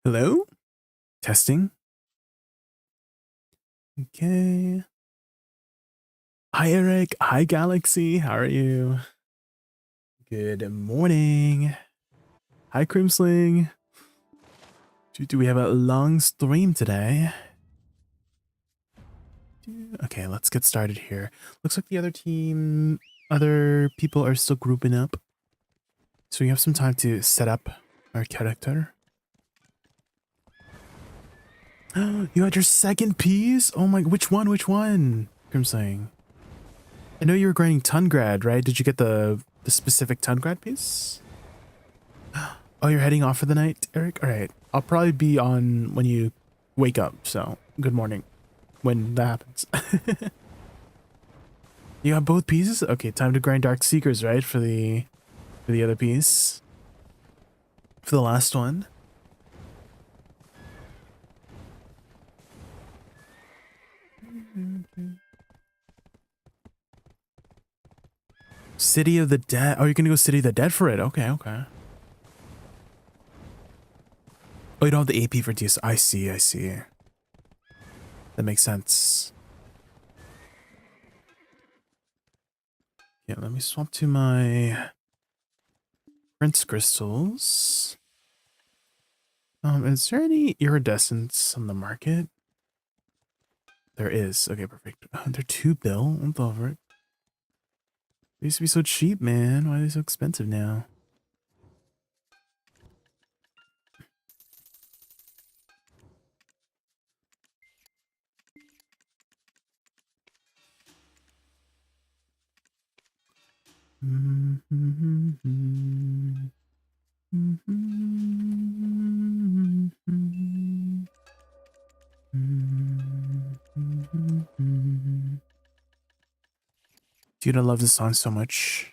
Hello? Testing. Okay. Hi, Eric. Hi, Galaxy. How are you? Good morning. Hi, Crimsling. Do we have a long stream today? Okay, let's get started here. Looks like the other people are still grouping up. So we have some time to set up our character. You had your second piece? Oh my, which one? Which one? Crimsling. I know you were grinding Tungrad, right? Did you get the specific Tungrad piece? Oh, you're heading off for the night, Eric? All right. I'll probably be on when you wake up, so good morning when that happens. You got both pieces? Okay, time to grind Dark Seekers, right? For the other piece. For the last one. City of the Dead. Oh, you're gonna go City of the Dead for it. Okay, okay. Oh, you don't have the AP for DS. I see, I see. That makes sense. Yeah, let me swap to my Prince Crystals. Is there any iridescence on the market? There is. Okay, perfect. They're $2 bill. I'm over it. They used to be so cheap, man. Why are they so expensive now? Dude, I love this song so much.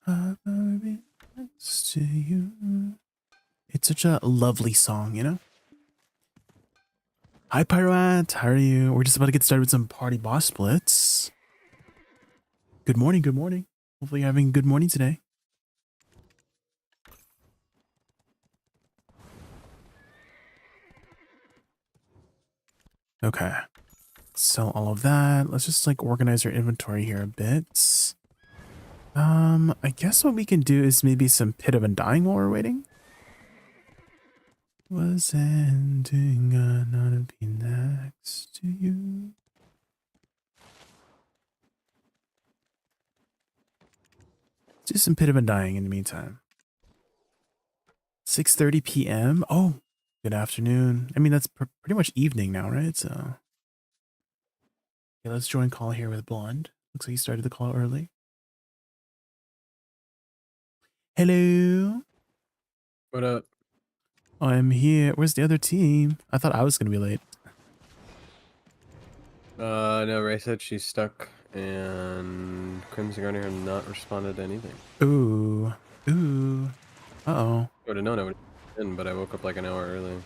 I'll be next to you. It's such a lovely song, you know? Hi, Pyroat. How are you? We're just about to get started with some party boss splits. Good morning, good morning. Hopefully you're having a good morning today. Okay. Sell all of that. Let's just like organize our inventory here a bit. I guess what we can do is maybe some Pit of Undying while we're waiting. Was ending not be next to you. Let's do some Pit of Undying in the meantime. 6:30 p.m. Oh, good afternoon. I mean, that's pretty much evening now, right? So, yeah, let's join call here with Blonde. Looks like he started the call early. Hello. What up? I'm here. Where's the other team? I thought I was gonna be late. No, Ray said she's stuck, and Crimson Gardener have not responded to anything. Ooh. Ooh. Uh-oh. I would have known I would have been, but I woke up like an hour early.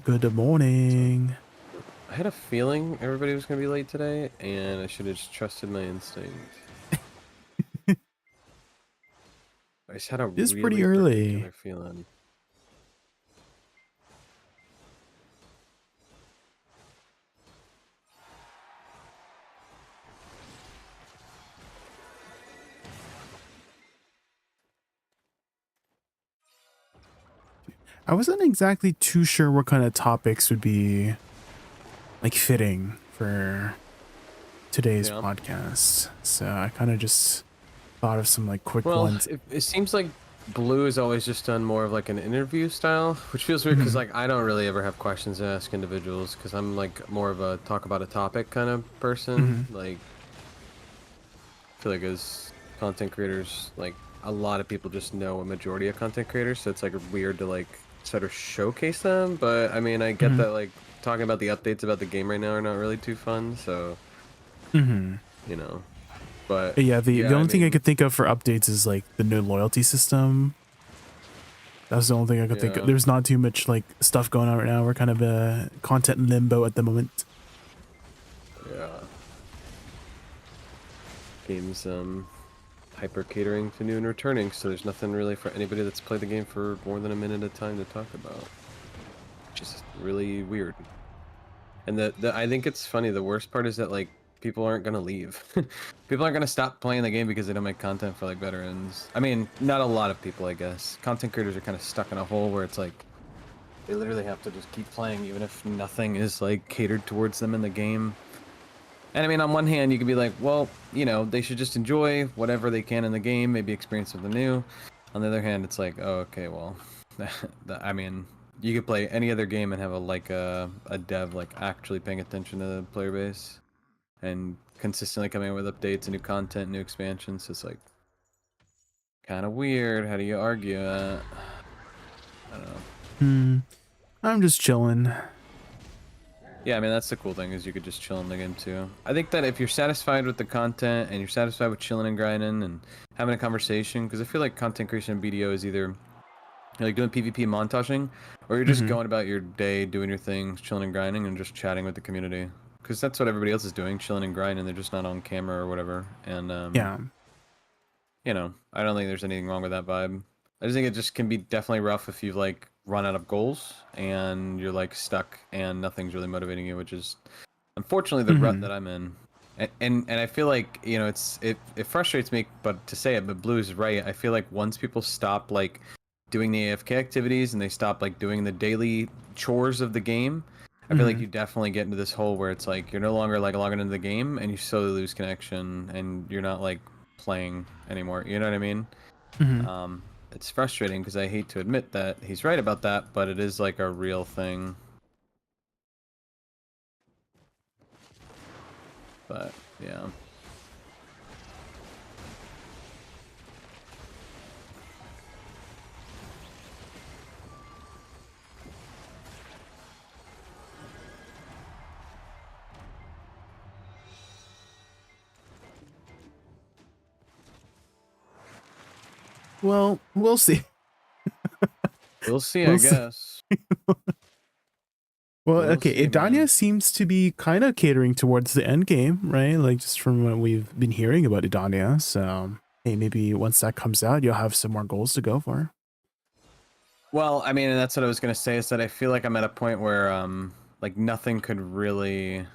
Good morning. So, I had a feeling everybody was going to be late today, and I should have just trusted my instinct. I just had a It's really pretty early. particular feeling. I wasn't exactly too sure what kind of topics would be like fitting for today's podcast. So I kind of just thought of some like quick ones. It seems like Blue has always just done more of like an interview style, which feels weird because like I don't really ever have questions to ask individuals because I'm like more of a talk about a topic kind of person. Like I feel like as content creators, like a lot of people just know a majority of content creators, so it's like weird to like sort of showcase them. But I mean, I get that like talking about the updates about the game right now are not really too fun, so you know. But yeah, the only thing I could think of for updates is like the new loyalty system. That's the only thing I could think of. There's not too much like stuff going on right now. We're kind of a content limbo at the moment. Yeah. Games hyper catering to new and returning, so there's nothing really for anybody that's played the game for more than a minute at a time to talk about. Which is really weird. And I think it's funny, the worst part is that like people aren't gonna leave. People aren't gonna stop playing the game because they don't make content for like veterans. I mean, not a lot of people, I guess. Content creators are kind of stuck in a hole where it's like they literally have to just keep playing even if nothing is like catered towards them in the game. And I mean, on one hand, you could be like, well, you know, they should just enjoy whatever they can in the game, maybe experience something new. On the other hand, it's like, oh, okay, well, I mean, you could play any other game and have a dev like actually paying attention to the player base and consistently coming up with updates and new content, new expansions. So it's like kind of weird. How do you argue that? I don't know. I'm just chilling. Yeah, I mean, that's the cool thing, is you could just chill in the game too. I think that if you're satisfied with the content and you're satisfied with chilling and grinding and having a conversation, because I feel like content creation in BDO is either you're like doing PvP montaging, or you're just going about your day, doing your things, chilling and grinding, and just chatting with the community. Because that's what everybody else is doing, chilling and grinding. They're just not on camera or whatever. And Yeah. you know, I don't think there's anything wrong with that vibe. I just think it just can be definitely rough if you've like run out of goals and you're like stuck and nothing's really motivating you, which is unfortunately the rut that I'm in. And I feel like, you know, it frustrates me, but to say it, but Blue is right. I feel like once people stop like doing the AFK activities and they stop like doing the daily chores of the game, I feel like you definitely get into this hole where it's like you're no longer like logging into the game and you slowly lose connection and you're not like playing anymore. You know what I mean? It's frustrating because I hate to admit that he's right about that, but it is like a real thing. But yeah. Well, we'll see. We'll see, We'll I see. guess. Well, We'll okay, see, Idania man. seems to be kind of catering towards the end game, right? Like just from what we've been hearing about Idania. So, hey, maybe once that comes out, you'll have some more goals to go for. Well, I mean, and that's what I was gonna say, is that I feel like I'm at a point where like nothing could really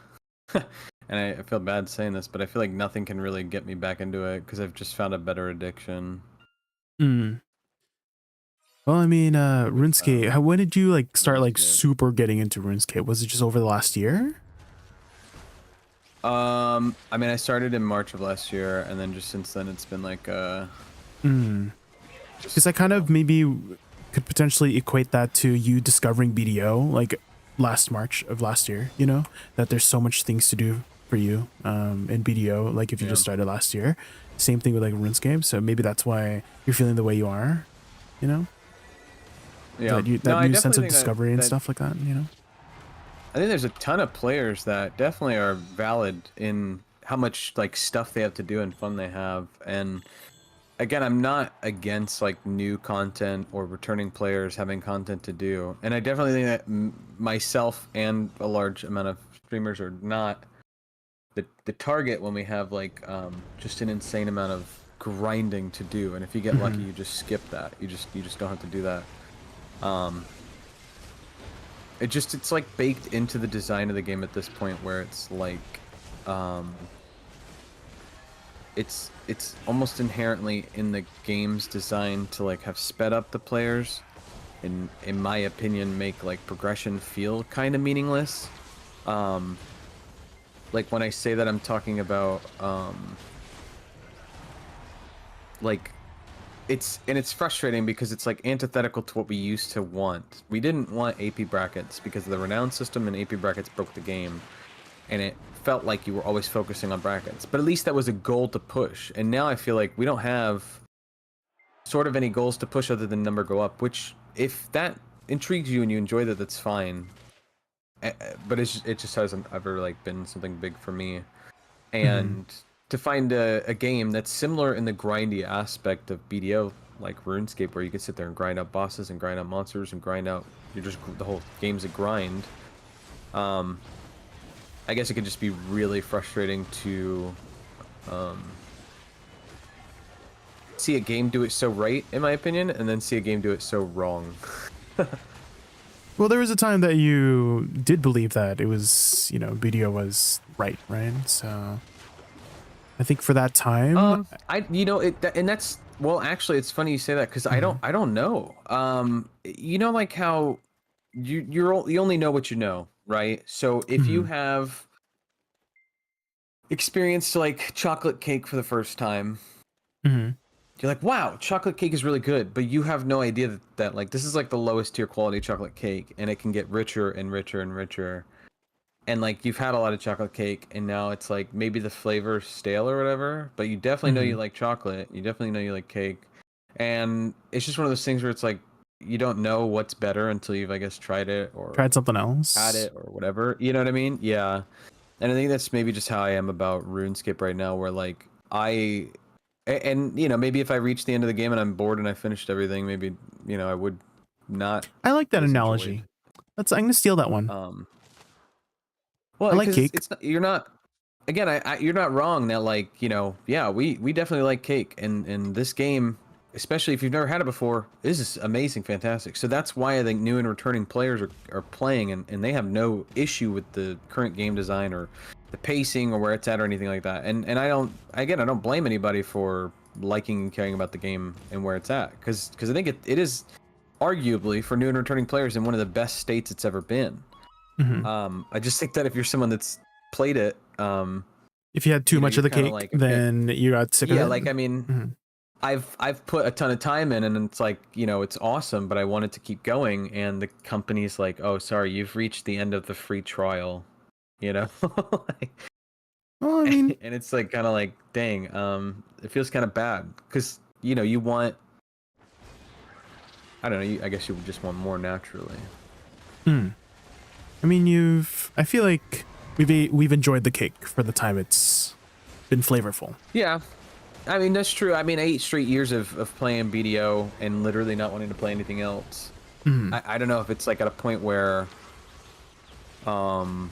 and I feel bad saying this, but I feel like nothing can really get me back into it because I've just found a better addiction. Well, I mean, RuneScape. When did you like start like RuneScape. super getting into RuneScape? Was it just over the last year? I mean, I started in March of last year, and then just since then, it's been like Because I kind of maybe could potentially equate that to you discovering BDO like last March of last year. You know that there's so much things to do for you in BDO. Like if you just started last year, same thing with like RuneScape. So maybe that's why you're feeling the way you are. You know. Yeah. That new sense of discovery and stuff like that. You know. I think there's a ton of players that definitely are valid in how much like stuff they have to do and fun they have. And again, I'm not against like new content or returning players having content to do. And I definitely think that myself and a large amount of streamers are not the target when we have like just an insane amount of grinding to do. And if you get lucky, you just skip that. You just don't have to do that. It's like baked into the design of the game at this point where it's like it's almost inherently in the game's design to like have sped up the players and in my opinion make like progression feel kind of meaningless. Like when I say that, I'm talking about like it's frustrating because it's like antithetical to what we used to want. We didn't want AP brackets because of the renown system, and AP brackets broke the game, and it felt like you were always focusing on brackets. But at least that was a goal to push. And now I feel like we don't have sort of any goals to push other than number go up, which if that intrigues you and you enjoy that, that's fine. But it just hasn't ever like been something big for me. And to find a game that's similar in the grindy aspect of BDO, like RuneScape, where you can sit there and grind out bosses and grind out monsters and grind out, the whole game's a grind. I guess it could just be really frustrating to see a game do it so right, in my opinion, and then see a game do it so wrong. Well, there was a time that you did believe that it was, you know, BDO was right? So I think for that time, you know, and that's, well, actually, it's funny you say that, because I don't know. You know, like how you only know what you know, right? So if you have experienced like chocolate cake for the first time, you're like, wow, chocolate cake is really good, but you have no idea that like this is like the lowest tier quality chocolate cake, and it can get richer and richer and richer. And like you've had a lot of chocolate cake, and now it's like maybe the flavor's stale or whatever, but you definitely know you like chocolate. You definitely know you like cake. And it's just one of those things where it's like you don't know what's better until you've, I guess, tried it or tried something else. had it or whatever. You know what I mean? Yeah. And I think that's maybe just how I am about RuneScape right now, where like and you know, maybe if I reach the end of the game and I'm bored and I finished everything, maybe, you know, I would not. I like that analogy. I'm gonna steal that one. Well, I like cake. It's not, you're not, again, you're not wrong that, like, you know, yeah, we definitely like cake, and this game, especially if you've never had it before, is amazing, fantastic. So that's why I think new and returning players are playing, and they have no issue with the current game design or the pacing or where it's at or anything like that. And I don't blame anybody for liking and caring about the game and where it's at, because I think it is arguably, for new and returning players, in one of the best states it's ever been. I just think that if you're someone that's played it, if you had too much of the cake, like, then you got sick of it. Yeah, like, I mean, I've put a ton of time in, and it's like, you know, it's awesome, but I wanted to keep going, and the company's like, oh, sorry, you've reached the end of the free trial, you know. Like, well, I mean, and it's like kind of like, dang, it feels kind of bad, because, you know, you want, I don't know, I guess you would just want more naturally. I mean, I feel like we've enjoyed the cake for the time it's been flavorful. Yeah, I mean, that's true. I mean, 8 straight years of playing BDO and literally not wanting to play anything else. I don't know if it's like at a point where, it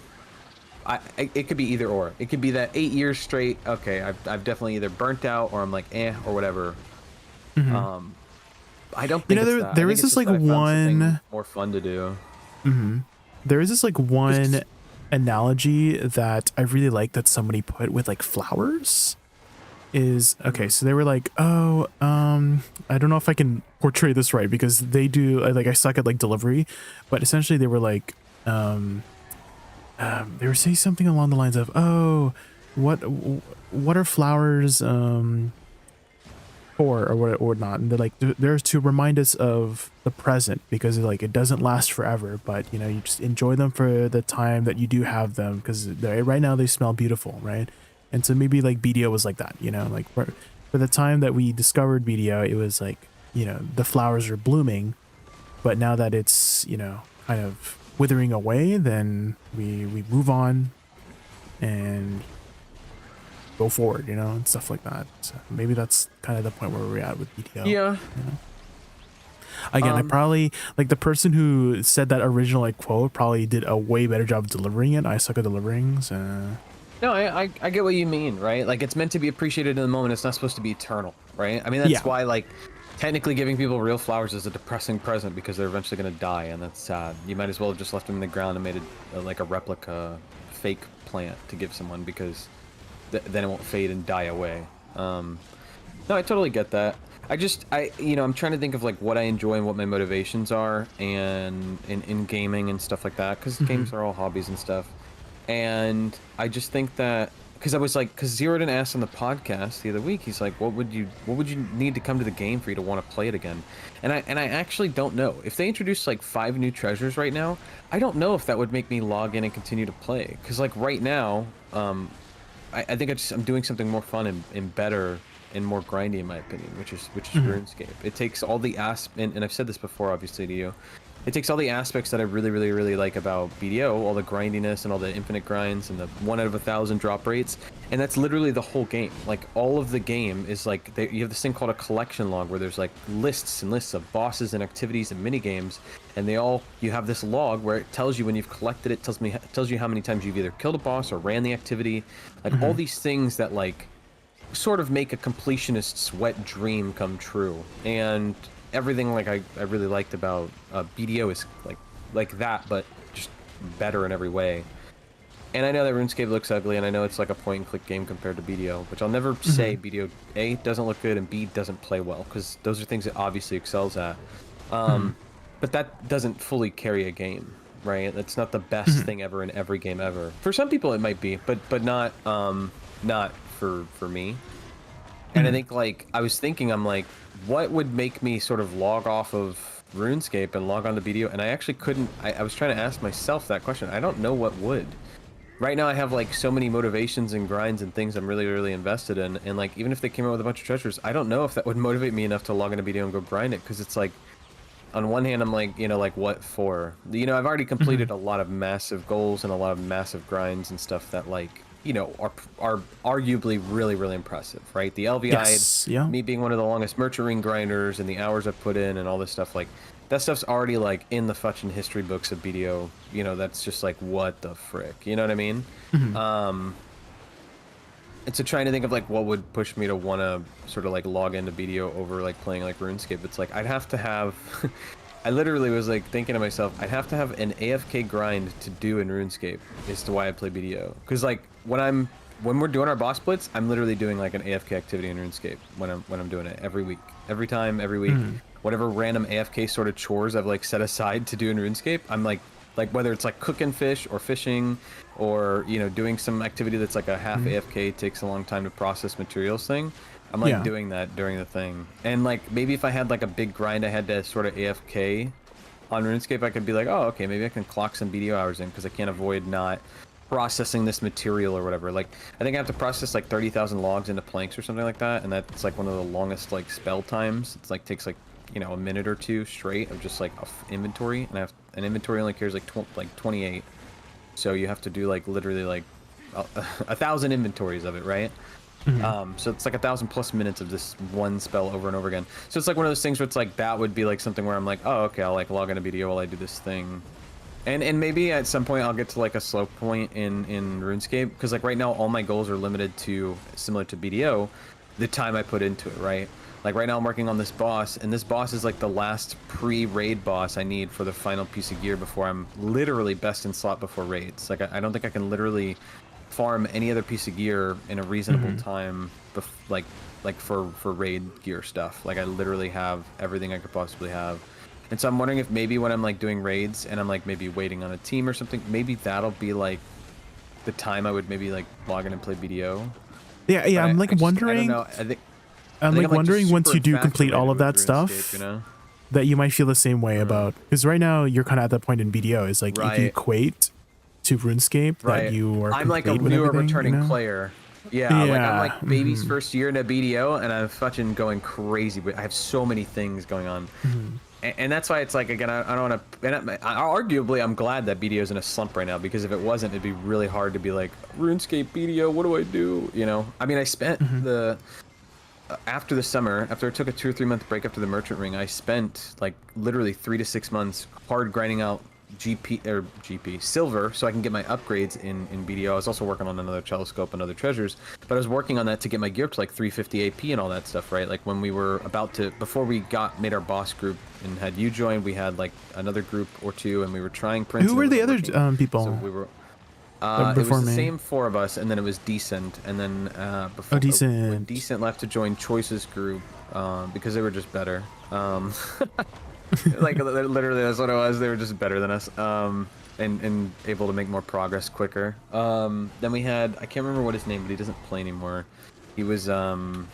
could be either or. It could be that 8 years straight, okay, I've definitely either burnt out, or I'm like, or whatever. I don't think, you know, there is this like one more fun to do. There is this like one analogy that I really like that somebody put with like flowers. Is okay, so they were like, oh, I don't know if I can portray this right, because they do, like, I suck at like delivery, but essentially they were like, they were saying something along the lines of, oh, what are flowers for, or not, and they're like, they're to remind us of the present, because like it doesn't last forever, but you know, you just enjoy them for the time that you do have them, because right now they smell beautiful, right? And so maybe like BDO was like that, you know, like for the time that we discovered BDO, it was like, you know, the flowers are blooming, but now that it's, you know, kind of withering away, then we move on and go forward, you know, and stuff like that. So maybe that's kind of the point where we're at with BDO. Yeah. You know? Again, I probably, like, the person who said that original like quote probably did a way better job of delivering it. I suck at delivering. So. No, I get what you mean, right? Like, it's meant to be appreciated in the moment. It's not supposed to be eternal, right? I mean, that's why, like, technically giving people real flowers is a depressing present, because they're eventually going to die, and that's sad. You might as well have just left them in the ground and made like a replica fake plant to give someone, because then it won't fade and die away. No, I totally get that. You know, I'm trying to think of like what I enjoy and what my motivations are, and in gaming and stuff like that, because games are all hobbies and stuff. And I just think that, because I was like, because Zerodin asked on the podcast the other week, he's like, what would you need to come to the game for you to want to play it again? And I actually don't know. If they introduced like 5 new treasures right now, I don't know if that would make me log in and continue to play. Because like right now, I think I'm doing something more fun and better and more grindy, in my opinion, which is RuneScape. It takes all the and I've said this before, obviously, to you. It takes all the aspects that I really, really, really like about BDO, all the grindiness and all the infinite grinds and the 1 out of 1,000 drop rates, and that's literally the whole game. Like, all of the game is like, you have this thing called a collection log, where there's like lists and lists of bosses and activities and mini games, and you have this log where it tells you when you've collected it, tells you how many times you've either killed a boss or ran the activity, like all these things that, like, sort of make a completionist's wet dream come true. And everything like I really liked about BDO is like that, but just better in every way. And I know that RuneScape looks ugly, and I know it's like a point-and-click game compared to BDO, which I'll never say BDO A doesn't look good and B doesn't play well, because those are things it obviously excels at. But that doesn't fully carry a game, right? That's not the best thing ever in every game ever. For some people it might be, but not not for me. And I think like I was thinking, I'm like, what would make me sort of log off of RuneScape and log on to BDO? And I actually couldn't. I was trying to ask myself that question. I don't know what would. Right now I have like so many motivations and grinds and things I'm really invested in, and like even if they came out with a bunch of treasures, I don't know if that would motivate me enough to log into BDO and go grind it, because it's like, on one hand I'm like, you know, like what for? You know, I've already completed a lot of massive goals and a lot of massive grinds and stuff that like, you know, are arguably really impressive, right? The LVI, Yes, yeah. me being one of the longest merchant ring grinders and the hours I've put in and all this stuff, like that stuff's already like in the fucking history books of BDO. You know, that's just like, what the frick, you know what I mean? And so trying to think of like what would push me to want to sort of like log into BDO over like playing like RuneScape. It's like I'd have to have I literally was like thinking to myself, I'd have to have an AFK grind to do in RuneScape as to why I play BDO. Because like when we're doing our boss blitz, I'm literally doing like an AFK activity in RuneScape when I'm doing it every week, every time, every week. Whatever random AFK sort of chores I've like set aside to do in RuneScape, I'm like whether it's like cooking fish or fishing, or you know, doing some activity that's like a half AFK, takes a long time to process materials thing, I'm like doing that during the thing. And like maybe if I had like a big grind I had to sort of AFK on RuneScape, I could be like, oh okay, maybe I can clock some BDO hours in because I can't avoid not processing this material or whatever. Like I think I have to process like 30,000 logs into planks or something like that, and that's like one of the longest like spell times. It's like takes like, you know, a minute or two straight of just like inventory, and an inventory only carries like 28, so you have to do like literally like 1,000 inventories of it, right? So it's like 1,000+ minutes of this one spell over and over again. So it's like one of those things where it's like that would be like something where I'm like, oh okay, I'll like log into BDO while I do this thing, and maybe at some point I'll get to like a slow point in RuneScape, because like right now all my goals are limited to, similar to BDO, the time I put into it, right? Like right now I'm working on this boss, and this boss is like the last pre-raid boss I need for the final piece of gear before I'm literally best in slot before raids. Like I don't think I can literally farm any other piece of gear in a reasonable time, like for raid gear stuff. Like I literally have everything I could possibly have. And so I'm wondering if maybe when I'm like doing raids and I'm like maybe waiting on a team or something, maybe that'll be like the time I would maybe like log in and play BDO. Yeah, But I'm like wondering. I don't know. I think I'm like wondering just once super you do complete all of that infatuated with stuff, RuneScape, you know? that you might feel the same way about, because right now you're kind of at that point in BDO. Is like if you Right. equate to RuneScape that you are I'm like a complete with newer everything, returning you know? player. Yeah, like I'm Yeah, like baby's first year in a BDO, and I'm fucking going crazy. But I have so many things going on, and that's why it's like, again, I don't want to. And arguably, I'm glad that BDO is in a slump right now, because if it wasn't, it'd be really hard to be like, RuneScape BDO, what do I do? You know, I mean, I spent the after the summer, after I took a 2 or 3 month break after the merchant ring, I spent like literally 3 to 6 months hard grinding out GP silver so I can get my upgrades in BDO. I was also working on another telescope and other treasures, but I was working on that to get my gear up to like 350 AP and all that stuff, right? Like when we were about to, before we made our boss group and had you join, we had like another group or two, and we were trying Prince. Who were the other people? So we were Like it before was the me? same 4 of us, and then it was Decent, and then before Decent. when Decent left to join Choice's group, because they were just better. Like literally that's what it was. They were just better than us, and able to make more progress quicker. Then we had, I can't remember what his name, but he doesn't play anymore. He was I'm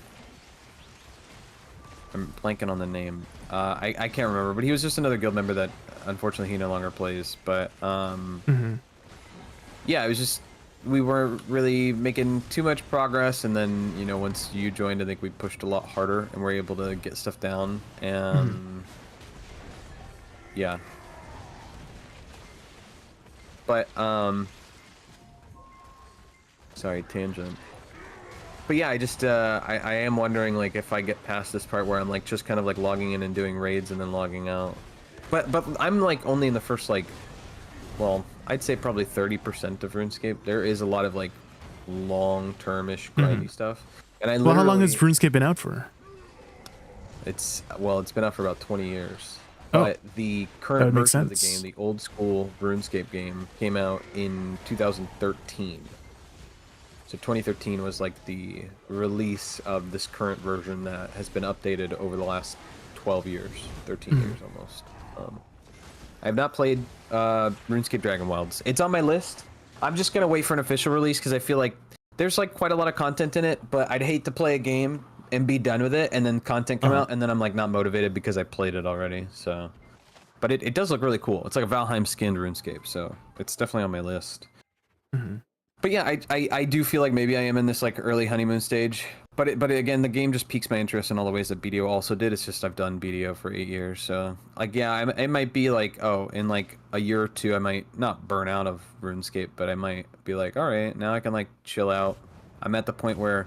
blanking on the name. I can't remember, but he was just another guild member that unfortunately he no longer plays. But yeah, it was just, we weren't really making too much progress, and then, you know, once you joined, I think we pushed a lot harder and were able to get stuff down, and yeah. But sorry, tangent. But yeah, I just I am wondering, like, if I get past this part where I'm like just kind of like logging in and doing raids and then logging out. But I'm like only in the first, like, well, I'd say probably 30% of RuneScape. There is a lot of like long-term-ish grindy stuff. And I Well, how long literally, has RuneScape been out for? it's been out for about 20 years. Oh, But the that current would make version of the sense. game, the old school RuneScape game, came out in 2013. So 2013 was like the release of this current version that has been updated over the last 12 years, 13 years almost. I have not played RuneScape Dragon Wilds. It's on my list. I'm just gonna wait for an official release because I feel like there's like quite a lot of content in it, but I'd hate to play a game and be done with it and then content come out and then I'm like not motivated because I played it already. So, but it does look really cool. It's like a Valheim skinned RuneScape, so it's definitely on my list. But yeah, I do feel like maybe I am in this like early honeymoon stage. But again, the game just piques my interest in all the ways that BDO also did. It's just I've done BDO for 8 years, so like yeah, it might be like, oh, in like a year or two I might not burn out of RuneScape, but I might be like, all right, now I can like chill out. I'm at the point where,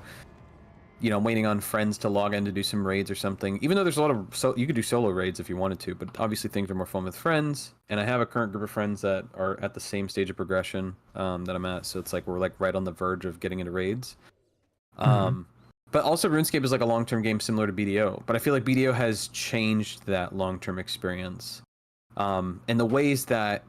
you know, I'm waiting on friends to log in to do some raids or something. Even though there's a lot of you could do solo raids if you wanted to, but obviously things are more fun with friends. And I have a current group of friends that are at the same stage of progression that I'm at, so it's like we're like right on the verge of getting into raids. But also RuneScape is like a long-term game similar to BDO, but I feel like BDO has changed that long-term experience. And the ways that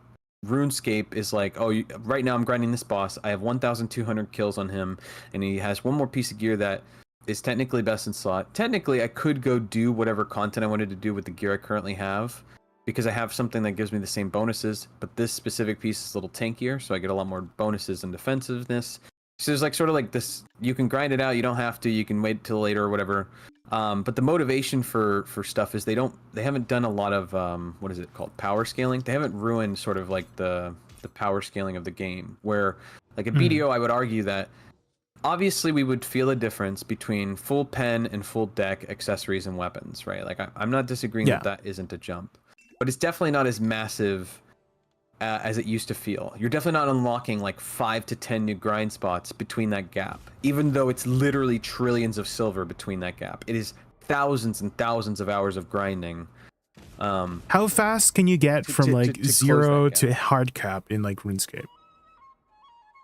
RuneScape is like, oh, right now I'm grinding this boss. I have 1,200 kills on him, and he has one more piece of gear that is technically best in slot. Technically, I could go do whatever content I wanted to do with the gear I currently have, because I have something that gives me the same bonuses, but this specific piece is a little tankier, so I get a lot more bonuses and defensiveness. So there's like sort of like this, you can grind it out, you don't have to, you can wait till later or whatever. But the motivation for stuff is they haven't done a lot of, what is it called? Power scaling. They haven't ruined sort of like the power scaling of the game, where like a BDO, I would argue that obviously we would feel a difference between full pen and full deck accessories and weapons, right? Like I'm not disagreeing that that isn't a jump, but it's definitely not as massive as it used to feel. You're definitely not unlocking like 5 to 10 new grind spots between that gap, even though it's literally trillions of silver between that gap. It is thousands and thousands of hours of grinding. How fast can you get from like 0 to hard cap in like RuneScape?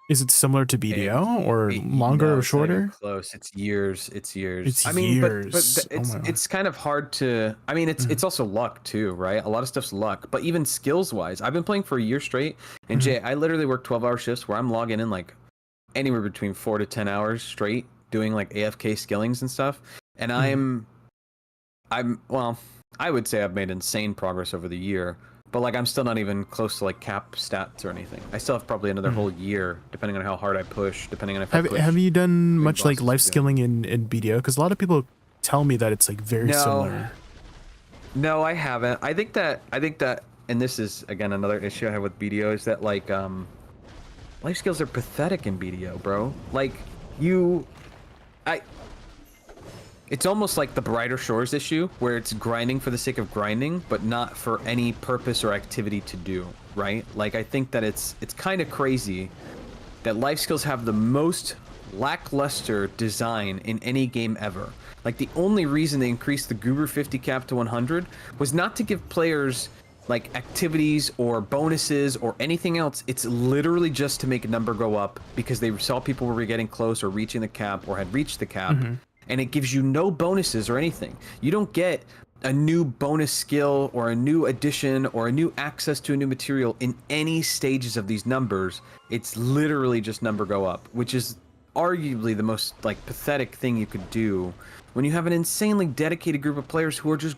Is it similar to BDO or longer or shorter? Close. It's years. It's years. It's I mean, years. but it's kind of hard to. I mean, it's also luck too, right? A lot of stuff's luck. But even skills wise, I've been playing for a year straight, and Jay, I literally work 12-hour shifts where I'm logging in like anywhere between 4 to 10 hours straight, doing like AFK skillings and stuff. And I'm well, I would say I've made insane progress over the year. But like I'm still not even close to like cap stats or anything. I still have probably another whole year, depending on how hard I push, depending on if have you done much like life skilling in BDO? Because a lot of people tell me that it's like very similar. No, I haven't. I think that, and this is again another issue I have with BDO is that like life skills are pathetic in BDO, bro. Like it's almost like the Brighter Shores issue, where it's grinding for the sake of grinding, but not for any purpose or activity to do, right? Like, I think that it's kind of crazy that life skills have the most lackluster design in any game ever. Like, the only reason they increased the Goober 50 cap to 100 was not to give players, like, activities or bonuses or anything else. It's literally just to make a number go up because they saw people were getting close or reaching the cap or had reached the cap. And it gives you no bonuses or anything. You don't get a new bonus skill or a new addition or a new access to a new material in any stages of these numbers. It's literally just number go up, which is arguably the most like pathetic thing you could do when you have an insanely dedicated group of players who are just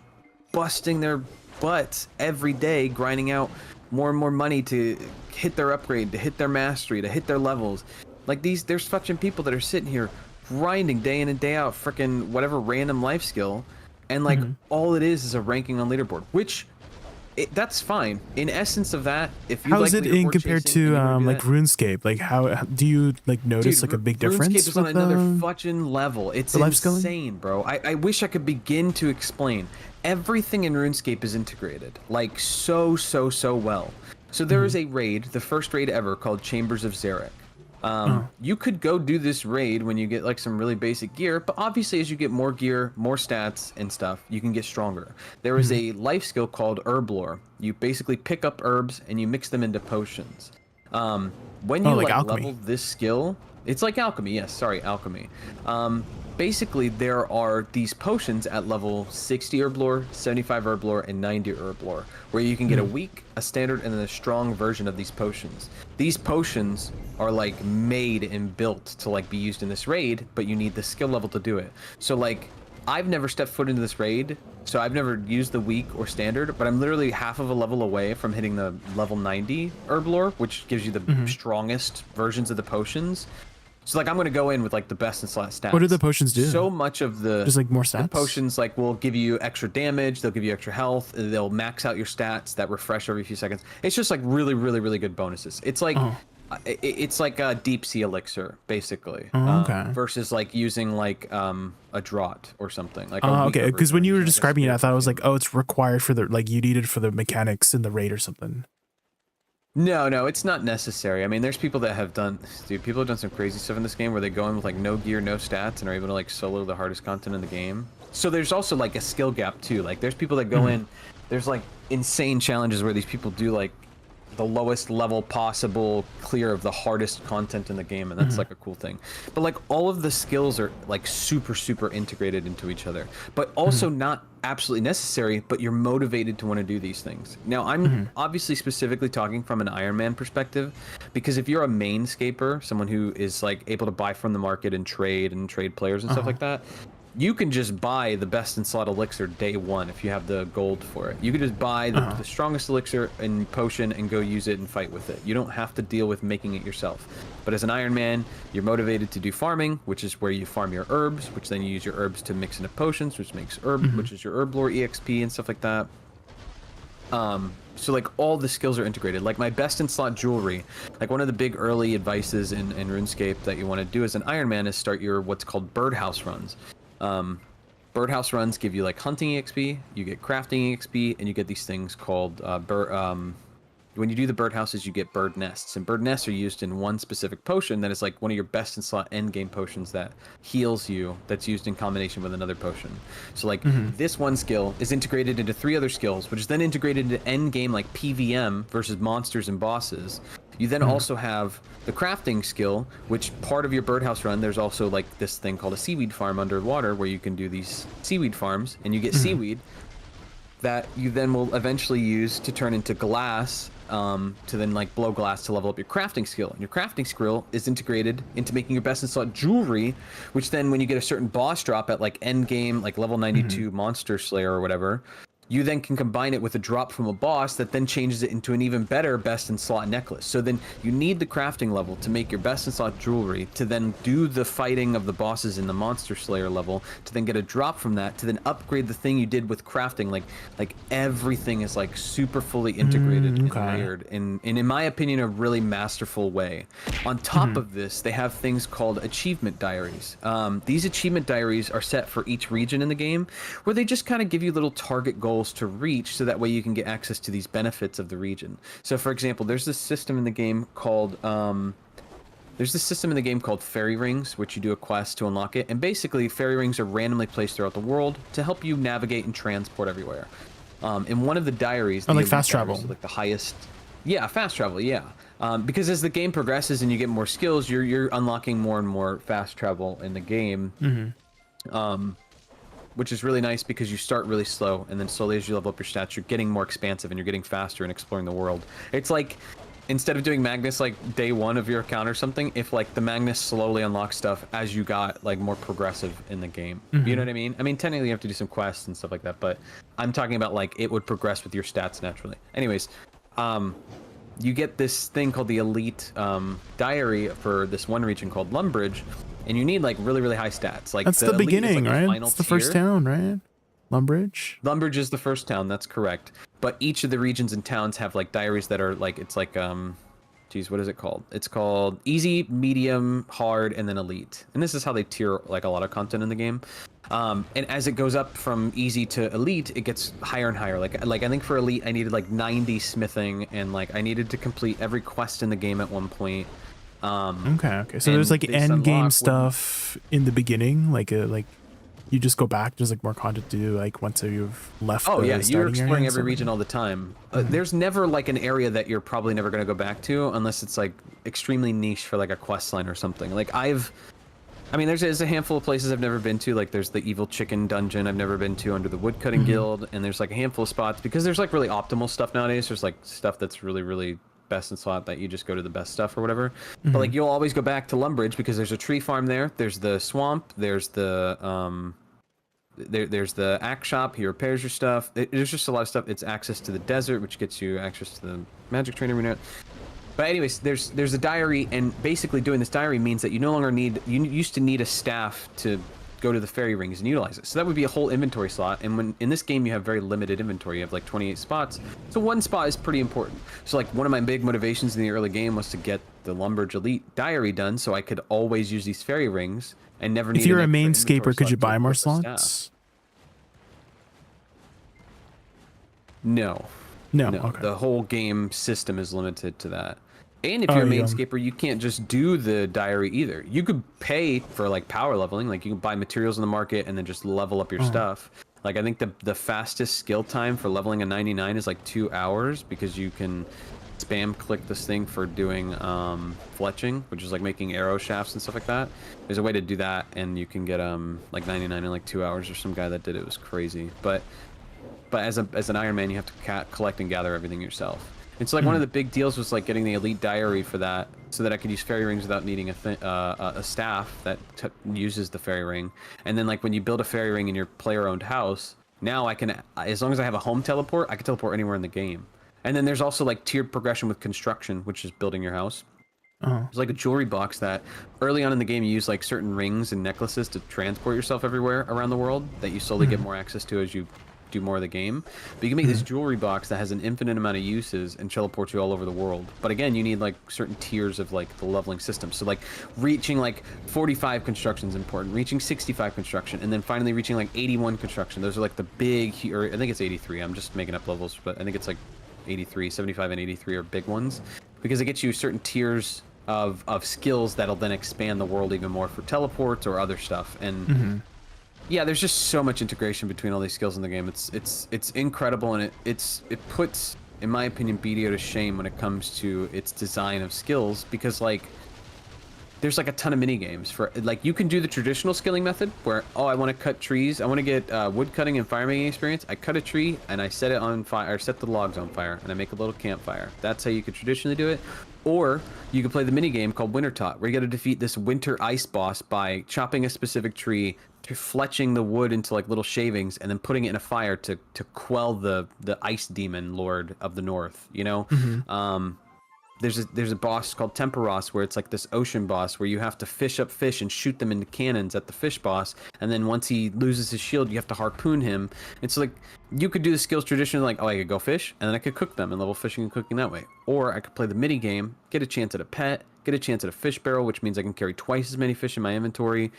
busting their butts every day, grinding out more and more money to hit their upgrade, to hit their mastery, to hit their levels. Like there's fucking people that are sitting here grinding day in and day out, freaking whatever random life skill, and like all it is a ranking on leaderboard, which that's fine. In essence of that, if you how is it in compared to like RuneScape? Like how do you like notice like a big difference? RuneScape is on another fucking level. It's insane, bro. I wish I could begin to explain. Everything in RuneScape is integrated like so well. So there is a raid, the first raid ever, called Chambers of Xeric. You could go do this raid when you get like some really basic gear, but obviously as you get more gear, more stats and stuff, you can get stronger. There is a life skill called Herb Lore. You basically pick up herbs and you mix them into potions. When you like level this skill, it's like alchemy. Yes, sorry, alchemy. basically there are these potions at level 60 herb lore, 75 herb lore, and 90 herb lore, where you can get a weak, a standard, and then a strong version of these potions. These potions are like made and built to like be used in this raid, but you need the skill level to do it. So like, I've never stepped foot into this raid, so I've never used the weak or standard, but I'm literally half of a level away from hitting the level 90 herb lore, which gives you the strongest versions of the potions. So like I'm gonna go in with like the best in slot stats. What do the potions do? So much of the just like more stats. The potions like will give you extra damage. They'll give you extra health. They'll max out your stats that refresh every few seconds. It's just like really, really, really good bonuses. It's like it's like a deep sea elixir basically, versus like using like a draught or something. Like okay, because when you were describing it, I thought it was like, oh, it's required for the like you need it for the mechanics in the raid or something. No, it's not necessary. I mean, there's people that have done, dude, people have done some crazy stuff in this game where they go in with like no gear, no stats, and are able to like solo the hardest content in the game. So there's also like a skill gap too. Like there's people that go in, there's like insane challenges where these people do like the lowest level possible clear of the hardest content in the game, and that's like a cool thing. But like all of the skills are like super integrated into each other, but also not absolutely necessary, but you're motivated to want to do these things. Now I'm obviously specifically talking from an Iron Man perspective, because if you're a mainscaper, someone who is like able to buy from the market and trade players and stuff like that, you can just buy the best in slot elixir day one if you have the gold for it. You can just buy the strongest elixir and potion and go use it and fight with it. You don't have to deal with making it yourself. But as an Iron Man, you're motivated to do farming, which is where you farm your herbs, which then you use your herbs to mix into potions, which makes herb, which is your herb lore EXP and stuff like that. So like all the skills are integrated. Like my best in slot jewelry, like one of the big early advices in RuneScape that you want to do as an Iron Man is start your what's called birdhouse runs. Birdhouse runs give you like hunting EXP, you get crafting EXP, and you get these things called when you do the birdhouses, you get bird nests, and bird nests are used in one specific potion that is like one of your best in slot end game potions that heals you, that's used in combination with another potion. So like this one skill is integrated into 3 other skills, which is then integrated into end game like PVM versus monsters and bosses. You then also have the crafting skill, which part of your birdhouse run, there's also like this thing called a seaweed farm underwater where you can do these seaweed farms, and you get seaweed that you then will eventually use to turn into glass, to then like blow glass to level up your crafting skill. And your crafting skill is integrated into making your best in slot jewelry, which then when you get a certain boss drop at like end game, like level 92 monster slayer or whatever, you then can combine it with a drop from a boss that then changes it into an even better best in slot necklace. So then you need the crafting level to make your best in slot jewelry, to then do the fighting of the bosses in the monster slayer level, to then get a drop from that, to then upgrade the thing you did with crafting. Like everything is like super fully integrated and layered in my opinion, a really masterful way. On top of this, they have things called achievement diaries. These achievement diaries are set for each region in the game, where they just kind of give you little target goals to reach, so that way you can get access to these benefits of the region. So for example, there's this system in the game called fairy rings, which you do a quest to unlock it, and basically fairy rings are randomly placed throughout the world to help you navigate and transport everywhere. In one of the diaries, like fast travel, like the highest, fast travel, because as the game progresses and you get more skills, you're unlocking more and more fast travel in the game. Which is really nice because you start really slow, and then slowly as you level up your stats, you're getting more expansive and you're getting faster and exploring the world. It's like, instead of doing Magnus like day one of your account or something, if like the Magnus slowly unlocks stuff as you got like more progressive in the game. You know what I mean? I mean, technically you have to do some quests and stuff like that, but I'm talking about like it would progress with your stats naturally. Anyways, you get this thing called the elite diary for this one region called Lumbridge, and you need like really high stats. Like that's the beginning, like right? It's the first town, right? Lumbridge. Lumbridge is the first town. That's correct. But each of the regions and towns have like diaries that are like, it's like geez, what is it called? It's called easy, medium, hard, and then elite. And this is how they tier like a lot of content in the game. And as it goes up from easy to elite, it gets higher and higher. Like I think for elite, I needed like 90 smithing, and like I needed to complete every quest in the game at one point. Okay. So there's like end game stuff in the beginning, like you just go back. There's like more content to do, like once you've left. Oh yeah, you're exploring every region all the time. There's never like an area that you're probably never going to go back to unless it's like extremely niche for like a quest line or something. Like I mean, there's a handful of places I've never been to. Like, there's the Evil Chicken Dungeon I've never been to under the Woodcutting Guild, and there's like a handful of spots because there's like really optimal stuff nowadays. There's like stuff that's really best in slot that you just go to the best stuff or whatever. But like, you'll always go back to Lumbridge because there's a tree farm there. There's the swamp. There's the there's the axe shop. He repairs your stuff. There's just a lot of stuff. It's access to the desert, which gets you access to the magic trainer arena. But anyways, there's a diary, and basically doing this diary means that you no longer need, you used to need a staff to go to the fairy rings and utilize it. So that would be a whole inventory slot, and when in this game you have very limited inventory, you have like 28 spots. So one spot is pretty important. So like one of my big motivations in the early game was to get the Lumbridge Elite diary done so I could always use these fairy rings and never need. If you're a mainscaper, could you buy more slots? No. No. No. Okay. The whole game system is limited to that. And if you're a mainscaper, you can't just do the diary either. You could pay for like power leveling, like you can buy materials in the market and then just level up your stuff. Like I think the fastest skill time for leveling a 99 is like 2 hours because you can spam click this thing for doing fletching, which is like making arrow shafts and stuff like that. There's a way to do that, and you can get like 99 in like 2 hours. Or some guy that did it was crazy. But as an Iron Man, you have to collect and gather everything yourself. It's like one of the big deals was like getting the elite diary for that, so that I could use fairy rings without needing a staff that uses the fairy ring. And then like when you build a fairy ring in your player-owned house, now I can, as long as I have a home teleport, I can teleport anywhere in the game. And then there's also like tiered progression with construction, which is building your house. There's like a jewelry box that early on in the game you use like certain rings and necklaces to transport yourself everywhere around the world that you slowly get more access to as you do more of the game. But you can make this jewelry box that has an infinite amount of uses and teleports you all over the world. But again, you need like certain tiers of like the leveling system. So like reaching like 45 construction is important, reaching 65 construction, and then finally reaching like 81 construction. Those are like the big, or I think it's 83. I'm just making up levels, but I think it's like 83, 75 and 83 are big ones because it gets you certain tiers of skills that'll then expand the world even more for teleports or other stuff. And yeah, there's just so much integration between all these skills in the game. It's incredible, and it puts, in my opinion, BDO to shame when it comes to its design of skills, because like there's like a ton of mini games for like you can do the traditional skilling method where, oh, I want to cut trees, I want to get wood cutting and fire making experience. I cut a tree and I set it on fire, or set the logs on fire, and I make a little campfire. That's how you could traditionally do it. Or you could play the mini game called Winter Tot, where you got to defeat this winter ice boss by chopping a specific tree, to fletching the wood into like little shavings, and then putting it in a fire to quell the ice demon lord of the north. You know, there's a boss called Temperos where it's like this ocean boss where you have to fish up fish and shoot them into cannons at the fish boss, and then once he loses his shield, you have to harpoon him. It's like you could do the skills traditionally, like, oh, I could go fish and then I could cook them and level fishing and cooking that way, or I could play the mini game, get a chance at a pet, get a chance at a fish barrel, which means I can carry twice as many fish in my inventory.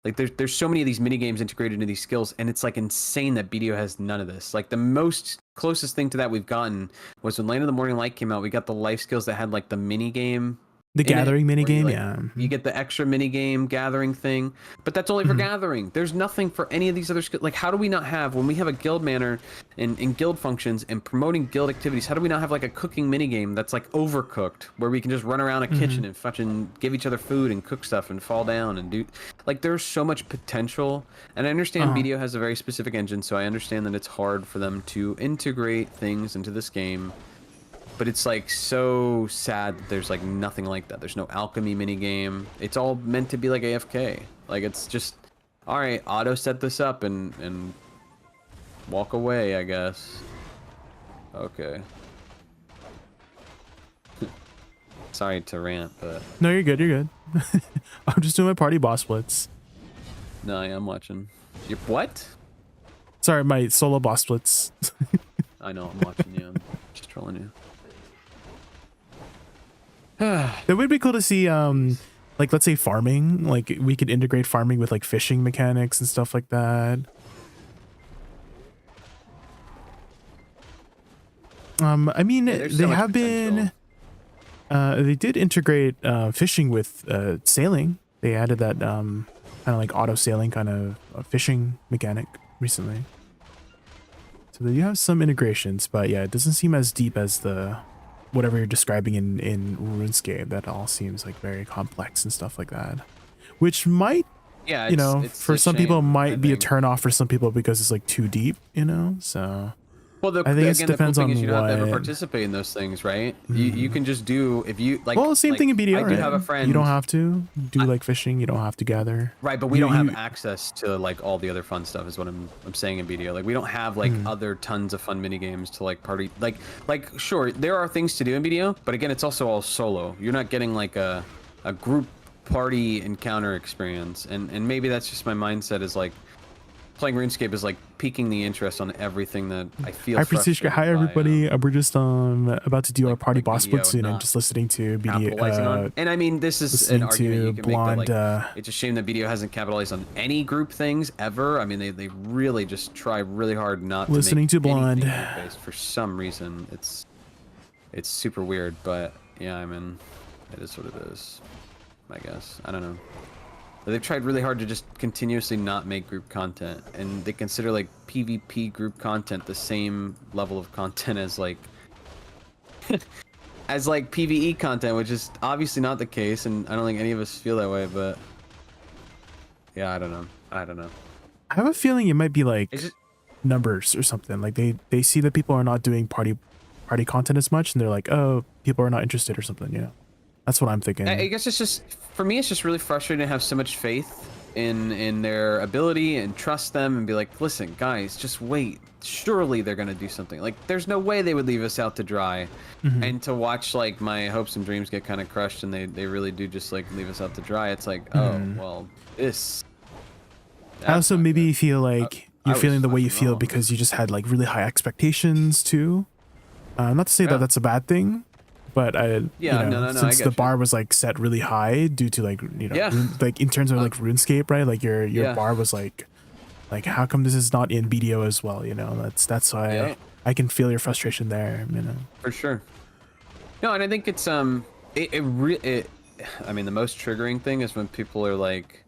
Like there's so many of these mini games integrated into these skills, and it's like insane that BDO has none of this. Like the most closest thing to that we've gotten was when Land of the Morning Light came out. We got the life skills that had like the mini game, the gathering mini game. Like, yeah, you get the extra mini game gathering thing, but that's only for gathering. There's nothing for any of these other skills. Like, how do we not have, when we have a guild manor and guild functions and promoting guild activities, how do we not have like a cooking mini game that's like Overcooked, where we can just run around a kitchen and fucking give each other food and cook stuff and fall down and do, like, there's so much potential. And I understand BDO has a very specific engine, so I understand that it's hard for them to integrate things into this game. But it's like so sad that there's like nothing like that. There's no alchemy mini game. It's all meant to be like AFK. Like, it's just, all right, auto set this up and walk away, I guess. Okay. Sorry to rant, but no, you're good. You're good. I'm just doing my party boss splits. no, yeah, I'm watching. You're what? Sorry, my solo boss splits. I know, I'm watching you. I'm just trolling you. It would be cool to see, like, let's say farming. Like, we could integrate farming with like fishing mechanics and stuff like that. I mean, they have been. They did integrate fishing with sailing. They added that kind of like auto sailing kind of fishing mechanic recently. So they do have some integrations, but yeah, it doesn't seem as deep as the whatever you're describing in RuneScape. That all seems like very complex and stuff like that. which might, Yeah, you know, it's for a some people shame, I might be a think. turn off for some people because it's like too deep, you know. So Well, I think it again, the cool depends thing on is you don't have to ever what. participate in those things, right? You can just do if you like. Well, same thing in BDO, I do right? have a friend. You don't have to do like fishing. You don't have to gather. Right, but we don't you, have access to like all the other fun stuff. Is what I'm saying in BDO. Like we don't have like other tons of fun mini games to like party. Like sure, there are things to do in BDO, but again, it's also all solo. You're not getting like a group party encounter experience, and maybe that's just my mindset is like playing RuneScape is like piquing the interest on everything that I feel. Hi, Prestige. Hi, everybody. We're just about to do our party boss split soon, and just listening to BDO. And I mean, this is an argument you can Blonde, make that like it's a shame that BDO hasn't capitalized on any group things ever. I mean, they really just try really hard not listening to to Blonde group-based for some reason. It's super weird, but yeah, I mean, it is what it is. I guess I don't know. They've tried really hard to just continuously not make group content, and they consider like PvP group content the same level of content as like as like PvE content, which is obviously not the case, and I don't think any of us feel that way. But yeah, I don't know. I have a feeling it might be like numbers or something. Like they see that people are not doing party content as much, and they're like, oh, people are not interested or something. You know, that's what I'm thinking. I guess it's just for me, it's just really frustrating to have so much faith in their ability and trust them and be like, listen, guys, just wait. Surely they're gonna do something. Like, there's no way they would leave us out to dry. And to watch like my hopes and dreams get kind of crushed, and they really do just like leave us out to dry. It's like, oh well, this. I also maybe feel like you're feeling the way you feel because you just had like really high expectations too. Not to say that that's a bad thing, but since the bar was like set really high due to like like in terms of like RuneScape, right? Like your bar was like how come this is not in BDO as well? You know, that's why I can feel your frustration there. You know, for sure. No, and I think it's I mean, the most triggering thing is when people are like,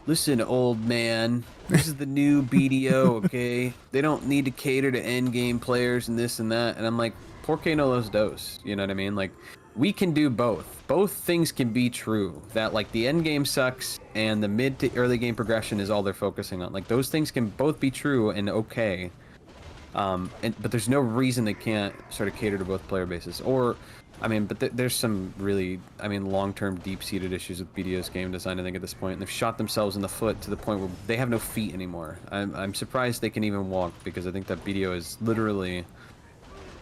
listen, old man, this is the new BDO, okay? They don't need to cater to endgame players and this and that. And I'm like, por qué no los dos? You know what I mean? Like, we can do both. Both things can be true. That, like, the endgame sucks and the mid to early game progression is all they're focusing on. Like, those things can both be true and okay. But there's no reason they can't sort of cater to both player bases. Or, I mean, but there's some really, I mean, long-term, deep-seated issues with BDO's game design, I think, at this point. And they've shot themselves in the foot to the point where they have no feet anymore. I'm surprised they can even walk, because I think that BDO has literally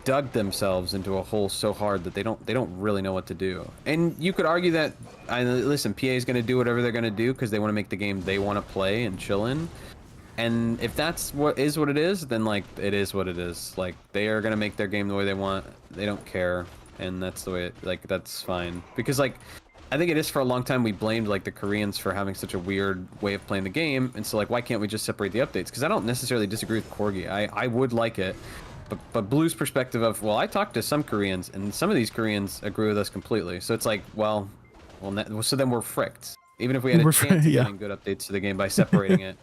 dug themselves into a hole so hard that they don't really know what to do. And you could argue that, listen, PA is going to do whatever they're going to do because they want to make the game they want to play and chill in. And if that's what it is, then, like, it is what it is. Like, they are going to make their game the way they want. They don't care. And that's the way that's fine. Because, like, I think it is for a long time we blamed, like, the Koreans for having such a weird way of playing the game. And so, like, why can't we just separate the updates? Because I don't necessarily disagree with Corgi. I would like it. But Blue's perspective of, well, I talked to some Koreans, and some of these Koreans agree with us completely. So it's like, well, so then we're fricked. Even if we had a chance of getting good updates to the game by separating it.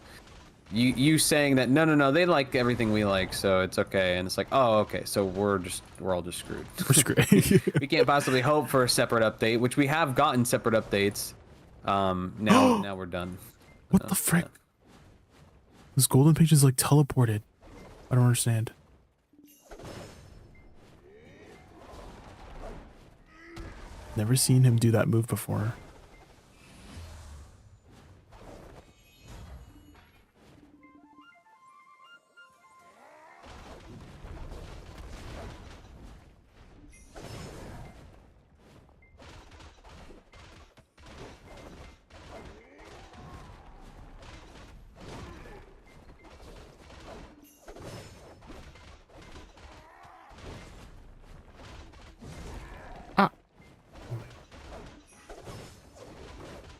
You saying that no, they like everything we like, so it's okay, and it's like, oh, okay, so we're all just screwed. We're screwed. We can't possibly hope for a separate update, which we have gotten separate updates. Now we're done. What the frick? This golden page is like teleported. I don't understand. Never seen him do that move before.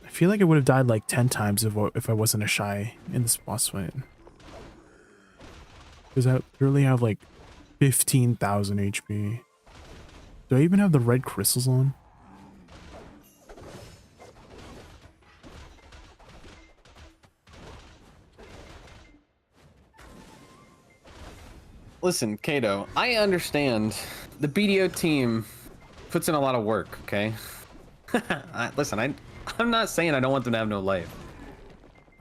I feel like I would have died like 10 times if I wasn't a shy in this boss fight. Because I literally have like 15,000 HP. Do I even have the red crystals on? Listen, Kato, I understand the BDO team puts in a lot of work, okay? Listen, I'm not saying I don't want them to have no life.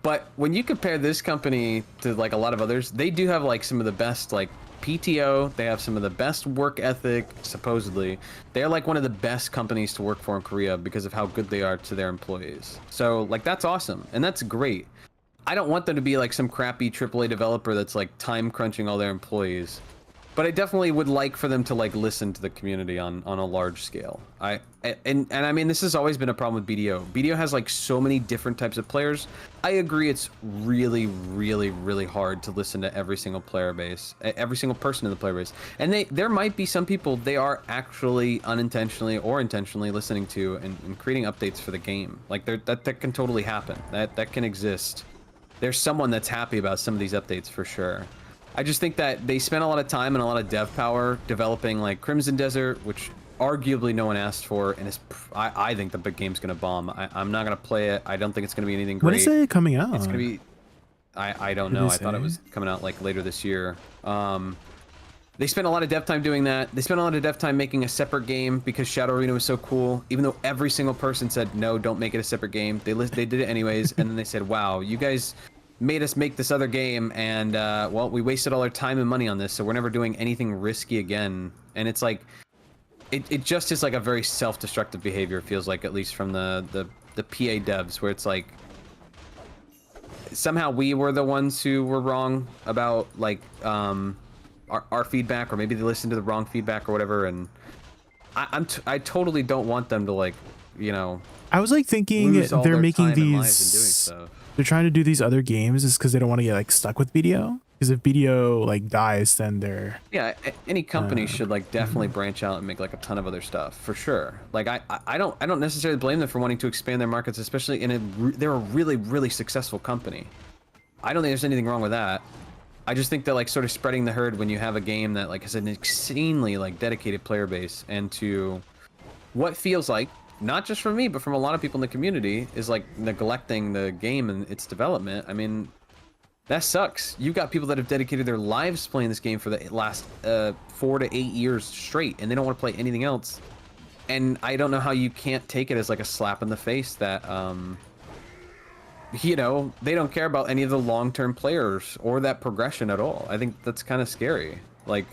But when you compare this company to like a lot of others, they do have like some of the best like PTO. They have some of the best work ethic, supposedly. They're like one of the best companies to work for in Korea because of how good they are to their employees. So like that's awesome and that's great. I don't want them to be like some crappy AAA developer that's like time crunching all their employees. But I definitely would like for them to like listen to the community on a large scale. And I mean, this has always been a problem with BDO. BDO has like so many different types of players. I agree it's really, really, really hard to listen to every single player base, every single person in the player base. And there might be some people they are actually unintentionally or intentionally listening to and creating updates for the game. Like that can totally happen. That can exist. There's someone that's happy about some of these updates for sure. I just think that they spent a lot of time and a lot of dev power developing like Crimson Desert, which arguably no one asked for, and I think the big game's gonna bomb. I'm not gonna play it. I don't think it's gonna be anything great. When is it coming out? It's gonna be, I don't know. I thought it was coming out like later this year. They spent a lot of dev time doing that. They spent a lot of dev time making a separate game because Shadow Arena was so cool. Even though every single person said no, don't make it a separate game. They did it anyways, and then they said, "Wow, you guys made us make this other game, and well, we wasted all our time and money on this, so we're never doing anything risky again." And it's like, it just is like a very self-destructive behavior. It feels like, at least from the PA devs, where it's like somehow we were the ones who were wrong about like our feedback, or maybe they listened to the wrong feedback or whatever. And I totally don't want them to like, you know. I was like thinking they're making these. They're trying to do these other games is because they don't want to get like stuck with BDO. Because if BDO like dies, then they're any company should like definitely branch out and make like a ton of other stuff for sure. Like I don't necessarily blame them for wanting to expand their markets, especially they're a really successful company. I don't think there's anything wrong with that. I just think that like sort of spreading the herd when you have a game that like has an extremely like dedicated player base, and to what feels like, not just from me, but from a lot of people in the community, is like neglecting the game and its development. I mean, that sucks. You've got people that have dedicated their lives playing this game for the last 4 to 8 years straight, and they don't want to play anything else. And I don't know how you can't take it as like a slap in the face that, you know, they don't care about any of the long-term players or that progression at all. I think that's kind of scary. Like,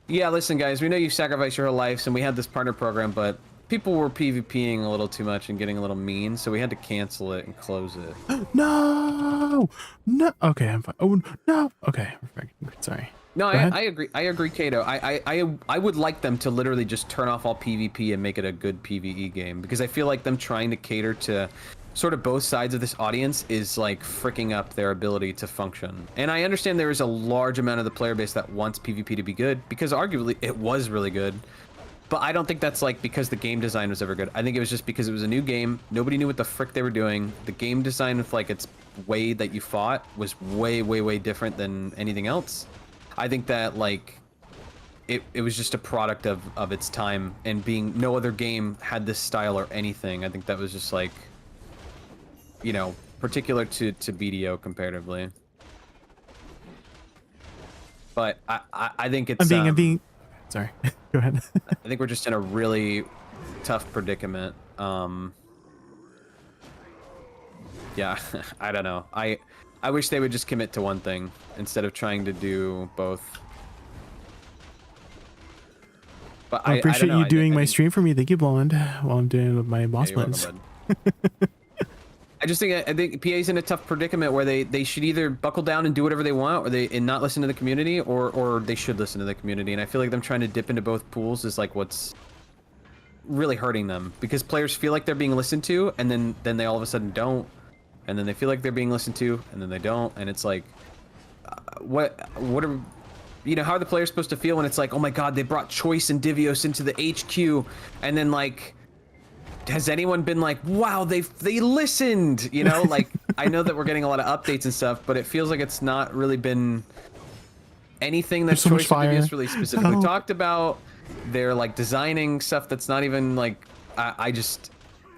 yeah, listen, guys, we know you sacrificed your whole lives, and we had this partner program, but people were PvPing a little too much and getting a little mean, so we had to cancel it and close it. No. Okay, I'm fine. Oh no. Okay, sorry. No, I agree. I agree, Kato. I would like them to literally just turn off all PvP and make it a good PvE game, because I feel like them trying to cater to sort of both sides of this audience is like freaking up their ability to function. And I understand there is a large amount of the player base that wants PvP to be good, because arguably it was really good. But I don't think that's like because the game design was ever good. I think it was just because it was a new game. Nobody knew what the frick they were doing. The game design with like its way that you fought was way different than anything else. I think that like it was just a product of its time, and being no other game had this style or anything. I think that was just like, you know, particular to BDO comparatively. But I think it's I'm being sorry. Go ahead. I think we're just in a really tough predicament. Yeah, I don't know. I wish they would just commit to one thing instead of trying to do both. But I appreciate you doing my stream for me. Thank you, Blonde, while I'm doing my boss plans. I think PA's in a tough predicament where they should either buckle down and do whatever they want, or and not listen to the community, or they should listen to the community. And I feel like them trying to dip into both pools is like what's really hurting them, because players feel like they're being listened to, and then they all of a sudden don't, and then they feel like they're being listened to, and then they don't, and it's like, what are, you know, how are the players supposed to feel when it's like, oh my god, they brought Choice and Divios into the HQ, and then like, has anyone been like, wow, they listened, you know? Like, I know that we're getting a lot of updates and stuff, but it feels like it's not really been anything that Choice and Divios really specifically talked about. They're like designing stuff that's not even like,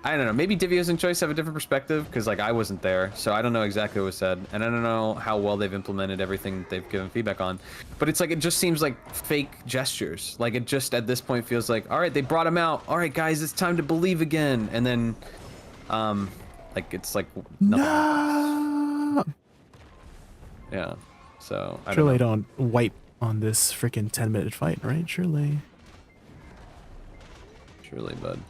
I don't know, maybe Divios and Choice have a different perspective, because like I wasn't there, so I don't know exactly what was said, and I don't know how well they've implemented everything they've given feedback on. But it's like, it just seems like fake gestures. Like, it just at this point feels like, all right, they brought him out, all right guys, it's time to believe again, and then Like it's like nothing happens. No. Yeah. So I Surely don't know. don't wipe on this freaking 10-minute fight, right? Surely. Surely, bud.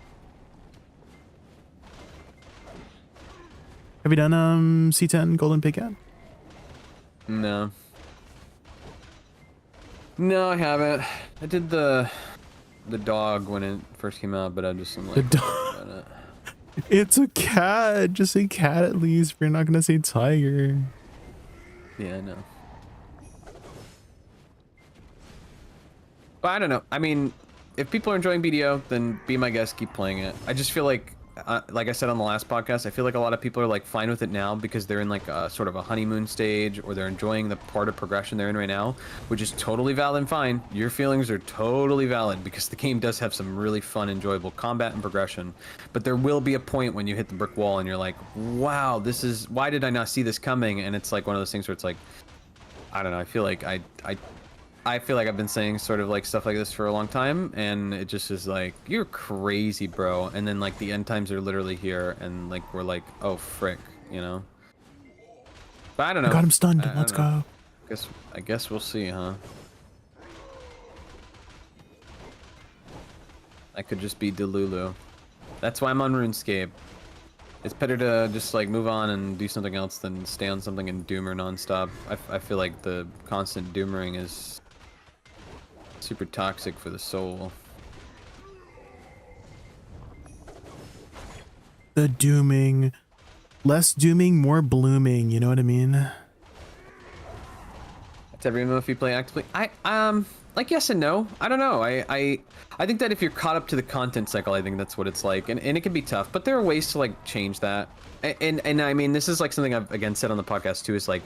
Have you done C10 Golden Pig yet? No. No, I haven't. I did the dog when it first came out, but I just am like, The dog. about it. It's a cat. Just say cat at least. If you're not gonna say tiger. Yeah, I know. But I don't know. I mean, if people are enjoying BDO, then be my guest, keep playing it. I just feel like I said on the last podcast, I feel like a lot of people are like fine with it now because they're in like a sort of a honeymoon stage, or they're enjoying the part of progression they're in right now, which is totally valid and fine. Your feelings are totally valid because the game does have some really fun, enjoyable combat and progression. But there will be a point when you hit the brick wall and you're like, wow, why did I not see this coming? And it's like one of those things where it's like, I don't know. I feel like I feel like I've been saying sort of like stuff like this for a long time, and it just is like, you're crazy, bro. And then like the end times are literally here, and like we're like, oh frick, you know. But I don't know. I got him stunned. I Let's don't know. go. I guess we'll see, huh? I could just be Delulu. That's why I'm on RuneScape. It's better to just like move on and do something else than stay on something and doomer nonstop. I feel like the constant doomering is super toxic for the soul. The dooming. Less dooming, more blooming. You know what I mean? That's every MMO if you play actively. Like yes and no. I don't know. I think that if you're caught up to the content cycle, I think that's what it's like, and it can be tough. But there are ways to like change that. And I mean, this is like something I've again said on the podcast too. Is like,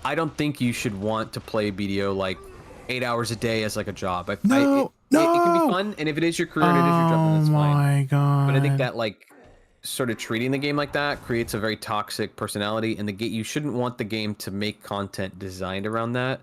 I don't think you should want to play BDO like 8 hours a day as like a job. It can be fun, and if it is your career and it is your job, then that's fine. Oh my god! But I think that like sort of treating the game like that creates a very toxic personality, and you shouldn't want the game to make content designed around that.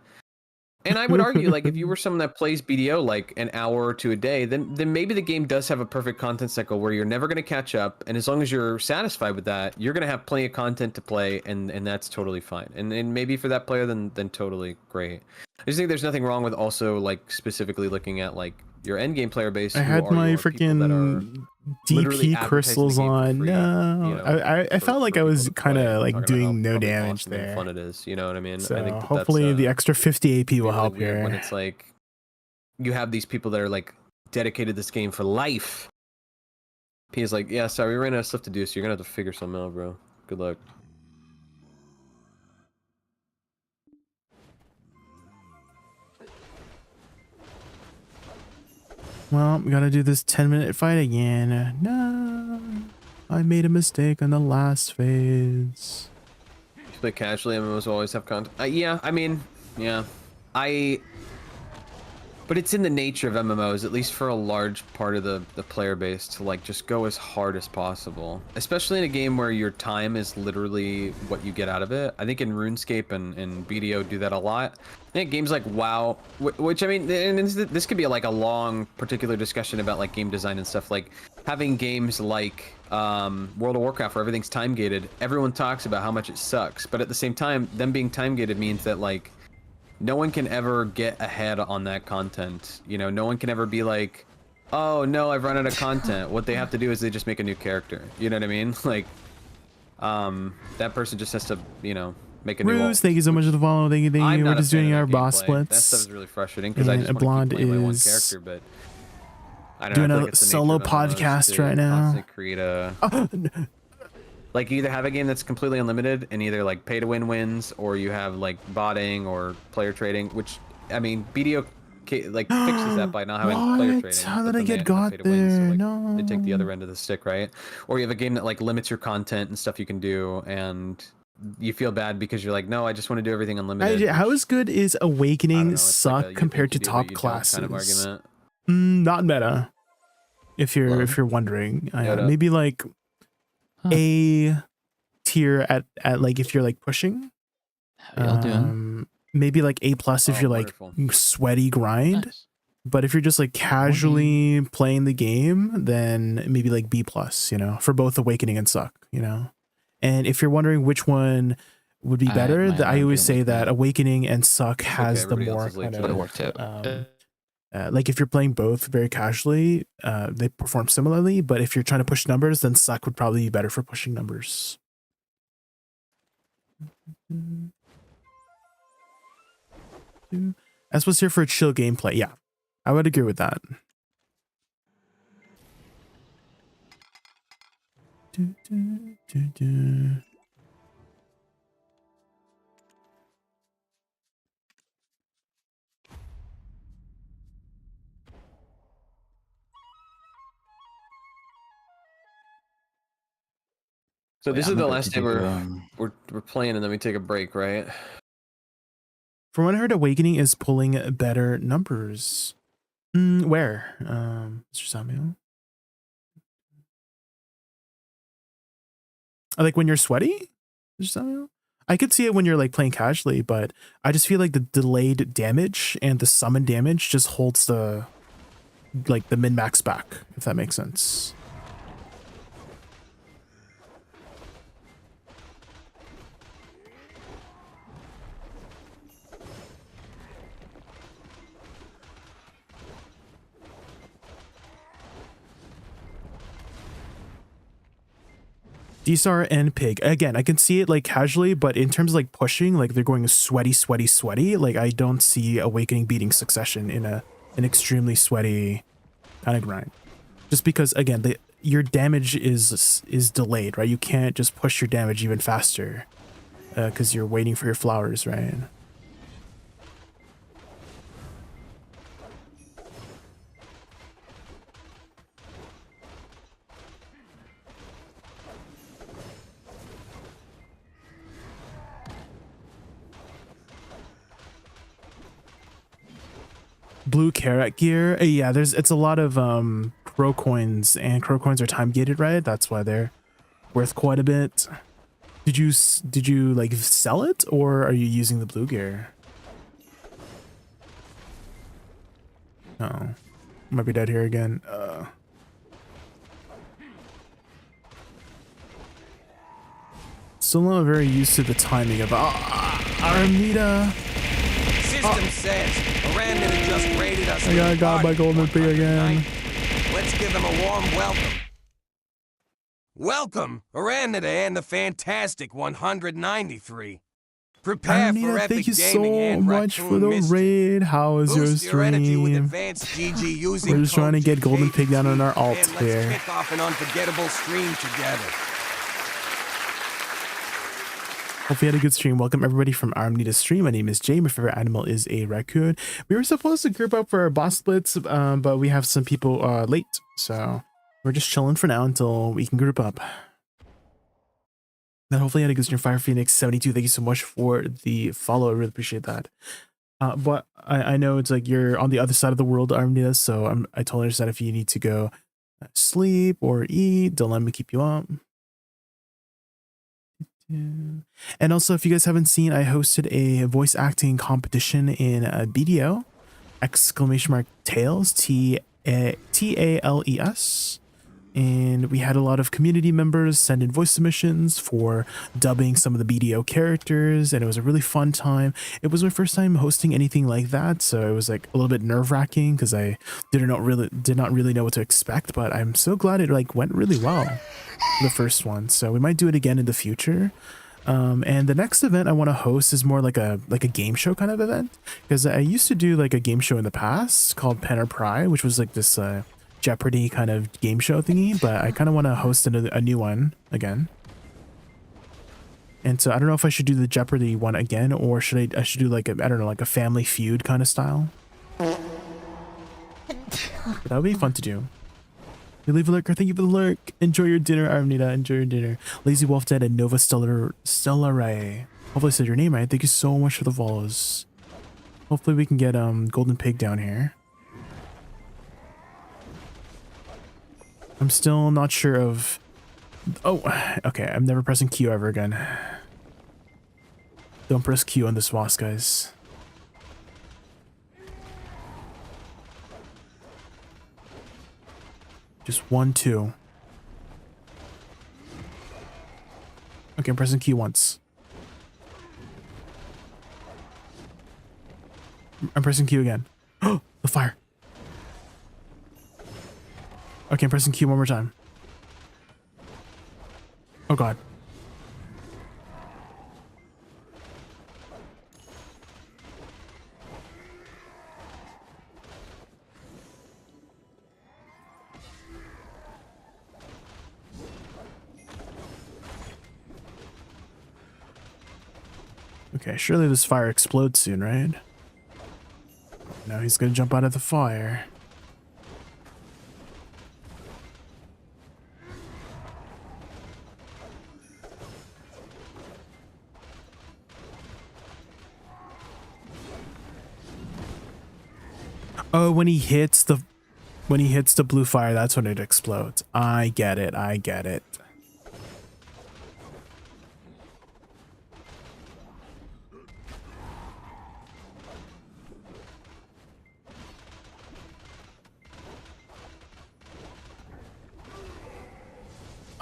And I would argue, like, if you were someone that plays BDO like an hour or two a day, then maybe the game does have a perfect content cycle where you're never going to catch up, and as long as you're satisfied with that, you're going to have plenty of content to play, and that's totally fine. And maybe for that player, then totally great. I just think there's nothing wrong with also like specifically looking at like your end game player base. I had my freaking DP crystals on. Free, no, you know, I felt like I was kind of like doing no how damage awesome and there. fun it is, you know what I mean? So I think hopefully the extra 50 AP will really help weird here. when it's like you have these people that are like dedicated to this game for life. P is like, yeah, sorry, we ran out of stuff to do, so you're gonna have to figure something out, bro. Good luck. Well, we gotta do this 10-minute fight again. No, I made a mistake on the last phase. You play casually, MMOs always have content. Yeah, I mean, yeah. But it's in the nature of MMOs, at least for a large part of the player base, to like just go as hard as possible. Especially in a game where your time is literally what you get out of it. I think in RuneScape and BDO do that a lot. I think games like WoW, which I mean, and this could be like a long particular discussion about like game design and stuff. Like having games like World of Warcraft where everything's time gated, everyone talks about how much it sucks. But at the same time, them being time gated means that like, no one can ever get ahead on that content. You know, no one can ever be like, oh no, I've run out of content. What they have to do is they just make a new character. You know what I mean? Like, that person just has to, you know, make a new Ruse, thank you so much for the follow. Thank you. We're just doing our boss splits. That stuff is really frustrating because I just want to keep playing my one character, but I don't know. Doing I feel a like it's the solo nature of MMOs podcast to right now. constantly create a... Like, you either have a game that's completely unlimited and either, like, pay-to-win wins, or you have, like, botting or player trading, which, I mean, BDO, like, fixes that by not having player trading. How did I get got there? So, like, no. they take the other end of the stick, right? Or you have a game that, like, limits your content and stuff you can do, and you feel bad because you're like, no, I just want to do everything unlimited. How is good is Awakening suck like compared to top classes? Kind of argument. Not meta. If you're wondering, maybe like A tier at like if you're like pushing. How y'all doing? Maybe like A+ if you're like wonderful. sweaty grind. Nice. But if you're just like casually playing the game, then maybe like B plus, you know, for both Awakening and Suck, you know. And if you're wondering which one would be better, I always say that Awakening and Suck has the more kind of like if you're playing both very casually, they perform similarly. But if you're trying to push numbers, then Suck would probably be better for pushing numbers. S was here for a chill gameplay. Yeah, I would agree with that. So this is the last day we're playing, and then we take a break, right? From what I heard, Awakening is pulling better numbers. Where, Mr. Samuel? Like when you're sweaty, Mr. Samuel? I could see it when you're like playing casually, but I just feel like the delayed damage and the summon damage just holds the like the min-max back, if that makes sense. DSR and Pig. Again, I can see it like casually, but in terms of like pushing, like they're going sweaty, sweaty, sweaty. Like I don't see Awakening beating Succession in an extremely sweaty kind of grind. Just because again, your damage is delayed, right? You can't just push your damage even faster because you're waiting for your flowers, right? Blue carrot gear. Yeah, it's a lot of crow coins, and crow coins are time gated, right? That's why they're worth quite a bit. Did you like sell it, or are you using the blue gear? Oh, might be dead here again. Still not very used to the timing of Armida. System says Aranda just raided us. I got my golden pig again. Let's give them a warm welcome. Welcome, Aranda and the fantastic 193. Prepare for epic thank you gaming so and much for raccoon the mischief. raid. How is your Boost your energy with stream? advanced GG using We're just trying to code get Golden JaykunVT, Pig down on our alt and here. Let's kick off an unforgettable stream together. Hope you had a good stream. Welcome everybody from Armnita's stream. My name is Jay. My favorite animal is a raccoon. We were supposed to group up for our boss blitz, but we have some people late, so we're just chilling for now until we can group up. Then hopefully you had a good stream. Fire Phoenix 72. Thank you so much for the follow. I really appreciate that. But I know it's like you're on the other side of the world, Armnita, so I totally understand if you need to go sleep or eat. Don't let me keep you up. And also, if you guys haven't seen, I hosted a voice acting competition in BDO, !Tales, TALES. And we had a lot of community members send in voice submissions for dubbing some of the BDO characters, and it was a really fun time. It was my first time hosting anything like that, so it was like a little bit nerve-wracking because I did not really know what to expect, but I'm so glad it like went really well, the first one. So we might do it again in the future. And the next event I want to host is more like a game show kind of event, because I used to do like a game show in the past called Pen or Pry, which was like this Jeopardy kind of game show thingy, but I kind of want to host a new one again. And so I don't know if I should do the Jeopardy one again, or should I should do like I don't know, like a Family Feud kind of style. But that would be fun to do. You leave a lurker. Thank you for the lurk. Enjoy your dinner, Armnita. Enjoy your dinner. Lazy Wolf Dead and Nova Stellare. Hopefully I said your name right. Thank you so much for the follows. Hopefully we can get Golden Pig down here. I'm still not sure of... Oh, okay. I'm never pressing Q ever again. Don't press Q on this boss, guys. Just 1, 2. Okay, I'm pressing Q once. I'm pressing Q again. Oh, the fire. Okay, I'm pressing Q one more time. Oh god. Okay, surely this fire explodes soon, right? Now he's gonna jump out of the fire. Oh, when he hits the blue fire, that's when it explodes. I get it. I get it.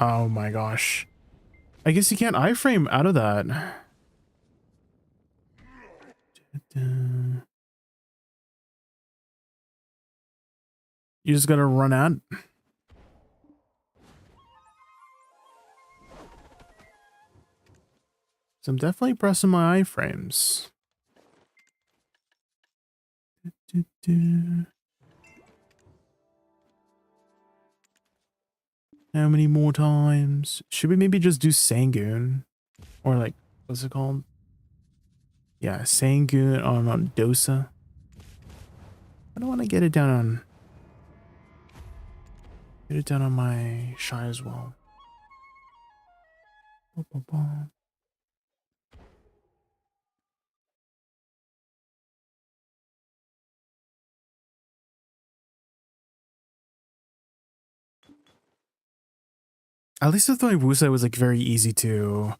Oh my gosh. I guess you can't iframe out of that. You just gotta run out. So I'm definitely pressing my iframes. How many more times? Should we maybe just do Sangoon? Or like, what's it called? Yeah, Sangoon on Dosa. I don't want to get it down on... Get it down on my Shy as well. At least with my Woosa, it was like very easy to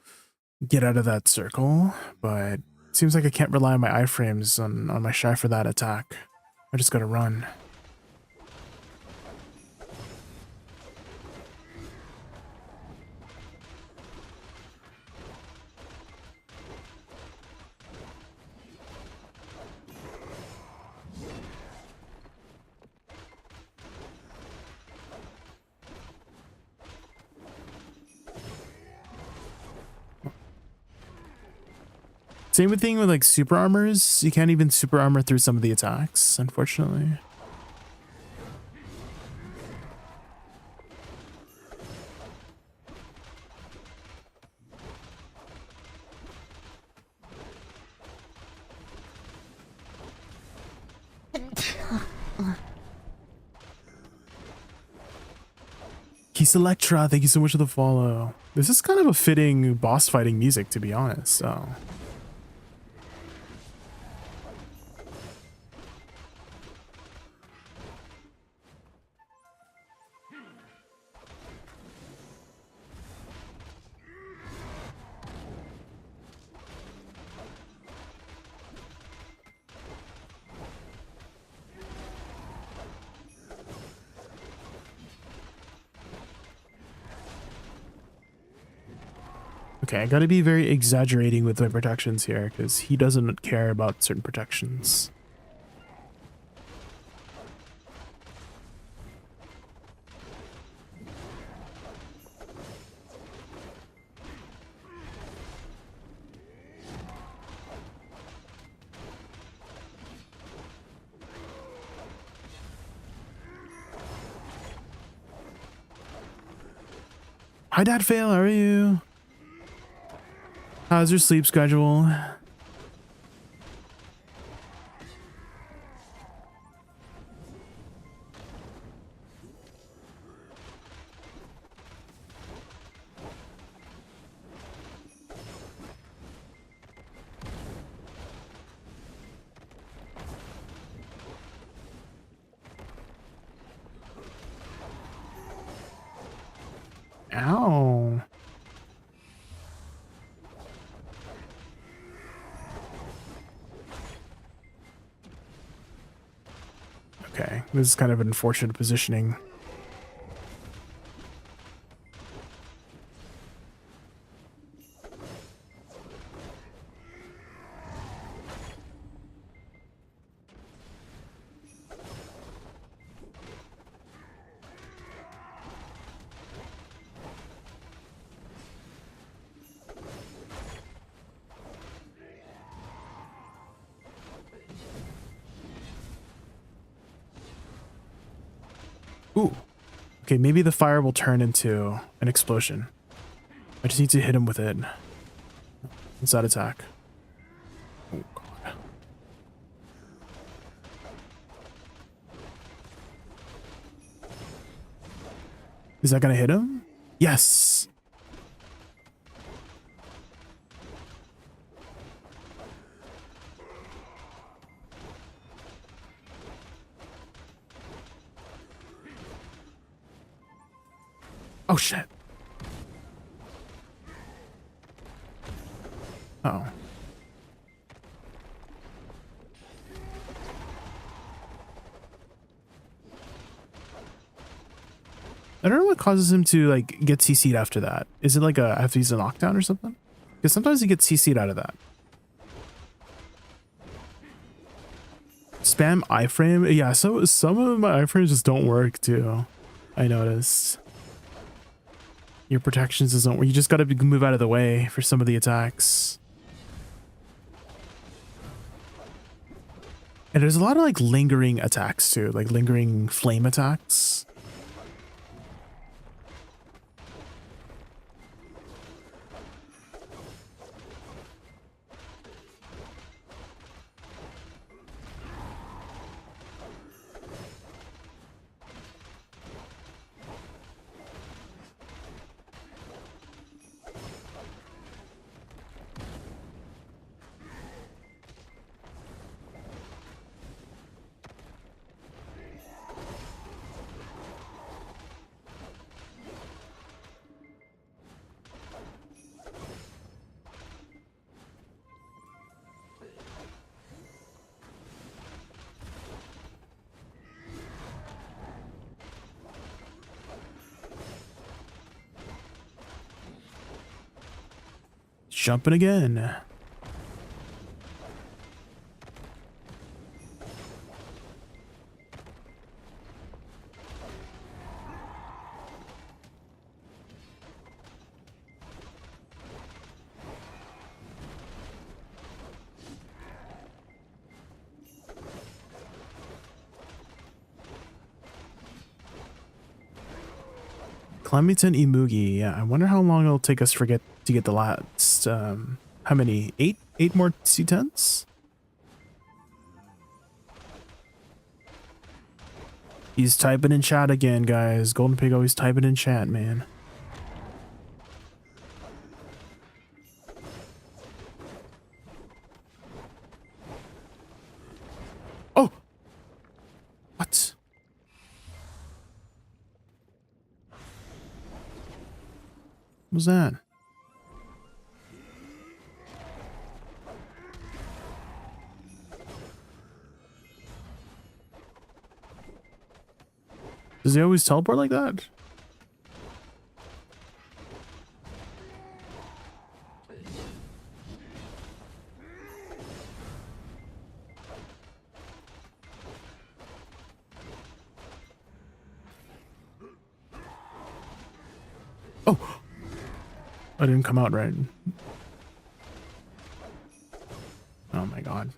get out of that circle, but it seems like I can't rely on my iframes on my Shy for that attack. I just gotta run. Same thing with like super armors. You can't even super armor through some of the attacks, unfortunately. Keys Electra, thank you so much for the follow. This is kind of a fitting boss fighting music, to be honest, so. Okay, I gotta be very exaggerating with my protections here, because he doesn't care about certain protections. Hi, Dad Fail, how are you? How's your sleep schedule? Ow. Okay, this is kind of an unfortunate positioning. Okay, maybe the fire will turn into an explosion. I just need to hit him with it. It's that attack. Oh, God. Is that gonna hit him? Yes! Oh, shit. Uh-oh. I don't know what causes him to, like, get CC'd after that. Is it like I have to use a knockdown or something? Because sometimes he gets CC'd out of that. Spam iframe? Yeah, so some of my iframes just don't work, too. I noticed. Your protections doesn't work. You just gotta move out of the way for some of the attacks. And there's a lot of, like, lingering attacks, too. Like, lingering flame attacks. Jumping again. Clemington Imugi. Yeah, I wonder how long it'll take us to get the last, how many? Eight more C10s? He's typing in chat again, guys. Golden Pig always typing in chat, man. Oh! What? What was that? Does he always teleport like that? Oh! I didn't come out right. Oh my god.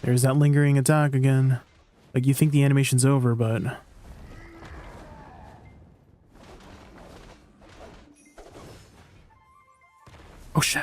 There's that lingering attack again. Like, you think the animation's over, but... Oh, shit.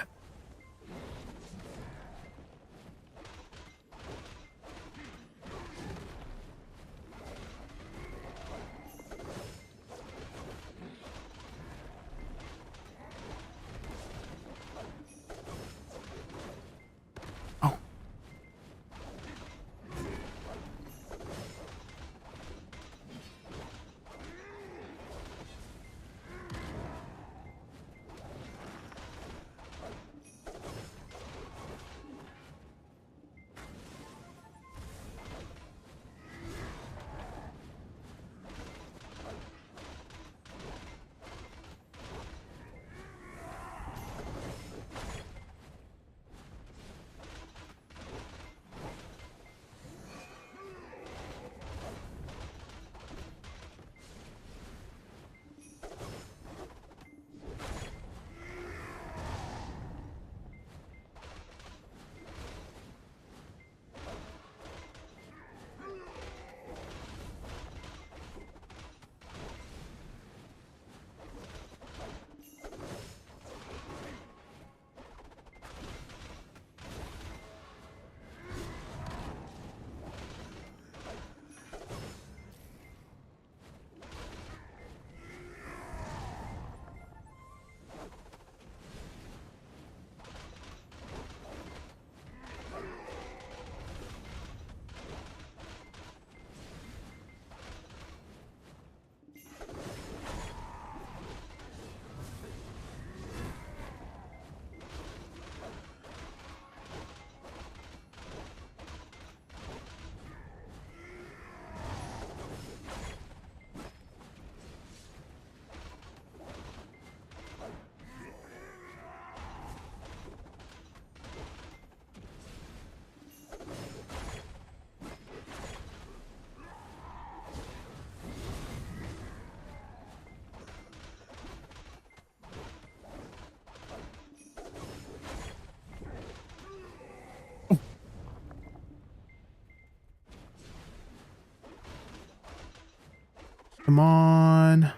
Come on.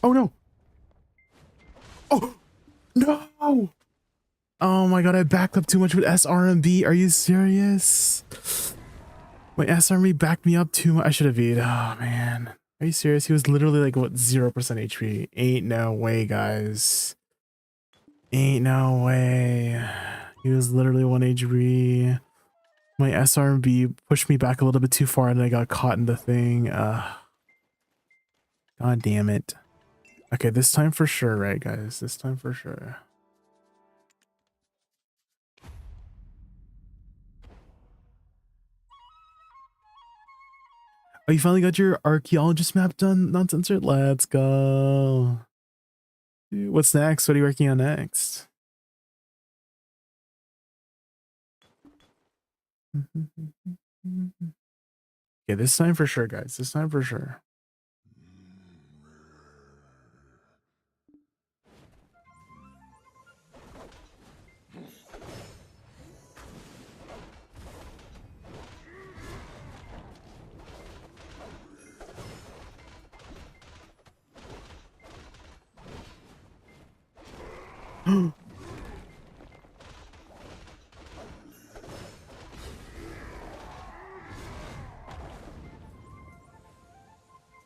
Oh no. Oh no. Oh my god, I backed up too much with SRMB. Are you serious? My SRMB backed me up too much. I should have V'd. Oh man. Are you serious? He was literally like, what, 0% HP? Ain't no way, guys. Ain't no way. He was literally 1 HP. My SRMB pushed me back a little bit too far and I got caught in the thing. God damn it. Okay, this time for sure, right, guys? This time for sure. Oh, you finally got your archaeologist map done, non-censored? Let's go. Dude, what's next? What are you working on next? Yeah, this time for sure, guys. This time for sure.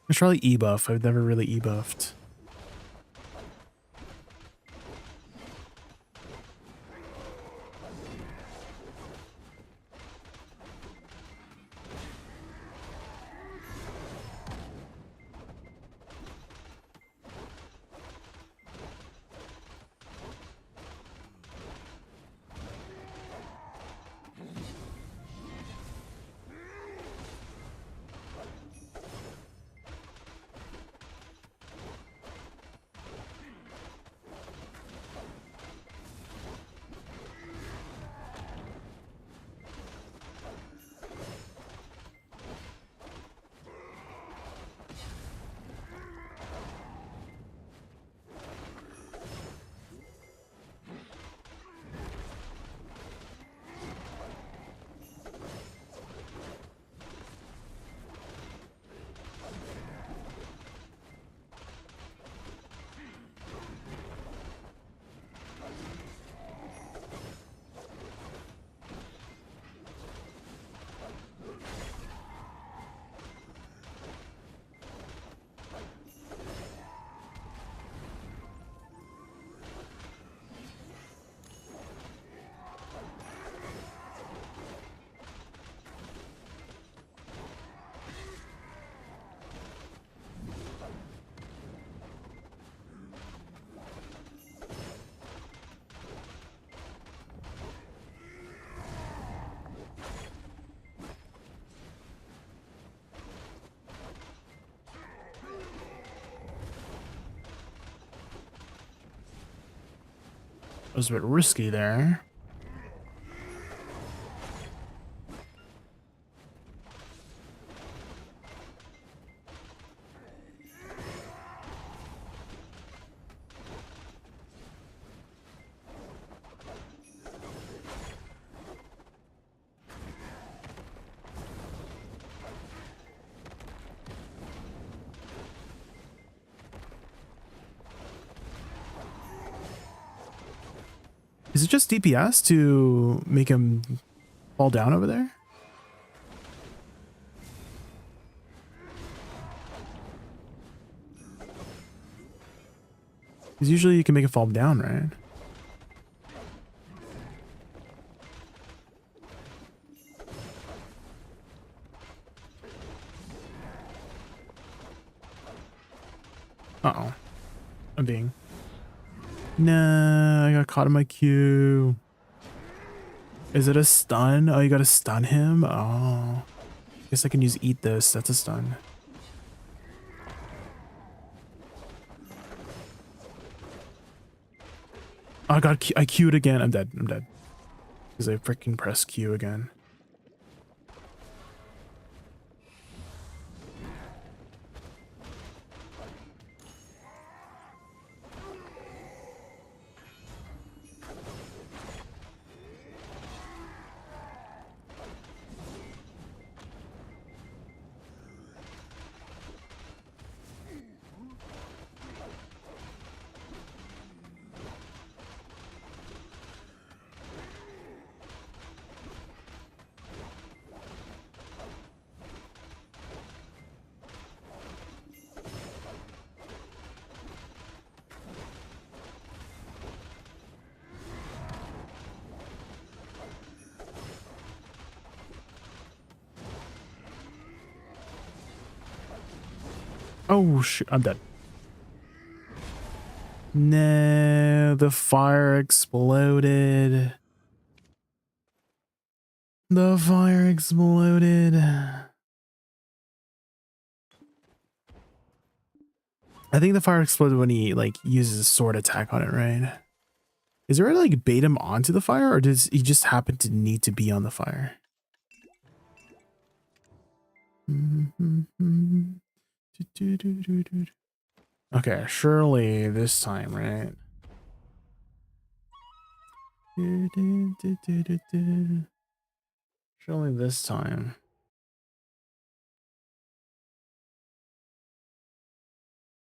It's probably E-buff. I've never really E-buffed. That was a bit risky there. Is it just DPS to make him fall down over there? Because usually you can make it fall down, right? Uh-oh. I'm being... No, I got caught in my queue. Is it a stun? Oh, you gotta stun him? Oh. Guess I can use eat this. That's a stun. Oh, I queued again. I'm dead. I'm dead. Because I freaking pressed Q again. Oh shit, I'm dead. No, the fire exploded. The fire exploded. I think the fire exploded when he like uses a sword attack on it, right? Is there a like bait him onto the fire, or does he just happen to need to be on the fire? Okay, surely this time, right? Surely this time.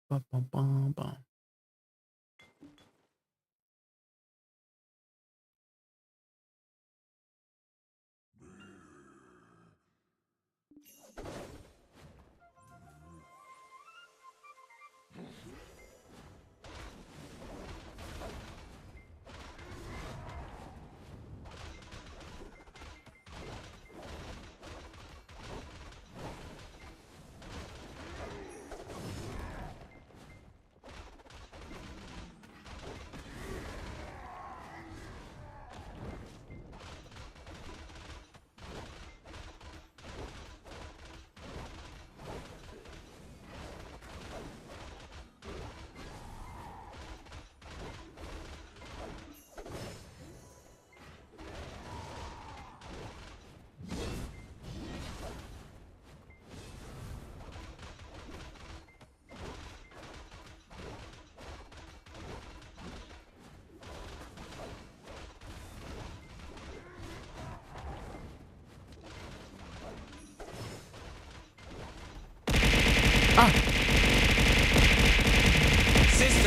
Bum, bum, bum, bum.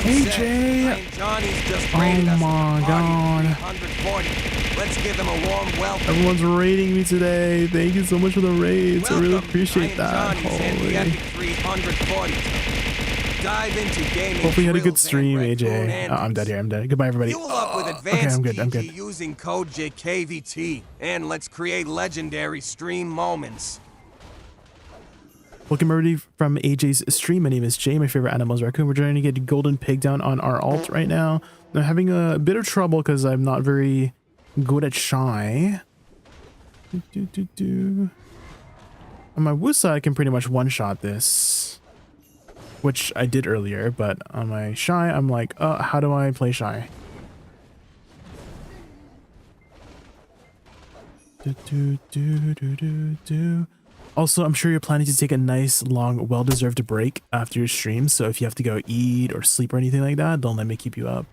Hey Jay! Johnny's just Oh rated us my god. 340. Let's give them a warm welcome. Everyone's raiding me today. Thank you so much for the raids. I really Welcome, appreciate that. Johnny's and the Holy. Epic 340. Dive into gaming. Hope you had a good thrills and stream, Red Bull AJ. and I'm dead here. I'm dead. Goodbye, everybody. Fuel up with Okay, advanced I'm good. I'm PG good. using code JaykunVT, and let's create legendary stream moments. Welcome everybody from AJ's stream. My name is Jay. My favorite animal is raccoon. We're trying to get golden pig down on our alt right now. I'm having a bit of trouble because I'm not very good at shy. On my Woosa, I can pretty much one-shot this, which I did earlier, but on my shy, I'm like, how do I play shy? Also, I'm sure you're planning to take a nice, long, well-deserved break after your stream, so if you have to go eat or sleep or anything like that, don't let me keep you up.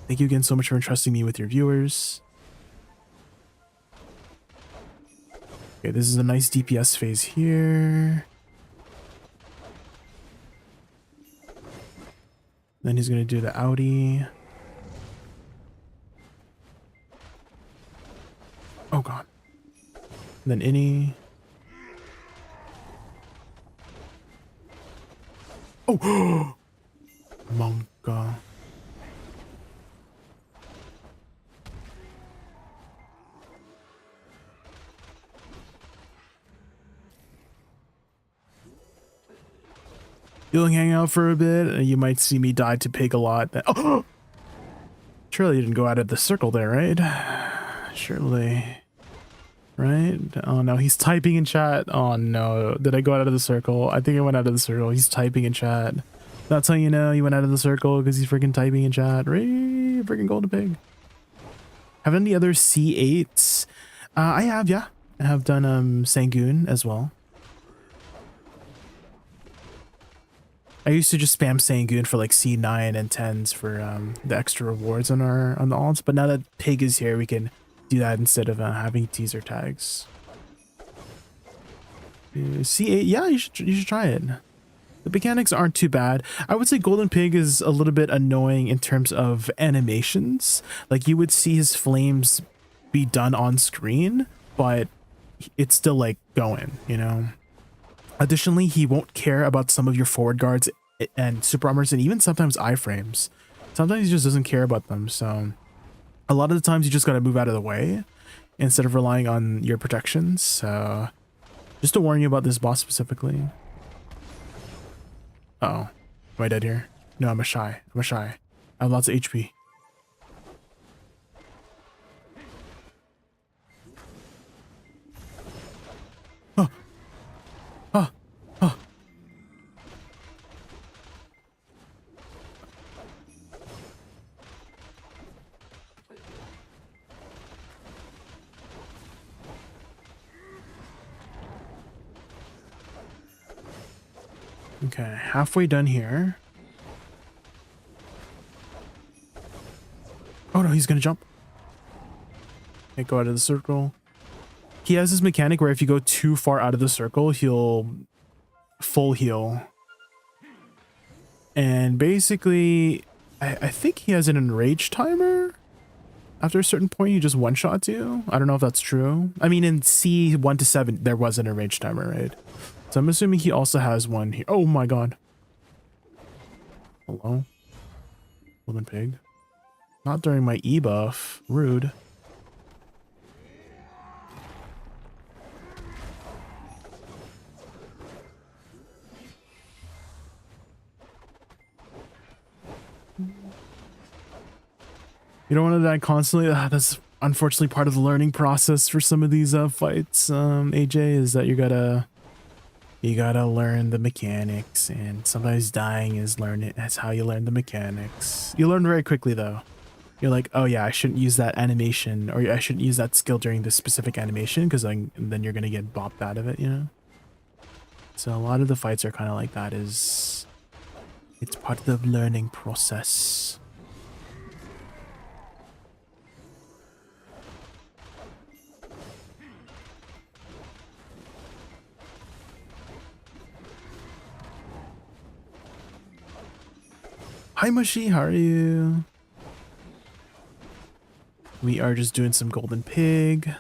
Thank you again so much for entrusting me with your viewers. Okay, this is a nice DPS phase here. Then he's going to do the Audi. Oh god. And then any. Oh! Monka. You'll hang out for a bit, and you might see me die to pig a lot. Oh! Surely you didn't go out of the circle there, right? Surely. Right? Oh no, he's typing in chat. Oh no, did I go out of the circle? I think I went out of the circle. He's typing in chat. That's how you know you went out of the circle, because he's freaking typing in chat. Freaking golden pig. Have any other C8s? I have, yeah. I have done Sangoon as well. I used to just spam Sangoon for like C9 and 10s for the extra rewards on the alts, but now that pig is here, we can do that instead of having teaser tags. C8, yeah, you should try it. The mechanics aren't too bad. I would say Golden Pig is a little bit annoying in terms of animations. Like you would see his flames be done on screen, but it's still like going, you know. Additionally, he won't care about some of your forward guards and super armors and even sometimes iframes. Sometimes he just doesn't care about them, so a lot of the times you just got to move out of the way instead of relying on your protections. So just to warn you about this boss specifically. Uh-oh. Am I dead here? No, I'm a shy. I'm a shy. I have lots of HP. Oh. Oh. Oh. Okay, halfway done here. Oh no, he's gonna jump. Okay, go out of the circle. He has this mechanic where if you go too far out of the circle, he'll full heal. And basically, I think he has an enrage timer. After a certain point, he just one-shots you. I don't know if that's true. I mean, in C 1 to 7, there was an enrage timer, right? So I'm assuming he also has one here. Oh my god. Hello? Golden pig. Not during my E buff. Rude. You don't want to die constantly. That's unfortunately part of the learning process for some of these fights. AJ, is that you gotta learn the mechanics, and sometimes dying is learning. That's how you learn the mechanics. You learn very quickly though. You're like, oh yeah, I shouldn't use that animation, or I shouldn't use that skill during this specific animation, because then you're gonna get bopped out of it, you know. So a lot of the fights are kind of like that. It's part of the learning process. Hi Mushy, how are you? We are just doing some golden pig.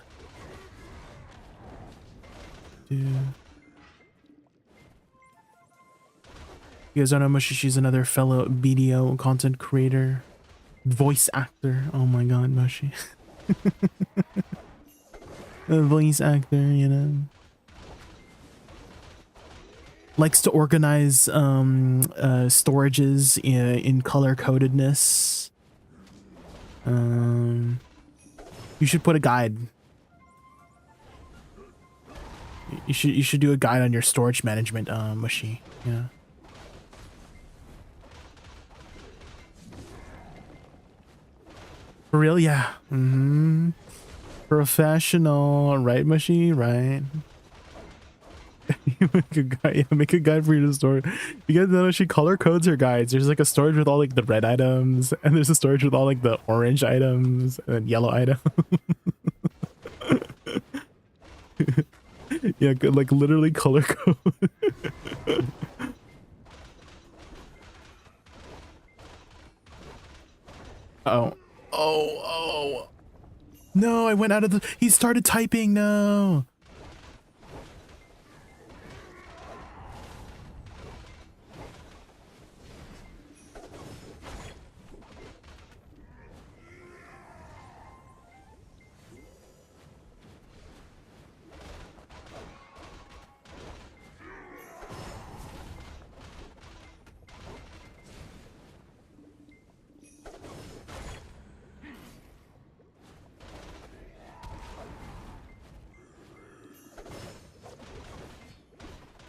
You guys don't know Mushy, she's another fellow BDO content creator. Voice actor. Oh my god, Mushy. A voice actor, you know. Likes to organize storages in color codedness. You should put a guide. You should do a guide on your storage management, Mushy. Yeah. For real, yeah. Professional, right, Mushy? Right. You make a guide, yeah, make a guide for you to store. You guys know she color codes her guides. There's like a storage with all like the red items, and there's a storage with all like the orange items and yellow items. Yeah, good, like literally color code. Oh. No, I went out of the. He started typing. No.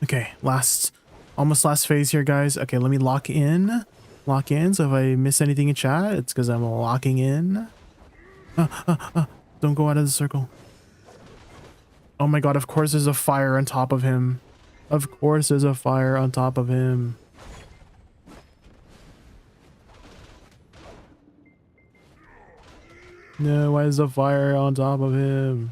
Okay, almost last phase here, guys. Okay, let me lock in. So if I miss anything in chat, it's because I'm locking in. Don't go out of the circle. Oh my god, of course there's a fire on top of him. Of course there's a fire on top of him. No, why is the fire on top of him?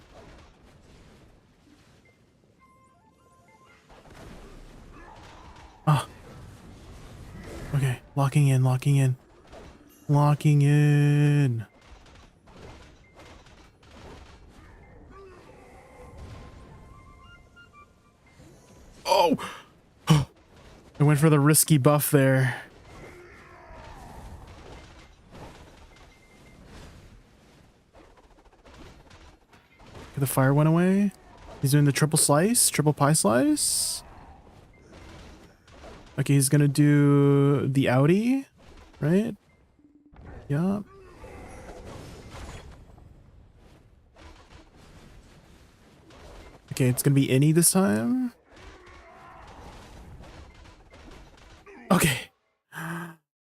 Okay, locking in. Oh! I went for the risky buff there. The fire went away. He's doing the triple pie slice. Okay, he's gonna do the Audi, right? Yeah. Okay, it's gonna be Innie this time. Okay.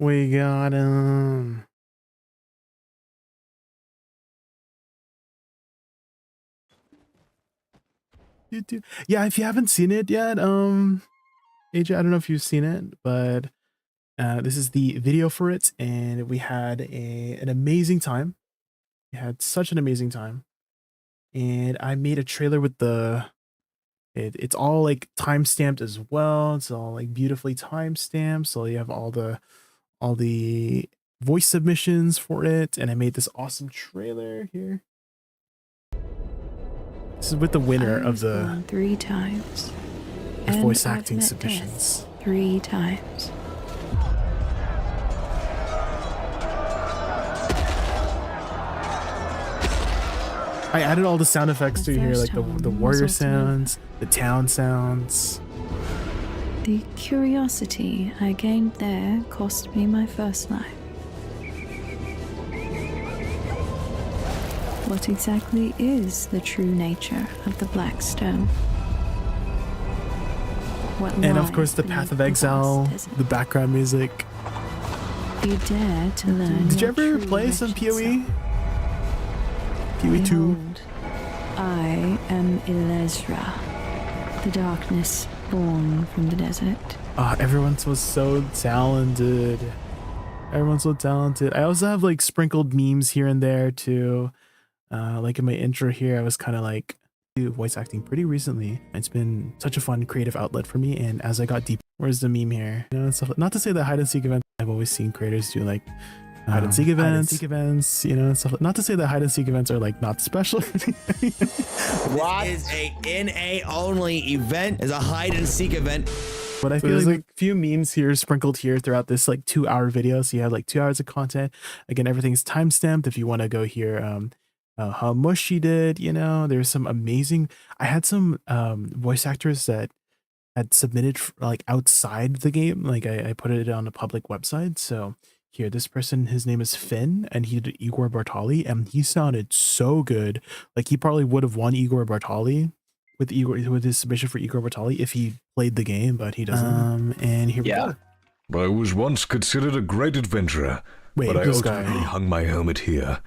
We got him. Yeah, if you haven't seen it yet, AJ, I don't know if you've seen it, but this is the video for it, and we had an amazing time. We had such an amazing time. And I made a trailer with it's all like time stamped as well. It's all like beautifully time stamped. So you have all the voice submissions for it, and I made this awesome trailer here. This is with the winner of the 3 times. voice acting submissions. 3 times. I added all the sound effects to here, like the warrior was sounds, the town sounds. The curiosity I gained there cost me my first life. What exactly is the true nature of the Black Stone? What And of course the lies Path of beneath the Exile, vast desert? the background music. You dare to learn. Did you your ever true play some wretched PoE? self. PoE 2? Behold, I am Ilezra, the darkness born from the desert. Everyone was so talented. Everyone's so talented. I also have like sprinkled memes here and there too. Like in my intro here, I was kind of like voice acting pretty recently. It's been such a fun creative outlet for me. And as I got deeper, where's the meme here? You know, and stuff. Not to say that hide and seek events. I've always seen creators do like hide and seek events, you know, and stuff. Not to say that hide and seek events are like not special. What is a NA only event? Is a hide and seek event. But I feel like a few memes here sprinkled here throughout this like 2-hour video. So you have like 2 hours of content. Again, everything's time stamped. If you want to go here, how much she did, you know, there's some amazing. I had some voice actors that had submitted like outside the game. Like I put it on a public website. So here, this person, his name is Finn, and he did Igor Bartali, and he sounded so good. Like he probably would have won Igor Bartali with his submission for Igor Bartali if he played the game, but he doesn't. And here we go. I was once considered a great adventurer, Wait, but I this ultimately guy. hung my helmet here.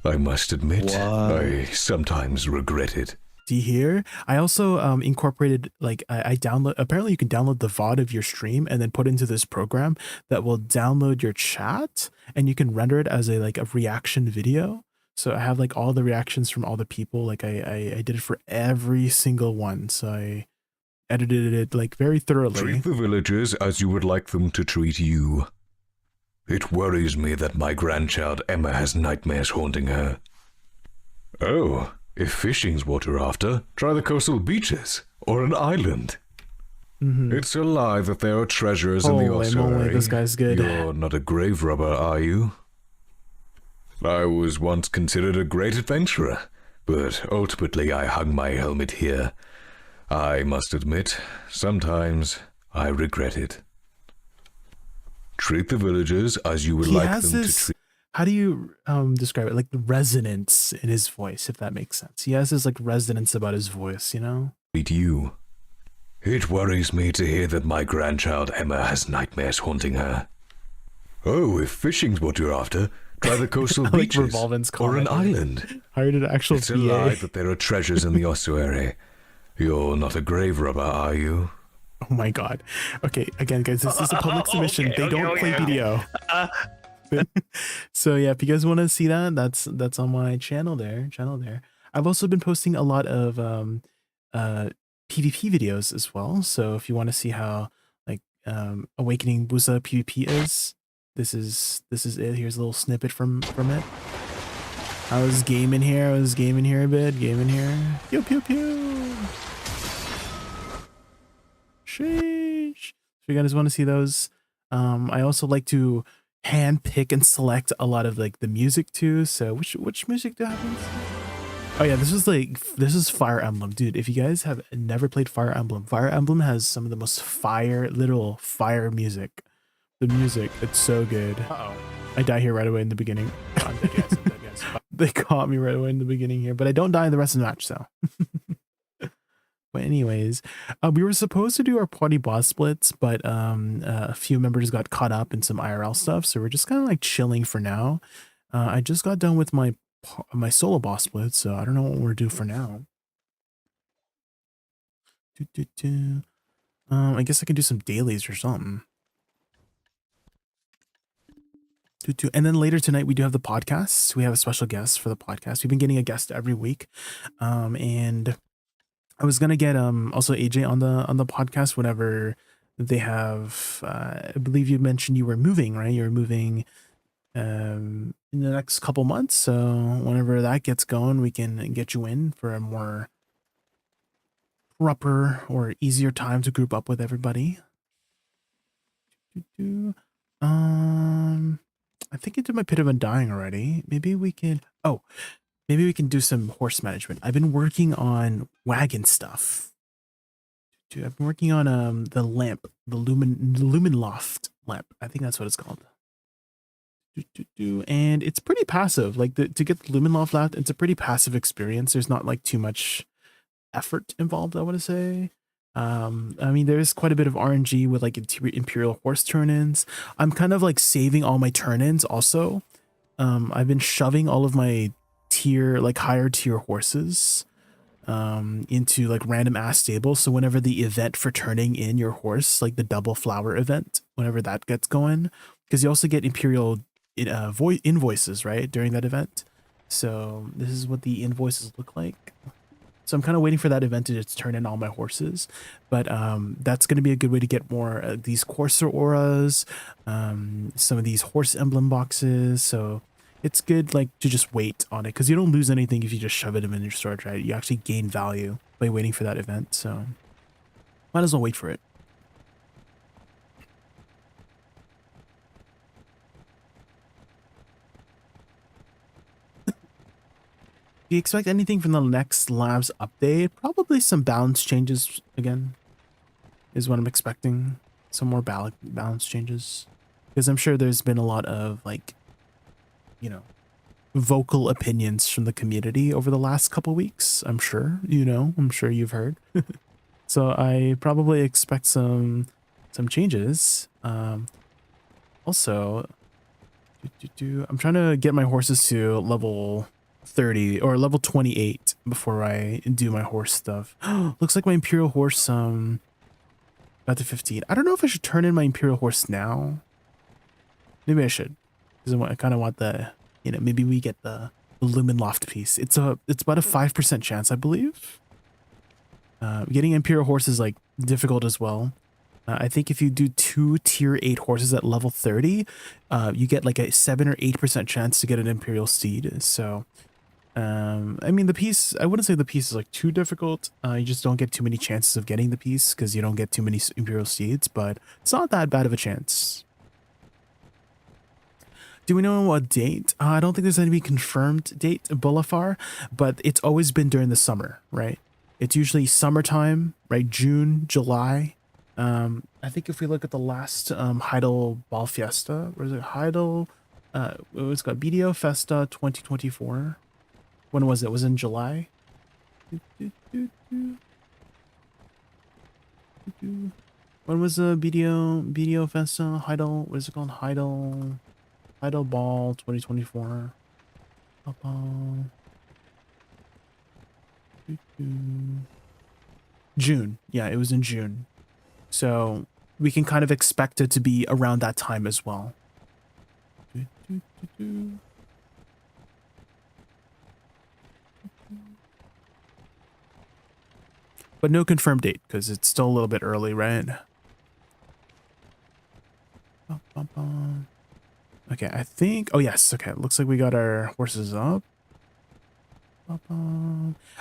I must admit, I sometimes regret it. See here, I also incorporated like I download. Apparently, you can download the VOD of your stream and then put into this program that will download your chat, and you can render it as a reaction video. So I have like all the reactions from all the people. Like I did it for every single one. So I edited it like very thoroughly. Treat the villagers as you would like them to treat you. It worries me that my grandchild Emma has nightmares haunting her. Oh. If fishing's what you're after, try the coastal beaches or an island. It's a lie that there are treasures in the Holy ossuary. moly, this guy's good. You're not a grave robber, are you? I was once considered a great adventurer, but ultimately I hung my helmet here. I must admit, sometimes I regret it. Treat the villagers as you would like them to treat. How do you describe it? Like the resonance in his voice, if that makes sense. He has this like resonance about his voice, you know? You. It worries me to hear that my grandchild Emma has nightmares haunting her. Oh, if fishing's what you're after, try the coastal beaches or an island. Hired an actual It's a lie that there are treasures in the ossuary. You're not a grave robber, are you? Oh my god. Okay, again, guys, this is a public submission. They don't play video. So yeah, if you guys want to see that, that's on my channel there. I've also been posting a lot of PvP videos as well. So if you want to see how like Awakening Woosa PvP is, this is it. Here's a little snippet from it. I was gaming here a bit, Pew pew pew. Sheesh. If you guys want to see those, I also like to hand pick and select a lot of like the music too. So which music do I have? Oh yeah, this is Fire Emblem, dude. If you guys have never played Fire Emblem has some of the most literal fire music. The music, it's so good. Uh-oh. I die here right away in the beginning. I'm dead, guys. I'm dead, guys. They caught me right away in the beginning here, but I don't die in the rest of the match, so. But anyways, we were supposed to do our party boss splits, but a few members got caught up in some IRL stuff, so we're just kind of like chilling for now. I just got done with my solo boss split, so I don't know what we're due for now. I guess I could do some dailies or something. And then later tonight we do have the podcast. We have a special guest for the podcast. We've been getting a guest every week, and I was gonna get also AJ on the podcast whenever they have. I believe you mentioned you were moving, right? You're moving in the next couple months, so whenever that gets going, we can get you in for a more proper or easier time to group up with everybody. I think I did my Pit of Undying already. Maybe we can do some horse management. I've been working on wagon stuff. Dude, I've been working on the lamp, the lumen loft lamp. I think that's what it's called. And it's pretty passive. Like to get the lumen loft lamp, it's a pretty passive experience. There's not like too much effort involved, I want to say. I mean, there's quite a bit of RNG with like Imperial horse turn-ins. I'm kind of like saving all my turn-ins also. I've been shoving all of my higher tier horses into like random ass stables. So whenever the event for turning in your horse, like the double flower event, whenever that gets going, because you also get Imperial invoices, right, during that event. So this is what the invoices look like. So I'm kind of waiting for that event to just turn in all my horses, but that's going to be a good way to get more these Courser auras, some of these horse emblem boxes. So it's good like to just wait on it, because you don't lose anything if you just shove it in your storage, right? You actually gain value by waiting for that event. So might as well wait for it. Do you expect anything from the next labs update? Probably some balance changes again, is what I'm expecting. Some more balance changes, because I'm sure there's been a lot of like, you know, vocal opinions from the community over the last couple weeks. I'm sure, I'm sure you've heard. So I probably expect some changes. Also, I'm trying to get my horses to level 30 or level 28 before I do my horse stuff. Looks like my Imperial horse got to 15. I don't know if I should turn in my Imperial horse now. Maybe I should, because I kind of want the, maybe we get the Lumen Loft piece. It's about a 5% chance, I believe. Getting Imperial horse is like difficult as well. I think if you do 2 tier 8 horses at level 30, you get like a 7 or 8% chance to get an Imperial steed. So I mean, the piece, I wouldn't say the piece is like too difficult. You just don't get too many chances of getting the piece because you don't get too many Imperial steeds, but it's not that bad of a chance. Do we know what date? I don't think there's any confirmed date, Bulafar, but it's always been during the summer, right? It's usually summertime, right? June, July. I think if we look at the last Heidel Ball Fiesta, or is it Heidel? It's got BDO Festa 2024. When was it? Was it in July? When was the BDO Festa? Heidel, what is it called? Heidel Ball 2024. June. Yeah, it was in June. So we can kind of expect it to be around that time as well. But no confirmed date because it's still a little bit early, right? Okay, I think, oh yes, okay, looks like we got our horses up.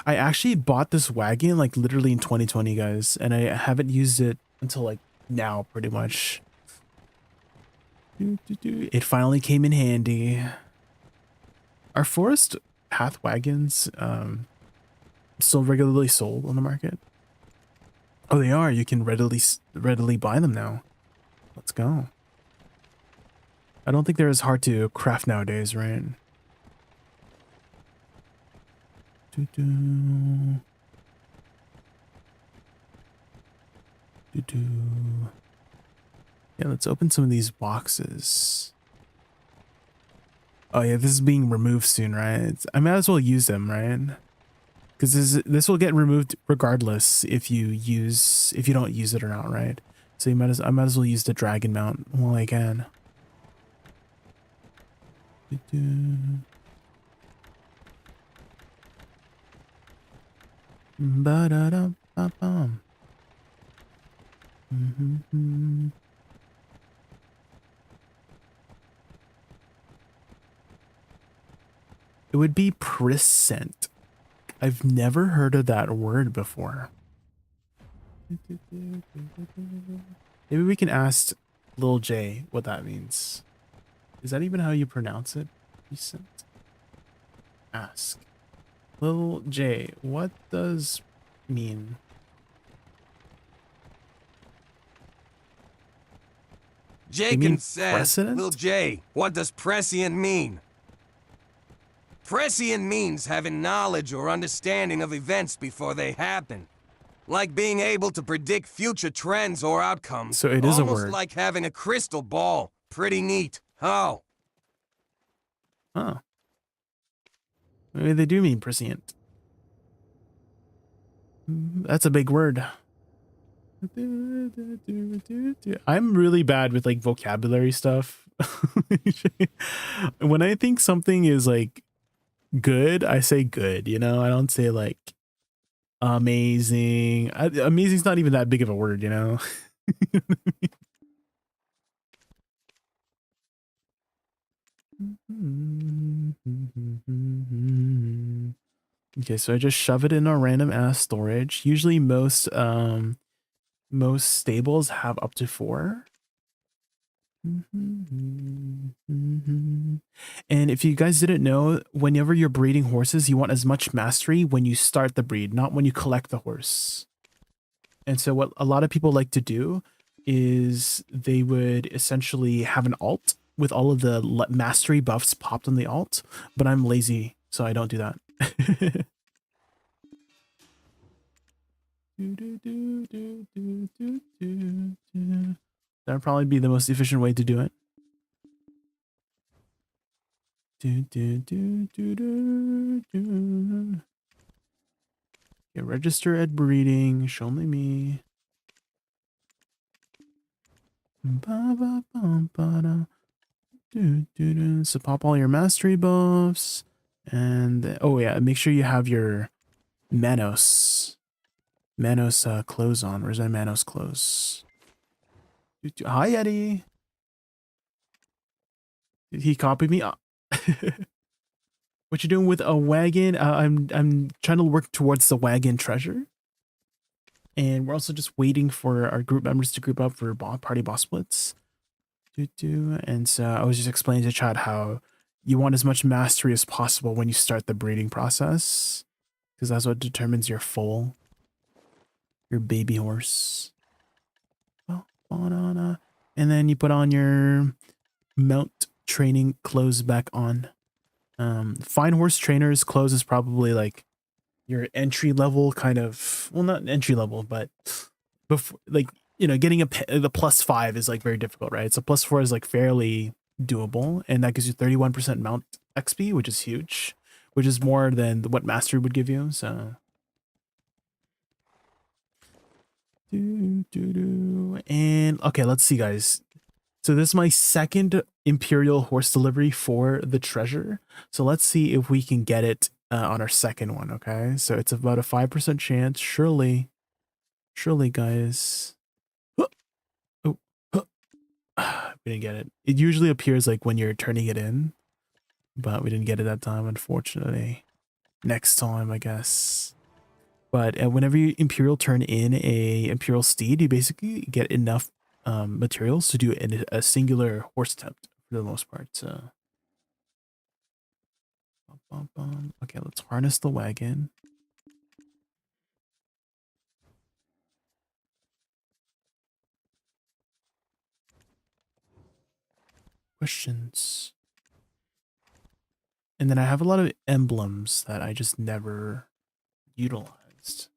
I actually bought this wagon like literally in 2020, guys, and I haven't used it until like now, pretty much. It finally came in handy. Our forest path wagons still regularly sold on the market? Oh, they are. You can readily buy them now. Let's go. I don't think they're as hard to craft nowadays, right? Doo-doo. Doo-doo. Yeah, let's open some of these boxes. Oh yeah, this is being removed soon, right? I might as well use them, right? Because this will get removed regardless if you don't use it or not, right? So I might as well use the dragon mount while I can. Ba-da-dum-ba-bum. It would be prescient. I've never heard of that word before. Maybe we can ask Lil J what that means. Is that even how you pronounce it? Prescient. Ask. Lil J, what does mean? Jaykin says, precedent? Lil J, what does prescient mean? Prescient means having knowledge or understanding of events before they happen. Like being able to predict future trends or outcomes. So it is a Almost word. like having a crystal ball. Pretty neat. Oh. Huh. Maybe they do mean prescient. That's a big word. I'm really bad with like vocabulary stuff. When I think something is like good, I say good, you know? I don't say like amazing. Amazing's not even that big of a word, you know? Okay, so I just shove it in a random ass storage. Usually most stables have up to 4. And if you guys didn't know, whenever you're breeding horses, you want as much mastery when you start the breed, not when you collect the horse. And so what a lot of people like to do is they would essentially have an alt with all of the mastery buffs popped on the alt, but I'm lazy, so I don't do that. That would probably be the most efficient way to do it. Okay, register at breeding. Show only me. So pop all your mastery buffs. And oh yeah, make sure you have your Manos clothes on. Where's my Manos clothes? Hi Eddie. Did he copy me? What you doing with a wagon? I'm trying to work towards the wagon treasure. And we're also just waiting for our group members to group up for party boss splits. And so I was just explaining to chat how you want as much mastery as possible when you start the breeding process, because that's what determines your foal, your baby horse. And then you put on your mount training clothes back on. Fine horse trainer's clothes is probably like your entry level kind of, well, not entry level, but before, like, you know, getting the +5 is like very difficult, right? So +4 is like fairly doable, and that gives you 31% mount XP, which is huge, which is more than what mastery would give you. So and okay, let's see, guys. So this is my second Imperial horse delivery for the treasure. So let's see if we can get it on our second one, okay? So it's about a 5% chance. Surely, guys. Oh, we didn't get it. It usually appears like when you're turning it in, but we didn't get it that time, unfortunately. Next time, I guess. But whenever you Imperial turn in a Imperial steed, you basically get enough materials to do a singular horse attempt for the most part. So Okay, let's harness the wagon. Questions. And then I have a lot of emblems that I just never utilized.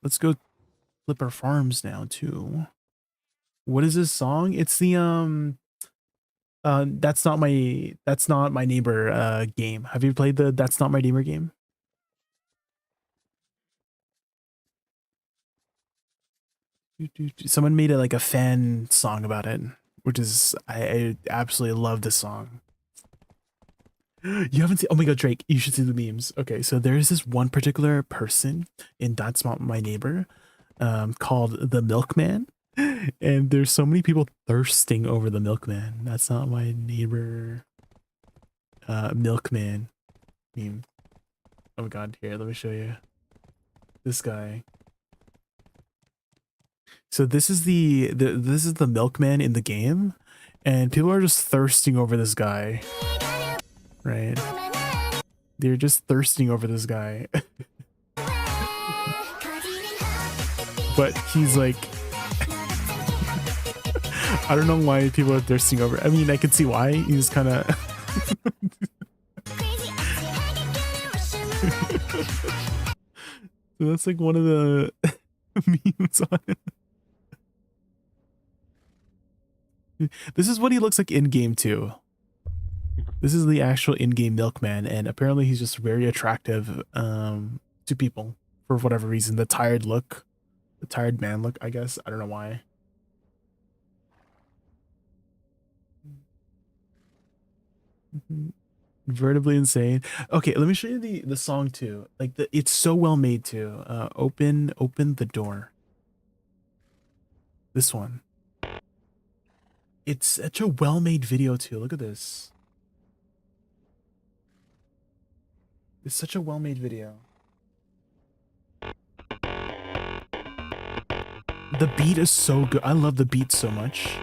Let's go flip our farms now too. What is this song? It's the that's not my neighbor game. Have you played the That's Not My Neighbor game? Someone made it like a fan song about it, which is I absolutely love this song. You haven't seen? Oh my god, Drake, you should see the memes. Okay, so there's this one particular person in That's Not My Neighbor, called the Milkman, and there's so many people thirsting over the Milkman. That's not my neighbor. Milkman meme. Oh my god, here, let me show you. This guy. So this is this is the Milkman in the game, and people are just thirsting over this guy. Right? They're just thirsting over this guy. But he's like I don't know why people are thirsting over. I mean, I can see why. He's kind of so that's like one of the memes on it. This is what he looks like in game too. This is the actual in-game Milkman, and apparently he's just very attractive to people for whatever reason. The tired look, the tired man look, I guess. I don't know why. Vertibly insane. Okay, let me show you the song too. Like it's so well made too. Open the door. This one. It's such a well made video too. Look at this. It's such a well made video. The beat is so good. I love the beat so much.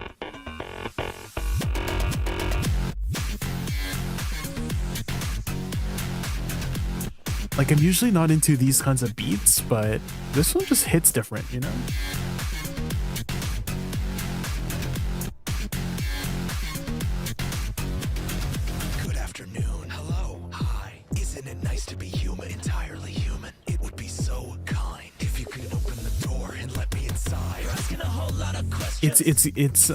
Like, I'm usually not into these kinds of beats, but this one just hits different, you know? Good afternoon. Hello. Hi. Isn't it nice to be human? Entirely human. It would be so kind if you could open the door and let me inside. You're asking a whole lot of questions. It's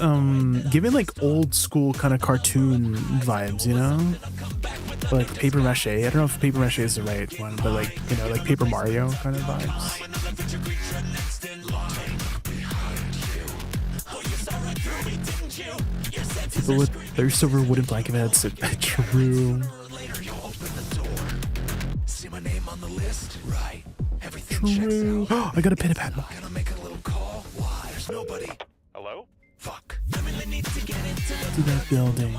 giving like old school kind of cartoon vibes, you know? Like paper mache. I don't know if paper mache is the right one, but like, you know, like Paper Mario kind of vibes. People with thirst over wooden blanket beds. True. See my name on the list? Right. Everything True. I got a pin pad. Gonna make a little call. Why? There's nobody. Hello? Fuck. I really need to get into To that building.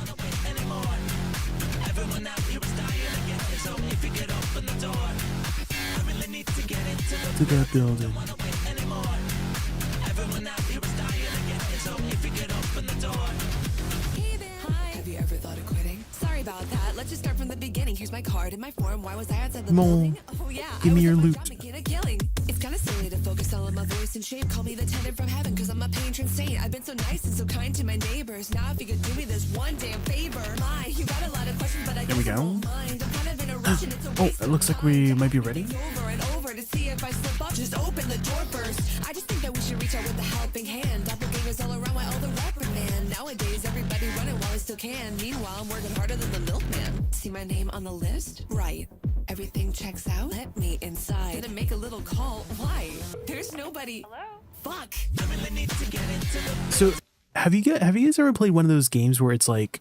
Everyone out here is dying again, so if you could open the door, I really need to get into To that building. Everyone out here is dying again, so if you could open the door. Hey there. Hi. Have you ever thought of quitting? Sorry about that. Let's just start from the beginning. Here's my card and my form. Why was I outside the building? Oh yeah. Give me your loot. It's kind of silly to focus all on my voice and shape. Call me the tenant from heaven, cause I'm a patron saint. I've been so nice and so kind to my neighbors. Now if you could do me this one damn favor. My, you got a lot of questions, but I There we guess I go. won't mind. I'm kind of in a rush and it's a Oh, waste it of looks like time. we might be ready. Over and over to see if I slip up. Just open the door first. I just think that we should reach out with a helping hand. Doppelgangers all around, why all the reprimand? Nowadays, everybody running while I still can. Meanwhile, I'm working harder than the milkman. See my name on the list? Right. Everything checks out? Let me inside. Gonna make a little call. Why? There's nobody. Hello? Fuck. So have you guys ever played one of those games where it's like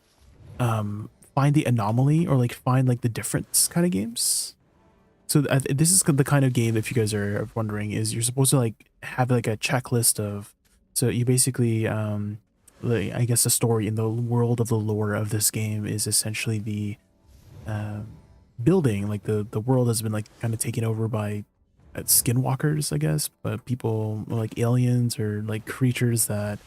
find the anomaly or like find like the difference kind of games? So this is the kind of game, if you guys are wondering, is you're supposed to like have like a checklist of, so you basically like, I guess the story in the world of the lore of this game is essentially building. Like the world has been like kind of taken over by skinwalkers, I guess, but people like aliens or like creatures that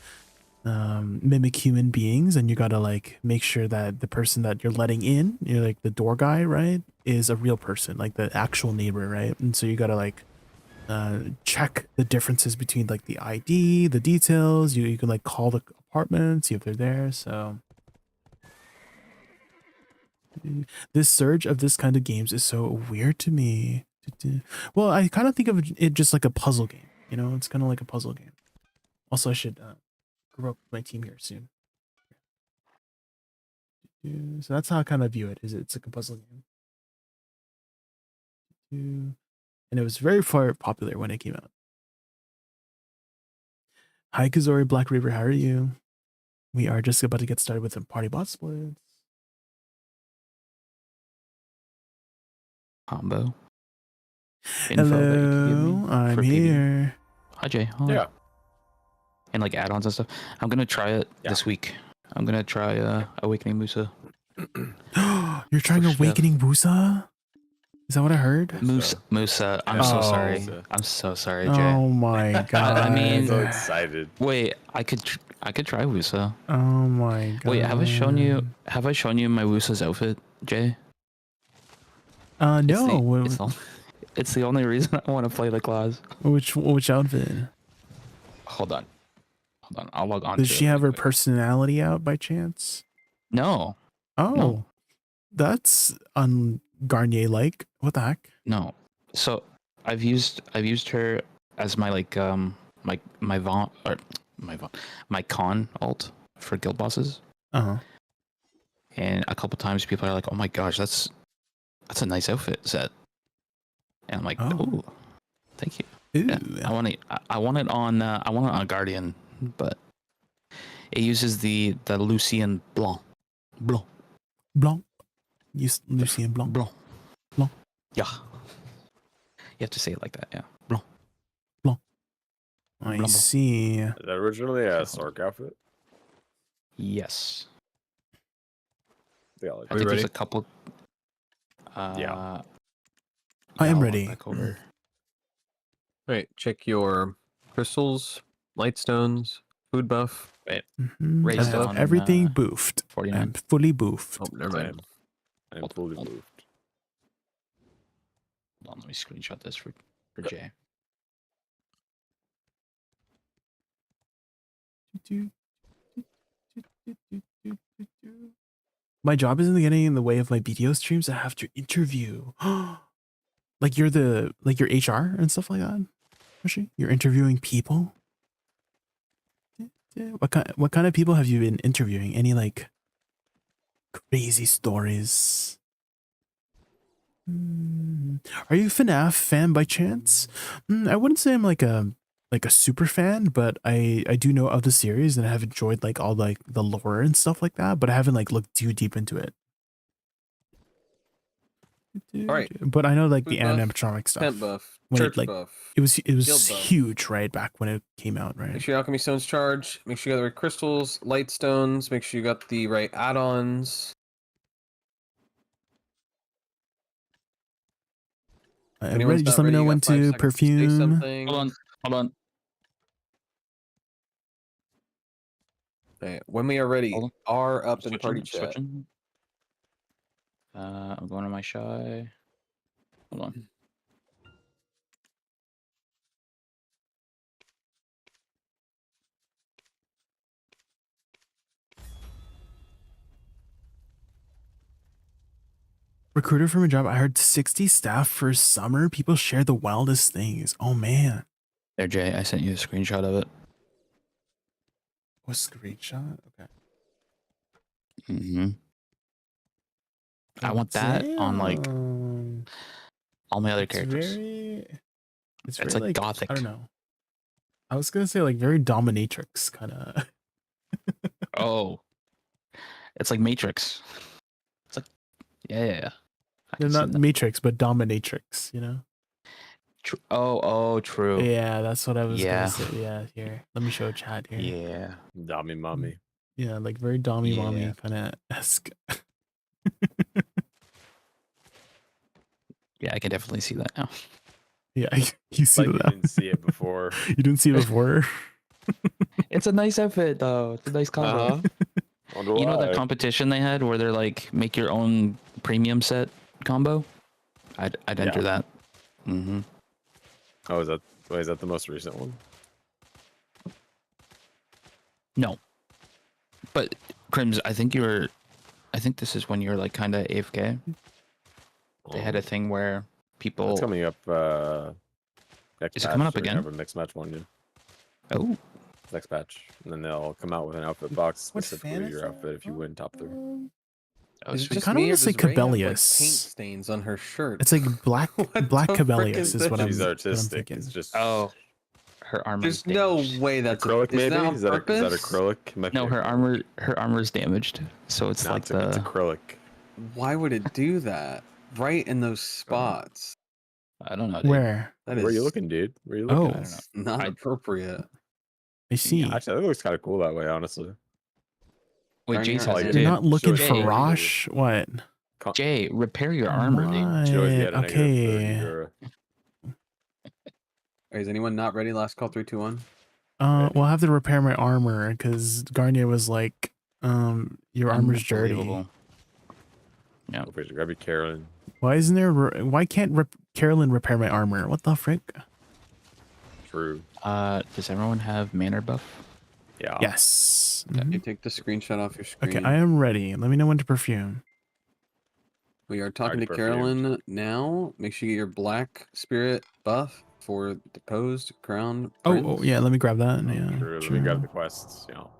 mimic human beings, and you gotta like make sure that the person that you're letting in, you're like the door guy, right, is a real person, like the actual neighbor, right? And so you gotta like check the differences between like the ID, the details. You can like call the apartment, see if they're there. So this surge of this kind of games is so weird to me. Well, I kind of think of it just like a puzzle game, you know. It's kind of like a puzzle game. Also, I should grow up my team here soon. So that's how I kind of view it. Is it's like a puzzle game, and it was very far popular when it came out. Hi Kazori, Black River, how are you? We are just about to get started with some party bot splits. Combo. Info that you can give Hello, me I'm for PvE. here. Hi Jay. Hi. Yeah. And like add-ons and stuff. I'm gonna try it this week. I'm gonna try Awakening Woosa. You're trying For chef. Awakening Woosa? Is that what I heard? Musa. I'm so sorry. I'm so sorry, Jay. Oh my god. I mean, So excited. wait. I could try Woosa. Oh my god. Wait, have I shown you my Woosa's outfit, Jay? No. It's the only reason I want to play the class. Which outfit? Hold on. I'll log on. Does she have her personality out by chance? No. Oh, No. That's Garnier-like. What the heck? No. So I've used her as my like my con alt for guild bosses. And a couple times people are like, "Oh my gosh, that's a nice outfit set." And I'm like, "Oh, thank you." Yeah, I want it on Guardian, but it uses the Lucien Blanc. Lucien Blanc. Yeah. You have to say it like that, yeah. Blanc. I see. Is that originally a Sark outfit? Yes. Yeah, I think there's a couple. Yeah. I am I'll ready. walk back over. Alright, check your crystals, light stones, food buff. Wait. Raised I have on, everything boofed. 49. I'm fully boofed. Oh, never mind. I'm fully moved. Hold on, let me screenshot this for Jay. My job isn't getting in the way of my BTO streams. I have to interview. Like you're your HR and stuff like that. Rishi? You're interviewing people. What kind of people have you been interviewing? Any like crazy stories? Are you a FNAF fan by chance? I wouldn't say I'm like a super fan, but I do know of the series and I have enjoyed like all like the lore and stuff like that, but I haven't like looked too deep into it. All right. But I know like Food the buff, animatronic stuff. Tent buff, When church it, like, buff. it was Guild buff. huge, right, back when it came out, right? Make sure your alchemy stones charge. Make sure you got the right crystals, light stones. Make sure you got the right add-ons. Ready, just let me know when to perfume. Hold on. Okay, when we are ready, Hold R up in Switching, party chat. switching. I'm going to my shy. Hold on. Recruiter from a job. I heard 60 staff for summer. People share the wildest things. Oh man. There, Jay. I sent you a screenshot of it. What screenshot? Okay. Mm-hmm. I want that on like all my other characters. It's It's very, like gothic. I don't know. I was gonna say like very dominatrix kind of. Oh, it's like Matrix. It's like, yeah. They're not Matrix, but dominatrix. You know. Oh, true. Yeah, that's what I was Yeah. gonna say. Yeah, here. Let me show chat here. Yeah. Dummy mommy. Yeah, like very dommy mommy Yeah. kind of esque. Yeah, I can definitely see that now. Yeah, you see Like you that. didn't see it before. You didn't see it before. It's a nice outfit though. It's a nice combo. You know that competition they had where they're like make your own premium set combo? I'd enter that. Mm-hmm. Oh, is that the most recent one? No. But Crims, I think this is when you're like kind of AFK. They had a thing where people. It's coming up. Next Is it coming up they're gonna again? Have a mixed match one. Yeah. Oh. Next patch, and then they'll come out with an outfit box What specifically fan is your that? outfit if you win top 3. Oh, Is it sweet. just I kinda me, wanna or say does Ray have, like, Cabellius. paint stains on her shirt. It's like black What black the Cabellius frick is is what that? I'm, She's what I'm artistic. thinking. It's just Her armor. There's no way that's acrylic. Is Maybe that on is that purpose? acrylic? Might No, be her acrylic. armor's damaged, so it's No, like it's the. acrylic. Why would it do that? Right in those spots. I don't know. Dude. Where? That Where are you is looking, dude? Where are you Oh. looking? I don't know. not appropriate. I see. Yeah, actually, that looks kind of cool that way, honestly. Wait, Darn Jay your says eyes. it You're too. not looking Show for it. Rosh? What? Jay, repair your armor, dude. Should always be at a Okay. -30 or Is anyone not ready? Last call, 3, 2, 1. Well, I have to repair my armor because Garnier was like, your armor's dirty. Unbelievable. Yeah. grab your Carolyn. Why isn't there? Why can't Carolyn repair my armor? What the frick? True. Does everyone have manner buff? Yeah. Yes. You take the screenshot off your screen. Okay, I am ready. Let me know when to perfume. We are talking to Already Carolyn now. Make sure you get your black spirit buff for deposed crown. Oh, yeah. Let me grab that. Yeah. True. Let me grab the quests. You know.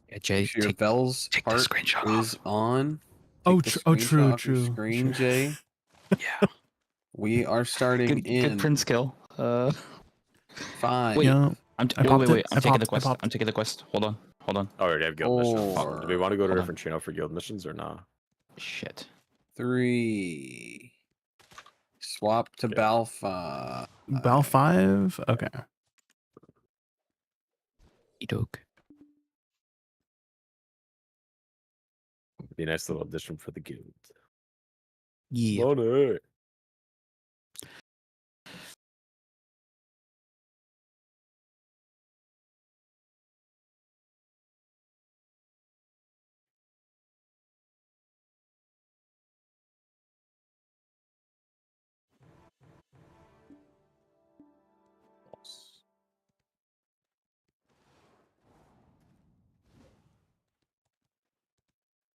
Yeah, Jay, Make sure your Bell's take the heart screenshot is on. Oh, Take the oh, screenshot true, off your true. Screen, Jay. Yeah. We are starting in Good Prince kill. 5. Wait. Yeah. Wait. I'm taking the quest. I'm taking the quest. Hold on. Oh, we already have guild missions. Four. Do we want to go to a Hold on. different channel for guild missions or not? Shit. 3. Swap to Balfa. Bal 5? Okay. Edog. Be a nice little addition for the guild. Yeah. Money.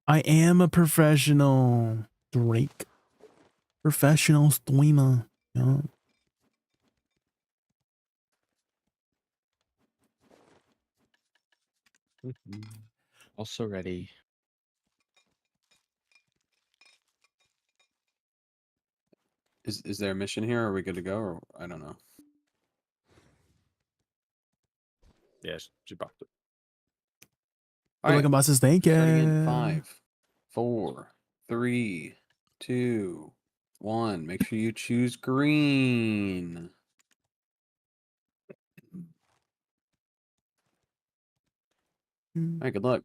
I am a professional, Drake. Professional streamer. Yeah. Also ready. Is there a mission here? Are we good to go? Or I don't know. Yeah, she popped it. All right. Welcome, bosses. Thank you. Starting in 5, 4, 3, 2, 1. Make sure you choose green. All right, good luck.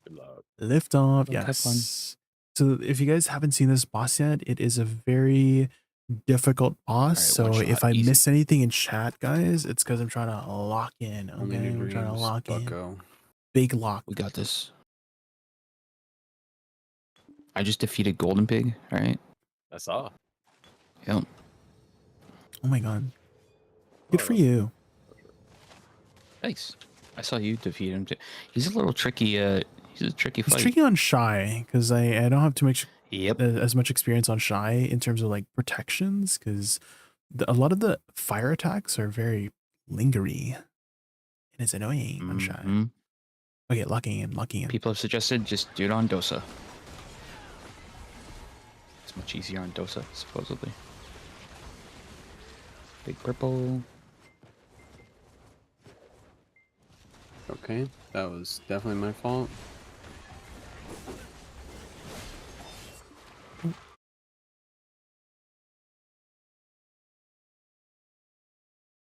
Good luck. Lift off. Have fun. Yes. So if you guys haven't seen this boss yet, it is a very difficult boss. All right, So one if shot, I easy. miss anything in chat, guys, it's because I'm trying to lock in. Only Okay, new we're trying to dreams, lock in. bucko. Big lock. We got this. I just defeated Golden Pig. All right. I saw. Yep. Oh my god. Good for you. Nice. I saw you defeat him too. He's a little tricky. He's a tricky It's fight. tricky on Shy because I don't have too much Yep. as much experience on Shy in terms of like protections because a lot of the fire attacks are very lingery and it's annoying on Shy. Mhm. Okay, locking in. People have suggested just do it on Dosa. It's much easier on Dosa, supposedly. Big purple. Okay, that was definitely my fault.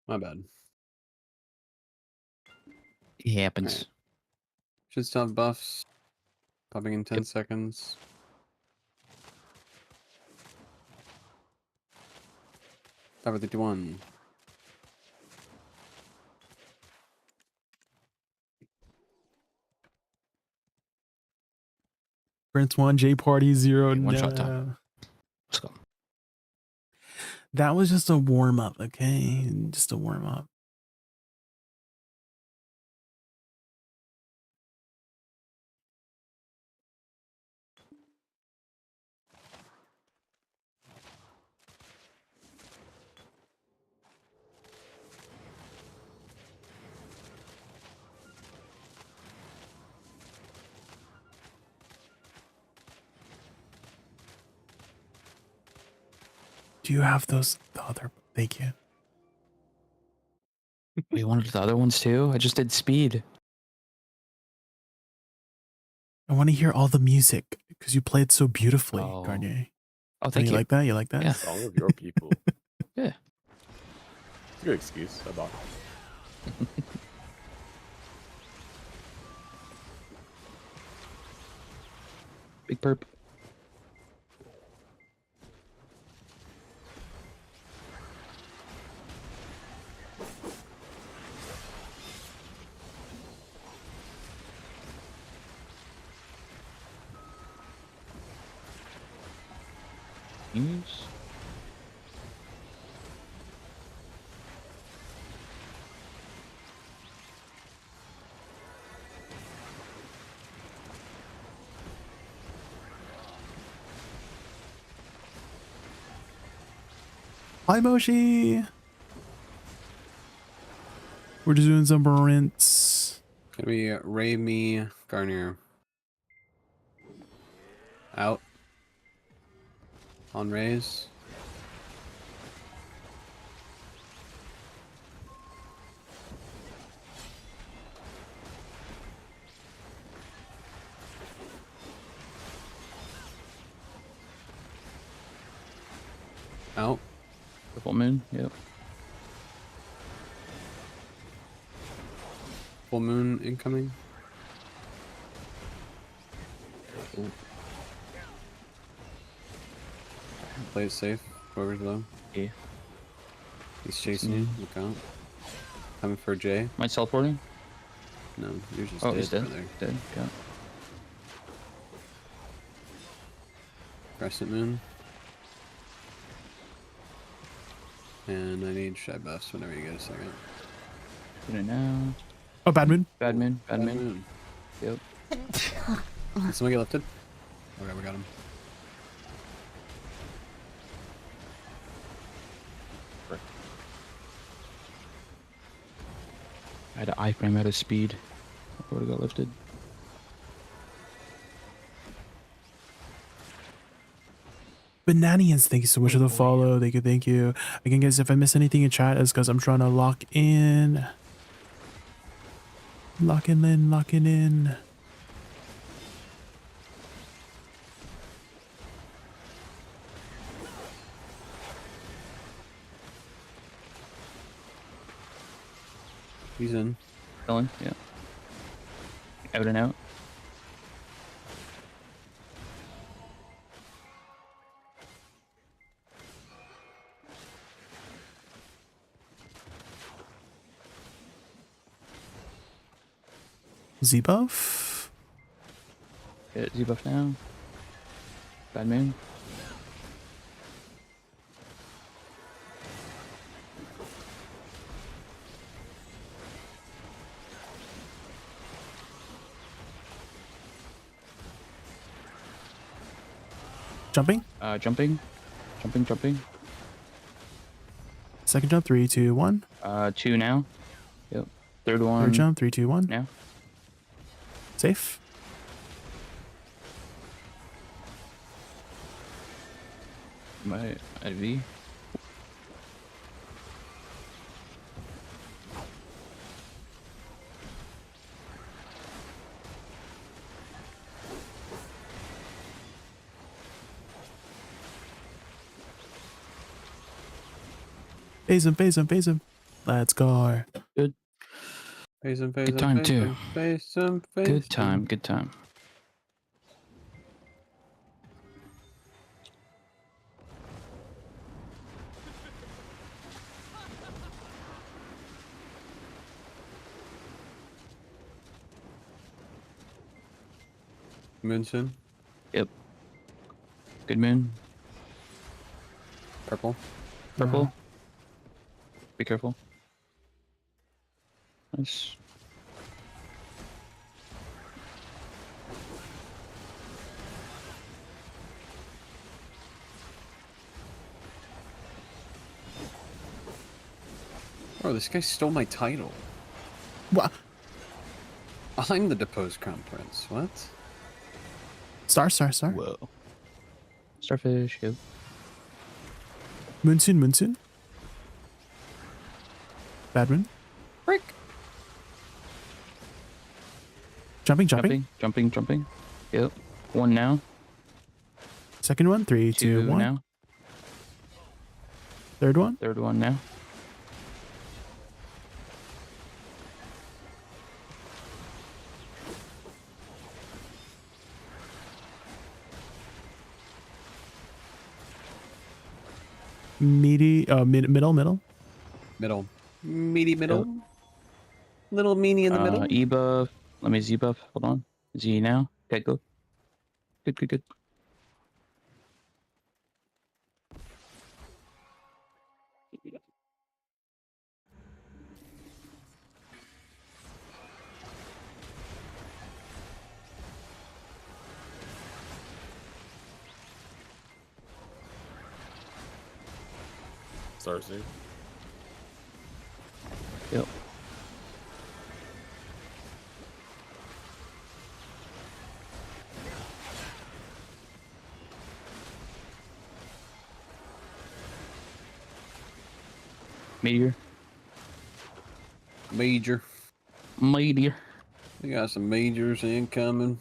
My bad. It happens. Alright. Should still have buffs. Popping in 10 seconds. 551. Prince 1, J Party 0. One No. shot time. Let's go. That was just a warm up, okay? Just a warm up. Do you have those? The other. Thank you. We wanted the other ones too. I just did speed. I want to hear all the music because you play it so beautifully, Oh. Garnier. Oh, thank you. Like that? You like that? Yeah. All of your people. Yeah. It's a good excuse. I bought it. Big perp. News. Hi, Moshi. We're just doing some rinse. Gonna be Ray Me Garnier. Out. On raise. Out. The full moon. Yep. Full moon incoming. Ooh. Play it safe. Whoever's low. Yeah. He's chasing you. Look out. Coming for Jay. Am I teleporting? No, you're just Oh, dead, he's dead. brother. Dead. Yeah. Crescent moon. And I need shy buffs whenever you get a second. Doing it now. Oh, bad moon. Bad moon. Bad moon. Yep. Did someone get lifted? Okay, we got him. I had an iframe out of speed. I would have got lifted. Bananians, thank you so much for the follow. Thank you. Again, guys, if I miss anything in chat, it's because I'm trying to lock in. Locking in. He's in. Killing. Yeah. Out and out. Z-buff? Yeah, Z-buff now. Bad moon. Jumping? Jumping. Second jump, 3, 2, 1. 2 now. Yep. Third one. Third jump, 3, 2, 1. Now. Safe. My ADV. Phase him. Let's go. Good. Phase him. Good time too. Good time. Moon soon. Yep. Good moon. Purple. Purple. Be careful. Nice. Oh, this guy stole my title. What? I'm the deposed crown prince. What? Star. Whoa. Starfish, yep. Moonsoon. Bad moon. Frick. Jumping. Jumping. Yep. One now. Second one. 3, 2, 1. Now. Third one. Third one now. Meaty. Middle. Middle. Meaty middle. Yep. Little meanie in the middle. E buff. Let me Z buff. Hold on. Z now. Okay, go. Good. Starseed. Yep. Meteor. Major. Meteor. We got some majors incoming.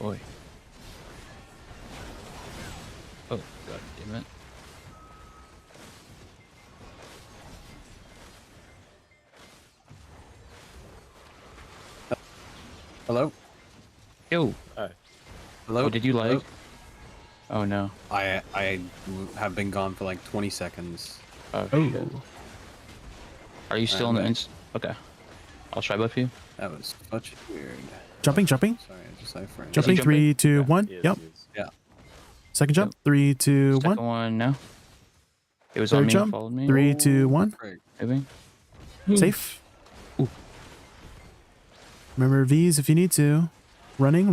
Oi. Oh, god damn it. Hello? Yo. Hi. Hello? Oh, did you lag? Hello? Oh no. I have been gone for like 20 seconds. Oh, shit. Are you still in the back. inst? Okay. I'll try buff you. That was such weird. Jumping. Sorry, I just like friends. Jumping. 3, 2, 1. Yes, Yep. yes. Yeah. Second jump. 3, 2, 1. Second one now. It was on Third me. jump. Followed me. 3, 2, 1. Frick. Moving. Safe. Ooh. Remember V's if you need to. Running.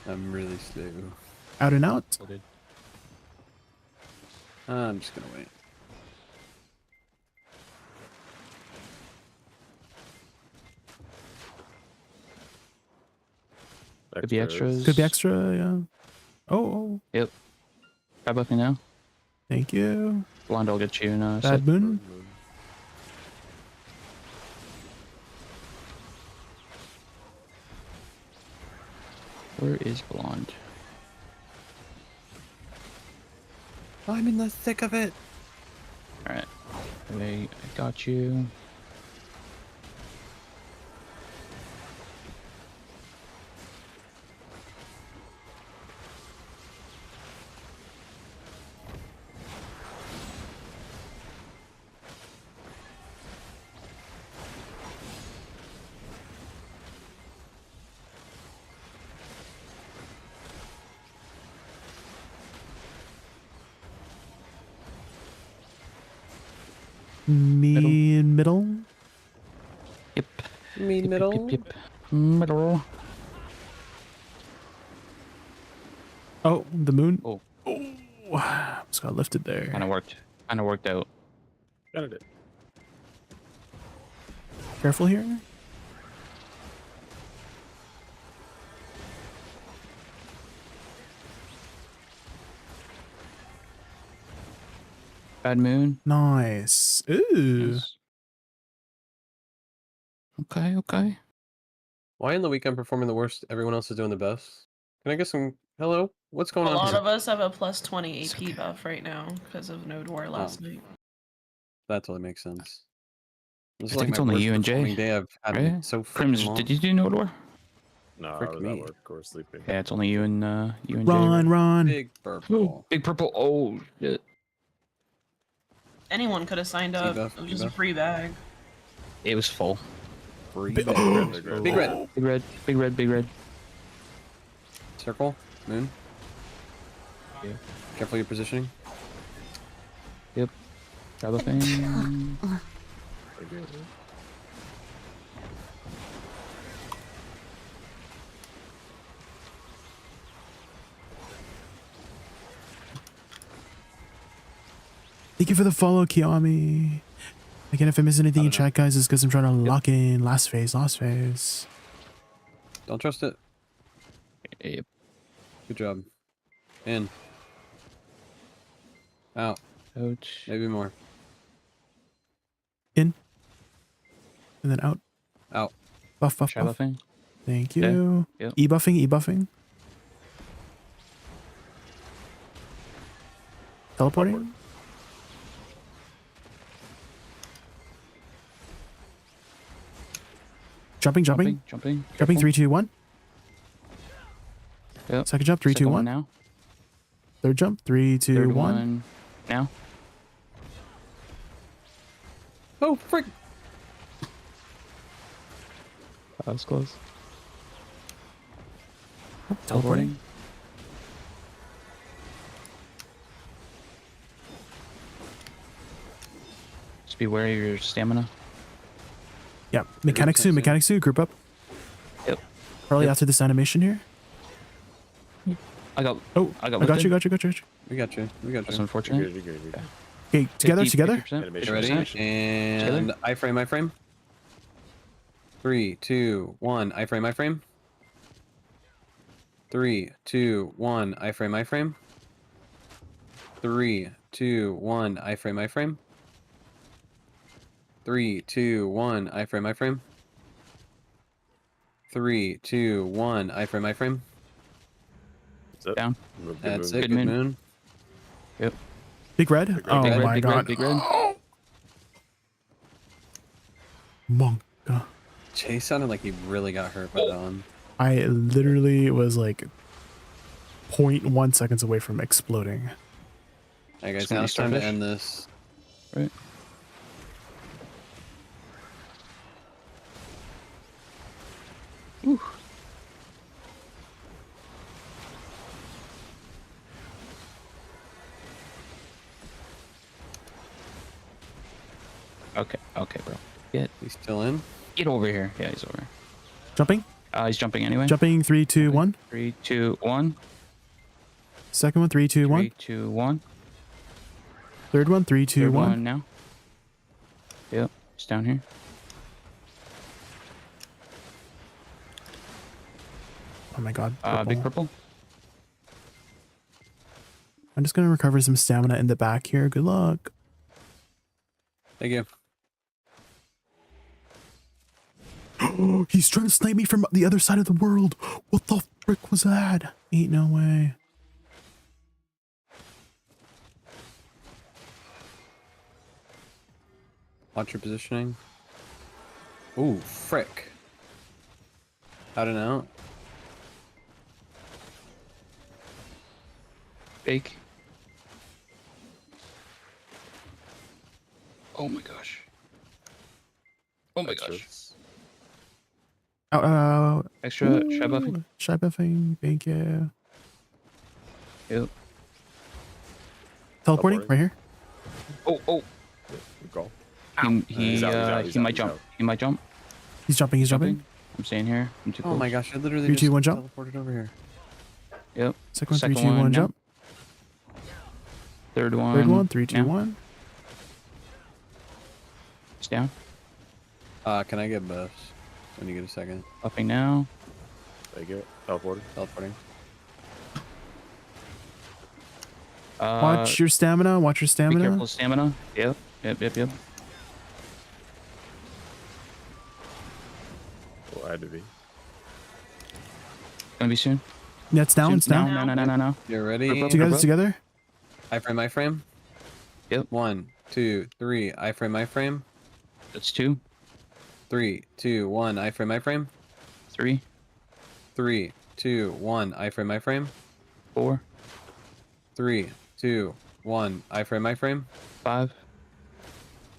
I'm really slow. Out and out. I'm just gonna wait. Could be extras. Could be extra, yeah. Oh. Yep. Try buff me now. Thank you. Blonde will get you in a Bad sec. moon. Where is blonde? I'm in the thick of it. Alright. Wait, I got you. Middle. Yep. Middle. Yep. Middle. Oh, the moon. Oh. Just got lifted there. Kind of worked out. Got it. Careful here. Bad moon. Nice. Ooh. Nice. Okay. Why in the week I'm performing the worst? Everyone else is doing the best. Can I get some? Hello? What's going on A lot here? of us have a plus 20 AP buff right now because of Node War last night. That totally makes sense. This I is think like it's my only worst you and performing Jay. day I've had in Right? so Crims, freaking long. did you do Node War? No, I Frick was me. at work or sleeping. Yeah, it's only you and Jay. Run, run. Big purple. Big purple. Oh shit. Anyone could have signed up. T-buff, It was just a T-buff. free bag. It was full. Big red. Big red. Big red. Big red. Big red. Circle. Moon. Yeah. Careful your positioning. Yep. Grab the thing. Thank you for the follow, Kiami. Again, if I miss anything in chat, guys, it's because I'm trying to lock in last phase. Don't trust it. Yep. Good job. In. Out. Ouch. Maybe more. In. And then out. Out. Buff. Try buffing. Thank you. Yep. E-buffing. Teleporting. Jumping. Jumping. 3, 2, 1. Yep. Second jump. 3, 2, Second 1. now. Third jump. 3, 2, Third 1. one now. Oh, frick. That was close. Teleporting. Just be wary of your stamina. Yeah. Mechanic suit. Group up. Yep. Probably after this animation here. I got I got you. We got you. That's unfortunate. You're good. Okay, together. 50%. You ready? And iframe. 3, 2, 1. Iframe. 3, 2, 1. Iframe. 3, 2, 1. Iframe. 3, 2, 1. Iframe. 3, 2, 1. Iframe. Down. That's it. Good Good moon. moon. Yep. Big red. Oh Big red, my big god. red, big red. Monka. Chase sounded like he really got hurt by that one. I literally was like 0.1 seconds away from exploding. Alright guys, It's gonna now be it's time to starfish. end this. Right. Whew. Okay, bro. He's still in. Get over here. Yeah, he's over. Jumping. He's jumping anyway. Jumping. 3, 2, 1. 3, 2, 1. Second one. 3, 2, 1. 3, 2, 1. Third one. 3, 2, Third 1. one now. Yep, it's down here. Oh my god. Big purple. I'm just gonna recover some stamina in the back here. Good luck. Thank you. He's trying to snipe me from the other side of the world. What the frick was that? Ain't no way. Watch your positioning. Ooh, frick. Out and out. Fake. Oh my gosh. Oh my gosh. Extra shy buffing. Shy buffing. Thank you. Yep. Teleporting right here. Oh. Good call. He might jump. He might jump. He's jumping. I'm staying here. I'm too close. Oh my gosh, I literally 3, just 2, 1 jump. teleported over here. Yep. Second one. 3, 2, 1 now. jump. Third one. Third one. 3, 2, now. 1. It's down. Can I get buffs when you get a second? Buffing now. Thank you. Teleporting. Watch your stamina. Be careful of stamina. Yep. Oh, ADVgg. Gonna be soon. Yeah, it's down. Soon? It's down. No. You're ready? You guys together? Iframe. Yep. 1, 2, 3. Iframe. That's 2. 3, 2, 1. Iframe. 3. 3, 2, 1. Iframe. 4. 3, 2, 1. Iframe. 5.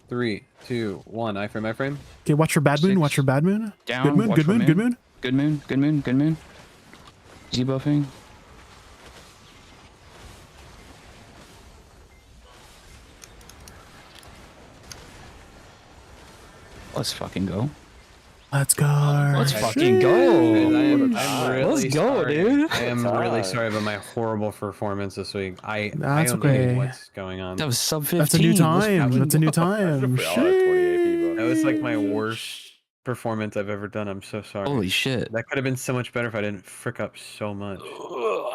3, 2, 1. Iframe. Okay, watch your bad moon. 6. Watch your bad moon. Down. Good moon. Watch Good for moon. Good moon. Good moon. Z buffing. Let's fucking go. Let's go. Let's fucking go. I'm really Let's go, sorry. dude. I am really sorry about my horrible performance this week. I That's don't know okay. what's going on. That was sub 15. That's a new time. That's a new time. That was like my worst performance I've ever done. I'm so sorry. Holy shit. That could have been so much better if I didn't frick up so much.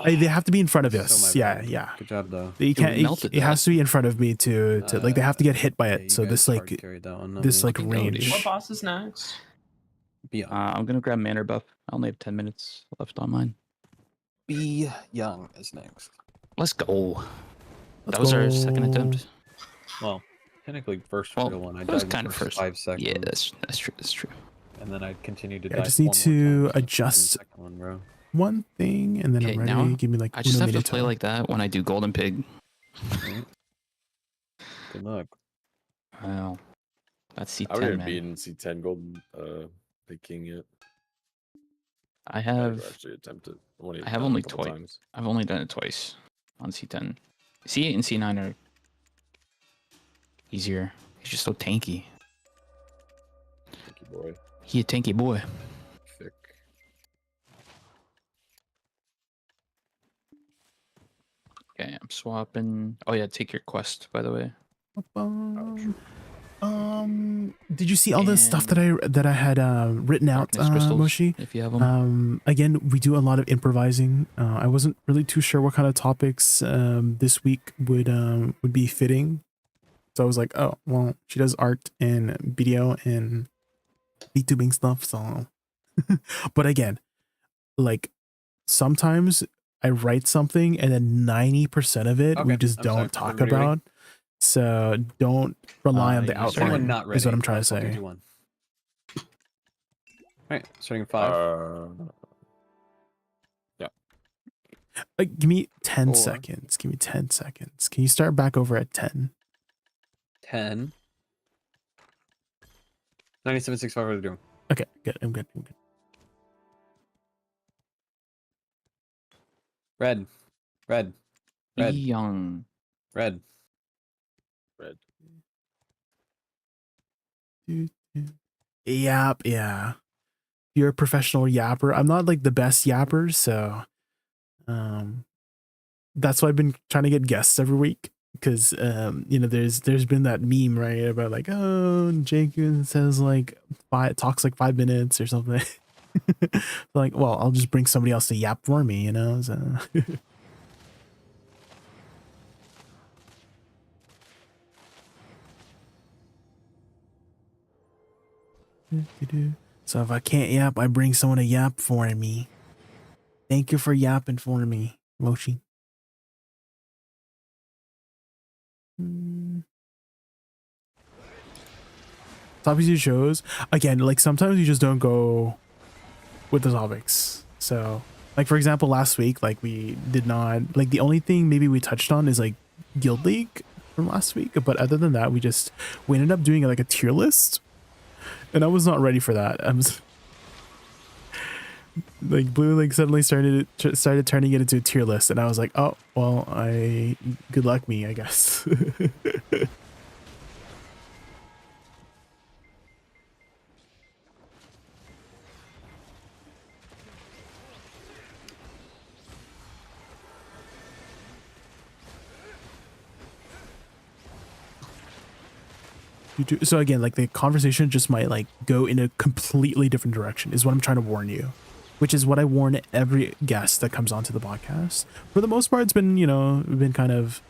They have to be in front of So us. my Yeah, bad. yeah. Good job though. You can't. It has to be in front of me to like they have to get hit by Yeah, it. you So guys this hard like carried that one, not this me. like range. What boss is next? I'm gonna grab Manor buff. I only have 10 minutes left on mine. Be Young is next. Let's go. Let's That was our go. second attempt. Well, technically first Well, real one. I that died was in kind the of first first. 5 seconds. Yeah, that's true. That's true. And then I continued to Yeah, die. I just need 4 more to times in the adjust second one, bro. one thing and then Okay, I'm ready. now Give me like I just uno have to minuto. play like that when I do Golden Pig. Good luck. Wow. That's I C10, haven't man. beaten C10 Golden Big King yet. I I've have actually attempted. I have only twice. I've only done it twice on C10. C8 and C9 are easier. He's just so tanky. Thank you, boy. He a tanky boy. Thick. Okay, I'm swapping. Oh yeah, take your quest, by the way. Did you see all the stuff that I had written out, Darkness crystals, Moshi? if you have them. Again, we do a lot of improvising. I wasn't really too sure what kind of topics this week would be fitting. So I was like, oh, well, she does art and video and VTubing stuff, so but again, like sometimes I write something and then 90% of it we just don't talk about. So don't rely on the outline. Is what I'm trying to say. All right, starting 5. Yeah. Give me 10 4. seconds. Give me 10 seconds. Can you start back over at 10? 10. 97.65. What are we doing? Okay, good. I'm good. Red. Young. Red. Yap, yeah. You're a professional yapper. I'm not like the best yapper, so that's why I've been trying to get guests every week. Because there's been that meme, right, about like, oh, Jaykun says like talks like 5 minutes or something. Like, well, I'll just bring somebody else to yap for me, so so if I can't yap, I bring someone to yap for me. Thank you for yapping for me, Moshi. Topics you chose, again, like sometimes you just don't go with the topics. So like for example, last week, like we did not, like the only thing maybe we touched on is like Guild League from last week, but other than that, we ended up doing like a tier list, and I was not ready for that. I was like, Blue Link suddenly started turning it into a tier list, and I was like, oh well, good luck me, I guess. So again, like the conversation just might like go in a completely different direction is what I'm trying to warn you, which is what I warn every guest that comes onto the podcast. For the most part, it's been, kind of,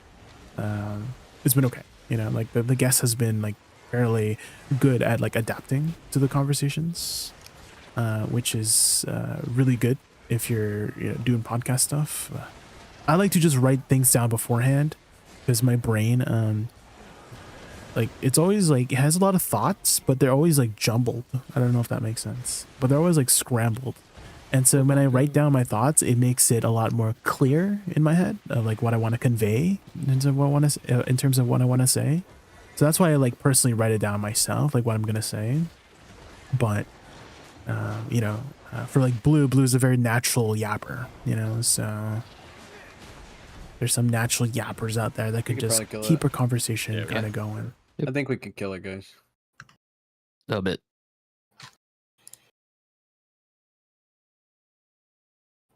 it's been okay. Like the guest has been like fairly good at like adapting to the conversations, which is really good. if you're doing podcast stuff. I like to just write things down beforehand because my brain, like it's always like it has a lot of thoughts, but they're always like jumbled. I don't know if that makes sense, but they're always like scrambled. And so when I write down my thoughts, it makes it a lot more clear in my head of like what I want to convey in terms of what I want to say. So that's why I like personally write it down myself, like what I'm going to say. But, for like Blue's a very natural yapper, so there's some natural yappers out there that could just keep a conversation kind of going. I think we could kill it, guys. A little bit.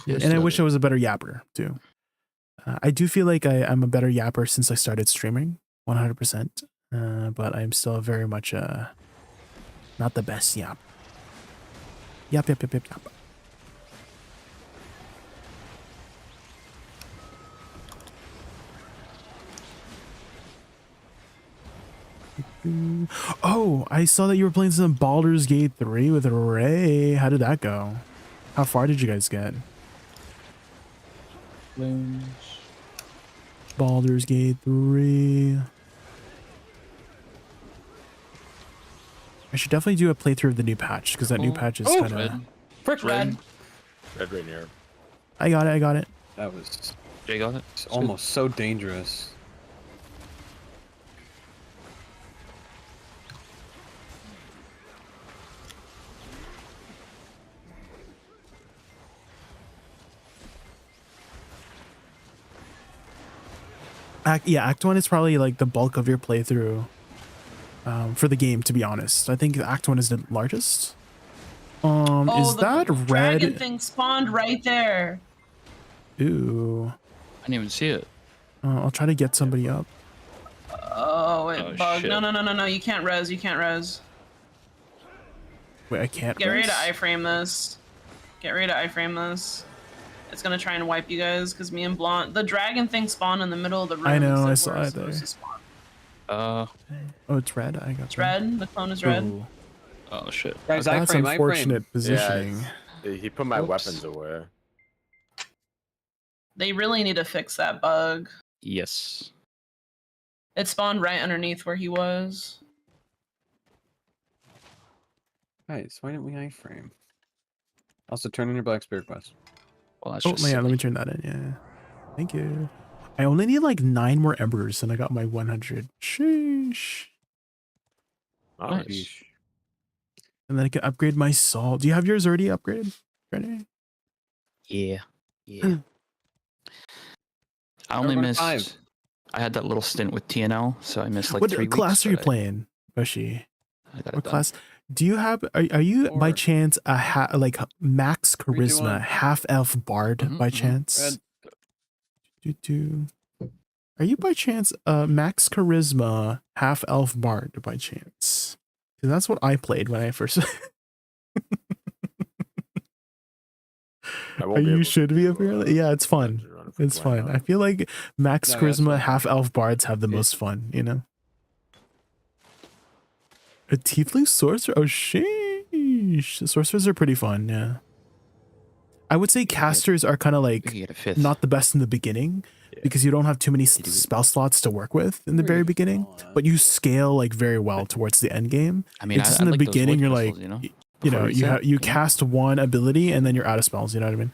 Yes, and I wish I was a better yapper too. I do feel like I'm a better yapper since I started streaming, 100%. But I'm still very much not the best yap. Yap. Oh, I saw that you were playing some Baldur's Gate 3 with Ray. How did that go? How far did you guys get? Baldur's Gate 3. I should definitely do a playthrough of the new patch because that new patch is kind of. Frick red. Red right here. I got it. That was. Jay got it. It's almost so dangerous. Act 1 is probably like the bulk of your playthrough for the game, to be honest. I think Act 1 is the largest. Is that red? Dragon thing spawned right there. Ooh. I didn't even see it. I'll try to get somebody up. Oh, it bugged. Shit. No, you can't res. Wait, I can't. Get ready to iframe this. It's gonna try and wipe you guys because me and Blonde, the dragon thing spawned in the middle of the room. I know, I saw it there. Oh, it's red. I got it's red. The clone is red. Ooh. Oh shit. Guys, that's unfortunate positioning. Yeah, he put my weapons away. They really need to fix that bug. Yes. It spawned right underneath where he was. Guys, why didn't we iframe? Also, turn in your Black Spirit quest. Well, that's let me turn that in. Yeah. Thank you. I only need like 9 more embers and I got my 100. Sheesh. Nice. And then I can upgrade my salt. Do you have yours already upgraded? Ready? Yeah. I only missed. I had that little stint with TNL, so I missed like 3 weeks. What class are you playing, Yoshi? What class? Do you have? Are you by chance a like max charisma half elf bard by chance? Are you by chance max charisma half elf bard by chance? Because that's what I played when I first. You should be apparently. Yeah, it's fun. It's fun. I feel like max charisma half elf bards have the most fun. A tiefling sorcerer. Oh sheesh. Sorcerers are pretty fun. Yeah. I would say casters are kind of like not the best in the beginning because you don't have too many spell slots to work with in the very beginning, but you scale like very well towards the end game. I mean, it's just in the beginning you're like, you cast one ability and then you're out of spells. You know what I mean?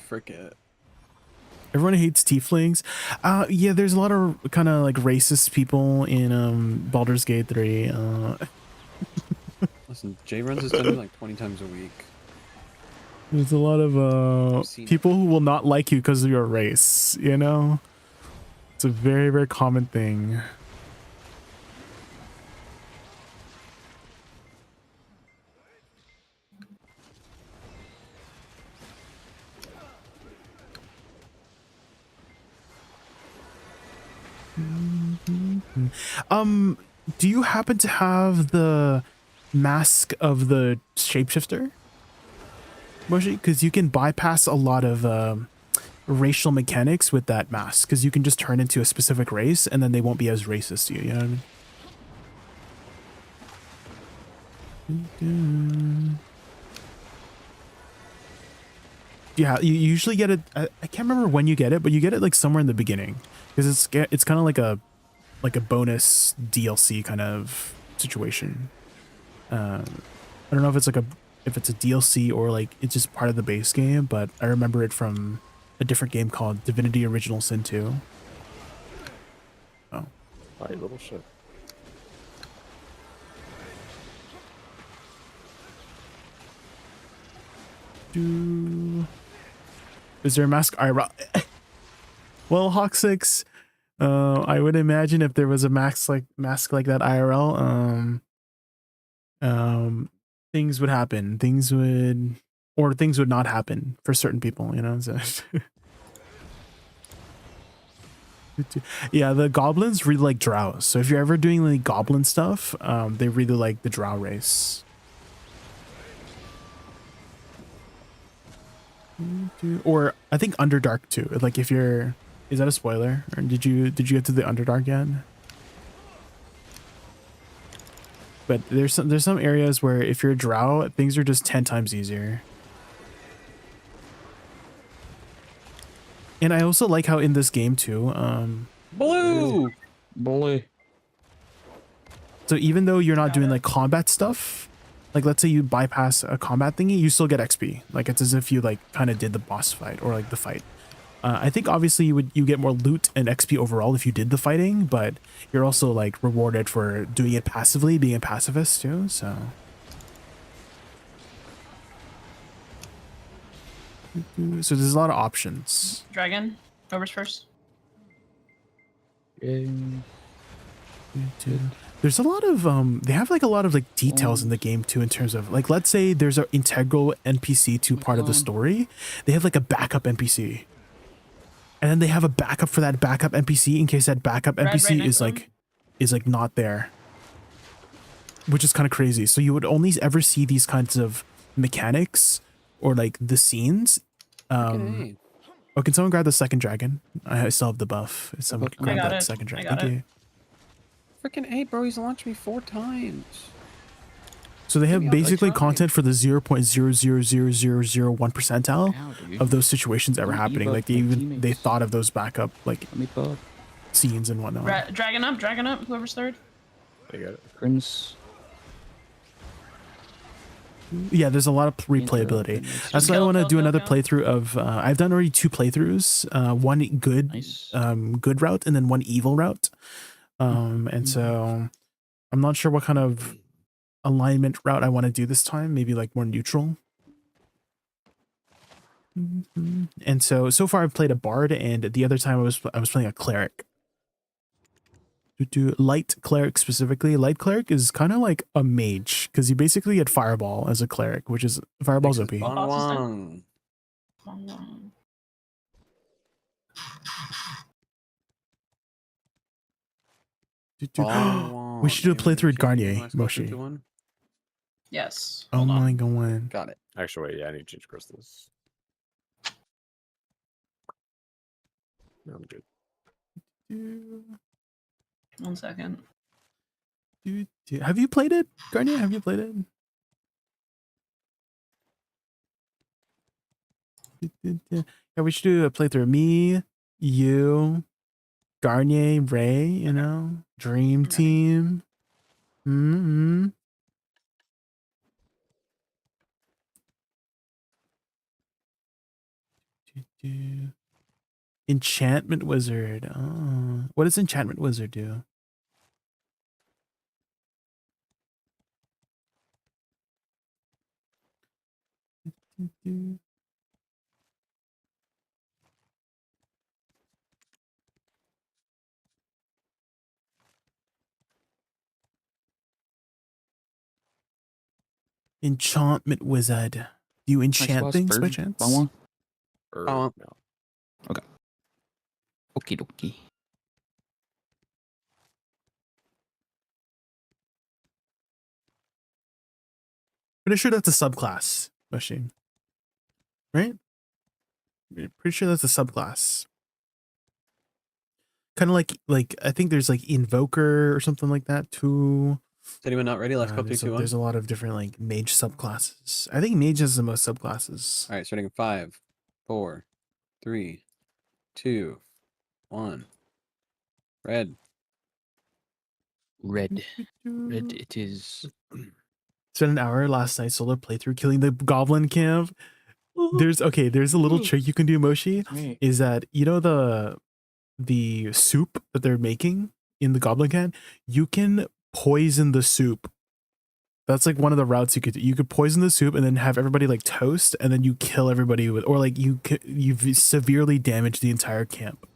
Frick it. Everyone hates tieflings. Yeah, there's a lot of kind of like racist people in Baldur's Gate 3. Listen, Jay runs his dungeon like 20 times a week. There's a lot of people who will not like you because of your race, It's a very, very common thing. Do you happen to have the mask of the shapeshifter, Moshi? Because you can bypass a lot of racial mechanics with that mask, because you can just turn into a specific race and then they won't be as racist to you. You know what I mean? Yeah, you usually get it. I can't remember when you get it, but you get it like somewhere in the beginning because it's kind of like a bonus DLC kind of situation. I don't know if it's like if it's a DLC or like it's just part of the base game, but I remember it from a different game called Divinity Original Sin 2. Oh, Right, little shit. Is there a mask IRL? Well, Hawk6, I would imagine if there was a mask like that IRL, things would happen. Things would not happen for certain people, you know. So yeah, the goblins really like drow. So if you're ever doing like goblin stuff, they really like the drow race. Or I think Underdark too. Like if you're, is that a spoiler? Or did you get to the Underdark yet? But there's some areas where if you're a drow, things are just 10 times easier. And I also like how in this game too, Blue. so even though you're not doing like combat stuff, like let's say you bypass a combat thingy, you still get XP. Like it's as if you like kind of did the boss fight or like the fight. I think obviously you get more loot and XP overall if you did the fighting, but you're also like rewarded for doing it passively, being a pacifist too. So there's a lot of options. Dragon, whoever's first. There's a lot of they have like a lot of like details in the game too, in terms of like, let's say there's an integral NPC to part of the story. They have like a backup NPC, and then they have a backup for that backup NPC in case that backup NPC is like not there, which is kind of crazy. So you would only ever see these kinds of mechanics or like the scenes. Oh, can someone grab the second dragon? I still have the buff. If someone can grab that second dragon. Thank you. Freaking A, bro, he's launched me 4 times. So they have basically content for the 0.00001 percentile of those situations ever happening. Like they thought of those backup like scenes and whatnot. Dragon up, whoever's third. They got it. Prince. Yeah, there's a lot of replayability. That's why I want to do another playthrough of. I've done already 2 playthroughs. One good, good route, and then one evil route. And so I'm not sure what kind of alignment route I want to do this time. Maybe like more neutral. And so far I've played a bard, and the other time I was playing a cleric. Light cleric specifically. Light cleric is kind of like a mage because you basically get fireball as a cleric, which is fireball's OP. We should do a playthrough at Garnier, Moshi. Yes. Oh my god. Got it. Actually, yeah, I need to change crystals. No, I'm good. 1 second. Have you played it, Garnier? Have you played it? Yeah, we should do a playthrough. Me, you, Garnier, Ray, you know, Dream Team. Enchantment Wizard. Oh, what does Enchantment Wizard do? Enchantment Wizard. Do you enchant things by chance? No. Okay. Okie dokie. Pretty sure that's a subclass, machine. Right? Pretty sure that's a subclass. Kind of like I think there's like Invoker or something like that too. Is anyone not ready? Let's go 3, 2, 1. There's a lot of different like mage subclasses. I think mage has the most subclasses. All right, starting in 5, 4, 3, 2, 1. Red. Red. Red it is. Spent an hour last night solo playthrough killing the goblin camp. There's a little trick you can do, Moshi. Is that the soup that they're making in the goblin camp? You can poison the soup. That's like one of the routes you could do. You could poison the soup and then have everybody like toast, and then you kill everybody with, or like you've severely damaged the entire camp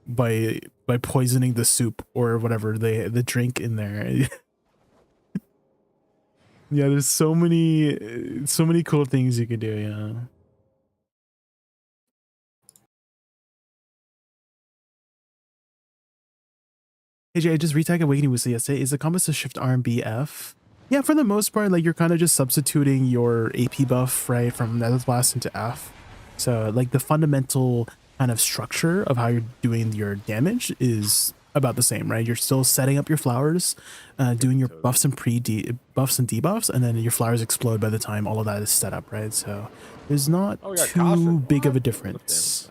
by poisoning the soup or whatever the drink in there. Yeah, there's so many cool things you could do. Yeah. Hey Jay, I just retag Awakening Woosa yesterday. Is the combo to shift R and B F? Yeah, for the most part, like you're kind of just substituting your AP buff, right, from Nether's Blast into F. So like the fundamental kind of structure of how you're doing your damage is about the same, right? You're still setting up your flowers, doing your buffs and buffs and debuffs, and then your flowers explode by the time all of that is set up, right? So there's not too big of a difference.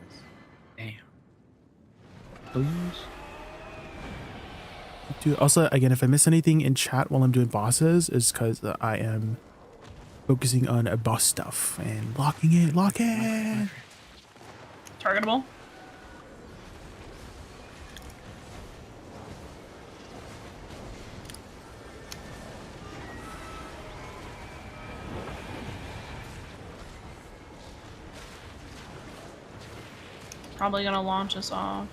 Damn. Please. Also, again, if I miss anything in chat while I'm doing bosses, is because I am focusing on boss stuff and locking it. Lock it. Targetable. Probably gonna launch us off.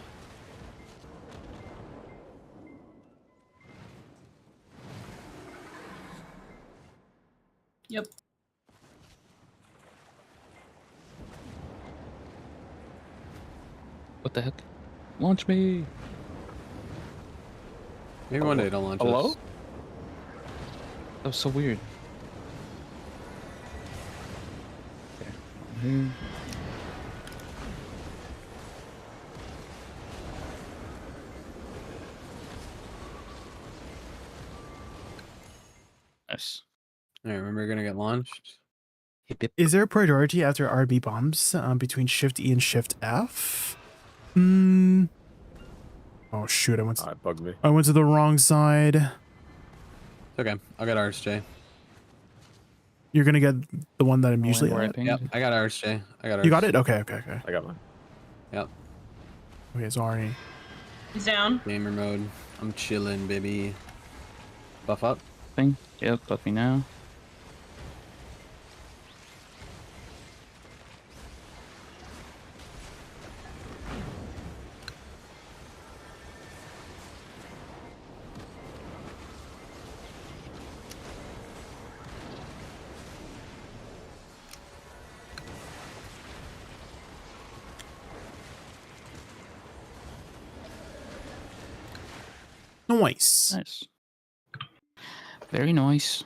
Yep. What the heck? Launch me. Maybe one day it'll launch Hello? us. That was so weird. Okay. Here. Nice. All right, remember you're gonna get launched. Is there a priority after RB bombs between Shift E and Shift F? Oh shoot! I went to the wrong side. It's okay. I'll get RSJ. You're gonna get the one that I'm usually at? Yep, I got RSJ. You got it? Okay. I got one. Yep. Okay, sorry. He's down. Gamer mode. I'm chilling, baby. Buff up. Thing. Yep, buff me now. Nice. Nice. Very nice.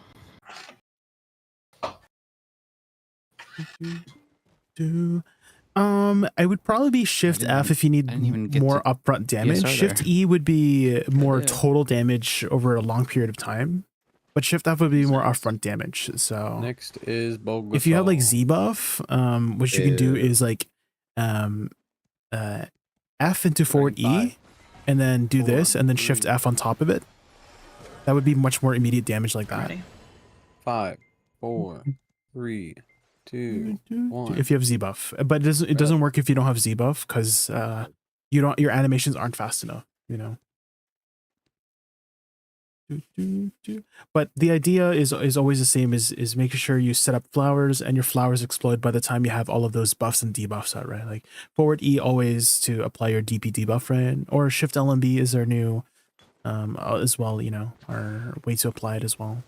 I would probably be Shift F if you need more upfront damage. Shift E would be more total damage over a long period of time, but Shift F would be more upfront damage. So next is Bulbasaur. If you have like Z buff, what you can do is like F into forward E, and then do this, and then Shift F on top of it. That would be much more immediate damage like that. 5, 4, 3, 2, 1. If you have Z buff, but it doesn't work if you don't have Z buff because your animations aren't fast enough. You know. But the idea is always the same: is making sure you set up flowers and your flowers explode by the time you have all of those buffs and debuffs out, right? Like forward E always to apply your DP debuff, right? Or Shift LMB is our new as well, you know, our way to apply it as well.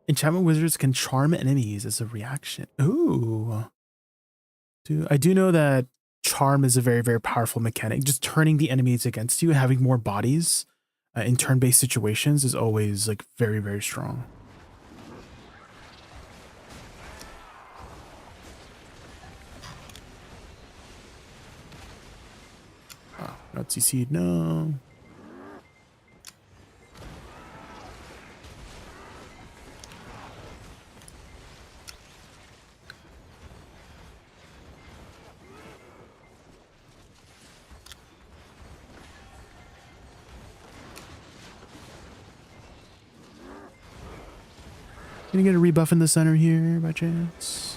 Enchantment wizards can charm enemies as a reaction. Ooh. I do know that charm is a very, very powerful mechanic. Just turning the enemies against you and having more bodies in turn-based situations is always like very, very strong. Oh, Got CC'd, no. Can you get a rebuff in the center here by chance?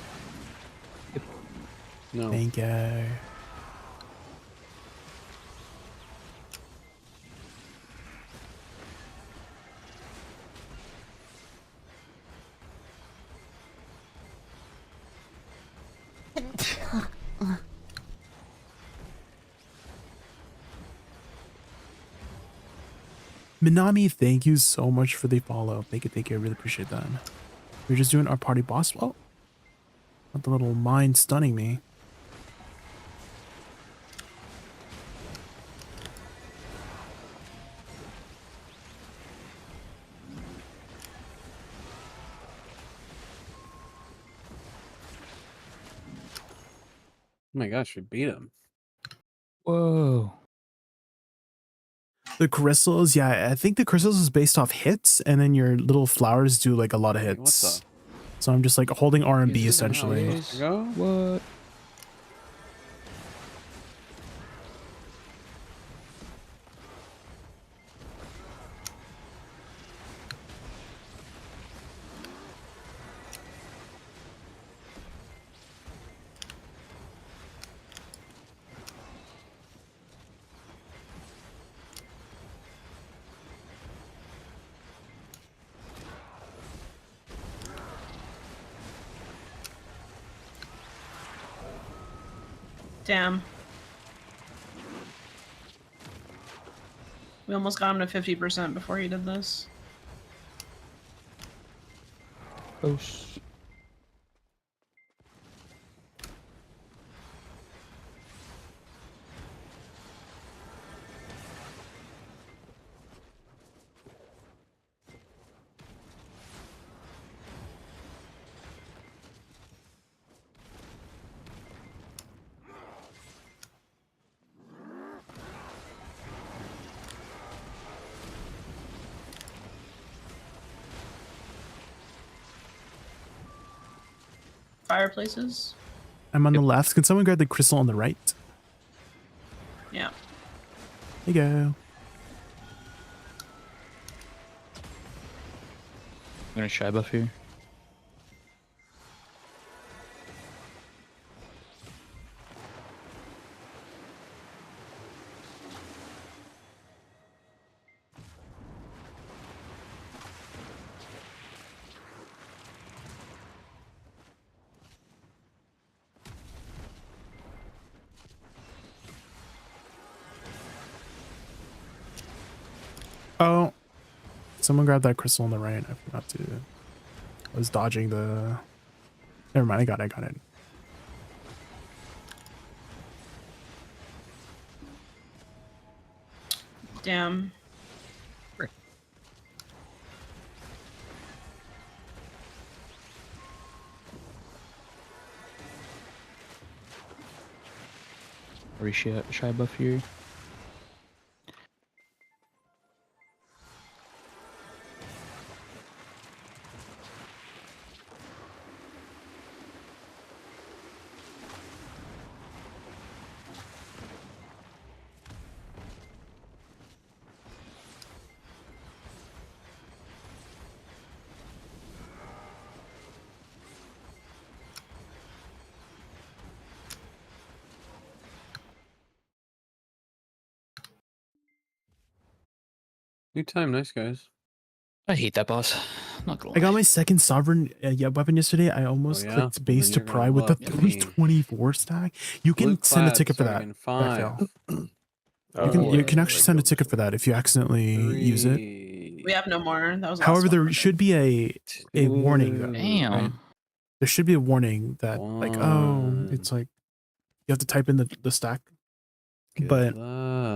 Yep. No. Thank you. Minami, thank you so much for the follow. Thank you, I really appreciate that. We're just doing our party boss. Well, not the little mind stunning me. Oh my gosh, we beat him. Whoa. The crystals, yeah, I think the crystals is based off hits, and then your little flowers do like a lot of hits. So I'm just like holding R and B essentially. What? Damn. We almost got him to 50% before he did this. Oh, Fireplaces? I'm on the left. Can someone grab the crystal on the right? Yeah. There you go. I'm gonna shy buff here. Oh, someone grab that crystal on the right. I forgot to. I was dodging the. Never mind. I got it. Damn. Are we shy buff here? Good time, nice guys. I hate that boss. I'm not gonna lie. I got my second sovereign weapon yesterday. I almost clicked base to pry with the 324 stack. You can send a ticket for that. You can actually send a ticket for that if you accidentally use it. We have no more. That was the However, last one. there should be a warning though. Damn. Right? There should be a warning that like, oh, it's like you have to type in the stack. But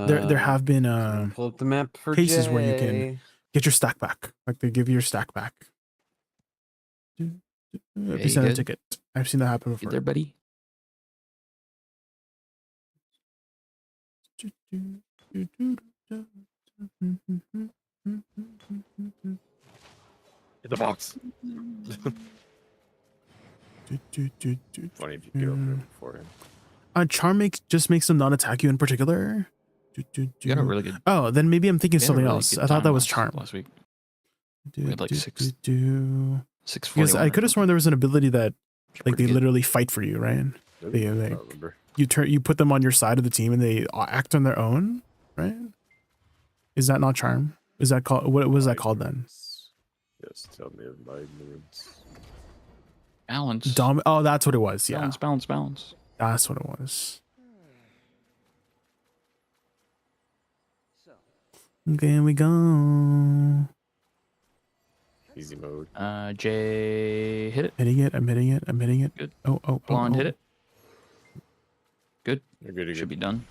there have been pull up the map for cases Jay. where you can get your stack back. Like they give you your stack back. If you send a ticket. I've seen that happen before. Get there, buddy. Hit the box. Funny if you get over there before him. Charm just makes them not attack you in particular. You got a really good. Oh, then maybe I'm thinking We had a something really else. good I thought time that was charm. last week. We had like 6. Because I could have sworn there was an ability that like they literally fight for you, right? They like you put them on your side of the team and they act on their own, right? Is that not charm? Is that called what was that called then? Yes, tell me of my moods. Balance. Oh, that's what it was. Yeah. Balance. That's what it was. Okay, here we go. Easy mode. Jay, hit it. Hitting it. I'm hitting it. Good. Oh. Blonde, hit it. Good. You're good. Should be done.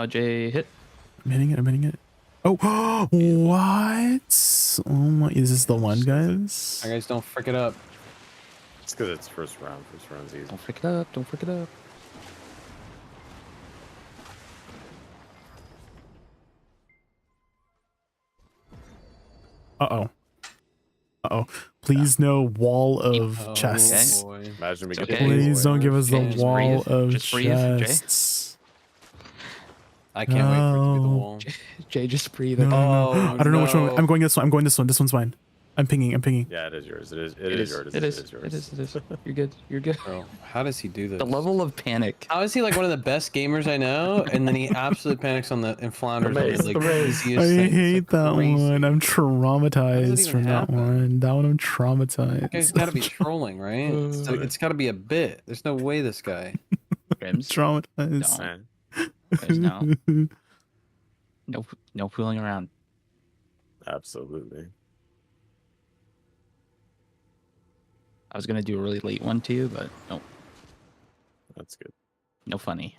Jay, hit. I'm hitting it. Oh, what? Oh my, is this the one, guys? You guys don't frick it up. It's because it's first round. First round's easy. Don't frick it up. Uh-oh. Please no wall of chests. Okay. Imagine we get Please don't give us the wall of Just breathe, chests. I can't wait for it to be the wall. Jay, just breathe. No. I don't know which one. I'm going this one. This one's mine. I'm pinging. Yeah, it is yours. It is yours. It is. You're good. Bro, how does he do this? The level of panic. How is he like one of the best gamers I know, and then he absolutely panics on the flounders on the like easiest I thing? hate that one. I'm traumatized from that happen? one. That one I'm traumatized. That guy's got to be trolling, right? It's got to be a bit. There's no way this guy. Traumatized. No fooling around. Absolutely. I was gonna do a really late one to you, but no. That's good. No funny.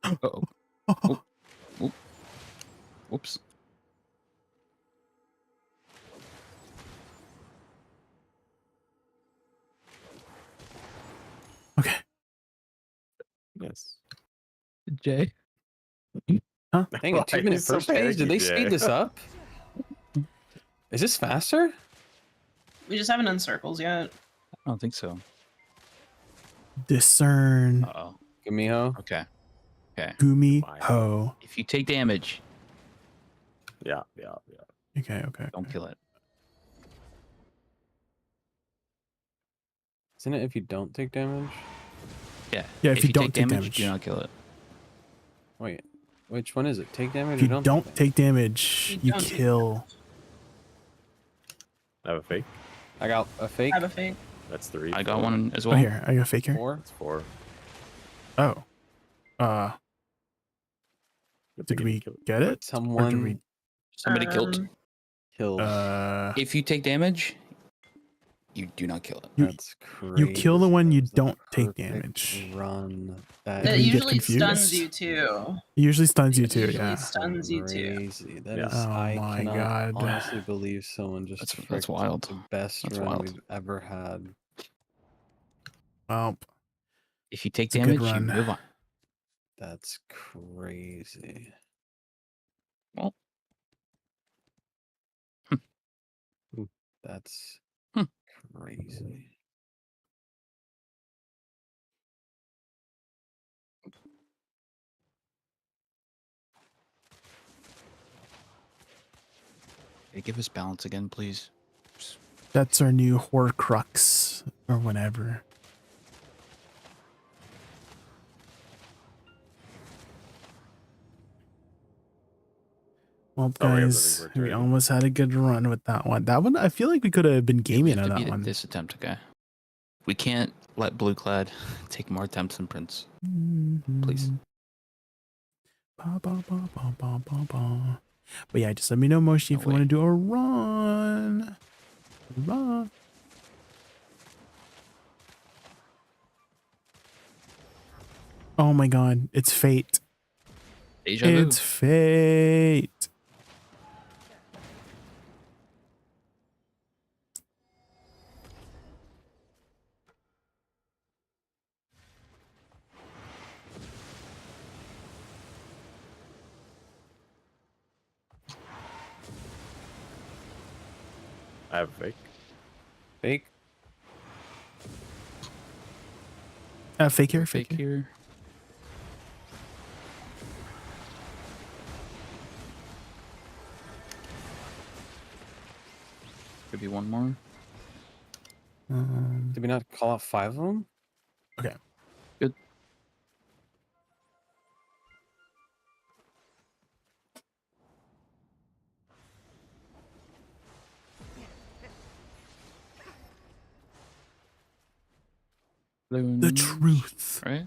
Uh-oh. Oh. Oops. Okay. Yes. Jay. Huh? Dang it, 2 minute first phase? Did they speed this up? Is this faster? We just haven't done circles yet. I don't think so. Discern. Uh-oh. Gumiho. Okay. Gumi ho. If you take damage. Yeah. Okay. Don't kill it. Isn't it if you don't take damage? Yeah. Yeah, if you don't take take damage, do not kill it. Wait, which one is it? Take damage If or you don't take damage, you don't take kill. I have a fake. I got a fake. I have a fake. That's 3. I got one as well. Oh, here, I got a fake here. 4. It's 4. Oh. Did we get it? Someone. Or did we... Somebody killed. Kills. If you take damage, you do not kill it. That's crazy. You kill the one you That was don't the take perfect damage. Run. It Did we get usually confused? stuns you too. It usually stuns you It too, usually yeah. stuns you too. Crazy. That Yeah. is, Oh I my cannot God. honestly believe someone just That's fricked wild. the best That's run wild. we've ever had. Well, If you take It's a good damage, you run. move on. That's crazy. Well. That's Hmm. crazy. Hey, give us balance again, please. that's our new Horcrux or whatever. Well, Oh, we have guys, living we virtually. almost had a good run with that one. That one, I feel like we could have been We gaming have on to that beat it one. this attempt, okay? We can't let Blue Clad take more attempts than Prince. Please. Ba, ba, ba, ba, ba, ba, ba. But yeah, just let me know, Moshi, if you want to do a run. Run. Oh my god, it's fate. Deja vu. It's fate. I have fake. Fake. Fake here, Fake here. Could be one more. Did we not call out 5 of them? Okay. Good. The truth. Right?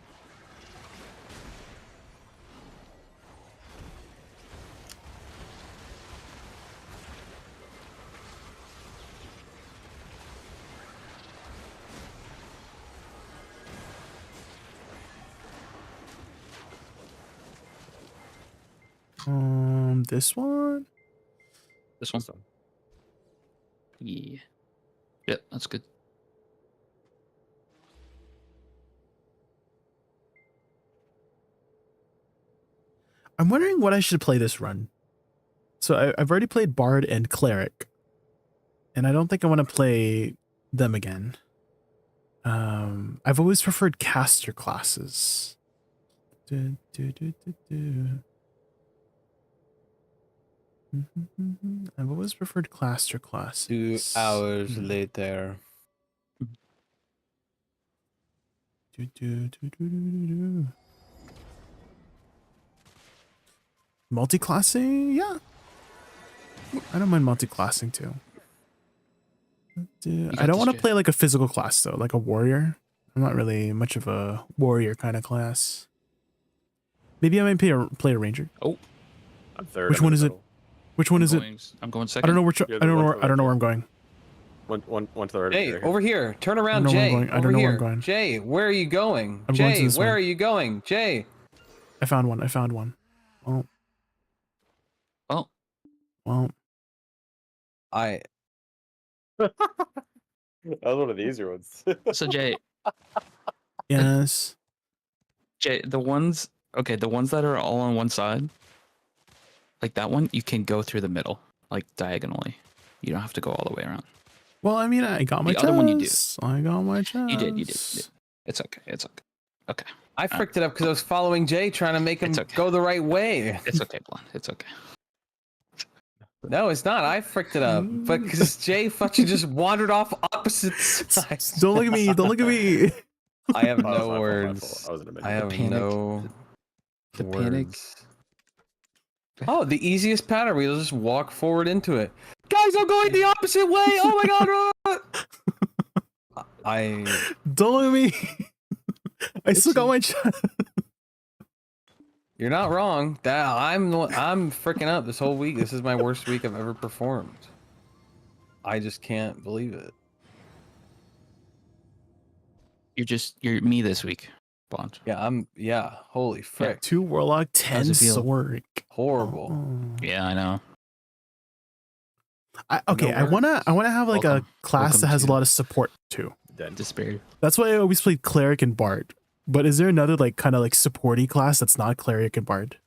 This one? This one. Yeah. Yep, that's good. I'm wondering what I should play this run. So I've already played Bard and Cleric. And I don't think I want to play them again. I've always preferred caster classes. I've always preferred caster classes. 2 hours later. Multi-classing? Yeah. I don't mind multi-classing too. I don't want to play like a physical class though, like a warrior. I'm not really much of a warrior kind of class. Maybe I might play a ranger. Oh, I'm third. Which one is it? Which one is it? I'm going second. I don't know which. I don't know where I'm going. One to the right. Jay, over here. Turn around, I Jay. don't know where I'm going. Jay, where are you going? I'm going to Jay, this where one. are you going? Jay. I found one. I found one. Oh. Oh. Well. That was one of the easier ones. So Jay. Yes. Jay, the ones that are all on one side, like that one, you can go through the middle, like diagonally. You don't have to go all the way around. Well, I mean, I got my chest. The other one you do. I got my chest. You did. It's okay. Okay. I fricked it up because I was following Jay, trying to make him go the right way. It's okay, Blonde. It's okay. No, it's not. I fricked it up. But because Jay fucking just wandered off opposite sides. Don't look at me. Don't look at me. I have no words. I have no words. Oh, the easiest pattern. We'll just walk forward into it. Guys, I'm going the opposite way. Oh my god. Don't look at me. I still got my chest. You're not wrong. That I'm freaking up this whole week. This is my worst week I've ever performed. I just can't believe it. You're me this week, Blonde. Yeah, holy frick. 2 warlock, 10 sword. Horrible. Oh. Yeah, I know. I wanna have like a class that has a lot of support too. Despair. That's why I always played cleric and bard. But is there another like kind of like supporty class that's not cleric and bard?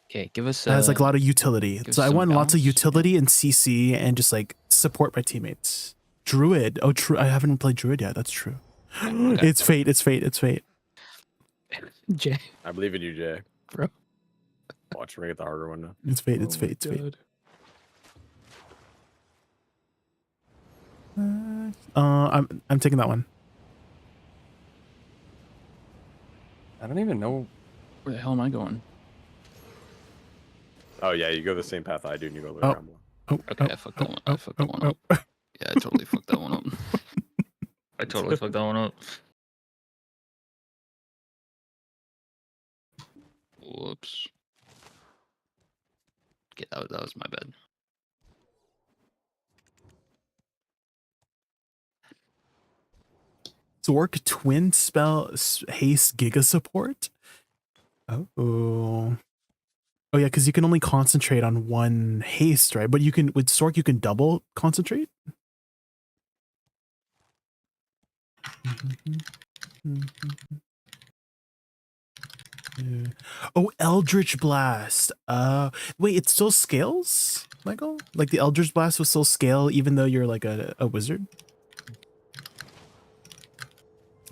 Okay, give us. That has like a lot of utility. So I want lots of utility and CC and just like support my teammates. Druid. Oh, true. I haven't played Druid yet. That's true. Okay. It's fate. It's fate. It's fate. Jay. I believe in you, Jay. Bro. Watch me get the harder one now. It's fate. It's fate. It's fate. I'm taking that one. I don't even know where the hell am I going. Oh yeah, you go the same path I do, and you go the way around. Okay, I fucked that one. I fucked that one up. Yeah, I totally fucked that one up. I totally fucked that one up. Whoops. Okay, that was my bad. Zork twin spell haste giga support. Oh. Oh yeah, because you can only concentrate on one haste, right? But you can with Zork you can double concentrate. Oh, Eldritch Blast. Wait, it still scales, Michael? Like the Eldritch Blast will still scale even though you're like a wizard?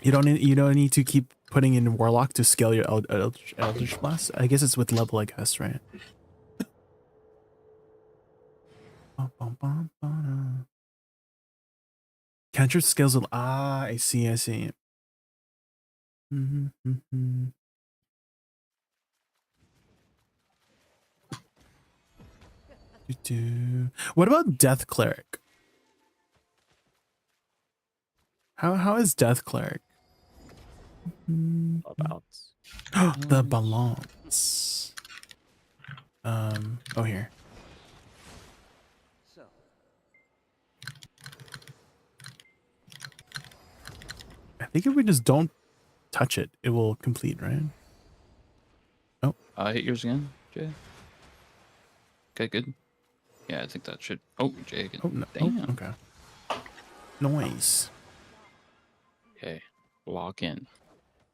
You don't need to keep putting in Warlock to scale your Eldritch Blast? I guess it's with level, I guess, right? Cantrip scales with... Ah, I see. What about Death Cleric? How is Death Cleric? Balance. The balance. Oh here. I think if we just don't touch it, it will complete, right? Oh. Hit yours again, Jay. Okay, good. Yeah, I think that should... Oh, Jay again. Oh, no. Damn. Oh, okay. Noise. Okay, lock in.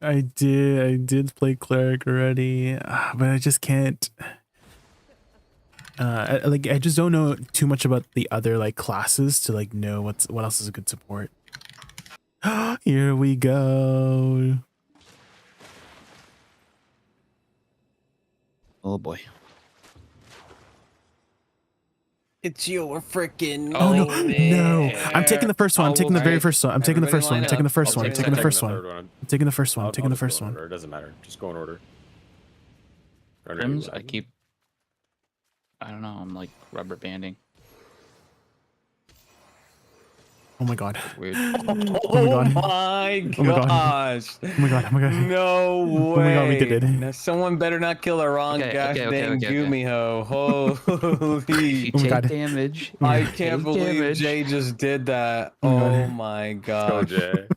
I did play Cleric already, but I just can't... I just don't know too much about the other like classes to like know what else is a good support. Here we go. Oh boy. It's your freaking no! I'm taking the first one. I'm taking the very first one. I'm taking the first one. I'm taking the first one. I'm taking the first one. I'm taking the first one. I'm taking the first one. It doesn't matter. Just go in order. Crims, I don't know. I'm like rubber banding. Oh my god. Weird. Oh my gosh. Oh my god. No way. Oh my god, we did it. Now someone better not kill a wrong gosh dang Gumiho. Holy. Take damage. I can't believe Jay just did that. Oh my god. Jay.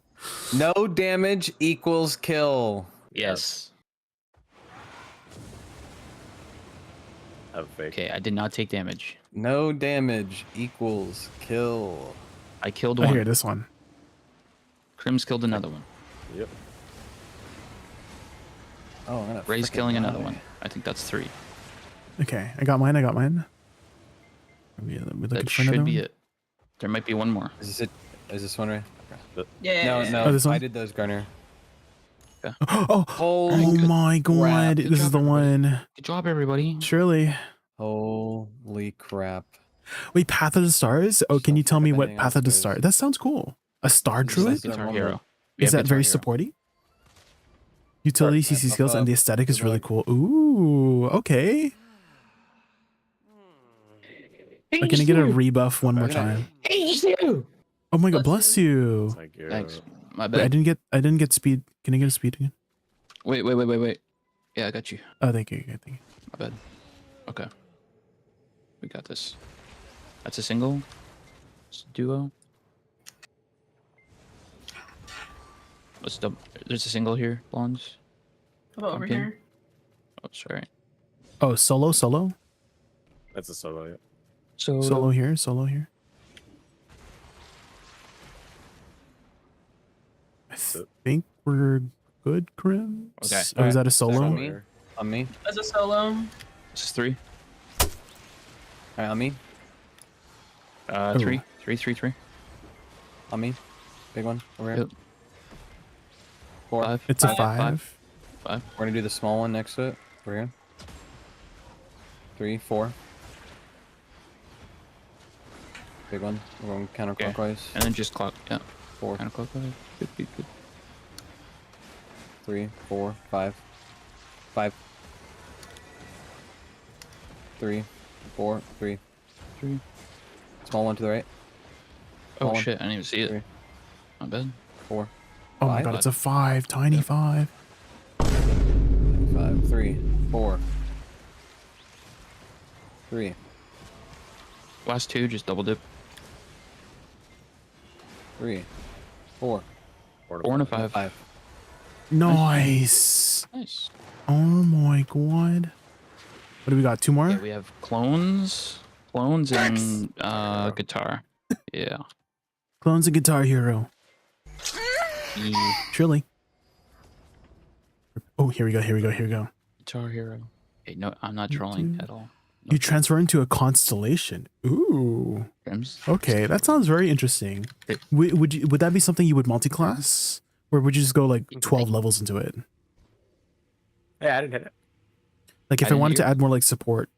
No damage equals kill. Yes. Okay, I did not take damage. No damage equals kill. I killed one. I hear this one. Crims killed another one. Yep. Oh, Ray's killing another one. I think that's 3. Okay, I got mine. That should be it. There might be one more. Is this it? Is this one right? Yeah. No. Oh, this one? I did those, Garner. Yeah. Oh my god! This is the one. Good job, everybody. Surely. Holy crap! Wait, Path of the Stars? Oh, can you tell me what Path of the Stars? That sounds cool. A Star Druid? It's our hero. Is that very supporty? Utility, CC skills, and the aesthetic is really cool. Ooh, okay. Like, can I get a rebuff one more time? Oh my god, bless you. Thanks. My Wait, bad. I didn't get speed. Can I get a speed again? Wait. Yeah, I got you. Oh, thank you. Thank you. My bad. Okay. We got this. That's a single. It's a duo. Let's double. There's a single here, blondes. How about over here? Oh, sorry. Oh, solo? That's a solo, yeah. Solo here. I think we're good, Crims. Okay. Oh, is that a solo? On me. As a solo. This is 3. Alright, on me. 3. On me. Big one. Over here. Yep. 4. 5. It's a 5. 5. We're gonna do the small one next to it. Over here. 3, 4. Big one. We're going counterclockwise. And then just clock. Yeah. 4. Counterclockwise. Good. 3, 4, 5. 5. 3, 4, 3. 3. Small one to the right. Oh Small shit! I didn't even see it. 3. Not bad. 4. Oh my god, it's a 5. Tiny 5. 5. 3, 4. 3. Last 2, just double dip. 3, 4. 4 and a 5. Nice. Nice. Oh my god. What do we got? 2 more? Yeah, we have clones and guitar. Yeah. Clones and Guitar Hero. Truly. Oh, here we go. Guitar Hero. Hey, no, I'm not trolling at all. You transfer into a constellation. Ooh. Crims? Okay, that sounds very interesting. Would that be something you would multi-class? Or would you just go like 12 levels into it? Yeah, I didn't hit it. Like if I wanted to add more like support.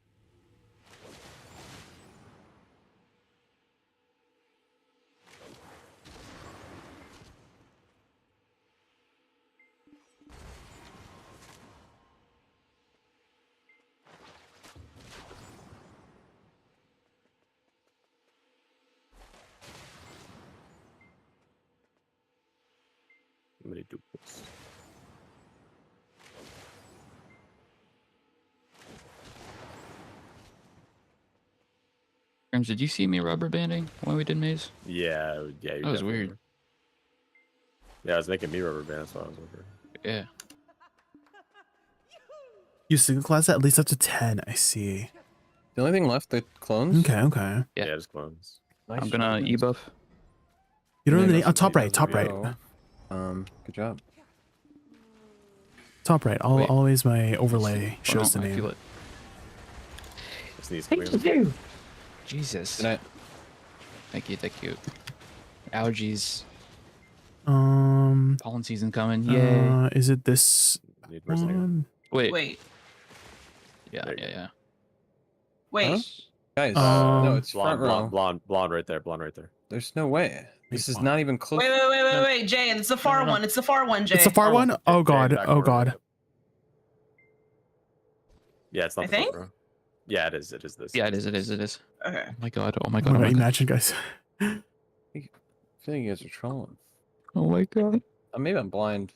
I'm gonna do this. Crims, did you see me rubber banding when we did maze? Yeah. That was weird. Were. Yeah, I was making me rubber band. That's why I was over. Yeah. You single class at least up to 10. I see. The only thing left, the clones. Okay. Yeah, just clones. Nice I'm gonna e-buff. You don't know the name? Yeah, Oh, top right. Good job. Top right. Always my overlay shows the I name. feel it. Thank you. Jesus. Good night. Thank you. Allergies. Pollen season coming. Yay. Is it this one? Wait. Yeah. Wait. Huh? Guys, Um, no, it's front row. Blonde right there. There's no way. This is not even close. Wait, Jay, it's the far one. It's the far one, Jay. It's the far one? Oh god. Yeah, it's not I the think? front row. Yeah, it is. It is this. Yeah, it is. Okay. Oh my god. Oh my god, imagine guys. I feel like you guys are trolling. Oh my god. Maybe I'm blind.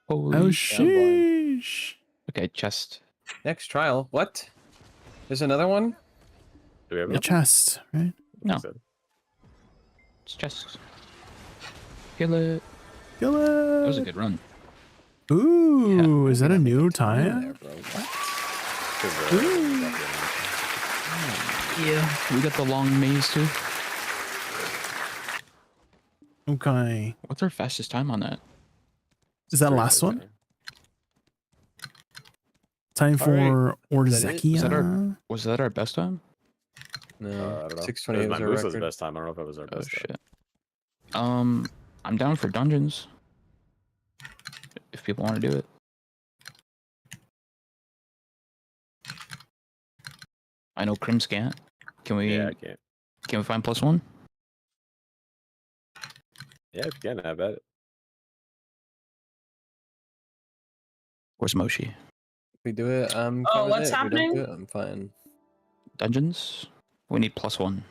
Holy Oh sheesh. Okay, chest. Next trial. What? There's another one? Do we have The chest, right? No. It's chest. Kill it. Kill it. That was a good run. Ooh, is that a new time? Yeah. We got the long maze too. Okay. What's our fastest time on that? Is that last one? Time for Orzekia. Was that our best time? No, I don't know. 628 was our Woosa's record. best time. I don't know if it was our best time. Shit. I'm down for dungeons. If people want to do it. I know Crims can't. Can we? Yeah, I can't. Can we find +1? Yeah, if you can, I bet. Where's Moshi? If we do it, I'm Oh, fine with what's it. If we don't happening? do it, I'm fine. Dungeons? We need +1.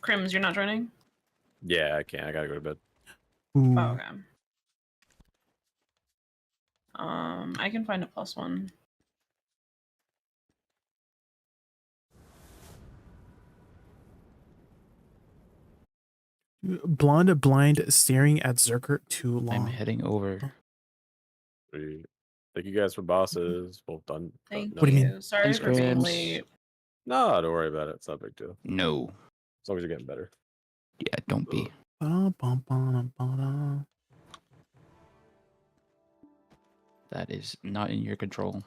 Crims, you're not joining? Yeah, I can't. I gotta go to bed. Ooh. Oh, okay. I can find a +1. Blonde blind staring at Zerkert too long. I'm heading over. Sweet. Thank you guys for bosses. Well done. Thank What do you you. Sorry Thanks, for being Crims. late. No, don't worry about it. It's not a big deal. No. As long as you're getting better. Yeah, don't be. Ba-da-bum-ba-da-ba-da. That is not in your control.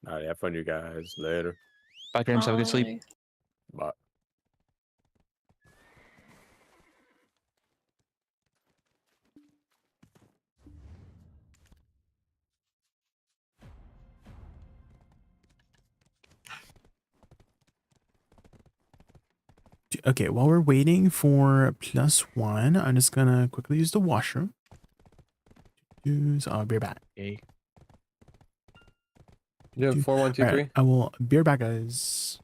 All right, have fun, you guys. Later. Bye, Crims. Have a good sleep. Bye. Okay, while we're waiting for +1, I'm just gonna quickly use the washroom. I'll be back. Okay. You have 4, 1, 2, 3. Alright, I will be right back, guys.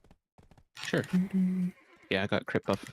Sure. Yeah, I got crit buff.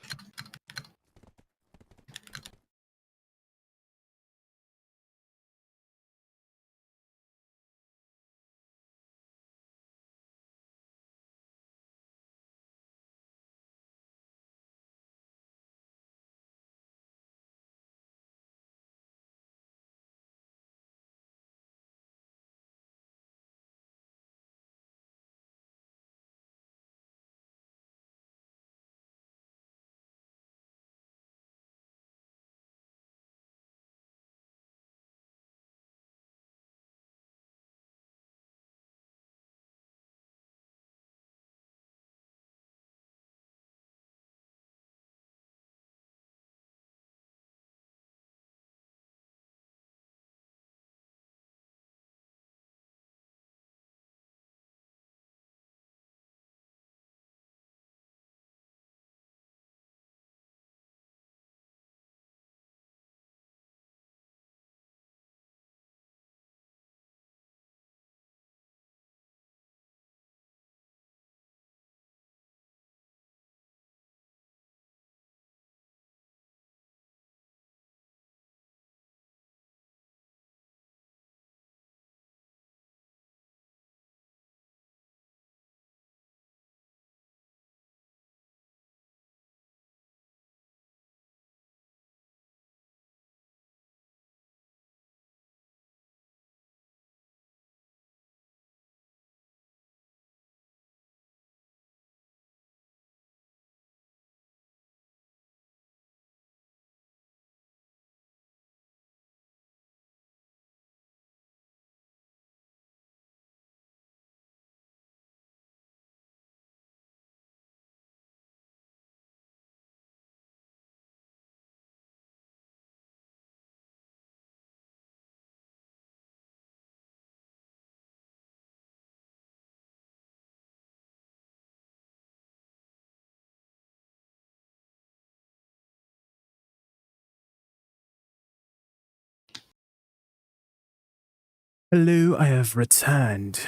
Hello, I have returned.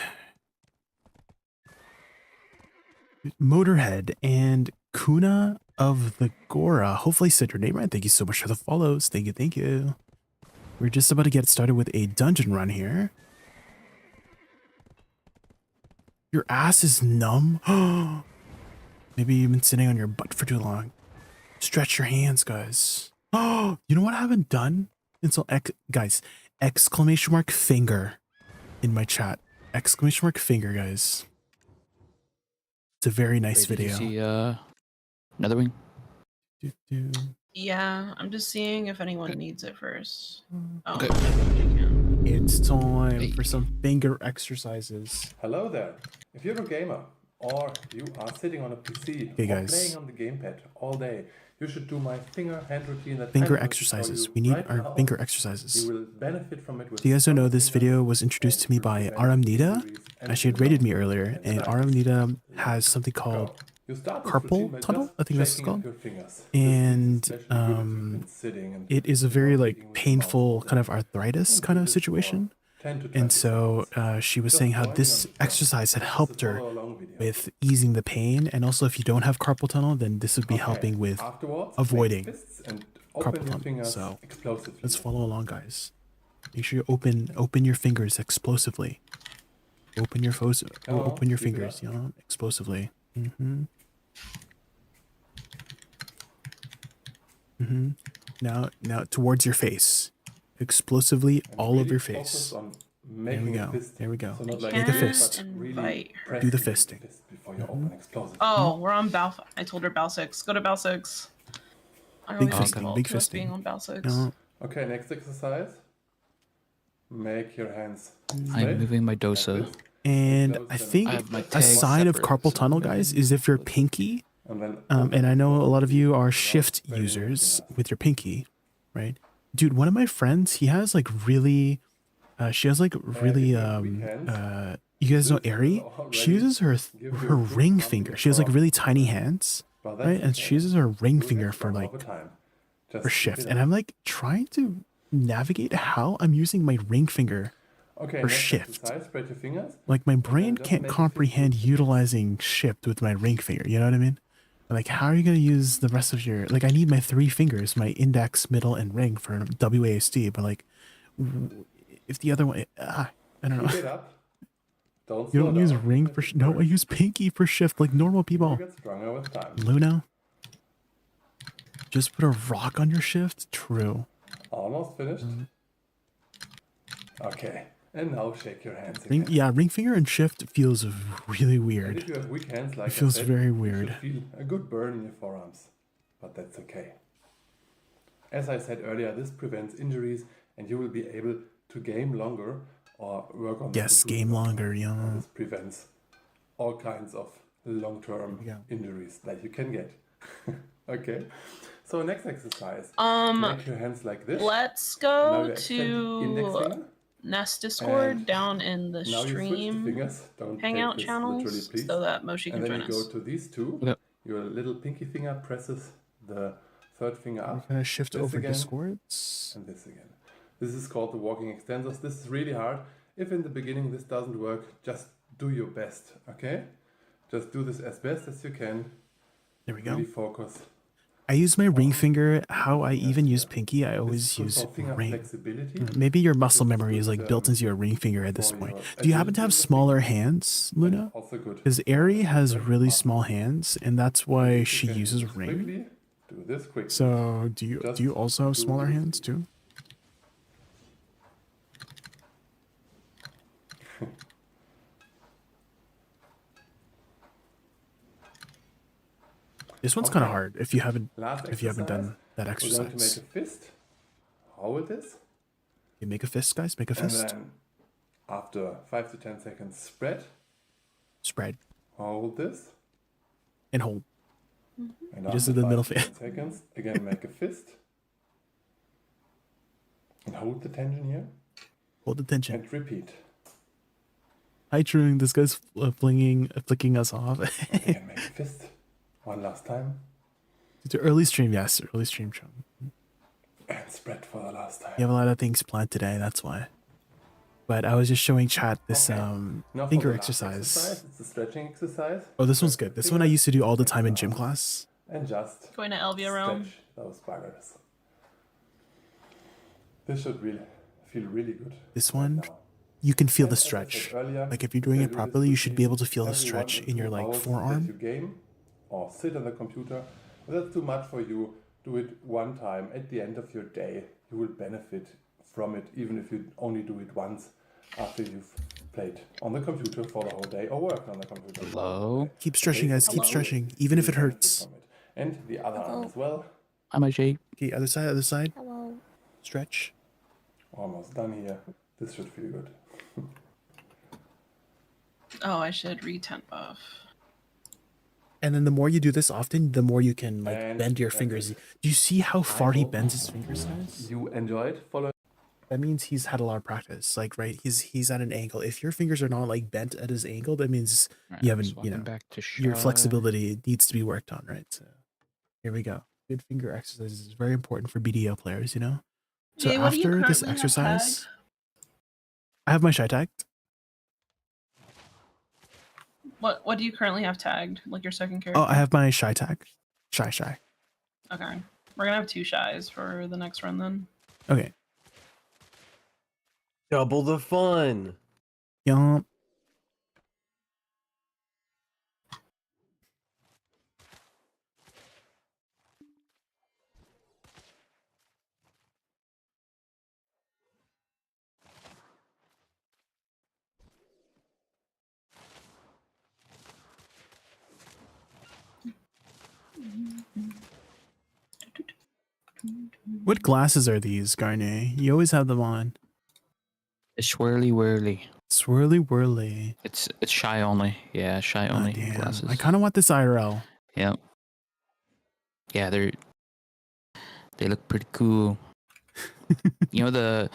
Motorhead and Kuna of the Gora. Hopefully I said your name right. Thank you so much for the follows. Thank you, thank you. We're just about to get started with a dungeon run here. Your ass is numb? Maybe you've been sitting on your butt for too long. Stretch your hands, guys. Oh, you know what I haven't done? Until guys, exclamation mark finger in my chat. Exclamation mark finger, guys. It's a very nice video. Did you see Netherwing? Yeah, I'm just seeing if anyone needs it first. Oh, Okay. It's time for some finger exercises. Hello there. If you're a gamer or you are sitting on a PC Hey or guys. playing on the gamepad all day, you should do my finger hand routine. That Finger I will show exercises. you We need right our now. finger exercises. You will benefit from it with Do you guys don't know this some video was introduced to me by Aramnita? She had rated me earlier, and Aramnita has something called You start this carpal routine by tunnel, just I think that's checking called. your fingers. And This is especially good if you've been sitting and it is a very like painful kind of arthritis kind of situation. 10 to 20 And so she was saying how this exercise had helped her with easing the pain, and also if you don't have carpal tunnel, then this would be helping with Afterwards, avoiding make fists and open carpal your tunnel. fingers So explosively. let's follow along, guys. Make sure you open your fingers explosively. Open your open your fingers, you know, explosively. Now towards your face, explosively all over your face. There we go. There we go. So not like Make a this, fist. but Invite really her. press Do the with your fisting. fist before you open explosively. Oh, we're on Bal. I told her Bal 6. Go to Bal 6. I Big always fisting, default big to us fisting. being on Bal 6. No. Okay, next exercise. Make your hands I'm straight. moving my Dosa. And I think I have my a tag sign of separate, carpal so tunnel, maybe guys, is if your pinky, And then and I know a lot of you are shift users with your pinky, right? Dude, one of my friends, he has like really, she has like really, you guys know Ari? She uses her ring finger. She has like really tiny hands, right? And she uses her ring finger for like, for shift. And I'm like trying to navigate how I'm using my ring finger okay, for next shift. exercise, spread your fingers. Like my brain just can't make a comprehend utilizing shift with my ring finger. You know what I mean? Like, how are you gonna use the rest of your? Like, I need my three fingers, my index, middle, and ring for WASD. But like, if the other one, I don't Keep know. it up. Don't You slow don't use down. ring for no. I use pinky for shift like normal You people. get stronger with time. Luna, just put a rock on your shift. True. Almost finished. Okay, and now shake your hands Ring, again. yeah, ring finger and shift feels really And weird. if you have weak hands like It feels I said, very you weird. should feel a good burn in your forearms, but that's okay. As I said earlier, this prevents injuries, and you will be able to game longer or work on the Yes, platoon game longer. longer, yeah. And this prevents all kinds of long-term injuries that you can get. Okay, so next exercise. Make your hands like this. Let's And now go you extend index to finger. Nest Discord And down in the Now you switch the stream fingers. Don't hangout take this literally, channels please. so that Moshi And can then join you go us. to these two. Okay. Your little pinky finger presses the third finger We're up. gonna shift This over again, Discords. and this again. This is called the walking extensors. This is really hard. If in the beginning this doesn't work, just do your best, okay? Just do this as best as you can. There we go. Really focus. I use my ring finger. How I even use pinky, I This always is good use for finger ring. flexibility. Maybe your muscle This is memory is good, like built into your ring finger at this for point. your Do you happen to have agility of the smaller finger. hands, And Luna? also good. Because Ari has really Up. small hands, and that's why You she can do uses this ring. quickly, do this quickly. So do you Just also have do smaller this. hands too? This one's kind of Okay. hard if you haven't Last done that We're going to make exercise. a fist. Hold this. You make a fist, guys. Make a fist. And then after 5 to 10 seconds, spread. Spread Hold this. and hold. And You just after did the 5 middle to finger. 10 seconds, again make a fist. And hold the tension here. Hold the tension. And repeat. Hi, True. This guy's flicking us off. Again, make a fist. One last time. It's an early stream, yes. Early stream, Chung. And spread for the last time. You have a lot of things planned today. That's why. but I was just showing chat this Now for finger the last exercise. It's a stretching exercise. Oh, this one's good. This one I used to do all the time in gym class. And just Going to Elvia realm. stretch those buggers. This should really feel really good. This one, you can feel the stretch. Like if you're doing it properly, you should be able to feel the stretch in your like forearm. You game or sit on the computer. If that's too much for you, do it one time at the end of your day. You will benefit from it, even if you only do it once after you've played on the computer for the whole day or worked on the computer. Hello? Keep stretching, guys. Keep stretching, even if it hurts. And the other arm as well. Hi, my Jay. Okay, other side, other side. Hello. Stretch. Almost done here. This should feel good. Oh, I should re-tent buff. And then the more you do this often, the more you can like bend your fingers. Do you see how far he bends his fingers, guys? You enjoyed following. That means he's had a lot of practice. Like, right, he's at an angle. If your fingers are not like bent at his angle, that means you haven't, you know, back to your flexibility needs to be worked on, right? So here we go. Good finger exercise is very important for BDO players, you know. So Jay, what do you after this currently have exercise, tagged? I have my shy tagged. What do you currently have tagged? Like your second character? Oh, I have my shy tag. Shy. Okay. We're gonna have 2 shies for the next run then. Okay. Double the fun. Yup. What glasses are these, Garnet? You always have them on. It's swirly whirly. Swirly whirly. It's shy only. Yeah, shy only glasses. I kind of want this IRL. Yep. Yeah, they look pretty cool. You know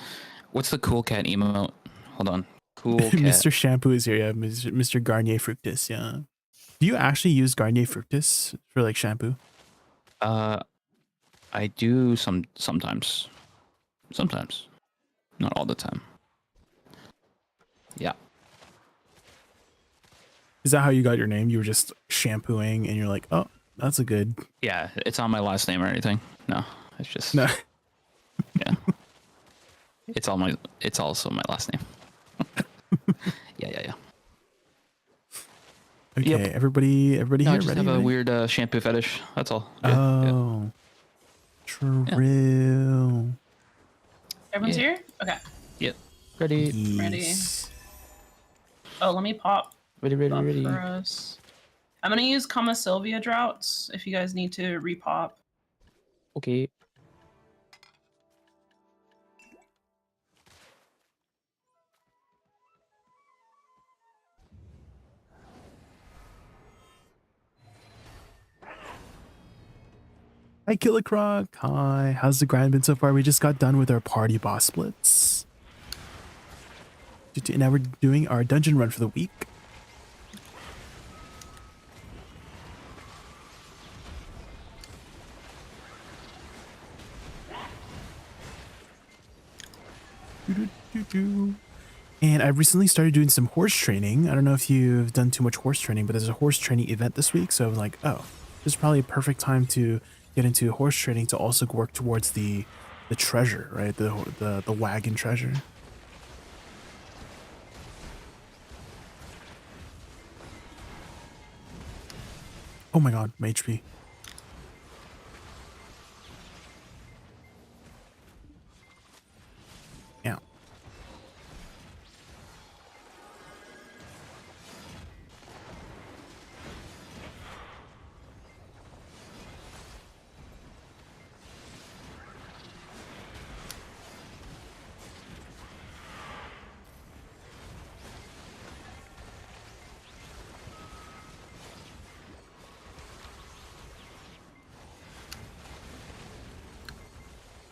what's the cool cat emote? Hold on. Cool cat. Mr. Shampoo is here. Yeah, Mr. Garnier Fructis. Yeah. Do you actually use Garnier Fructis for like shampoo? I do sometimes. Sometimes. Not all the time. Yeah. Is that how you got your name? You were just shampooing and you're like, oh, that's a good. Yeah, it's on my last name or anything. No, it's just no. Yeah. It's also my last name. Yeah. Okay, yep. everybody no, here I just ready? have a ready? weird shampoo fetish. That's all. Oh. True. Everyone's here? Okay. Yep. Ready. Yes. Oh, let me pop. Ready. For us. I'm gonna use Kama Sylvia droughts if you guys need to repop. Okay. Hi, Killicroc. Hi. How's the grind been so far? We just got done with our party boss splits. Now we're doing our dungeon run for the week. And I recently started doing some horse training. I don't know if you've done too much horse training, but there's a horse training event this week. So I was like, oh, this is probably a perfect time to get into horse training to also work towards the treasure, right? The wagon treasure. Oh my god, my HP. Yeah.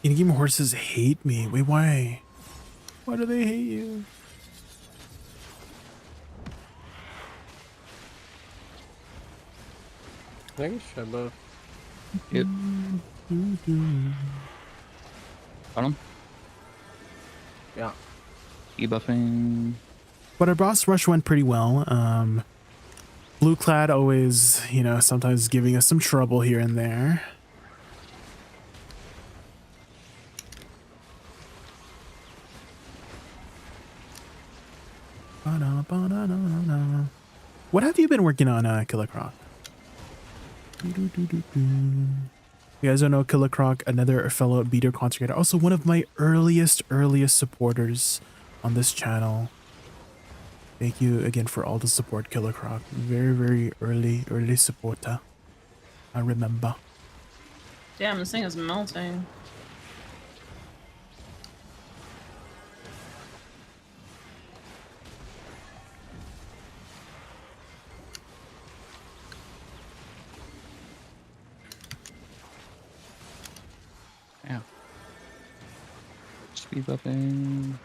In-game horses hate me. Wait, why? Why do they hate you? Thanks, Sheba. Yep. Got him? Yeah. E-buffing. But our boss rush went pretty well. Blue Clad always, you know, sometimes giving us some trouble here and there. What have you been working on, Killer Croc? You guys don't know Killer Croc, another fellow beater content, also one of my earliest supporters on this channel. Thank you again for all the support, Killer Croc. Very early supporter. I remember. Damn, this thing is melting. Yeah. Speed buffing.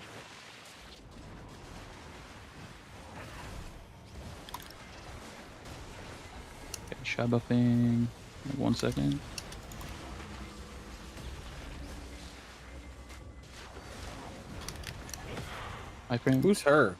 Okay, shot buffing. 1 second. Iframe. Who's her?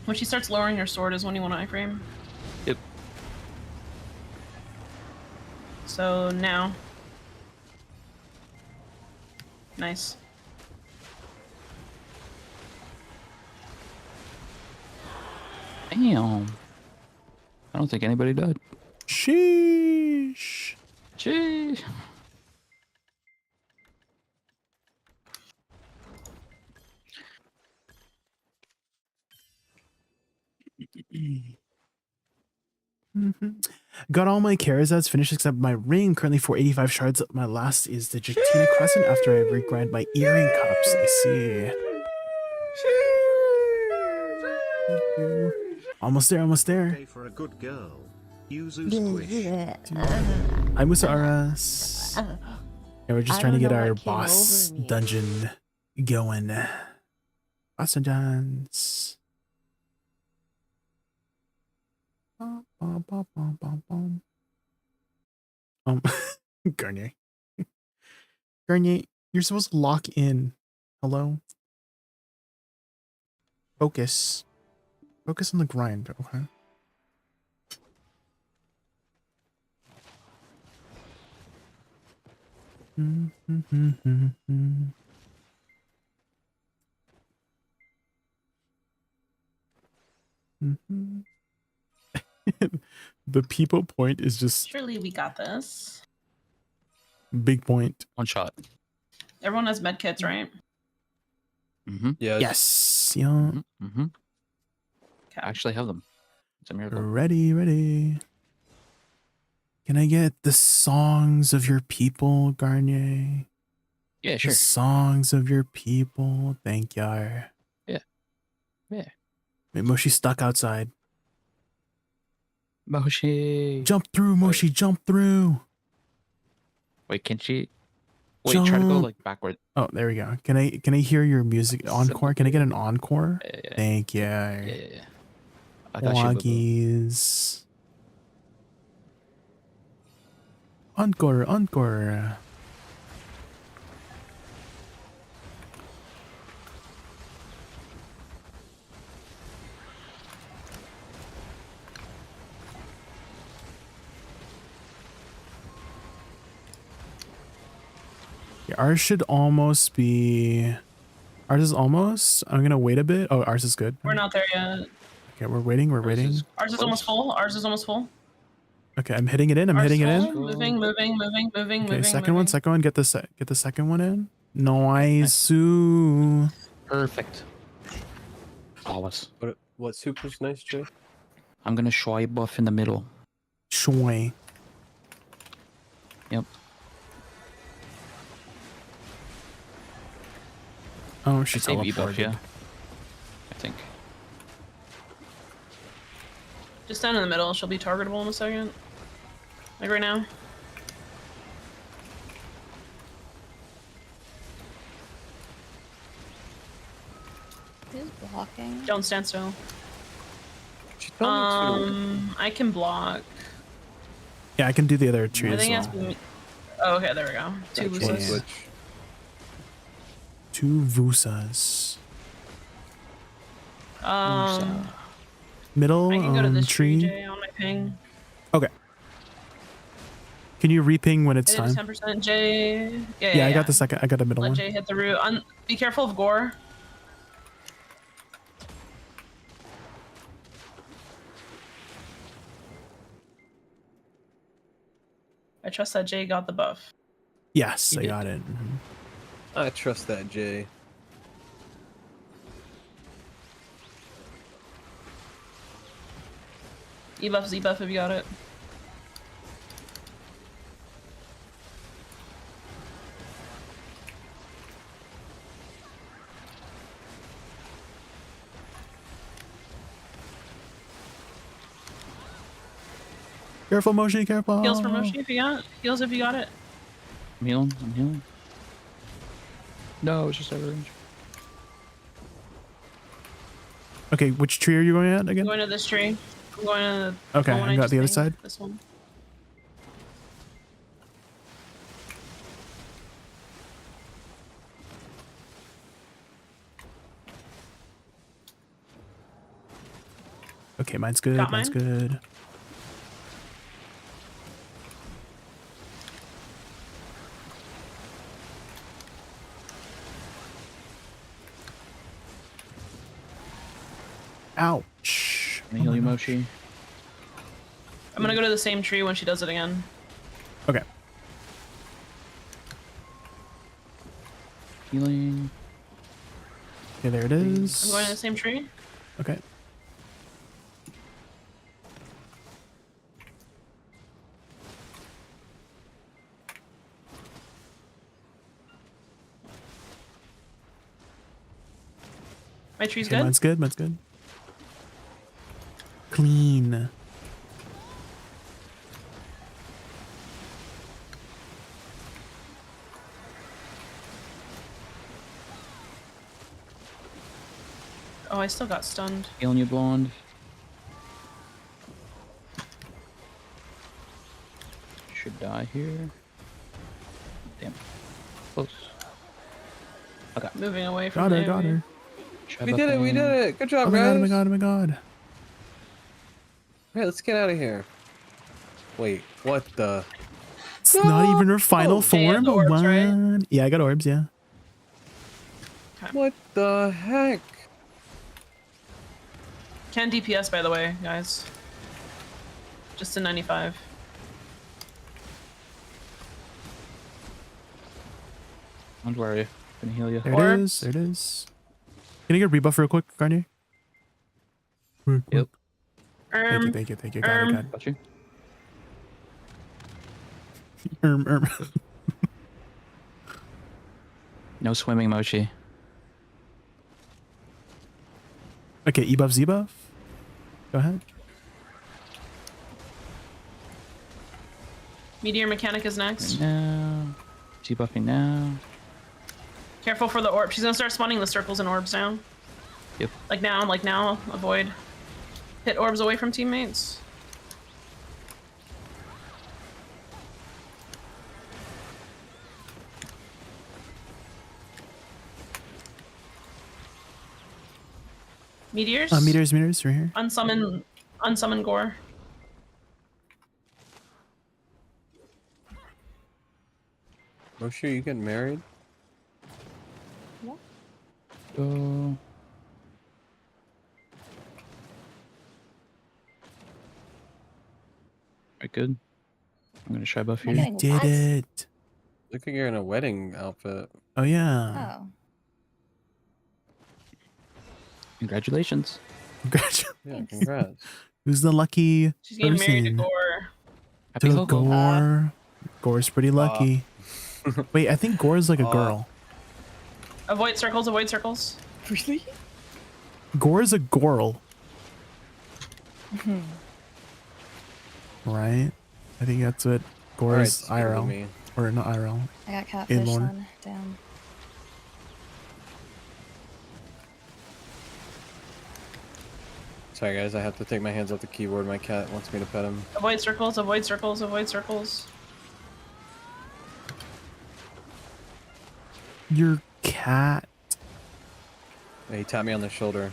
When she starts lowering her sword is when you want to iframe. Yep. So now. Nice. Damn. I don't think anybody died. Sheesh. Sheesh. Got all my Charizards finished except my ring, currently 485 shards. My last is the Jatina Crescent after I regrind my earring cups. I see. Almost there. For a good girl. Squish. Hi, Woosa Aras. Yeah, we're just trying to get our boss dungeon going. Boss dungeons. Garnier. Garnier, you're supposed to lock in. Hello? Focus. Focus on the grind, okay? The people point is just Surely we got this. big point. One shot. Everyone has med kits, right? Mm-hmm. Yes. Yeah. Mm-hmm. I actually have them. It's a miracle. Ready. Can I get the songs of your people, Garnier? Yeah, sure. The songs of your people. Thank you. Yeah. Wait, Moshi's stuck outside. Moshi. Jump through, Moshi. Jump through. Wait, can she? Wait, try to go like backward. Oh, there we go. Can I hear your music encore? Can I get an encore? Yeah. Thank you. Yeah. I got you, boo-boo. Waggies. Encore. Yeah, ours should almost be... Ours is almost? I'm gonna wait a bit. Oh, ours is good. We're not there yet. Okay, we're waiting. Ours is almost full. Okay, I'm hitting it in. Moving. Okay, second one. Get the second one in. Nice. Ooh. Perfect. Flawless. What super's nice, Jay? I'm gonna Shui buff in the middle. Shui. Yep. Oh, she I say V buff, teleported. yeah. I think. Just down in the middle. She'll be targetable in a second. Like right now. Who's blocking? Don't stand still. She told me to. I can block. Yeah, I can do the other tree I as think well. it has to be. Oh, okay, there we go. Two Woosas. Two Woosas. Middle I can go to this tree. Jay, on my ping. Okay. Can you reping when it's Hit it time? 10% Jay. Yeah, I got the second. I got a middle Let one. Jay hit the root. Be careful of gore. I trust that Jay got the buff. Yes, I got it. I trust that Jay. E-buff, Z-buff if you got it. Careful, Moshi, careful. Heals for Moshi if you got it. Heals if you got it. I'm healing. I'm healing. No, it's just average. Okay, which tree are you going at again? I'm going to this tree. I'm going to the Okay, one I got just the other named, side. This one. Okay, mine's good. Got Mine's mine? good. Ouch. Can I heal you, Moshi? I'm gonna go to the same tree when she does it again. Okay. Healing. Okay, there it is. I'm going to the same tree. Okay. My tree's Okay, good. mine's good. Mine's good. Clean. Oh, I still got stunned. Healing you, blonde. Should die here. Damn. Close. Okay. Moving away from Got her, the got her. We did it. We did it. Good job, Oh my guys. god, oh my god, oh my god. Alright, let's get out of here. Wait, what the? It's not even her final Oh, they form. had the orbs, What? right? Yeah, I got orbs, yeah. What the heck? Can DPS, by the way, guys. Just to 95. Don't worry. Gonna heal you. There it is. There it is. Can you get a rebuff real quick, Garnier? Yep. Thank you, thank you, thank you. Got it, got it. Got you. No swimming, Mochi. Okay, E buff, Z buff. Go ahead. Meteor Mechanic is next. Right now. Debuffing now. Careful for the orb. She's gonna start spawning the circles and orbs now. Yep. Like now. Avoid. Hit orbs away from teammates. Meteors? Meteors, right here. Unsummon gore. Moshi, are you getting married? Go. Alright, good. I'm gonna try buff here. You did it. Look like you're in a wedding outfit. Oh yeah. Oh. Congratulations. Congratulations. Yeah, congrats. Who's the lucky She's getting married to person? Gore. Happy To Hobo. Gore. Gore's pretty lucky. Wait, I think Gore's like a girl. Avoid circles, avoid circles. Really? Gore is a gorl, Mhm. right? I think that's what Gore Alright, is it's better than IRL. me. Or not IRL. I got catfish lore. on. Damn. Sorry guys, I have to take my hands off the keyboard. My cat wants me to pet him. Avoid circles, avoid circles, avoid circles. Your cat. Yeah, he tapped me on the shoulder.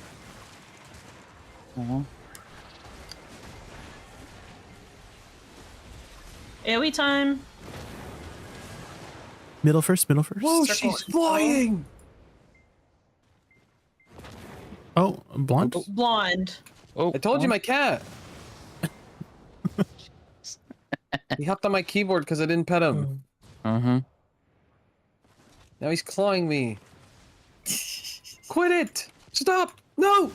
AoE time. Middle first, middle first. Whoa, Circle she's and flying! Oh, blonde? Blonde. Oh, I told you my cat! He hopped on my keyboard because I didn't pet him. Uh-huh. Now he's clawing me. Quit it! Stop! No!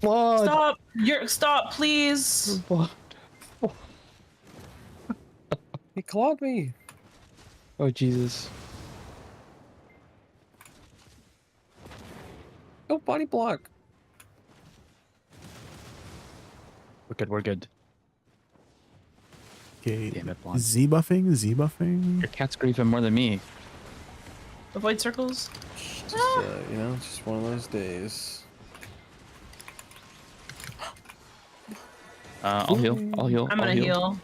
Stop! Stop, please. He clawed me. Oh, Jesus. No body block. We're good, we're good. Okay. Damn it, blonde. Z buffing, Z buffing. Your cat's grieving more than me. Avoid circles. Just, you know, it's just one of those days. I'll heal. I'll heal. I'm I'll gonna heal.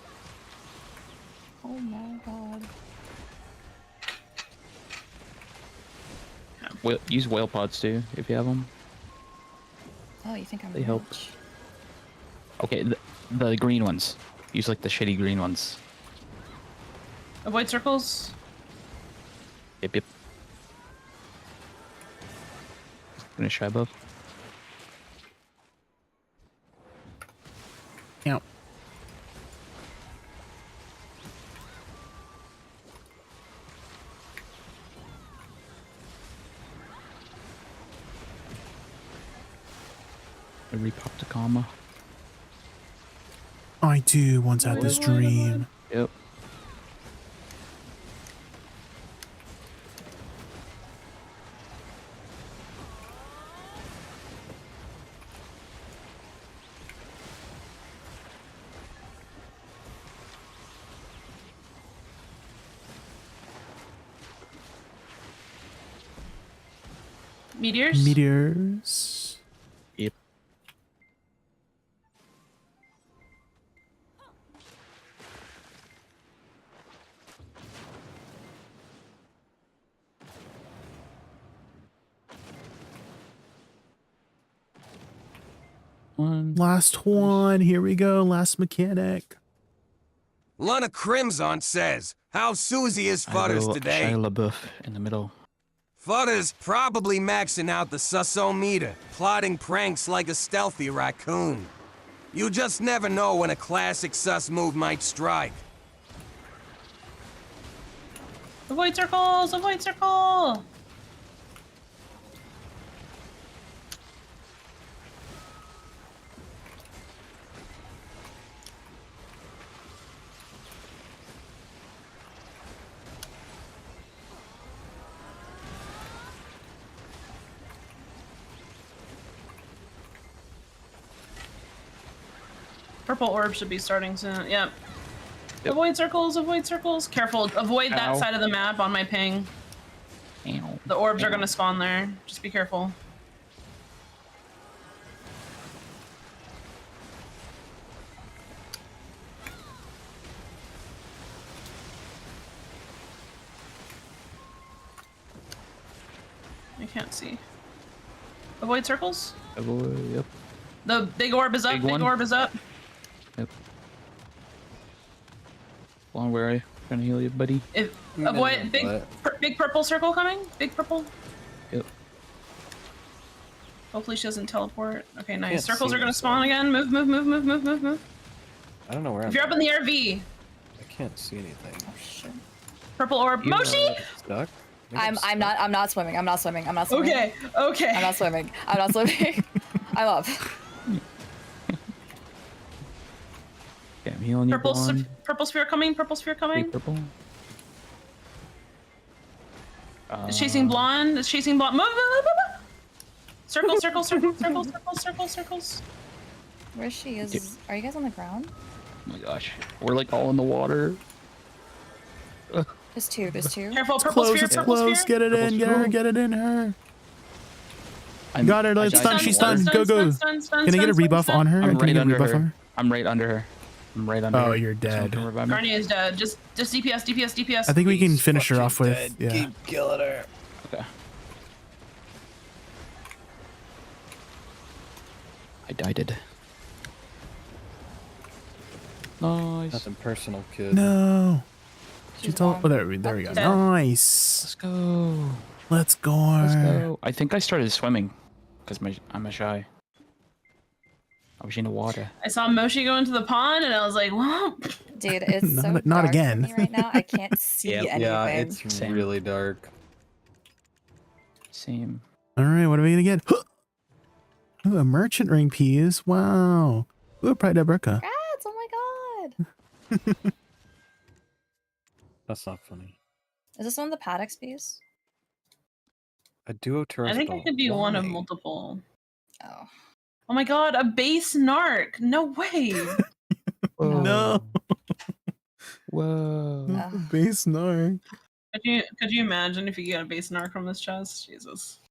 Oh my god. Use whale pods too, if you have them. Oh, you think I'm They help. rich? Okay, the green ones. Use like the shitty green ones. Avoid circles. Yep, yep. Gonna shy buff. Count. I repopped a comma. I do once had this dream. Yep. Meteors. Meteors. Yep. Last one. Here we go. Last mechanic. Lana Crimson says, how's Susie is Futters today? Shia LaBeouf in the middle. Futters probably maxing out the susometer, plotting pranks like a stealthy raccoon. You just never know when a classic sus move might strike. Avoid circles, avoid circle. Purple orb should be starting soon. Yep. Avoid circles, avoid circles. Careful, avoid that Ow. side of the map on my ping. Ow. The orbs are gonna spawn there. Just be careful. I can't see. Avoid circles. Avoid, yep. The big orb is up. Big Big one. orb is up. Yep. Long where are you? Trying to heal you, buddy. Avoid big purple circle coming. Big purple. Yep. Hopefully she doesn't teleport. Okay, nice. Can't Circles see are gonna myself. spawn again. Move, move, move, move, move, move, move. I don't know where If you're up in the RV. I can't see anything. Oh shit. Purple orb. Moshi! Stuck? I'm not swimming. I'm not swimming. I'm not swimming. Okay, okay. I'm not swimming. I'm not swimming. I'm up. Okay, I'm healing you, blonde. Purple sphere coming. Purple sphere coming. Big purple. It's chasing blonde. It's chasing blonde. Move, move, move, move. Circle, circle, circle, circle, circle, circle, circles. Where she is? Are you guys on the ground? Oh my gosh, we're like all in the water. There's two. There's two. Careful, It's purple close, sphere, it's purple close. sphere. Get it in, get her, get it in her. Got her, let's stun, she's stun, stunned. Go, go. stun, stun, Can I get a stun, rebuff stun. on her? I'm Can I right get a under rebuff on her. her? I'm right under her. I'm right under her. Oh, you're dead. Garnia is dead. Just DPS, DPS, DPS. I think we can finish her off with, yeah. Keep killing her. Okay. I died. Nice. Nothing personal, kid. No. She's all, oh, there we go. Nice. Let's go. Let's go. Let's go. I think I started swimming because I'm a shy. I was in the water. I saw Moshi go into the pond, and I was like, "Well, dude, it's so not dark again. for me right now. I can't see anything. Yeah, it's really dark. Same. All right, what are we gonna get? Ooh, a merchant ring piece. Wow. Ooh, a Pride Abrica. Rats! Oh my god. That's not funny. Is this one of the Paddock's piece? A duo terrestrial. I think I could be one of multiple." Oh. Oh my god, a base narc! No way! No. Whoa. Base narc. Could you imagine if you get a base narc from this chest? Jesus.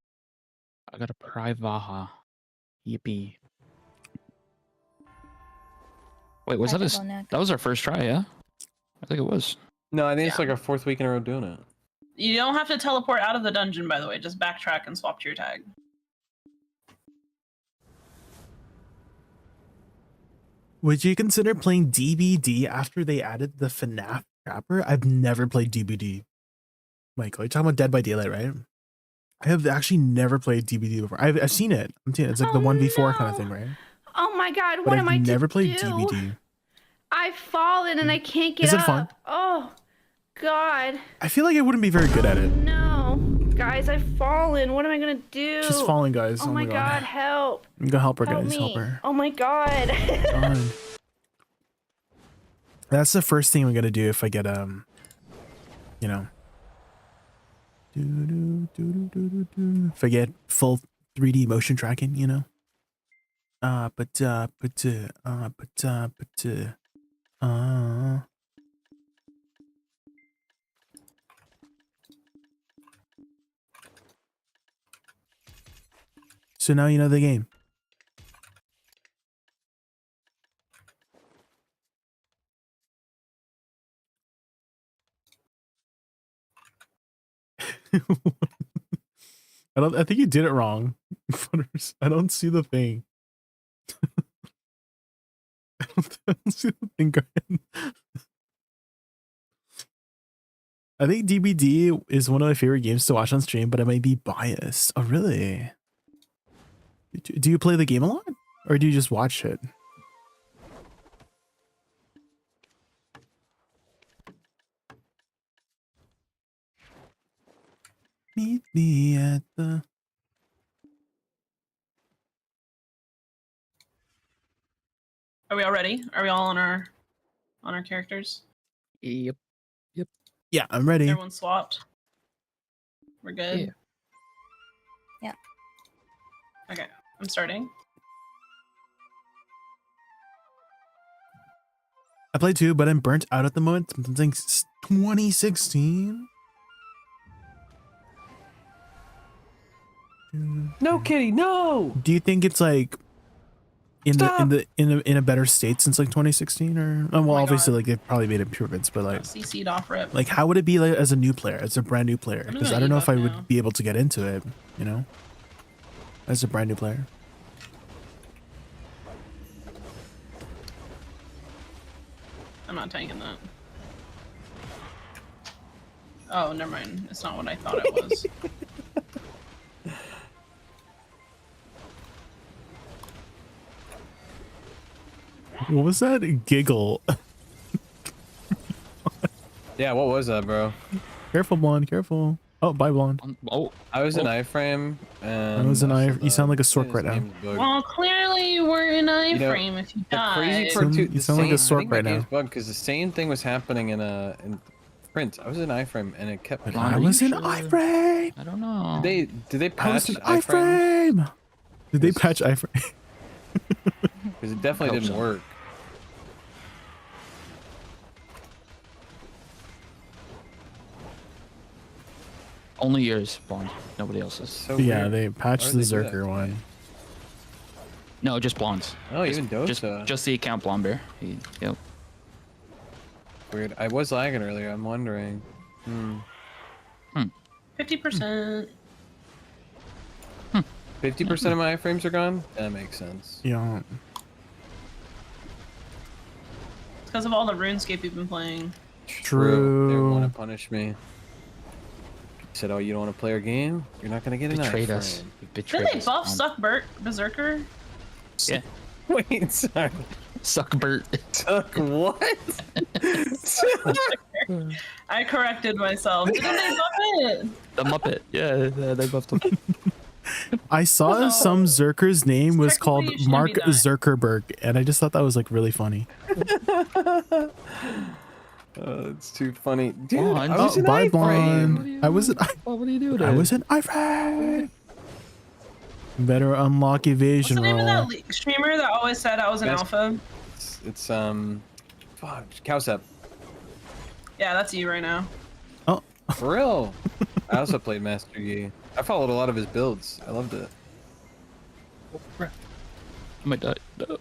I got a Privaha. Yippee. Wait, was that that was our first try, yeah? I think it was. No, I think it's like our 4th week in a row doing it. You don't have to teleport out of the dungeon, by the way. Just backtrack and swap to your tag. Would you consider playing DBD after they added the FNAF trapper? I've never played DBD. Michael, you're talking about Dead by Daylight, right? I have actually never played DBD before. I've seen it. I'm seeing it. It's like the 1v4 kind of thing, right? Oh my god, But what I've am I to never played do? DBD. I've fallen and I can't get Is up. it fun? Oh god. I feel like I wouldn't be very good at it. No. Guys, I've fallen. What am I gonna do? She's falling, guys. Oh, my god, help. I'm gonna help her, Help guys. me. Help her. Oh my god. Fine. That's the first thing I'm gonna do if I get you know, if I get full 3D motion tracking, you know. So now you know the game. I think you did it wrong. I don't see the thing. I don't see the thing going. I think DBD is one of my favorite games to watch on stream, but I might be biased. Oh, really? Do you play the game a lot? Or do you just watch it? Meet me at the... Are we all ready? Are we all on our characters? Yep. Yep. Yeah, I'm ready. Everyone swapped. We're good. Yeah. Okay, I'm starting. I played 2, but I'm burnt out at the moment. Something 2016. No, Kitty, no. Do you think it's like in a better state since like 2016, or well, obviously like they've probably made improvements, but like CC'd off rip. like how would it be like as a new player, as a brand new player? I'm Because gonna I don't know eat if I up would now. be able to get into it, you know, as a brand new player. I'm not taking that. Oh, never mind. It's not what I thought it was. What was that giggle? Yeah, what was that, bro? Careful, blonde. Careful. Oh, bye, blonde. Oh, I was in iframe, and I was an eye. You sound like a stork right now. Well, clearly you were in iframe if you The died. crazy part too. You sound like a stork right now. Because the same thing was happening in Prince, I was in iframe and it kept. But I was in iframe. I don't know. Did they I was patch in iframe? iframe. Did they patch iframe? Because it definitely didn't work. Only yours, Blonde. Nobody else's. So Yeah, weird. they patched Why the would they do that? Zerker one. No, just Blonde's. Oh, Just- even Dosa. Just the account Blonde Bear. Yep. Weird. I was lagging earlier. I'm wondering. 50%. 50% of my iframes are gone. That makes sense. Yeah. It's because of all the RuneScape you've been playing. True. They want to punish me. Said, "Oh, you don't want to play our game? You're not gonna get an Betrayed iframe." us. Did they buff Suck Berserker? Yeah. Wait, sorry. Suck Bert. Suck what? I corrected myself. Didn't they buff it? The Muppet. Yeah, they buffed him. I saw some Zerker's name was called Technically, you shouldn't Mark be that. Zuckerberg, and I just thought that was like really funny. It's too funny. Dude, Blonde. I was in Bye, iframe. Blonde. I was in. What do you do? I was in iframe. Better unlock What's the evasion name of roll. that streamer that always said I was an alpha? It's fuck, Cowsep. Yeah, that's you right now. Oh, For real. I also played Master Yi. I followed a lot of his builds. I loved it. I might die. No.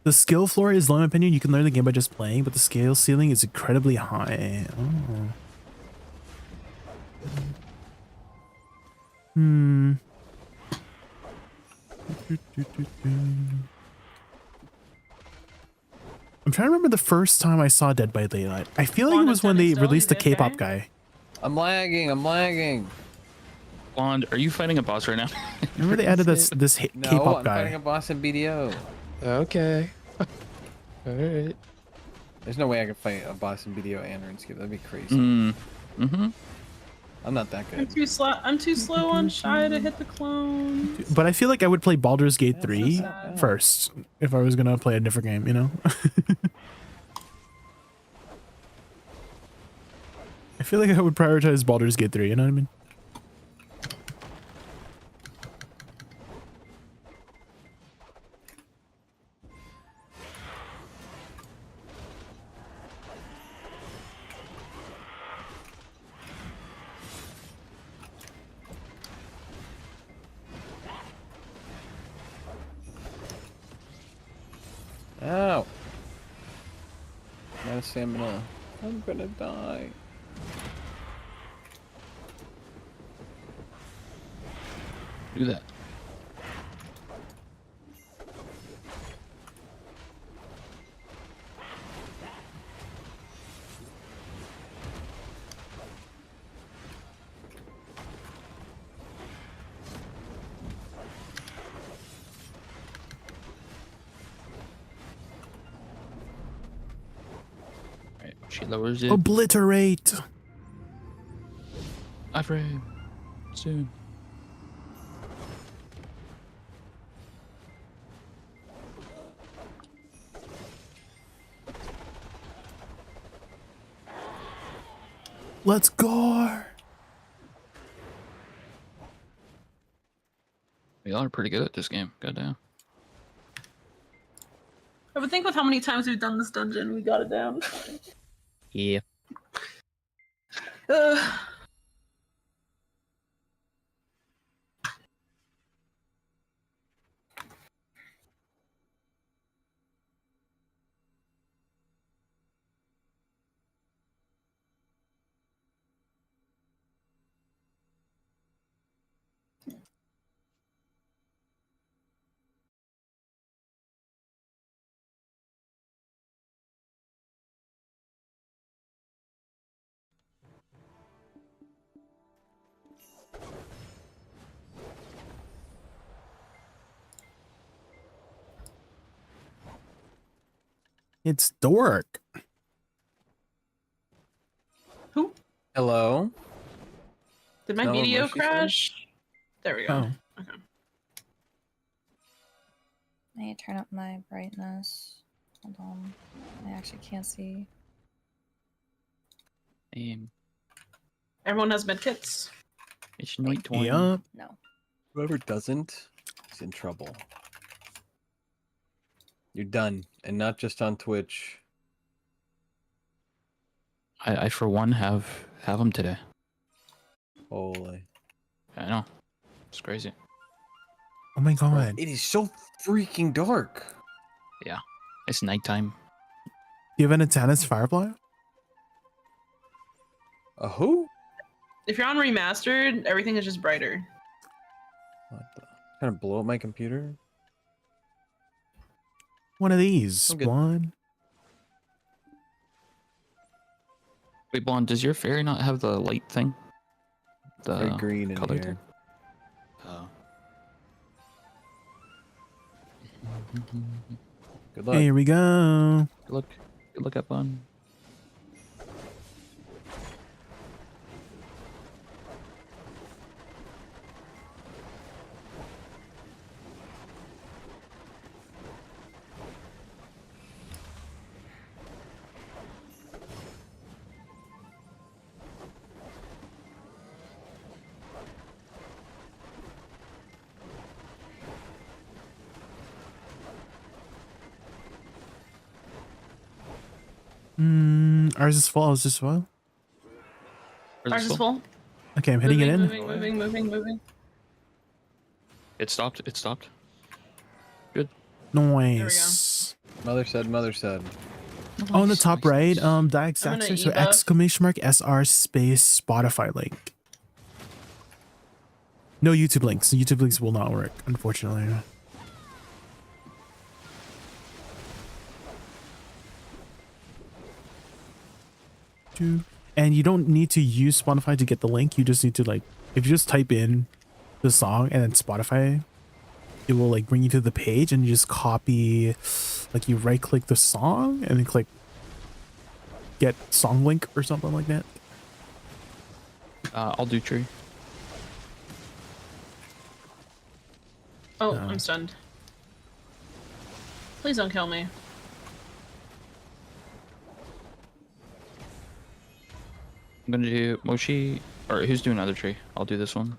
the skill floor is low in my opinion. You can learn the game by just playing, but the skill ceiling is incredibly high. Oh. I'm trying to remember the first time I saw Dead by Daylight. I feel like it was when they released the K-pop guy. I'm lagging. I'm lagging. Blonde, are you fighting a boss right now? Remember they added this No, K-pop I'm guy. fighting a boss in BDO. Okay. Alright. There's no way I could fight a boss in BDO and Runescape. That'd be crazy. Mm-hmm. I'm not that I'm good. too slow. I'm too slow on Shy to hit the clone. But I feel like I would play Baldur's Gate 3 first if I was gonna play a different game, you know? I feel like I would prioritize Baldur's Gate 3, you know what I mean? Ow. I'm out of stamina. I'm gonna die. Do that. Right, she lowers it. Obliterate! Iframe. Soon. Let's go! We all are pretty good at this game. Goddamn. I would think with how many times we've done this dungeon, we got it down. Yeah. Ugh. It's Dork. Who? Hello? Did my Is that what video Mushy said? crash? There we go. Oh. Okay. I need to turn up my brightness. Hold on. I actually can't see. Everyone has medkits. It's night time. Yup. No. Whoever doesn't is in trouble. You're done. And not just on Twitch. I for one have them today. Holy. I know. It's crazy. Oh my god. It is so freaking dark. Yeah. It's nighttime. Do you have an Atanas Firefly? A who? If you're on remastered, everything is just brighter. What the? Kind of blow up my computer? One of these. I'm good. One. Wait, Blonde, does your fairy not have the light thing? The Very green in color here. thing? Oh. Good luck. Here we go. Good luck. Good luck, Blonde. Ours is full. Ours is full. Ours is full. Okay, I'm hitting it in. Moving. It stopped. It stopped. Good. Nice. Mother said. Oh, in the top right, Diax I'm gonna Saxer, so ebuff. exclamation mark SR space Spotify link. No YouTube links. The YouTube links will not work, unfortunately. And you don't need to use Spotify to get the link. You just need to, like, if you just type in the song and then Spotify, it will like bring you to the page, and you just copy, like, you right click the song and then click get song link or something like that. I'll do tree. Oh, I'm stunned. Please don't kill me. I'm gonna do Moshi, or who's doing another tree? I'll do this one.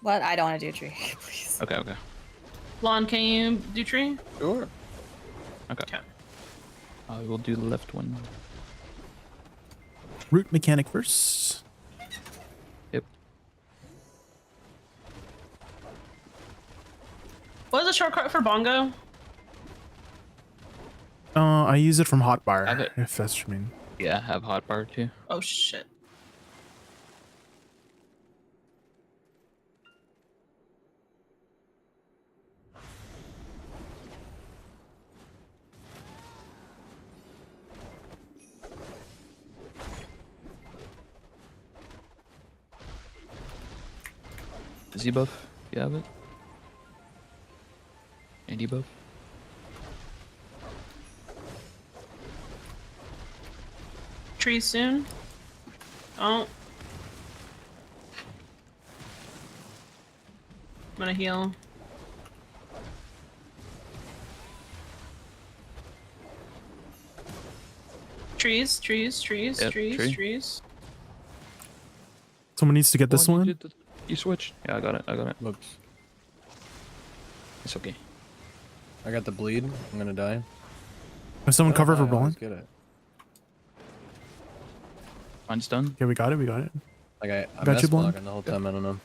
What? I don't want to do a tree, please. Okay, okay. Blonde, can you do tree? Sure. Okay. I will do the left one. Root mechanic first. Yep. What is the shortcut for bongo? I use it from hotbar, Have it. if that's what you mean. Yeah, have hotbar too. Oh shit. Z buff, you have it? AD buff? Tree soon. Oh. I'm gonna heal. Trees. Yep, tree. Trees. Someone needs to get this one. You switched? Yeah, I got it. Looks. It's okay. I got the bleed. I'm gonna die. Has someone cover for I always Blonde? get it. Mine's done. Yeah, we got it. We got it. Like I'm Got you, Blonde? blocking the whole time. I don't know.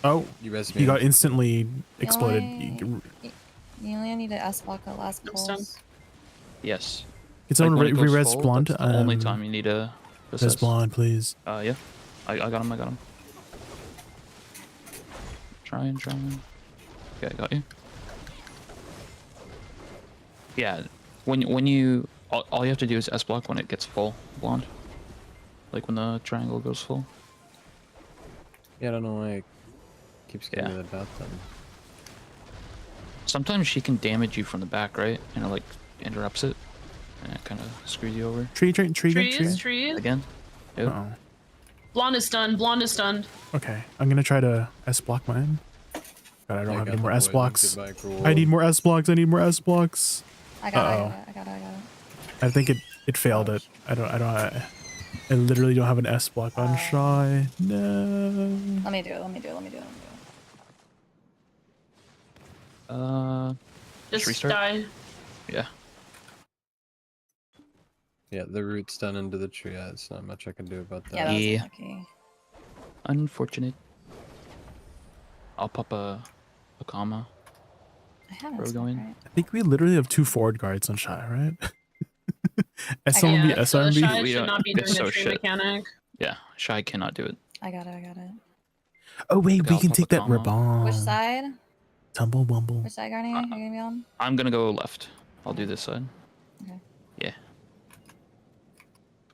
Oh, You res you got instantly You exploded. only need to S block at last pulls. Yes. Can someone when it goes re-res full, Blonde? that's the only time you need a Res Blonde, please. Yeah. I got him. Trying. Okay, I got you. Yeah, when you all you have to do is S block when it gets full, Blonde. Like when the triangle goes full. Yeah, I don't know why it keeps giving me Yeah. that bad thing. Sometimes she can damage you from the back, right? And it like interrupts it, and it kind of screws you over. Tree. Trees. Again. Yep. Uh-oh. Blonde is stunned. Okay, I'm gonna try to S block mine. God, I don't have any more S blocks. I need more S blocks. I got it. I think it failed it. I literally don't have an S block on Shy. No. Let me do it. Just restart? die. Yeah. Yeah, the root's done into the tree. There's not much I can do about that. Yeah, that was unlucky. Unfortunate. I'll pop a comma. I haven't. Where are we going? Right? I think we literally have 2 forward guards on Shy, right? SRMB, Yeah, so SRMB. Shy should not be doing it's the so tree shit. mechanic. Yeah, Shy cannot do it. I got it. Oh wait, Okay, we I'll can pop take a that comma. ribbon. Which side? Tumble Wumble. Which side, Garnier? You're gonna be on? I'm gonna go left. I'll do this side. Okay. Yeah.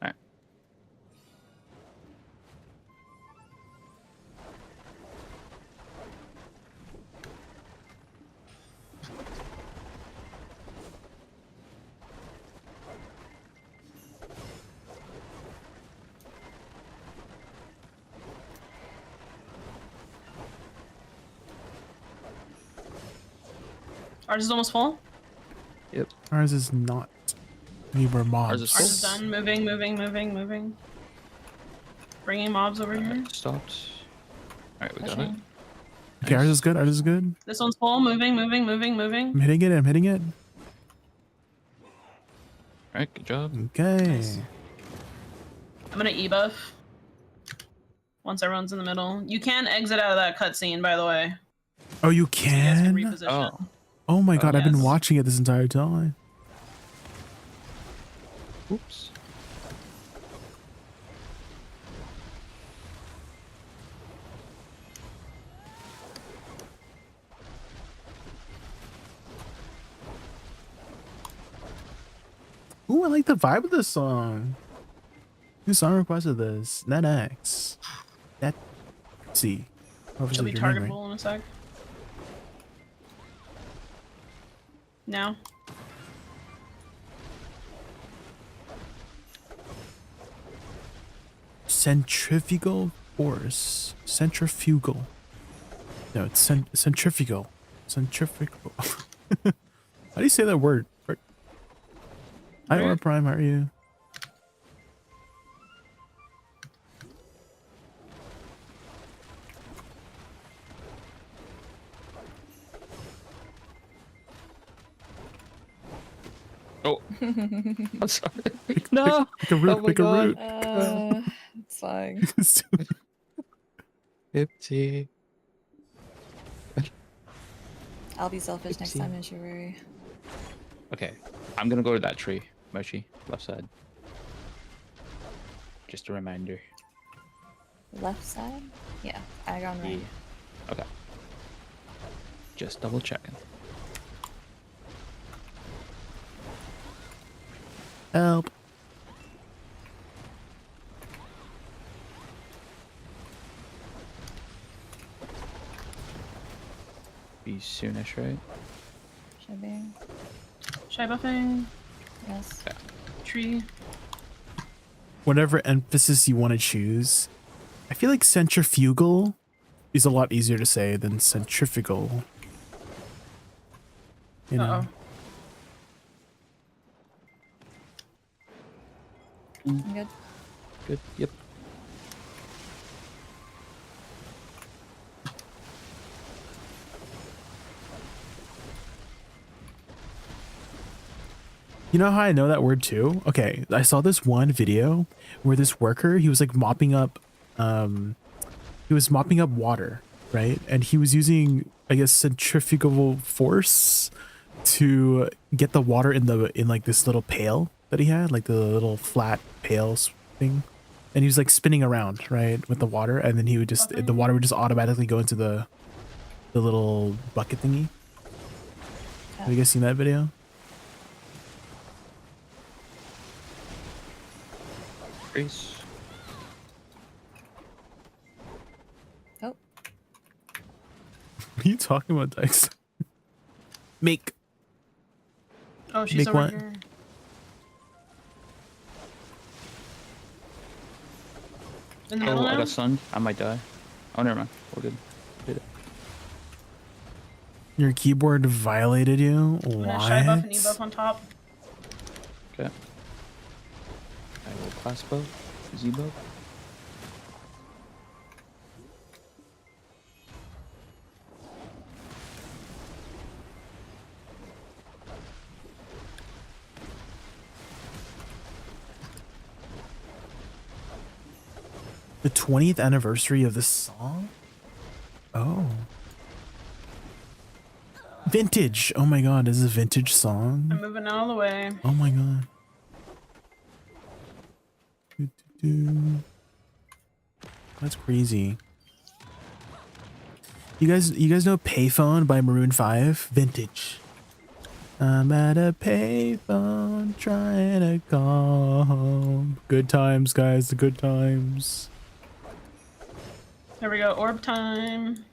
Alright. Ours is almost full. Yep. Ours is not. We need more mobs. Ours Ours is done. Moving. Bringing mobs over here. Stopped. Alright, we got it. Okay, ours is good. This one's full. Moving. I'm hitting it. Alright, good job. Okay. I'm gonna E-buff. Once everyone's in the middle. You can exit out of that cutscene, by the way. Oh, you You guys can can? reposition. Oh my god, I've been yes. watching it this entire time. Oops. Ooh, I like the vibe of this song. Who song requested this? NetX. That C. She'll be targetable in a sec. Now. Centrifugal force. Centrifugal. No, it's centrifugal. Centrifugal. How do you say that word? Hi, Aura Prime, how are you? Oh, I'm sorry. No. Pick a root. Oh my pick a God. root. It's fine. Oopsie. I'll be selfish next time, don't you worry. Okay, I'm gonna go to that tree, Mochi, left side. Just a reminder. Left side? Yeah, I got right. Yeah. Okay. Just double checking. Help. Be soonish, right? Should be. Shy buffing. Yes. Okay. Tree. Whatever emphasis you want to choose. I feel like centrifugal is a lot easier to say than centrifugal. You know? Uh-oh. I'm good. Good. Yep. You know how I know that word too? Okay, I saw this one video where this worker, he was like mopping up water, right? And he was using, I guess, centrifugal force to get the water in like this little pail that he had, like the little flat pails thing. And he was like spinning around, right, with the water, and then he would just the water would just automatically go into the little bucket thingy. Have you guys seen that video? Grace. Oh. What are you talking about, Dice? Make. Oh, she's Make over what? here. In the middle Oh, I now? got stunned. I might die. Oh, never mind. We're good. Did it. Your keyboard violated you? I'm gonna shy buff and What? e-buff on top. Okay. I will class buff. Z buff. The 20th anniversary of this song? Oh. Vintage. Oh my god, this is a vintage I'm song. moving out of the way. Oh my god. That's crazy. You guys know Payphone by Maroon 5? Vintage. I'm at a payphone trying to call home. Good times, guys, the good times. There we go. Orb time.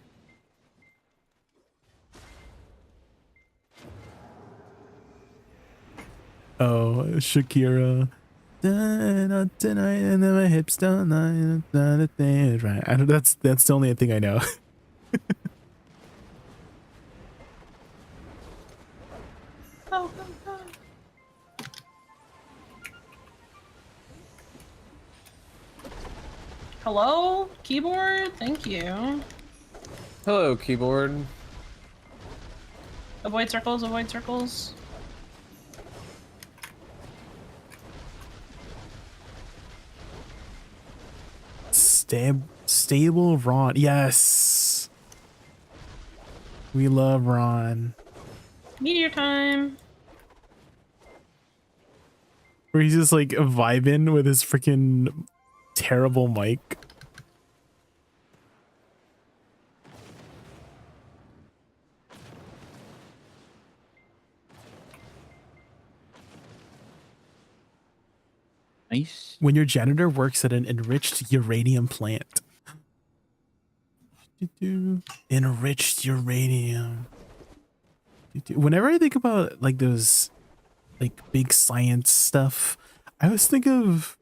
Oh, Shakira. Not tonight, and then my hips don't lie. Not a thing is right. I don't. That's the only thing I know. Go, go, go. Hello? Keyboard? Thank you. Hello, keyboard. Avoid circles, avoid circles. Stable Ron. Yes. We love Ron. Meteor time. Where he's just like vibing with his freaking terrible mic. Nice. When your janitor works at an enriched uranium plant. Enriched uranium. Whenever I think about like those like big science stuff, I always think of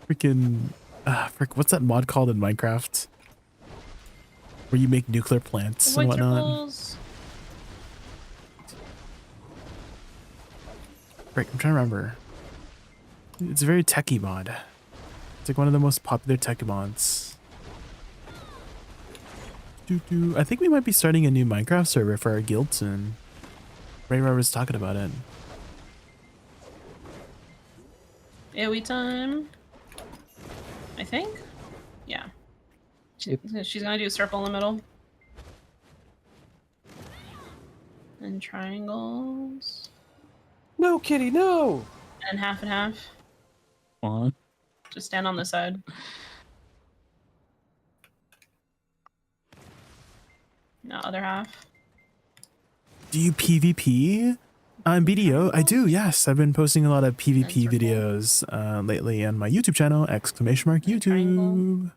freaking what's that mod called in Minecraft? Where you make nuclear plants and whatnot. Circles. Frick, I'm trying to remember. It's a very techie mod. It's like one of the most popular tech mods. I think we might be starting a new Minecraft server for our guild soon. Ray was talking about it. AoE time. I think? Yeah. She's gonna do a circle in the middle. And triangles. No, kitty, no! And half and half. On. Just stand on the side. No, other half. Do you PvP on BDO? I do, yes. I've been posting a lot of PvP videos lately on my YouTube channel, !YouTube.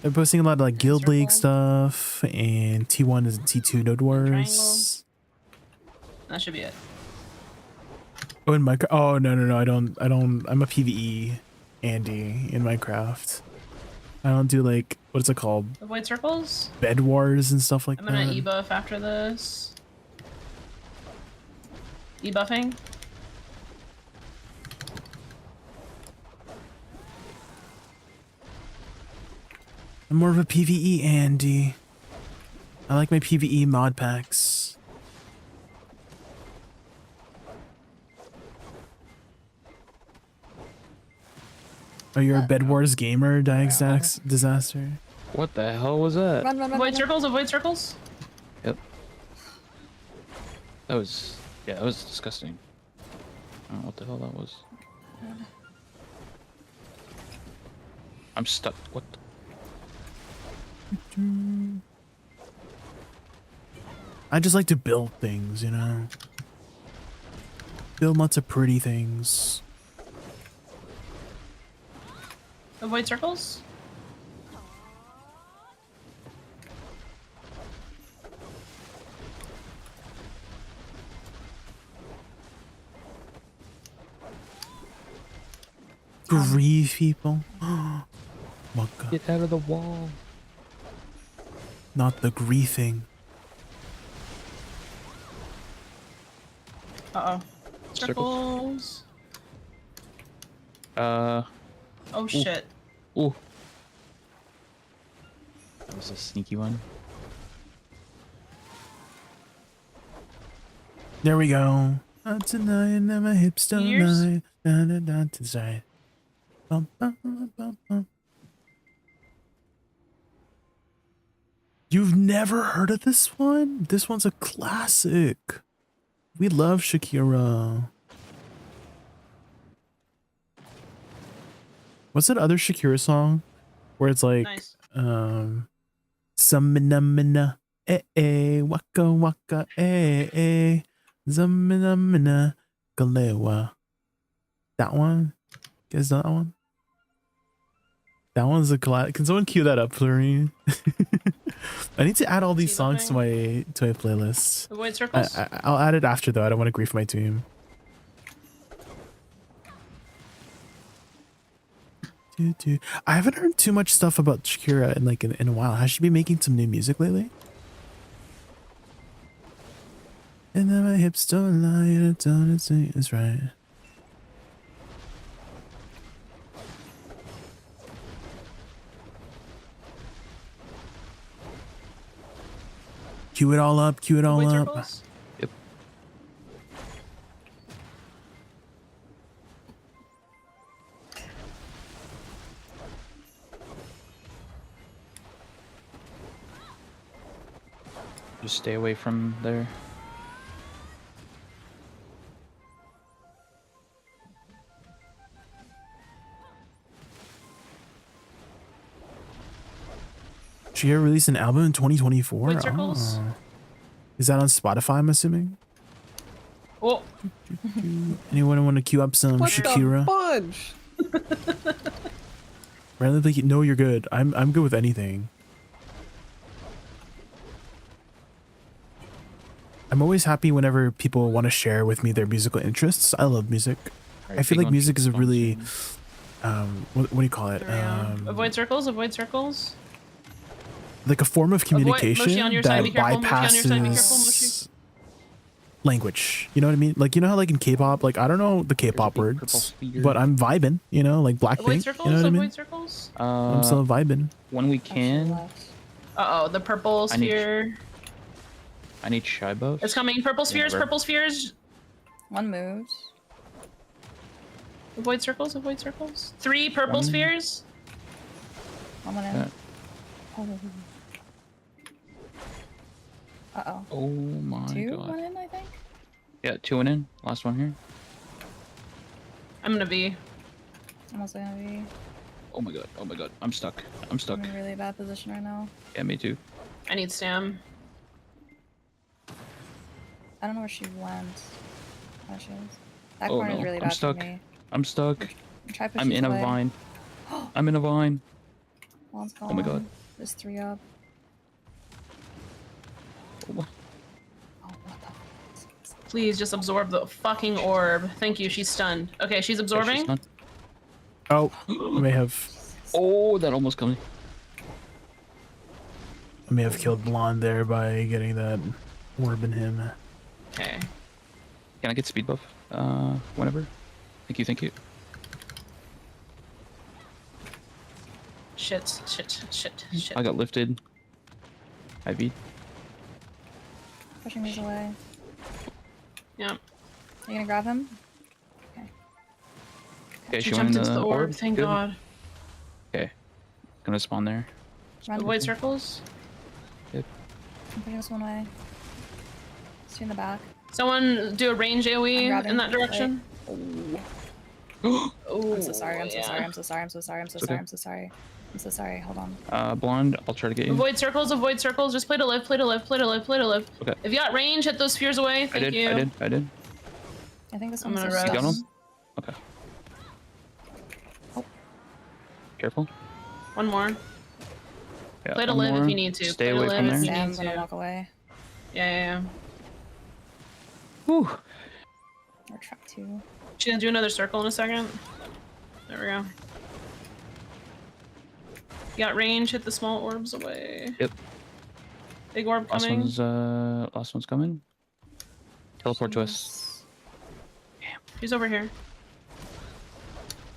I'm posting a lot of like Guild League stuff and T1 and T2 Node Wars. That should be it. Oh, in Minecraft? Oh, no, I don't, I'm a PvE Andy in Minecraft. I don't do like, what's it called? Avoid circles. Bed Wars and stuff like I'm that. gonna e-buff after this. E-buffing. I'm more of a PvE Andy. I like my PvE mod packs. Oh, you're a Bed Wars gamer, Disaster? What the hell was that? Run, run, run. Avoid circles, avoid circles. Yep. That was, yeah, that was disgusting. I don't know what the hell that was. I'm stuck. What? I just like to build things, you know? Build lots of pretty things. Avoid circles. Grieve people. Waka. Get out of the wall. Not the griefing. Uh-oh. Circles. Oh shit. Ooh. That was a sneaky one. There we go. Tonight and my hips don't lie. Tonight. Bum, bum, bum, bum, bum. You've never heard of this one? This one's a classic. We love Shakira. What's that other Shakira song where it's like, nice. Samina mina, waka waka, zamina mina, galewa. That one? You guys know that one? That one's a classic. Can someone cue that up for me? I need to add all these songs to my playlist. Avoid circles. I'll add it after though. I don't want to grief my team. I haven't heard too much stuff about Shakira in a while. Has she been making some new music lately? And then my hips don't lie and it don't say it's right. Cue it all up, cue it all up. Circles? Yep. Just stay away from there. She released an album in 2024. Wait, circles? Oh. Is that on Spotify, I'm assuming? Oh. Anyone want to queue up some Shakira? Fudge. Randomly, no, you're good. I'm good with anything. I'm always happy whenever people want to share with me their musical interests. I love music. I feel like music is a really what do you call it? Avoid circles, avoid circles. Like a form of communication that bypasses language. You know what I mean? Like, you know how like in K-pop, like I don't know the K-pop words, but I'm vibing, you know, like Blackpink. Circles, you know what I mean? avoid circles. I'm still vibing. When we can. Uh-oh, the purple sphere. I need shy buffs. It's coming. Purple spheres, purple spheres. One moves. Avoid circles, avoid circles. 3 purple spheres. I'm gonna... Uh-oh. Oh my god. 2 went in, I think? Yeah, 2 went in. Last one here. I'm gonna be. I'm also gonna be. Oh my god, oh my god. I'm stuck. I'm stuck. I'm in a really bad position right now. Yeah, me too. I need stam. I don't know where she went. There she is. That corner is really bad for me. I'm stuck. Try pushing I'm in a away. vine. I'm in a vine. One's gone. Oh my god. There's 3 up. Oh. Please just absorb the fucking orb. Thank you. She's stunned. Okay, she's absorbing. Yeah, Oh, I may have. Oh, that almost killed me. I may have killed Blonde there by getting that orb in him. Okay. Can I get speed buff? Whenever. Thank you, thank you. Shit. I got lifted. IV. Pushing these away. Yeah. You gonna grab him? Okay, She she went jumped in into the the orb. orb. Thank Good. God. Okay. Gonna spawn there. Run. Avoid circles. Yep. I'm pushing this one away. See in the back. Someone do a range AoE in that direction. Oh, I'm so sorry. I'm so sorry. I'm so sorry. I'm so sorry. I'm so sorry. I'm so sorry. I'm so sorry. Hold on. Blonde, I'll try to get you. Avoid circles, avoid circles. Just play to live, play to live, play to live, play to live. Okay. If you got range, hit those spheres away. Thank you. I did. I think this I'm one's gonna so rest. You got him? Okay. Oh. Careful. One more. Yeah, Play to one live more. if you need to. Stay Play to away live from if there. you Yeah, I'm need gonna to. walk away. Yeah. Whew. Or track 2. She's gonna do another circle in a second. There we go. You got range, hit the small orbs away. Yep. Big orb coming. Last one's coming. Teleport to us. Damn. She's over here.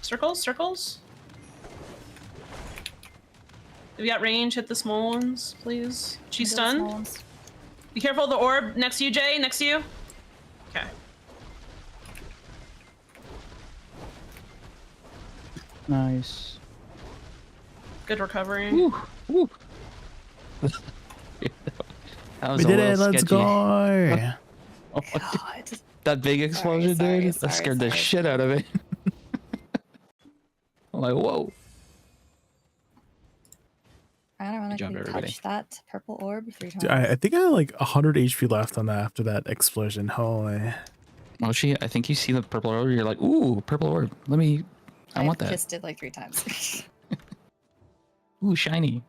Circles, circles. If you got range, hit the small ones, please. She's stunned. Be careful of the orb next to you, Jay. Next to you. Okay. Nice. Good recovery. Woo. Woo. We did it. Let's go. Oh my God. That big explosion, dude. That scared the shit out of me. I'm like, whoa. I don't want Good job, to everybody. touch that purple orb 3 times. Dude, I think I had like 100 HP left on that after that explosion. Holy. Moshi, I think you see the purple orb. You're like, ooh, purple orb. I want that. Kissed it like 3 times. Ooh, shiny.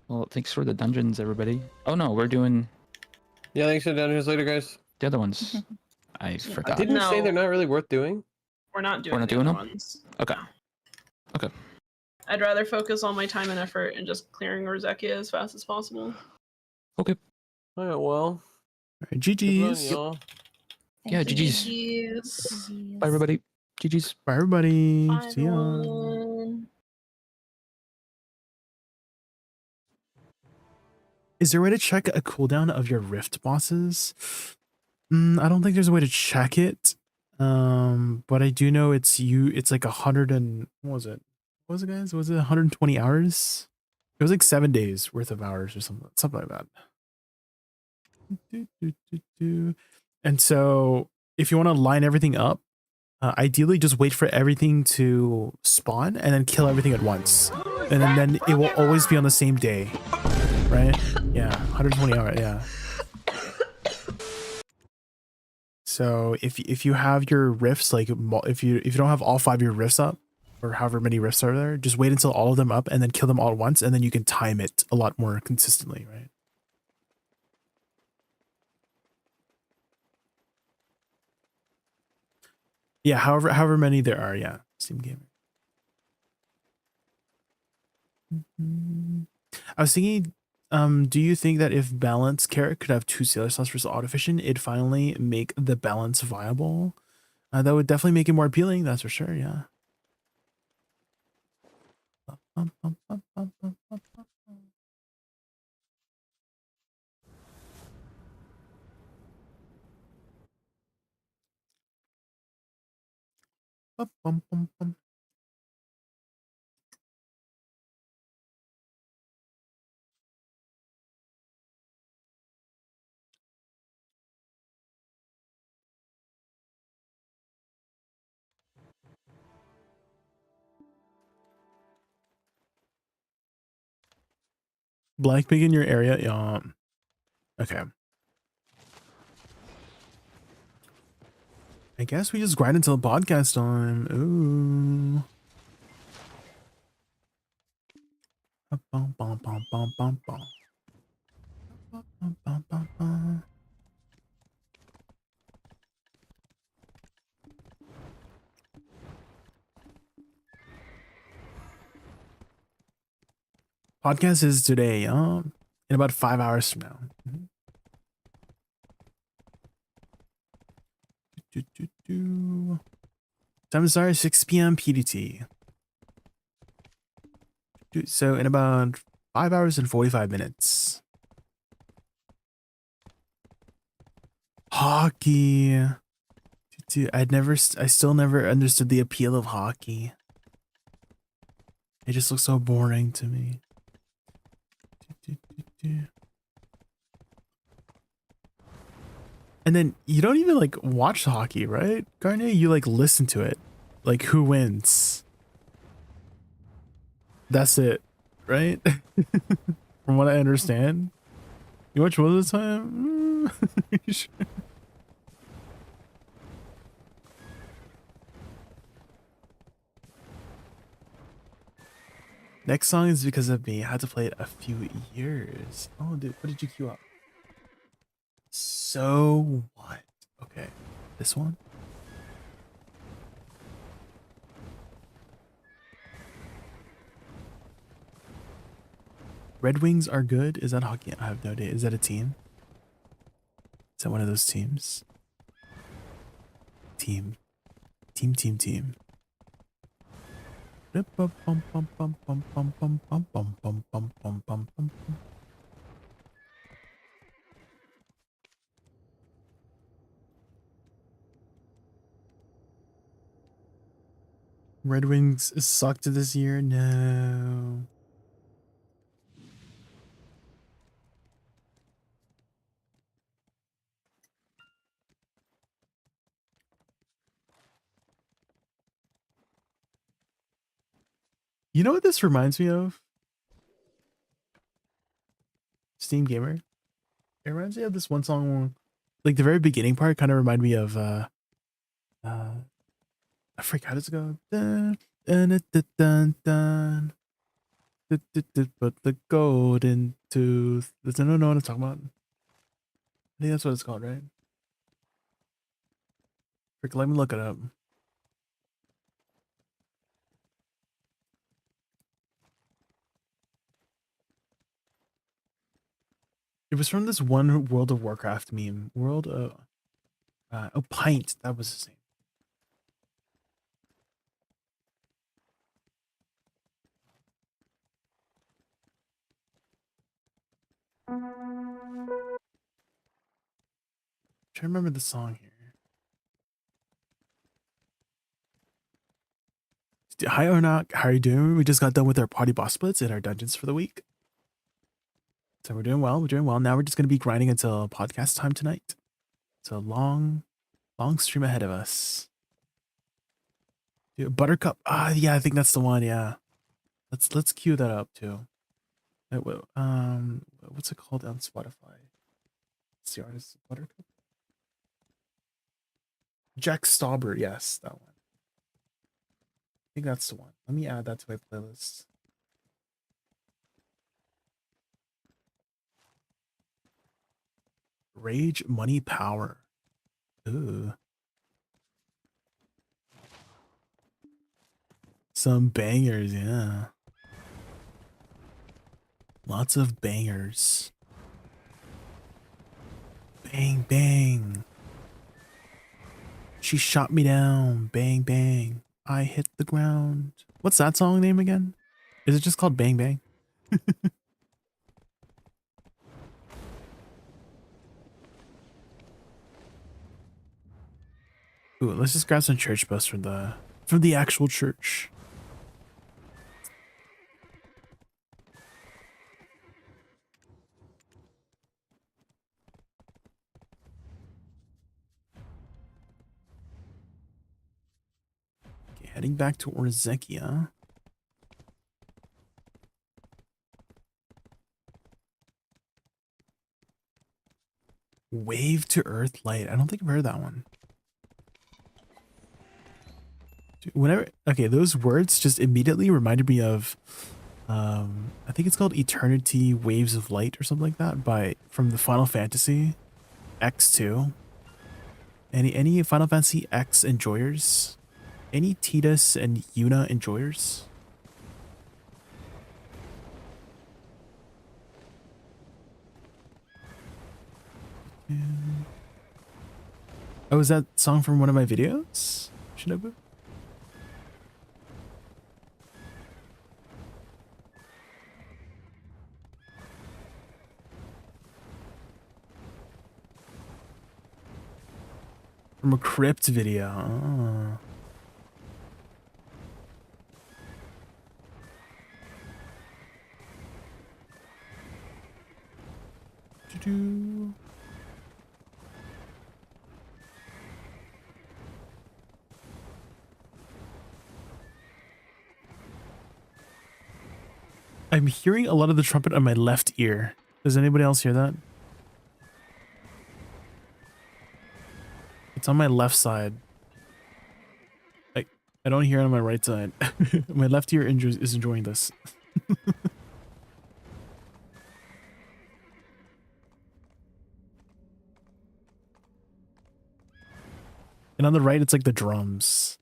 Well, thanks for the dungeons, everybody. Oh no, we're doing Yeah, thanks for the dungeons later, guys. the other ones. I forgot. Didn't you say they're not really worth doing? We're not doing, We're not the doing other them? ones. Okay. Okay. I'd rather focus all my time and effort in just clearing Rosekia as fast as possible. Okay. All right, well. GG's. Y'all. Yeah, GG's. GG's. Bye, everybody. GG's. Bye, everybody. Bye, See ya. everyone. Is there a way to check a cooldown of your Rift bosses? I don't think there's a way to check it. But I do know it's like 100 and what was it? What was it, guys? Was it 120 hours? It was like 7 days worth of hours or something like that. And so if you want to line everything up, ideally just wait for everything to spawn and then kill everything at once. And then it will always be on the same day. Right? Yeah, 120 hours, yeah. So if you have your rifts, like if you don't have all 5 of your rifts up, or however many rifts are there, just wait until all of them up and then kill them all at once, and then you can time it a lot more consistently, right? Yeah, however many there are, yeah. Steam Gamer. I was thinking, do you think that if Balance Carrot could have 2 Sailor Slots versus Autofission, it'd finally make the balance viable? That would definitely make it more appealing, that's for sure, yeah. Black pig in your area? Yeah. Okay. I guess we just grind until podcast time. Ooh. Podcast is today, in about 5 hours from now. Time to start 6 p.m. PDT. So in about 5 hours and 45 minutes. Hockey. Dude, I still never understood the appeal of hockey. It just looks so boring to me. And then you don't even like watch hockey, right, Garnet? You like listen to it, like who wins. That's it, right? From what I understand. You watch most of the time? Sure. Next song is Because of Me. I had to play it a few years. Oh, dude, what did you queue up? So what? Okay, this one. Red Wings are good. Is that hockey? I have no idea. Is that a team? Is that one of those teams? Team. Red Wings sucked this year. No. You know what this reminds me of? Steam Gamer. It reminds me of this one song, like the very beginning part kind of reminded me of I forgot how does it go? Dun, dun, dun, dun, dun, dun. But the golden tooth. Does anyone know what I'm talking about? I think that's what it's called, right? Frick, let me look it up. It was from this one World of Warcraft meme. Oh, Pint. That was his name. I'm trying to remember the song here. Hi Ornak, how are you doing? We just got done with our party boss splits in our dungeons for the week. So we're doing well. Now we're just going to be grinding until podcast time tonight. It's a long stream ahead of us. Dude, Buttercup. Yeah, I think that's the one. Yeah. Let's cue that up too. What's it called on Spotify? What's the artist? Buttercup? Jack Stauber. Yes, that one. I think that's the one. Let me add that to my playlist. Rage, Money, Power. Ooh. Some bangers, yeah. Lots of bangers. Bang, bang. She shot me down. Bang, bang. I hit the ground. What's that song name again? Is it just called Bang, Bang? Ooh, let's just grab some church bus from the actual church. Okay, heading back to Orzekia. Wave to Earth Light. I don't think I've heard that one. Okay, those words just immediately reminded me of I think it's called Eternity Waves of Light or something like that from the Final Fantasy X2. Any Final Fantasy X enjoyers? Any Tidus and Yuna enjoyers? Oh, is that song from one of my videos? Shinobu? From a crypt video. Oh. Doo-doo. I'm hearing a lot of the trumpet on my left ear. Does anybody else hear that? It's on my left side. I don't hear it on my right side. My left ear is enjoying this. And on the right, it's like the drums.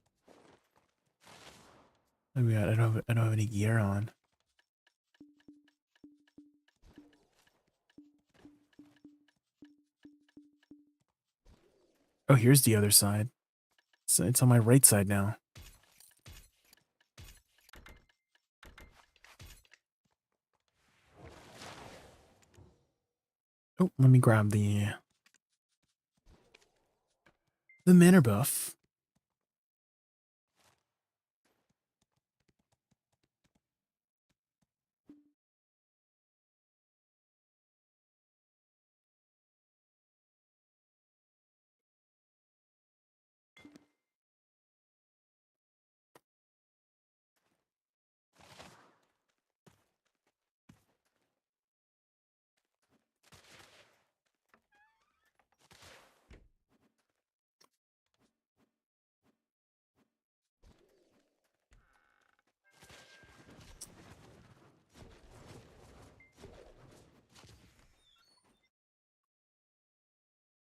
Oh my god, I don't have any gear on. Oh, here's the other side. So it's on my right side now. Oh, let me grab the manor buff.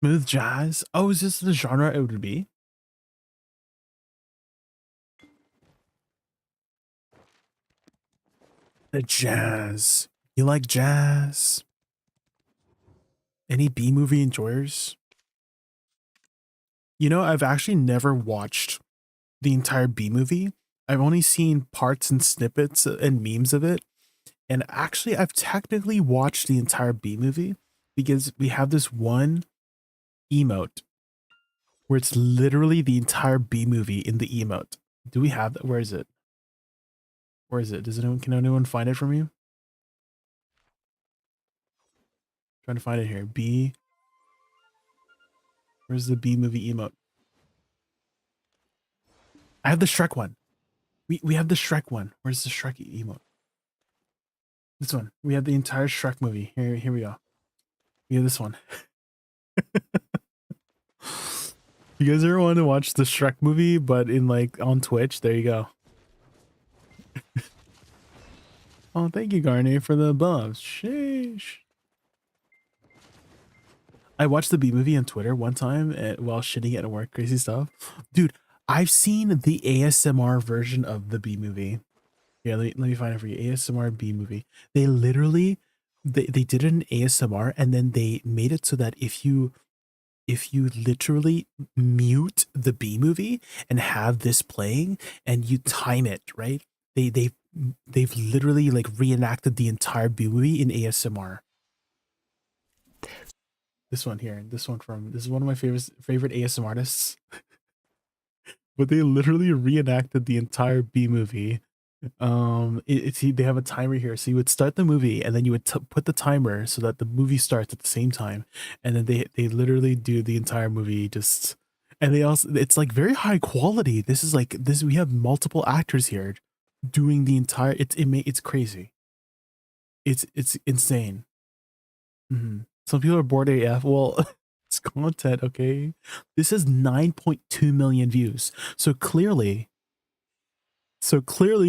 Smooth jazz. Oh, is this the genre it would be? The jazz. You like jazz? Any B-movie enjoyers? You know, I've actually never watched the entire B-movie. I've only seen parts and snippets and memes of it. And actually, I've technically watched the entire B-movie because we have this one emote where it's literally the entire B-movie in the emote. Do we have that? Where is it? Where is it? Can anyone find it from you? Trying to find it here. B. Where's the B-movie emote? I have the Shrek one. We have the Shrek one. Where's the Shrek emote? This one. We have the entire Shrek movie. Here we go. We have this one. You guys ever want to watch the Shrek movie, but in like on Twitch? There you go. Oh, thank you, Garnet, for the buffs. Sheesh. I watched the B movie on Twitter one time while shitting at work. Crazy stuff. Dude, I've seen the ASMR version of the B movie. Yeah, let me find it for you. ASMR B movie. They literally, they did it in ASMR and then they made it so that if you literally mute the B movie and have this playing and you time it, right? They've literally like reenacted the entire B movie in ASMR. This one here, this is one of my favorite ASMR artists. But they literally reenacted the entire B movie. They have a timer here, so you would start the movie and then you would put the timer so that the movie starts at the same time, and then they literally do the entire movie just, and they also, it's like very high quality. This is like this, we have multiple actors here doing the entire, it's crazy. It's insane. Some people are bored AF. Well, it's content, okay? This is 9.2 million views. So clearly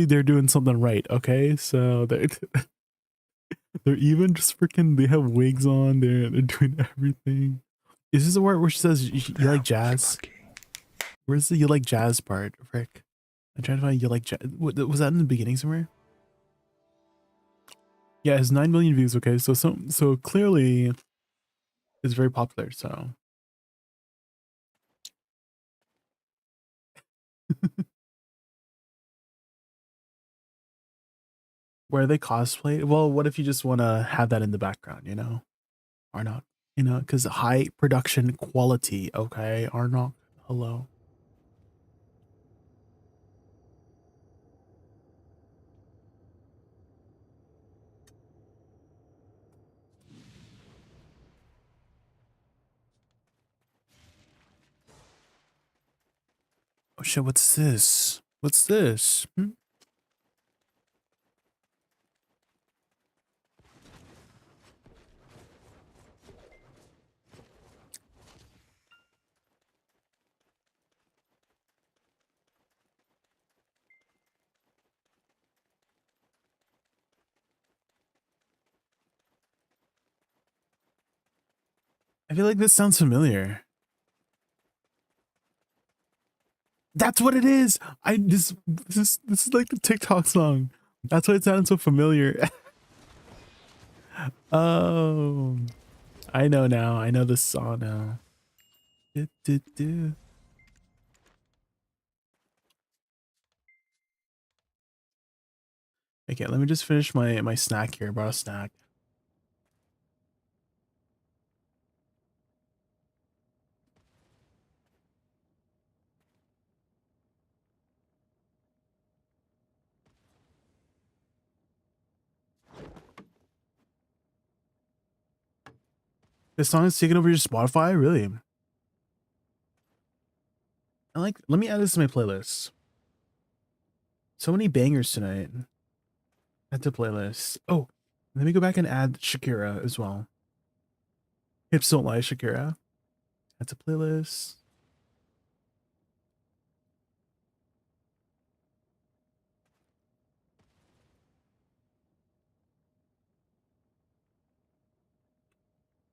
they're doing something right, okay? So they're even just freaking, they have wigs on, they're doing everything. Is this the word where she says you like jazz? Where's the you like jazz part, Frick? I'm trying to find you like jazz. Was that in the beginning somewhere? Yeah, it has 9 million views, okay? So clearly it's very popular, so. Where they cosplay? Well, what if you just want to have that in the background, you know? Or not, you know, because high production quality, okay? Or not. Hello. Oh shit, what's this? What's this? I feel like this sounds familiar. That's what it is. This is like the TikTok song. That's why it sounded so familiar. Oh, I know now. I know this song now. Do. Okay, let me just finish my snack here. Brought a snack. This song is taking over your Spotify, really? Let me add this to my playlist. So many bangers tonight. Add to playlist. Oh, let me go back and add Shakira as well. Hips don't lie, Shakira. Add to playlist.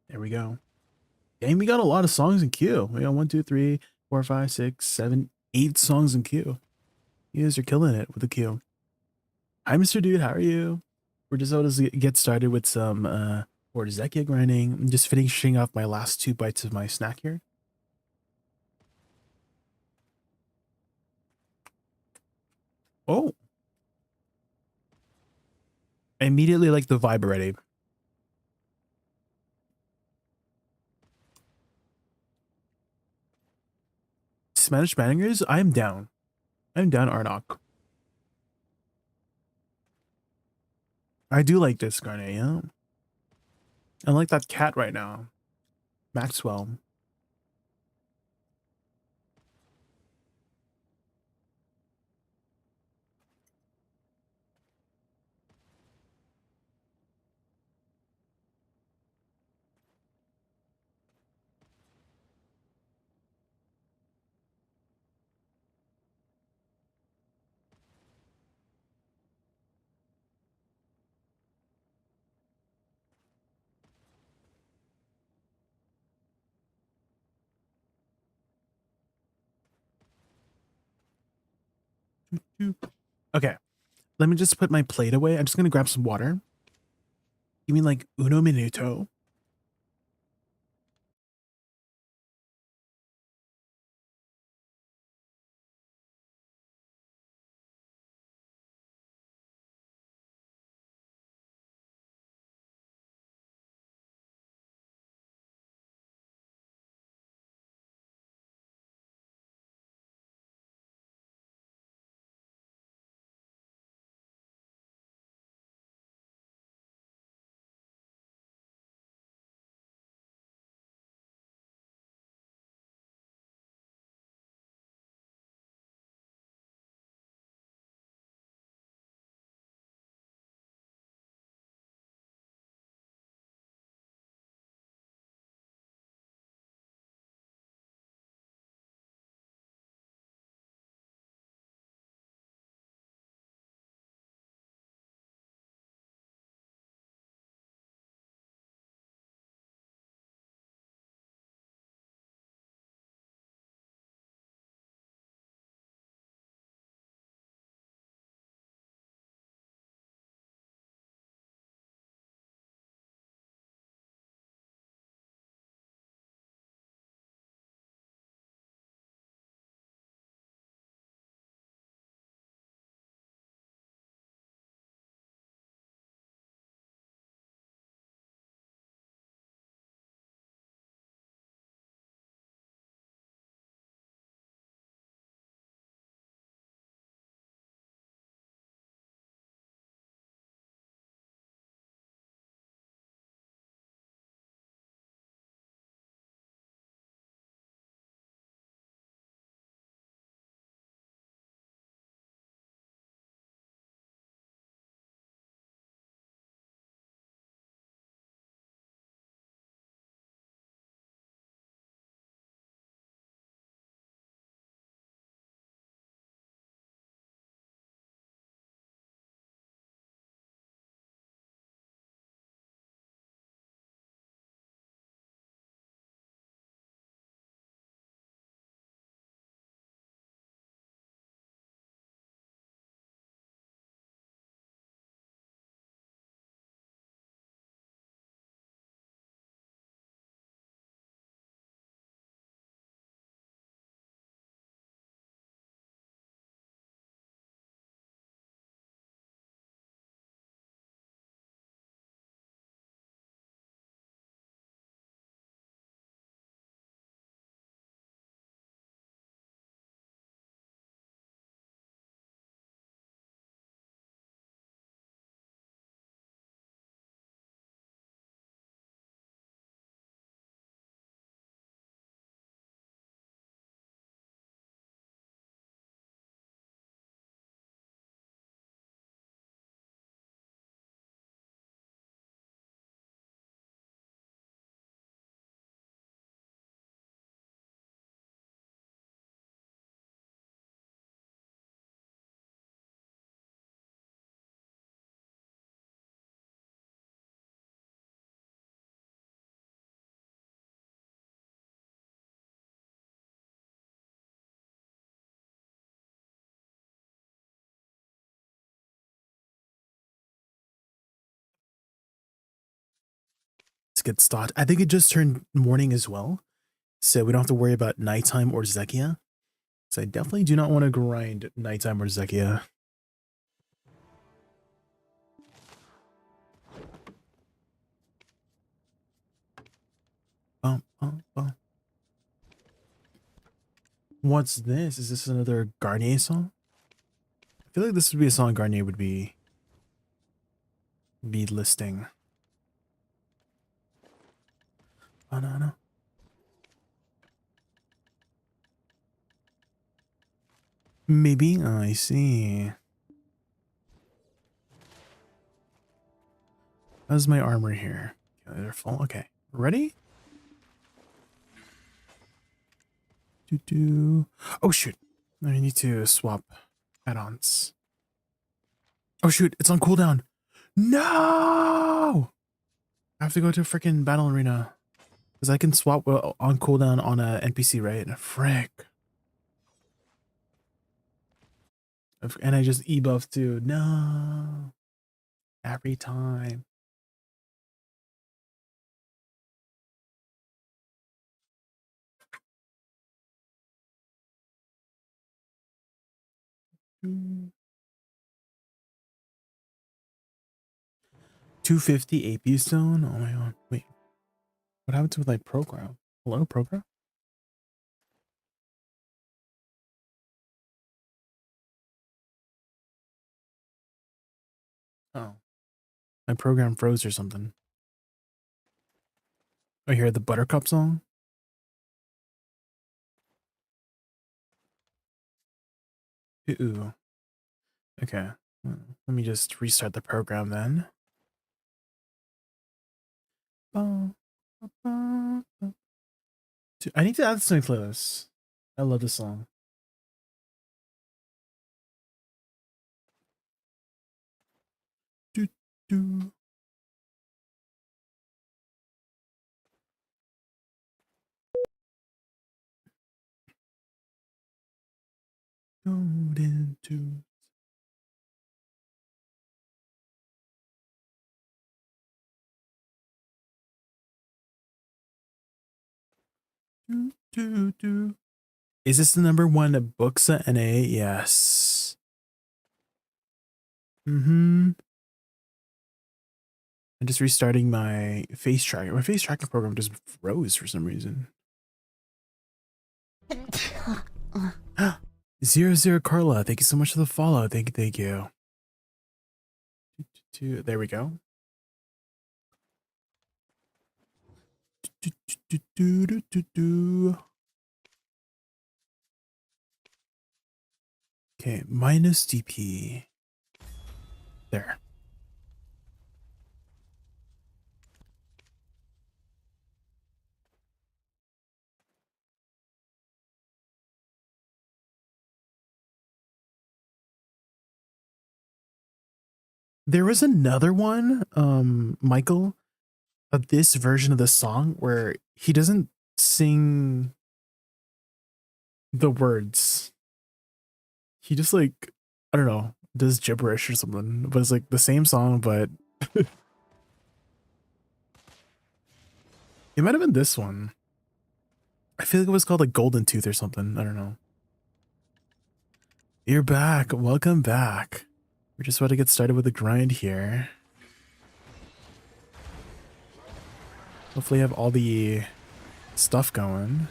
There we go. Dang, we got a lot of songs in queue. We got 1, 2, 3, 4, 5, 6, 7, 8 songs in queue. You guys are killing it with the queue. Hi, Mr. Dude. How are you? We're just about to get started with some ADVgg grinding. I'm just finishing off my last 2 bites of my snack here. Oh. I immediately like the vibe already. Spanish bangers? I'm down. I'm down, Arnok. I do like this, Garnet, yeah. I like that cat right now. Maxwell. Okay, let me just put my plate away. I'm just gonna grab some water. You mean like uno minuto? to get stocked. I think it just turned morning as well, so we don't have to worry about nighttime or Zekia. So I definitely do not want to grind nighttime or Zekia. What's this? Is this another Garnier song? I feel like this would be a song Garnier would be listing. Oh no. Maybe. Oh, I see. How's my armor here? Okay, they're full. Okay, ready? Oh shoot! I need to swap add-ons. Oh shoot! It's on cooldown. No! I have to go to a freaking battle arena because I can swap on cooldown on a NPC, right? Frick. And I just e-buff too. No. Every time. $250 AP stone. Oh my god. Wait. What happened to my program? Hello, program? Oh. My program froze or something. I hear the Buttercup song. Ooh. Okay. Let me just restart the program then. I need to add this to my playlist. I love this song. Do. Golden tunes. Do. Is this the number one Buxa NA? Yes. I'm just restarting my face tracker. My face tracking program just froze for some reason. 00 Carla, thank you so much for the follow. Thank you. There we go. Okay, minus DP. There. There was another one, Michael, of this version of the song where he doesn't sing the words. He just like, I don't know, does gibberish or something, but it's like the same song, but it might have been this one. I feel like it was called like Golden Tooth or something. I don't know. You're back. Welcome back. We're just about to get started with the grind here. Hopefully have all the stuff going.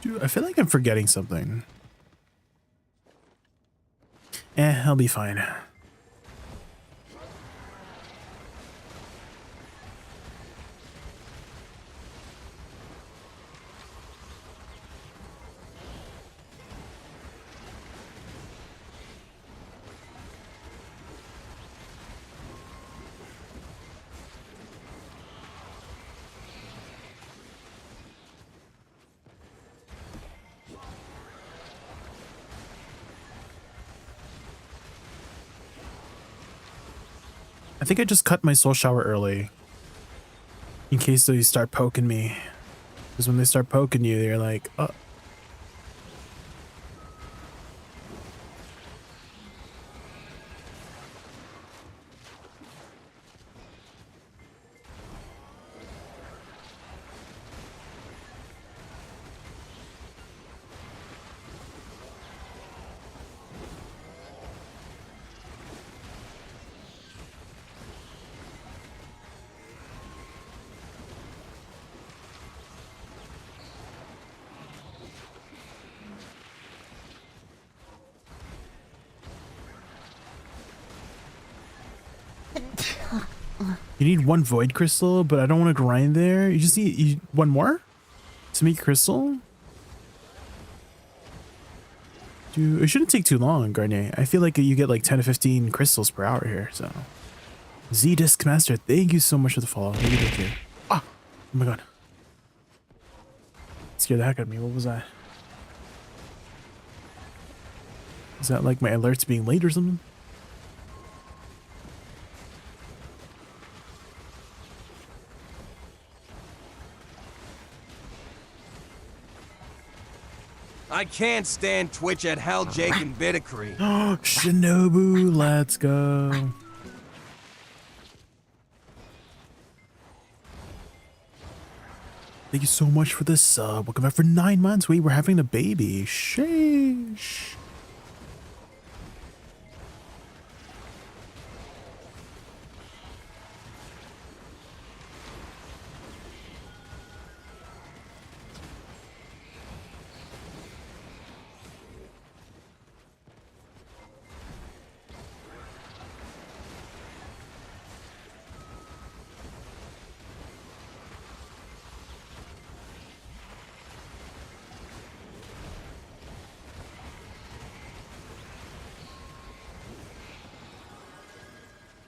Dude, I feel like I'm forgetting something. I'll be fine. I think I just cut my soul shower early. In case they start poking me. Because when they start poking you, they're like, oh. You need one void crystal, but I don't want to grind there. You just need one more to make crystal. Dude, it shouldn't take too long, Garnier. I feel like you get like 10 to 15 crystals per hour here. So, Z-Disc Master, thank you so much for the follow. Thank you. Ah, oh my god, scared the heck out of me. What was that? Is that like my alerts being late or something? I can't stand Twitch at hell, JaykunVT. Oh, Shinobu, let's go. Thank you so much for this sub. Welcome back for 9 months. Wait, we're having a baby. Sheesh.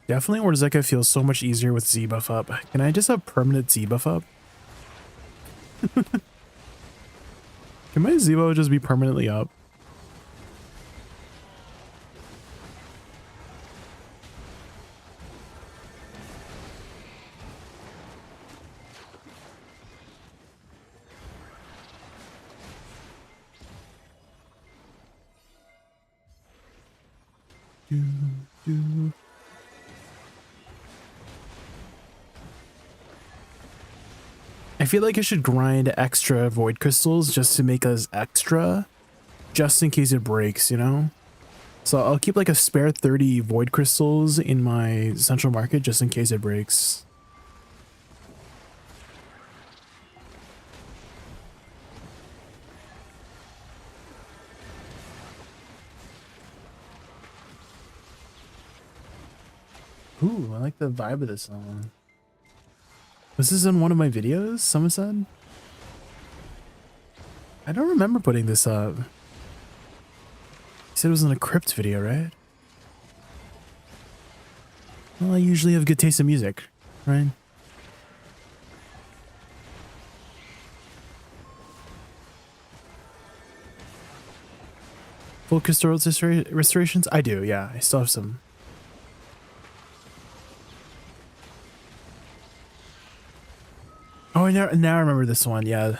Definitely Orzeka feels so much easier with Z buff up. Can I just have permanent Z buff up? Can my Zebo just be permanently up? I feel like I should grind extra void crystals just to make us extra, just in case it breaks, you know? So I'll keep like a spare 30 void crystals in my central market just in case it breaks. Ooh, I like the vibe of this song. Was this in one of my videos? Someone said? I don't remember putting this up. You said it was in a crypt video, right? Well, I usually have good taste in music, right? Full crystal restorations? I do, yeah. I still have some. Oh, now I remember this one. Yeah,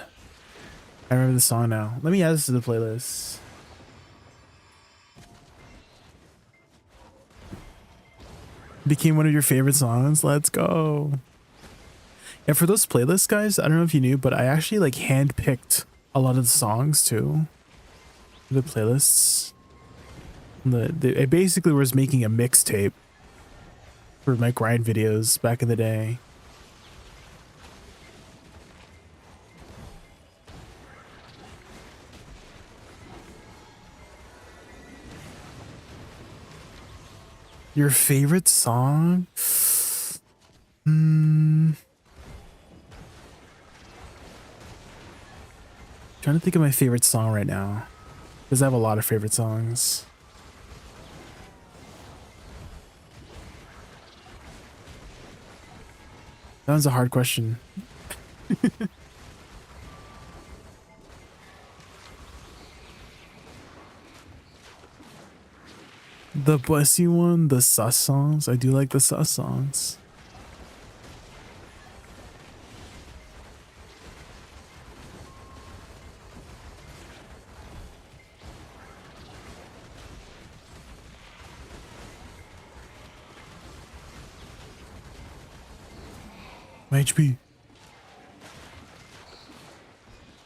I remember the song now. Let me add this to the playlist. Became one of your favorite songs. Let's go. Yeah, for those playlists, guys, I don't know if you knew, but I actually like handpicked a lot of the songs too. The playlists. I basically was making a mixtape for my grind videos back in the day. Your favorite song? Trying to think of my favorite song right now, because I have a lot of favorite songs. That was a hard question. The Bussy one, the sus songs. I do like the sus songs. My HP.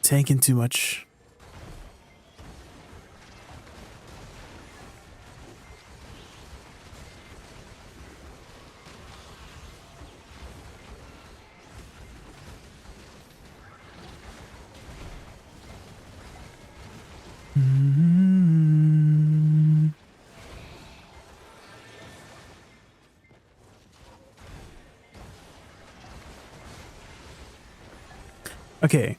Tanking too much. Okay,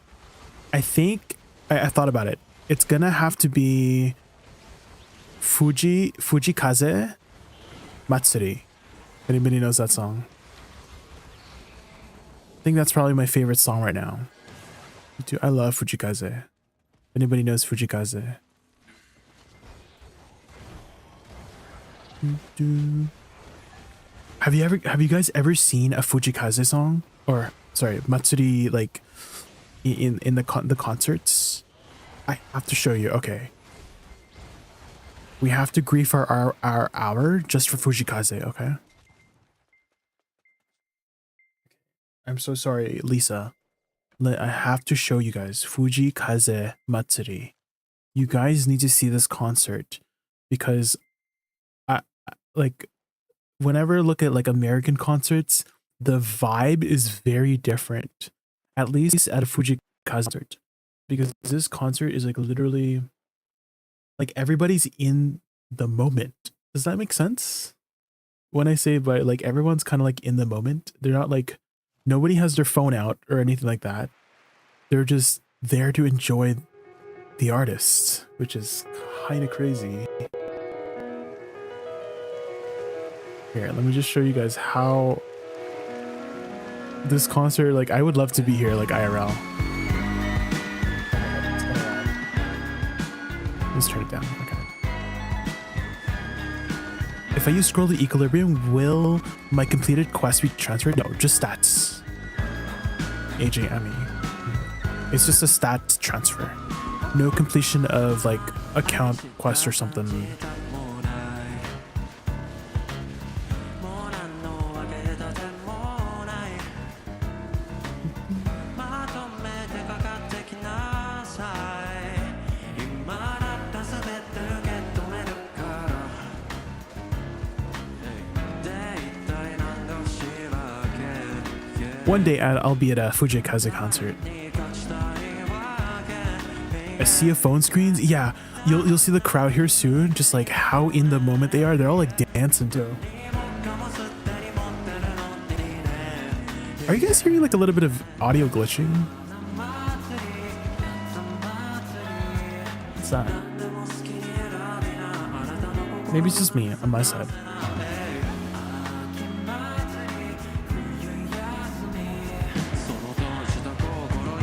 I think I thought about it. It's gonna have to be Fujikaze Matsuri. Anybody knows that song? I think that's probably my favorite song right now. Dude, I love Fujikaze. Anybody knows Fujikaze? Have you guys ever seen a Fujikaze song? Or sorry, Matsuri, like in the concerts? I have to show you. Okay, we have to grief our hour just for Fujikaze. Okay, I'm so sorry, Lisa. I have to show you guys Fujikaze Matsuri. You guys need to see this concert because I like whenever I look at like American concerts, the vibe is very different, at least at a Fujikaze concert, because this concert is like literally like everybody's in the moment. Does that make sense? When I say by like everyone's kind of like in the moment, they're not like nobody has their phone out or anything like that. They're just there to enjoy the artist, which is kind of crazy. Here, let me just show you guys how this concert, like I would love to be here like IRL. Let's turn it down. Okay. If I use scroll to equilibrium, will my completed quest be transferred? No, just stats. AJ, I mean, it's just a stat transfer. No completion of like account quest or something. One day I'll be at a Fujikaze concert. A sea of phone screens? Yeah, you'll see the crowd here soon, just like how in the moment they are. They're all like dancing too. Are you guys hearing like a little bit of audio glitching? What's that? Maybe it's just me on my side.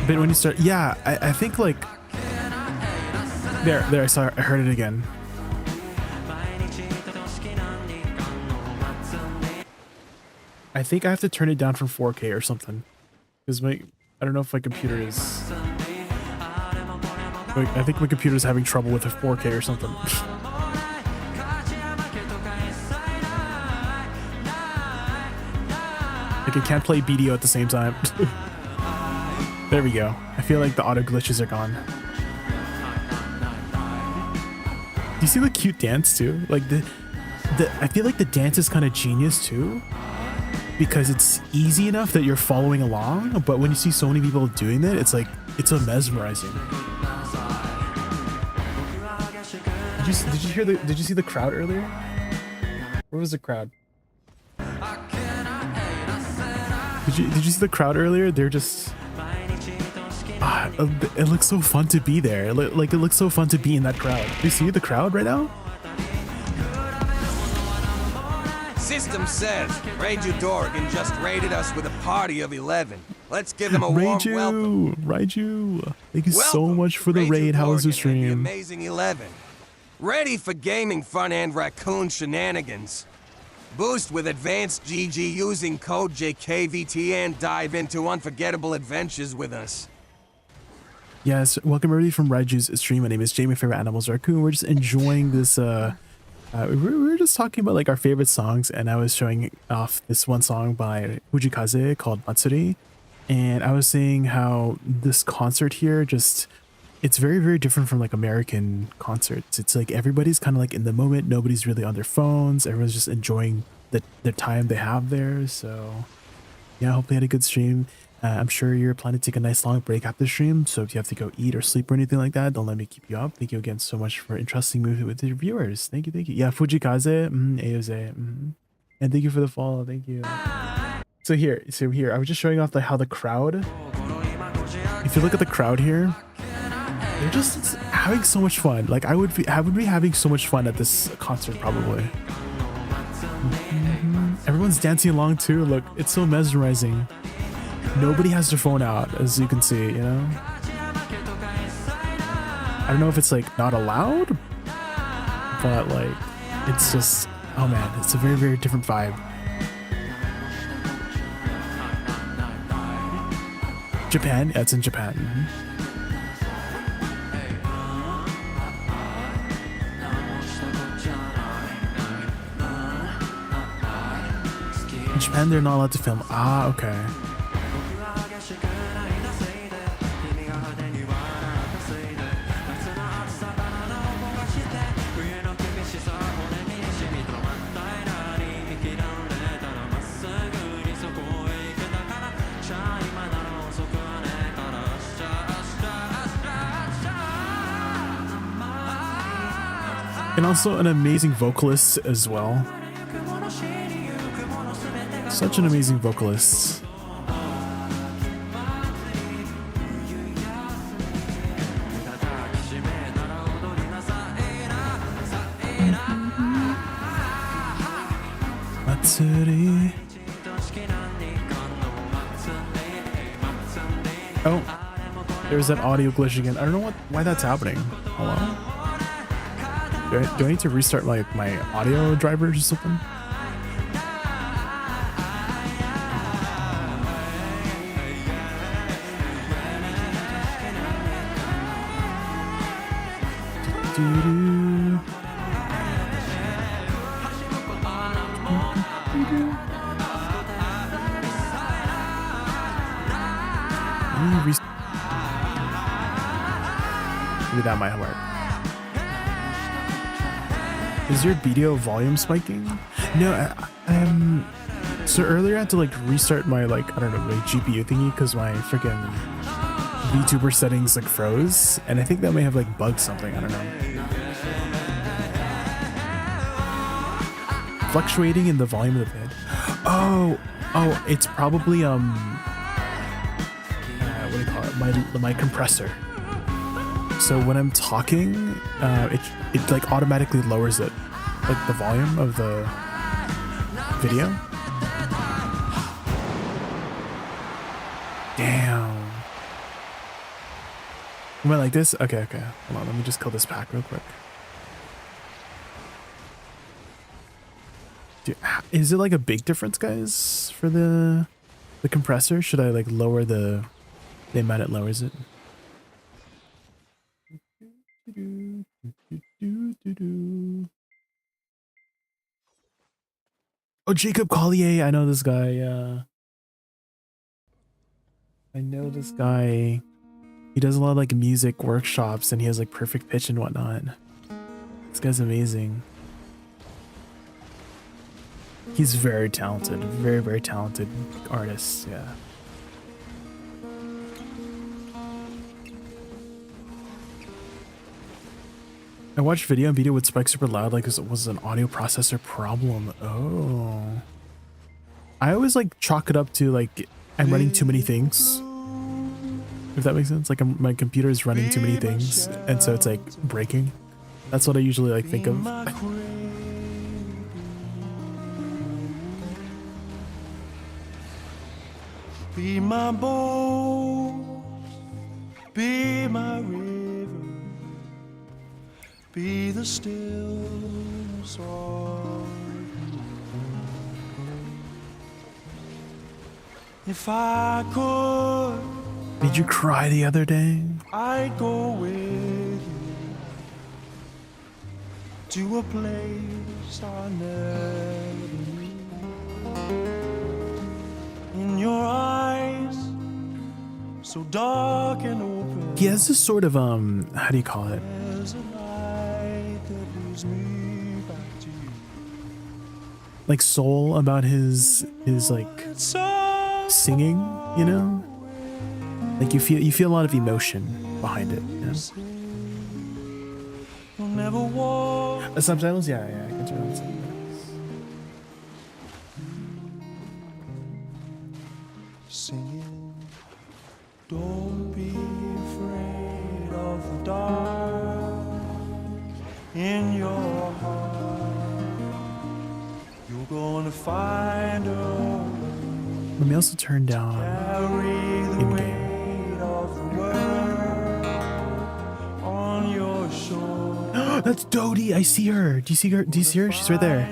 But when you start, yeah, I think like there I heard it again. I think I have to turn it down from 4K or something because I don't know if my computer is like, I think my computer is having trouble with a 4K or something. Like I can't play BDO at the same time. There we go. I feel like the auto glitches are gone. Do you see the cute dance too? Like I feel like the dance is kind of genius too, because it's easy enough that you're following along, but when you see so many people doing it, it's like it's so mesmerizing. Did you see the crowd earlier? Where was the crowd? Did you see the crowd earlier? They're just it looks so fun to be there. Like it looks so fun to be in that crowd. Do you see the crowd right now? System says Raiju Dorgan just raided us with a party of 11. Let's give him a warm welcome. Raiju, thank you so much for the raid. How was the stream? The amazing 11. Ready for gaming fun and raccoon shenanigans. Boost with advanced GG using code JaykunVT and dive into unforgettable adventures with us. Yes, welcome everybody from Raiju's stream. My name is Jay. My favorite animals are raccoon. We're just enjoying this. We're was talking about like our favorite songs, and I was showing off this one song by Fujikaze called Matsuri, and I was saying how this concert here just, it's very, very different from like American concerts. It's like everybody's kind of like in the moment. Nobody's really on their phones. Everyone's just enjoying the time they have there. So yeah, hopefully you had a good stream. I'm sure you're planning to take a nice long break after the stream. So if you have to go eat or sleep or anything like that, don't let me keep you up. Thank you again so much for entrusting me with your viewers. Thank you, thank you. Yeah, Fujikaze, Aoze, and thank you for the follow. Thank you. So here, I was just showing off how the crowd. If you look at the crowd here, they're just having so much fun. Like I would be having so much fun at this concert probably. Everyone's dancing along too. Look, it's so mesmerizing. Nobody has their phone out, as you can see, you know? I don't know if it's like not allowed, but like, it's just, oh man, it's a very, very different vibe. Japan? Yeah, it's in Japan. In Japan, they're not allowed to film. Ah, okay. And also an amazing vocalist as well. Such an amazing vocalist. Matsuri. Oh, there's that audio glitch again. I don't know why that's happening. Hello? Do I need to restart my audio drivers or something? Maybe that might work. Is your video volume spiking? No, so earlier I had to like restart my I don't know, my GPU thingy because my freaking VTuber settings like froze, and I think that may have like bugged something, I don't know. Fluctuating in the volume of the vid. Oh, it's probably what do you call it? My compressor. So when I'm talking, it like automatically lowers it, like the volume of the video. Damn. Am I like this? Okay. Hold on, let me just kill this pack real quick. Dude, is it like a big difference, guys, for the compressor? Should I like lower the amount it lowers it? Oh, Jacob Collier, I know this guy. Yeah, I know this guy. He does a lot of like music workshops, and he has like perfect pitch and whatnot. This guy's amazing. He's very talented, very, very talented artist. Yeah. I watched video and video would spike super loud like it was an audio processor problem. Oh. I always like chalk it up to like I'm running too many things. If that makes sense. Like my computer is running too many things and so it's like breaking. That's what I usually like think of. Be my boat, be my river, be the still song. If I could, did you cry the other day? I'd go with you to a place I never knew. In your eyes, so dark and open. He has this sort of how do you call it? There's a light that leads me back to you. Like soul about his like singing, you know? Like you feel a lot of emotion behind it, you know? Never walk. Subtitles? Yeah, I can turn on subtitles. Singing, don't be afraid of the dark in your heart. You're gonna find a way. Let me also turn down in-game. On your shore. That's Dodie. I see her. Do you see her? Do you see her? She's right there.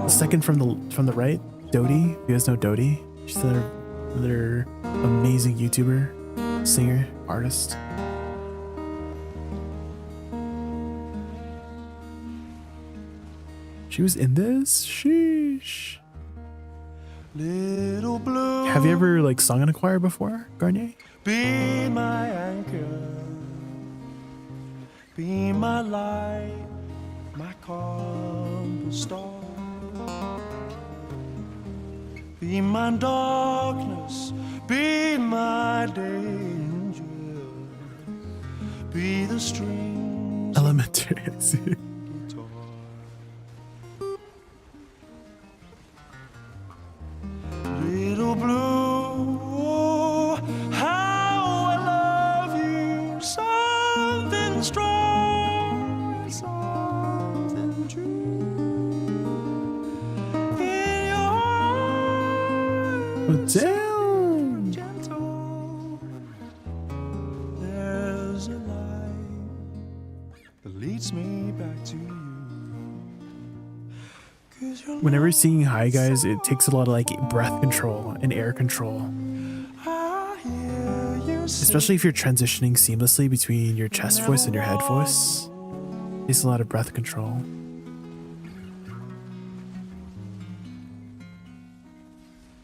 The second from the right. Dodie. You guys know Dodie? She's another amazing YouTuber, singer, artist. She was in this? Sheesh. Little blue. Have you ever like sung in a choir before, Garnier? Be my anchor. Be my light, my compass star. Be my darkness, be my danger. Be the strings. Elementary, I see. Little blue, how I love you. Something strong, something true. In your heart, damn. gentle. There's a light that leads me back to you. Whenever singing high, guys, it takes a lot of like breath control and air control. Especially if you're transitioning seamlessly between your chest voice and your head voice. It takes a lot of breath control.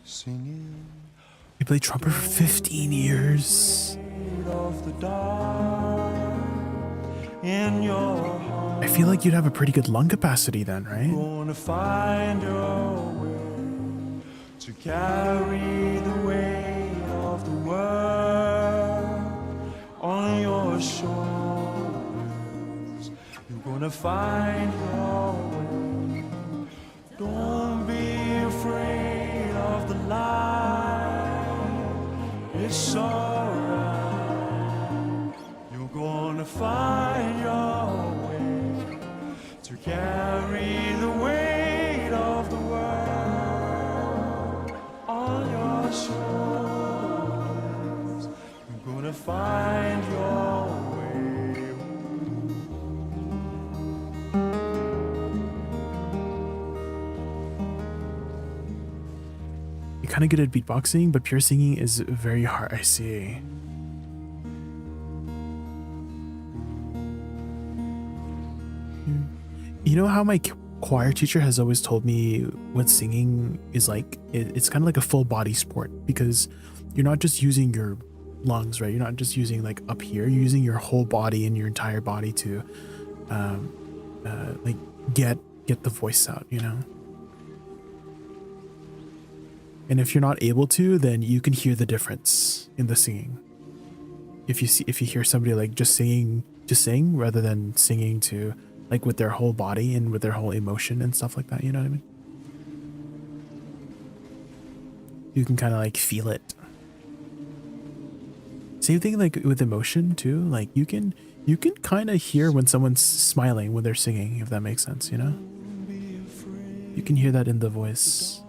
Singing. He played trumpet for 15 years. In your heart, I feel like you'd have a pretty good lung capacity then, right? gonna find your way to carry the weight of the world on your shoulders. You're gonna find your way. Don't be afraid of the light. It's alright. You're gonna find your way to carry the weight of the world on your shoulders. You're gonna find your way. You're kind of good at beatboxing, but pure singing is very hard. I see. You know how my choir teacher has always told me what singing is like? It's kind of like a full body sport because you're not just using your lungs, right? You're not just using like up here. You're using your whole body and your entire body to like get the voice out, you know? And if you're not able to, then you can hear the difference in the singing. If you hear somebody like just sing rather than singing to like with their whole body and with their whole emotion and stuff like that, you know what I mean? You can kind of like feel it. Same thing like with emotion too. Like you can kind of hear when someone's smiling when they're singing, if that makes sense, you know? You can hear that in the voice.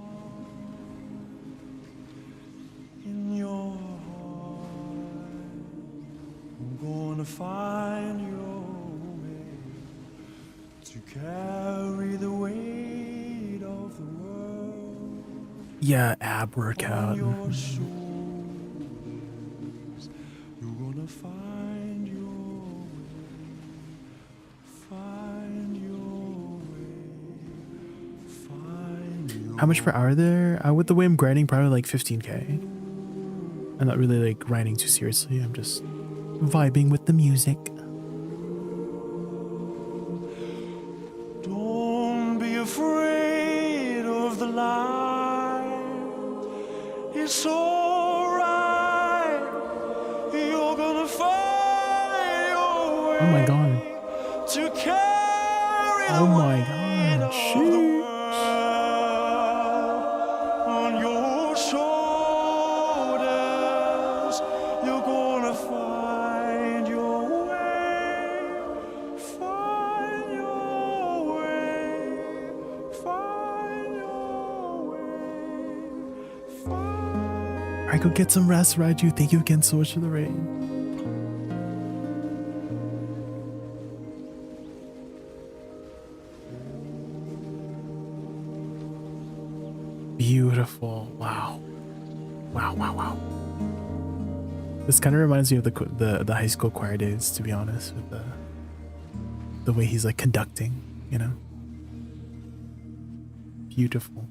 Gonna find your way to carry the weight of the world. Yeah, ab workout. You're gonna find your way, find your way. How much per hour there? With the way I'm grinding, probably like 15k. I'm not really like grinding too seriously. I'm just vibing with the music. Don't be afraid of the light. It's alright. You're gonna find your way. Oh my god. To carry Oh my god. Sheesh. on your shoulders. You're gonna find your way. Find your way. Find your way. Alright, go get some rest, Raiju. Thank you again so much for the raid. Beautiful. Wow. Wow, wow, wow. This kind of reminds me of the high school choir days, to be honest, with the way he's like conducting, you know? Beautiful.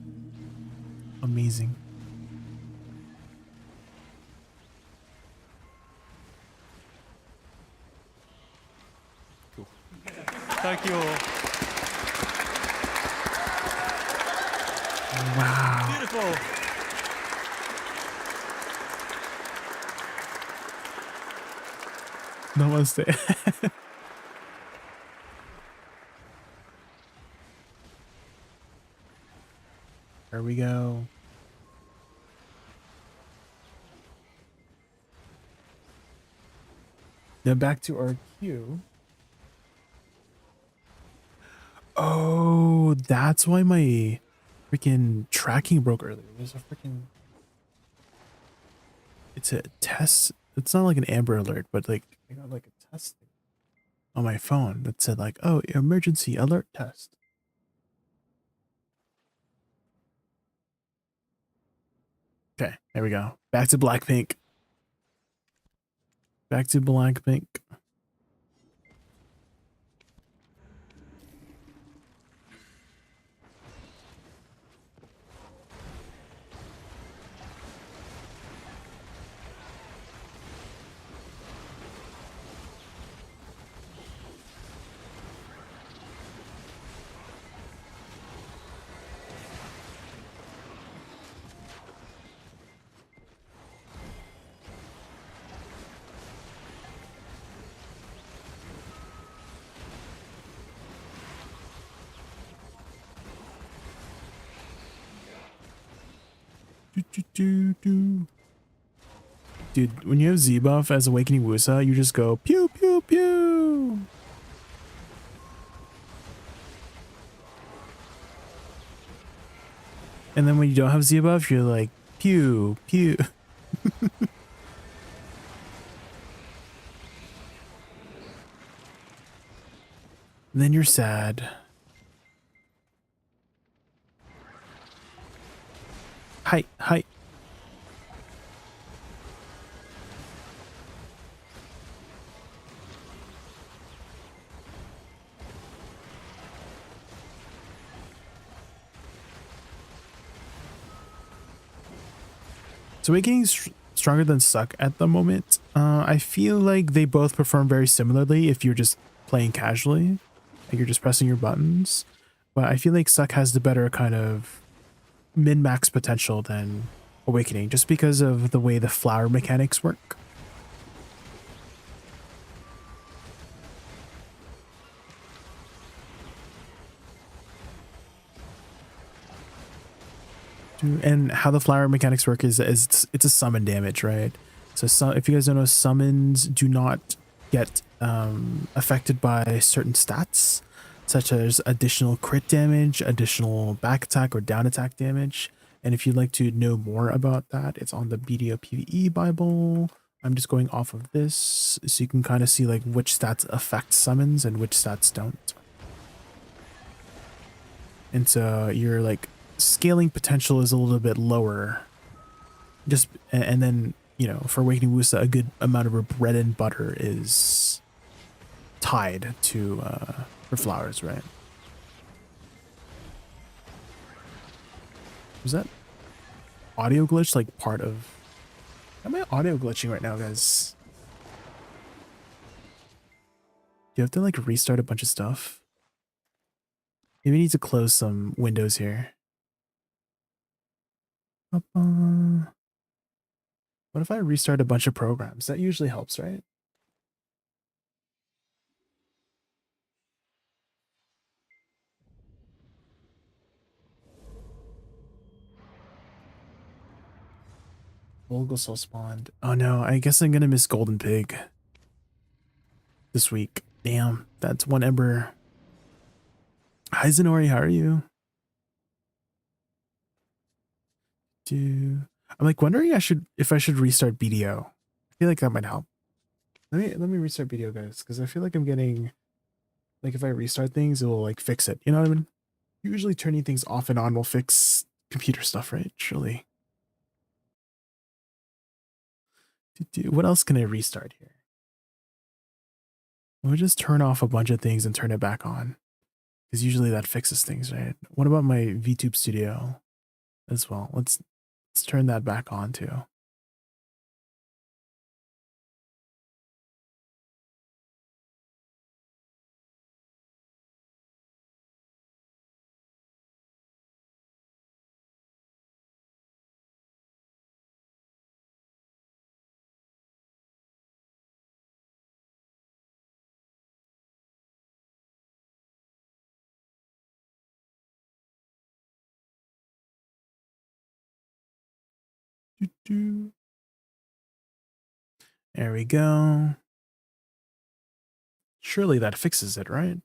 Amazing. Cool. Thank you all. Wow. Beautiful. Namaste. There we go. Now back to our queue. Oh, that's why my freaking tracking broke earlier. There's a freaking... It's a test. It's not like an Amber Alert, but like I got like a test thing on my phone that said like, oh, emergency alert test. Okay, there we go. Back to Blackpink. Back to Blackpink. Dude, when you have Z-buff as Awakening Woosa, you just go pew pew pew. And then when you don't have Z-buff, you're like pew pew. Then you're sad. Hi, hi. So Awakening's stronger than Suck at the moment. I feel like they both perform very similarly if you're just playing casually. Like you're just pressing your buttons. But I feel like Suck has the better kind of min-max potential than Awakening, just because of the way the flower mechanics work. And how the flower mechanics work is it's a summon damage, right? So if you guys don't know, summons do not get affected by certain stats, such as additional crit damage, additional back attack or down attack damage. And if you'd like to know more about that, it's on the BDO PvE Bible. I'm just going off of this so you can kind of see like which stats affect summons and which stats don't. And so you're like scaling potential is a little bit lower. Just and then, you know, for Awakening Woosa, a good amount of her bread and butter is tied to her flowers, right? Was that audio glitch like part of... Am I audio glitching right now, guys? Do you have to like restart a bunch of stuff? Maybe we need to close some windows here. What if I restart a bunch of programs? That usually helps, right? Bulgosaur spawned. Oh no, I guess I'm gonna miss Golden Pig this week. Damn, that's one ember. Hi Zenori, how are you? I'm like wondering if I should restart BDO. I feel like that might help. Let me restart BDO, guys, because I feel like I'm getting like if I restart things, it will like fix it. You know what I mean? Usually turning things off and on will fix computer stuff, right? Surely. What else can I restart here? We'll just turn off a bunch of things and turn it back on. Because usually that fixes things, right? What about my VTube studio as well? Let's turn that back on too. There we go. Surely that fixes it, right?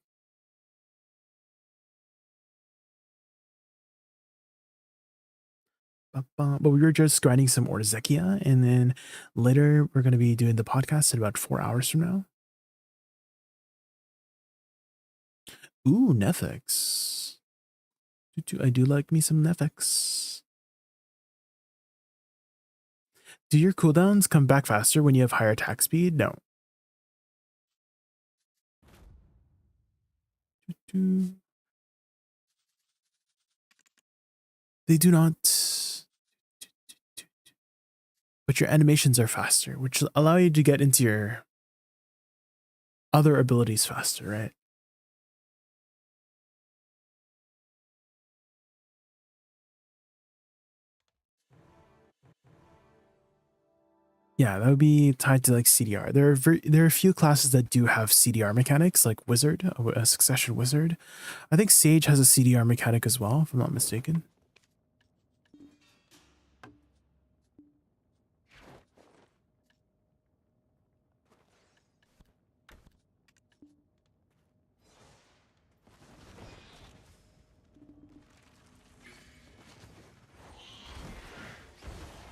But we were just grinding some Orzekia, and then later we're going to be doing the podcast in about 4 hours from now. Ooh, Netflix. I do like me some Netflix. Do your cooldowns come back faster when you have higher attack speed? No. They do not. But your animations are faster, which allow you to get into your other abilities faster, right? Yeah, that would be tied to like CDR. There are a few classes that do have CDR mechanics, like Wizard, a Succession Wizard. I think Sage has a CDR mechanic as well, if I'm not mistaken.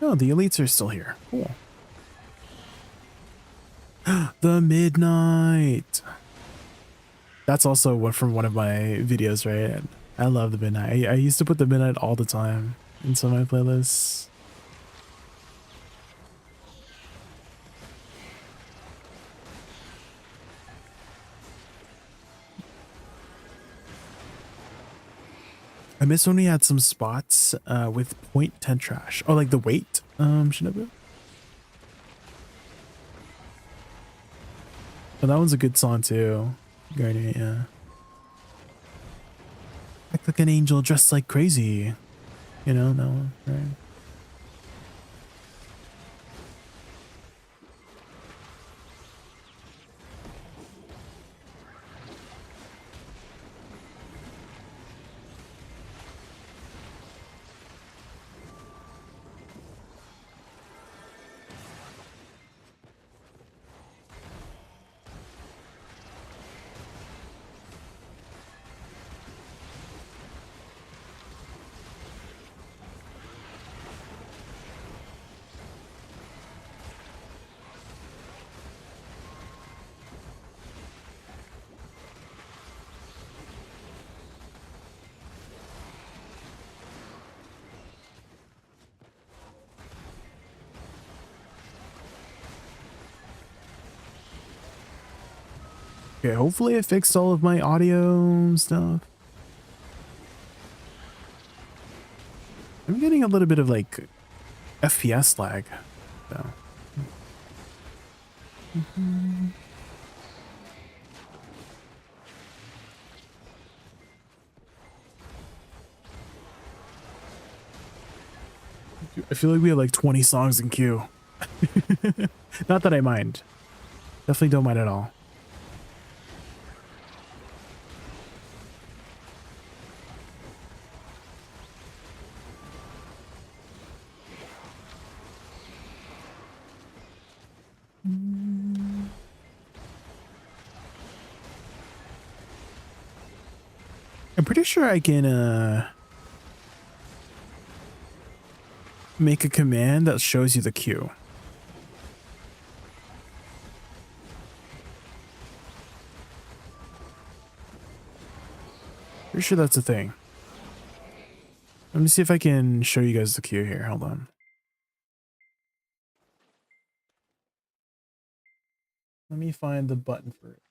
No, the elites are still here. Cool. The Midnight. That's also from one of my videos, right? I love the Midnight. I used to put the Midnight all the time in some of my playlists. I miss when we had some spots with 0.10 trash. Oh, like the weight, Shinobu. Oh, that one's a good song too. Guardian, yeah. Act like an angel, dressed like crazy. You know, that one, right? Okay, hopefully it fixed all of my audio stuff. I'm getting a little bit of like FPS lag, though. I feel like we have like 20 songs in queue. Not that I mind. Definitely don't mind at all. I'm pretty sure I can make a command that shows you the queue. Pretty sure that's a thing. Let me see if I can show you guys the queue here. Hold on. Let me find the button for it.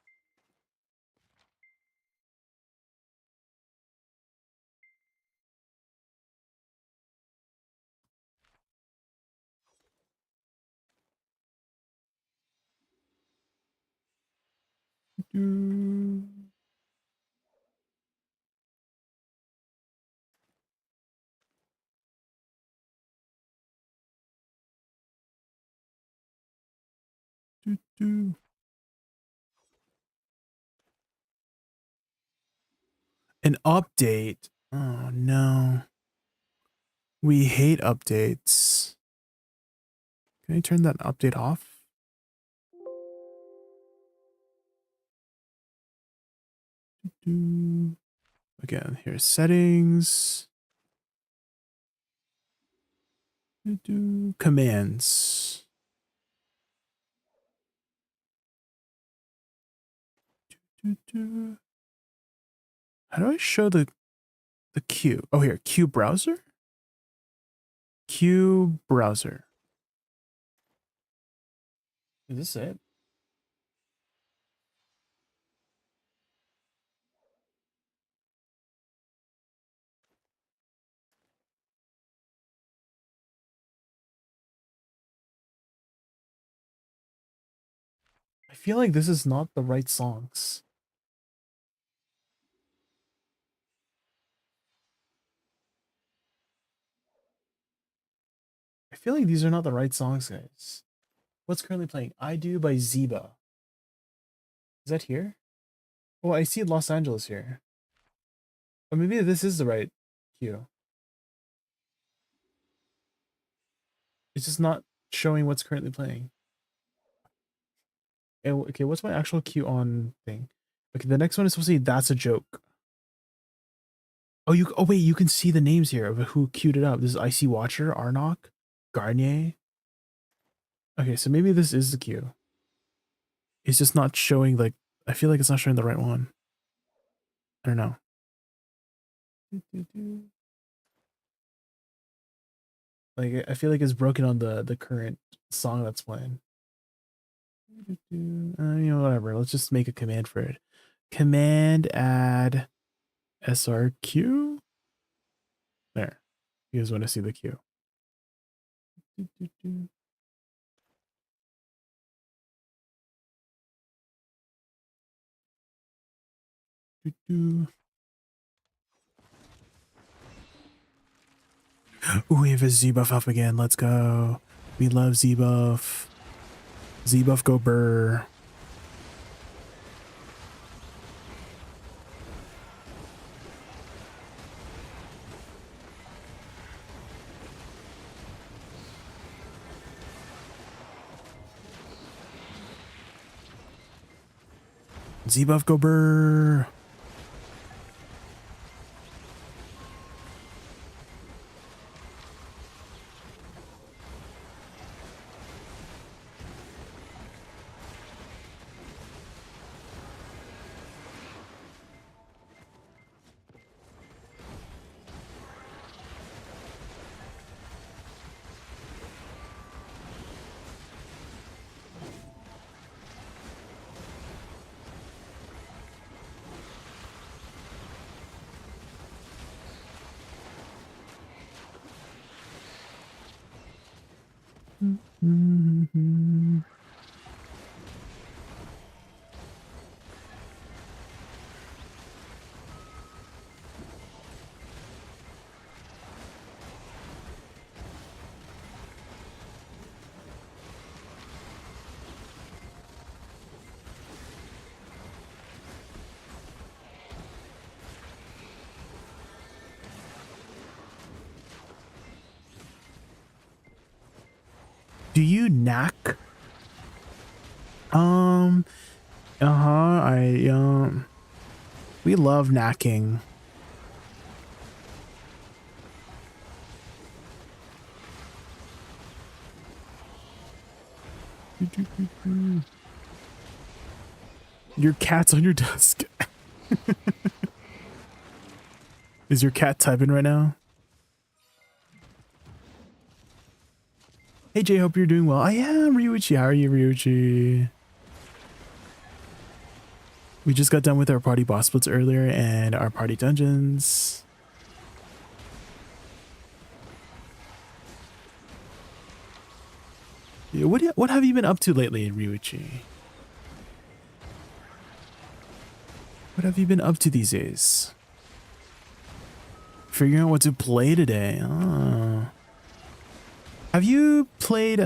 An update. Oh no. We hate updates. Can I turn that update off? Again, here's settings. Commands. How do I show the queue? Oh, here, queue browser? Queue browser. Is this it? I feel like this is not the right songs. I feel like these are not the right songs, guys. What's currently playing? I Do by Zeba. Is that here? Oh, I see Los Angeles here. Or maybe this is the right queue. It's just not showing what's currently playing. Okay, what's my actual queue on thing? Okay, the next one is supposed to be That's a Joke. Oh, wait, you can see the names here of who queued it up. This is Icy Watcher, Arnok, Garnier. Okay, so maybe this is the queue. It's just not showing, like, I feel like it's not showing the right one. I don't know. Like, I feel like it's broken on the current song that's playing. You know, whatever. Let's just make a command for it. Command add SRQ. There. You guys want to see the queue. Ooh, we have a Z-buff up again. Let's go. We love Z-buff. Z-buff go burr. Z-buff go burr. Do you knack? We love knacking. Your cat's on your desk. Is your cat typing right now? Hey Jay, hope you're doing well. I am, Ryuichi. How are you, Ryuichi? We just got done with our party boss splits earlier and our party dungeons. Yeah, what have you been up to lately, Ryuichi? What have you been up to these days? Figuring out what to play today. Oh. Have you played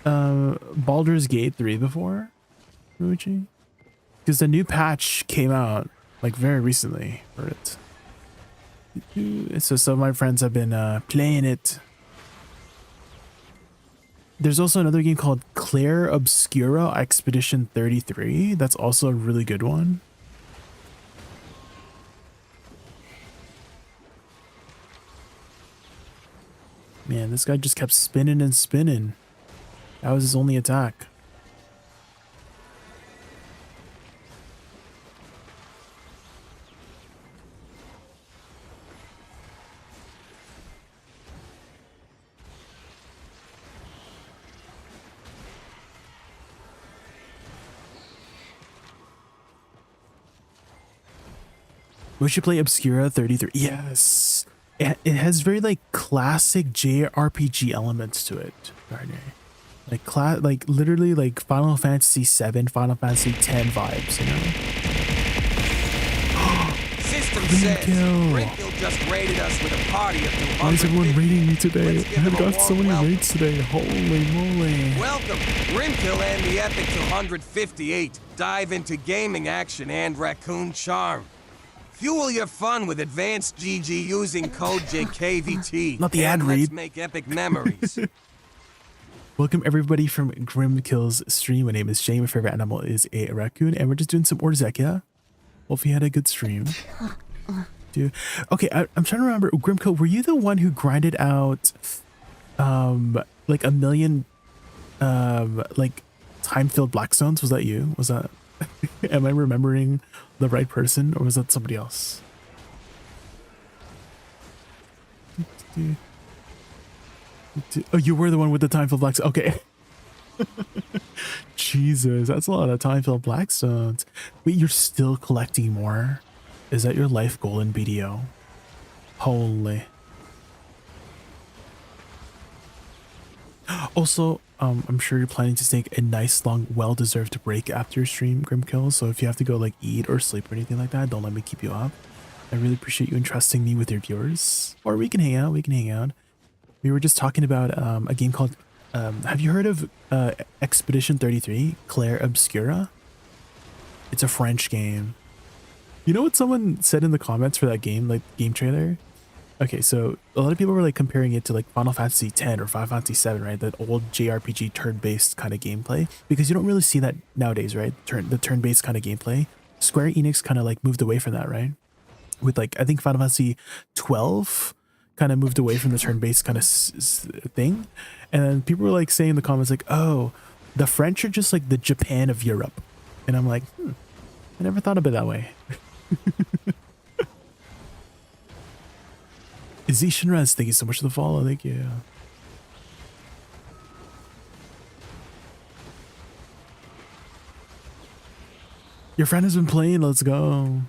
Baldur's Gate 3 before, Ryuichi? Because the new patch came out like very recently for it. So some of my friends have been playing it. There's also another game called Claire Obscura Expedition 33. That's also a really good one. Man, this guy just kept spinning and spinning. That was his only attack. We should play Obscura 33. Yes. It has very like classic JRPG elements to it, Gardner. Like literally like Final Fantasy 7, Final Fantasy 10 vibes, you know? System says Ringkill just raided us with a party of 200. Why is everyone raiding me today? I've got so many raids today. Holy moly. Welcome, Ringkill and the Epic 258. Dive into gaming action and raccoon charm. Fuel your fun with ADVgg using code JaykunVT. Not the ad and read. Let's make epic memories. Welcome everybody from Grimkill's stream. My name is Jay. My favorite animal is a raccoon, and we're just doing some Orzheikia. Hope you had a good stream. Dude. Okay, I'm trying to remember. Grimkill, were you the one who grinded out like a million like time-filled blackstones? Was that you? Was that am I remembering the right person, or was that somebody else? Oh, you were the one with the time-filled blackstones. Okay. Jesus, that's a lot of time-filled blackstones. Wait, you're still collecting more? Is that your life goal in BDO? Holy. Also, I'm sure you're planning to take a nice long well-deserved break after your stream, Grimkill, so if you have to go like eat or sleep or anything like that, don't let me keep you up. I really appreciate you entrusting me with your viewers. Or we can hang out, We were just talking about a game called have you heard of Expedition 33, Claire Obscura? It's a French game. You know what someone said in the comments for that game, like game trailer? Okay, so a lot of people were like comparing it to like Final Fantasy X or Final Fantasy 7, right? That old JRPG turn-based kind of gameplay, because you don't really see that nowadays, right? The turn-based kind of gameplay. Square Enix kind of like moved away from that, right? With like, I think Final Fantasy 12 kind of moved away from the turn-based kind of thing. And then people were like saying in the comments like, oh, the French are just like the Japan of Europe. And I'm like, I never thought of it that way. Izzy Shinraz, thank you so much for the follow. Thank you. Your friend has been playing. Let's go.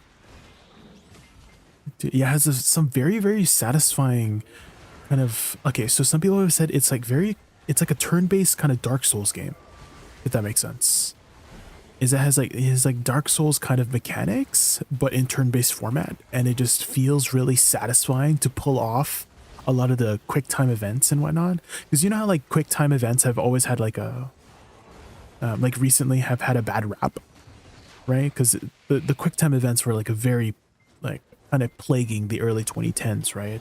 Dude, yeah, it has some very, very satisfying kind of... Okay, so some people have said it's like very it's like a turn-based kind of Dark Souls game, if that makes sense. It has like Dark Souls kind of mechanics, but in turn-based format, and it just feels really satisfying to pull off a lot of the quick time events and whatnot. Because you know how like quick time events have always had like a like recently have had a bad rap, right? Because the quick time events were like a very like kind of plaguing the early 2010s, right?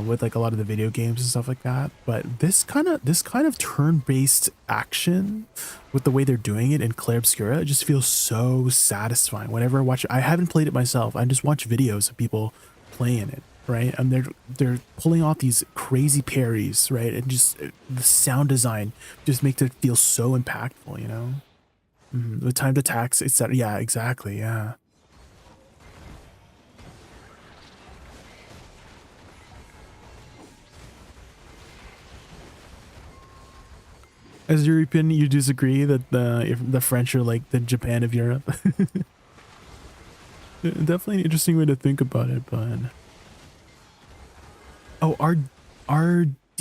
With like a lot of the video games and stuff like that. But this kind of turn-based action with the way they're doing it in Clair Obscura, it just feels so satisfying. Whenever I watch it, I haven't played it myself. I just watch videos of people playing it, right? And they're pulling off these crazy parries, right? And just the sound design just makes it feel so impactful, you know? The timed attacks, etc. Yeah, exactly. Yeah. As European, you disagree that the French are like the Japan of Europe? Definitely an interesting way to think about it, but... Oh, RDDLE,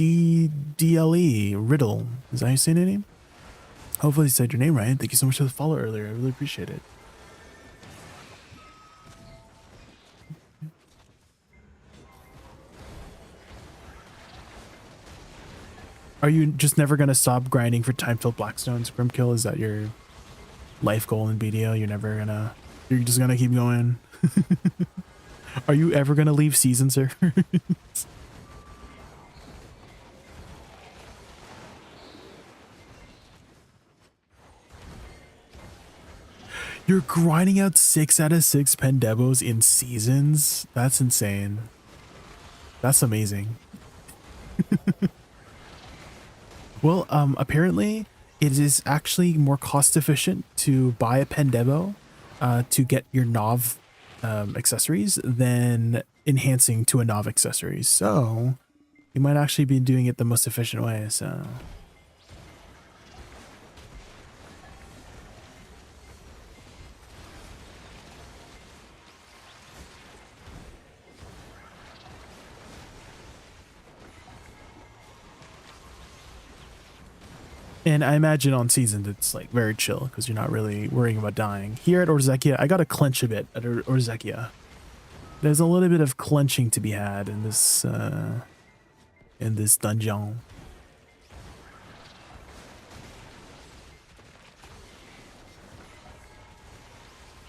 Riddle. Is that how you say your name? Hopefully you said your name right. Thank you so much for the follow earlier. I really appreciate it. Are you just never going to stop grinding for time-filled Blackstones, Grimkill? Is that your life goal in BDO? You're just going to keep going? Are you ever going to leave season servers? You're grinding out 6 out of 6 Pendebos in seasons? That's insane. That's amazing. Well, apparently it is actually more cost efficient to buy a Pendebo to get your Nov accessories than enhancing to a Nov accessory. So you might actually be doing it the most efficient way. So and I imagine on seasons it's like very chill because you're not really worrying about dying. Here at Orzekia, I gotta clench a bit at Orzekia. There's a little bit of clenching to be had in this dungeon.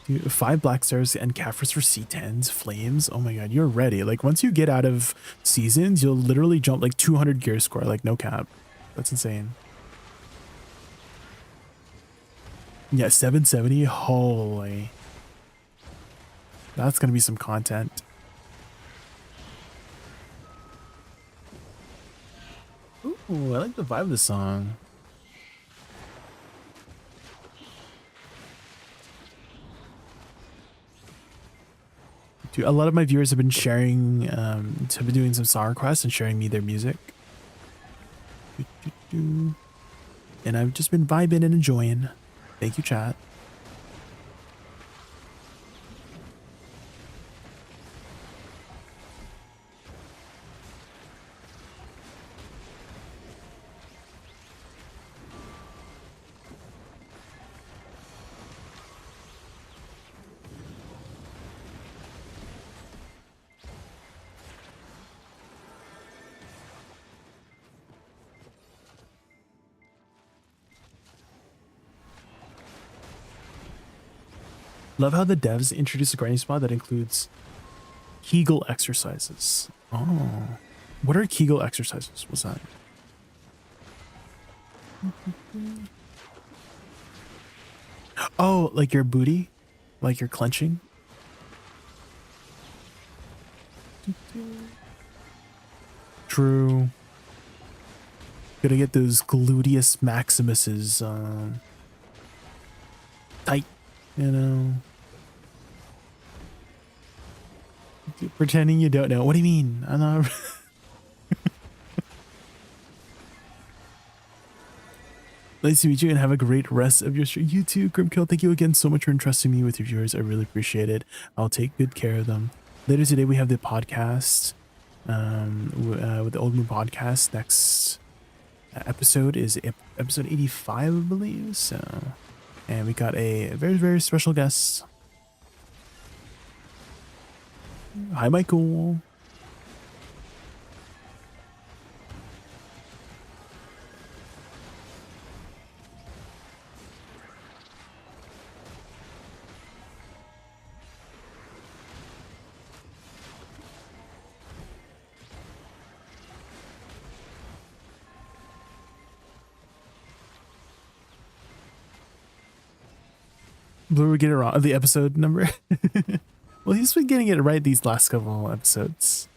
Dude, 5 black stars and Caphras for C10s, flames. Oh my god, you're ready. Like once you get out of seasons, you'll literally jump like 200 gear score, like no cap. That's insane. Yeah, 770. Holy. That's going to be some content. Ooh, I like the vibe of the song. Dude, a lot of my viewers have been sharing, have been doing some song requests and sharing me their music. And I've just been vibing and enjoying. Thank you, chat. Love how the devs introduced a grinding spot that includes Kegel exercises. Oh, what are Kegel exercises? What's that? Oh, like your booty? Like you're clenching? True. Gotta get those gluteus maximuses tight, you know. Pretending you don't know. What do you mean? I'm not. Nice to meet you and have a great rest of your stream. You too, Grimkill. Thank you again so much for entrusting me with your viewers. I really appreciate it. I'll take good care of them. Later today we have the podcast, with the Old Moon podcast episode is episode 85, I believe. So, and we got a very, very special guest. Hi, Michael. Blue would get it wrong. The episode number. Well, he's been getting it right these last couple episodes.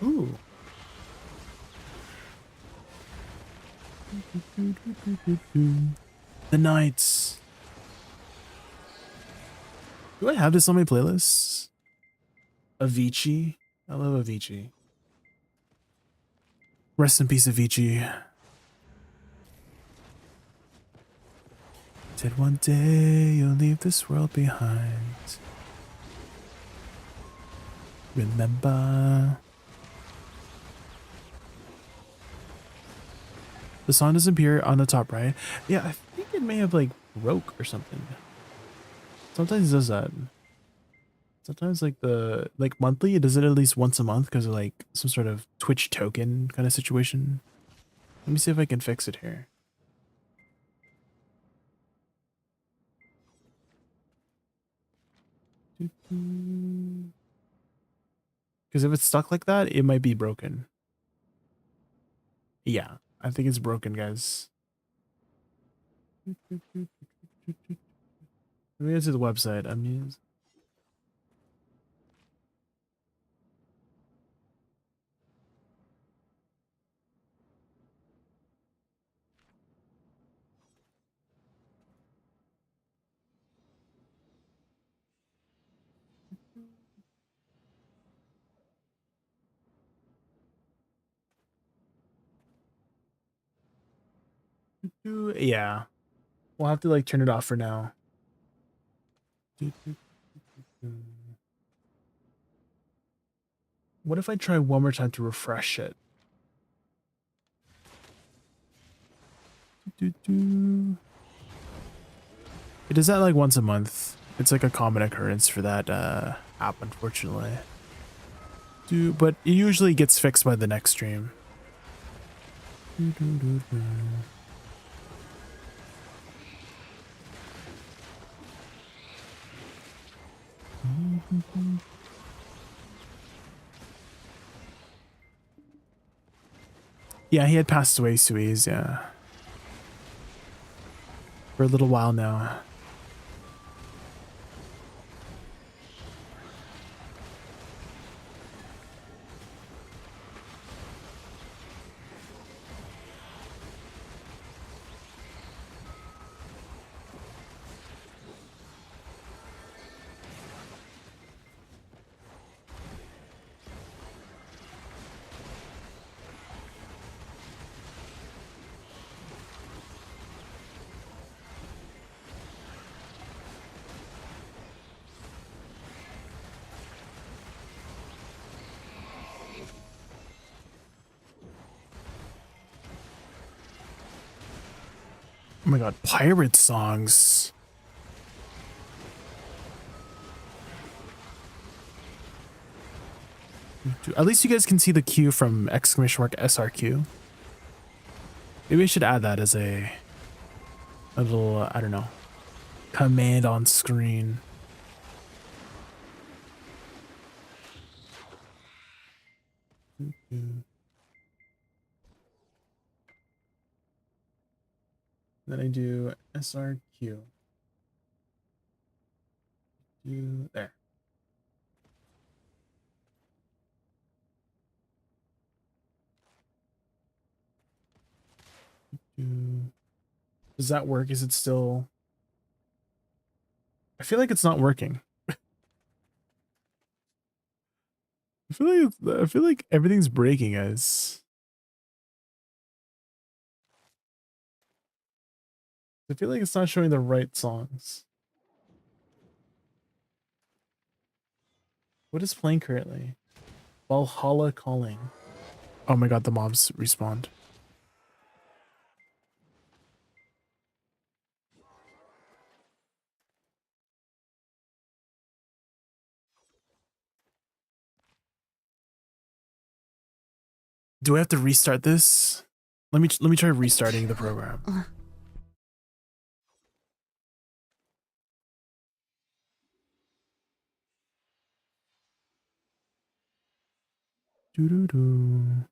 Ooh. The Knights. Do I have this on my playlists? Avicii. I love Avicii. Rest in peace, Avicii. Said one day you'll leave this world behind. Remember. The song doesn't appear on the top right. Yeah, I think it may have like broke or something. Sometimes it does that. Sometimes like monthly, it does it at least once a month because of like some sort of Twitch token kind of situation. Let me see if I can fix it here. Because if it's stuck like that, it might be broken. Yeah, I think it's broken, guys. Let me go to the website. I mean, yeah, we'll have to like turn it off for now. What if I try one more time to refresh it? It does that like once a month. It's like a common occurrence for that app, unfortunately. But it usually gets fixed by the next stream. Yeah, he had passed away, Suez, yeah. For a little while now. Oh my god, pirate songs. At least you guys can see the Q from !SRQ. Maybe I should add that as a little, I don't know, command on screen. Then I do SRQ. There. Does that work? Is it still... I feel like it's not working. I feel like everything's breaking, guys. I feel like it's not showing the right songs. What is playing currently? Valhalla Calling. Oh my god, the mobs respawned. Do I have to restart this? Let me try restarting the program. Doo-doo-doo.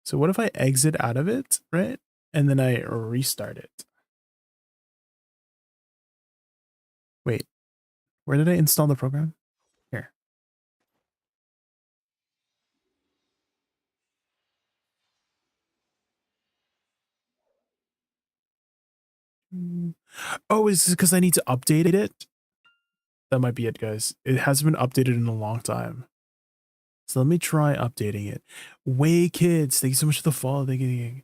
So what if I exit out of it, right? And then I restart it. Wait, where did I install the program? Here. Oh, is this because I need to update it? That might be it, guys. It hasn't been updated in a long time. So let me try updating it. Way Kids, thank you so much for the follow. Thank you.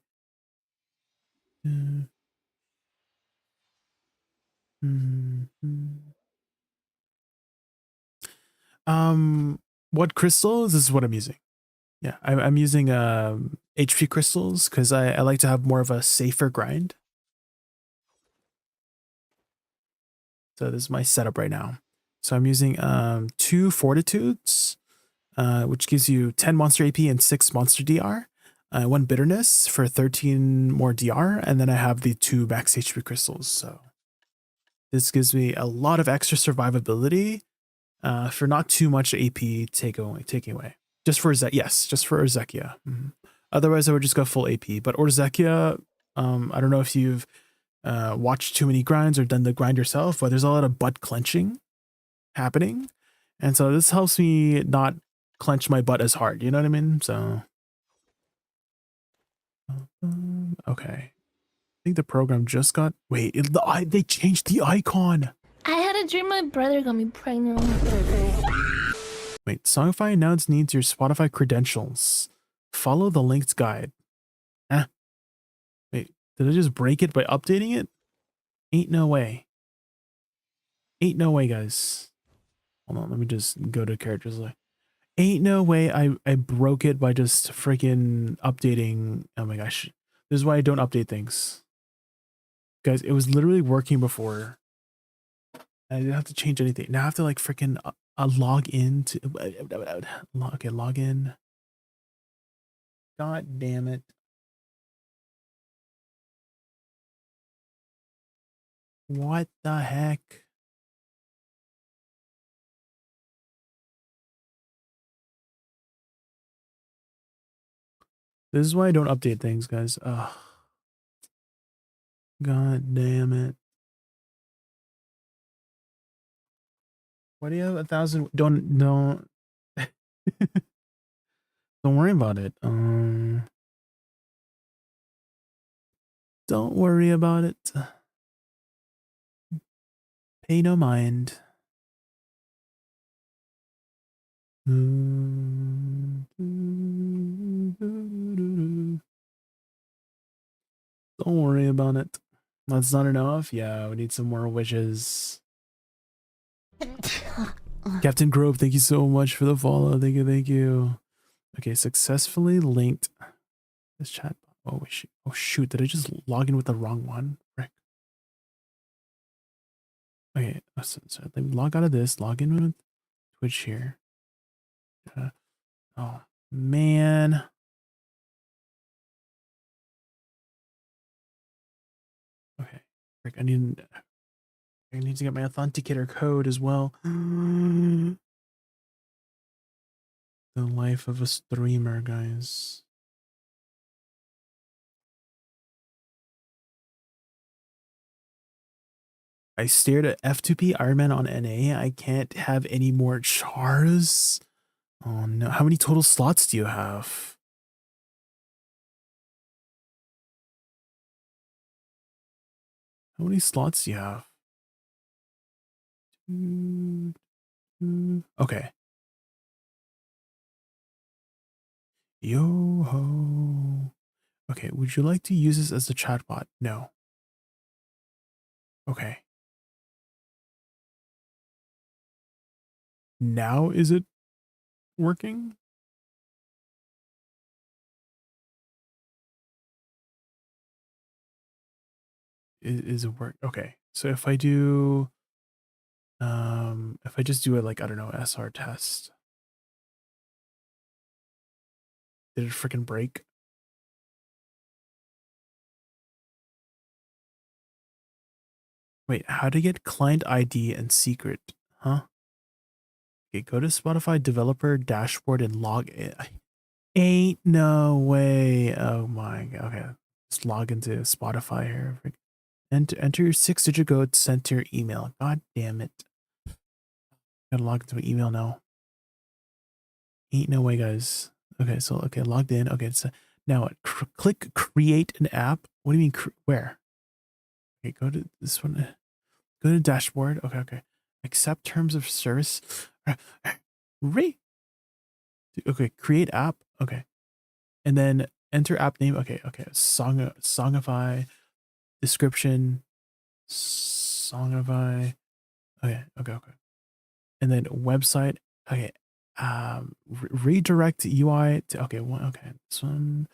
What crystals? This is what I'm using. Yeah, I'm using HP crystals because I like to have more of a safer grind. So this is my setup right now. So I'm using 2 fortitudes, which gives you 10 monster AP and 6 monster DR. 1 bitterness for 13 more DR, and then I have the 2 max HP crystals. So this gives me a lot of extra survivability for not too much AP taking away. Just for just for Urzekia. Otherwise, I would just go full AP. But Urzekia, I don't know if you've watched too many grinds or done the grind yourself, but there's a lot of butt clenching happening, and so this helps me not clench my butt as hard. You know what I mean? So okay, I think the program just got. Wait, they changed the icon. I had a dream my brother got me pregnant. Wait, Songify announced needs your Spotify credentials. Follow the linked guide. Wait, did I just break it by updating it? Ain't no way. Ain't no way, guys. Hold on, let me just go to characters. Ain't no way I broke it by just freaking updating. Oh my gosh. This is why I don't update things. Guys, it was literally working before. I didn't have to change anything. Now I have to like freaking log in to okay, log in. God damn it. What the heck? This is why I don't update things, guys. Ugh. God damn it. Why do you have 1,000? Don't don't worry about it. Don't worry about it. Pay no mind. Don't worry about it. That's not enough. Yeah, we need some more wishes. Captain Grove, thank you so much for the follow. Thank you, thank you. Okay, successfully linked this chat. Oh shoot! Oh shoot! Did I just log in with the wrong one? Frick. Okay, so let me log out of this. Log in with Twitch here. Oh man. Okay, frick! I need to get my authenticator code as well. The life of a streamer, guys. I stared at F2P Iron Man on NA. I can't have any more chars. Oh no. How many total slots do you have? How many slots do you have? Okay. Yo ho. Okay, would you like to use this as a chatbot? No. Okay. Now is it working? Is it work? Okay. So if I do, if I just do it like, I don't know, SR test. Did it freaking break? Wait, how to get client ID and secret? Huh? Okay, go to Spotify developer dashboard and log in. Ain't no way. Oh my god. Okay. Just log into Spotify here. Enter your 6-digit code sent to your email. God damn it. Gotta log into my email now. Ain't no way, guys. Okay, so okay, logged in. Okay, so now click create an app. What do you mean where? Okay, go to this one. Go to dashboard. Okay, okay. Accept terms of service. Okay, create app. Okay. And then enter app name. Okay, okay. Songify. Description. Songify. Okay, okay, okay. And then website. Okay. Redirect UI to okay, one okay. This one.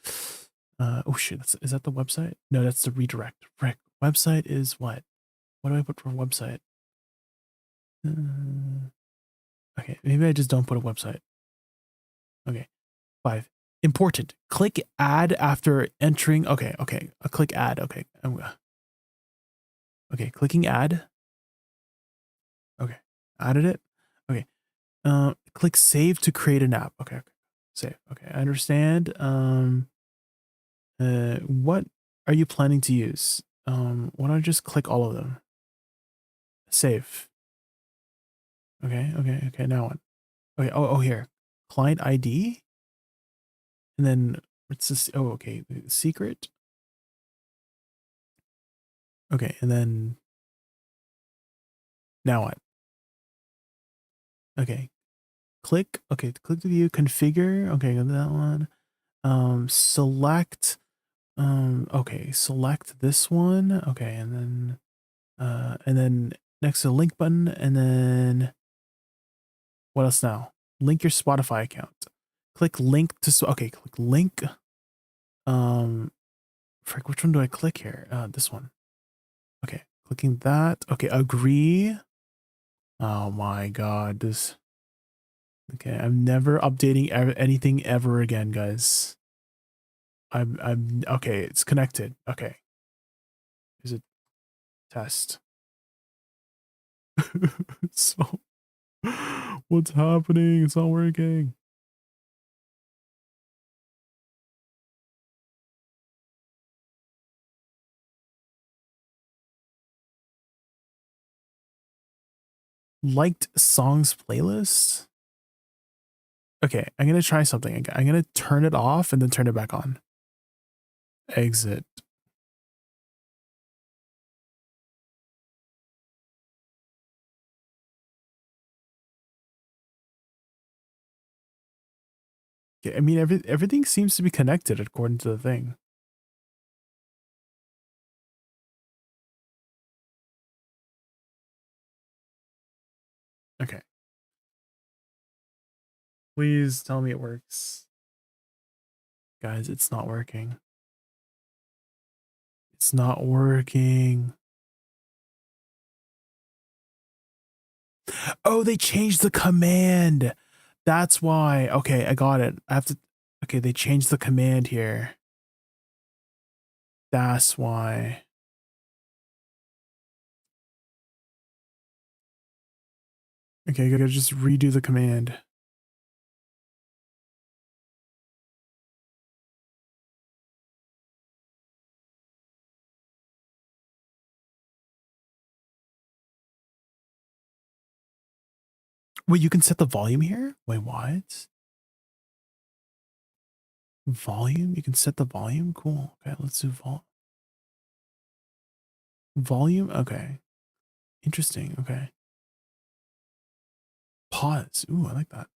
Oh shit, is that the website? No, that's the redirect. Frick. Website is what? What do I put for website? Okay, maybe I just don't put a website. Okay. 5. Important. Click add after entering. Okay, okay. A click add. Okay. Okay, clicking add. Okay. Added it. Okay. Click save to create an app. Okay, okay. Save. Okay, I understand. What are you planning to use? Why don't I just click all of them? Save. Okay, okay, okay. Now what? Okay, oh, here. Client ID. And then what's this? Oh, okay. Secret. Okay, and then now what? Okay. Click. Okay, click the view. Configure. Okay, go to that one. Select. Okay, select this one. Okay, and then next to the link button, and then what else now? Link your Spotify account. Click link to okay, click link. Frick, which one do I click here? This one. Okay, clicking that. Okay, agree. Oh my god, this. Okay, I'm never updating anything ever again, guys. I'm okay. It's connected. Okay, is it test? So, what's happening? It's not working. Liked songs playlist. Okay, I'm gonna try something. I'm gonna turn it off and then turn it back on. Exit. Okay, I mean everything seems to be connected according to the thing. Okay. Please tell me it works. Guys, it's not working. It's not working. Oh, they changed the command. That's why. Okay, I got it. I have to. Okay, they changed the command here. That's why. Okay, I gotta just redo the command. Wait, you can set the volume here? Wait, what? Volume? You can set the volume? Cool. Okay, let's do volume? Okay. Interesting. Okay. Pause. Ooh, I like that.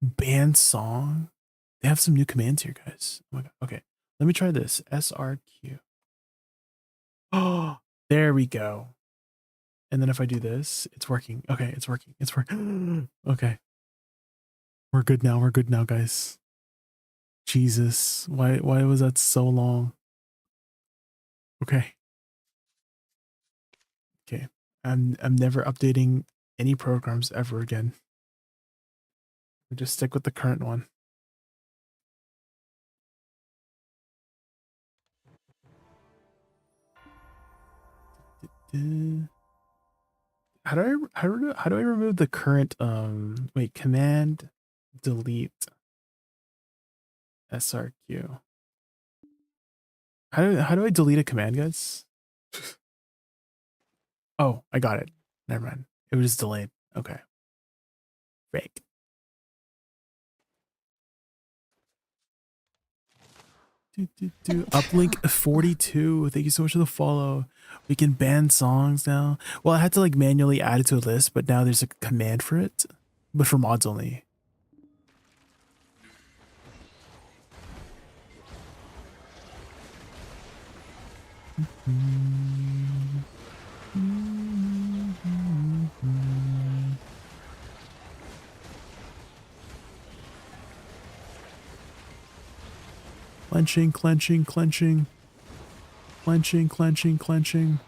Band song. They have some new commands here, guys. Oh my god. Okay. Let me try this. SRQ. Oh, There we go. And then if I do this, it's working. Okay, it's working. It's working. Okay. We're good now. We're good now, guys. Jesus. Why was that so long? Okay. Okay. I'm never updating any programs ever again. We just stick with the current one. How do I remove the current wait, command delete srq. How do I delete a command, guys? Oh, I got it. Never mind. It was delayed. Okay. Fake. Uplink 42. Thank you so much for the follow. We can ban songs now. Well, I had to like manually add it to a list, but now there's a command for it, but for mods only. Clenching, clenching, clenching. Clenching, clenching, clenching.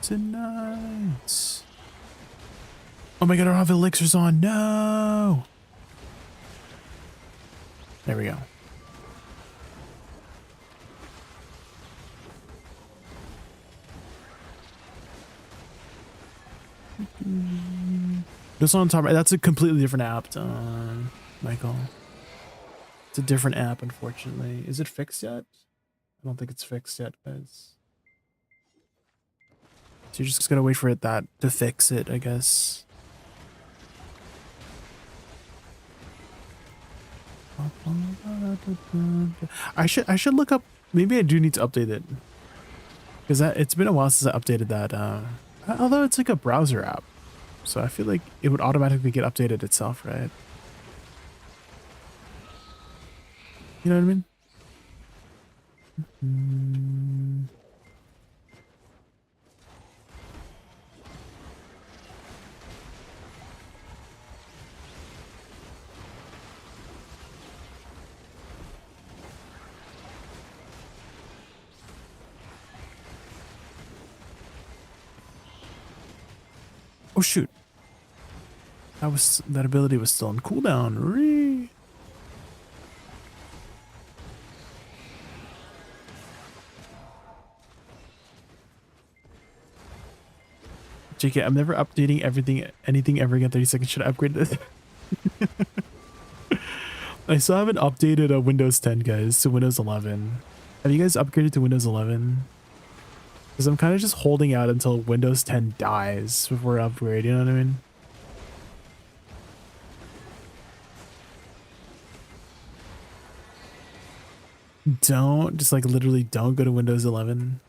Tonight. Oh my god, I don't have elixirs on. No. There we go. This on top. That's a completely different app, Michael. It's a different app, unfortunately. Is it fixed yet? I don't think it's fixed yet, guys. So you're just gonna wait for it to fix it, I guess. I should look up. Maybe I do need to update it because it's been a while since I updated that. Although it's like a browser app, so I feel like it would automatically get updated itself, right? You know what I mean? Oh shoot. That ability was still on cooldown. JK, I'm never updating anything ever again. 30 seconds. Should I upgrade this? I still haven't updated Windows 10, guys, to Windows 11. Have you guys upgraded to Windows 11? Because I'm kind of just holding out until Windows 10 dies before I upgrade, you know what I mean? Just like literally don't go to Windows 11.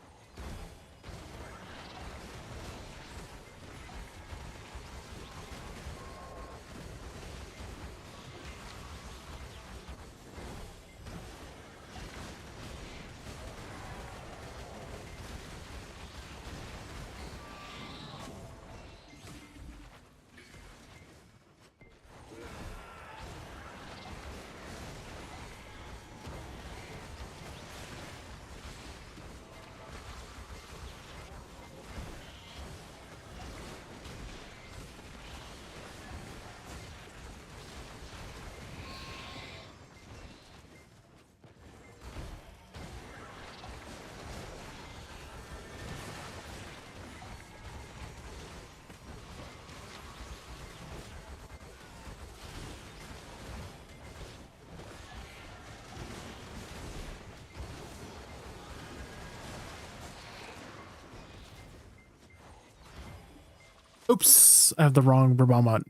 Oops, I have the wrong Brabant mod.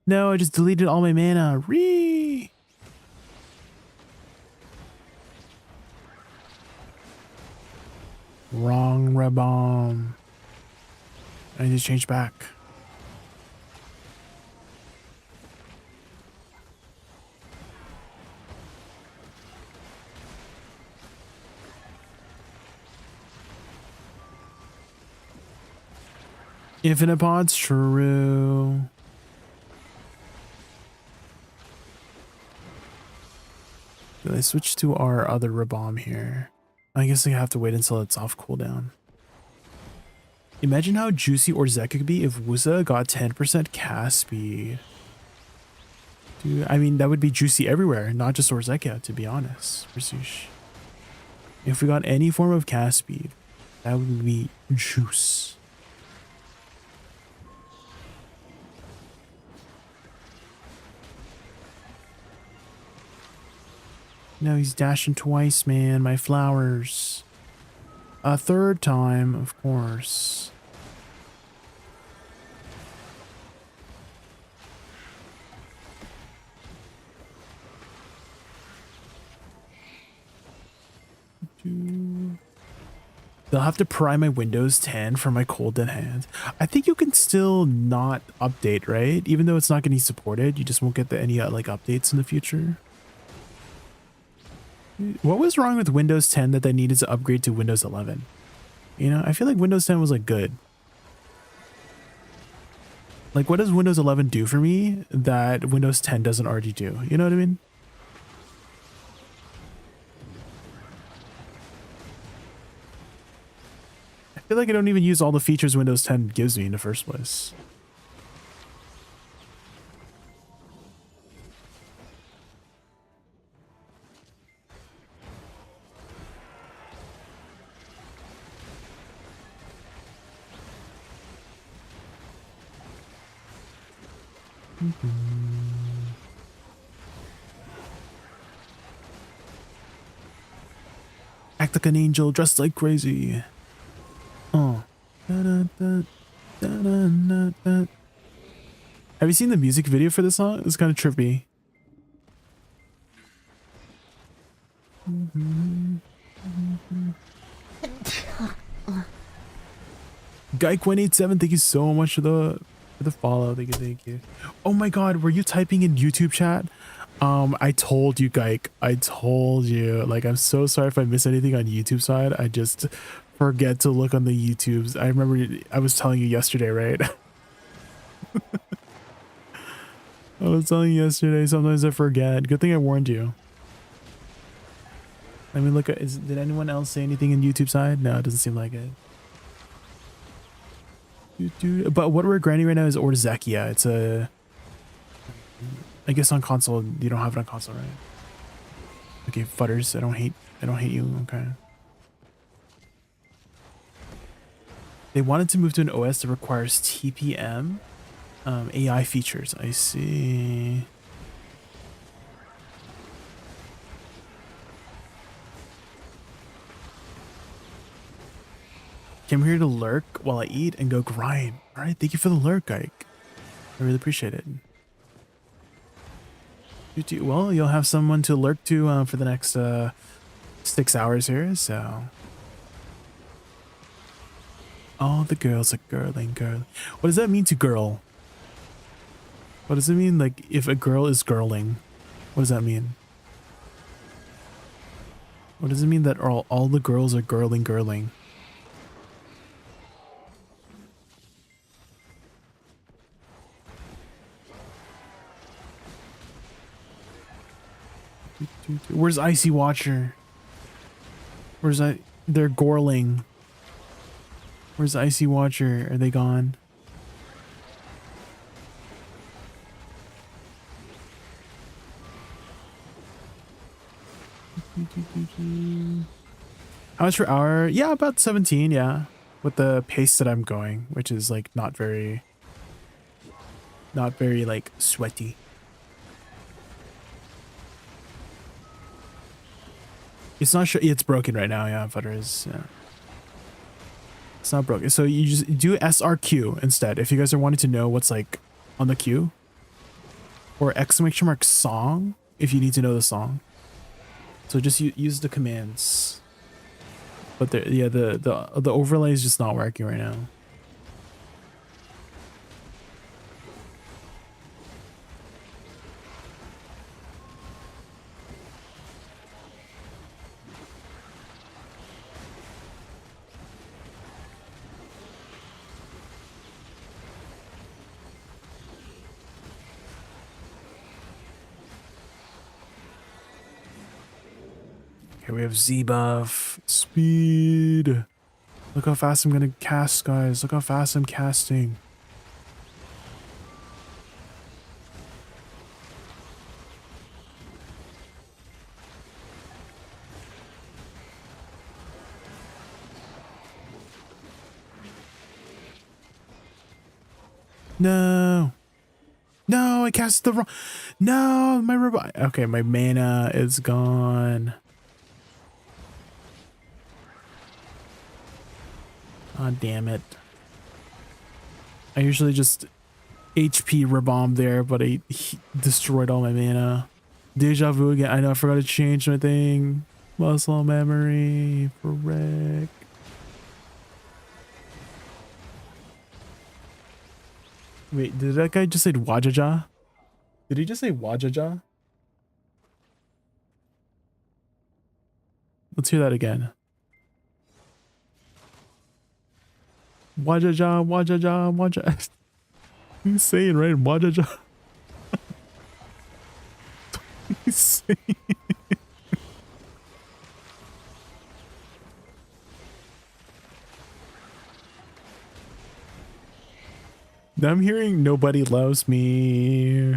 No, I just deleted all my mana. Wrong Rabom. I need to change back. Infinite pods, true. Did I switch to our other Rabom here? I guess I have to wait until it's off cooldown. Imagine how juicy Orzeka could be if Woosa got 10% cast speed. Dude, I mean, that would be juicy everywhere, not just Orzeka, to be honest. If we got any form of cast speed, that would be juice. No, he's dashing twice, man. My flowers. A third time, of course. They'll have to pry my Windows 10 for my cold dead hand. I think you can still not update, right? Even though it's not going to be supported, you just won't get any like updates in the future. What was wrong with Windows 10 that they needed to upgrade to Windows 11? You know, I feel like Windows 10 was like good. Like, what does Windows 11 do for me that Windows 10 doesn't already do? You know what I mean? I feel like I don't even use all the features Windows 10 gives me in the first place. Act like an angel, dressed like crazy. Oh. Have you seen the music video for this song? It's kind of trippy. Guy187, thank you so much for the follow. Thank you. Oh my god, were you typing in YouTube chat? I told you, Geik. I told you. Like, I'm so sorry if I miss anything on YouTube side. I just forget to look on the YouTubes. I remember I was telling you yesterday, right? I was telling you yesterday. Sometimes I forget. Good thing I warned you. Let me look at. Did anyone else say anything in YouTube side? No, it doesn't seem like it. But what we're grinding right now is Orzekia. It's a. I guess on console you don't have it on console, right? Okay, Futters. I don't hate you. Okay. They wanted to move to an OS that requires TPM AI features. I see. Came here to lurk while I eat and go grind. All right, thank you for the lurk, Geik. I really appreciate it. Well, you'll have someone to lurk to for the next 6 hours here, so. Oh, the girls are girling, girl. What does that mean to girl? What does it mean, like, if a girl is girling? What does that mean? What does it mean that all the girls are girling? Where's Icy Watcher? Where's they're gorling. Where's Icy Watcher? Are they gone? How much per hour? Yeah, about 17, yeah. With the pace that I'm going, which is like not very like sweaty. It's not sure. It's broken right now. Yeah, Futter is. Yeah. It's not broken. So you just do SRQ instead. If you guys are wanting to know what's like on the queue, or exclamation mark song if you need to know the song. So just use the commands. But the overlay is just not working right now. Okay, we have Z buff, speed. Look how fast I'm gonna cast, guys. Look how fast I'm casting. No. No, I cast the wrong. No, my robot. Okay, my mana is gone. Ah, damn it. I usually just HP rebomb there, but he destroyed all my mana. Deja vu again. I know I forgot to change my thing. Muscle memory. Frick. Wait, did that guy just say Wajaja? Did he just say Wajaja? Let's hear that again. Wajaja, Wajaja, Wajaja. He's saying right, Wajaja. He's saying. I'm hearing nobody loves me.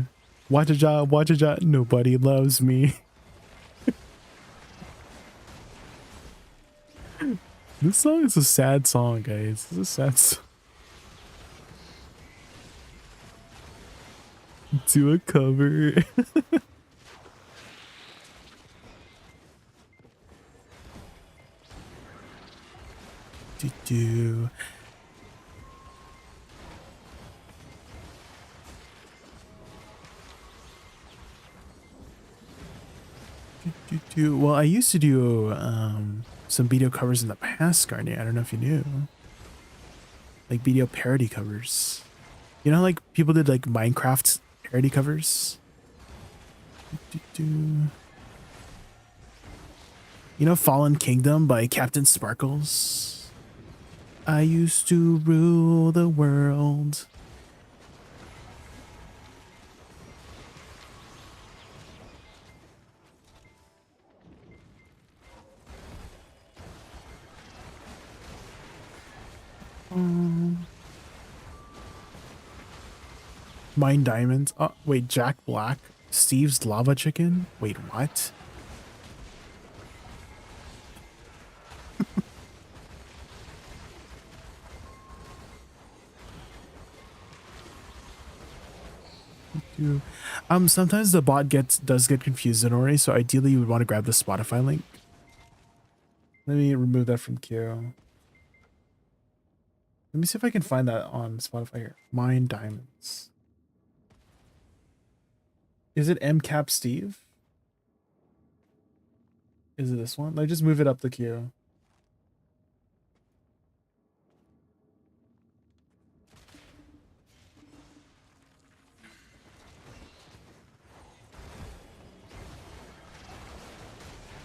Wajaja, Wajaja, nobody loves me. This song is a sad song, guys. It's a sad song. Do a cover. Do. Well, I used to do some video covers in the past, Garnier. I don't know if you knew. Like video parody covers. You know, like people did like Minecraft parody covers. You know Fallen Kingdom by Captain Sparkles? I used to rule the world. Mine diamonds. Oh, wait, Jack Black. Steve's lava chicken. Wait, what? Sometimes the bot does get confused, Zenori, so ideally you would want to grab the Spotify link. Let me remove that from queue. Let me see if I can find that on Spotify here. Mine diamonds. Is it MCap Steve? Is it this one? Let me just move it up the queue.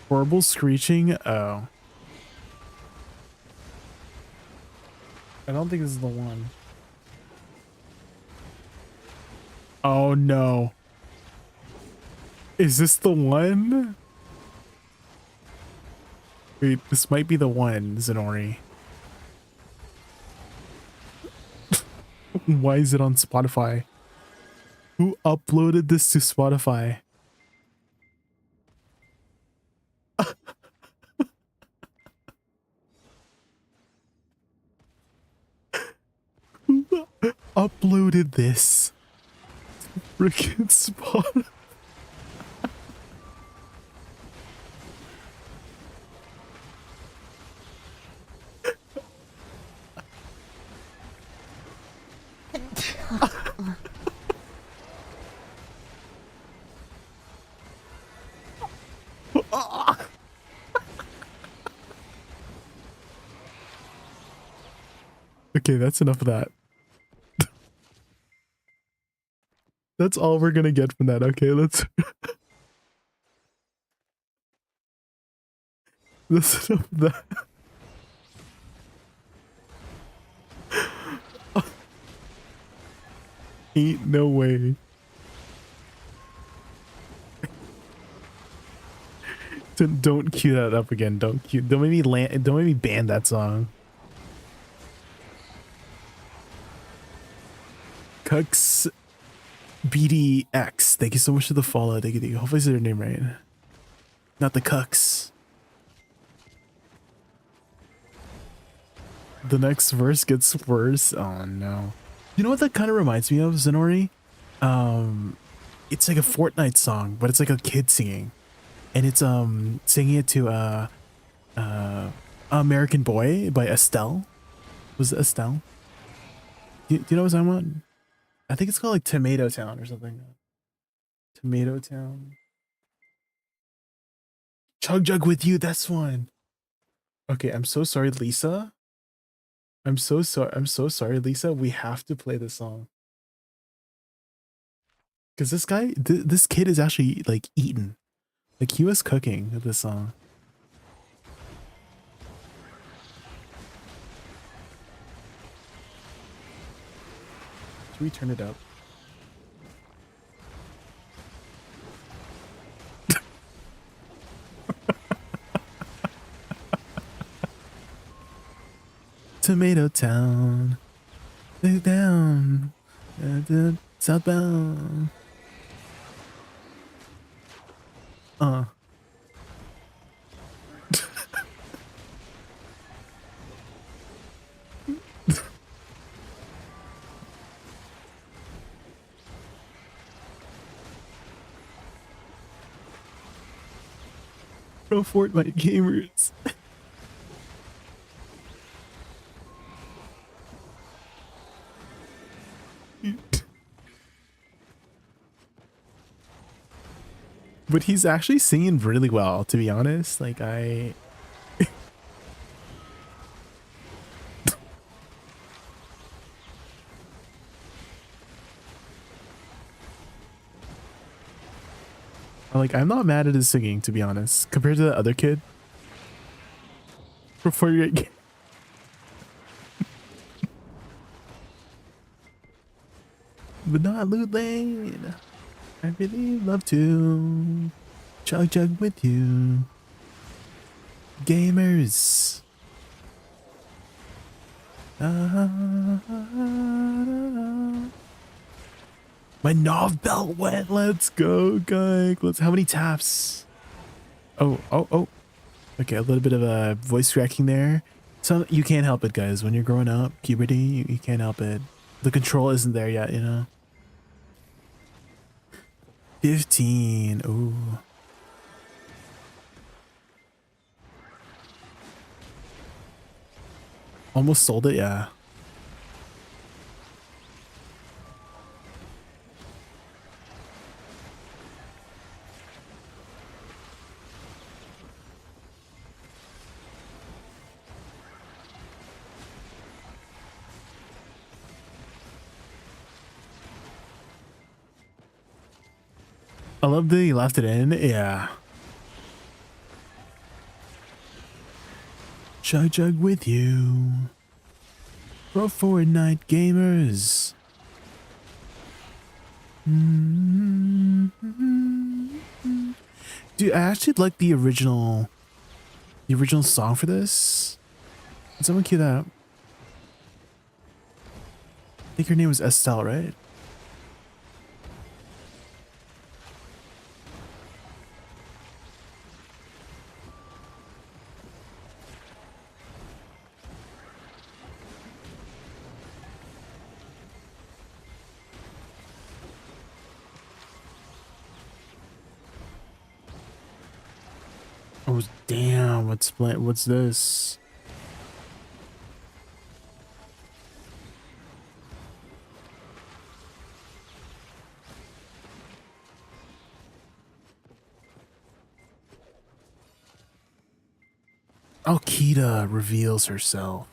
Horrible screeching? Oh. I don't think this is the one. Oh no. Is this the one? Wait, this might be the one, Zenori. Why is it on Spotify? Who uploaded this to Spotify? Who uploaded this to freaking Spotify? Okay, that's enough of that. That's all we're gonna get from that. Okay, let's. That's enough of that. Ain't no way. Don't cue that up again. Don't make me land. Don't make me ban that song. Cux BDX. Thank you so much for the follow. Thank you. Hopefully I said your name right. Not the Cux. The next verse gets worse. Oh no. You know what that kind of reminds me of, Zenori? It's like a Fortnite song, but it's like a kid singing. And it's singing it to American Boy by Estelle. Was it Estelle? Do you know what I'm on? I think it's called like Tomato Town or something. Tomato Town. Chug Jug with you, that's one. Okay, I'm so sorry, Lisa. I'm so sorry, Lisa. We have to play this song. Because this guy, this kid is actually like eating. Like he was cooking with this song. Should we turn it up? Tomato Town. Lay down. Southbound. Pro Fortnite gamers. But he's actually singing really well, to be honest. Like I like I'm not mad at his singing, to be honest, compared to the other kid. Before you get but not Loot Lane. I really love to chug jug with you, gamers. My Nov belt went. Let's go, guys. Let's. How many taps? Oh. Okay, a little bit of a voice cracking there. So you can't help it, guys. When you're growing up, puberty, you can't help it. The control isn't there yet, you know. 15. Ooh. Almost sold it, yeah. I love that he left it in. Yeah. Chug jug with you. Pro Fortnite gamers. Dude, I actually like the original song for this. Can someone cue that up? I think her name was Estelle, right? Oh damn! What's this? Alkita reveals herself.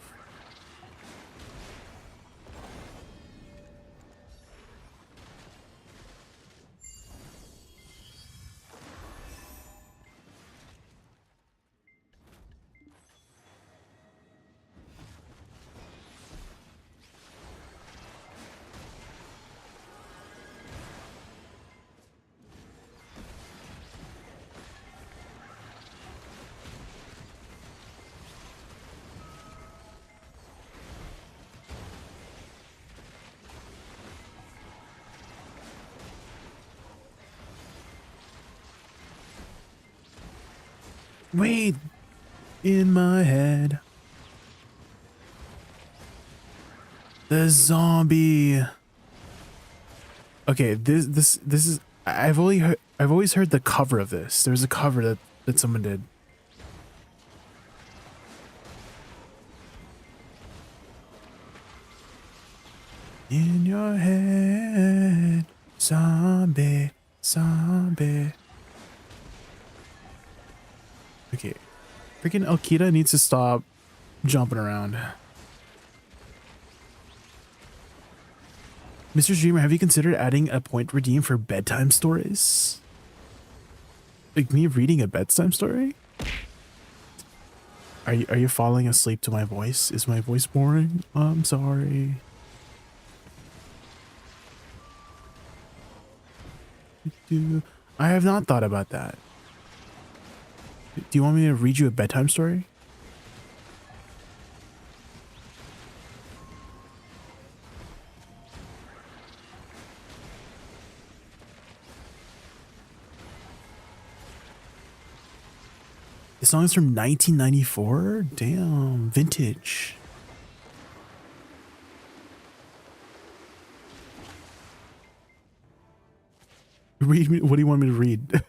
Wait, in my head. The zombie. Okay, this is I've always heard the cover of this. There's a cover that someone did. In your head, zombie, zombie. Okay, freaking Alkita needs to stop jumping around. Mr. Streamer, have you considered adding a point redeem for bedtime stories? Like me reading a bedtime story? Are you falling asleep to my voice? Is my voice boring? I'm sorry. I have not thought about that. Do you want me to read you a bedtime story? This song is from 1994? Damn, vintage. Read me. What do you want me to read?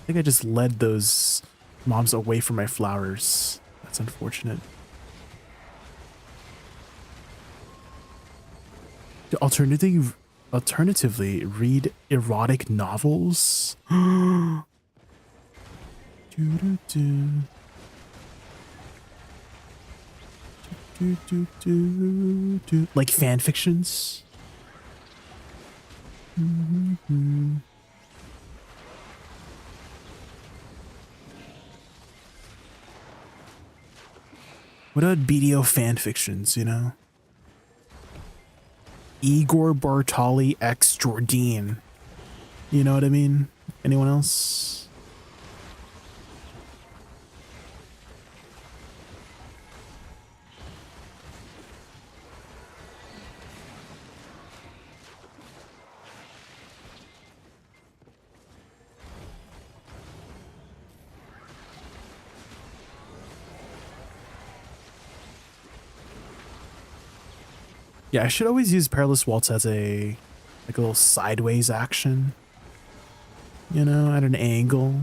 I think I just led those mobs away from my flowers. That's unfortunate. Alternatively, read erotic novels. Like fan fictions. What about BDO fan fictions, you know? Igor Bartali X Jordan. You know what I mean? Anyone else? Yeah, I should always use Perilous Waltz as a little sideways action. You know, at an angle.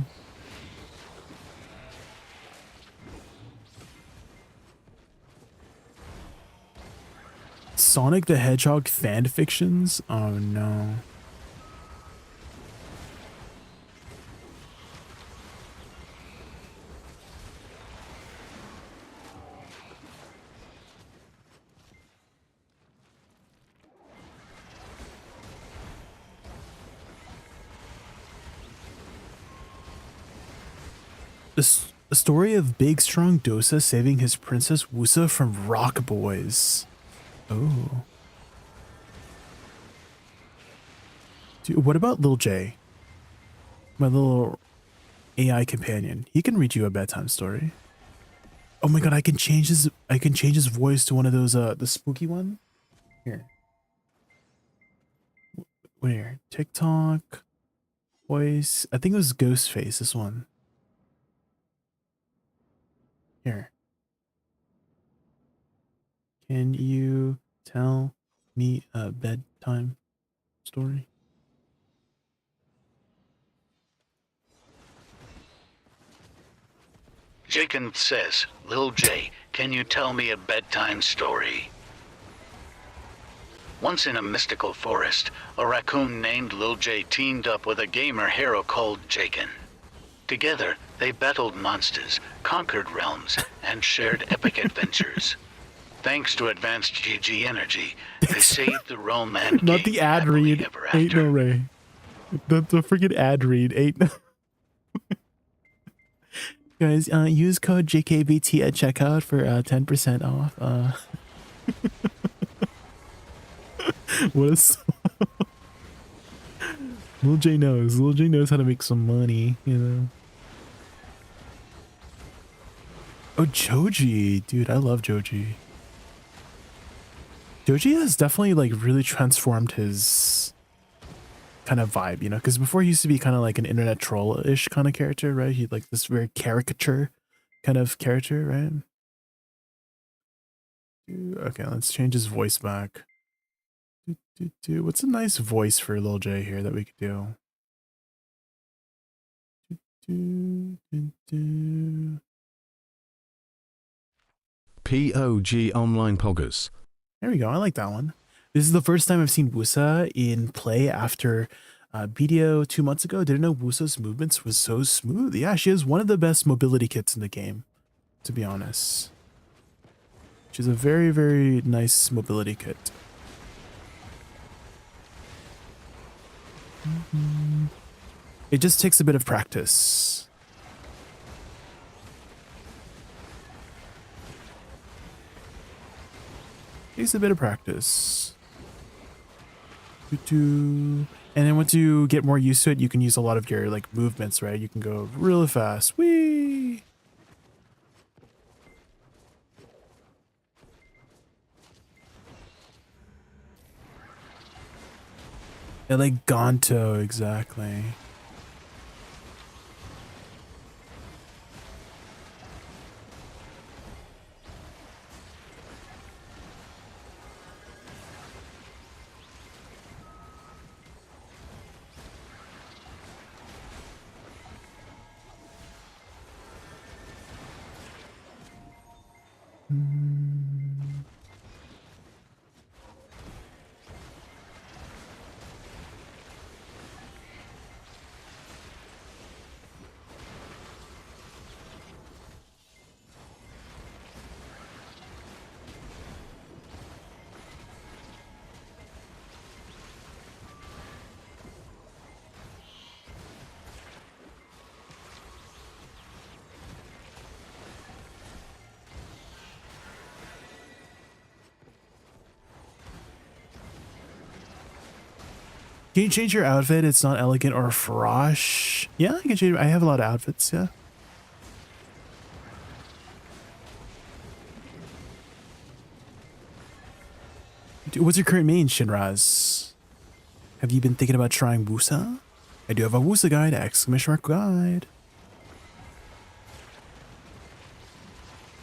Sonic the Hedgehog fan fictions? Oh no. The story of big strong Dosa saving his princess Woosa from rock boys. Oh. Dude, what about Lil J? My little AI companion. He can read you a bedtime story. Oh my god, I can change his voice to one of those the spooky one. Here. Where? TikTok voice. I think it was Ghostface, this one. Here. Can you tell me a bedtime story? Jaykin says, Lil J, can you tell me a bedtime story? Once in a mystical forest, a raccoon named Lil J teamed up with a gamer hero called Jaykin. Together, they battled monsters, conquered realms, and shared epic adventures. Thanks to advanced GG energy, they saved the realm and not the ad read. Ain't no Ray. The freaking ad read. Ain't no. Guys, use code JaykunVT at checkout for 10% off. What a song. Lil J knows how to make some money, you know. Oh, Joji. Dude, I love Joji. Joji has definitely like really transformed his kind of vibe, you know, because before he used to be kind of like an internet troll-ish kind of character, right? He like this very caricature kind of character, right? Okay, let's change his voice back. What's a nice voice for Lil J here that we could do? POG Online Poggers. There we go. I like that one. This is the first time I've seen Woosa in play after BDO 2 months ago. Didn't know Woosa's movements was so smooth. Yeah, she has one of the best mobility kits in the game, to be honest. She's a very, very nice mobility kit. It just takes a bit of practice. Takes a bit of practice. And then once you get more used to it, you can use a lot of your like movements, right? You can go really fast. Whee! Eleganto, exactly. Can you change your outfit? It's not elegant or frosh. Yeah, I can change. I have a lot of outfits. Yeah. Dude, what's your current main, Shinraz? Have you been thinking about trying Woosa? I do have a Woosa guide, exclamation mark guide.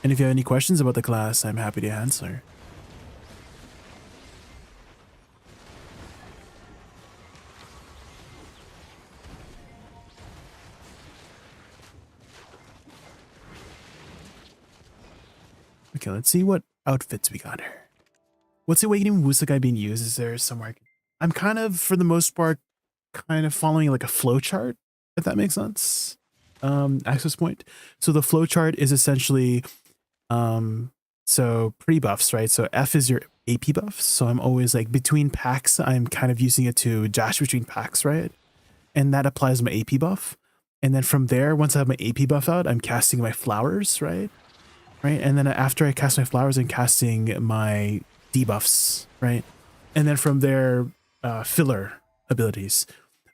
And if you have any questions about the class, I'm happy to answer. Okay, let's see what outfits we got here. What's the Awakening Woosa guide being used? Is there somewhere I'm kind of, for the most part, kind of following like a flow chart, if that makes sense. Access point. So the flow chart is essentially so pre-buffs, right? So F is your AP buffs. So I'm always like between packs, I'm kind of using it to dash between packs, right? And that applies my AP buff. And then from there, once I have my AP buff out, I'm casting my flowers, right? Right. And then after I cast my flowers, I'm casting my debuffs, right? And then from there, filler abilities.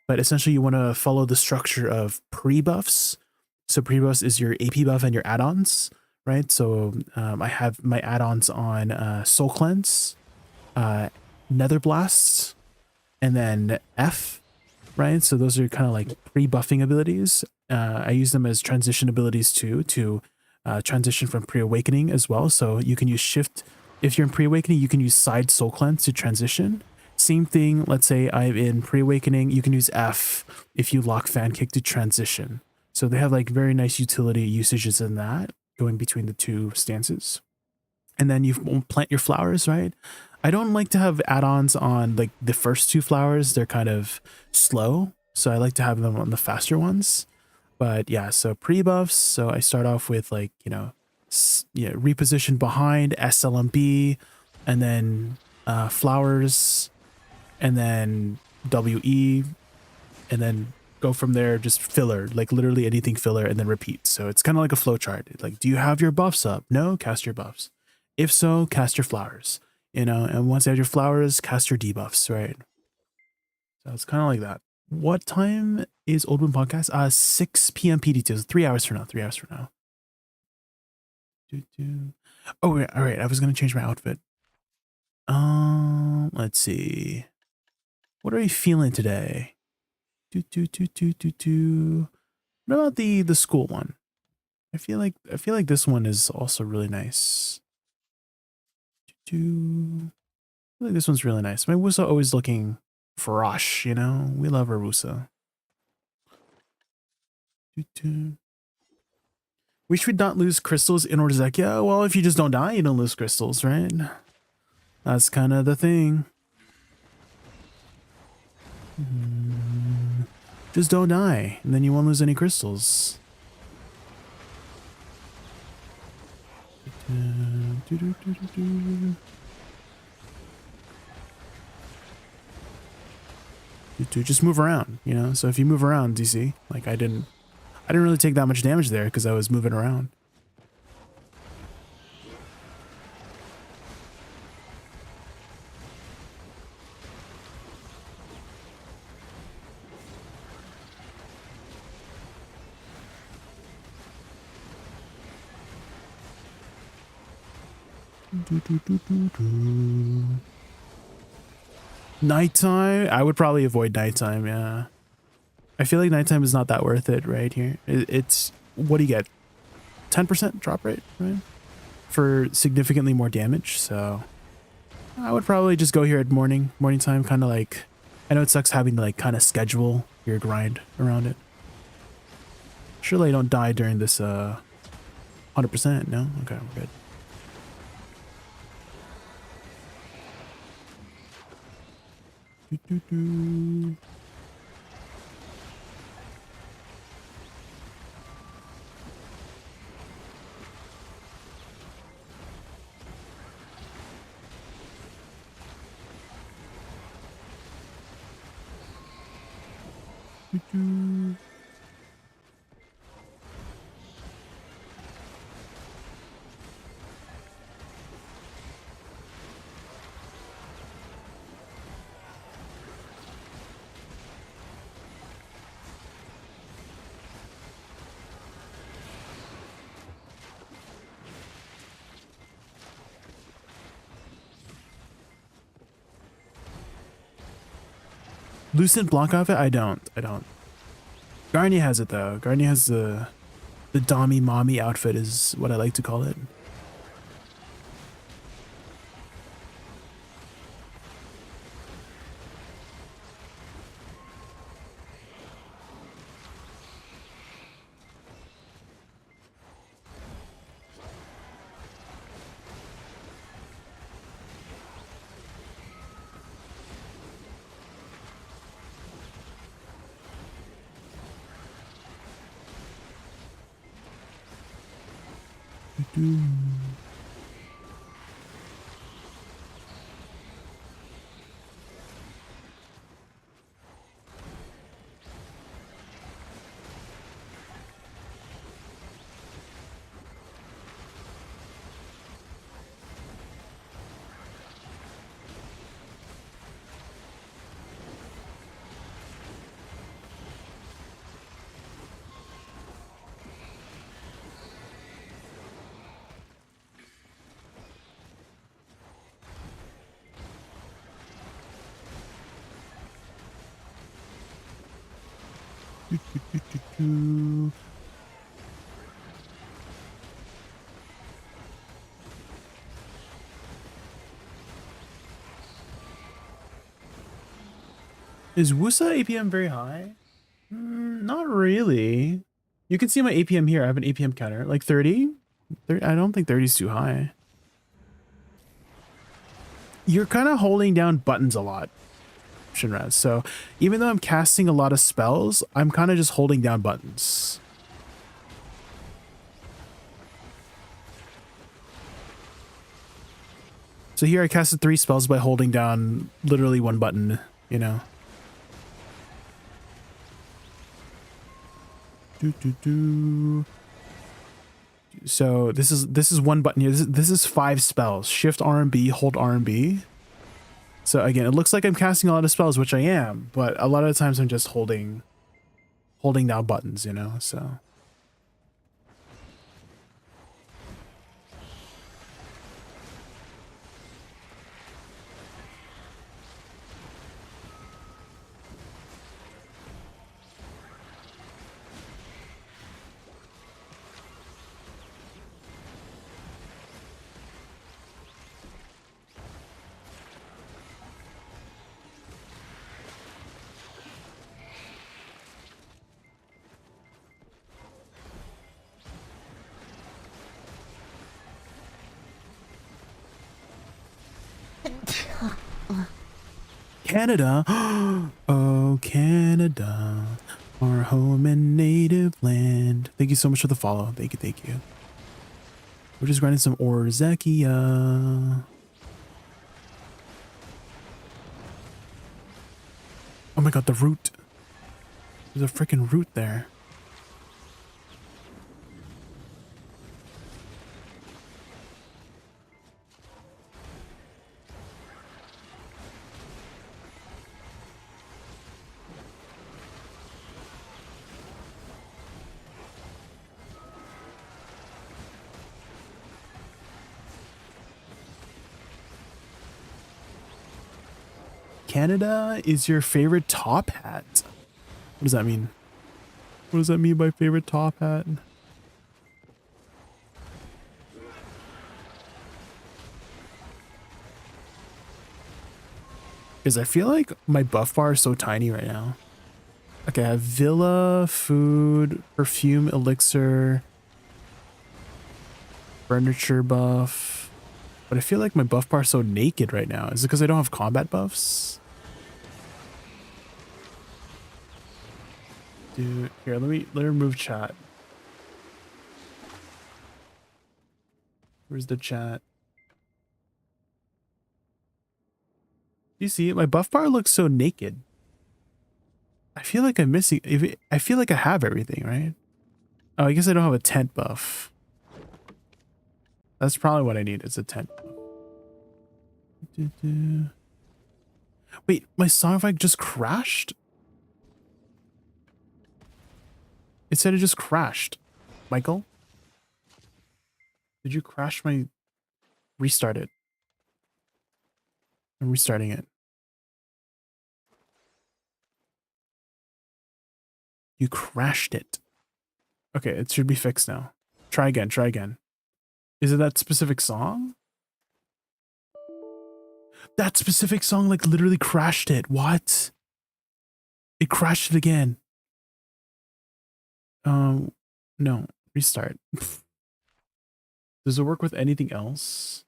But essentially you want to follow the structure of pre-buffs. So pre-buffs is your AP buff and your add-ons, right? So I have my add-ons on Soul Cleanse, Nether Blast, and then F, right? So those are kind of like pre-buffing abilities. I use them as transition abilities too, to transition from pre-awakening as well. So you can use shift. If you're in pre-awakening, you can use side Soul Cleanse to transition. Same thing, let's say I'm in pre-awakening, you can use F if you lock fan kick to transition. So they have like very nice utility usages in that, going between the two stances. And then you plant your flowers, right? I don't like to have add-ons on like the first two flowers. They're kind of slow. So I like to have them on the faster ones. But yeah, so pre-buffs. So I start off with like, reposition behind SLMB, and then flowers, and then WE, and then go from there, just filler, like literally anything filler, and then repeat. So it's kind of like a flow chart. Like, do you have your buffs up? No, cast your buffs. If so, cast your flowers, and once you have your flowers, cast your debuffs, right? So it's kind of like that. What time is Old Moon Podcast? 6 p.m. PDT. So 3 hours from now. 3 hours from now. Oh, wait, all right. I was gonna change my outfit. Let's see. What are we feeling today? What about the school one? I feel like this one is also really nice. I feel like this one's really nice. My Woosa always looking fresh, you know? We love our Woosa. We should not lose crystals in order to like, yeah, well, if you just don't die, you don't lose crystals, right? That's kind of the thing. Just don't die, and then you won't lose any crystals. Just move around, you know? So if you move around, DC, like I didn't really take that much damage there because I was moving around. Nighttime? I would probably avoid nighttime, yeah. I feel like nighttime is not that worth it right here. It's, what do you get? 10% drop rate, right? For significantly more damage, so I would probably just go here at morning time, kind of like, I know it sucks having to like kind of schedule your grind around it. Surely I don't die during this 100%, no? Okay, we're good. Lucent block outfit? I don't. Garnia has it though. Garnia has the Dommy Mommy outfit is what I like to call it. Is Woosa APM very high? Not really. You can see my APM here. I have an APM counter. Like 30? I don't think 30 is too high. You're kind of holding down buttons a lot, Shinraz. So even though I'm casting a lot of spells, I'm kind of just holding down buttons. So here I casted 3 spells by holding down literally 1 button, you know. So this is 1 button here. This is 5 spells. Shift RMB, hold RMB. So again, it looks like I'm casting a lot of spells, which I am, but a lot of the times I'm just holding down buttons, you know. So Canada. Oh, Canada, our home and native land. Thank you so much for the follow. Thank you, thank you. We're just grinding some Orzekia. Oh my god, the root. There's a freaking root there. Canada is your favorite top hat. What does that mean? What does that mean by favorite top hat? Because I feel like my buff bar is so tiny right now. Okay, I have Villa, food, perfume, elixir, furniture buff. But I feel like my buff bar is so naked right now. Is it because I don't have combat buffs? Dude, here, let me remove chat. Where's the chat? You see, my buff bar looks so naked. I feel like I'm missing. I feel like I have everything, right? Oh, I guess I don't have a tent buff. That's probably what I need. It's a tent buff. Wait, my songify just crashed? It said it just crashed. Michael? Did you crash my... Restart it. I'm restarting it. You crashed it. Okay, it should be fixed now. Try again, try again. Is it that specific song? That specific song like literally crashed it. What? It crashed it again. No. Restart. Does it work with anything else?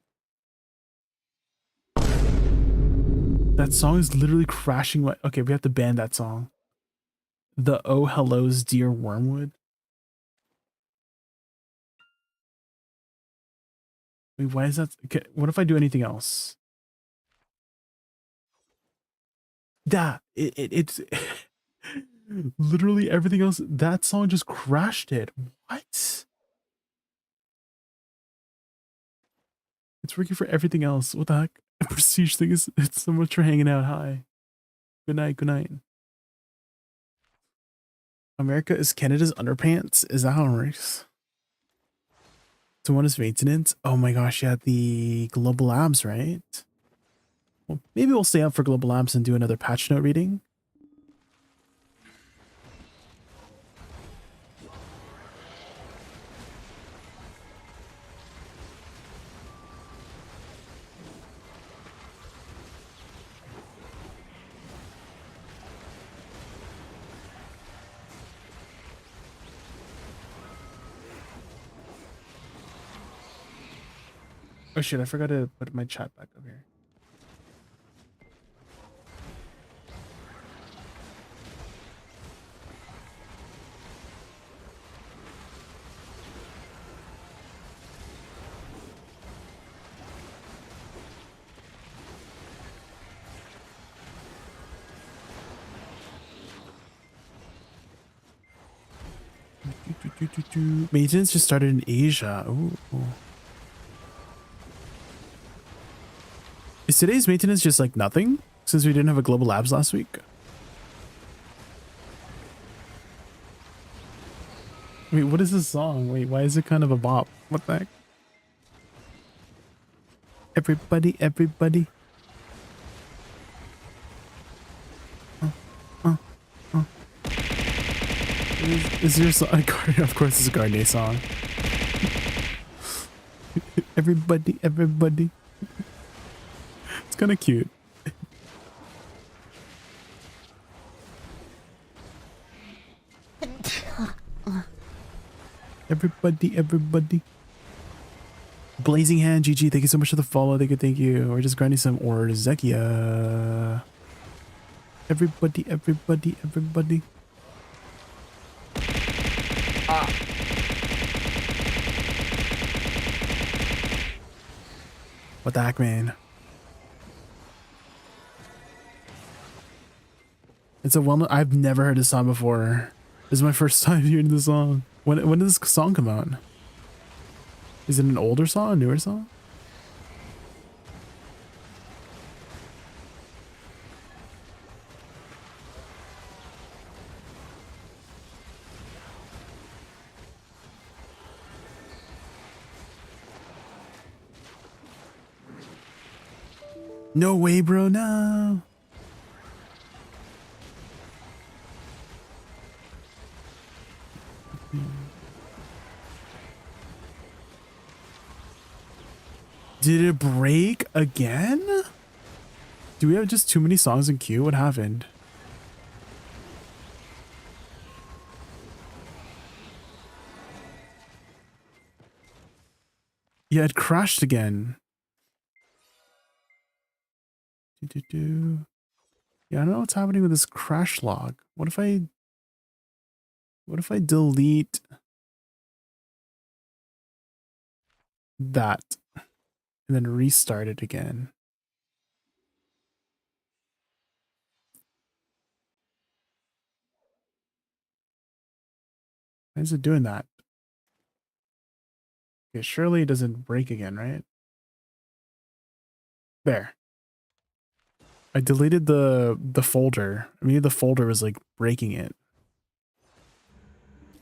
That song is literally crashing my... Okay, we have to ban that song. The Oh Hello's Dear Wormwood. Wait, why is that... Okay, what if I do anything else? It's... Literally everything else. That song just crashed it. What? It's working for everything else. What the heck? Prestige thing is... It's so much for hanging out. Hi. Good night, good night. America is Canada's underpants? Is that how it works? So one is maintenance. Oh my gosh, yeah, the Global Labs, right? Well, maybe we'll stay up for Global Labs and do another patch note reading. Oh shit, I forgot to put my chat back up here. Maintenance just started in Asia. Ooh. Is today's maintenance just like nothing? Since we didn't have a Global Labs last week? Wait, what is this song? Wait, why is it kind of a bop? What the heck? Everybody, everybody. Is there a song? Of course it's a Garnier song. Everybody, everybody. It's kind of cute. Everybody, everybody. Blazing Hand, GG, thank you so much for the follow. Thank you. We're just grinding some Orzekia. Everybody, everybody, everybody. What the heck, man? It's a well-known. I've never heard this song before. This is my first time hearing the song. When did this song come out? Is it an older song, a newer song? No way, bro, no. Did it break again? Do we have just too many songs in queue? What happened? Yeah, it crashed again. Yeah, I don't know what's happening with this crash log. What if I delete that and then restart it again? Why is it doing that? Okay, surely it doesn't break again, right? There. I deleted the folder. Maybe the folder was like breaking it.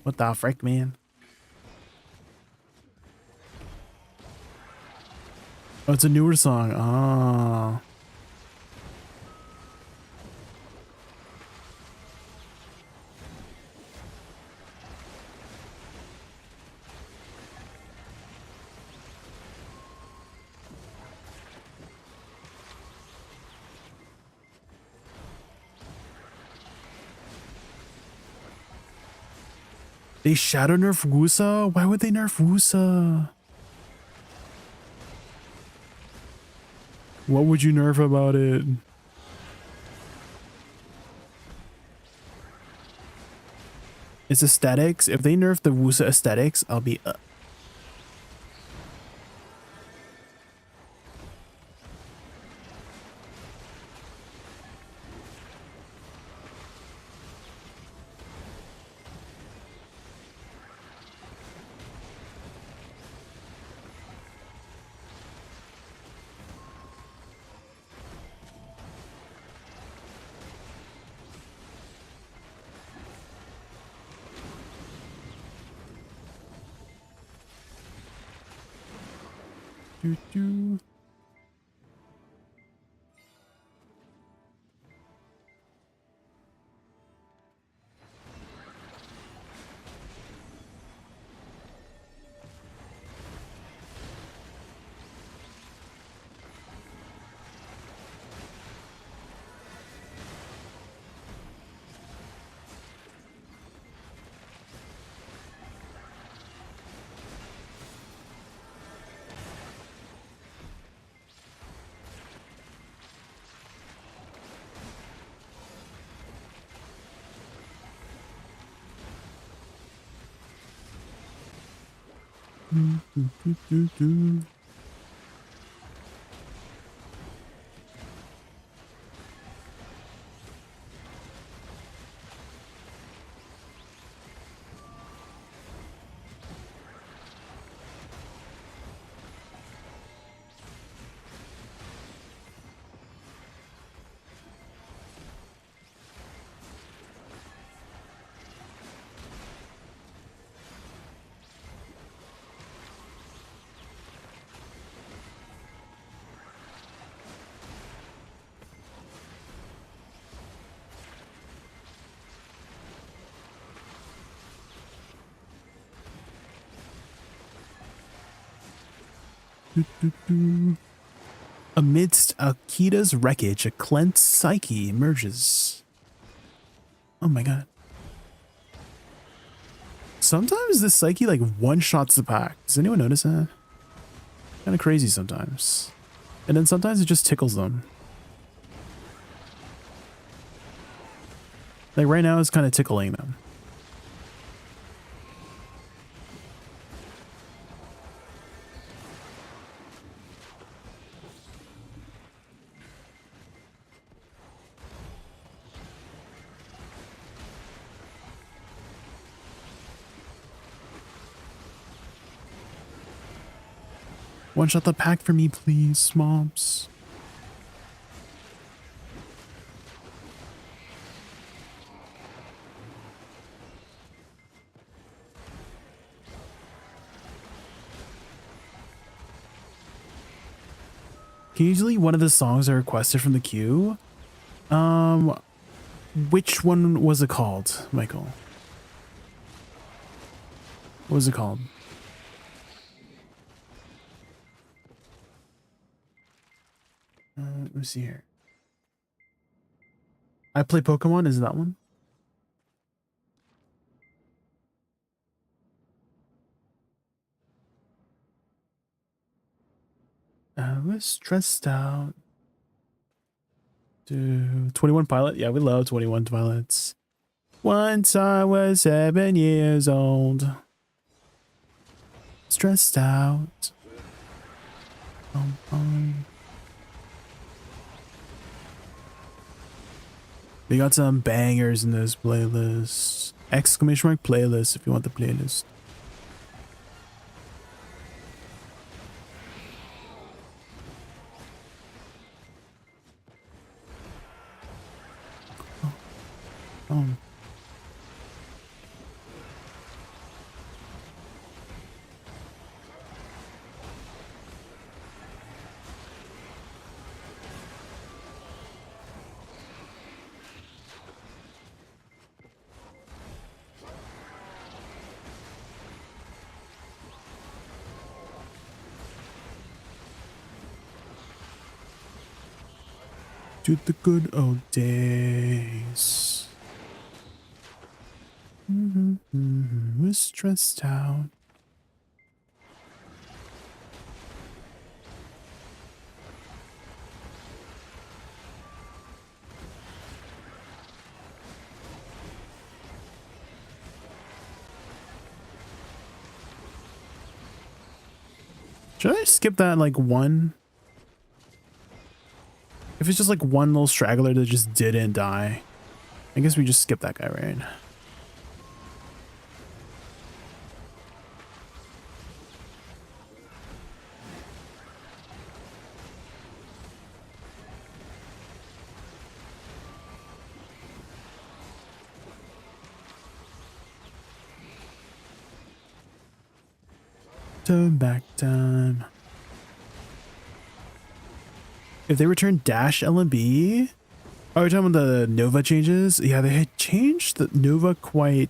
What the frick, man? Oh, it's a newer song. Oh. They shadow nerf Woosa? Why would they nerf Woosa? What would you nerf about it? It's aesthetics. If they nerf the Woosa aesthetics, I'll be do. Amidst Akita's wreckage, a cleansed psyche emerges. Oh my god. Sometimes this psyche like one-shots the pack. Does anyone notice that? Kind of crazy sometimes. And then sometimes it just tickles them. Like right now it's kind of tickling them. One shot the pack for me, please, mobs. Usually one of the songs are requested from the queue. Which one was it called, Michael? What was it called? Let me see here. I Play Pokemon, is that one? I was stressed out. Dude, 21 Pilot? Yeah, we love 21 Pilots. Once I was 7 years old. Stressed out. We got some bangers in this playlist. Exclamation mark playlist if you want the playlist. To the good old days. We're stressed out. Should I skip that like one? If it's just like one little straggler that just didn't die, I guess we just skip that guy, right? Turn back time. If they return dash LMB, are we talking about the Nova changes? Yeah, they had changed the Nova quite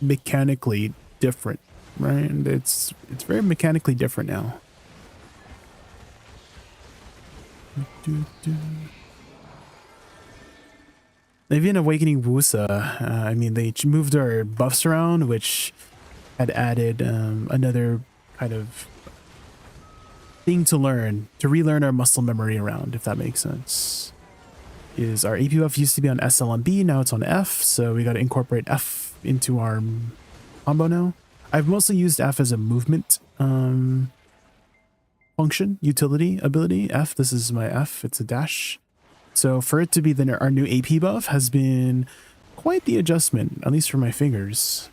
mechanically different, right? And it's very mechanically different now. Maybe in Awakening Woosa, I mean, they moved our buffs around, which had added another kind of thing to learn, to relearn our muscle memory around, if that makes sense. Is our AP buff used to be on SLMB, now it's on F, so we got to incorporate F into our combo now. I've mostly used F as a movement function, utility, ability. F, this is my F, it's a dash. So for it to be our new AP buff has been quite the adjustment, at least for my fingers.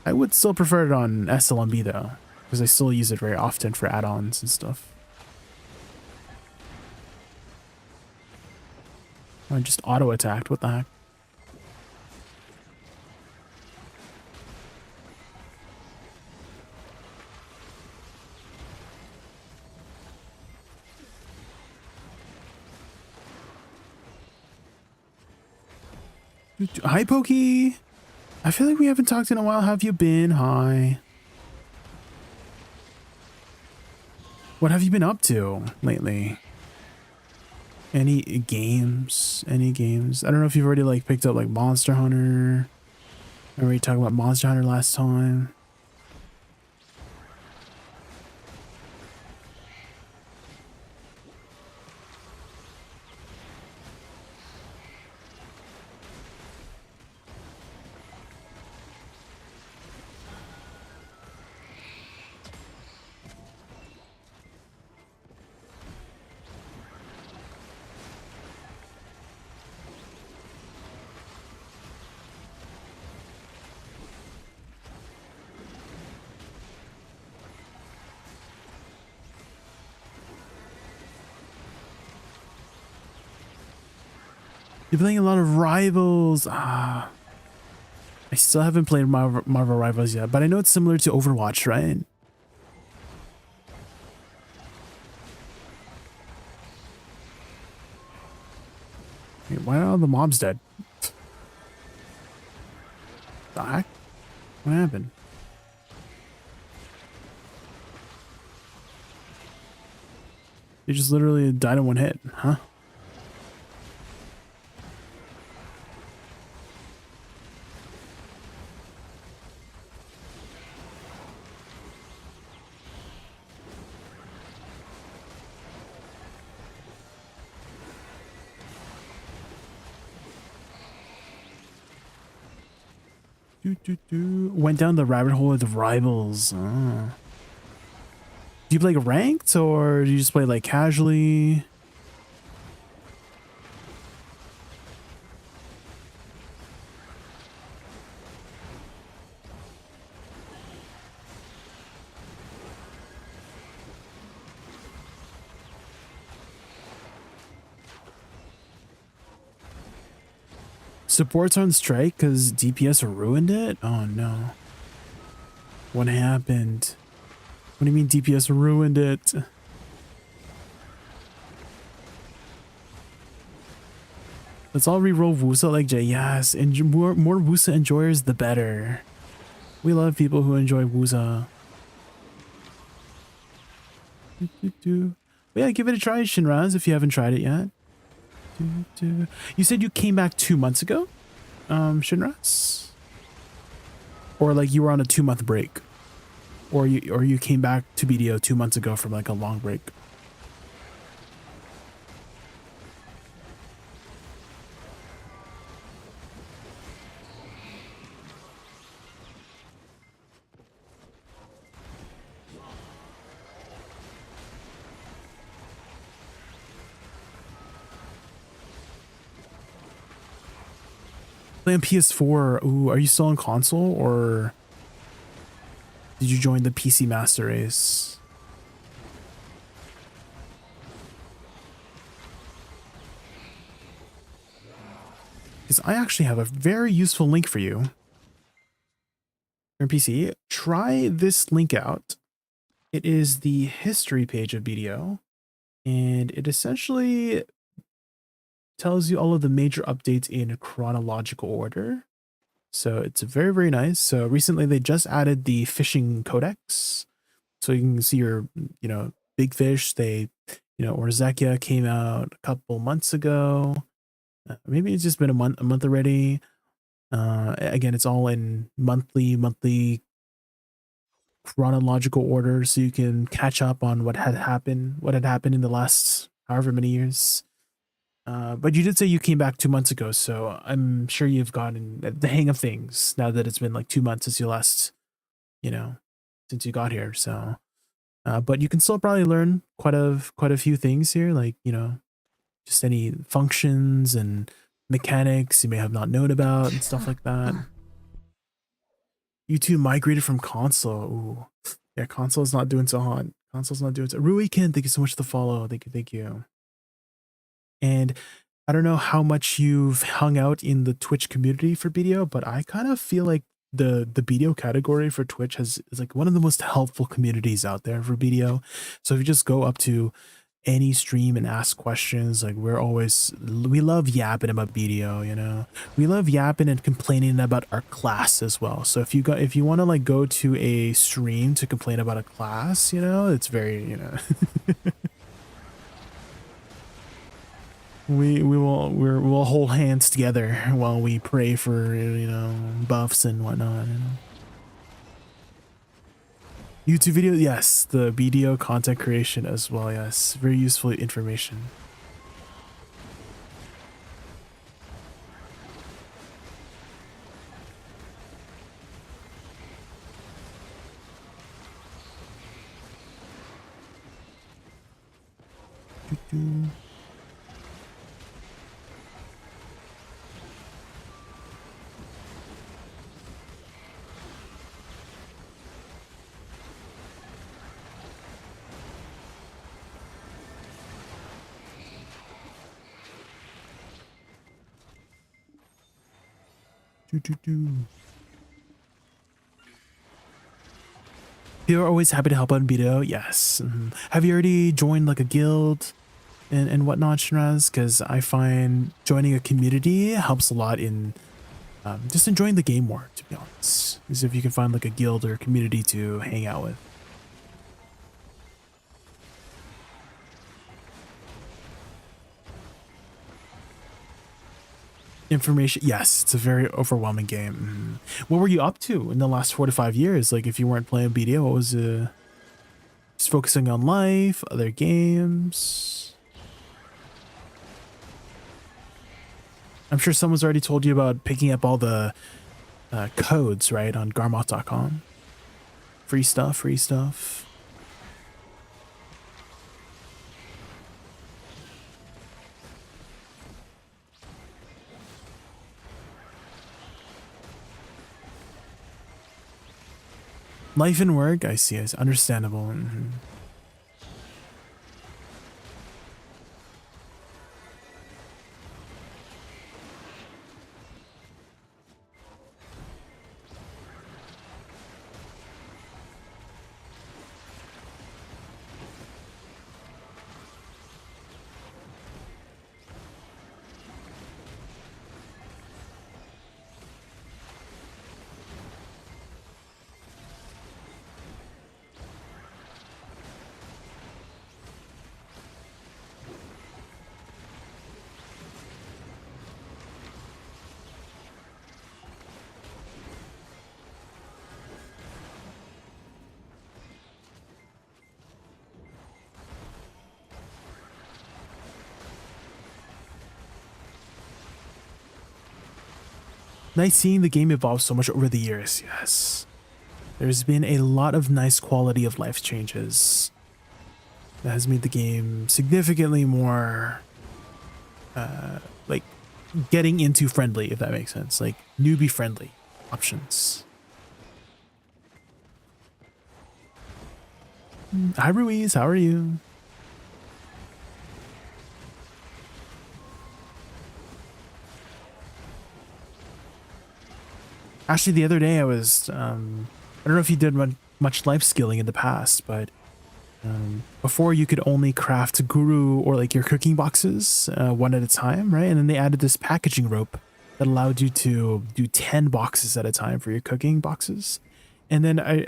I would still prefer it on SLMB though, because I still use it very often for add-ons and stuff. I just auto-attacked, what the heck? Hi, Pokey! I feel like we haven't talked in a while. How have you been? Hi. What have you been up to lately? Any games? Any games? I don't know if you've already like picked up like Monster Hunter. I already talked about Monster Hunter last time. You're playing a lot of Rivals. I still haven't played Marvel Rivals yet, but I know it's similar to Overwatch, right? Wait, why are all the mobs dead? The heck? What happened? They just literally died in one hit, huh? Went down the rabbit hole of the Rivals. Do you play ranked or do you just play like casually? Support's on strike because DPS ruined it? Oh no. What happened? What do you mean DPS ruined it? Let's all re-roll Woosa like Jay. Yes, and more Woosa enjoyers, the better. We love people who enjoy Woosa. But yeah, give it a try, Shinraz, if you haven't tried it yet. You said you came back 2 months ago, Shinraz? Or like you were on a 2-month break? Or you came back to BDO 2 months ago from like a long break? Play on PS4. Ooh, are you still on console or did you join the PC Master Race? Because I actually have a very useful link for you. You're on PC. Try this link out. It is the history page of BDO, and it essentially tells you all of the major updates in chronological order. So it's very, very nice. So recently they just added the fishing codex. So you can see your, big fish. They, Orzekia came out a couple months ago. Maybe it's just been a month already. Again, it's all in monthly chronological order. So you can catch up on what had happened in the last however many years. But you did say you came back 2 months ago, so I'm sure you've gotten the hang of things now that it's been like 2 months since you last, since you got here. So, but you can still probably learn quite a few things here, like, just any functions and mechanics you may have not known about and stuff like that. You two migrated from console. Ooh, yeah, console's not doing so hot. Console's not doing so. Ruiken, thank you so much for the follow. Thank you. And I don't know how much you've hung out in the Twitch community for BDO, but I kind of feel like the BDO category for Twitch is like one of the most helpful communities out there for BDO. So if you just go up to any stream and ask questions, like we love yapping about BDO, we love yapping and complaining about our class as well. So if you want to like go to a stream to complain about a class, it's very, we'll hold hands together while we pray for buffs and whatnot. YouTube video, yes, the BDO content creation as well, yes, very useful information. You're always happy to help out in BDO. Yes. Have you already joined like a guild and whatnot, Shinraz? Because I find joining a community helps a lot in just enjoying the game more, to be honest. As if you can find like a guild or a community to hang out with. Information, yes, it's a very overwhelming game. What were you up to in the last 4 to 5 years? Like if you weren't playing BDO, what was just focusing on life, other games? I'm sure someone's already told you about picking up all the codes, right, on Garmoth.com. Free stuff, free stuff. Life and work, I see, it's understandable. Nice seeing the game evolve so much over the years, yes. There's been a lot of nice quality of life changes that has made the game significantly more, like, getting into friendly, if that makes sense. Like, newbie friendly options. Hi Ruiz, how are you? Actually, the other day I was, I don't know if you did much life skilling in the past, but before you could only craft guru or like your cooking boxes one at a time, right? And then they added this packaging rope that allowed you to do 10 boxes at a time for your cooking boxes. And then I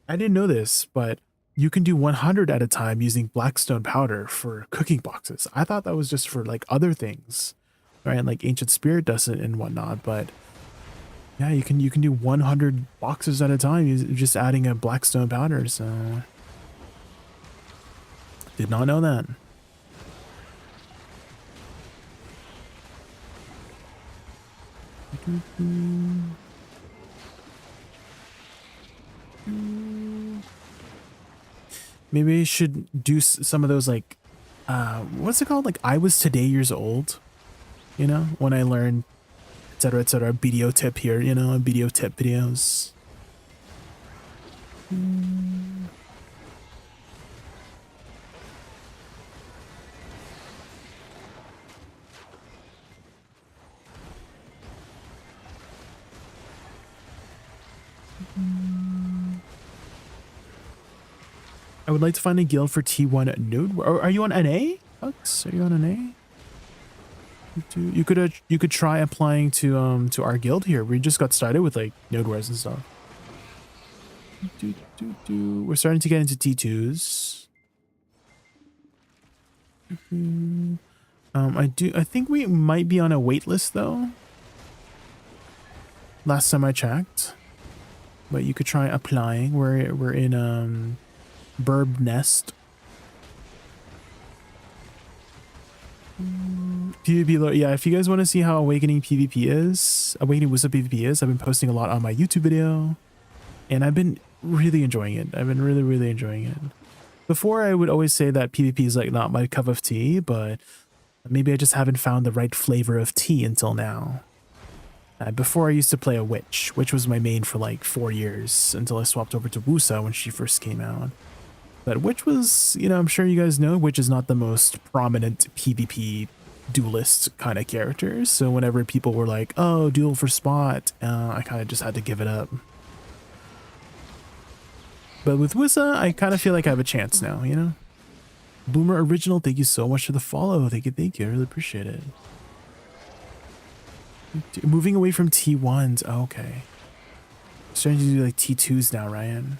didn't know this, but you can do 100 at a time using blackstone powder for cooking boxes. I thought that was just for like other things, right? Like Ancient Spirit does it and whatnot, but yeah, you can do 100 boxes at a time just adding a blackstone powder. So did not know that. Maybe I should do some of those like what's it called? Like I was today years old, you know, when I learned etc. BDO tip here, you know, BDO tip videos. I would like to find a guild for T1 node. Are you on NA? Hux? Are you on NA? You could try applying to our guild here. We just got started with like node wares and stuff. We're starting to get into T2s. I think we might be on a wait list though. Last time I checked. But you could try applying. We're in Burb Nest. PvP, yeah, if you guys want to see how Awakening Woosa PvP is, I've been posting a lot on my YouTube video, and I've been really enjoying it. I've been really enjoying it. Before, I would always say that PvP is like not my cup of tea, but maybe I just haven't found the right flavor of tea until now. Before I used to play a witch. Witch was my main for like 4 years until I swapped over to Woosa when she first came out. But Witch was, you know, I'm sure you guys know, Witch is not the most prominent PvP duelist kind of characters. So whenever people were like, oh, duel for spot, I kind of just had to give it up. But with Woosa, I kind of feel like I have a chance now, you know? Boomer Original, thank you so much for the follow. Thank you. I really appreciate it. Moving away from T1s. Oh, okay. Starting to do like T2s now, Ryan.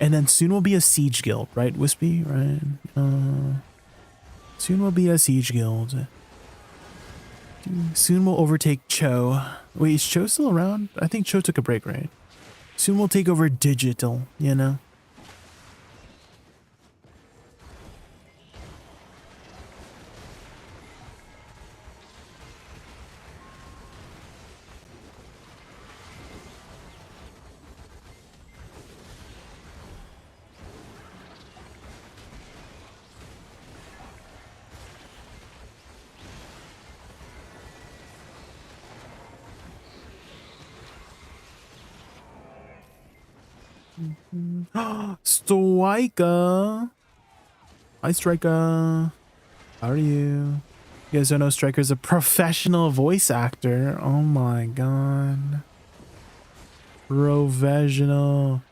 And then soon will be a siege guild, right, Wispy? Ryan? Soon will be a siege guild. Soon we'll overtake Cho. Wait, is Cho still around? I think Cho took a break, right? Soon we'll take over digital, you know? Striker. Hi, Striker. How are you? You guys don't know Striker's a professional voice actor. Oh my god. Professional.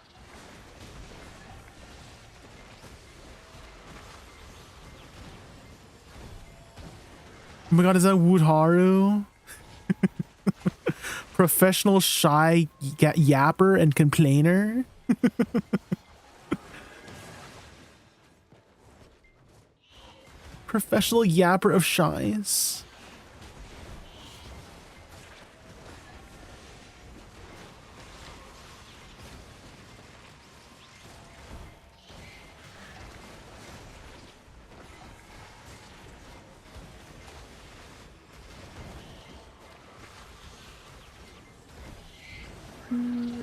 Oh my god, is that Woodharu? Professional shy yapper and complainer? Professional yapper of shies.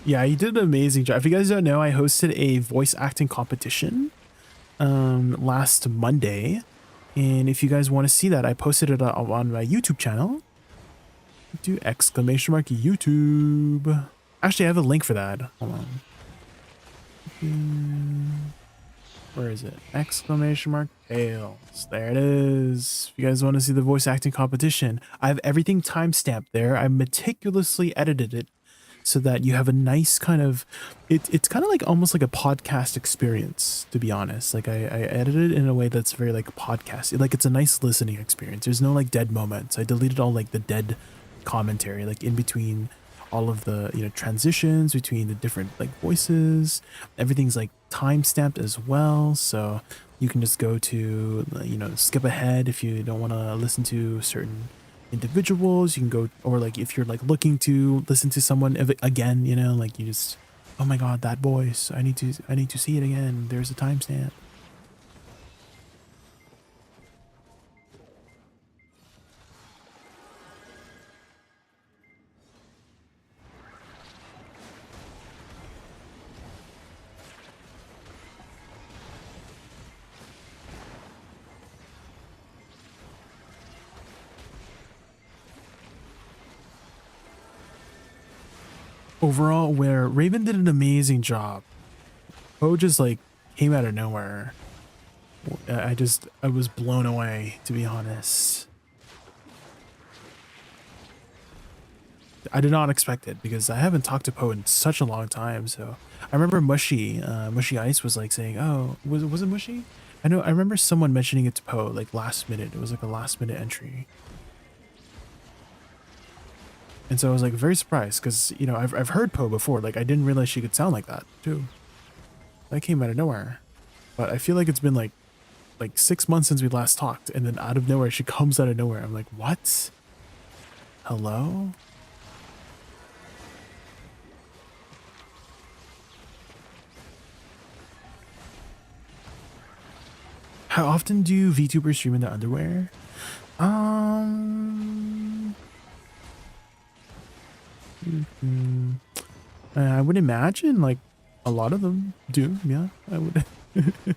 Yeah, you did an amazing job. If you guys don't know, I hosted a voice acting competition last Monday. And if you guys want to see that, I posted it on my YouTube channel. Do exclamation mark YouTube. Actually, I have a link for that. Hold on. Where is it? Exclamation mark Tails. There it is. If you guys want to see the voice acting competition, I have everything timestamped there. I meticulously edited it so that you have a nice kind of, it's kind of like almost like a podcast experience, to be honest. Like I edited it in a way that's very like podcast, like it's a nice listening experience. There's no like dead moments. I deleted all like the dead commentary, like in between all of the, you know, transitions between the different like voices. Everything's like time stamped as well. So you can just go to, you know, skip ahead if you don't want to listen to certain individuals. You can go, or like if you're like looking to listen to someone again, you know, like you just, oh my god, that voice, I need to see it again. There's a timestamp. Overall, where Raven did an amazing job. Poe just like came out of nowhere. I was blown away, to be honest. I did not expect it because I haven't talked to Poe in such a long time. So I remember Mushy Ice was like saying, "Oh, was it Mushy?" I remember someone mentioning it to Poe like last minute. It was like a last minute entry. And so I was like very surprised because, you know, I've heard Poe before. Like I didn't realize she could sound like that too. That came out of nowhere. But I feel like it's been like 6 months since we last talked, and then out of nowhere she comes out of nowhere. I'm like, what? Hello? How often do VTubers stream in their underwear? I would imagine like a lot of them do. Yeah, I would. You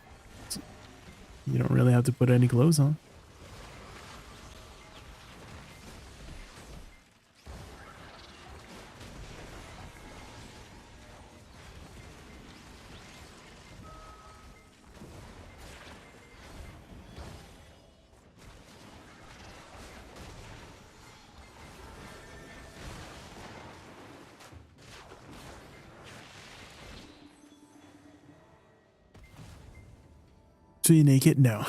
don't really have to put any clothes on. till you naked? No.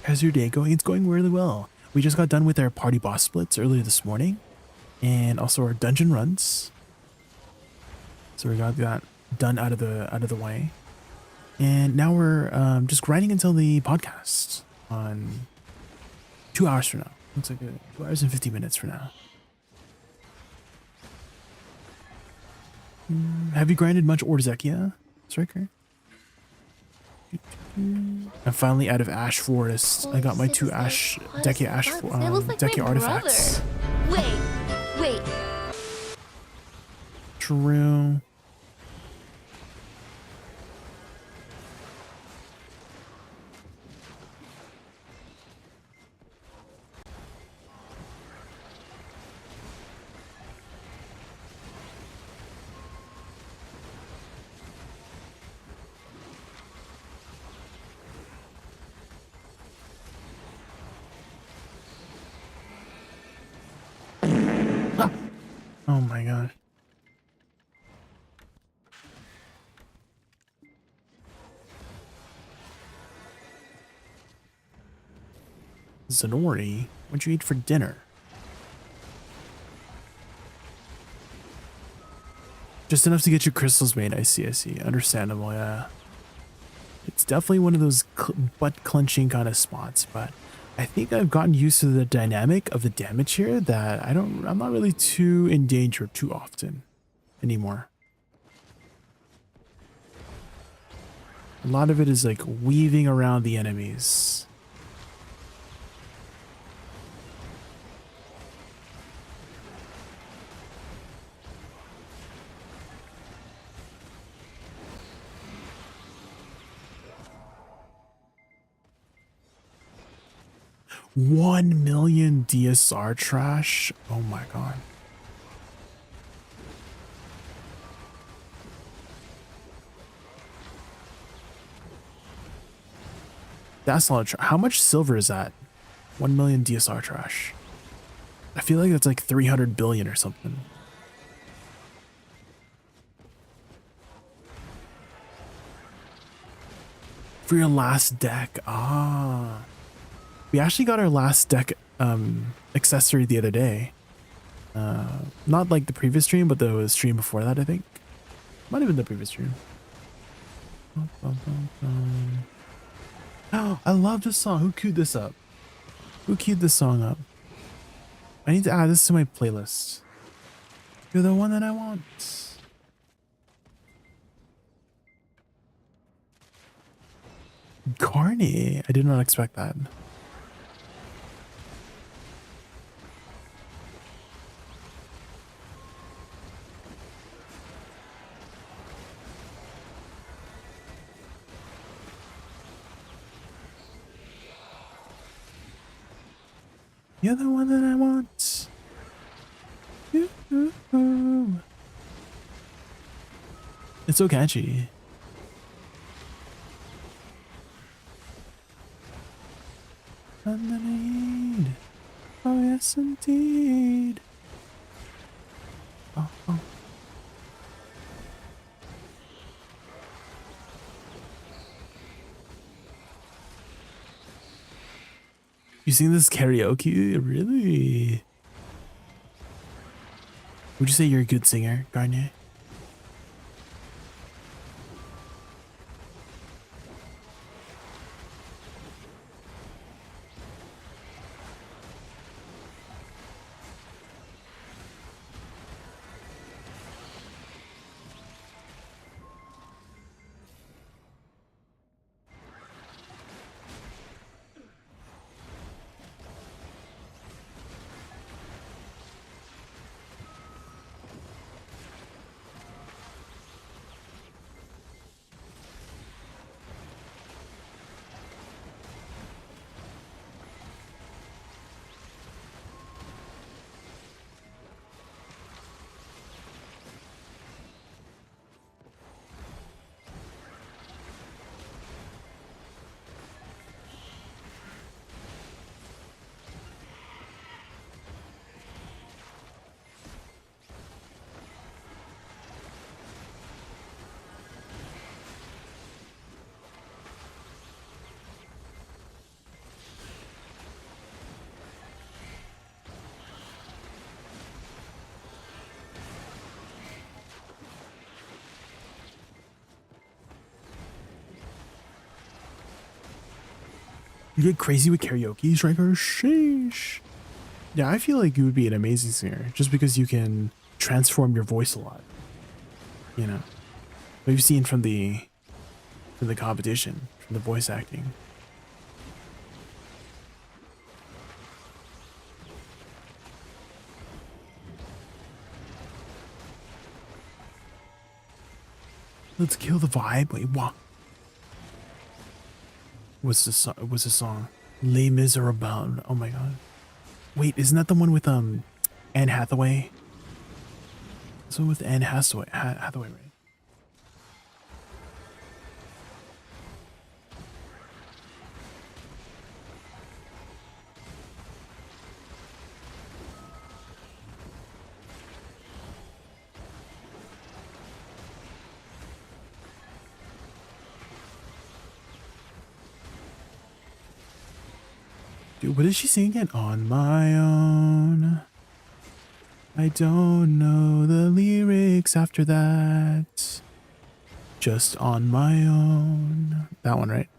How's your day going? It's going really well. We just got done with our party boss splits earlier this morning, and also our dungeon runs. So we got that done out of the way, and now we're just grinding until the podcast on 2 hours from now. Looks like 2 hours and 50 minutes from now. Have you grinded much Orzekia, Striker? I'm finally out of Ash Forest. I got my 2 Ash Dekia Ash Dekia artifacts. Wait. True. Oh my god. Zenori, what'd you eat for dinner? Just enough to get your crystals made. I see. Understandable, yeah. It's definitely one of those butt clenching kind of spots, but I think I've gotten used to the dynamic of the damage here that I'm not really too in danger too often anymore. A lot of it is like weaving around the enemies. $1 million DSR trash. Oh my god. That's not a how much silver is that? 1 million DSR trash. I feel like that's like 300 billion or something. For your last deck. Ah. We actually got our last deck accessory the other day. Not like the previous stream, but the stream before that, I think. Might have been the previous stream. Oh, I love this song. Who queued this up? Who queued this song up? I need to add this to my playlist. You're the one that I want. Carney. I did not expect that. You're the one that I want. It's so catchy. Lemonade. Oh yes indeed. Oh. You sing this karaoke? Really? Would you say you're a good singer, Garnier? You get crazy with karaoke, Striker? Sheesh. Yeah, I feel like you would be an amazing singer just because you can transform your voice a lot. You know, we've seen from the competition, from the voice acting. Let's kill the vibe. Wait, what? What's the song? Les Miserables. Oh my god. Wait, isn't that the one with Anne Hathaway? So with Anne Hathaway, right? Dude, what is she singing again? On my own. I don't know the lyrics after that. Just on my own. That one, right?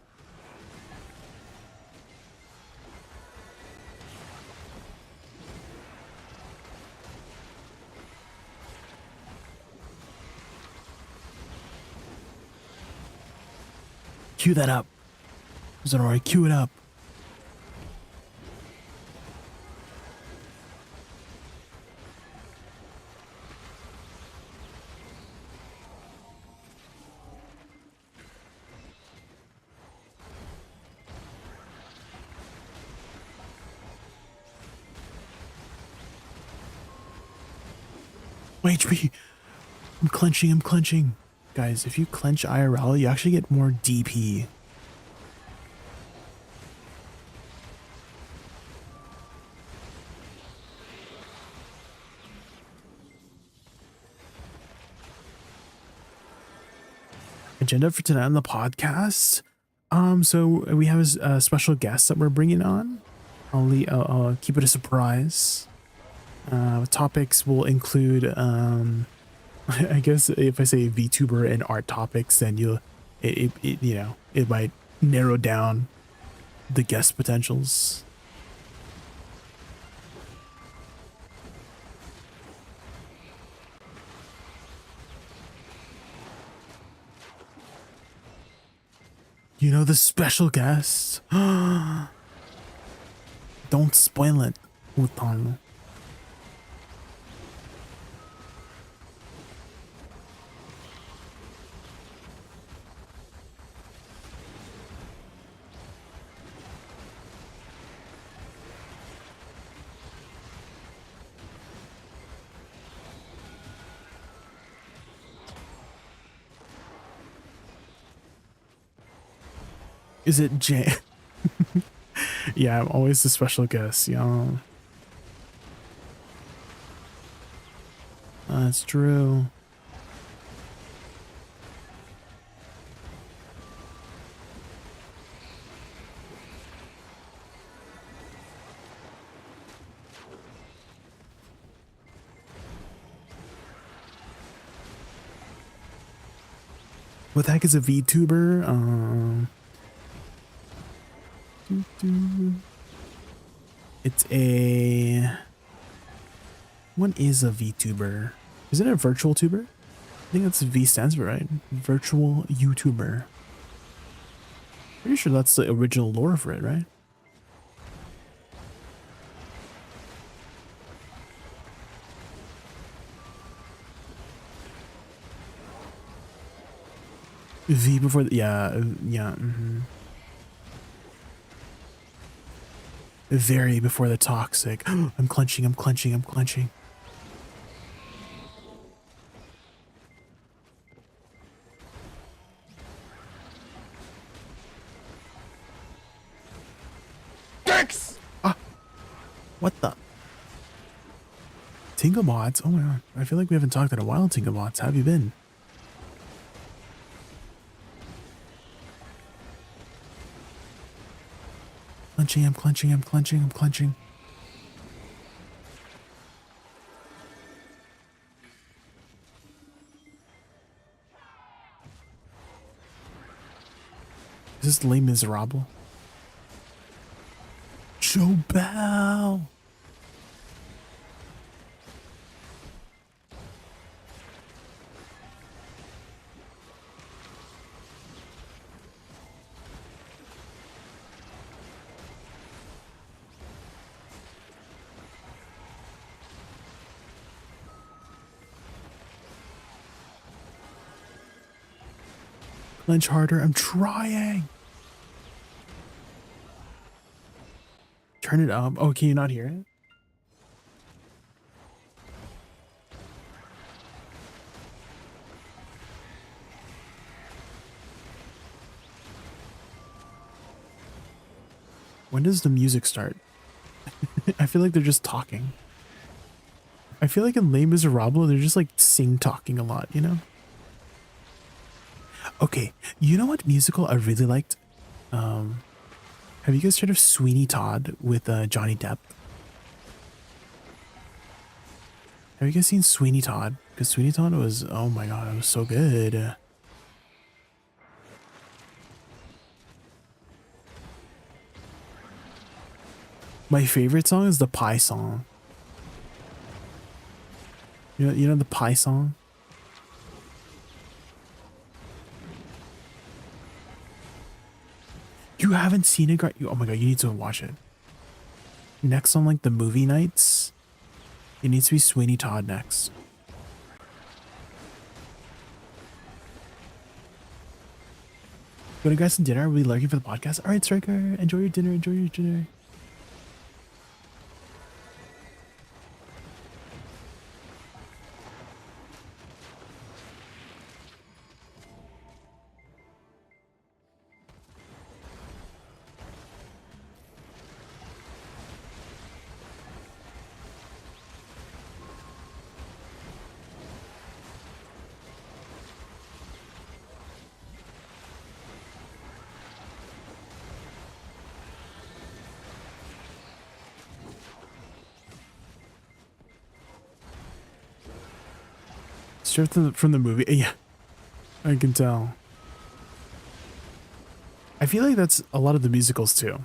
Cue that up. Is it alright? Cue it up. HP. I'm clenching. Guys, if you clench IRL, you actually get more DP. Agenda for tonight on the podcast. So we have a special guest that we're bringing on. I'll keep it a surprise. Topics will include, I guess if I say VTuber and art topics, then it might narrow down the guest potentials. You know the special guest. Don't spoil it, Utano. Is it Jay? Yeah, I'm always the special guest, y'all. That's true. What the heck is a VTuber? It's a... What is a VTuber? Is it a virtual tuber? I think that's V stands for, right? Virtual YouTuber. Pretty sure that's the original lore for it, right? V before the... Yeah, mm-hmm. Very before the toxic. I'm clenching. Dicks! What the? Tingle mods? Oh my god. I feel like we haven't talked in a while, Tingle mods. How have you been? I'm clenching. Is this Les Miserables? Joe Bell. Clench harder. I'm trying. Turn it up. Oh, can you not hear it? When does the music start? I feel like they're just talking. I feel like in Les Miserables, they're just like sing-talking a lot, you know? Okay, you know what musical I really liked? Have you guys heard of Sweeney Todd with Johnny Depp? Have you guys seen Sweeney Todd? Because Sweeney Todd was, oh my god, it was so good. My favorite song is the Pie song. You know the Pie song? You haven't seen it? Oh my god, you need to watch it. Next on like the movie nights, it needs to be Sweeney Todd next. Going to grab some dinner? Are we lurking for the podcast? Alright, Striker, enjoy your dinner, enjoy your dinner. Straight from the movie. Yeah, I can tell. I feel like that's a lot of the musicals too.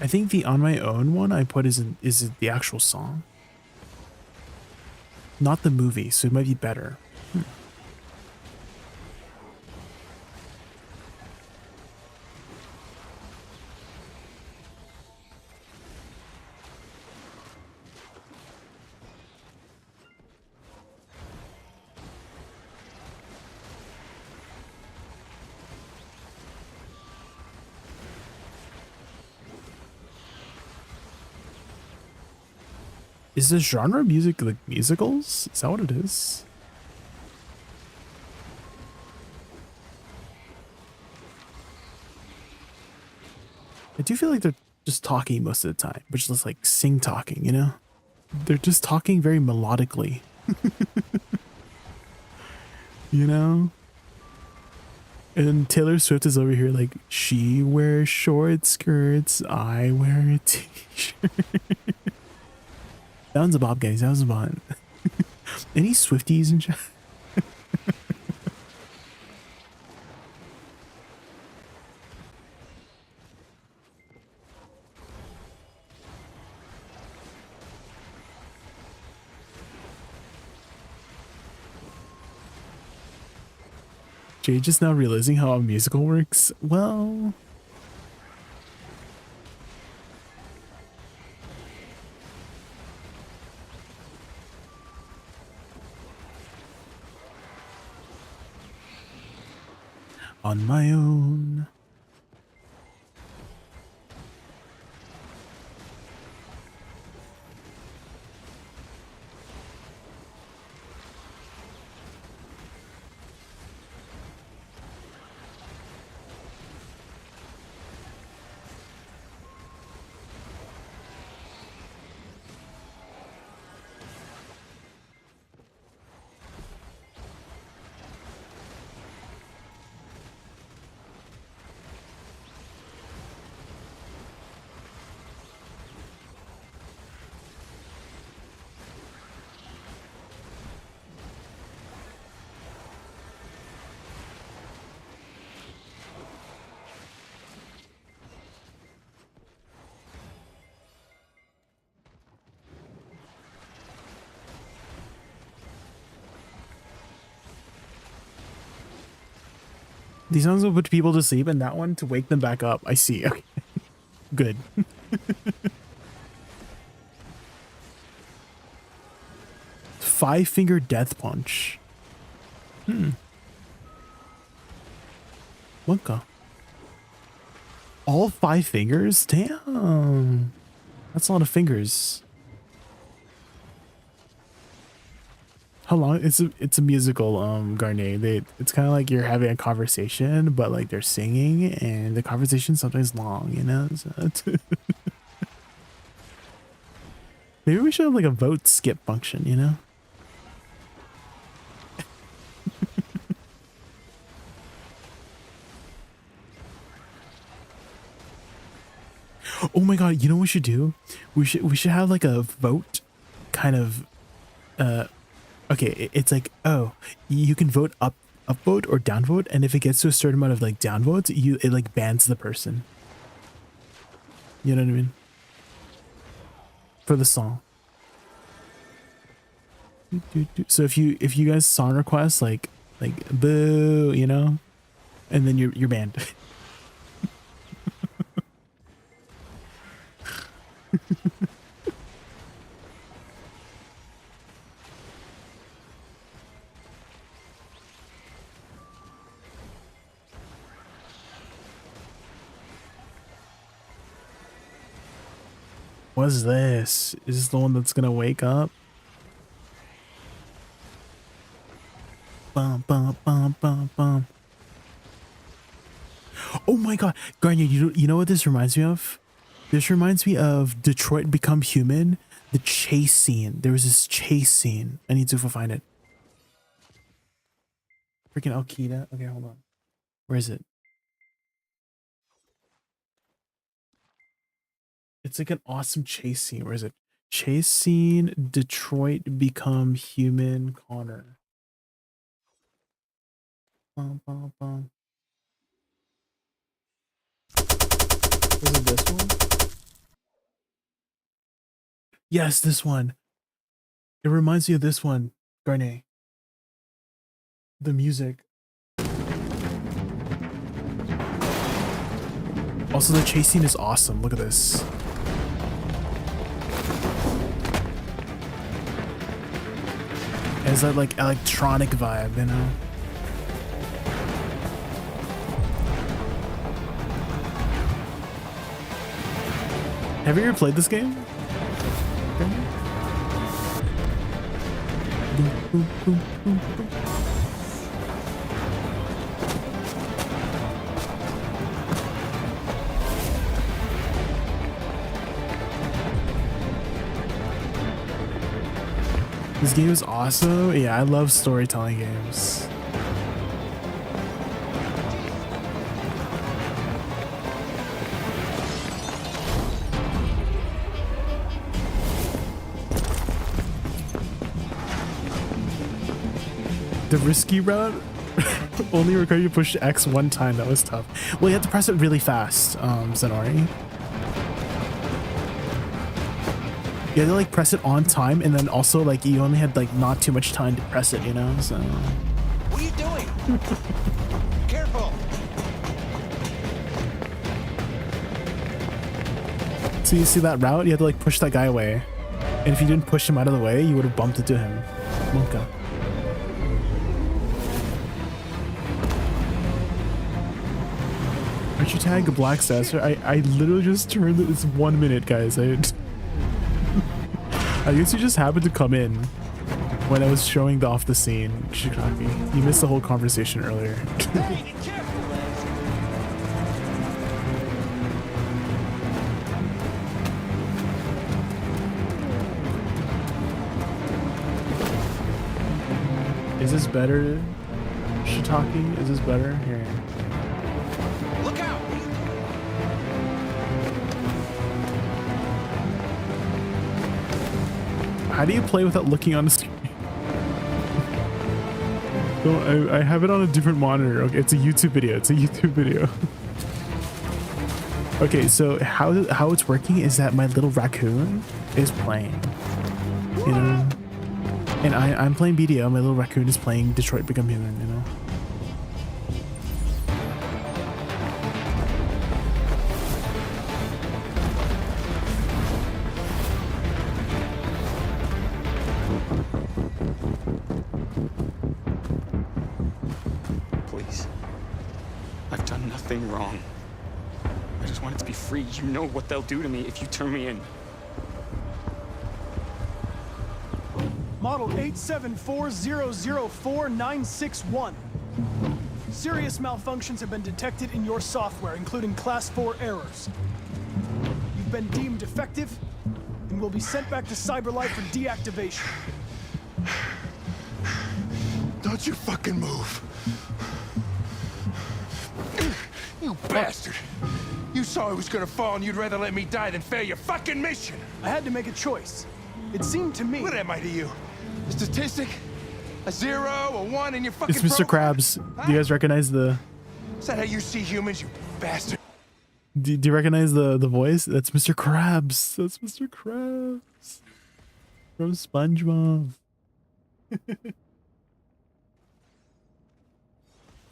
I think the On My Own one I put is the actual song, not the movie, so it might be better. Is this genre of music like musicals? Is that what it is? I do feel like they're just talking most of the time, but just like sing talking, you know? They're just talking very melodically. You know? And Taylor Swift is over here like, she wears short skirts, I wear a t-shirt. That one's a bob, guys. That was a bot. Any Swifties in chat? Jay just now realizing how a musical works? Well... On my own. These songs will put people to sleep, and that one to wake them back up. I see. Okay. Good. Five-finger death punch. Wonka. All 5 fingers? Damn. That's a lot of fingers. How long? It's a musical, Garnet. It's kind of like you're having a conversation, but like they're singing, and the conversation's sometimes long, you know? So maybe we should have like a vote skip function, you know? Oh my god, you know what we should do? We should have like a vote kind of okay, it's like, oh, you can vote upvote or downvote, and if it gets to a certain amount of like downvotes, it like bans the person. You know what I mean? For the song. So if you guys song request like boo, you know, and then you're banned. What's this? Is this the one that's gonna wake up? Bum, bum, bum, bum, bum. Oh my god, Garnier, you know what this reminds me of? This reminds me of Detroit Become Human, the chase scene. There was this chase scene. I need to find it. Freaking Al-Qaeda. Okay, hold on. Where is it? It's like an awesome chase scene. Where is it? Chase scene, Detroit Become Human, Connor. Bum, bum, bum. Is it this one? Yes, this one. It reminds me of this one, Garnet. The music. Also, the chase scene is awesome. Look at this. It has that like electronic vibe, you know? Have you ever played this game? This game is awesome. Yeah, I love storytelling games. The risky route only required you to push X one time. That was tough. Well, you have to press it really fast, Zenori. You had to like press it on time, and then also like you only had like not too much time to press it, you know? So. What are you doing? Careful. So you see that route? You had to like push that guy away. And if you didn't push him out of the way, you would have bumped into him. Monka. Aren't you tagging a black sensor? I literally just turned it. It's 1 minute, guys. I guess you just happened to come in when I was showing off the scene, Shikaki. You missed the whole conversation earlier. Is this better, Shiitake? Is this better? Here. Look out! How do you play without looking on the screen? So I have it on a different monitor. Okay, it's a YouTube video. It's a YouTube video. Okay, so how it's working is that my little raccoon is playing, you know, and I'm playing BDO. My little raccoon is playing Detroit Become Human, you know. I've done nothing wrong. I just wanted to be free. You know what they'll do to me if you turn me in. Model 874004961. Serious malfunctions have been detected in your software, including Class 4 errors. You've been deemed defective and will be sent back to Cyberlife for deactivation. Don't you fucking move. You bastard. You saw I was gonna fall and you'd rather let me die than fail your fucking mission. I had to make a choice. It seemed to me... What am I to you? A statistic? A 0, a 1 in your fucking It's Mr. Krabs. Do you guys recognize the... Is that how you see humans, you bastard? Do you recognize the voice? That's Mr. Krabs. That's Mr. Krabs. From SpongeBob.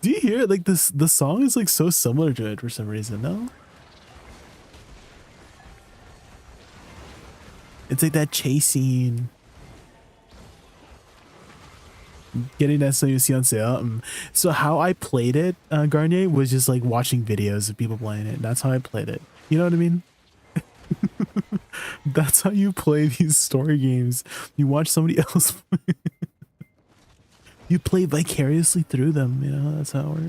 Do you hear it? Like this, the song is like so similar to it for some reason, no? It's like that chasing. Getting SOUC on sale. So how I played it, Garnier, was just like watching videos of people playing it. That's how I played it. You know what I mean? That's how you play these story games. You watch somebody else play. You play vicariously through them, you know, that's how it works.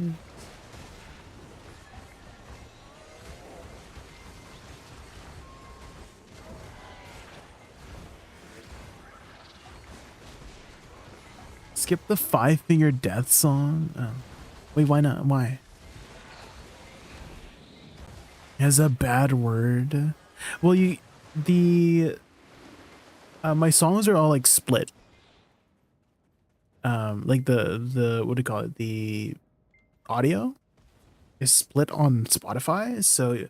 Skip the 5-finger death song. Oh. Wait, why not? Why? It has a bad word. Well, my songs are all like split. Like the what do you call it? The audio is split on Spotify. So,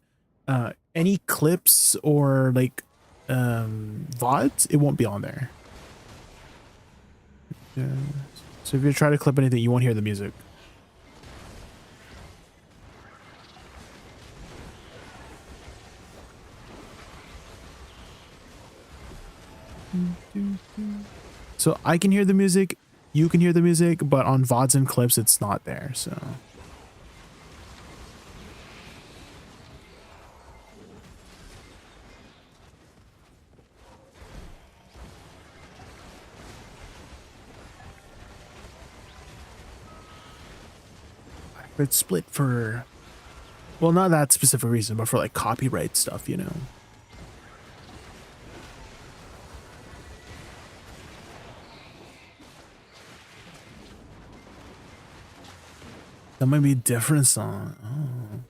any clips or like VODs, it won't be on there. So if you try to clip anything, you won't hear the music. So I can hear the music, you can hear the music, but on VODs and clips, it's not there, so. It's split for, well, not that specific reason, but for like copyright stuff, you know. That might be a different song. Oh.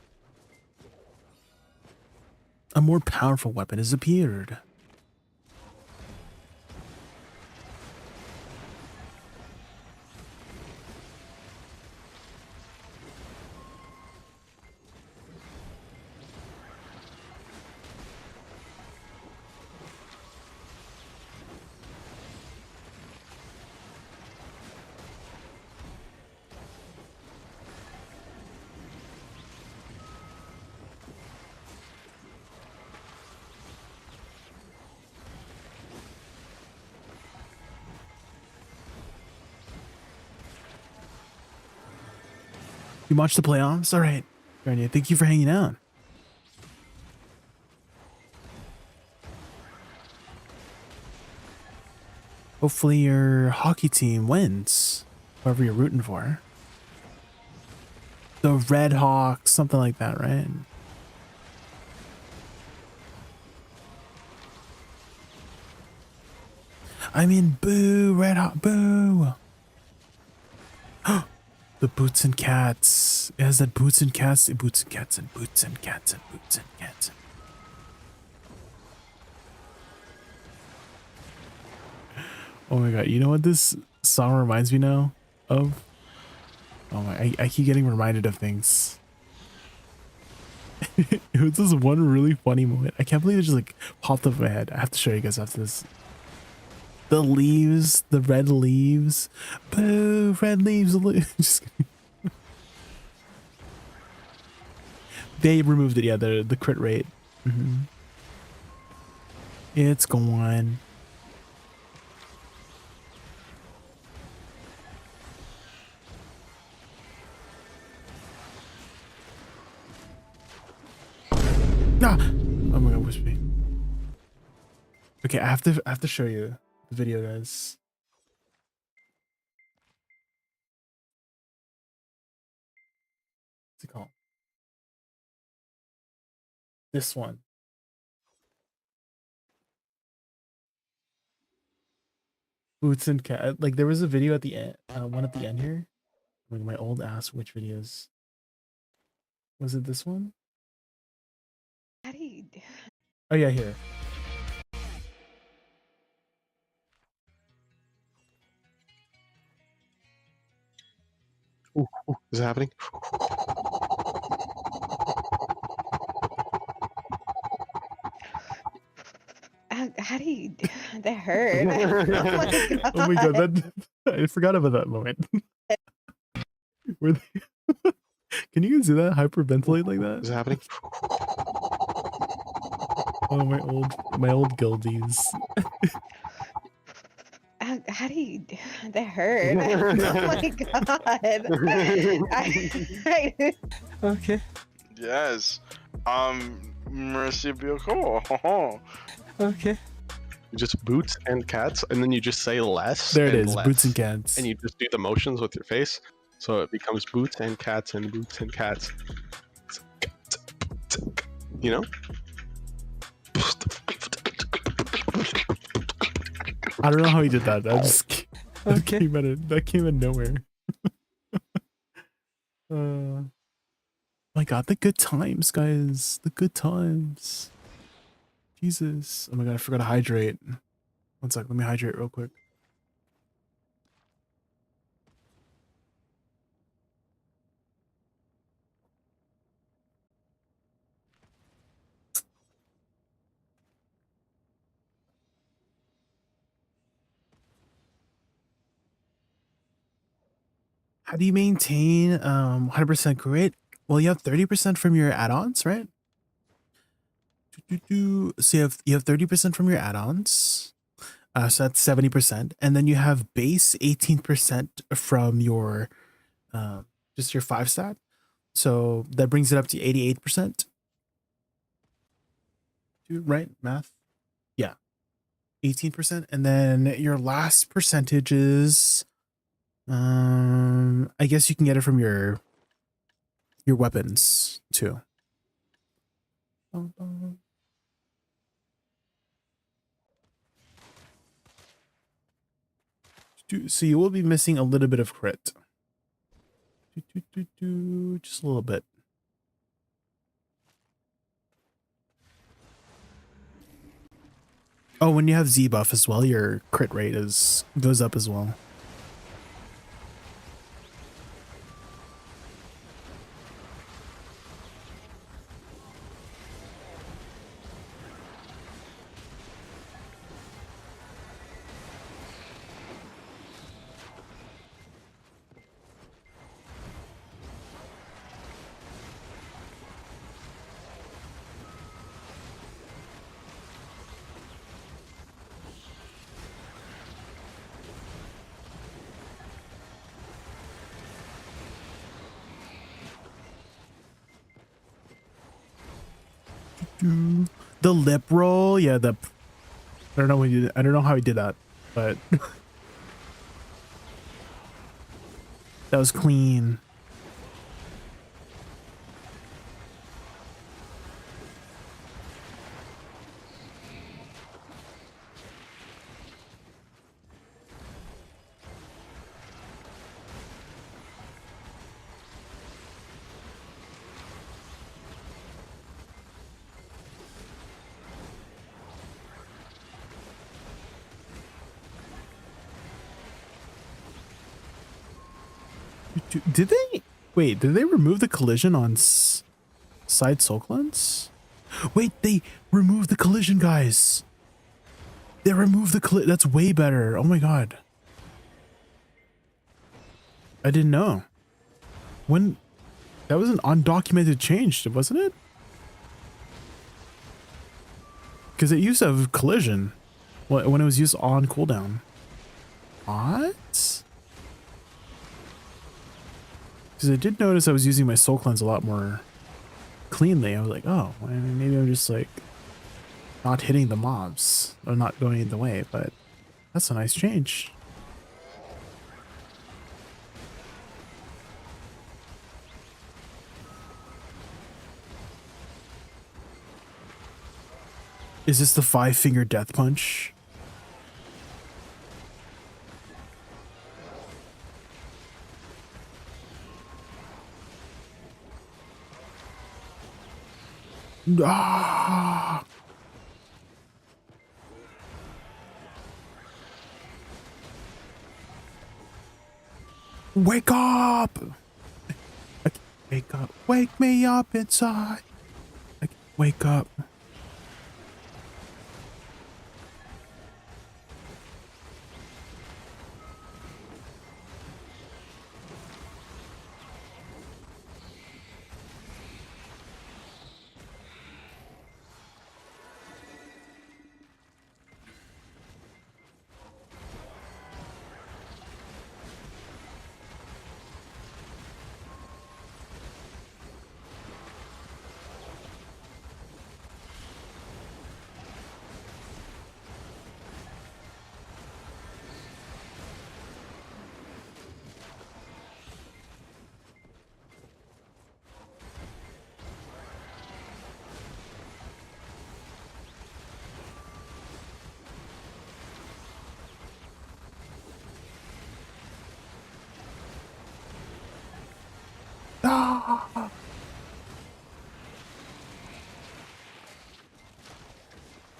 A more powerful weapon has appeared. You watched the playoffs? All right. Garnier, thank you for hanging out. Hopefully your hockey team wins. Whoever you're rooting for. The Red Hawks, something like that, right? I mean, boo, Red Hawk, boo. The Boots and Cats. It has that Boots and Cats, Boots and Cats, and Boots and Cats, and Boots and Cats. Oh my god, you know what this song reminds me now of? Oh my, I keep getting reminded of things. It was this one really funny moment. I can't believe it just like popped up in my head. I have to show you guys after this. The leaves, the red leaves. Boo, red leaves. Just they removed it, yeah, the crit rate. It's gone. Ah! Oh my god, Wispy. Okay, I have to show you the video, guys. What's it called? This one. Boots and cat. Like there was a video at the end, one at the end here. Like my old ass which videos. Was it this one? How do you do? Oh yeah, here. Ooh, is it happening? How do you do? That hurt. Oh my god, that I forgot about that moment. Were they, can you do that? Hyperventilate like that? Is it happening? Oh my old guildies. How do you do? That hurt. Oh my god. Okay. Yes. Merci beaucoup. Okay. Just boots and cats, and then you just say less. There it and is, less, boots and cats. and you just do the motions with your face, so it becomes boots and cats and boots and cats. You know? I don't know how he did that. That just Okay. that came out of nowhere. My god, the good times, guys. The good times. Jesus. Oh my god, I forgot to hydrate. One sec, let me hydrate real quick. How do you maintain 100% grit? Well, you have 30% from your add-ons, right? So you have 30% from your add-ons. So that's 70%. And then you have base 18% from your just your 5-stat. So that brings it up to 88%. Right? Math? Yeah. 18%. And then your last percentage is I guess you can get it from your weapons too. So you will be missing a little bit of crit. Just a little bit. Oh, when you have Z buff as well, your crit rate goes up as well. The lip roll, yeah. I don't know when you. I don't know how he did that, but that was clean. Did they? Wait, did they remove the collision on side soul cleanse? Wait, they removed the collision, guys. They removed the collision. That's way better. Oh my god. I didn't know. When that was an undocumented change, wasn't it? Because it used to have collision when it was used on cooldown. What? Because I did notice I was using my soul cleanse a lot more cleanly. I was like, oh, I mean, maybe I'm just like not hitting the mobs or not going in the way, but that's a nice change. Is this the 5-finger death punch? Ah! Wake up! Wake up. Wake me up inside. Wake up. Ah!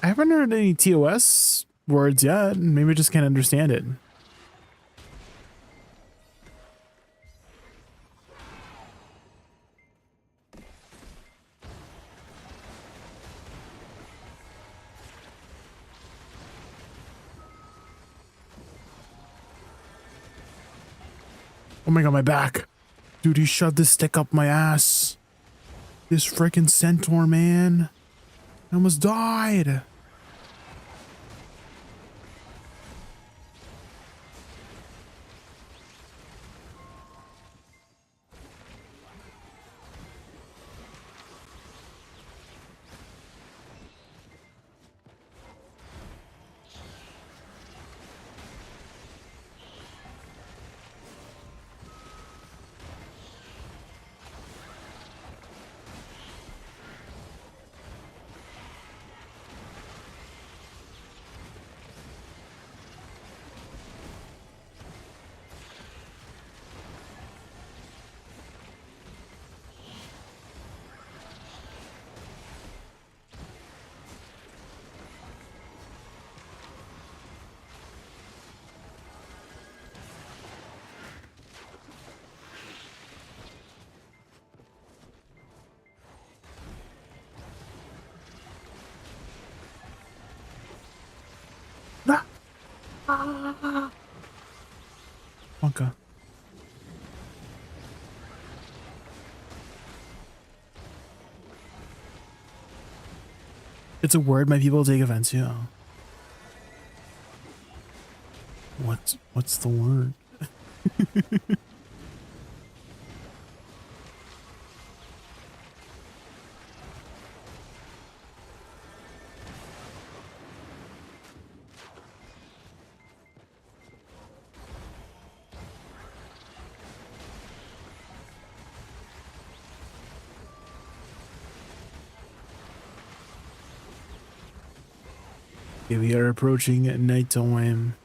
I haven't heard any TOS words yet. Maybe I just can't understand it. Oh my god, my back. Dude, he shoved this stick up my ass. This freaking centaur, man. I almost died. Wonka. It's a word my people take offense to. What's the word? We are approaching at night time.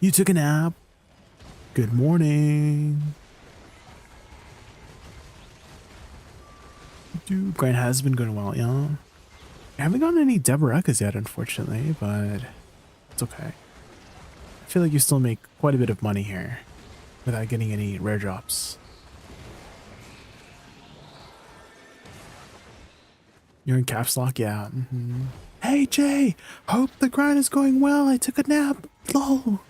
You took a nap. Good morning. Dude, grind has been going well, yeah. I haven't gotten any Deborahs yet, unfortunately, but it's okay. I feel like you still make quite a bit of money here without getting any rare drops. You're in caps lock? Yeah. Mm-hmm. Hey, Jay! Hope the grind is going well. I took a nap. Lol.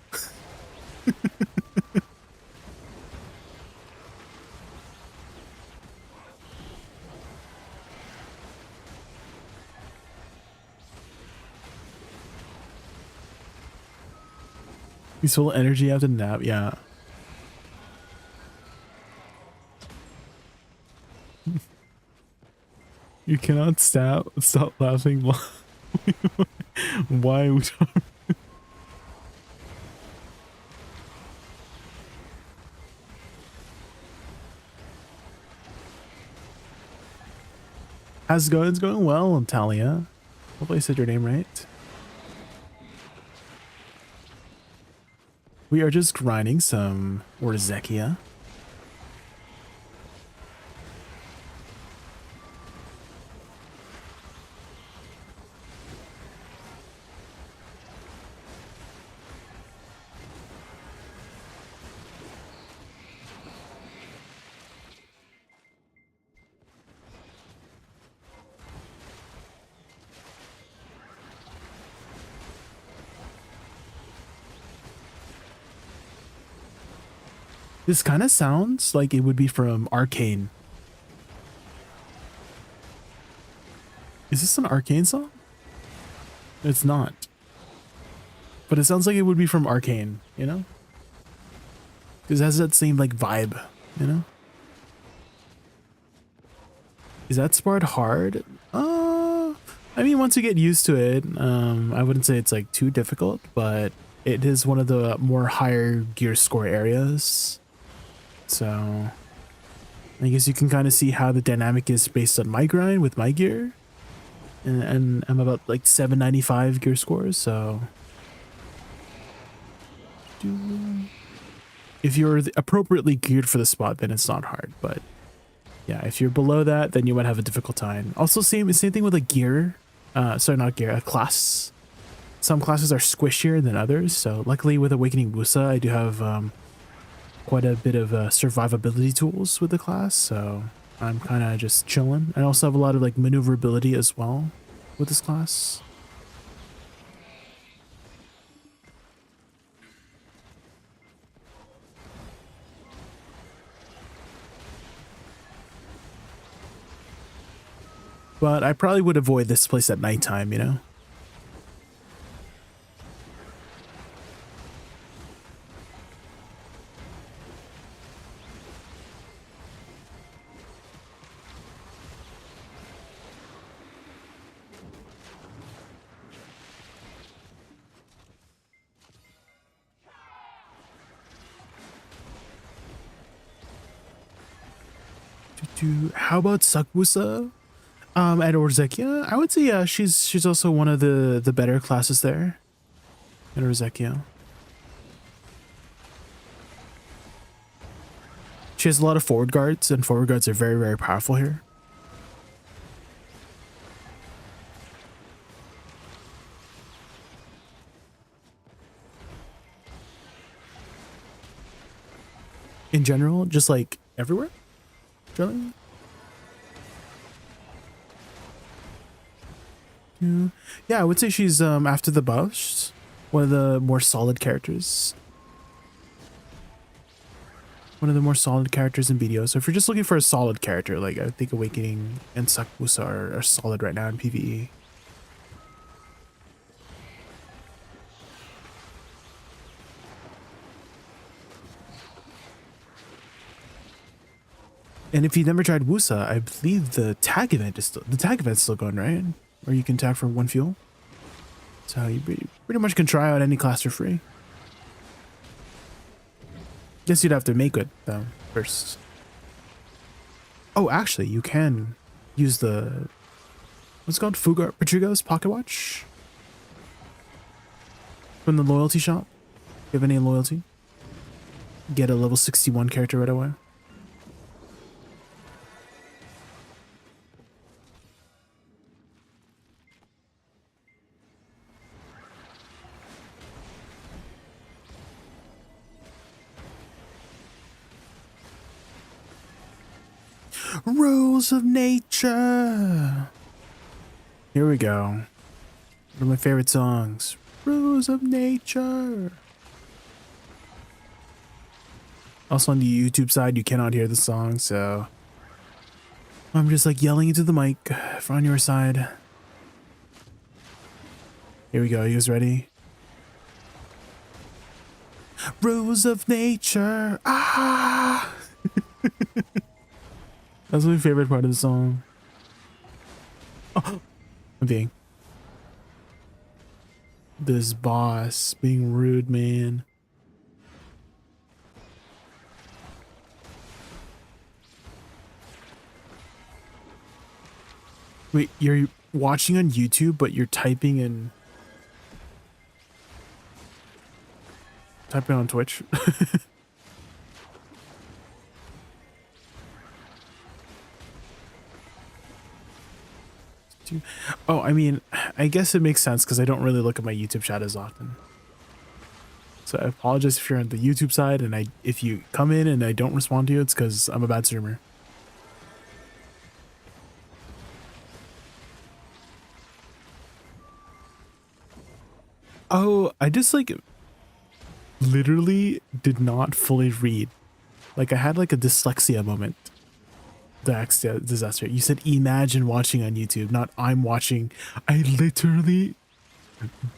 He's full of energy after the nap. Yeah. You cannot stop laughing. Why would How's it going? It's going well, Talia. Hopefully I said your name right. We are just grinding some Orzekia. This kind of sounds like it would be from Arcane. Is this an Arcane song? It's not. But it sounds like it would be from Arcane, you know? Because it has that same like vibe, you know? Is that Spart hard? I mean, once you get used to it, I wouldn't say it's like too difficult, but it is one of the more higher gear score areas. So I guess you can kind of see how the dynamic is based on my grind with my gear. And I'm about like 795 gear scores, so if you're appropriately geared for the spot, then it's not hard. But yeah, if you're below that, then you might have a difficult time. Also, same thing with like gear. Sorry, not gear, a class. Some classes are squishier than others. So luckily with Awakening Woosa, I do have quite a bit of survivability tools with the class, so I'm kind of just chilling. I also have a lot of like maneuverability as well with this class. But I probably would avoid this place at nighttime, you know? How about Woosa? At Orzekia? I would say she's also one of the better classes there at Orzekia. She has a lot of forward guards, and forward guards are very, very powerful here. In general, just like everywhere? Drilling? Yeah, I would say she's after the buffs, one of the more solid characters. One of the more solid characters in BDO. So if you're just looking for a solid character, like I think Awakening and Woosa are solid right now in PvE. And if you've never tried Woosa, I believe the tag event's still going, right? Or you can tag for 1 fuel. So you pretty much can try out any class for free. Guess you'd have to make it though first. Oh, actually, you can use the what's it called? Patrigo's Pocket Watch from the loyalty shop. If you have any loyalty, get a level 61 character right away. Rules of nature. Here we go. One of my favorite songs. Rules of nature. Also on the YouTube side, you cannot hear the song, so I'm just like yelling into the mic on your side. Here we go. You guys ready? Rules of nature. Ah. That's my favorite part of the song. Oh, I'm being. This boss being rude, man. Wait, you're watching on YouTube, but you're typing on Twitch? Oh, I mean, I guess it makes sense because I don't really look at my YouTube chat as often. So I apologize if you're on the YouTube side and if you come in and I don't respond to you, it's because I'm a bad streamer. Oh, I just like literally did not fully read. Like I had like a dyslexia moment. Disaster. You said imagine watching on YouTube, not I'm watching. I literally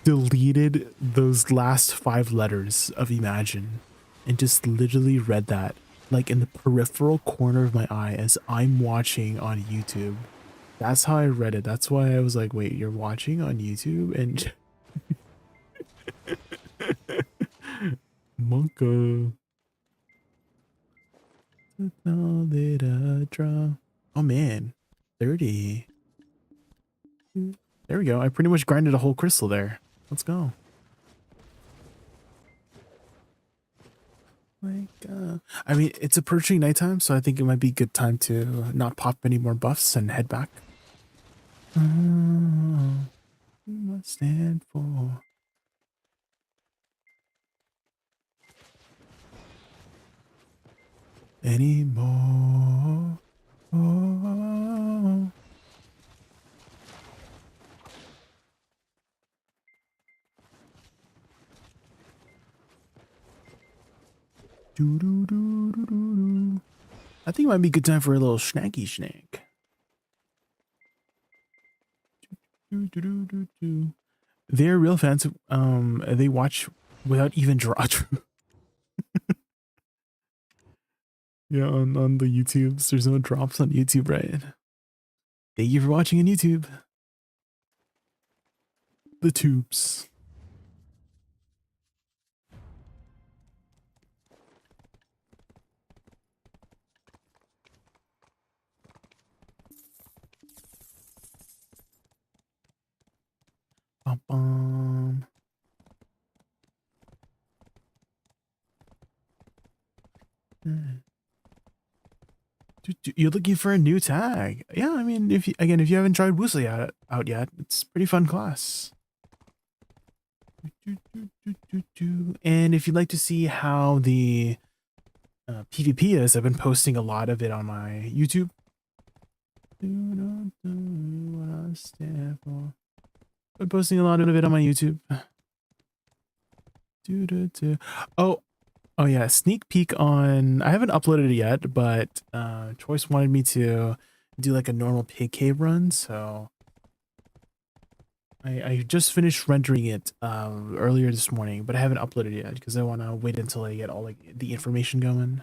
deleted those last 5 letters of imagine and just literally read that like in the peripheral corner of my eye as I'm watching on YouTube. That's how I read it. That's why I was like, wait, you're watching on YouTube? And Monka. Oh man, 30. There we go. I pretty much grinded a whole crystal there. Let's go. I mean, it's approaching nighttime, so I think it might be a good time to not pop any more buffs and head back. Must stand for. Anymore. Oh. I think it might be a good time for a little snacky snack. They're real fans. They watch without even draw. Yeah, on the YouTubes. There's no drops on YouTube, right? Thank you for watching on YouTube. The tubes. Bum, bum. You're looking for a new tag. Yeah, I mean, if you haven't tried Woosa out yet, it's a pretty fun class. And if you'd like to see how the PvP is, I've been posting a lot of it on my YouTube. Been posting a lot of it on my YouTube. Oh yeah, sneak peek on, I haven't uploaded it yet, but Choice wanted me to do like a normal pig cave run, so I just finished rendering it earlier this morning, but I haven't uploaded it yet because I want to wait until I get all like the information going.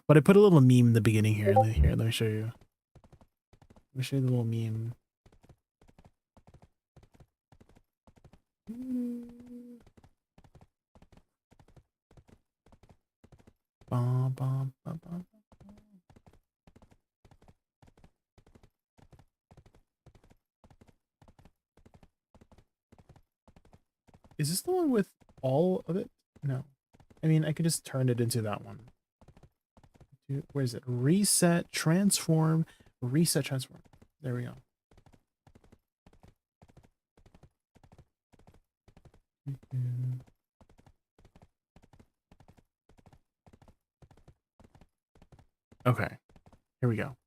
But I put a little meme in the beginning here. Let me show you. Let me show you the little meme. Is this the one with all of it? No. I mean, I could just turn it into that one. Where is it? Reset, transform, reset, transform. There we go. Okay, here we go.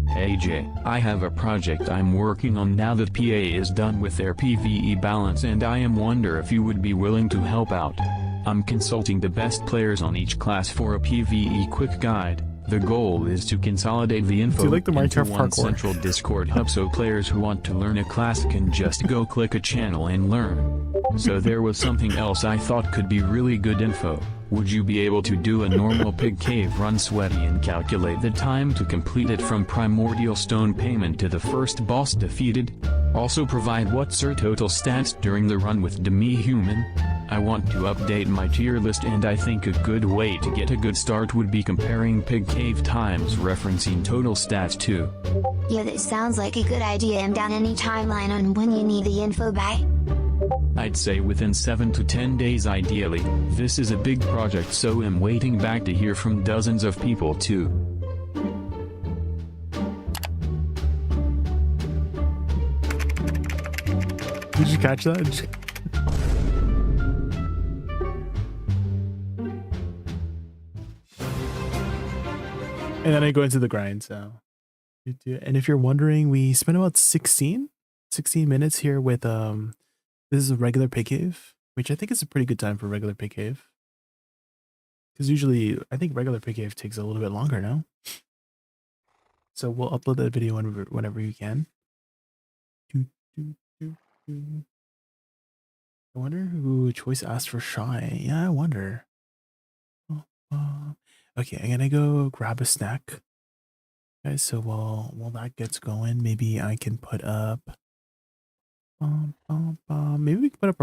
Hey Jay, I have a project I'm working on now that PA is done with their PvE balance and I wonder if you would be willing to help out. I'm consulting the best players on each class for a PvE quick guide. The goal is to consolidate the info like the into Minecraft one parkour? central Discord hub so players who want to learn a class can just go click a channel and learn. So there was something else I thought could be really good info. Would you be able to do a normal pig cave run sweaty and calculate the time to complete it from primordial stone payment to the first boss defeated? Also provide what's your total stats during the run with demi-human? I want to update my tier list, and I think a good way to get a good start would be comparing pig cave times referencing total stats too. Yeah, that sounds like a good idea. And down any timeline on when you need the info by? I'd say within 7 to 10 days ideally. This is a big project, so I'm waiting back to hear from dozens of people too. Did you catch that? And then I go into the grind, so. And if you're wondering, we spent about 16 minutes here with, this is a regular pig cave, which I think is a pretty good time for regular pig cave. Because usually, I think regular pig cave takes a little bit longer now. So we'll upload that video whenever you can. I wonder who Choice asked for Shy. Yeah, I wonder. Okay, I'm gonna go grab a snack. Guys, so while that gets going, maybe I can put up maybe we can put up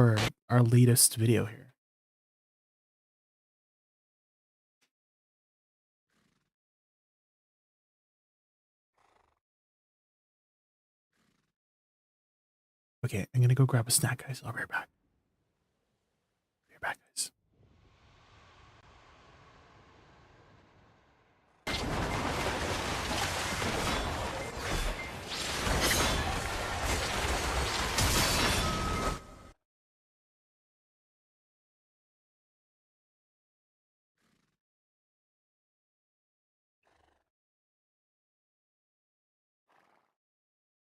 our latest video here. Okay, I'm gonna go grab a snack, guys. I'll be right back. Be right back, guys.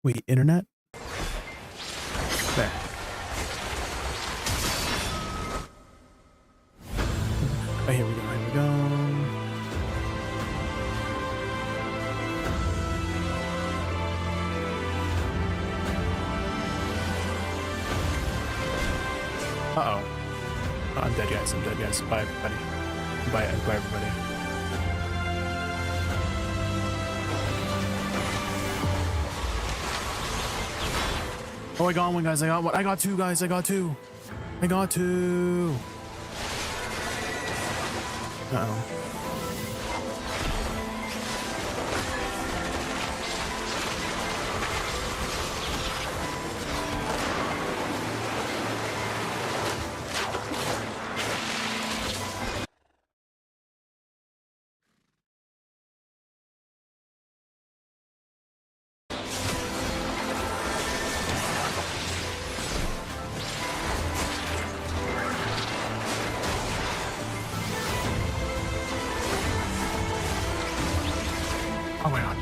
Wait, internet? There. Oh, here we go, here we go. Uh-oh. Oh, I'm dead, guys. I'm dead, guys. Bye, everybody. Bye, everybody. Oh, I got one, guys. I got one. I got two, guys. I got two. Uh-oh. Oh my god.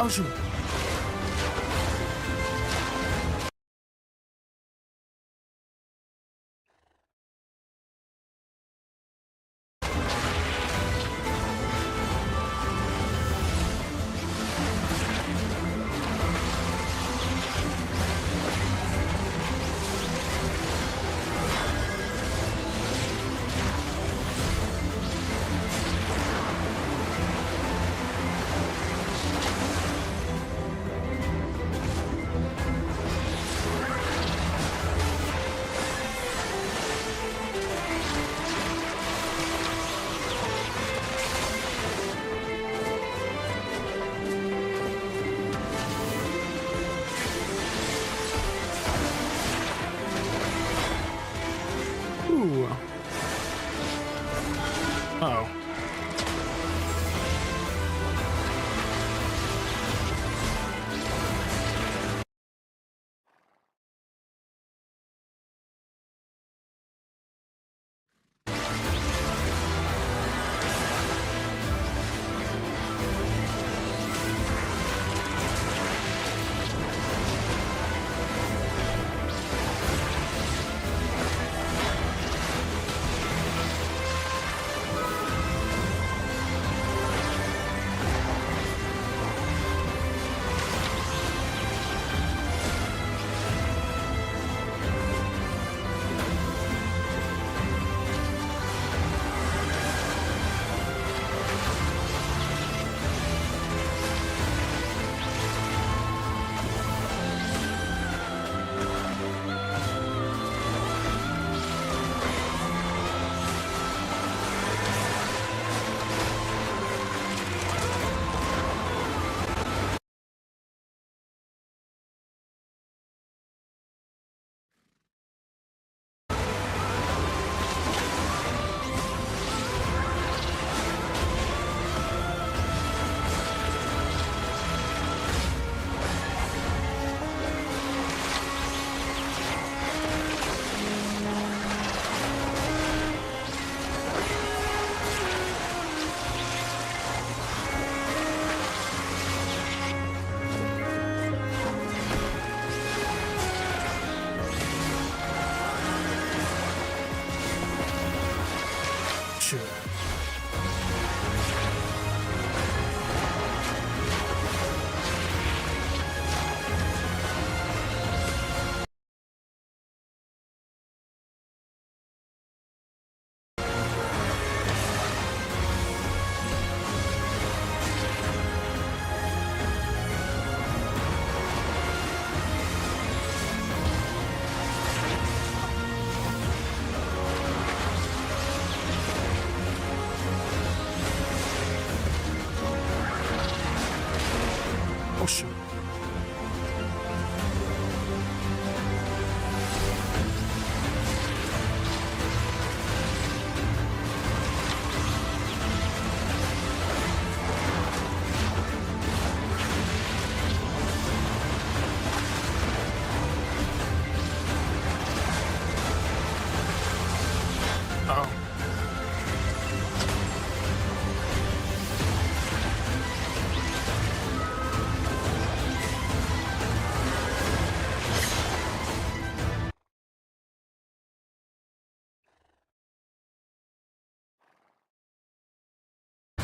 Oh shoot. Ooh. Uh-oh. Oh shoot.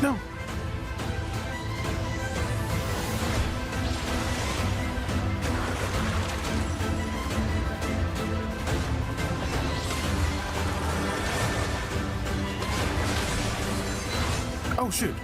No. Oh shoot.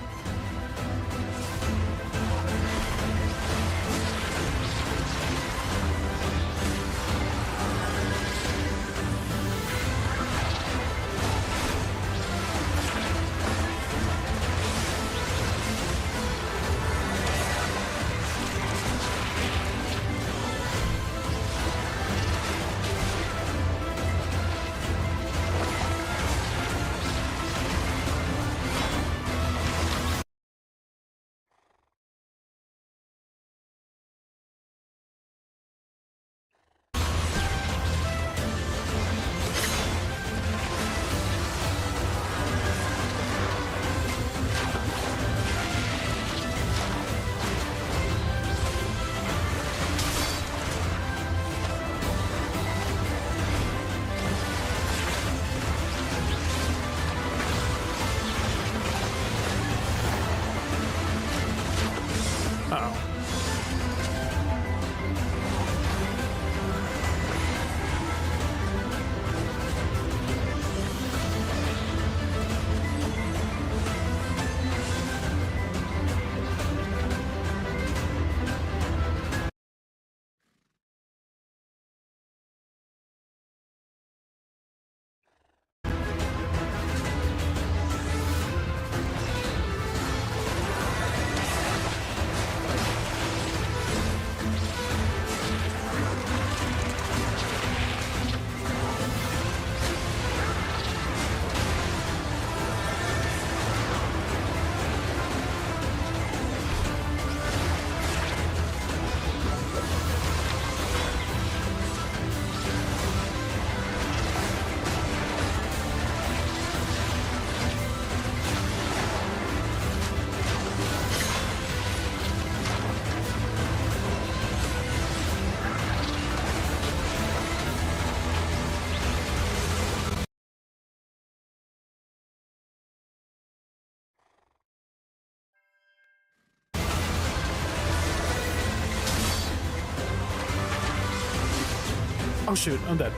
Oh shoot, I'm dead.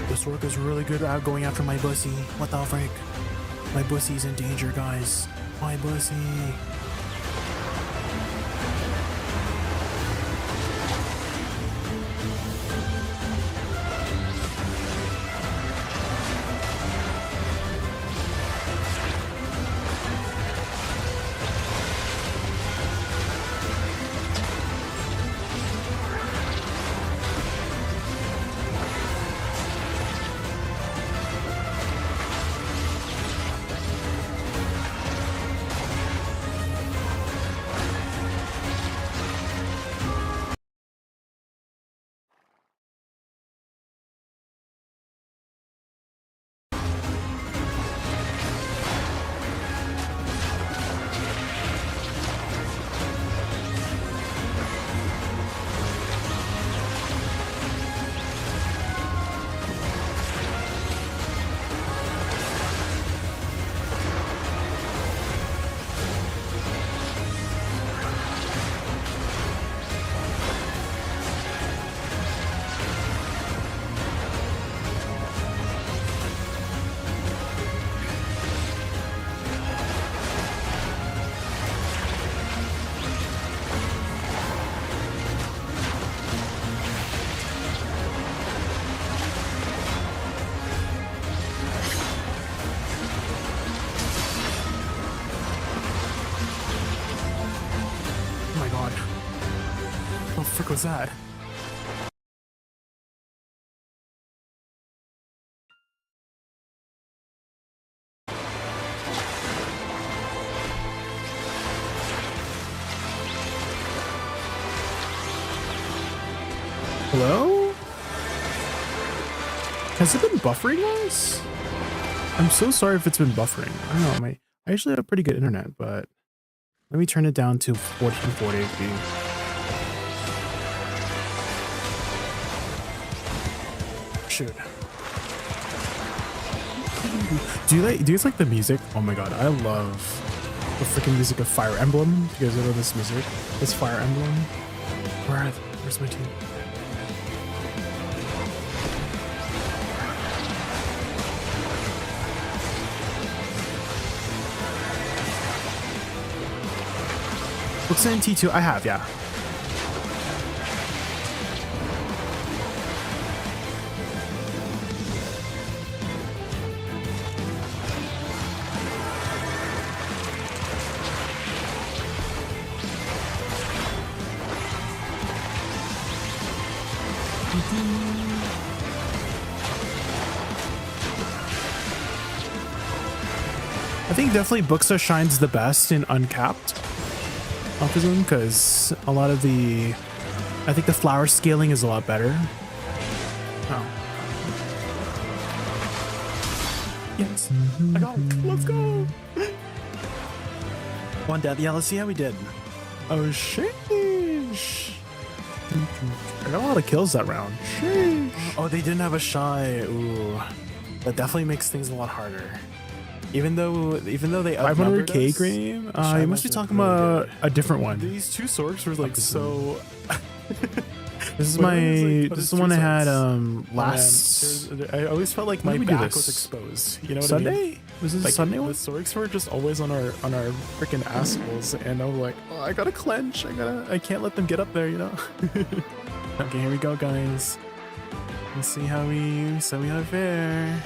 This orc is really good at going after my bussy. What the frick? My bussy's in danger, guys. My bussy. heck was that? Hello? Has it been buffering us? I'm so sorry if it's been buffering. I don't know. I usually have pretty good internet, but let me turn it down to 1440p. Shoot. Do you guys like the music? Oh my god, I love the freaking music of Fire Emblem. You guys know this music? This Fire Emblem. Where's my team? What's in T2? I have, yeah. I think definitely Buxa shines the best in uncapped autism because a lot of I think the flower scaling is a lot better. Oh. Yes, I got it. Let's go. One death. Yeah, let's see how we did. Oh, sheesh. I got a lot of kills that round. Sheesh. Oh, they didn't have a shy. Ooh, that definitely makes things a lot harder. Even though they 500k Graham, you must be talking about a different one. These two sorks were like so. This is this is the one I had last. I always felt like my back was exposed. You know what Sunday? I mean? Was this like Sunday one? The sorks were just always on our freaking assholes, and I was like, oh, I gotta clench. I can't let them get up there. You know. Okay, here we go, guys. Let's see how we fare.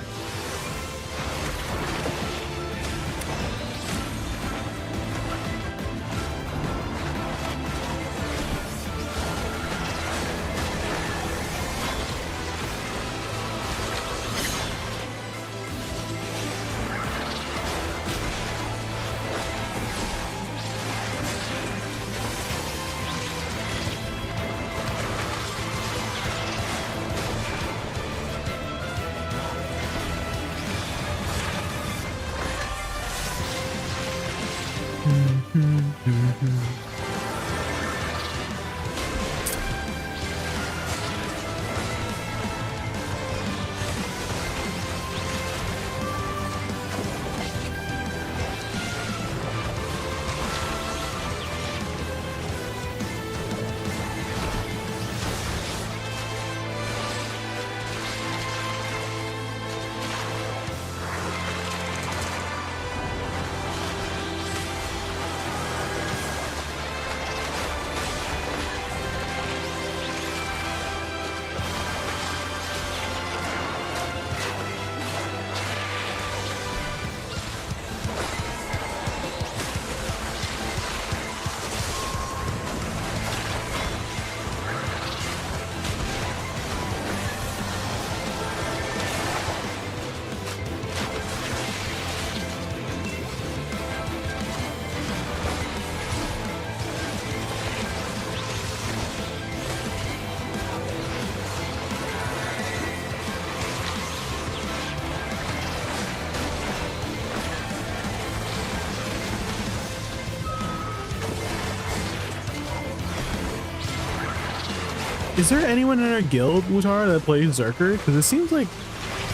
Is there anyone in our guild, Mutar, that plays Zerker? Because it seems like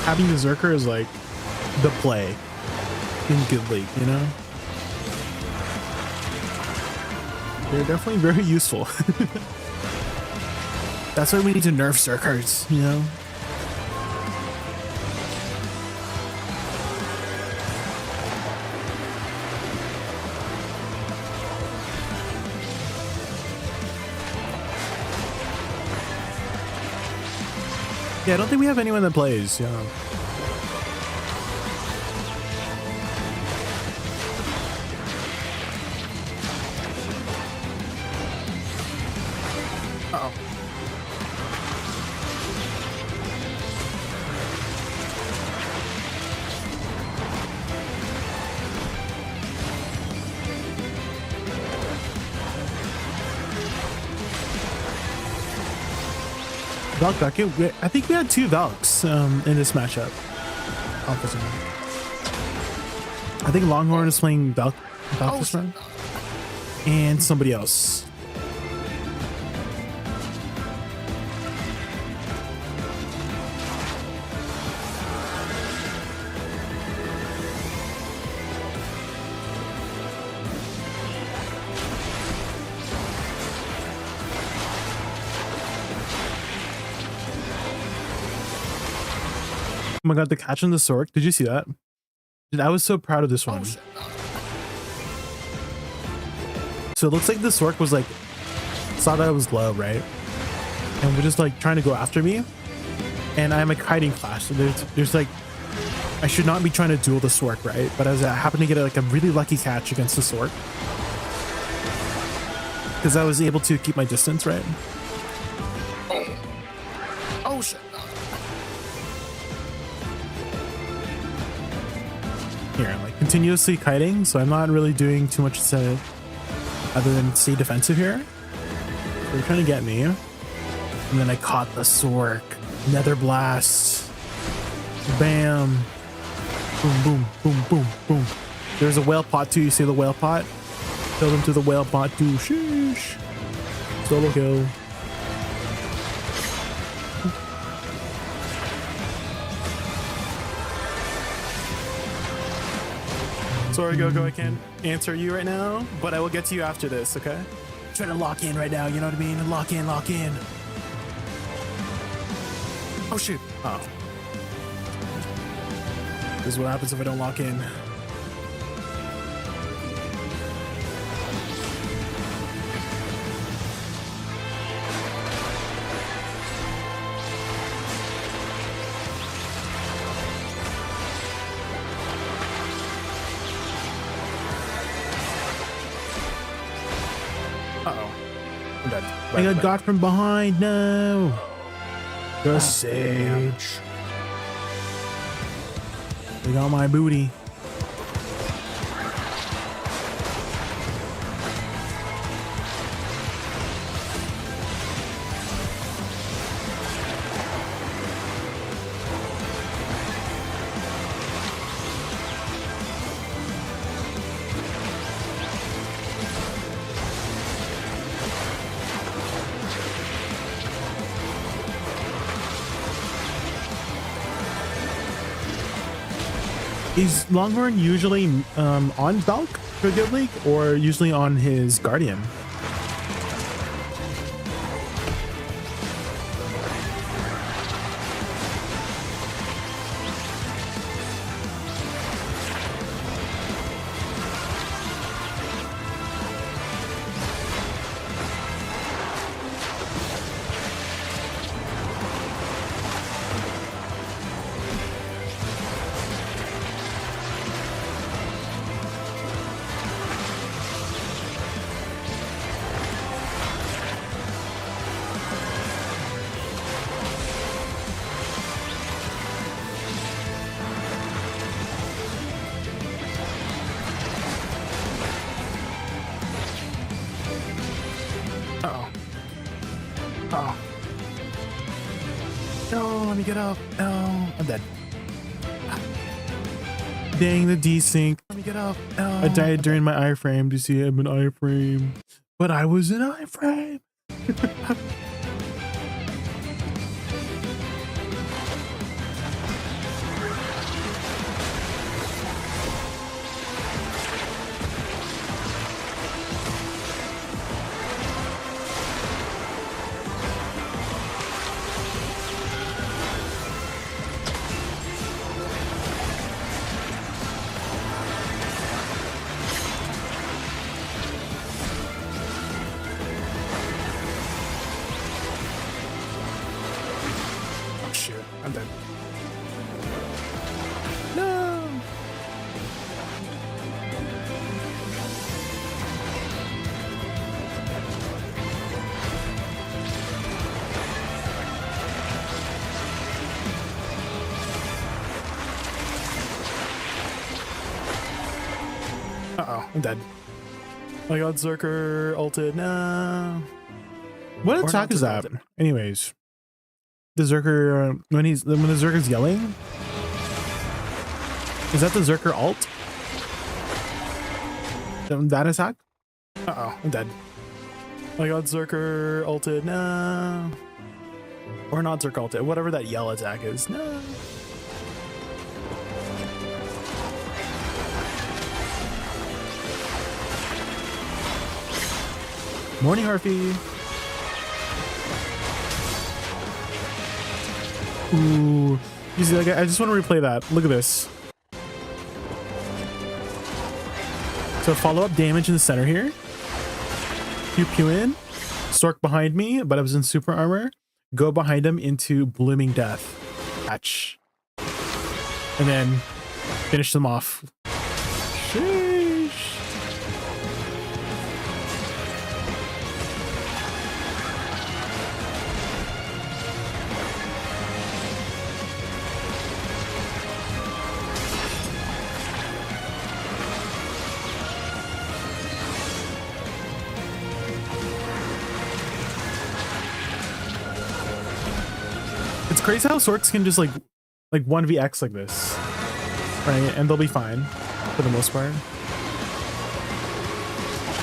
having the Zerker is like the play in Guild League, you know? They're definitely very useful. That's why we need to nerf Zerkers, you know? Yeah, I don't think we have anyone that plays, yeah. Uh-oh. Valk. I think we had 2 Valks in this matchup. I think Longhorn is playing Valk this round. And somebody else. Oh my god, the catch on the Sork. Did you see that? Dude, I was so proud of this one. So it looks like the Sork was like, saw that I was low, right? And we're just like trying to go after me. And I'm like hiding clash. So there's like, I should not be trying to duel the Sork, right? But I happened to get like a really lucky catch against the Sork. Because I was able to keep my distance, right? Oh shit. Here, I'm like continuously kiting, so I'm not really doing too much other than stay defensive here. So they're trying to get me. And then I caught the Sork. Nether Blast. Bam. Boom, boom, boom, boom, boom. There's a whale pot too. You see the whale pot? Kill them to the whale pot too. Sheesh. Solo kill. Sorry, Gogo, I can't answer you right now, but I will get to you after this, okay? Try to lock in right now, you know what I mean? Lock in, lock in. Oh, shoot. Oh. This is what happens if I don't lock in. I got from behind. No. The Sage. They got my booty. Is Longhorn usually on Valk for Guild League or usually on his Guardian? Get up. Oh, I'm dead. Dang, the desync. Let me get up. Oh, I died during my iframe. Do you see I'm an iframe? But I was an iframe. I'm dead. No. Uh-oh, I'm dead. Oh my god, Zerker ulted. No. What attack is that? Anyways. The Zerker when the Zerker's yelling? Is that the Zerker ult? That attack? Uh-oh, I'm dead. I got Zerker ulted, no. Or not Zerker ulted, whatever that yell attack is, no. Morning, Harpy. Ooh, you see, like, I just want to replay that. Look at this. So follow-up damage in the center here. Pew pew in. Stork behind me, but I was in super armor. Go behind him into blooming death. Catch. And then finish them off. Sheesh. It's crazy how Sorks can just like 1vx like this, right? And they'll be fine for the most part,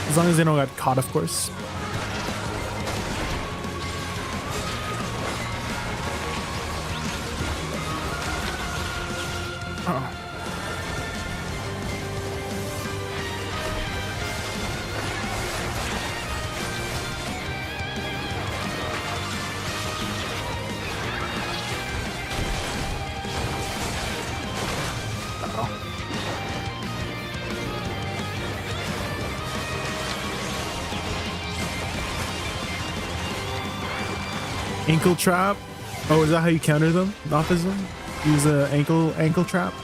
as long as they don't get caught, of course. Uh-oh. Ankle trap. Oh, is that how you counter them? Nothism? Use a ankle trap.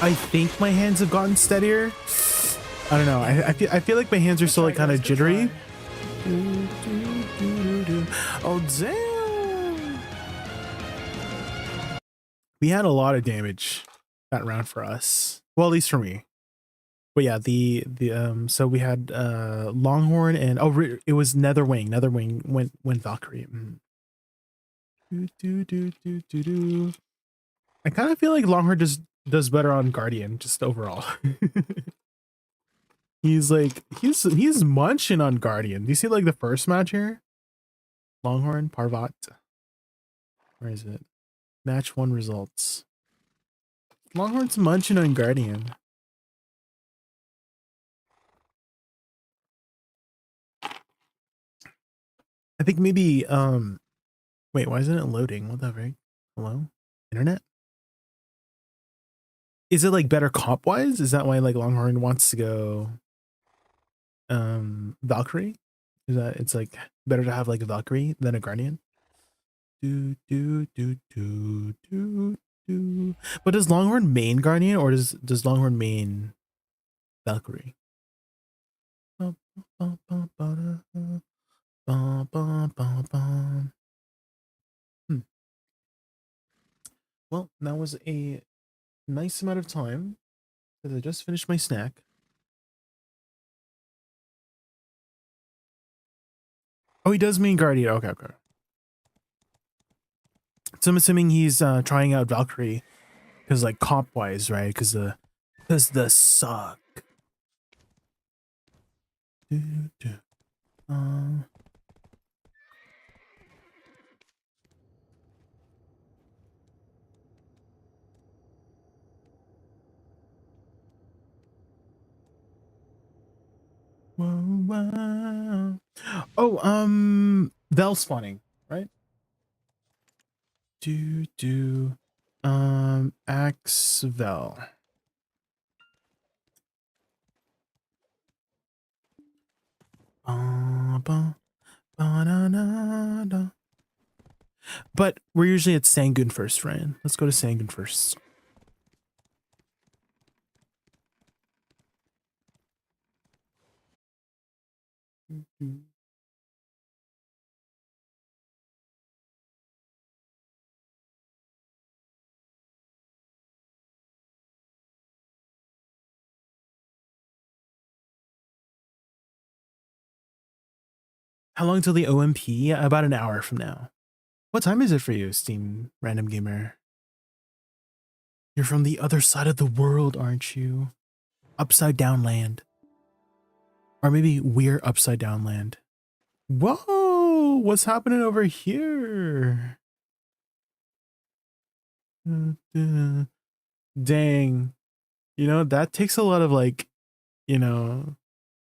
I think my hands have gotten steadier. I don't know. I feel like my hands are still like kind of jittery. Oh damn! We had a lot of damage that round for us. Well, at least for me. But yeah, so we had Longhorn and it was Netherwing. Netherwing went Valkyrie. I kind of feel like Longhorn does better on Guardian, just overall. he's munching on Guardian. Do you see like the first match here? Longhorn, Parvat. Where is it? Match 1 results. Longhorn's munching on Guardian. I think maybe wait, why isn't it loading? What the heck? Hello? Internet? Is it like better comp wise? Is that why like Longhorn wants to go Valkyrie? Is that it's like better to have like a Valkyrie than a Guardian? But does Longhorn main Guardian or does Longhorn main Valkyrie? Well, that was a nice amount of time because I just finished my snack. Oh, he does mean Guardian. Okay. So I'm assuming he's trying out Valkyrie because like comp wise, right? Because the suck. Whoa. Oh, Vel spawning, right? Axe Vel. But we're usually at Sanguine first, Ryan. Let's go to Sanguine first. How long till the OMP? About an hour from now. What time is it for you, Steam Random Gamer? You're from the other side of the world, aren't you? Upside down land. Or maybe we're upside down land. Whoa! What's happening over here? Dang. You know, that takes a lot of like, you know,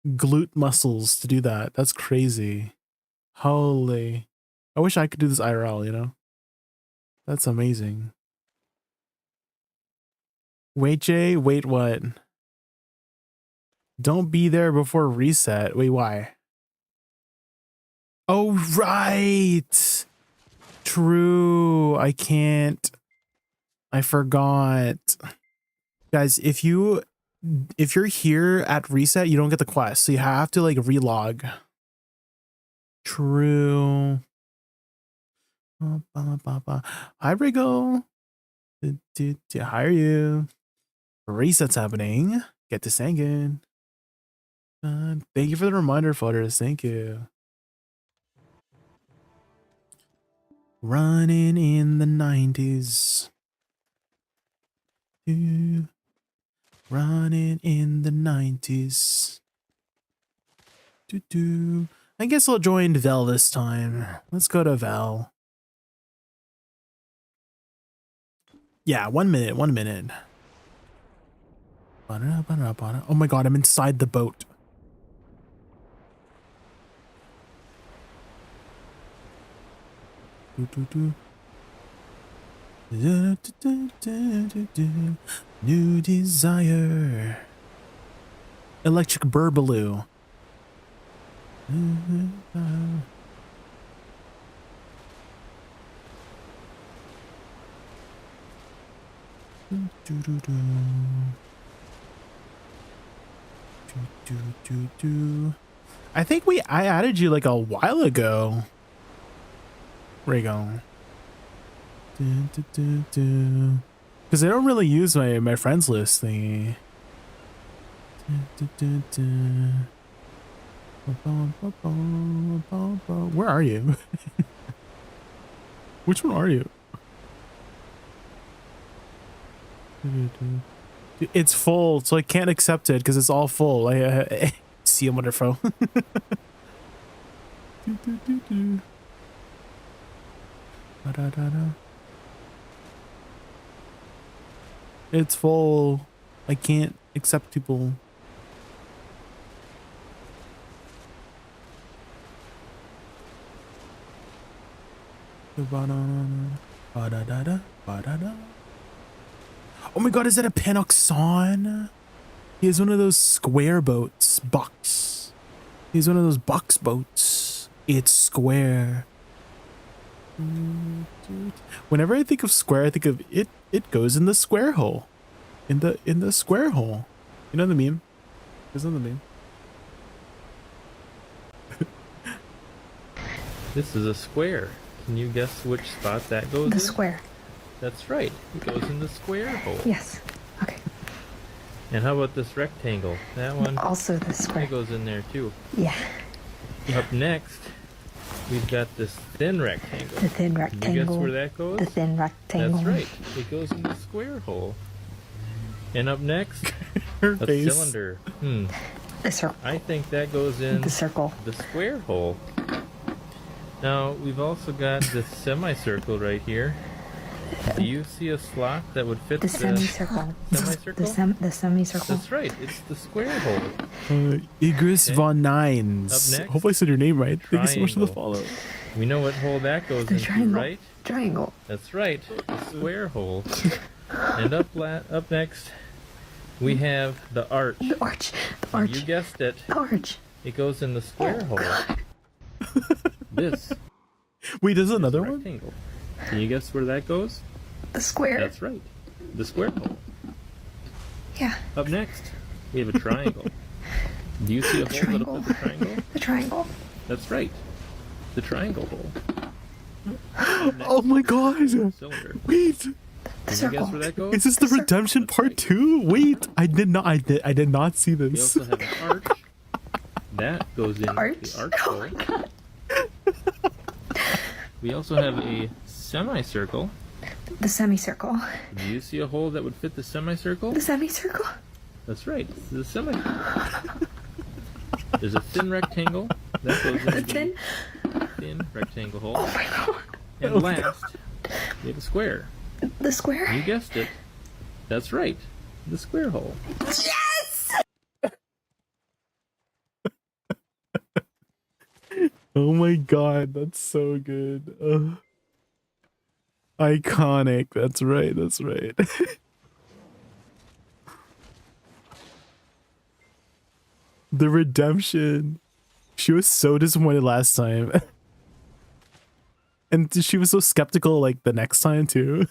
glute muscles to do that. That's crazy. Holy. I wish I could do this IRL, you know? That's amazing. Wait, Jay, wait, what? Don't be there before reset. Wait, why? Oh, right. True. I can't. I forgot. Guys, if you're here at reset, you don't get the quest. So you have to like relog. True. Hi, Wriggle. How are you? Reset's happening. Get to singing. Thank you for the reminder, Flutters. Thank you. Running in the 90s. Running in the 90s. I guess I'll join Vel this time. Let's go to Vel. Yeah, 1 minute, 1 minute. Oh my god, I'm inside the boat. New desire. Electric Burbaloo. I think I added you like a while ago. Where you going? Because I don't really use my friends list thingy. Where are you? Which one are you? It's full, so I can't accept it because it's all full. I see a wonderful. It's full. I can't accept people. Oh my god, is that a Penoxon? He has one of those square boats. Box. He's one of those box boats. It's square. Whenever I think of square, I think of it goes in the square hole. In the square hole. You know the meme? Isn't the meme? This is a square. Can you guess which spot that goes in? The square. That's right. It goes in the square hole. Yes. Okay. And how about this rectangle? That one? Also the square. That goes in there too. Yeah. Up next, we've got this thin rectangle. The thin rectangle. Can you guess where that goes? The thin rectangle. That's right. It goes in the square hole. And up next, Her a face. cylinder. The circle. I think that goes in the circle. The square hole. Now, we've also got this semicircle right here. Do you see a slot that would fit The semicircle. Semicircle? The semicircle. That's right. It's the square hole. Igris Von Nines. Up next, Hopefully I said your name right. Thank you so much for the triangle. follow. We know what hole that goes The into, triangle. right? Triangle. That's right. The square hole. And up next, we have the arch. The arch. The arch. You guessed it. The arch. It goes in the square hole. This Wait, there's another one? Rectangle. Can you guess where that goes? The square. That's right. The square hole. Yeah. Up next, we have a triangle. Do you see a hole that'll fit the triangle? The triangle. That's right. The triangle hole. Oh my god! Cylinder. Wait! Can you guess where that goes? Is this the redemption part 2? Wait, I did not see We this. also have an arch. That goes in the arch hole. We also have a semicircle. The semicircle. Do you see a hole that would fit the semicircle? The semicircle. That's right. This is a semicircle. There's a thin rectangle. That goes in the thin rectangle hole. Oh my god. And last, we have a square. The square? You guessed it. That's right. The square hole. Yes! Oh my god, that's so good. Iconic. That's right. That's right. The redemption. She was so disappointed last time. And she was so skeptical like the next time too.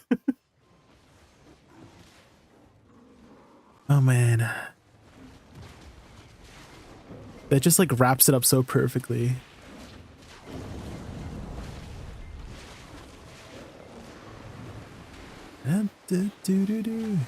Oh man. That just like wraps it up so perfectly. Do-do-do-do.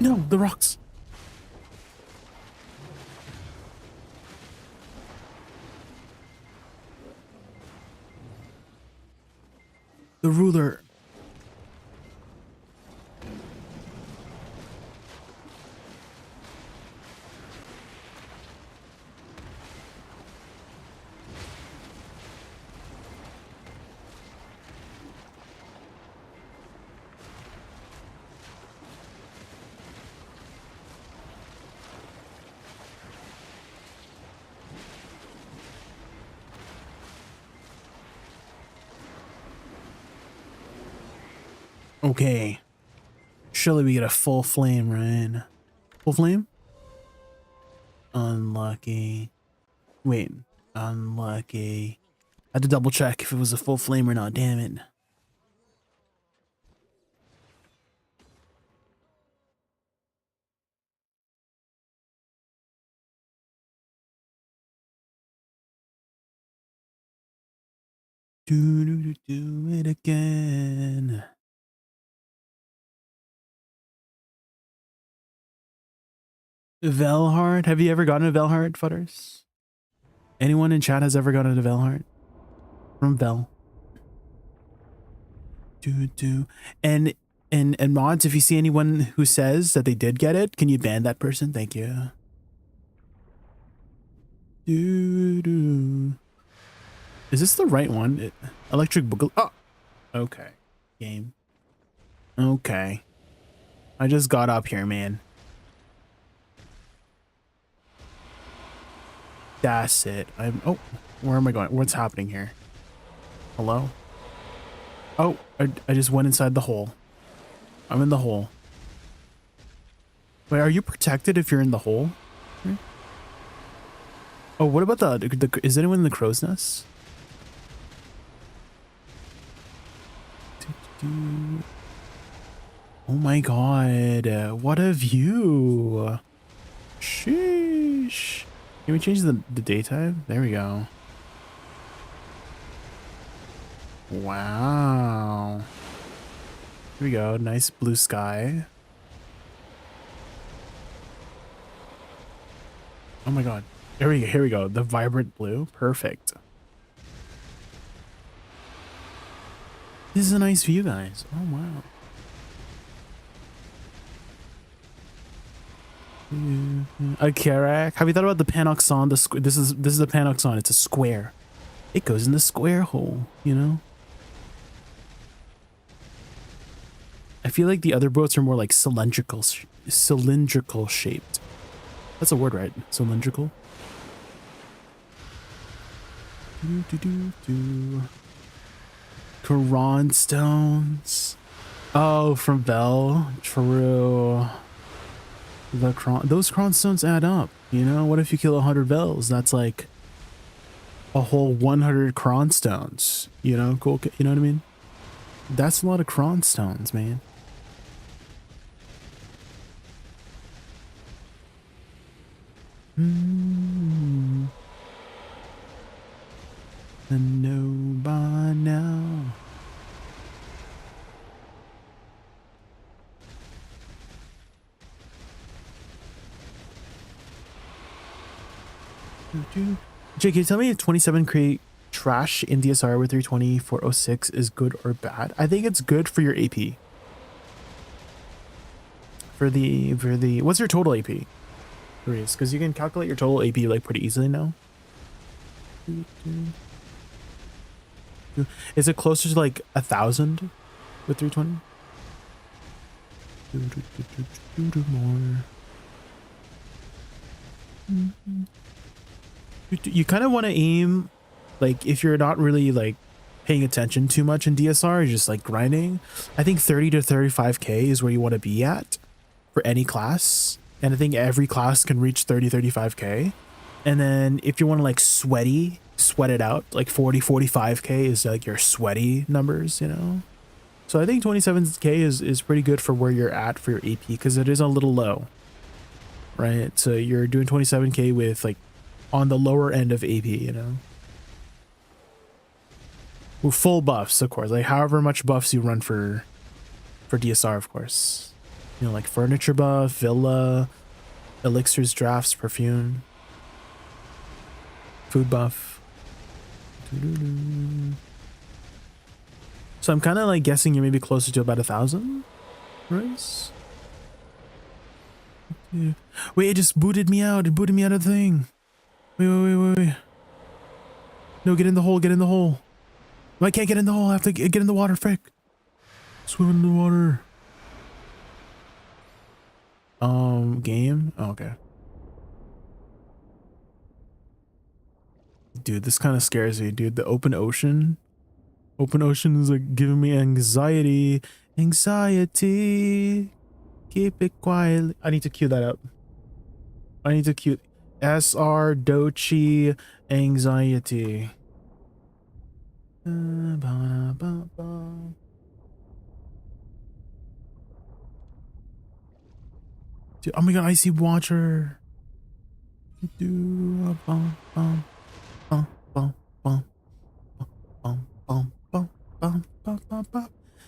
No, the rocks. The ruler. Okay. Surely we get a full flame, right? Full flame? Unlucky. Wait. Unlucky. I had to double check if it was a full flame or not. Damn it. Do it again. Velhard? Have you ever gotten a Velhard, Futters? Anyone in chat has ever gotten a Velhard? From Vel. And mods, if you see anyone who says that they did get it, can you ban that person? Thank you. Is this the right one? Electric Boogaloo. Oh, okay. Game. Okay. I just got up here, man. That's it. Oh, where am I going? What's happening here? Hello? Oh, I just went inside the hole. I'm in the hole. Wait, are you protected if you're in the hole? Oh, what about the is anyone in the crow's nest? Oh my god, what a view. Sheesh. Can we change the daytime? There we go. Wow. Here we go. Nice blue sky. Oh my god. Here we go. The vibrant blue. Perfect. This is a nice view, guys. Oh wow. A Karak. Have you thought about the Panoxon? This is the Panoxon. It's a square. It goes in the square hole, you know? I feel like the other boats are more like cylindrical shaped. That's a word, right? Cylindrical. Quran stones. Oh, from Bell. True. Those Quran stones add up. You know, what if you kill 100 Bells? That's like a whole 100 Quran stones. You know, cool. You know what I mean? That's a lot of Quran stones, man. I know by now. Jay, can you tell me if 27 create trash in DSR with 320 for 06 is good or bad? I think it's good for your AP. For the what's your total AP? Because you can calculate your total AP like pretty easily now. Is it closer to like 1,000 with 320? More. You kind of want to aim, like, if you're not really like paying attention too much in DSR, just like grinding, I think 30 to 35k is where you want to be at for any class. And I think every class can reach 30, 35k. And then if you want to like sweat it out, like 40, 45k is like your sweaty numbers, you know? So I think 27k is pretty good for where you're at for your AP, because it is a little low, right? So you're doing 27k with like on the lower end of AP, you know? With full buffs, of course, like however much buffs you run for DSR, of course. You know, like furniture buff, villa, elixirs, drafts, perfume, food buff. So I'm kind of like guessing you're maybe closer to about 1,000, right? Yeah. Wait, it just booted me out. It booted me out of the thing. Wait. No, get in the hole. Get in the hole. No, I can't get in the hole. I have to get in the water. Frick. Swim in the water. Game? Oh, okay. Dude, this kind of scares me, dude. The open ocean. Open ocean is like giving me anxiety. Anxiety. Keep it quiet. I need to cue that up. I need to cue SR Dochi anxiety. Dude, oh my god, icy water.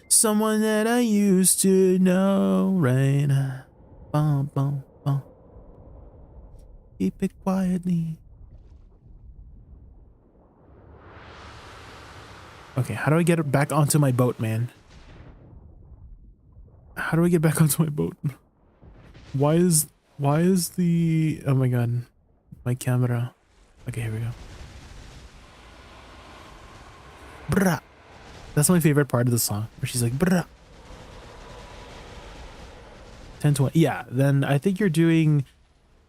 Someone that I used to know, right? Keep it quietly. Okay, how do I get it back onto my boat, man? How do I get back onto my boat? Why is the, oh my god, my camera. Okay, here we go. Brah. That's my favorite part of the song, where she's like, brah. 10-20. Yeah, then I think you're doing,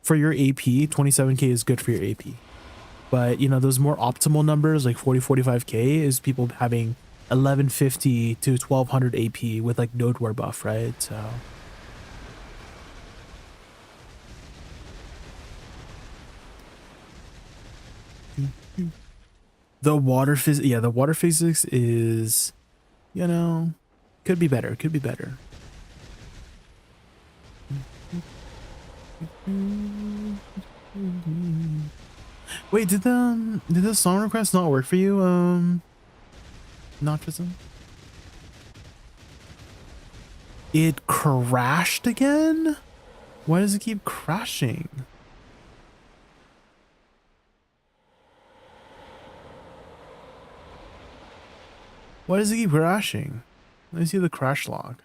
for your AP, 27k is good for your AP. But, you know, those more optimal numbers, like 40, 45k, is people having 1150 to 1200 AP with like node war buff, right? So the water physics, yeah, the water physics is, you know, could be better, could be better. Wait, did the song request not work for you? Noctism? It crashed again? Why does it keep crashing? Why does it keep crashing? Let me see the crash log.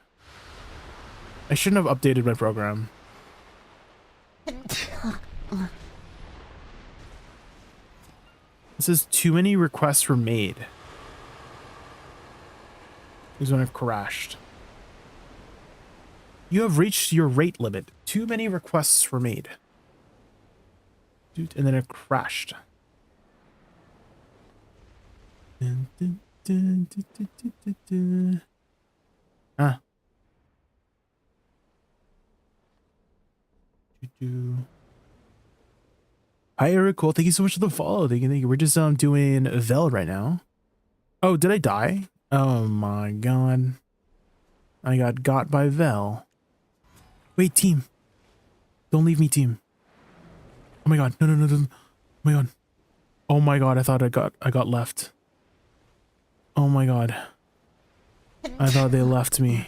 I shouldn't have updated my program. It says too many requests were made. This is when I've crashed. You have reached your rate limit. Too many requests were made. And then it crashed. Ah. Hi Eric, cool. Thank you so much for the follow. Thank you. We're just doing Vel right now. Oh, did I die? Oh my god. I got by Vel. Wait, team. Don't leave me, team. Oh my god. No. Oh my god. Oh my god, I thought I got left. Oh my god. I thought they left me.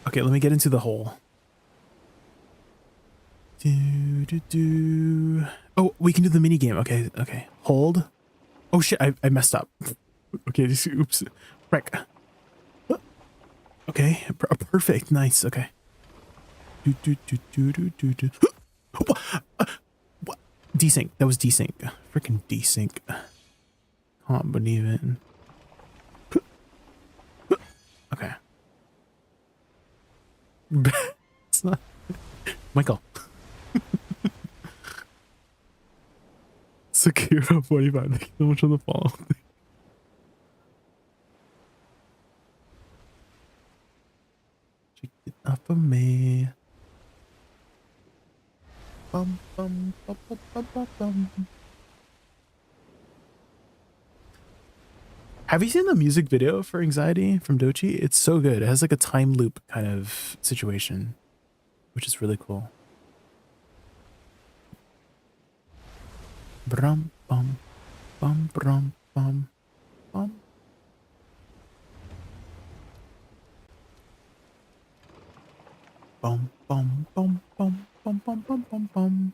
Okay, let me get into the hole. Oh, we can do the mini game. Okay. Hold. Oh shit, I messed up. Okay, just oops. Frick. Okay, perfect. Nice. Okay. What? Desync. That was desync. Freaking desync. Can't believe it. Okay. It's not Michael. Sakura 45. Thank you so much for the follow. Check it up for me. Bum, bum, bum, bum, bum, bum, bum. Have you seen the music video for Anxiety from Dochi? It's so good. It has like a time loop kind of situation, which is really cool. Brum bum bum brum bum bum. Bum bum bum bum bum bum bum bum bum.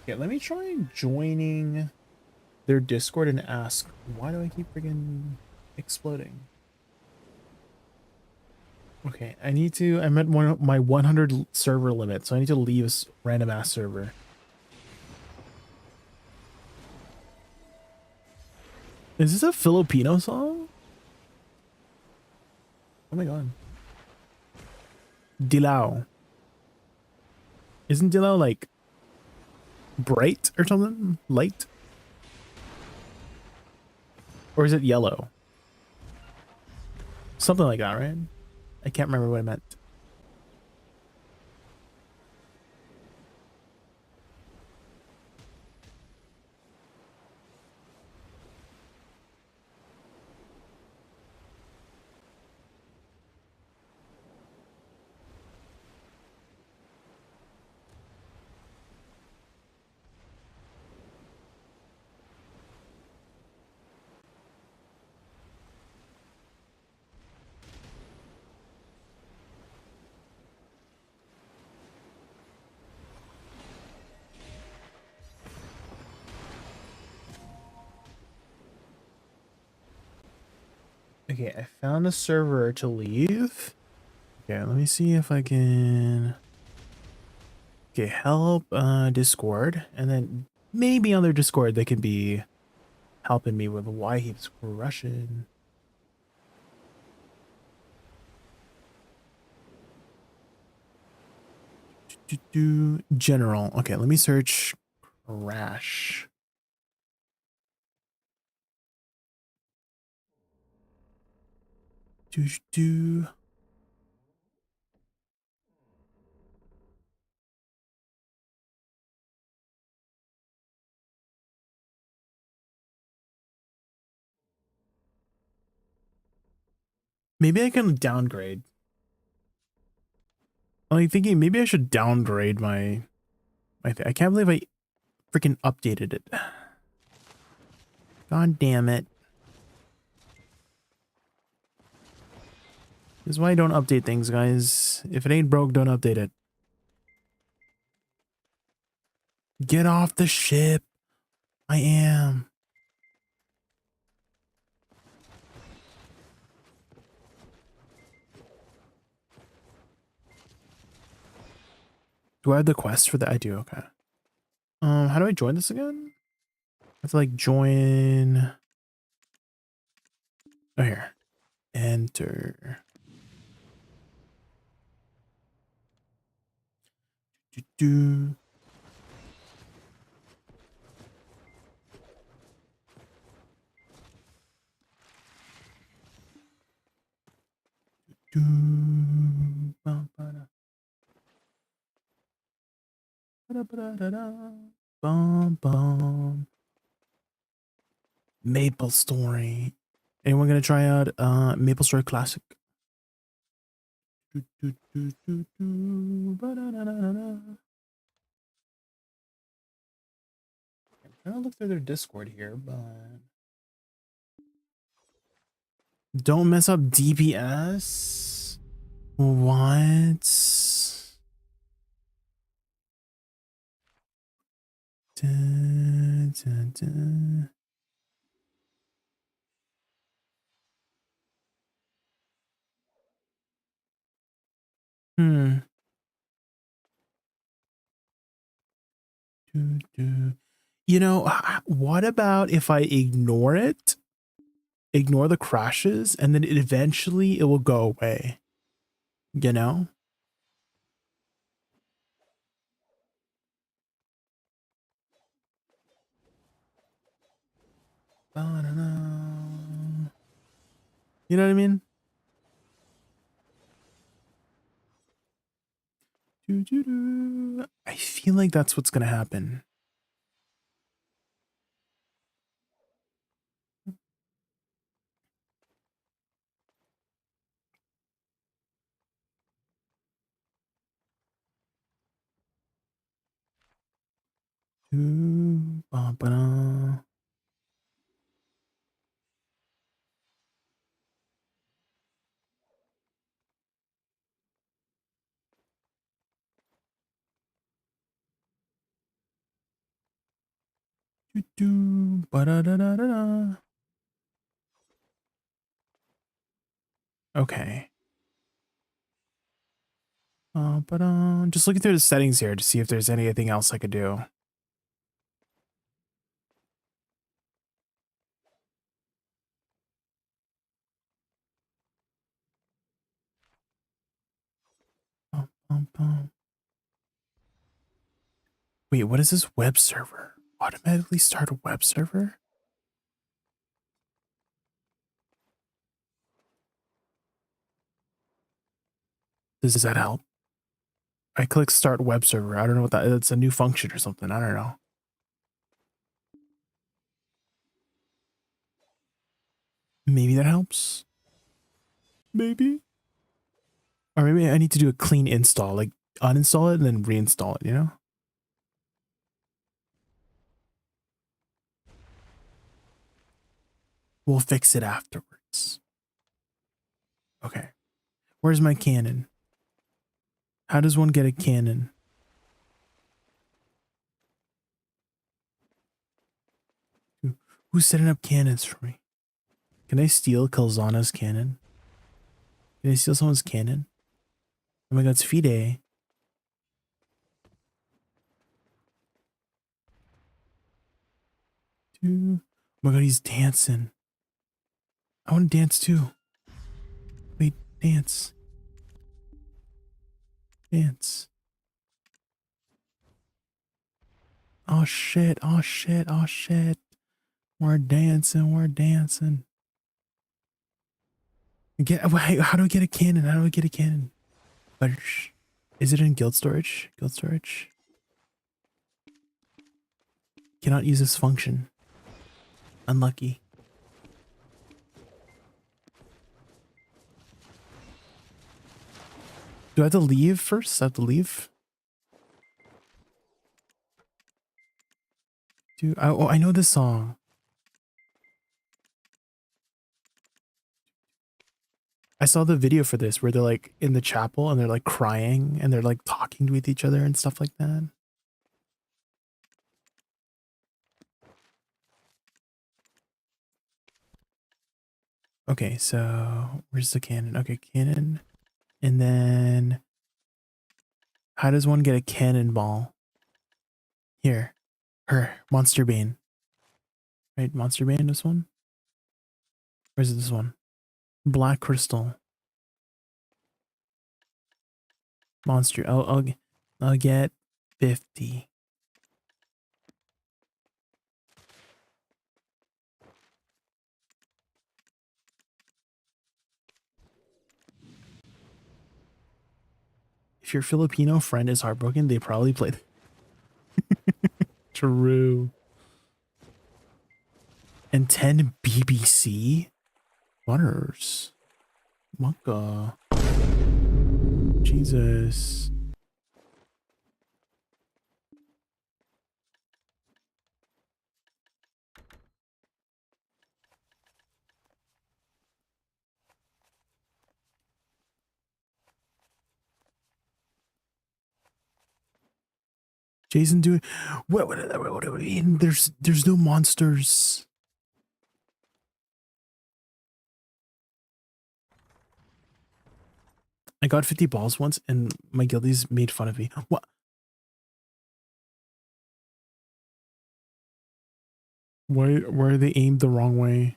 Okay, let me try joining their Discord and ask, why do I keep friggin' exploding? Okay, I'm at my 100 server limit, so I need to leave this random ass server. Is this a Filipino song? Oh my god. Dilao. Isn't Dilao like bright or something? Light? Or is it yellow? Something like that, right? I can't remember what I meant. Okay, I found a server to leave. Okay, let me see if I can... Okay, help Discord, and then maybe on their Discord they can be helping me with why he's Russian. General. Okay, let me search crash. Maybe I can downgrade. I'm like thinking maybe I should downgrade my thing. I can't believe I freaking updated it. God damn it. This is why I don't update things, guys. If it ain't broke, don't update it. Get off the ship. I am. Do I have the quest for that? I do, okay. How do I join this again? I have to like join. Oh, here. Enter. Do. Do. Bum, ba-da. Ba-da-ba-da-da-da. Bum, bum. Maple Story. Anyone gonna try out Maple Story Classic? Do, do, do, do, do. Ba-da-da-da-da-da. I'm trying to look through their Discord here, but don't mess up DPS. What? Dun, dun, dun. Hmm. Do, do. You know, what about if I ignore it? Ignore the crashes, and then eventually it will go away. You know? Ba-da-da. You know what I mean? Do, do, do. I feel like that's what's gonna happen. Do, ba-ba-da. Do, do, ba-da-da-da-da-da. Okay. But just looking through the settings here to see if there's anything else I could do. Wait, what is this web server? Automatically start a web server? Does that help? I click start web server. I don't know what that is. It's a new function or something. I don't know. Maybe that helps. Maybe. Or maybe I need to do a clean install, like uninstall it and then reinstall it, you know? We'll fix it afterwards. Okay. Where's my cannon? How does one get a cannon? Who's setting up cannons for me? Can I steal Kalzana's cannon? Can I steal someone's cannon? Oh my god, it's Fide. Oh my god, he's dancing. I want to dance too. Wait, dance. Dance. Oh shit, oh shit, oh shit. We're dancing, we're dancing. Wait, how do I get a cannon? How do I get a cannon? Is it in guild storage? Guild storage? Cannot use this function. Unlucky. Do I have to leave first? I have to leave? I know this song. I saw the video for this where they're like in the chapel and they're like crying and they're like talking with each other and stuff like that. Okay, so where's the cannon? Okay, cannon. And then how does one get a cannonball? Here. Her Monster Bane. Right, Monster Bane, this one? Or is it this one? Black Crystal. Monster. I'll get 50. If your Filipino friend is heartbroken, they probably played. True. And 10 BBC? Butters. Monka. Jesus. Jason doing what do I mean? There's no monsters. I got 50 balls once and my guildies made fun of me. What? Why are they aimed the wrong way?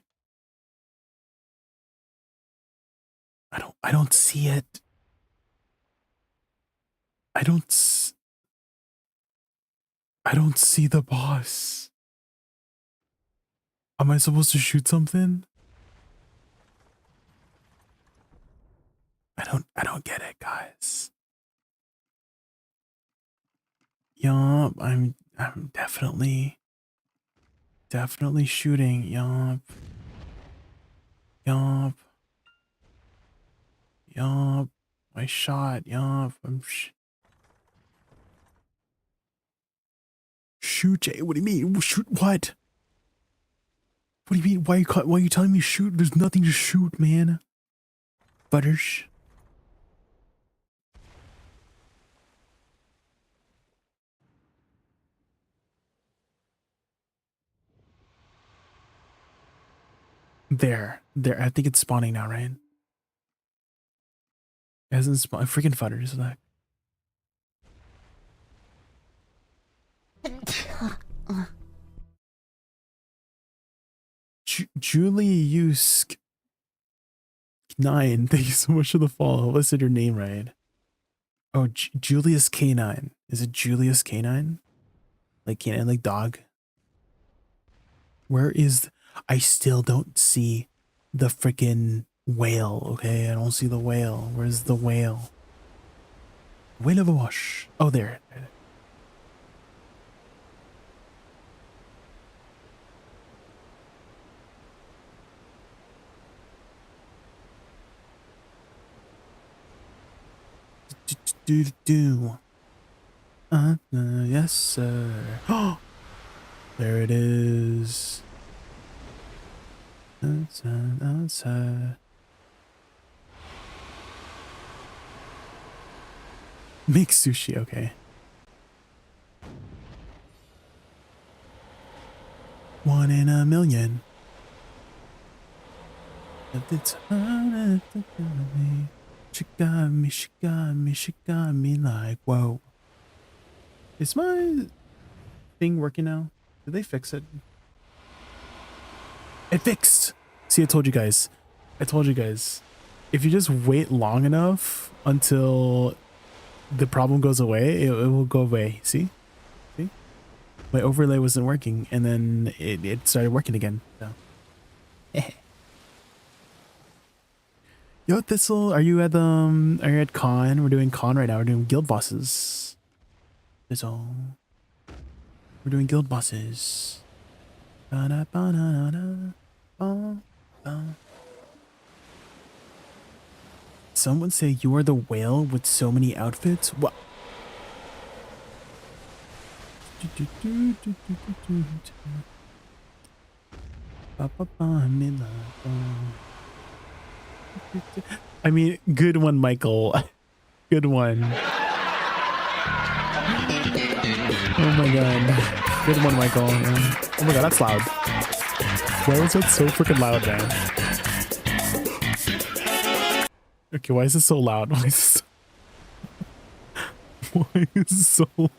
I don't see it. I don't see the boss. Am I supposed to shoot something? I don't get it, guys. Yup, I'm definitely shooting. Yup. Yup. Yup. I shot. Yup. Shoot, Jay. What do you mean? Shoot what? What do you mean? Why are you telling me shoot? There's nothing to shoot, man. Butters. There. I think it's spawning now, right? It hasn't spawned. Freaking fudders. Like. Juliusk 9. Thank you so much for the follow. I said your name right. Oh, Julius K9. Is it Julius K9? Like canine, like dog. Where is? I still don't see the freaking whale. Okay, I don't see the whale. Where's the whale? Whale of a wash. Oh, there. Yes, sir. Oh, there it is. Outside. Make sushi, okay. One in a million. At the time, she got me like, whoa. Is my thing working now? Did they fix it? It fixed! See, I told you guys. If you just wait long enough until the problem goes away, it will go away. See? My overlay wasn't working, and then it started working again. So. Yo, Thistle, are you at con? We're doing con right now. We're doing guild bosses. Thistle. We're doing guild bosses. Someone say you are the whale with so many outfits. What? I mean, good one, Michael. Good one. Oh my god. Good one, Michael. Oh my god, that's loud. Why was that so freaking loud, man? Okay, why is it so loud? Why is it so loud?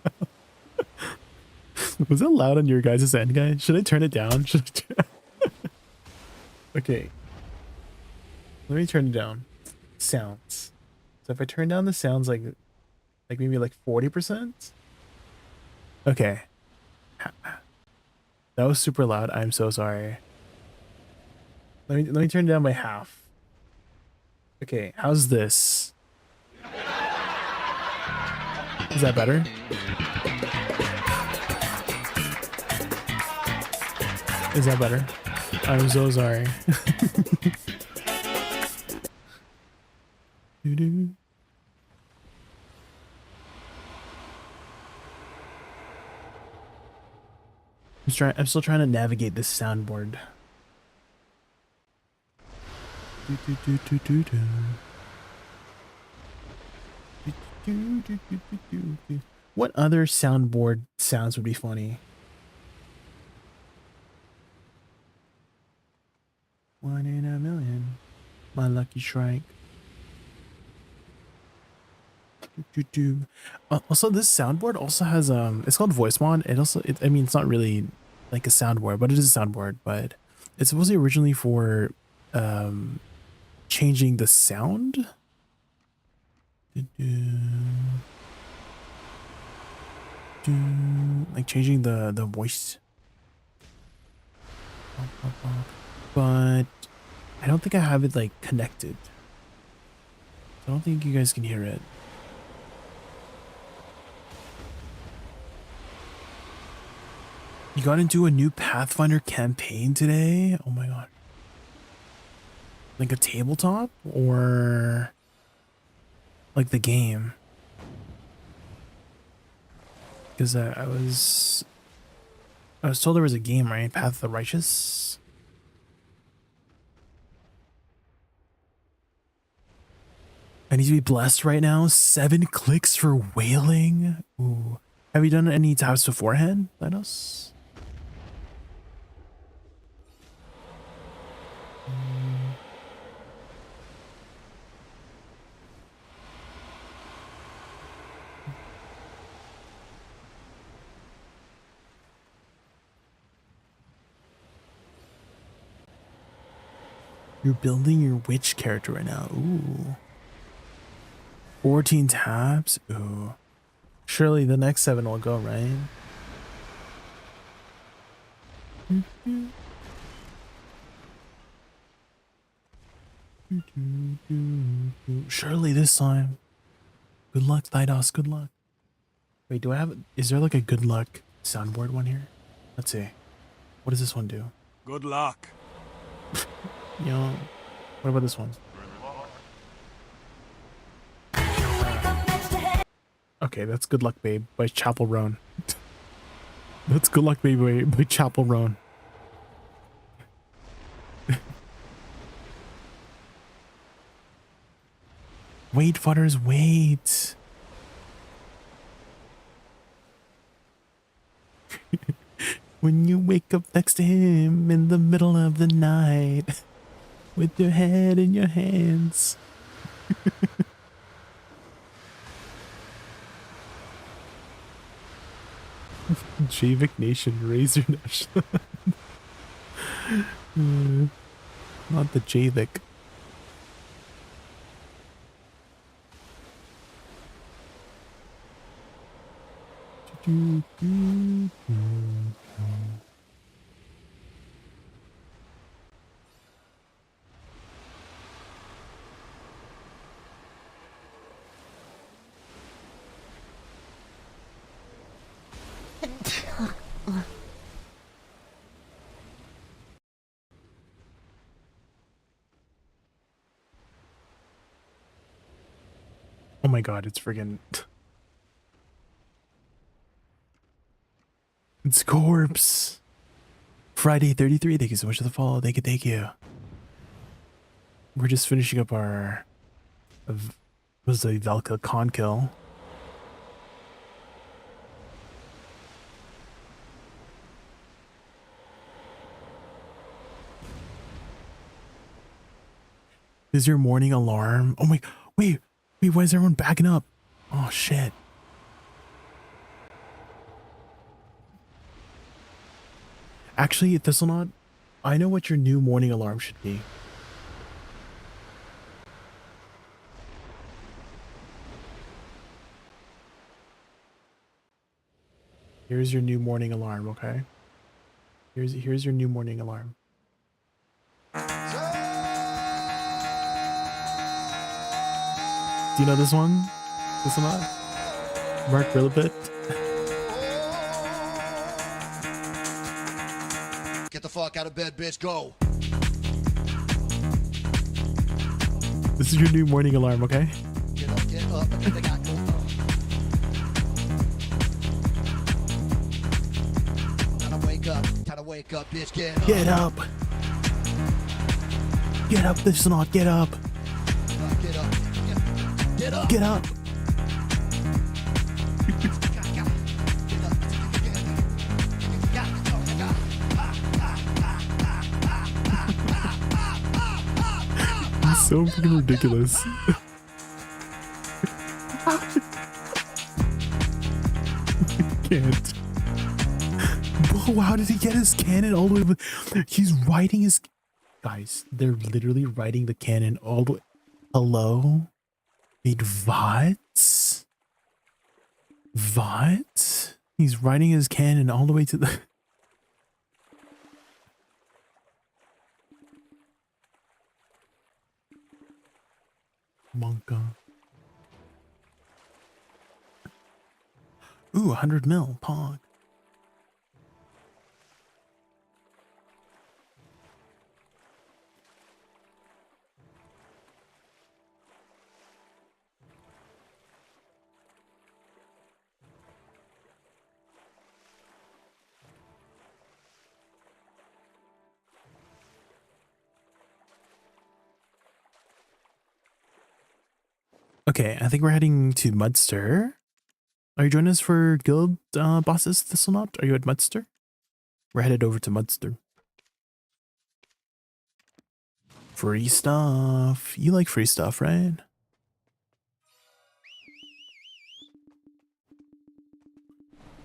Was it loud on your guys' end, guys? Should I turn it down? Okay. Let me turn it down. Sounds. So if I turn down the sounds like maybe like 40%. Okay. That was super loud. I'm so sorry. Let me turn it down by half. Okay, how's this? Is that better? Is that better? I'm so sorry. Doo-doo. I'm still trying to navigate this soundboard. What other soundboard sounds would be funny? One in a million. My lucky strike. Also, this soundboard also has it's called voice mod. I mean, it's not really like a soundboard, but it is a soundboard. But it's supposedly originally for changing the sound. Like changing the voice. But I don't think I have it like connected. I don't think you guys can hear it. You got into a new Pathfinder campaign today? Oh my god. Like a tabletop or like the game? Because I was told there was a game, right? Path of the Righteous. I need to be blessed right now. 7 clicks for whaling. Ooh. Have you done any taps beforehand, Linos? You're building your witch character right now. Ooh. 14 tabs. Ooh. Surely the next 7 will go, right? Surely this time. Good luck, Thydos. Good luck. Wait, is there like a good luck soundboard one here? Let's see. What does this one do? Good luck. Yo, what about this one? Okay, that's Good Luck Babe by Chapel Roan. That's Good Luck Babe by Chapel Roan. Wait, futters, wait. When you wake up next to him in the middle of the night with your head in your hands. JaykunVT Nation, Razor Nation. Not the JaykunVT. Oh my god, it's friggin'... It's Corpse! Friday 33, thank you so much for the follow. Thank you. We're just finishing up our... was the Velka con kill. Is your morning alarm? Oh my... Wait, why is everyone backing up? Oh shit. Actually, Thistlenaut, I know what your new morning alarm should be. Here's your new morning alarm, okay? Here's your new morning alarm. Do you know this one? This one? Mark Rilibit? Get the fuck out of bed, bitch. Go. This is your new morning alarm, okay? Get up, get up. They got go. Gotta wake up, bitch. Get up. Get up, Thistlenaut. Get up. Get up. Get up. Get up. He's so fucking ridiculous. Can't. Whoa, how did he get his cannon all the way? He's riding his... Guys, they're literally riding the cannon all the way... Hello? Wait, what? What? He's riding his cannon all the way to the... Monka. Ooh, 100 mil, Pog. Okay, I think we're heading to Mudster. Are you joining us for guild bosses, Thistlenaut? Are you at Mudster? We're headed over to Mudster. Free stuff. You like free stuff, right?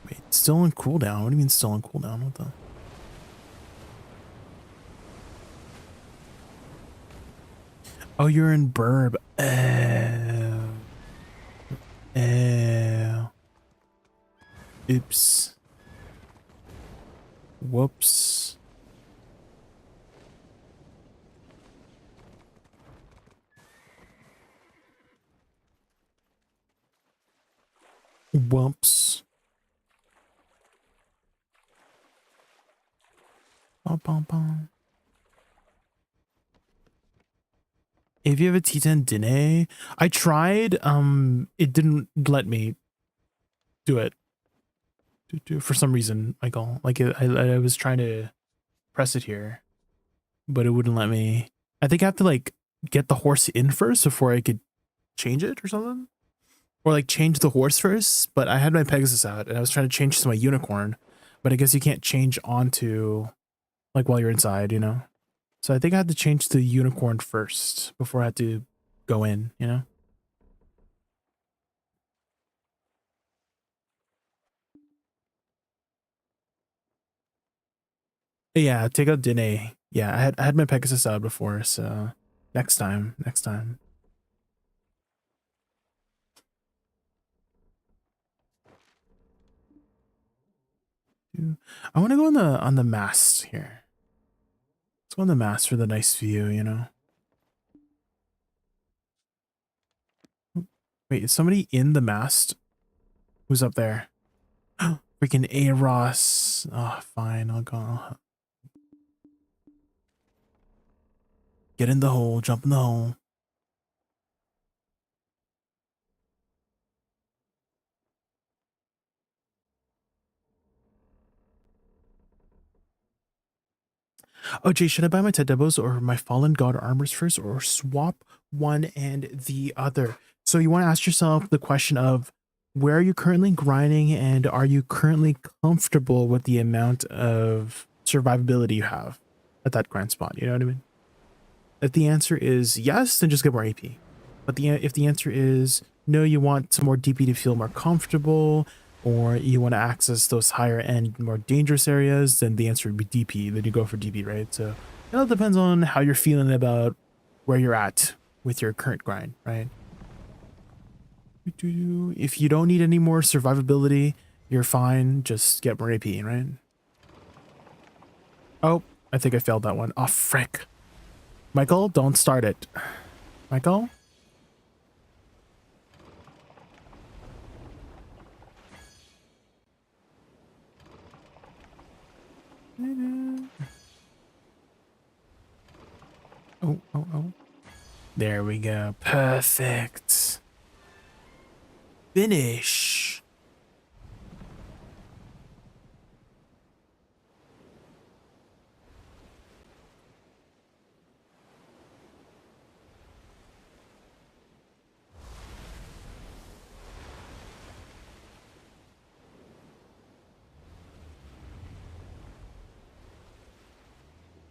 Wait, still on cooldown? What do you mean still on cooldown? What the... Oh, you're in Burb. Oops. Whoops. Whoops. Bum, bum, bum. If you have a T10 Dine, I tried, it didn't let me do it. For some reason, Michael. Like, I was trying to press it here, but it wouldn't let me. I think I have to, like, get the horse in first before I could change it or something. Or, like, change the horse first, but I had my Pegasus out, and I was trying to change to my unicorn, but I guess you can't change onto, like, while you're inside, you know? So I think I had to change to unicorn first before I had to go in, you know? Yeah, take out Dine. Yeah, I had my Pegasus out before, so next time. I want to go on the mast here. Let's go on the mast for the nice view, you know. Wait, is somebody in the mast? Who's up there? Freaking A-Ross. Oh, fine, I'll go. Get in the hole, jump in the hole. Oh, Jay, should I buy my Tedebos or my Fallen God armors first, or swap one and the other? So you want to ask yourself the question of, where are you currently grinding, and are you currently comfortable with the amount of survivability you have at that grind spot? You know what I mean? If the answer is yes, then just get more AP. But if the answer is no, you want some more DP to feel more comfortable, or you want to access those higher end, more dangerous areas, then the answer would be DP. Then you go for DP, right? So it all depends on how you're feeling about where you're at with your current grind, right? If you don't need any more survivability, you're fine. Just get more AP, right? Oh, I think I failed that one. Oh, frick. Michael, don't start it. Michael? Oh. There we go. Perfect. Finish.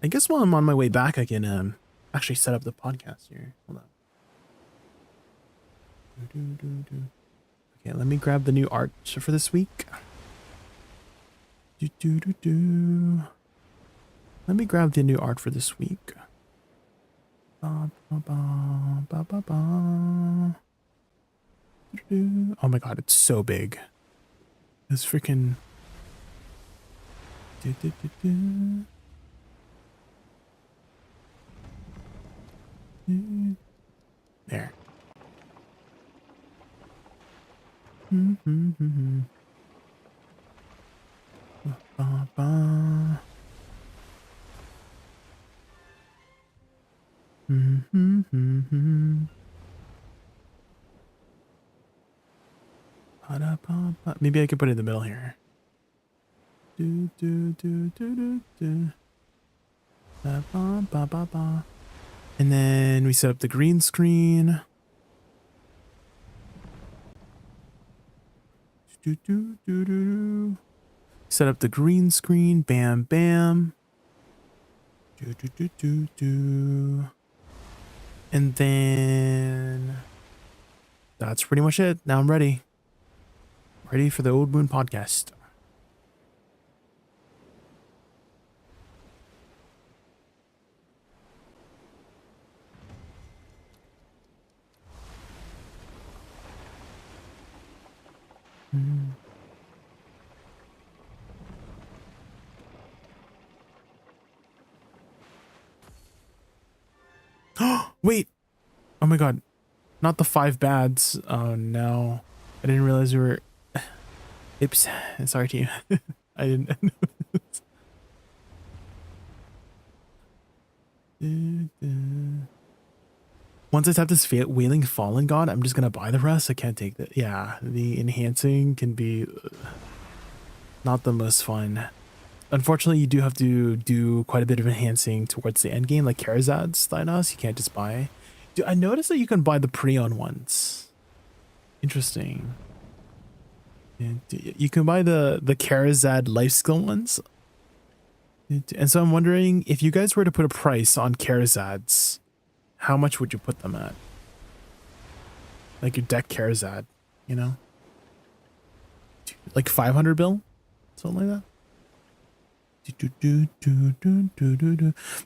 I guess while I'm on my way back, I can actually set up the podcast here. Hold on. Okay, let me grab the new art for this week. Let me grab the new art for this week. Oh my god, it's so big. It's freaking... There. Maybe I could put it in the middle here. And then we set up the green screen. Set up the green screen. Bam, bam. And then that's pretty much it. Now I'm ready. Ready for the Old Moon podcast. Wait. Oh my god. Not the 5 bads. Oh no. I didn't realize we were... Oops. Sorry to you. I didn't know. Once I tap this Wailing Fallen God, I'm just gonna buy the rest. I can't take that. Yeah, the enhancing can be not the most fun. Unfortunately, you do have to do quite a bit of enhancing towards the end game, like Karazad's Thynos. You can't just buy. Dude, I noticed that you can buy the Preon ones. Interesting. You can buy the Karazad life skill ones. And so I'm wondering, if you guys were to put a price on Karazads, how much would you put them at? Like your deck Karazad, you know? Like 500 bill? Something like that?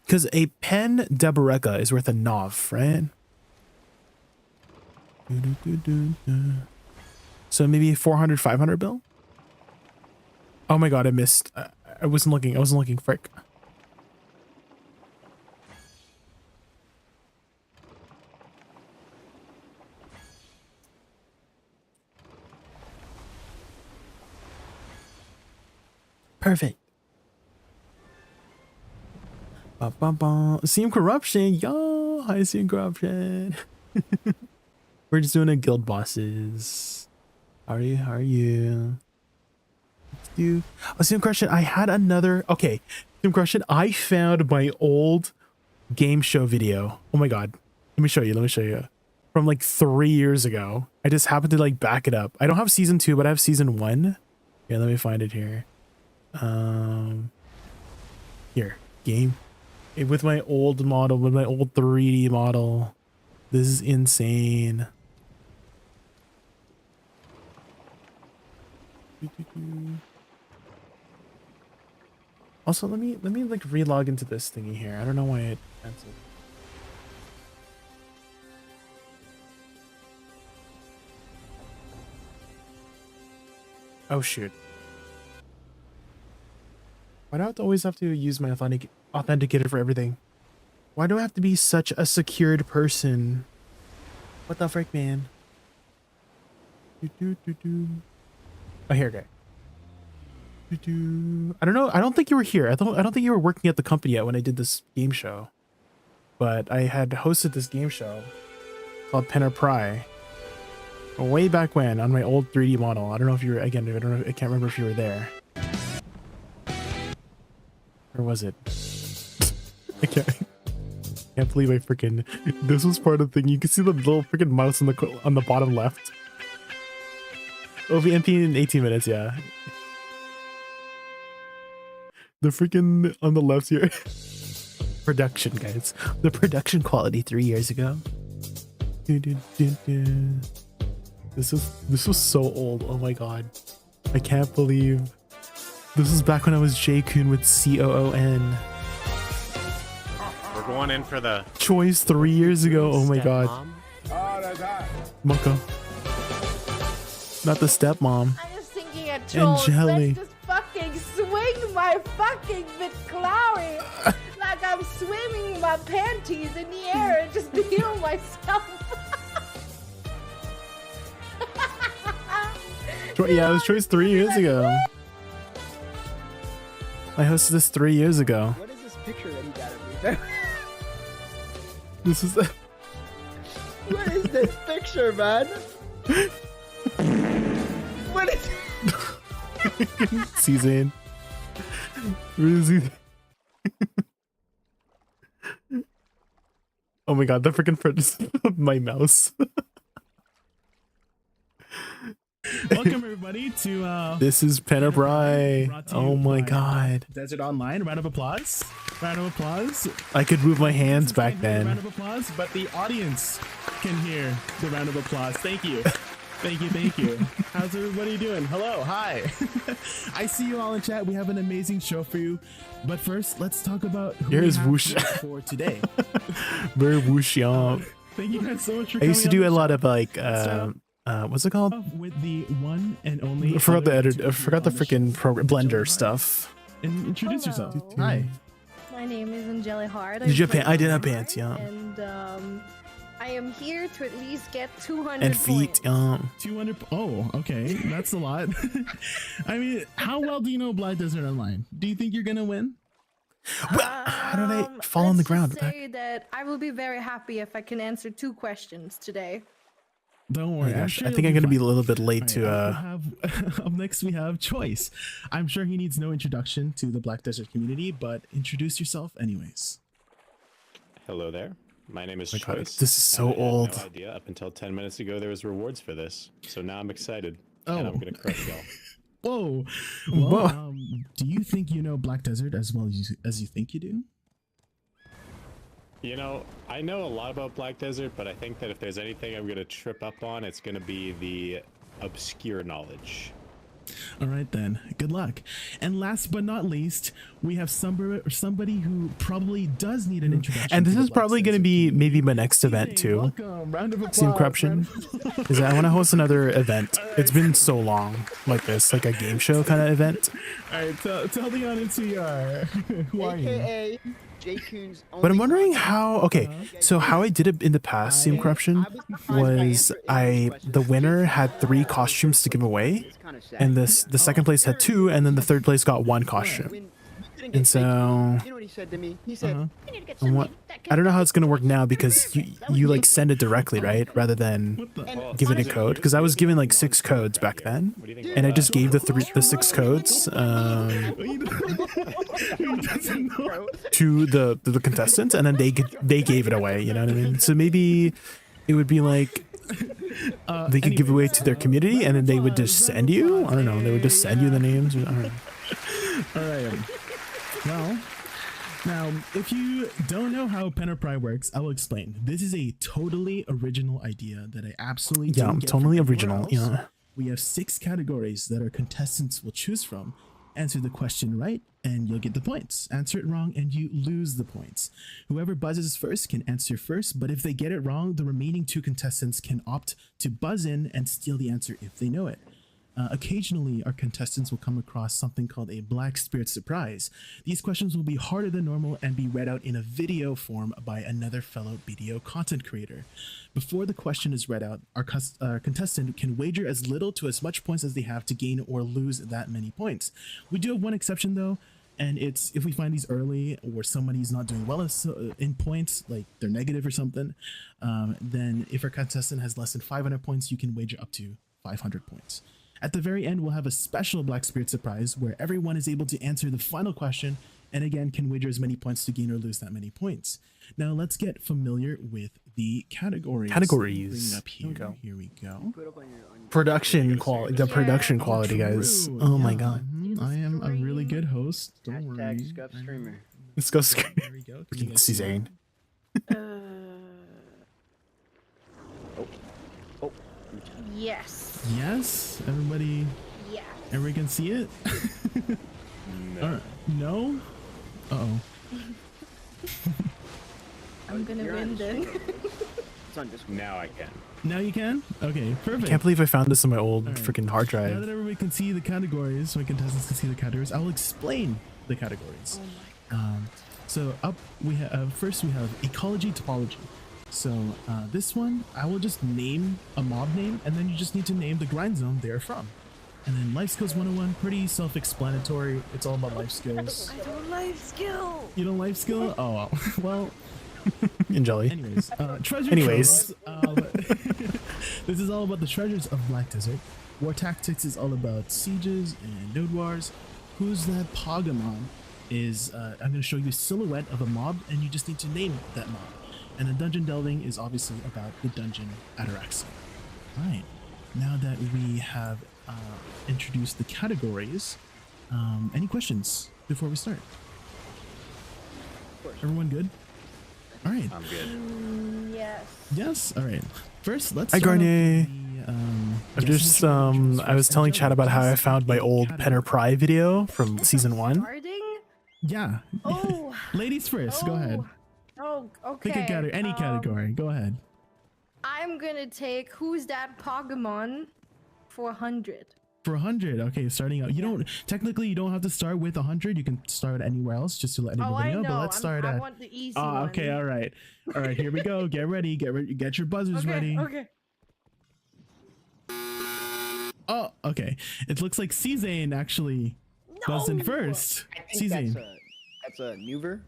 Because a pen Deboreka is worth a Nov, right? So maybe 400, 500 bill? Oh my god, I missed. I wasn't looking, frick. Perfect. CM Corruption, yo! Hi, CM Corruption. We're just doing a guild bosses. How are you? Let's do... Oh, CM Corruption, I had another... Okay, CM Corruption, I found my old game show video. Oh my god. Let me show you. From like 3 years ago. I just happened to like back it up. I don't have season 2, but I have season 1. Yeah, let me find it here. Here, game. With my old model, with my old 3D model. This is insane. Also, let me like relog into this thingy here. I don't know why it canceled. Oh shoot. Why do I always have to use my authenticator for everything? Why do I have to be such a secured person? What the frick, man? Oh, here, okay. I don't know. I don't think you were here. I don't think you were working at the company yet when I did this game show. But I had hosted this game show called Pen or Pry way back when on my old 3D model. I don't know if you were, again, I don't know, I can't remember if you were there. Or was it? I can't believe I freaking, this was part of the thing. You can see the little freaking mouse on the bottom left. OVMP in 18 minutes, yeah. The freaking on the left here. Production, guys. The production quality 3 years ago. This was so old. Oh my god. I can't believe this was back when I was Jaykun with COON. We're going in for the choice 3 years ago. Oh my god. Mako. Not the stepmom. I'm just thinking at trolls. Let's just fucking swing my fucking McClory like I'm swimming my panties in the air and just heal myself. Yeah, it was choice 3 years ago. I hosted this 3 years ago. What is this picture that he got of me? This is. What is this picture, man? What is? Season. Where is he? Oh my god, the freaking front of my mouse. Welcome everybody to this is Pen or Pry. Oh my god. Desert Online. Round of applause. Round of applause. I could move my hands back then. Round of applause, but the audience can hear the round of applause. Thank you. Thank you, thank you. How's everybody doing? Hello, hi. I see you all in chat. We have an amazing show for you. But first, let's talk about who Here's we Woosa have for today. Very Woosa. Thank you guys so much for I used to coming do on a the lot show. of like what's it called? With the one and only. I forgot the editor. I forgot the freaking program Blender stuff. And introduce yourself. Hi. My name is Angeli Hard. Did you have pants? I did have pants, yeah. And I am here to at least get 200 And feet, 200. Oh, okay, that's a lot. I mean, how well do you know Black Desert Online? Do you think you're gonna win? How did I fall on the ground? Let's say that I will be very happy if I can answer 2 questions today. Don't worry. Yeah, I'm sure I think I'm gonna be a little bit late to. Up next we have Choice. I'm sure he needs no introduction to the Black Desert community, but introduce yourself anyways. Hello there. My name is Oh my God, Choice. this is so I had old. No idea up until 10 minutes ago there was rewards for this, so now I'm excited. Oh. And I'm gonna crush y'all. Whoa. Well, Whoa. Do you think you know Black Desert as well as you think you do? You know, I know a lot about Black Desert, but I think that if there's anything I'm gonna trip up on, it's gonna be the obscure knowledge. All right then, good luck. And last but not least, we have somebody who probably does need an introduction. And this to the is Black probably going to be maybe my next event too. Welcome. Round of applause. Seam corruption. Is I want to host another event. It's been so long, like this, like a game show kind of event. All right, tell the audience who you are. Who are you? AKA Jaykun's But I'm wondering how. Okay, so how I did it in the past, Seam corruption, was the winner had 3 costumes to give away, and the second place had 2, and then the third place got 1 costume. And so, You know what he said to me? He said, I don't know how it's gonna work now because you like send it directly, right, rather than give it a code. Because I was given like 6 codes back then, and I just gave the 6 codes to the contestants, and then they gave it away. You know what I mean? So maybe it would be like they could give away to their community, and then they would just send you. I don't know. They would just send you the names. I don't know. All right. Well, now, if you don't know how Pen or Pry works, I will explain. This is a totally original idea that I absolutely Yeah, didn't get totally from original. anywhere else. Yeah. We have 6 categories that our contestants will choose from. Answer the question right, and you'll get the points. Answer it wrong, and you lose the points. Whoever buzzes first can answer first, but if they get it wrong, the remaining 2 contestants can opt to buzz in and steal the answer if they know it. Occasionally, our contestants will come across something called a Black Spirit surprise. These questions will be harder than normal and be read out in a video form by another fellow video content creator. Before the question is read out, our contestant can wager as little to as much points as they have to gain or lose that many points. We do have one exception though, and it's if we find these early or somebody's not doing well in points, like they're negative or something, then if our contestant has less than 500 points, you can wager up to 500 points. At the very end, we'll have a special Black Spirit surprise where everyone is able to answer the final question and again can wager as many points to gain or lose that many points. Now let's get familiar with the categories. Categories. Bring it up here. Here we go. Production quality. The production quality, guys. Oh my god. I am a really good host. Don't worry. Let's go. There we go. Suzanne. Yes. Yes. Everybody. Yeah. Everybody can see it. No. No. Uh-oh. I'm gonna win then. Now I can. Now you can? Okay, perfect. Can't believe I found this on my old freaking hard Now drive. that everybody can see the categories, so my contestants can see the categories, I will explain the categories. So up we have first we have ecology topology. So this one I will just name a mob name, and then you just need to name the grind zone they're from. And then life skills 101, pretty self-explanatory. It's all about life skills. I don't life skill. You don't life skill? Oh well. In jelly. Anyways, treasure Anyways. troves, this is all about the treasures of Black Desert. War Tactics is all about sieges and node wars. Who's That Pokemon is I'm going to show you a silhouette of a mob, and you just need to name that mob. And then Dungeon Delving is obviously about the dungeon Ataraxia. Alright, now that we have introduced the categories, any questions before we start? Everyone good? All right. I'm good. Yes. Yes. All right. First, let's. Hi, start off Garnier. with the, I'm just I was telling Chad about how I found my old Penner Pry video from season 1. Starting? Yeah. Oh. Ladies first. Go ahead. Oh, okay. Pick a category. Any category. Go ahead. I'm gonna take Who's That Pokemon for 100. For 100. Okay, starting out. You don't technically you don't have to start with 100. You can start anywhere else just to let everybody know. But let's start I at. want the easy Oh, one. okay. All right. All right. Here we go. Get ready. Get your buzzers ready. Okay. Oh, okay. It looks like C-Zane actually buzzed in first. I think C-Zane. that's a Nuver.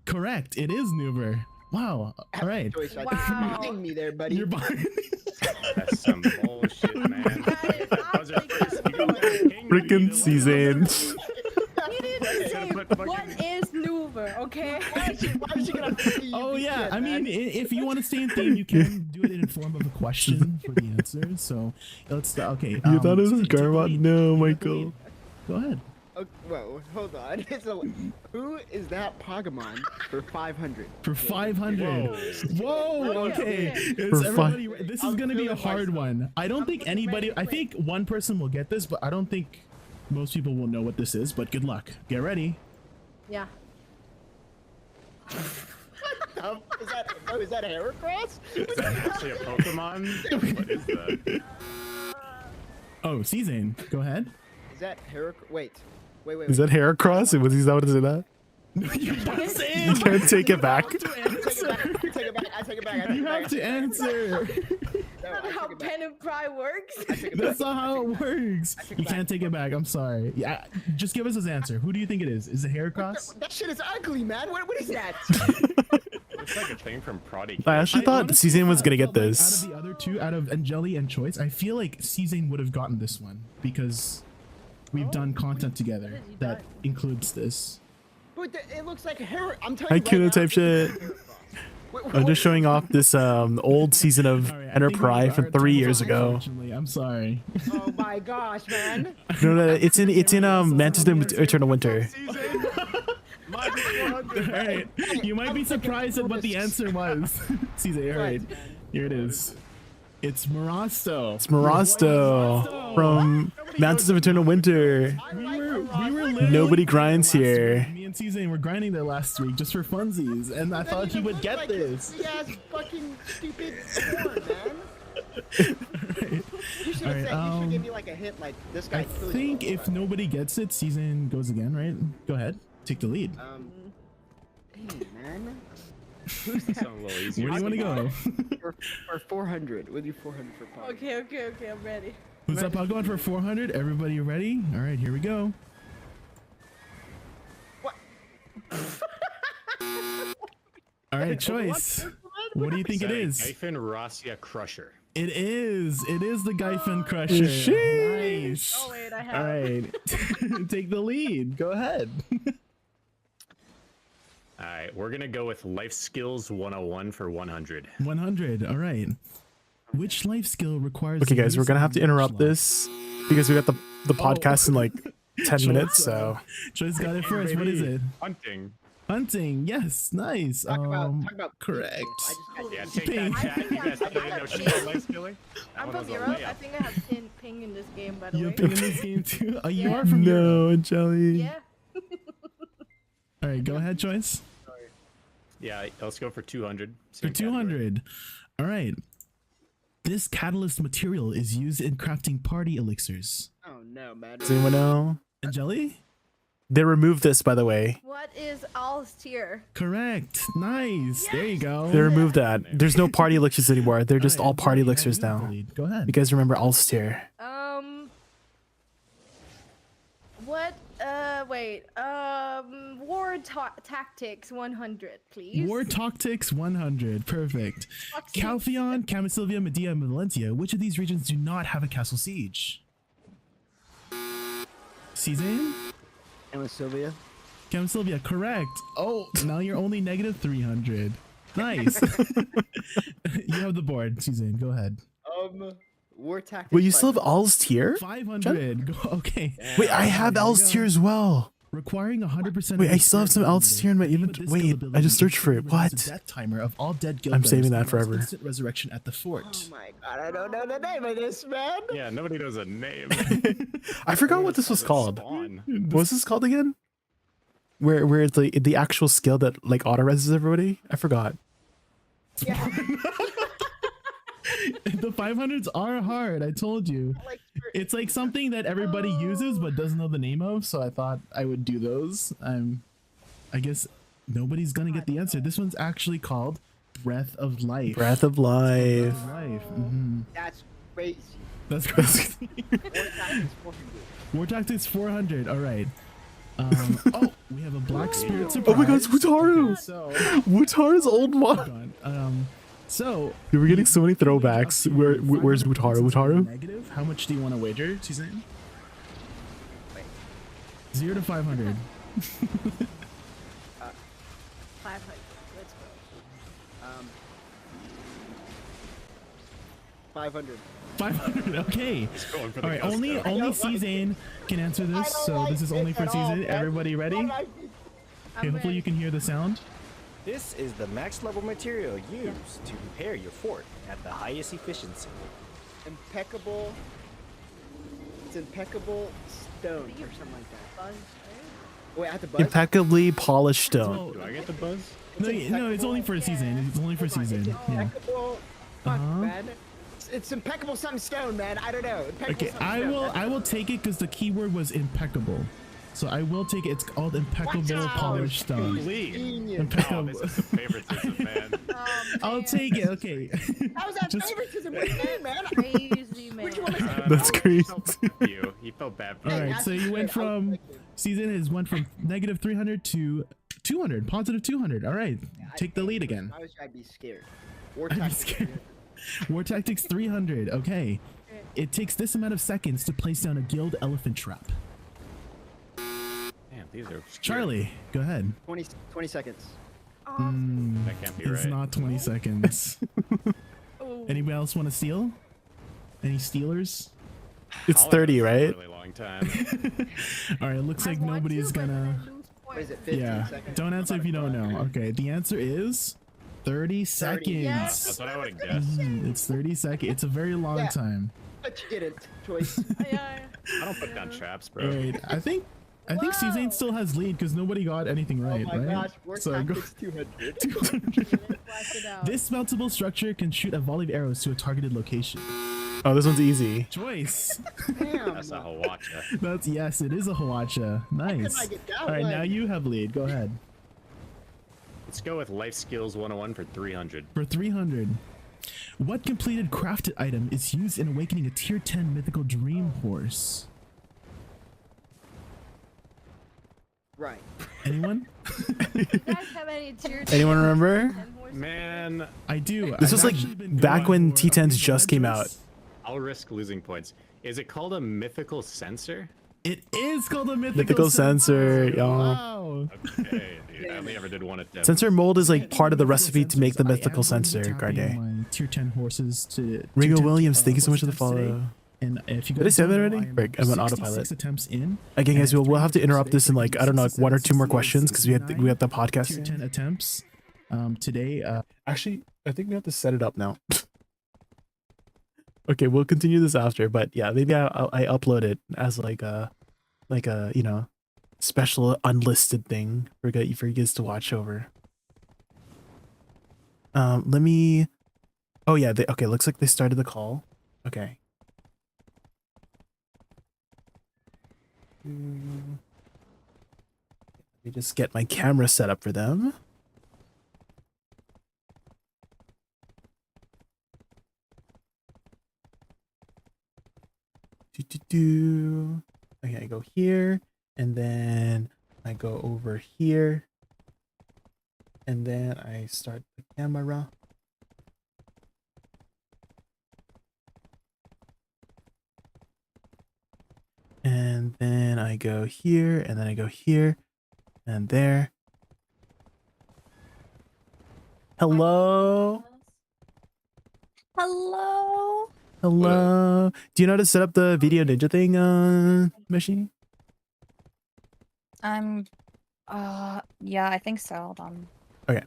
Correct. It is Nuber. Wow. All right. Choice, I think Wow. you're behind me there, buddy. You're behind. That's some bullshit, man. Freaking C-Zane. You didn't say what is Nuver, okay? Why is she gonna pick you? Oh yeah. I mean, if you want to stay in theme, you can do it in form of a question for the answer. So let's start. Okay. You thought it was take the Garmot? lead. No, Take the Michael. lead. Go ahead. Okay, whoa, hold on. So, who is that Pokemon for 500? For 500. Whoa. Okay. It's For everybody. This is gonna be a hard one. I don't think anybody. I think one person will get this, but I don't think most people will know what this is. But good luck. Get ready. Yeah. Is that a Heracross? Is that actually a Pokemon? What is that? Oh, C-Zane. Go ahead. Is that Heracross? Wait. Is that Heracross? Was he that? Is it that? You You can't take it back. I take it back. You have to answer. That's not how pen and pry works. That's not how it works. You can't take it back. I'm sorry. Yeah, just give us his answer. Who do you think it is? Is it Heracross? That shit is ugly, man. What is that? It's like a thing from Prodigy. I actually thought C-Zane was gonna get this. Out of the other two, out of Angeli and Choice, I feel like C-Zane would have gotten this one because we've done content together that includes this. But it looks like I'm telling you I couldn't right now, type shit. I'm just showing off this old season of Enterprise from 3 years ago. Unfortunately, I'm sorry. Oh my gosh, man. No, it's in Mantis Eternal Winter. Alright, you might be surprised at what the answer was. C-Zane, alright. Here it is. It's Morasto. It's Morasto from Mountains of Eternal Winter. We were literally Nobody grinds last here. week. Me and Caesar were grinding there last week just for funsies, and I thought he would get this. Ass fucking stupid porn, man. You should Alright, have gave me like a hit like this guy. I think if nobody gets it, season goes again, right? Go ahead, take the lead. Hey, man. Sound a little easier. Where do you want to go? For 400. We'll do 400 for Pog. Okay, I'm ready. Who's up? I'll go on for 400. Everybody ready? All right, here we go. What? All right, choice. What do you think it is? Gyphon Rasia Crusher. It is. It is the Gyphon Crusher. Nice. Oh wait, I have. All right, take the lead. Go ahead. All right, we're gonna go with Life Skills 101 for 100. 100. All right. Which life skill requires? Okay, guys, we're gonna have to interrupt this because we got the podcast in like 10 minutes. So Choice got it first. What is it? Hunting. Hunting. Yes. Nice. Talk about correct. Yeah, take that, chat. You guys don't know shit about life skilling? I'm from Europe. I think I have ping in this game, by the way. You have ping in this game too? Oh, you Yeah. are from Europe. no, Jelly. Yeah. All right, go ahead, Choice. Yeah, let's go for 200. For 200. All right. This catalyst material is used in crafting party elixirs. Oh no, man. Does anyone know? And Jelly? They removed this, by the way. What is Alstier? Correct. Nice. There you go. They removed that. There's no party elixirs anymore. They're just all party elixirs now. Go ahead. You guys remember Alstier? What? Wait. War tactics 100, please. War Tactics 100. Perfect. Caltheon, Camisylvia, Medea, and Valentia. Which of these regions do not have a castle siege? Season? Sylvia. Camisylvia, correct. Oh, now you're only negative 300. Nice. You have the board, Season. Go ahead. War tactics. Wait, you still have Al's tier? 500. Go, okay. Wait, I have Al's tier as well. Requiring 100%. Wait, I still have some Al's tier in my inventory. Wait, I just searched for it. What? Death timer of all dead guild I'm saving members that forever. Instant resurrection at the fort. Oh my god, I don't know the name of this, man. Yeah, nobody knows a name. I forgot what this was called. Spawn. What was this called again? Where it's the actual skill that like auto reses everybody? I forgot. Yeah. The 500s are hard. I told you. It's like something that everybody uses but doesn't know the name of. So I thought I would do those. I guess nobody's gonna get the answer. This one's actually called Breath of Life. Breath of Life. That's crazy. That's crazy. War Tactics 400. All right. Oh, we have a Black Spirit surprise. Oh my God, it's Wutaru. So, Wutaru's old one. So Dude, we're getting so many throwbacks. Where's Wutaru? Wutaru? Negative. How much do you want to wager, Suzanne? 0 to 500. 500. Let's go. 500. 500. Okay. Going for the All right. gusto. Only Suzanne can answer this. So this is only for Suzanne. Everybody ready? Okay. Hopefully you can hear the sound. This is the max level material used to repair your fort at the highest efficiency. Impeccable. It's impeccable stone or something like that. Buzz, Wait, I have to buzz? Impeccably polished stone. Do I get the buzz? No, it's only for a season. It's only for a season. Yeah. Impeccable. Fuck, man. It's impeccable something stone, man. I don't know. Impeccable Okay, I will take it because the keyword was impeccable. So I will take it. It's called impeccable polished stone. Impeccable. This is a favoritism, man. I'll take it. Okay. How's that favoritism? What do you mean, man? Crazy, man. That's crazy. You felt bad for All me. right, so you went from went from negative 300 to 200, positive 200. All right, take the lead again. I wish I'd be scared. War I'd be tactics. scared. War Tactics 300. Okay. It takes this amount of seconds to place down a guild elephant trap. Damn, these are obscure. Charlie, go ahead. 20 seconds. That can't be It's right. not 20 seconds. Anybody else want to steal? Any stealers? It's 30, right? Really long time. All right, it looks like nobody's gonna. What is it, 15 Yeah, seconds? don't answer if you don't know. Okay, the answer is 30 seconds. Yes. That's what I would have guessed. It's 30 seconds. It's a very long time. But you didn't, Choice. I don't put down traps, bro. Alright, I think Suzanne still has lead because nobody got anything right, Oh my right? gosh, war tactics 200. This mountable structure can shoot a volley of arrows to a targeted location. Oh, this one's easy. Choice. Damn. That's a Hawacha. Yes, it is a Hawacha. Nice. I get that Alright, one? now you have lead. Go ahead. Let's go with Life Skills 101 for 300. For 300. What completed crafted item is used in awakening a tier 10 mythical dream horse? Right. Anyone? You guys have any tier Anyone 10 remember? horses? Man, I do. This was like back when T10s just came out. I'll risk losing points. Is it called a mythical sensor? It is called a Mythical sensor, y'all. Wow. Okay, dude, I only ever did one at depth. Sensor mold is like part of the recipe to make the mythical sensor, Garde. Tier 10 horses to Ringo tier 10, Williams, thank you so much for the horse attempts follow. today. And if you Did I guys say that don't know, already? I am Break, I'm on 66 autopilot. attempts in. Again, guys, and we'll have to today interrupt this in like, I don't know, like 1 or 2 more 67, questions because we have the podcast. Tier 10 attempts. Today, Actually, I think we have to set it up now. Okay, we'll continue this after, but yeah, maybe I upload it as like a you know, special unlisted thing for you guys to watch over. Let me. Oh yeah, okay. Looks like they started the call. Okay. Let me just get my camera set up for them. Okay, I go here, and then I go over here, and then I start the camera. And then I go here, and then I go here, and there. Hello? Hello. Hello? Do you know how to set up the video ninja thing, Mishi? Yeah, I think so. Hold on. Okay.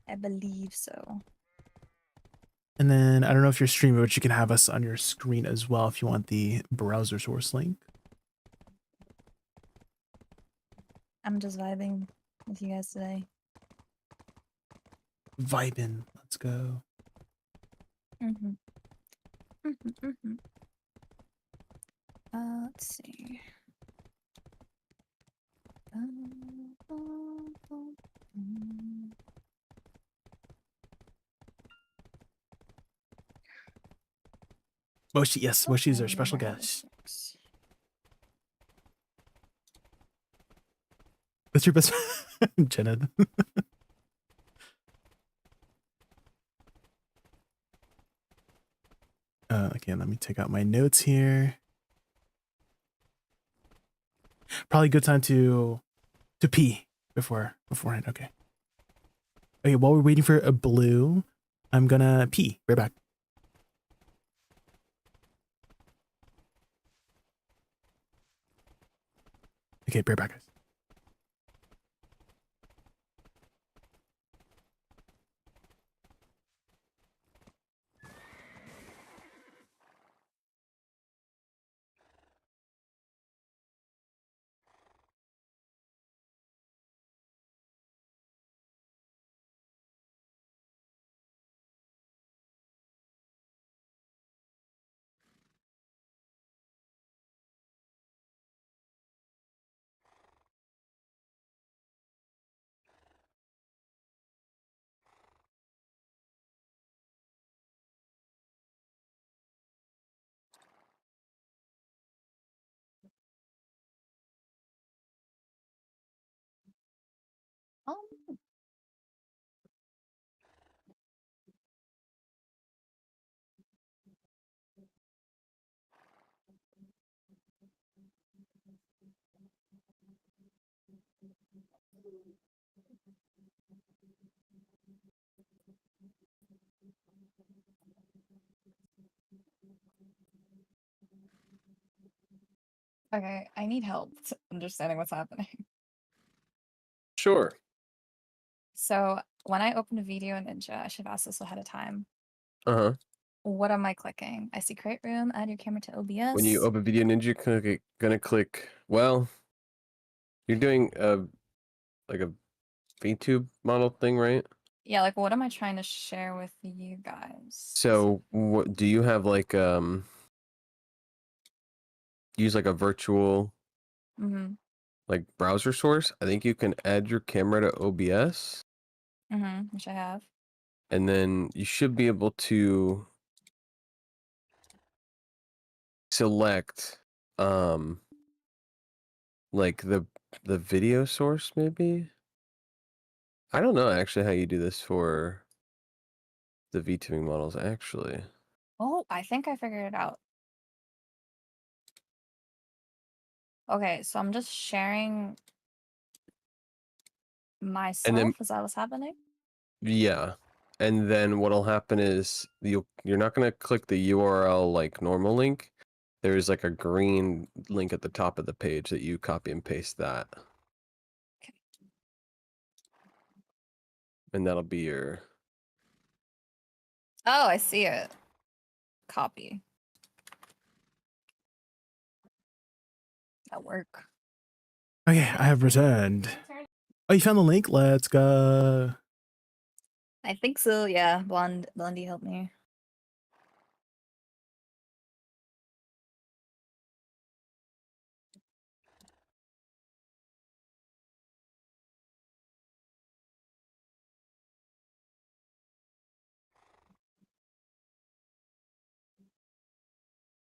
I believe so. And then I don't know if you're streaming, but you can have us on your screen as well if you want the browser source link. I'm just vibing with you guys today. Vibin'. Let's go. Let's see. Moshi, yes, Moshi's our special guest. What's your best Jenna? Okay, let me take out my notes here. Probably a good time to pee beforehand. Okay. Okay, while we're waiting for a blue, I'm gonna pee. Right back. Okay, right back, guys. Okay, I need help understanding what's happening. Sure. So when I open a video in Ninja, I should have asked this ahead of time. Uh-huh. What am I clicking? I see create room, add your camera to OBS. When you open Video Ninja, you're gonna click, well, you're doing like a VTube model thing, right? Yeah, like what am I trying to share with you guys? So what do you have, like use like a virtual like browser source? I think you can add your camera to OBS. Which I have. And then you should be able to select like the video source, maybe. I don't know actually how you do this for the VTubing models actually. Oh, I think I figured it out. Okay, so I'm just sharing myself. Is that what's happening? Yeah. And then what'll happen is you're not gonna click the URL like normal link. There's like a green link at the top of the page that you copy and paste that. Okay. And that'll be your... Oh, I see it. Copy. That work. Okay, I have returned. Oh, you found the link? Let's go. I think so, yeah. Blondie helped me.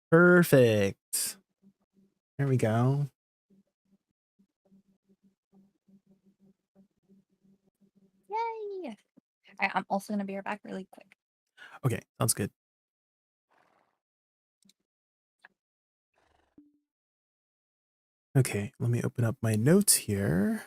Perfect. There we go. Yay! I'm also gonna be right back really quick. Okay, sounds good. Okay, let me open up my notes here.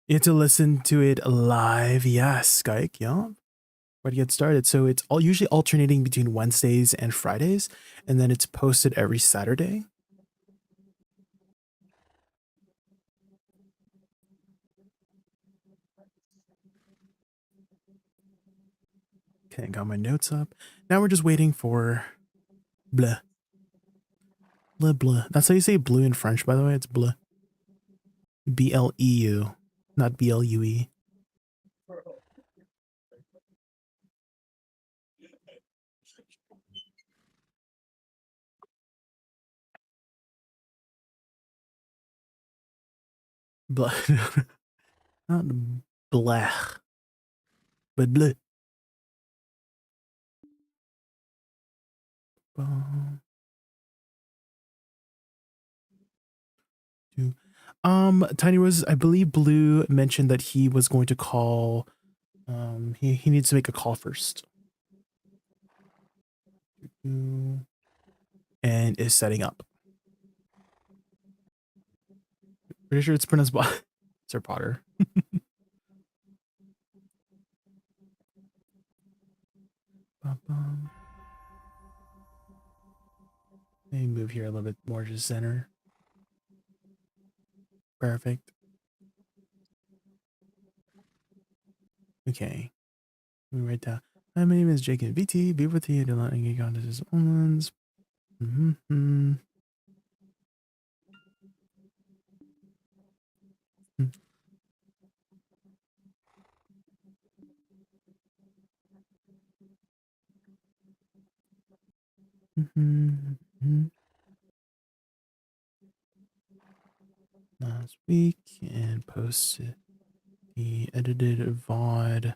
You have to listen to it live. Yes, Skyke, yeah. Ready to get started. So it's all usually alternating between Wednesdays and Fridays, and then it's posted every Saturday. Okay, got my notes up. Now we're just waiting for blah. Blah, blah. That's how you say blue in French, by the way. It's blah. B-L-E-U, not B-L-U-E. Blah. Not blech, but blah. Tiny Rose, I believe Blue mentioned that he was going to call. He needs to make a call first. And is setting up. Pretty sure it's pronounced Sir Potter. Let me move here a little bit more to center. Perfect. Okay. Let me write down. Hi, my name is JaykunVT. Be with you. Do not engage on this ones. Last week and posted the edited VOD.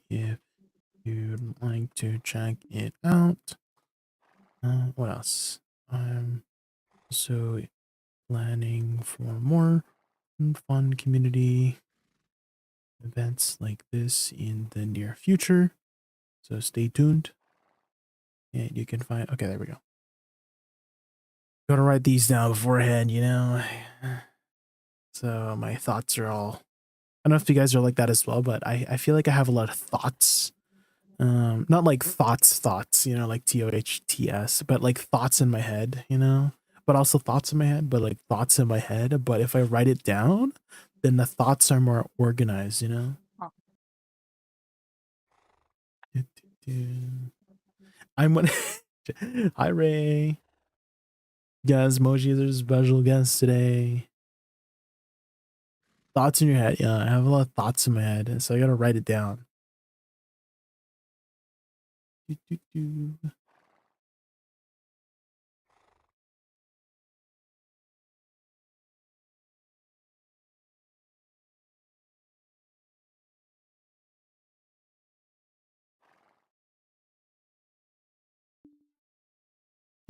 If you'd like to check it out. What else? I'm also planning for more fun community events like this in the near future. So stay tuned. And you can find, okay, there we go. Gotta write these down beforehand, you know. So my thoughts are all, I don't know if you guys are like that as well, but I feel like I have a lot of thoughts. Not like thoughts, you know, like TOHTS, but like thoughts in my head, you know, but also thoughts in my head, but like thoughts in my head. But if I write it down, then the thoughts are more organized, you know? I'm one. Hi, Ray. Guys, Moji is a special guest today. Thoughts in your head. Yeah, I have a lot of thoughts in my head, and so I gotta write it down. You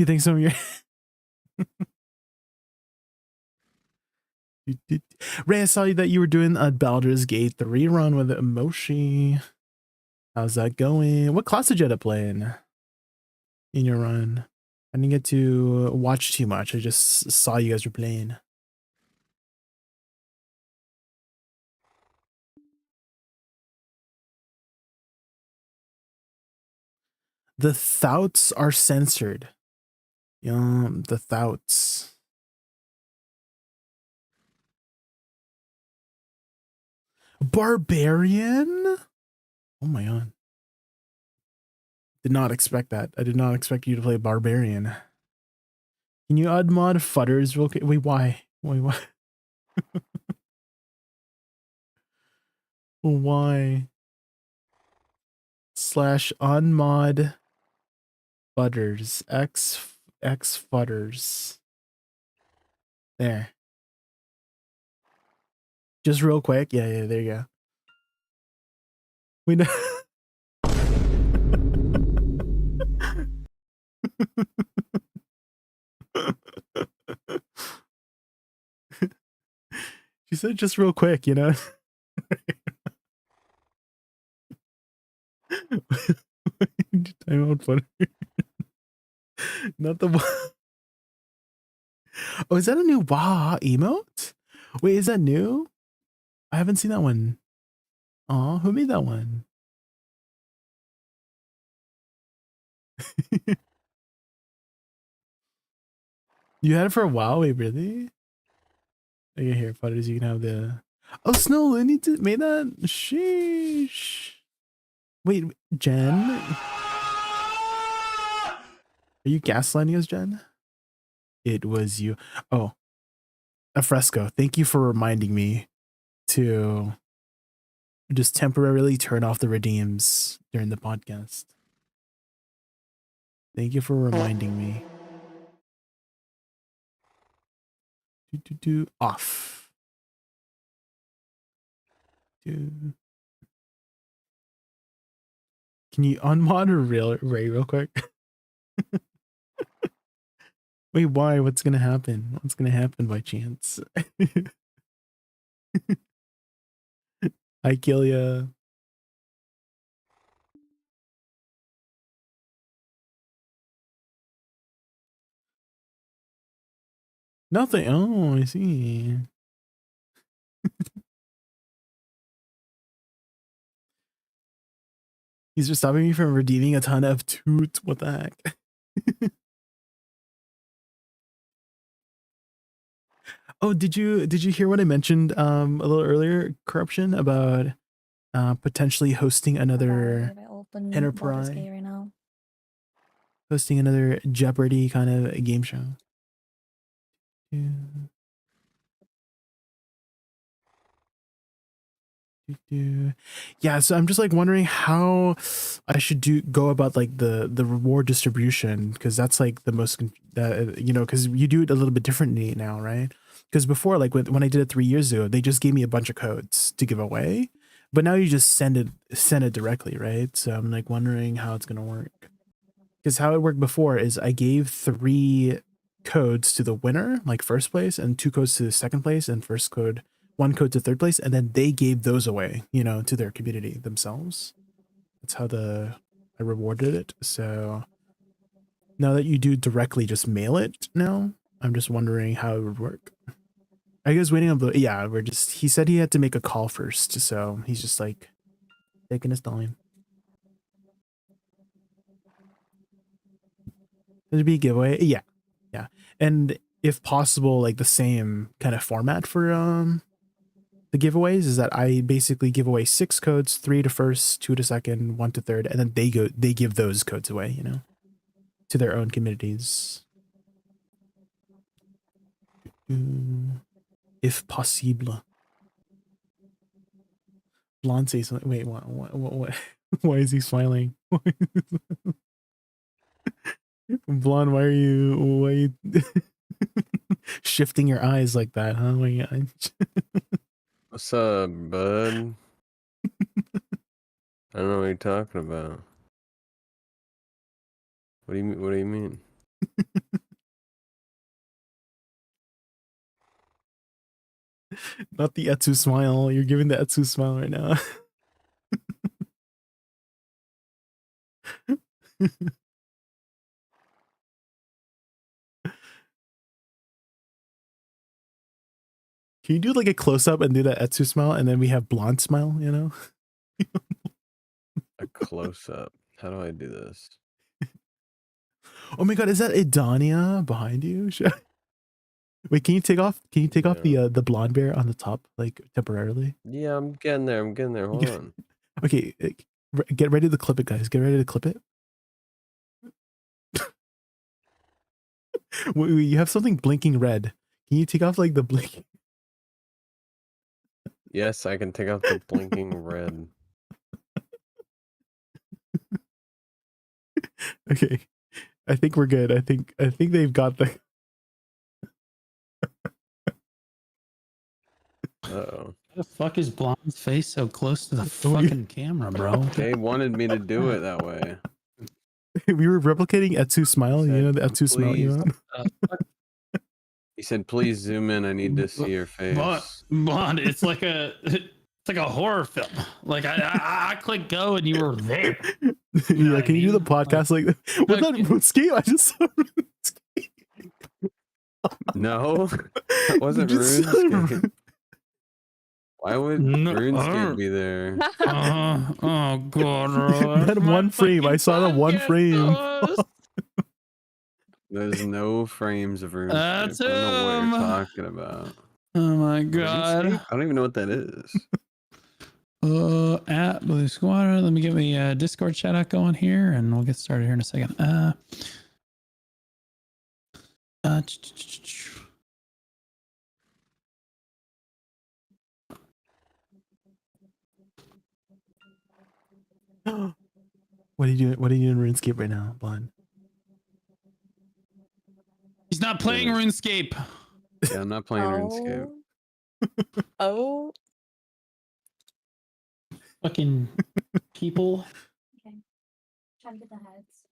think some of your Ray, I saw that you were doing a Baldur's Gate 3 run with Emoshi. How's that going? What class did you end up playing in your run? I didn't get to watch too much. I just saw you guys were playing. The thoughts are censored. Yeah, the thoughts. Barbarian? Oh my god. Did not expect that. I did not expect you to play Barbarian. Can you unmod Fudders real quick? Wait, why? Wait, why? Why? / unmod Fudders. X Fudders. There. Just real quick. Yeah, there you go. We know. She said just real quick, you know? Time out for not the one. Oh, is that a new Wah emote? Wait, is that new? I haven't seen that one. Aw, who made that one? You had it for a while? Wait, really? Okay, here, Fudders, you can have the... Oh, Snow Looney made that? Sheesh. Wait, Jen? Are you gaslighting us, Jen? It was you. Oh, Afresco, thank you for reminding me to just temporarily turn off the redeems during the podcast. Thank you for reminding me. Off. Can you unmod Ray real quick? Wait, why? What's gonna happen? What's gonna happen by chance? I kill ya. Nothing. Oh, I see. He's just stopping me from redeeming a ton of toots. What the heck? Oh, did you hear what I mentioned a little earlier? Corruption about potentially hosting another Enterprise, right now. hosting another Jeopardy kind of game show. Yeah, so I'm just like wondering how I should go about like the reward distribution, because that's like the most you know, because you do it a little bit differently now, right? Because before, like when I did it 3 years ago, they just gave me a bunch of codes to give away, but now you just send it directly, right? So I'm like wondering how it's gonna work, because how it worked before is I gave 3 codes to the winner, like first place, and 2 codes to the second place, and 1 code to third place, and then they gave those away, you know, to their community themselves. That's how I rewarded it. So now that you do directly just mail it now, I'm just wondering how it would work. Are you guys waiting on Blue? Yeah, he said he had to make a call first, so he's just like taking his time. There'd be a giveaway. Yeah. Yeah. And if possible, like the same kind of format for the giveaways is that I basically give away 6 codes, 3 to first, 2 to second, 1 to third, and then they give those codes away, you know, to their own communities. If possible. Blonde says something. Wait, what? Why is he smiling? Blonde, why are you shifting your eyes like that, huh? What's up, bud? I don't know what you're talking about. What do you mean? What do you mean? Not the Etsu smile. You're giving the Etsu smile right now. Can you do like a close up and do that Etsu smile, and then we have blonde smile? You know. A close up. How do I do this? Oh my god, is that Idania behind you? Wait, can you take off? Can you take off the blonde bear on the top, like temporarily? Yeah, I'm getting there. I'm getting there. Hold on. Okay, get ready to clip it, guys. Get ready to clip it. Wait, you have something blinking red. Can you take off like the blink? Yes, I can take off the blinking red. Okay, I think we're good. I think they've got the. Uh-oh. The fuck is Blonde's face so close to the fucking camera, bro? They wanted me to do it that way. We were replicating Etsu smile. You know the Etsu smile. You know? He said, "Please zoom in. I need to see your face." Blonde, it's like a horror film. Like I click go and you were there. Yeah, can you do the podcast like that? Was that RuneScape? I just saw RuneScape. No, that wasn't RuneScape. Why would RuneScape be there? Oh god, that one frame. I saw that one frame. There's no frames of RuneScape. That's I don't know what him. you're talking about. Oh my god. RuneScape? I don't even know what that is. At Blue Squadron. Let me get my Discord chat out going here, and we'll get started here in a second. What are you doing? What are you doing in RuneScape right now, Blonde? He's not playing RuneScape. Yeah, I'm not playing RuneScape. Oh. Fucking people. Okay. Trying to get the heads.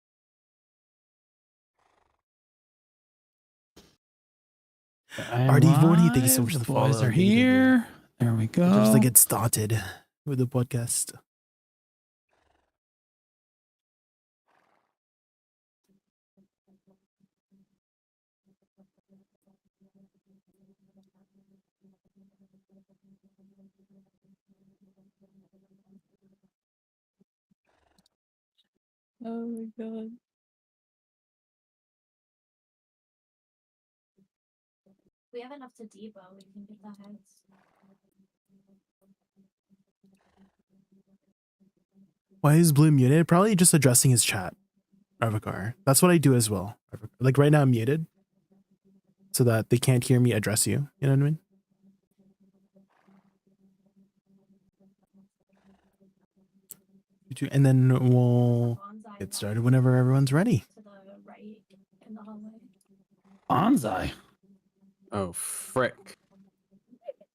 ADVgg, thank you so much for the follow. Boys are here. There we go. Just to get started with the podcast. Oh my god. We have enough to depot. We can get the heads. Why is Blue muted? Probably just addressing his chat. Avatar. That's what I do as well. Like right now I'm muted. So that they can't hear me address you. You know what I mean? And then we'll get started whenever everyone's ready. To the right in the hallway. Bonsai. Oh, frick.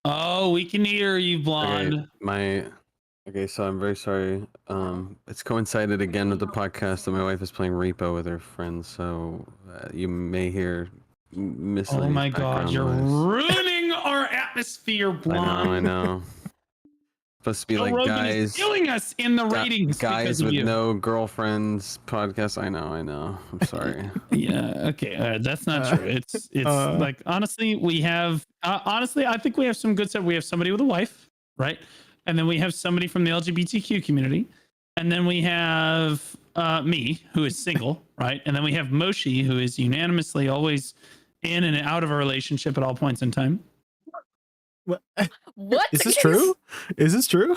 Oh, we can hear you, Blonde. Okay, so I'm very sorry. It's coincided again with the podcast that my wife is playing Repo with her friends, so you may hear miscellaneous. Oh my god, you're ruining our atmosphere, Blonde. I know. Supposed to be Joe like Rogan guys is killing us in the ratings. Guys because of with you. no girlfriends podcast. I know. I'm sorry. Yeah. Okay. That's not true. It's like honestly, we have Honestly, I think we have some good stuff. We have somebody with a wife, right? And then we have somebody from the LGBTQ community. And then we have me, who is single, right? And then we have Moshi, who is unanimously always in and out of a relationship at all points in time. What? Is this true? Is this true?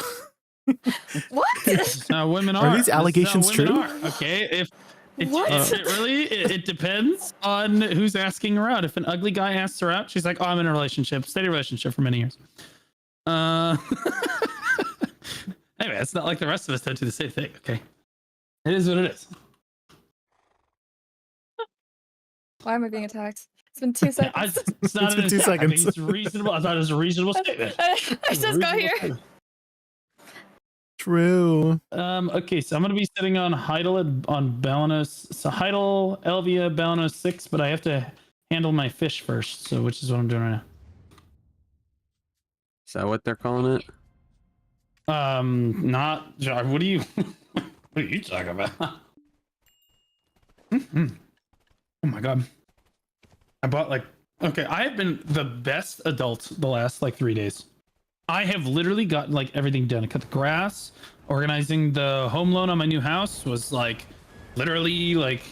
What? This is how women Are are. these This is how allegations women true? are, okay, if What? it depends on who's asking her out. If an ugly guy asks her out, she's like, "Oh, I'm in a relationship, steady relationship for many years." Anyway, it's not like the rest of us don't do the same thing. Okay, it is what it is. Why am I being attacked? It's been 2 seconds. It's not been an 2 attack. I think seconds. it's reasonable. I thought it was a reasonable statement. I just got here. True. Okay, so I'm gonna be sitting on Heidel on Balanos. So Heidel, Elvia, Balanos 6, but I have to handle my fish first. So which is what I'm doing right now. Is that what they're calling it? Not. What are you? What are you talking about? Oh my god! I bought like. Okay, I have been the best adult the last like 3 days. I have literally gotten like everything done. I cut the grass, organizing the home loan on my new house was like literally like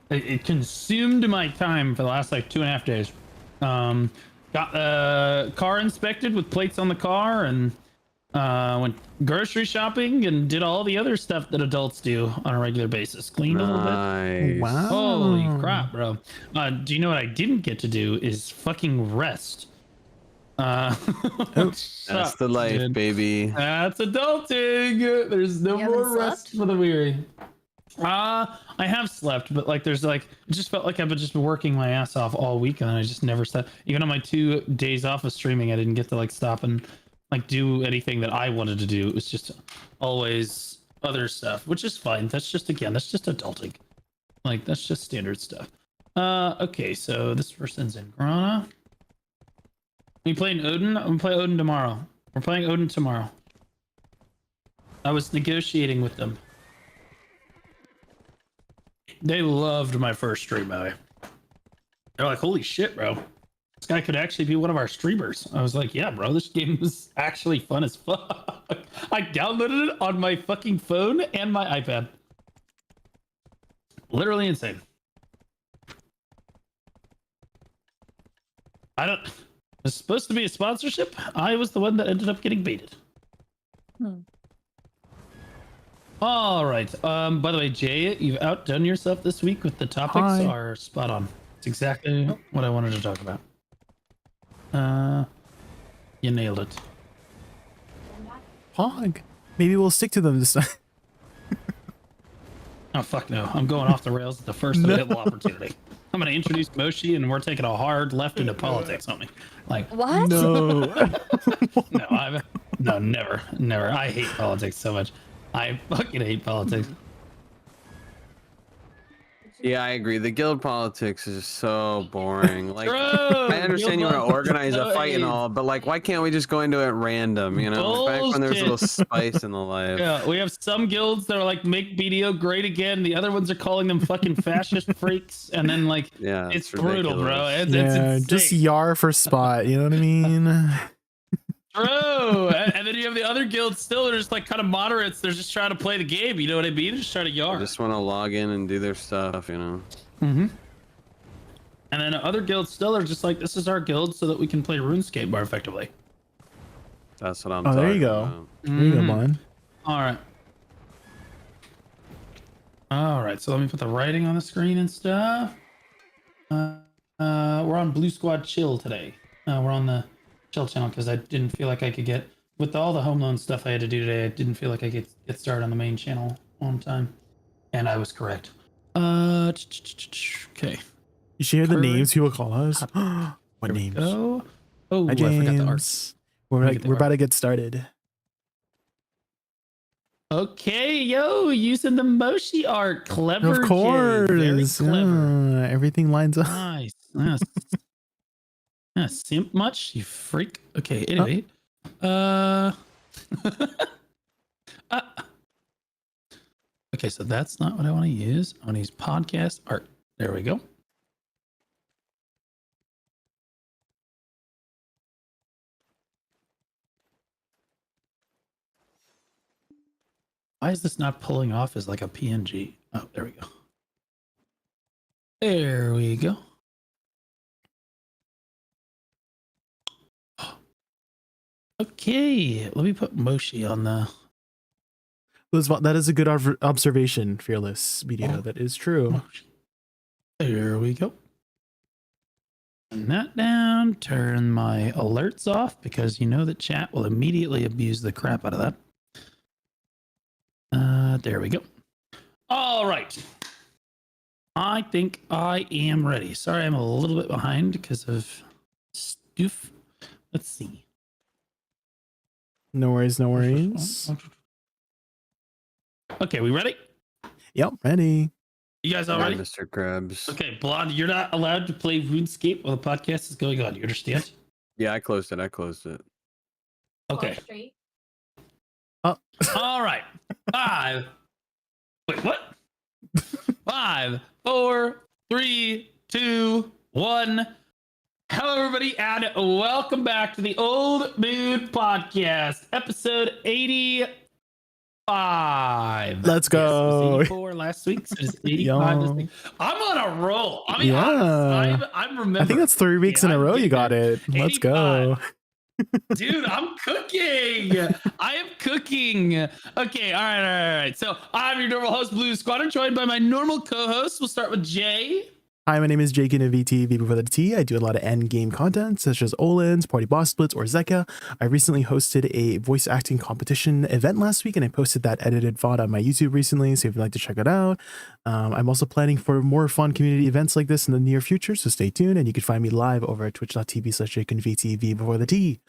it consumed my time for the last like 2.5 days. Got the car inspected with plates on the car and went grocery shopping and did all the other stuff that adults do on a regular basis. Cleaned a little bit. Wow. Holy crap, bro. Do you know what I didn't get to do is fucking rest. That's the life, dude. baby. That's adulting. There's no You haven't more rest slept? for the weary. I have slept, but like there's like it just felt like I've been just been working my ass off all week and I just never slept. Even on my 2 days off of streaming, I didn't get to like stop and like do anything that I wanted to do. It was just always other stuff, which is fine. That's just adulting. Like that's just standard stuff. Okay, so this person's in Grana. Are you playing Odin? I'm gonna play Odin tomorrow. We're playing Odin tomorrow. I was negotiating with them. They loved my first stream, by the way. They're like, holy shit, bro. This guy could actually be one of our streamers. I was like, yeah, bro, this game is actually fun as fuck. I downloaded it on my fucking phone and my iPad. Literally insane. It's supposed to be a sponsorship. I was the one that ended up getting baited. All right. By the way, Jay, you've outdone yourself this week with the topics Hi. are spot on. It's exactly what I wanted to talk about. You nailed it. Pog. Maybe we'll stick to them this time. Oh fuck no! I'm going off the rails at the first available opportunity. I'm gonna introduce Moshi, and we're taking a hard left into politics on me. Like What? No. No, never. I hate politics so much. I fucking hate politics. Yeah, I agree. The guild politics is so boring. Like, True. I understand you want to Guild organize a politics fight and all, but like, why can't we just go into it random? You know, back when there was a little Bullshit. spice in the life. Yeah, we have some guilds that are like make BDO great again. The other ones are calling them fucking fascist freaks, and then like, Yeah, it's brutal, bro. ridiculous. It's Yeah, insane. just Yar for spot. You know what I mean? True. And then you have the other guilds still. They're just like kind of moderates. They're just trying to play the game. You know what I mean? Just trying to They yar. just want to log in and do their stuff, you know. Mm-hmm. And then other guilds still are just like, this is our guild so that we can play RuneScape more effectively. That's what I'm Oh, talking there you go. about. There you go, Mhm. man. All right. All right. So let me put the writing on the screen and stuff. We're on Blue Squad Chill today. We're on the Chill channel because I didn't feel like I could get, with all the home loan stuff I had to do today, I didn't feel like I could get started on the main channel on time. And I was correct. Okay. You should hear the Courage. names people call us. What names? Oh, oh, Hi, I forgot the art. James. Let me get the We're art. about to get started. Okay, yo, using the Moshi art. Clever. Of Jay. course. Very clever. Yeah, everything lines up. Nice. Yes. Yeah, simp much, you freak. Okay, anyway. Okay, so that's not what I want to use. I want to use podcast art. There we go. Why is this not pulling off as like a PNG? Oh, there we go. There we go. Okay, let me put Moshi on the. That is a good observation, Fearless Media. That is true. There we go. Turn that down. Turn my alerts off because you know that chat will immediately abuse the crap out of that. There we go. All right. I think I am ready. Sorry, I'm a little bit behind because of stuff. Let's see. No worries, no worries. Okay, we ready? Yep, ready. You guys all ready? Mr. Krabs. Okay, Blonde, you're not allowed to play RuneScape while the podcast is going on. You understand? Yeah, I closed it. Okay. All right. 5. Wait, what? 5, 4, 3, 2, 1. Hello, everybody, and welcome back to the Old Mood Podcast, episode 85. Let's go. Yes, 84 last week, so it's 85 this week. I'm on a roll. I mean, I'm remembering. I think that's 3 weeks in a row you got it. Let's go. Dude, I'm cooking. I am cooking. Okay, all right. So I'm your normal host, Blue Squadron, joined by my normal co-host. We'll start with Jay. Hi, my name is JaykunVT, V before the T. I do a lot of end game content such as Olin's, Party Boss Splits, or Zeka. I recently hosted a voice acting competition event last week, and I posted that edited VOD on my YouTube recently, so if you'd like to check it out. I'm also planning for more fun community events like this in the near future, so stay tuned, and you can find me live over at twitch.tv/JaykunVT, V before the T.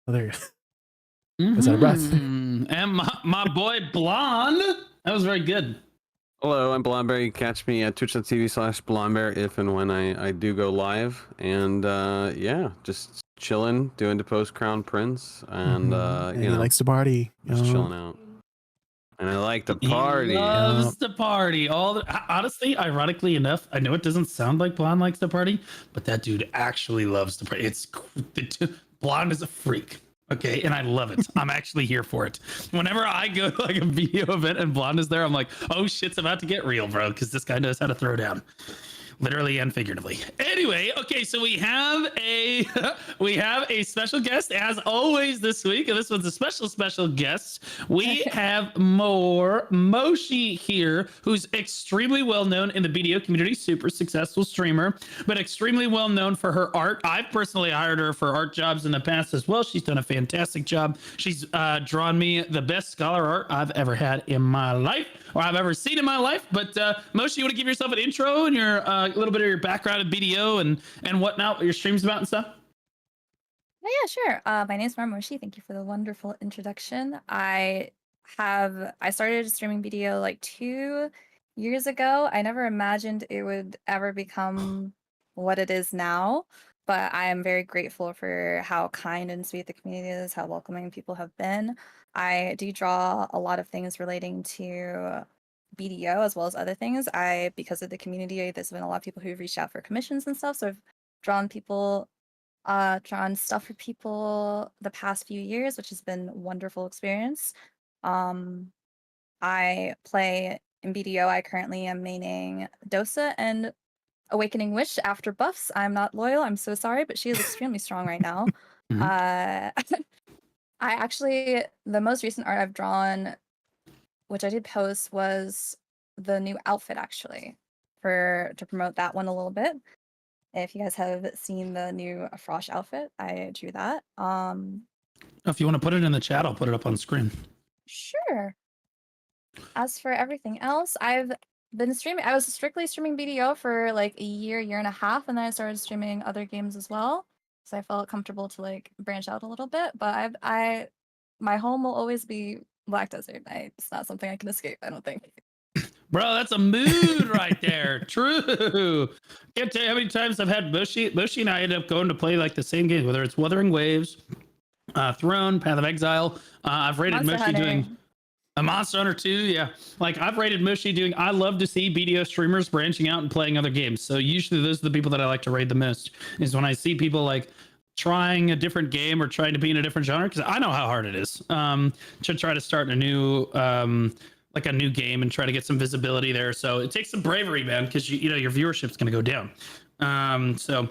Oh, there you go. Was out of breath. And my boy Blonde. That was very good. Hello, I'm Blondbear. You can catch me at twitch.tv/Blondbear if and when I do go live. And yeah, just chilling, doing the post Crown Prince, and he likes to party. Just chilling out. And I like to party. He loves to party. Honestly, ironically enough, I know it doesn't sound like Blonde likes to party, but that dude actually loves to party. Blonde is a freak. Okay, and I love it. I'm actually here for it. Whenever I go to like a video event and Blonde is there, I'm like, oh shit's about to get real, bro, because this guy knows how to throw down. Literally and figuratively. Anyway, okay, so we have a special guest as always this week, and this one's a special guest. We have Moshi here, who's extremely well known in the BDO community, super successful streamer, but extremely well known for her art. I've personally hired her for art jobs in the past as well. She's done a fantastic job. She's drawn me the best scholar art I've ever had in my life, or I've ever seen in my life. But Moshi, you want to give yourself an intro and your a little bit of your background in BDO and whatnot, what your stream's about and stuff? Yeah, sure. My name is Moshi. Thank you for the wonderful introduction. I started streaming BDO like 2 years ago. I never imagined it would ever become what it is now, but I am very grateful for how kind and sweet the community is, how welcoming people have been. I do draw a lot of things relating to BDO as well as other things. Because of the community, there's been a lot of people who've reached out for commissions and stuff. So I've drawn stuff for people the past few years, which has been a wonderful experience. I play in BDO. I currently am maining Dosa and Awakening Witch after buffs. I'm not loyal. I'm so sorry, but she is extremely strong right now. The most recent art I've drawn, which I did post, was the new outfit actually, to promote that one a little bit. If you guys have seen the new Frosh outfit, I drew that. If you want to put it in the chat, I'll put it up on screen. Sure. As for everything else, I've been streaming. I was strictly streaming BDO for like a year and a half, and then I started streaming other games as well. So I felt comfortable to like branch out a little bit. But my home will always be Black Desert. It's not something I can escape, I don't think. Bro, that's a mood right there. True. Can't tell you how many times I've had Moshi and I ended up going to play like the same game, whether it's Wuthering Waves, Throne, Path of Exile. I've rated Moshi doing a Monster Hunter 2. Yeah. Like I've rated Moshi doing, I love to see BDO streamers branching out and playing other games. So usually those are the people that I like to raid the most, is when I see people like trying a different game or trying to be in a different genre? Because I know how hard it is to try to start a new like a new game and try to get some visibility there. So it takes some bravery, man, because you know your viewership's going to go down. So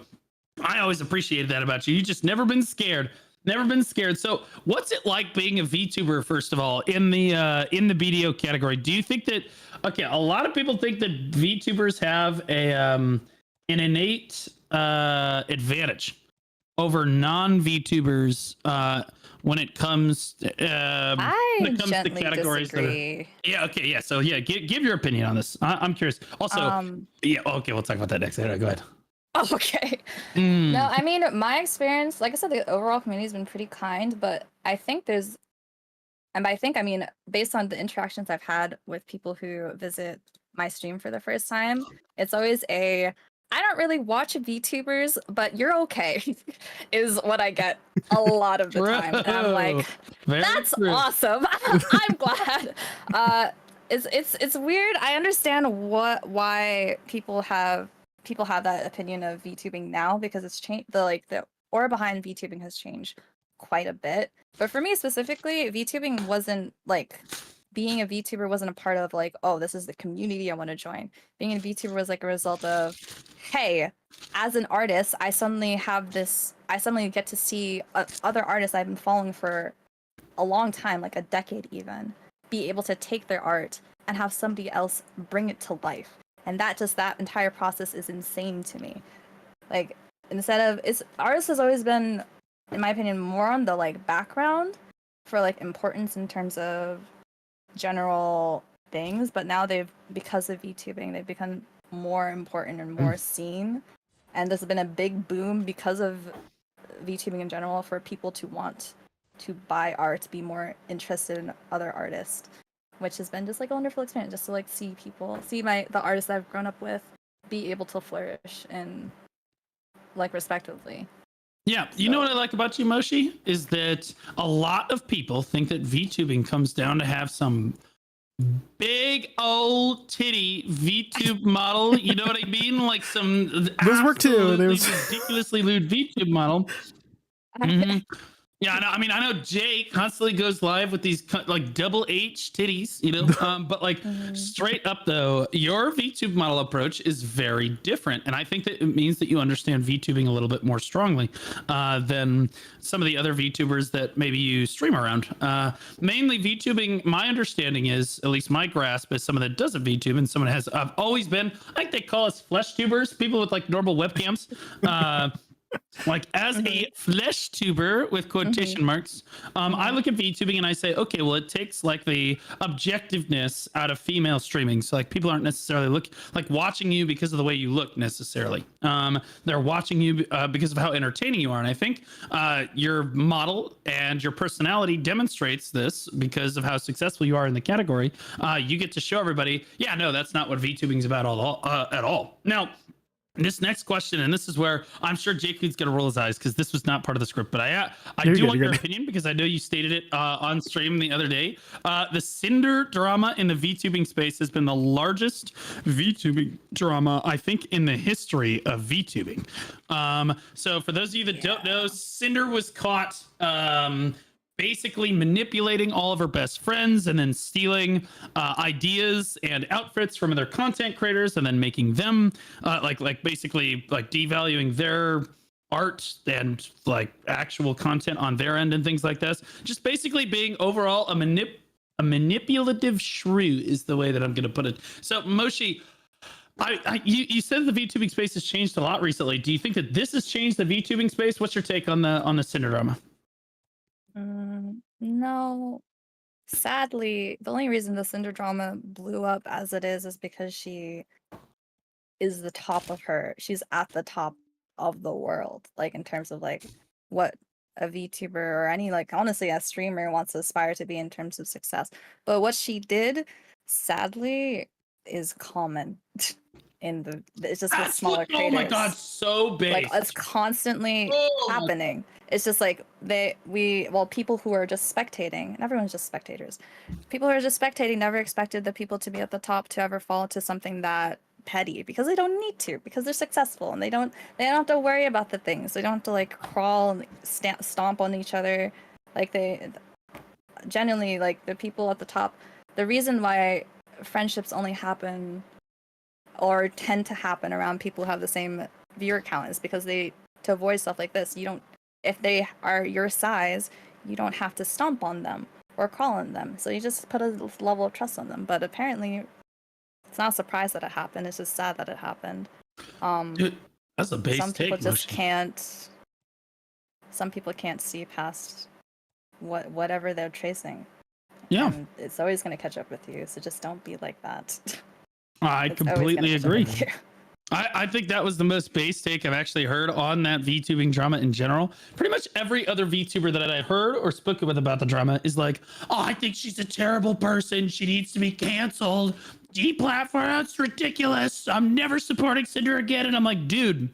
I always appreciated that about you. You just never been scared. Never been scared. So what's it like being a VTuber, first of all, in the BDO category? Do you think that, okay, a lot of people think that VTubers have an innate advantage over non-VTubers when it comes to categories disagree. So give your opinion on this. I'm curious. Also, okay, we'll talk about that next. Go ahead. Oh, okay. No, I mean, my experience, like I said, the overall community has been pretty kind, but I think I mean, based on the interactions I've had with people who visit my stream for the first time, it's always I don't really watch VTubers, but you're okay, is what I get a lot of the time. And I'm like, that's awesome. I'm glad. It's weird. I understand why people have that opinion of VTubing now, because it's changed. The aura behind VTubing has changed quite a bit. But for me specifically, VTubing wasn't like, being a VTuber wasn't a part of like, oh, this is the community I want to join. Being a VTuber was like a result of, hey, as an artist, I suddenly get to see other artists I've been following for a long time, like a decade even, be able to take their art and have somebody else bring it to life. And that entire process is insane to me. Like, artists has always been, in my opinion, more on the like background for like importance in terms of general things, but now because of VTubing, they've become more important and more seen. And there's been a big boom because of VTubing in general for people to want to buy art, be more interested in other artists, which has been just like a wonderful experience, just to like see the artists I've grown up with be able to flourish and like respectively. Yeah, you know what I like about you, Moshi, is that a lot of people think that VTubing comes down to have some big old titty VTube model. You know what I mean? Like some those work too. There's ridiculously lewd VTube model. Mm-hmm. Yeah, I mean, I know Jay constantly goes live with these like double H titties, you know, but like straight up though, your VTube model approach is very different. And I think that it means that you understand VTubing a little bit more strongly than some of the other VTubers that maybe you stream around. Mainly VTubing, my understanding is, at least my grasp, is someone that doesn't VTube and someone has always been, I think they call us flesh tubers, people with like normal webcams. Like as a flesh tuber with quotation marks, I look at VTubing and I say, okay, well, it takes like the objectiveness out of female streaming. So like people aren't necessarily watching you because of the way you look necessarily. They're watching you because of how entertaining you are. And I think your model and your personality demonstrates this because of how successful you are in the category. You get to show everybody, yeah, no, that's not what VTubing is about at all. Now, this next question, and this is where I'm sure Jaykun's gonna roll his eyes because this was not part of the script, but I do want your opinion because I know you stated it on stream the other day. The Cinder drama in the VTubing space has been the largest VTubing drama, I think, in the history of VTubing. So for those of you that don't know, Cinder was caught basically manipulating all of her best friends and then stealing ideas and outfits from other content creators and then making them basically devaluing their art and like actual content on their end and things like this. Just basically being overall a manipulative shrew is the way that I'm going to put it. So Moshi, you said the VTubing space has changed a lot recently. Do you think that this has changed the VTubing space? What's your take on the Cinder drama? No, sadly, the only reason the Cinder drama blew up as it is because she is she's at the top of the world, like in terms of like what a VTuber or any like honestly a streamer wants to aspire to be in terms of success. But what she did, sadly, is common it's just with smaller creators. Oh my god, so big. Like it's constantly happening. It's just like people who are just spectating, and everyone's just spectators. People who are just spectating never expected the people to be at the top to ever fall into something that petty because they don't need to, because they're successful and they don't have to worry about the things. They don't have to like crawl and stomp on each other. Like they genuinely, like the people at the top, the reason why friendships only happen or tend to happen around people who have the same viewer count is because to avoid stuff like this, if they are your size, you don't have to stomp on them or crawl on them. So you just put a level of trust on them. But apparently it's not a surprise that it happened. It's just sad that it happened. Dude, that's a base some people take, just Moshi. can't. Some people can't see past whatever they're chasing. Yeah, and it's always going to catch up with you. So just don't be like that. I It's always completely gonna catch up agree. with you. I think that was the most base take I've actually heard on that VTubing drama in general. Pretty much every other VTuber that I've heard or spoken with about the drama is like, oh, I think she's a terrible person. She needs to be canceled. Deplatform, that's ridiculous. I'm never supporting Cinder again. And I'm like, dude,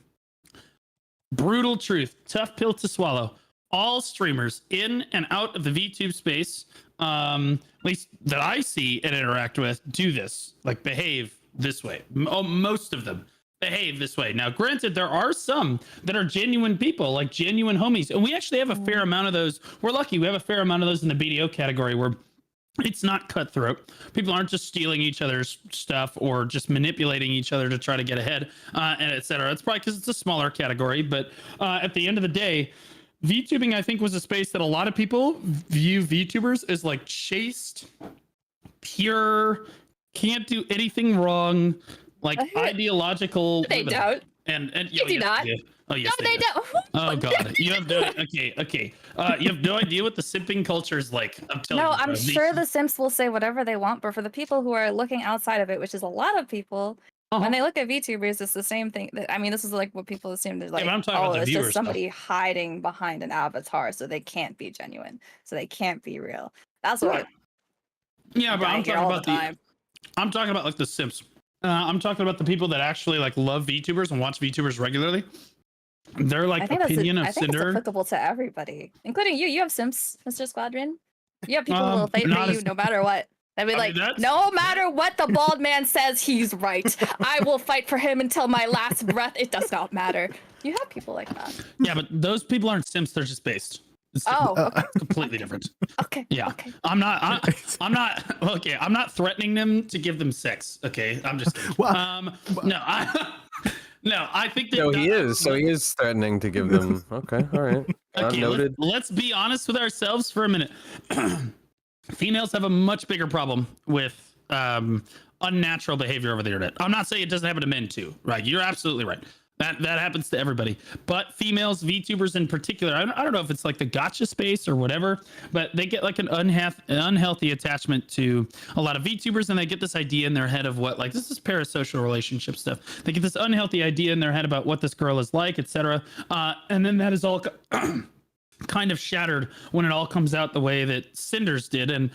brutal truth, tough pill to swallow. All streamers in and out of the VTube space, at least that I see and interact with, do this, like behave this way. Most of them behave this way. Now, granted, there are some that are genuine people, like genuine homies. And we actually have a fair amount of those. We're lucky. We have a fair amount of those in the BDO category where it's not cutthroat. People aren't just stealing each other's stuff or just manipulating each other to try to get ahead, and et cetera. It's probably because it's a smaller category. But at the end of the day, VTubing, I think, was a space that a lot of people view VTubers as like chaste, pure, can't do anything wrong, like ideological. They don't. And They oh, do yes, not. they do. Oh yes, No, they they do. don't. Oh god, you have no okay. You have no idea what the simping culture is like. I'm telling No, you. I'm bro. sure the Simps will say whatever they want, but for the people who are looking outside of it, which is a lot of people, when they look at VTubers, it's the same thing. I mean, this is like what people assume. They're like, but I'm talking oh, about the it's viewers, just somebody hiding behind an avatar, so they can't be genuine, so they can't be real. That's what. Yeah, but I I'm hear talking all about the time. I'm talking about like the Simps. I'm talking about the people that actually like love VTubers and watch VTubers regularly. Their like opinion I of think it's Cinder. applicable to everybody, including you. You have Simps, Mr. Squadron. You have people who will fight not for you as- no matter what. They'll be like, no matter what the bald man says, he's right. I will fight for him until my last breath. It does not matter. You have people like that. Yeah, but those people aren't Simps. They're just based. It's okay. completely different. Okay. Yeah. Okay. I'm not. I'm not. Okay. I'm not threatening them to give them sex. Okay. I'm just kidding. No. I think that. No, he is. So he is threatening to give them. Okay. All right. Okay, Noted. let's be honest with ourselves for a minute. Females have a much bigger problem with unnatural behavior over the internet. I'm not saying it doesn't happen to men too, right? You're absolutely right. That happens to everybody. But females, VTubers in particular, I don't know if it's like the gotcha space or whatever, but they get like an unhealthy attachment to a lot of VTubers, and they get this idea in their head of what, like, this is parasocial relationship stuff. They get this unhealthy idea in their head about what this girl is like, etc. And then that is all kind of shattered when it all comes out the way that Cinders did. And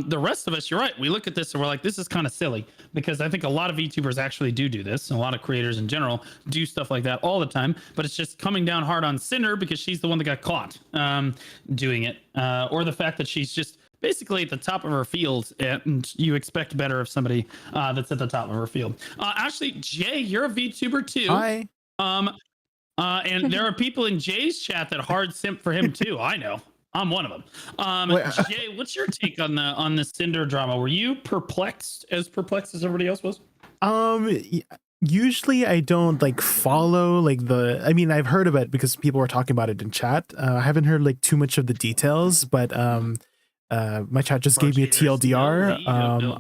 the rest of us, you're right, we look at this and we're like, this is kind of silly, because I think a lot of VTubers actually do this, and a lot of creators in general do stuff like that all the time, but it's just coming down hard on Cinder because she's the one that got caught doing it, or the fact that she's just basically at the top of her field, and you expect better of somebody that's at the top of her field. Actually, Jay, you're a VTuber too. Hi. And there are people in Jay's chat that hard simp for him too. I know. I'm one of them. Jay, what's your take on the Cinder drama? Were you perplexed as everybody else was? Usually I don't like follow like I mean, I've heard of it because people were talking about it in chat. I haven't heard like too much of the details, but my chat just gave me a TLDR.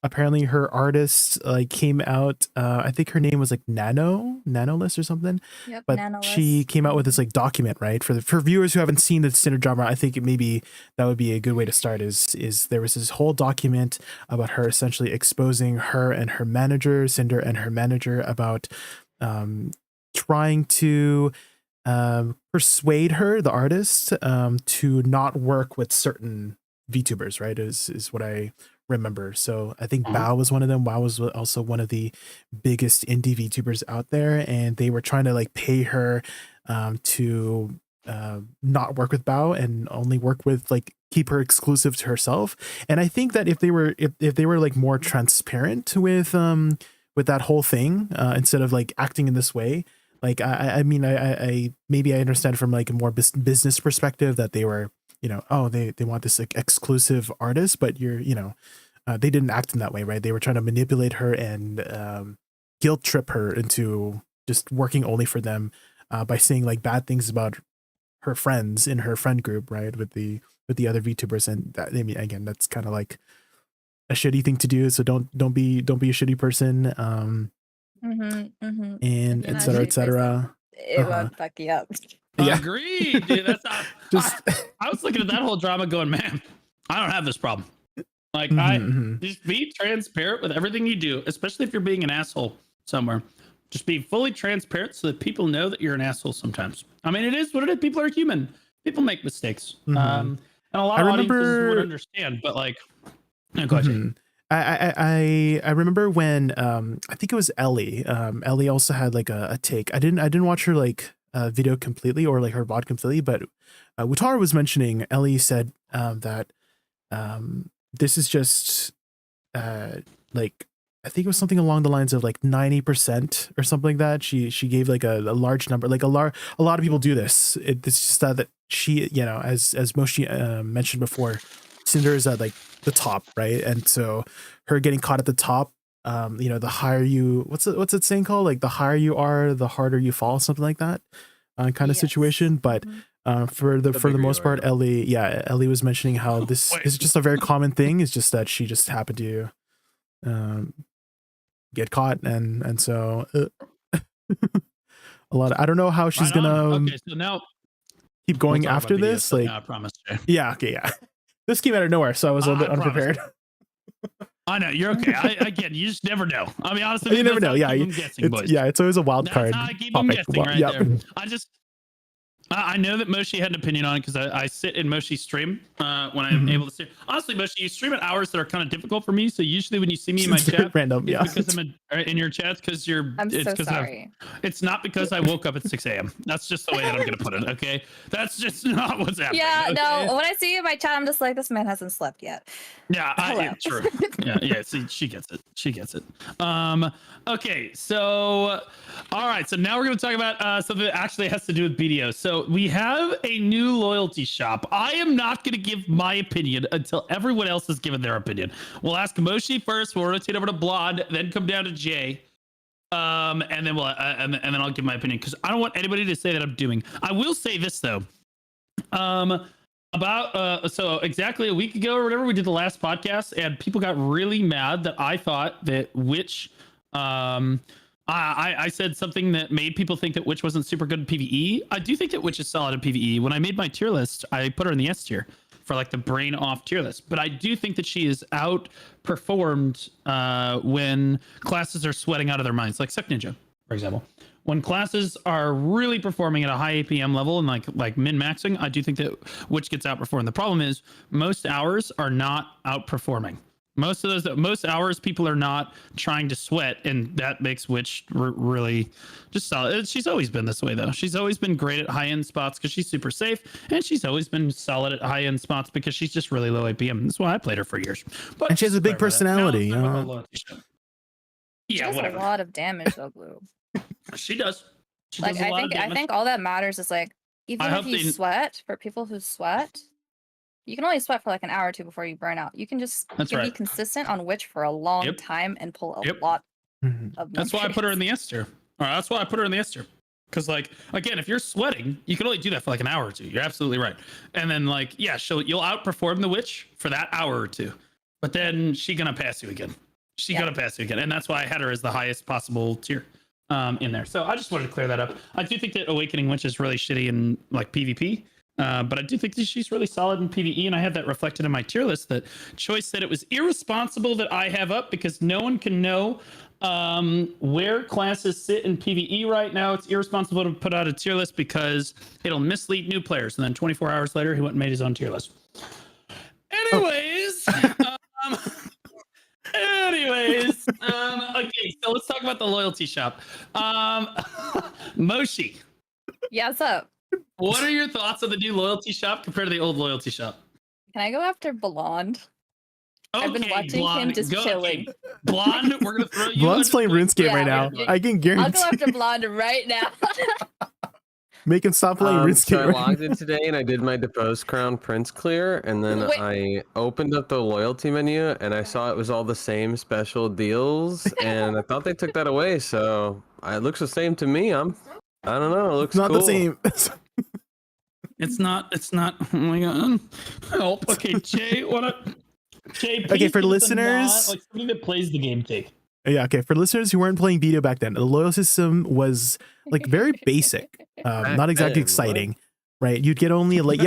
Apparently her artist like came out, I think her name was like Nanolist or something. Yep, but Nanolist. she came out with this like document, right? For viewers who haven't seen the Cinder drama, I think maybe that would be a good way to start. Is there was this whole document about her essentially exposing her and her manager, Cinder and her manager, about trying to persuade her, the artist, to not work with certain VTubers, right? Is what I remember. So I think Bao was one of them. Bao was also one of the biggest indie VTubers out there, and they were trying to like pay her to not work with Bao and only work with like keep her exclusive to herself. And I think that if they were like more transparent with with that whole thing, instead of like acting in this way. Like I mean I maybe I understand from like a more business perspective that they were, you know, oh they want this like exclusive artist, but they didn't act in that way, right? They were trying to manipulate her and guilt trip her into just working only for them, by saying like bad things about her friends in her friend group, right, with the other VTubers. And that, I mean, again, that's kind of like a shitty thing to do. So don't be a shitty person. And et cetera, et cetera. It won't fuck you up. Yeah. Agreed, dude. That's not, I was looking at that whole drama going, man, I don't have this problem. Like, just be transparent with everything you do, especially if you're being an asshole somewhere. Just be fully transparent so that people know that you're an asshole sometimes. I mean, it is what it is. People are human. People make mistakes. And a lot of audiences would understand, but like, go ahead. I remember when I think it was Ellie. Ellie also had like a take. I didn't watch her like video completely or like her VOD completely, but Wutara was mentioning, Ellie said that this is just like, I think it was something along the lines of like 90% or something like that. She gave like a large number, like a lot of people do this. It's just that she, you know, as Moshi mentioned before, Cinder is at like the top, right? And so her getting caught at the top, you know, the higher you, what's it saying called? Like the higher you are, the harder you fall, something like that, kind of situation. But for the most part, Ellie was mentioning how this is just a very common thing. It's just that she just happened to get caught, and so a lot of, I don't know how she's gonna so now keep going after this. Like, I promise. Yeah. This came out of nowhere, so I was a little bit unprepared. I know, you're okay. Again, you just never know. I mean, honestly, you never know. Yeah, it's always a wild That's card. how I keep them guessing right there. I know that Moshi had an opinion on it because I sit in Moshi's stream when I'm able to see. Honestly, Moshi, you stream at hours that are kind of difficult for me. So usually when you see me in my chat, random, it's because I'm in your chats because you're. I'm so sorry. It's not because I woke up at 6 a.m. That's just the way that I'm going to put it. Okay, that's just not what's happening. Yeah, okay? no. When I see you in my chat, I'm just like, this man hasn't slept yet. Yeah, true. Yeah. See, she gets it. Okay, so all right. So now we're going to talk about something that actually has to do with BDO. So we have a new loyalty shop. I am not going to give my opinion until everyone else has given their opinion. We'll ask Moshi first. We'll rotate over to Blonde, then come down to Jay, and then and then I'll give my opinion because I don't want anybody to say that I'm doing. I will say this though. About so exactly a week ago or whatever, we did the last podcast, and people got really mad that I thought that Witch, I said something that made people think that Witch wasn't super good in PvE. I do think that Witch is solid in PvE. When I made my tier list, I put her in the S tier for like the brain off tier list. But I do think that she is outperformed when classes are sweating out of their minds, like Suck Ninja, for example. When classes are really performing at a high APM level and like min-maxing, I do think that Witch gets outperformed. The problem is most hours are not outperforming. Most hours people are not trying to sweat, and that makes Witch really just solid. She's always been this way though. She's always been great at high-end spots because she's super safe, and she's always been solid at high-end spots because she's just really low APM. That's why I played her for years. But and she has a big personality. Yeah, she has a lot of damage though, Blue. She does. I think all that matters is like, even if you sweat, for people who sweat, you can only sweat for like an hour or two before you burn out. You can just be consistent on Witch for a long time and pull a lot of. That's why I put her in the S tier. All right, that's why I put her in the S tier. Because like, again, if you're sweating, you can only do that for like an hour or two. You're absolutely right. And then like, yeah, you'll outperform the Witch for that hour or two, but then she's gonna pass you again. And that's why I had her as the highest possible tier. In there. So I just wanted to clear that up. I do think that Awakening Witch is really shitty in like PvP, but I do think that she's really solid in PvE, and I have that reflected in my tier list. That Choice said it was irresponsible that I have up because no one can know where classes sit in PvE right now. It's irresponsible to put out a tier list because it'll mislead new players. And then 24 hours later, he went and made his own tier list. Anyways, okay, so let's talk about the loyalty shop. Moshi. Yeah, what's up? What are your thoughts on the new loyalty shop compared to the old loyalty shop? Can I go after Blonde? I've been watching him just chilling. Blonde, we're gonna throw you. Blonde's playing RuneScape right now. I can I'll guarantee. go after Blonde right now. Make him stop playing RuneScape. So I right logged now. in today and I did my Depose Crown Prince clear, and then Wait. I opened up the loyalty menu and I saw it was all the same special deals, and I thought they took that away. So it looks the same to me. I don't know. It looks Not cool. the same. It's not. Oh my god. Help. Okay, Jay. What up? Jay. Okay, please for give us a listeners- nod, like somebody that plays the game take. Yeah, okay. For listeners who weren't playing BDO back then, the loyal system was like very basic, not exactly then, exciting, right? You'd get only like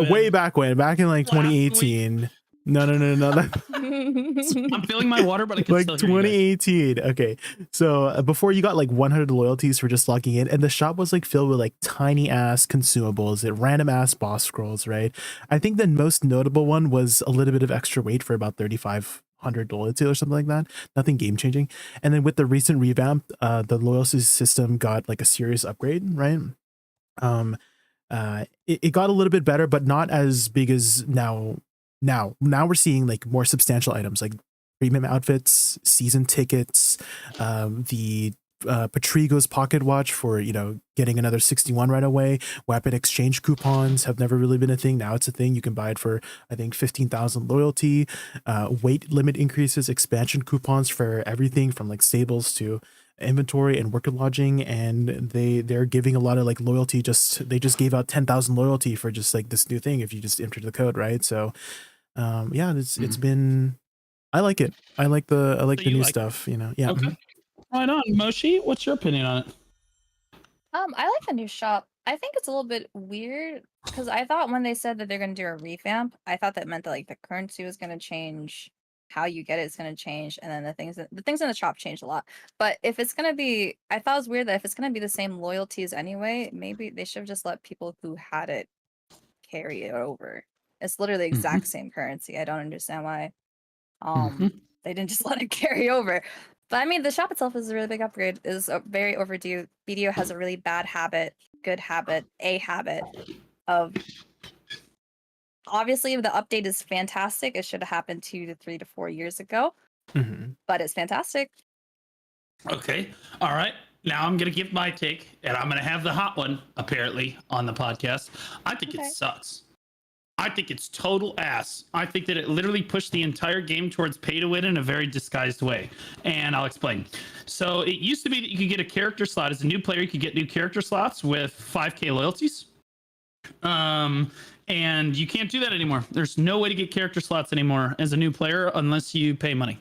way back when, back in like 2018. No. I'm filling my water, but I can Like still hear you guys. 2018. Okay, so before you got like 100 loyalties for just logging in, and the shop was like filled with like tiny ass consumables, random ass boss scrolls, right? I think the most notable one was a little bit of extra weight for about 3,500 loyalty or something like that. Nothing game changing. And then with the recent revamp, the loyalty system got like a serious upgrade, right? It got a little bit better, but not as big as now we're seeing like more substantial items like premium outfits, season tickets, the Patrigo's pocket watch for, you know, getting another 61 right away. Weapon exchange coupons have never really been a thing. Now it's a thing. You can buy it for, I think, 15,000 loyalty. Weight limit increases, expansion coupons for everything from like stables to inventory and worker lodging, and they're giving a lot of like loyalty. They just gave out 10,000 loyalty for just like this new thing if you just enter the code, right? So yeah, it's been, I like it. I like the new stuff, you know. Yeah. Okay. Right on, Moshi. What's your opinion on it? I like the new shop. I think it's a little bit weird because I thought when they said that they're going to do a revamp, I thought that meant that like the currency was going to change, how you get it is going to change, and then the things in the shop changed a lot. But if it's going to be, I thought it was weird that if it's going to be the same loyalties anyway, maybe they should have just let people who had it carry it over. It's literally the exact same currency. I don't understand why they didn't just let it carry over. But I mean, the shop itself is a really big upgrade. Is very overdue. BDO has a really bad habit, good habit, a habit of. Obviously, the update is fantastic. It should have happened 2 to 3 to 4 years ago, but it's fantastic. Okay. All right. Now I'm gonna give my take, and I'm gonna have the hot one apparently on the podcast. I think it sucks. I think it's total ass. I think that it literally pushed the entire game towards pay to win in a very disguised way. And I'll explain. So it used to be that you could get a character slot as a new player. You could get new character slots with 5K loyalties. And you can't do that anymore. There's no way to get character slots anymore as a new player unless you pay money.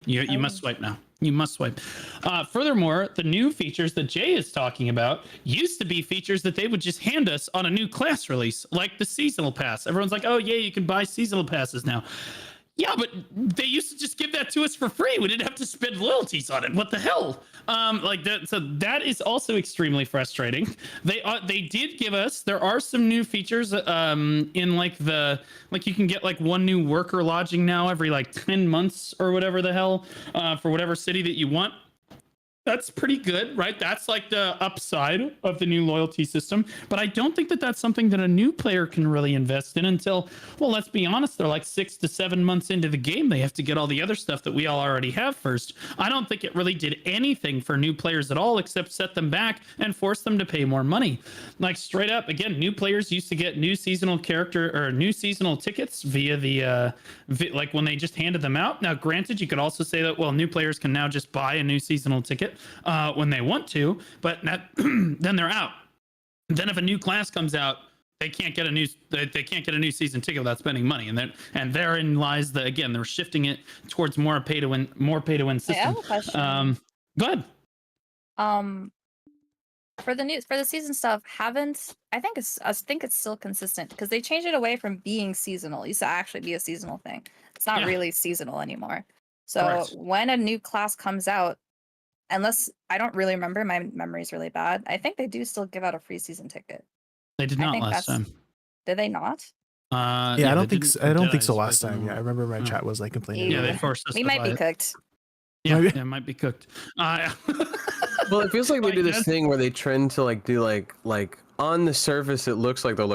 You must swipe now. You must swipe. Furthermore, the new features that Jay is talking about used to be features that they would just hand us on a new class release, like the seasonal pass. Everyone's like, oh, yeah, you can buy seasonal passes now. Yeah, but they used to just give that to us for free. We didn't have to spend loyalties on it. What the hell? Like that. So that is also extremely frustrating. They did give us. There are some new features. In like you can get like one new worker lodging now every like 10 months or whatever the hell, for whatever city that you want. That's pretty good, right? That's like the upside of the new loyalty system. But I don't think that that's something that a new player can really invest in until, well, let's be honest, they're like 6 to 7 months into the game. They have to get all the other stuff that we all already have first. I don't think it really did anything for new players at all, except set them back and force them to pay more money. Like straight up, again, new players used to get new seasonal new seasonal tickets via the, like when they just handed them out. Now, granted, you could also say that, well, new players can now just buy a new seasonal ticket when they want to, but then they're out. Then if a new class comes out, they can't get a new season ticket without spending money, and therein lies again they're shifting it towards more pay to win system. I have a question. Go ahead. For the season stuff, I think it's still consistent because they changed it away from being seasonal. It used to actually be a seasonal thing. It's not really seasonal anymore. So Correct. when a new class comes out, unless I don't really remember, my memory's really bad, I think they do still give out a free season ticket. They did not last time. Did they not? Yeah, I don't think so last time. Yeah, I remember my chat was like complaining. Yeah, they forced us. We might be cooked. Yeah, it might be cooked. Well, it feels like they do this thing where they trend to like do like on the surface it looks like the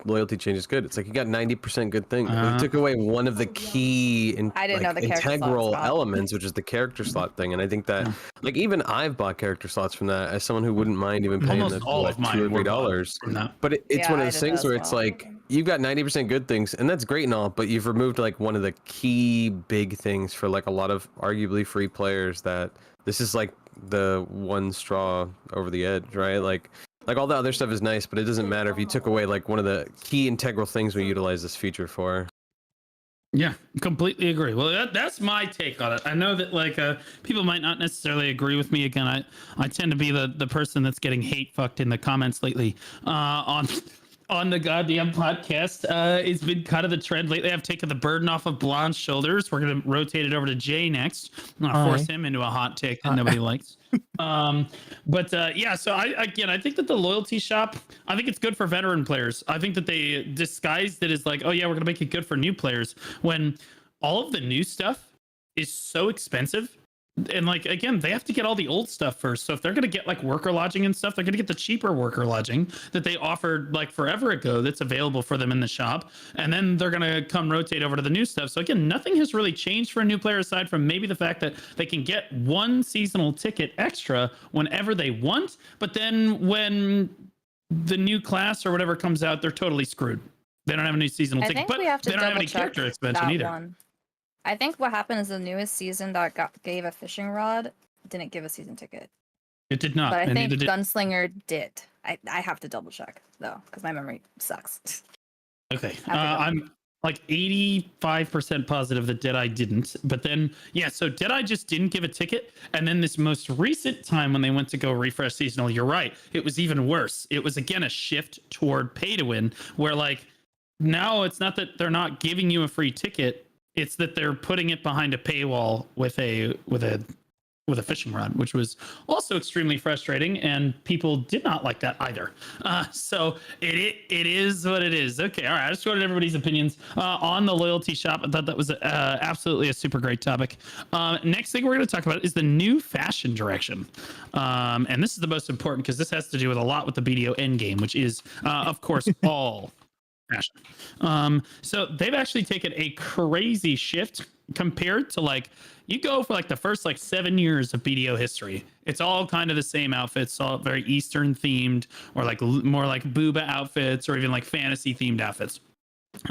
loyalty change is good. It's like you got 90% good things. They took away one of the key I didn't know the character slots integral gone. elements, which is the character slot thing. And I think that, like, even I've bought character slots from that as someone who wouldn't mind even paying Almost the all like of mine $2 or were bought $3. from that. But it's Yeah, one of I those did things that where as it's well. like you've got 90% good things, and that's great and all, but you've removed like one of the key big things for like a lot of arguably free players. That this is like the one straw over the edge, right? Like all the other stuff is nice, but it doesn't matter if you took away like one of the key integral things we utilize this feature for. Yeah, completely agree. Well, that's my take on it. I know that like people might not necessarily agree with me. Again, I tend to be the person that's getting hate fucked in the comments lately on the goddamn podcast. It's been kind of the trend lately. I've taken the burden off of Blonde's shoulders. We're gonna rotate it over to Jay next. I'm gonna force him into a hot take that nobody likes. Yeah, so I think that the loyalty shop, I think it's good for veteran players. I think that they disguised it as like, oh yeah, we're gonna make it good for new players, when all of the new stuff is so expensive. And like, again, they have to get all the old stuff first. So if they're going to get like worker lodging and stuff, they're going to get the cheaper worker lodging that they offered like forever ago that's available for them in the shop. And then they're going to come rotate over to the new stuff. So again, nothing has really changed for a new player aside from maybe the fact that they can get one seasonal ticket extra whenever they want. But then when the new class or whatever comes out, they're totally screwed. They don't have a new seasonal ticket, but we have to they don't have any double-check character expansion that either. one. I think what happened is the newest season that gave a fishing rod didn't give a season ticket. It did not. But I and think neither did- Gunslinger did. I have to double check though, because my memory sucks. Okay. I'm like 85% positive that Deadeye didn't. But then, yeah, so Deadeye just didn't give a ticket. And then this most recent time when they went to go refresh seasonal, you're right, it was even worse. It was, again, a shift toward pay to win, where like now it's not that they're not giving you a free ticket. It's that they're putting it behind a paywall with a fishing rod, which was also extremely frustrating, and people did not like that either. So it is what it is. Okay, all right. I just wanted everybody's opinions on the loyalty shop. I thought that was absolutely a super great topic. Next thing we're going to talk about is the new fashion direction, and this is the most important because this has to do with a lot with the BDO endgame, which is, of course, all fashion. So they've actually taken a crazy shift compared to like, you go for like the first like 7 years of BDO history. It's all kind of the same outfits, all very Eastern themed, or like more like booba outfits, or even like fantasy themed outfits.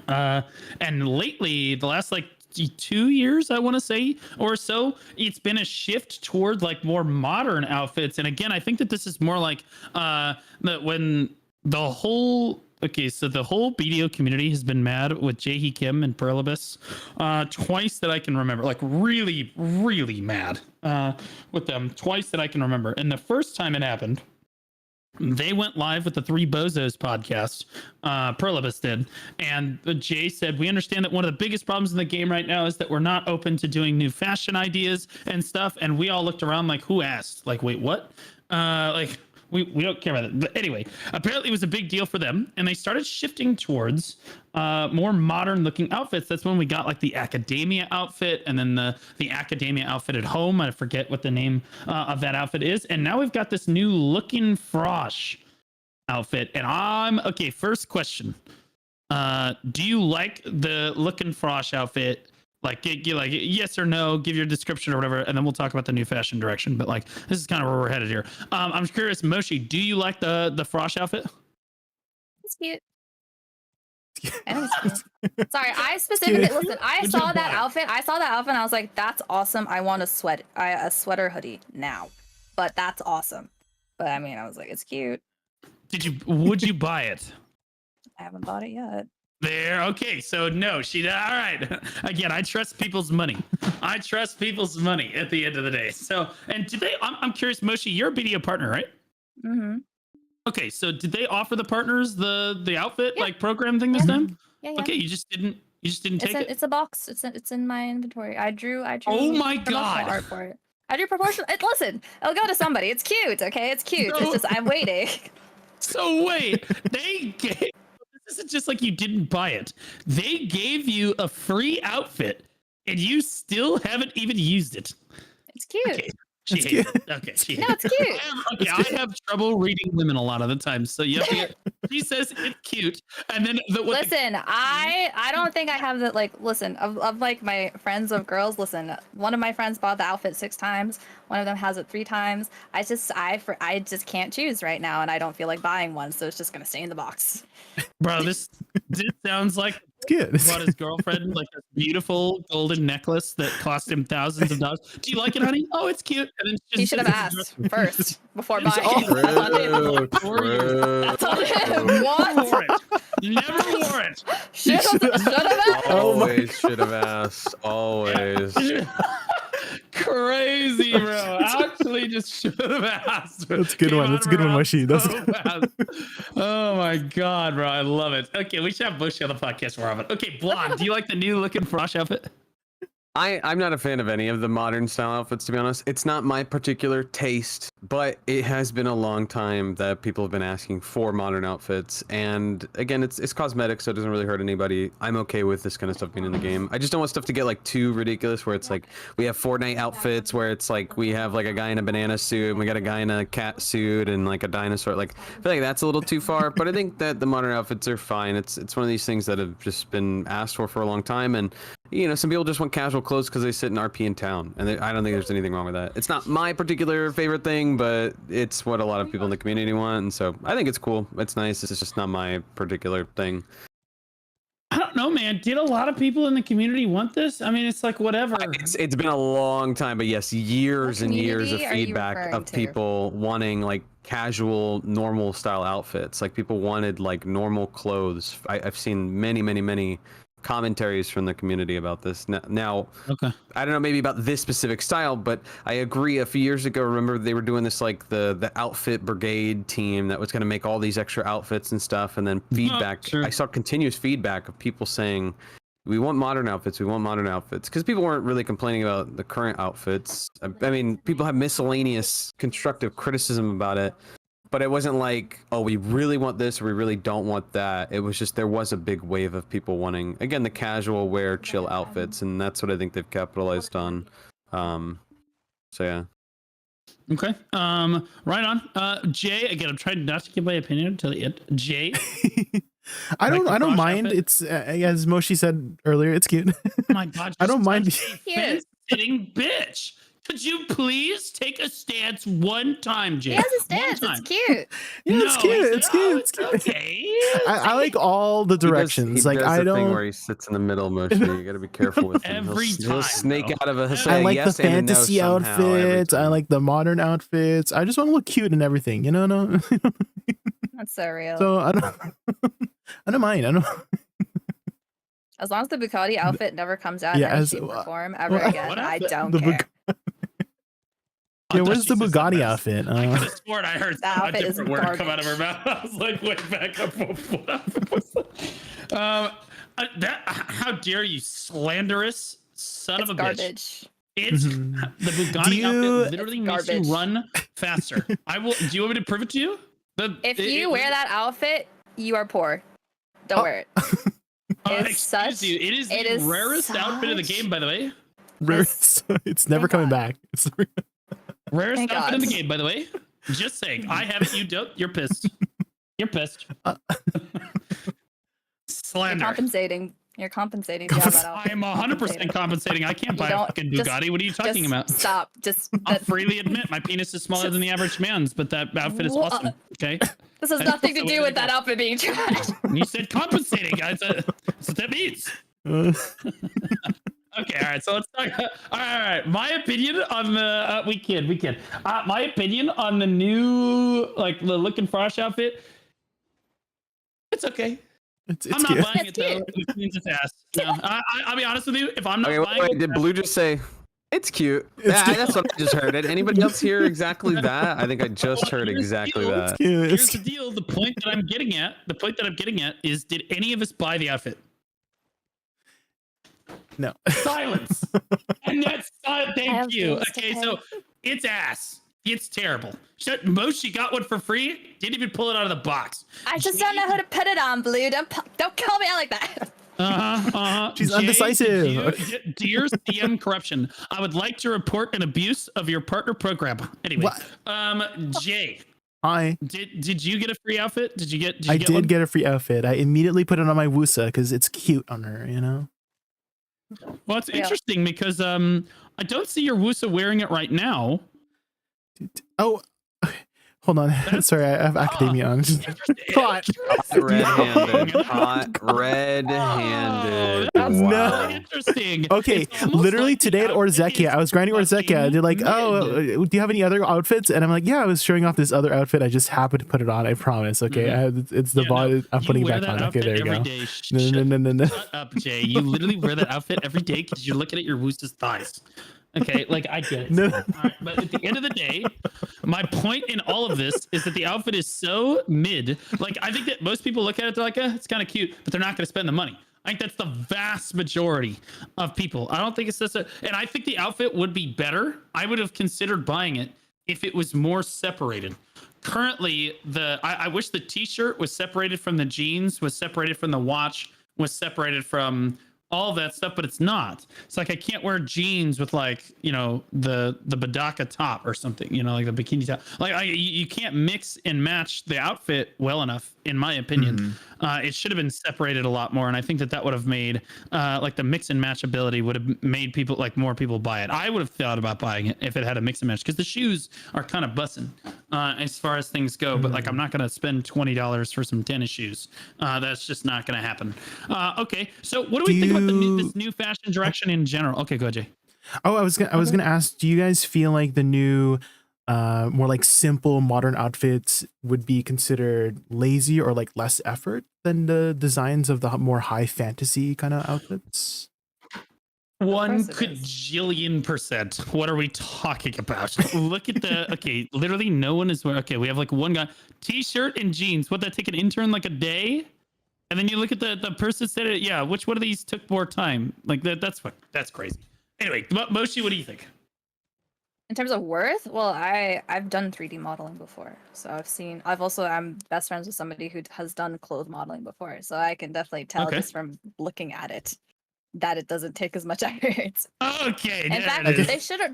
And lately, the last like 2 years, I want to say, or so, it's been a shift toward like more modern outfits. And again, I think that this is more like when the whole BDO community has been mad with Jae Kim and Perlibus twice that I can remember, like really, really mad with them twice that I can remember. And the first time it happened, they went live with the Three Bozos podcast. Perlibus did. And Jay said, we understand that one of the biggest problems in the game right now is that we're not open to doing new fashion ideas and stuff. And we all looked around like, who asked? Like, wait, what? We don't care about it. But anyway, apparently it was a big deal for them, and they started shifting towards more modern looking outfits. That's when we got like the academia outfit, and then the academia outfit at home. I forget what the name of that outfit is. And now we've got this new looking frosh outfit. And okay, first question. Do you like the looking frosh outfit? Like, yes or no, give your description or whatever, and then we'll talk about the new fashion direction. But like, this is kind of where we're headed here. I'm curious, Moshi, do you like the frosh outfit? It's cute. Sorry, I specifically listen. I saw that outfit. And I was like, "That's awesome. I want a sweater hoodie now." But that's awesome. But I mean, I was like, "It's cute." Would you buy it? I haven't bought it yet. There. Okay. So no, all right. Again, I trust people's money. I trust people's money at the end of the day. So, and did they? I'm curious, Moshi. You're a BDO partner, right? Mm-hmm. Okay. So did they offer the partners the outfit like program thing this time? Yeah. Okay. You just didn't take it. It's a box. It's in my inventory. I drew. Oh my promotional God. art for it. I drew proportional. Listen, it'll go to somebody. It's cute. Okay, it's cute. It's just I'm waiting. So wait, they gave. This is just like you didn't buy it. They gave you a free outfit, and you still haven't even used it. It's cute. Okay. She hates it. Okay, she hates No, it's cute. I have trouble reading women a lot of the time, so you have to She says it's cute, and then Listen, I don't think I have the like. Listen, of like my friends of girls. Listen, one of my friends bought the outfit 6 times. One of them has it 3 times. I just can't choose right now, and I don't feel like buying one, so it's just gonna stay in the box. Bro, this sounds like good. Bought his girlfriend like a beautiful golden necklace that cost him thousands of dollars. Do you like it, honey? Oh, it's cute. And then He should have asked first before buying. That's on him. What? Never wore it. Should have asked. Always should have asked. Always. Crazy, bro. Actually, just should have asked. That's a good one. That's a good one, Mushy. That's Oh my god, bro. I love it. Okay, we should have Bushy on the podcast more often. Okay, Blonde, do you like the new looking Frosh outfit? I'm not a fan of any of the modern style outfits, to be honest. It's not my particular taste, but it has been a long time that people have been asking for modern outfits. And again, it's cosmetic, so it doesn't really hurt anybody. I'm okay with this kind of stuff being in the game. I just don't want stuff to get like too ridiculous where it's like we have Fortnite outfits where it's like we have like a guy in a banana suit and we got a guy in a cat suit and like a dinosaur. Like I feel like that's a little too far, but I think that the modern outfits are fine. It's one of these things that have just been asked for a long time. And you know, some people just want casual clothes because they sit in RP in town, and I don't think there's anything wrong with that. It's not my particular favorite thing, but it's what a lot of people in the community want, and so I think it's cool. It's nice. It's just not my particular thing. I don't know, man. Did a lot of people in the community want this? I mean, it's like whatever. It's been a long time, but yes, years and years of feedback of people wanting like casual, normal style outfits. Like people wanted like normal clothes. I've seen many commentaries from the community about this. Now, okay. I don't know maybe about this specific style, but I agree. A few years ago, remember they were doing this like the outfit brigade team that was going to make all these extra outfits and stuff, and then feedback. Sure. I saw continuous feedback of people saying, we want modern outfits, because people weren't really complaining about the current outfits. I mean, people have miscellaneous constructive criticism about it, but it wasn't like, oh, we really want this or we really don't want that. It was just there was a big wave of people wanting, again, the casual wear, chill outfits, and that's what I think they've capitalized on. So yeah. Okay. Right on. Jay, again, I'm trying not to give my opinion until the end. Jay. I don't mind. Outfit? It's as Moshi said earlier, it's cute. Oh my god. I don't mind. Fence-sitting bitch. Could you please take a stance one time, Jay? He has a stance. It's cute. Yeah, no, it's cute. It's cute. It's cute. Okay. I like all the directions. He does I don't. Thing where he sits in the middle motion. You got to be careful with him. He'll snake out of a. I like yes the fantasy outfits. I like the modern outfits. I just want to look cute and everything. You know, no. That's so real. So I don't mind. I don't. As long as the Bugatti outfit never comes out in any shape or form ever again, I don't care. Yeah, where's the Bugatti outfit? I could have sworn I heard a different word come out of her mouth. I was like, wait, back up. How dare you, slanderous son of a garbage. Bitch. It's the Bugatti outfit literally makes you run faster. I will. Do you want me to prove it to you? If you wear that outfit, you are poor. Don't wear it. Excuse you. It is the rarest outfit in the game, by the way. Rarest. It's never coming back. It's rarest outfit in the game, by the way. Just saying. I have it. You don't. You're pissed. You're pissed. Slander. You're compensating. To have that outfit. I am 100% compensating. I can't buy a fucking Bugatti. What are you talking about? Stop. I'll freely admit my penis is smaller than the average man's, but that outfit is awesome. Okay. This has nothing to do with that outfit being trash. You said compensating, guys. That's what that means. Okay, all right. So let's talk. All right. My opinion on the we can. My opinion on the new the looking Frosh outfit. It's okay. I'm not buying it though. It means it's ass. No, I'll be honest with you. If I'm not buying it, did Blue just say? It's cute. That's what I just heard. Did anybody else hear exactly that? I think I just heard exactly that. Here's the deal. The point that I'm getting at is, did any of us buy the outfit? No. Silence. And that's thank you. Okay, so it's ass. It's terrible. Moshi got one for free. Didn't even pull it out of the box. I just don't know how to put it on, Blue. Don't call me out like that. She's undecisive. Dear CM Corruption, I would like to report an abuse of your partner program. Anyway, Jay, Hi. Did you get a free outfit? Did you get? I did get a free outfit. I immediately put it on my Woosa because it's cute on her. You know. Well, it's interesting because I don't see your Woosa wearing it right now. Oh, hold on. Sorry, I have academia on. Hot. Red-handed. Hot red-handed. That's Wow. really interesting. Okay, literally today at Orzekia, I was grinding Orzekia. They're like, "Oh, do you have any other outfits?" And I'm like, "Yeah, I was showing off this other outfit. I just happened to put it on. I promise." Okay, it's the body. I'm putting it back on. Okay, there you go. No. Shut up, Jay. You literally wear that outfit every day because you're looking at your Woosa's thighs. Okay, like I get it. No. Right, but at the end of the day, my point in all of this is that the outfit is so mid. Like I think that most people look at it, they're like, it's kind of cute, but they're not going to spend the money. I think that's the vast majority of people. I don't think it's just and I think the outfit would be better. I would have considered buying it if it was more separated. Currently, I wish the t-shirt was separated from the jeans, was separated from the watch, was separated from all that stuff, but it's not. It's like I can't wear jeans with like, you know, the Badaka top or something, you know, like the bikini top. Like you can't mix and match the outfit well enough, in my opinion. It should have been separated a lot more, and I think that would have made like the mix and match ability would have made people, like more people buy it. I would have thought about buying it if it had a mix and match, because the shoes are kind of bussin' as far as things go. But like I'm not gonna spend $20 for some tennis shoes. That's just not gonna happen. Okay, so what do we think about this new fashion direction in general? Okay, go ahead, Jay. Oh, I was gonna ask, do you guys feel like the new more like simple modern outfits would be considered lazy or like less effort than the designs of the more high fantasy kind of outfits? 1,000,000,000%. What are we talking about? Look at okay, literally no one is wearing. Okay, we have like one guy, t-shirt and jeans. Would that take an intern like a day? And then you look at the person said it. Yeah, which one of these took more time? Like that's crazy. Anyway, Moshi, what do you think? In terms of worth, well, I've done 3D modeling before, so I'm best friends with somebody who has done clothes modeling before, so I can definitely tell just from looking at it that it doesn't take as much effort. Okay. In fact,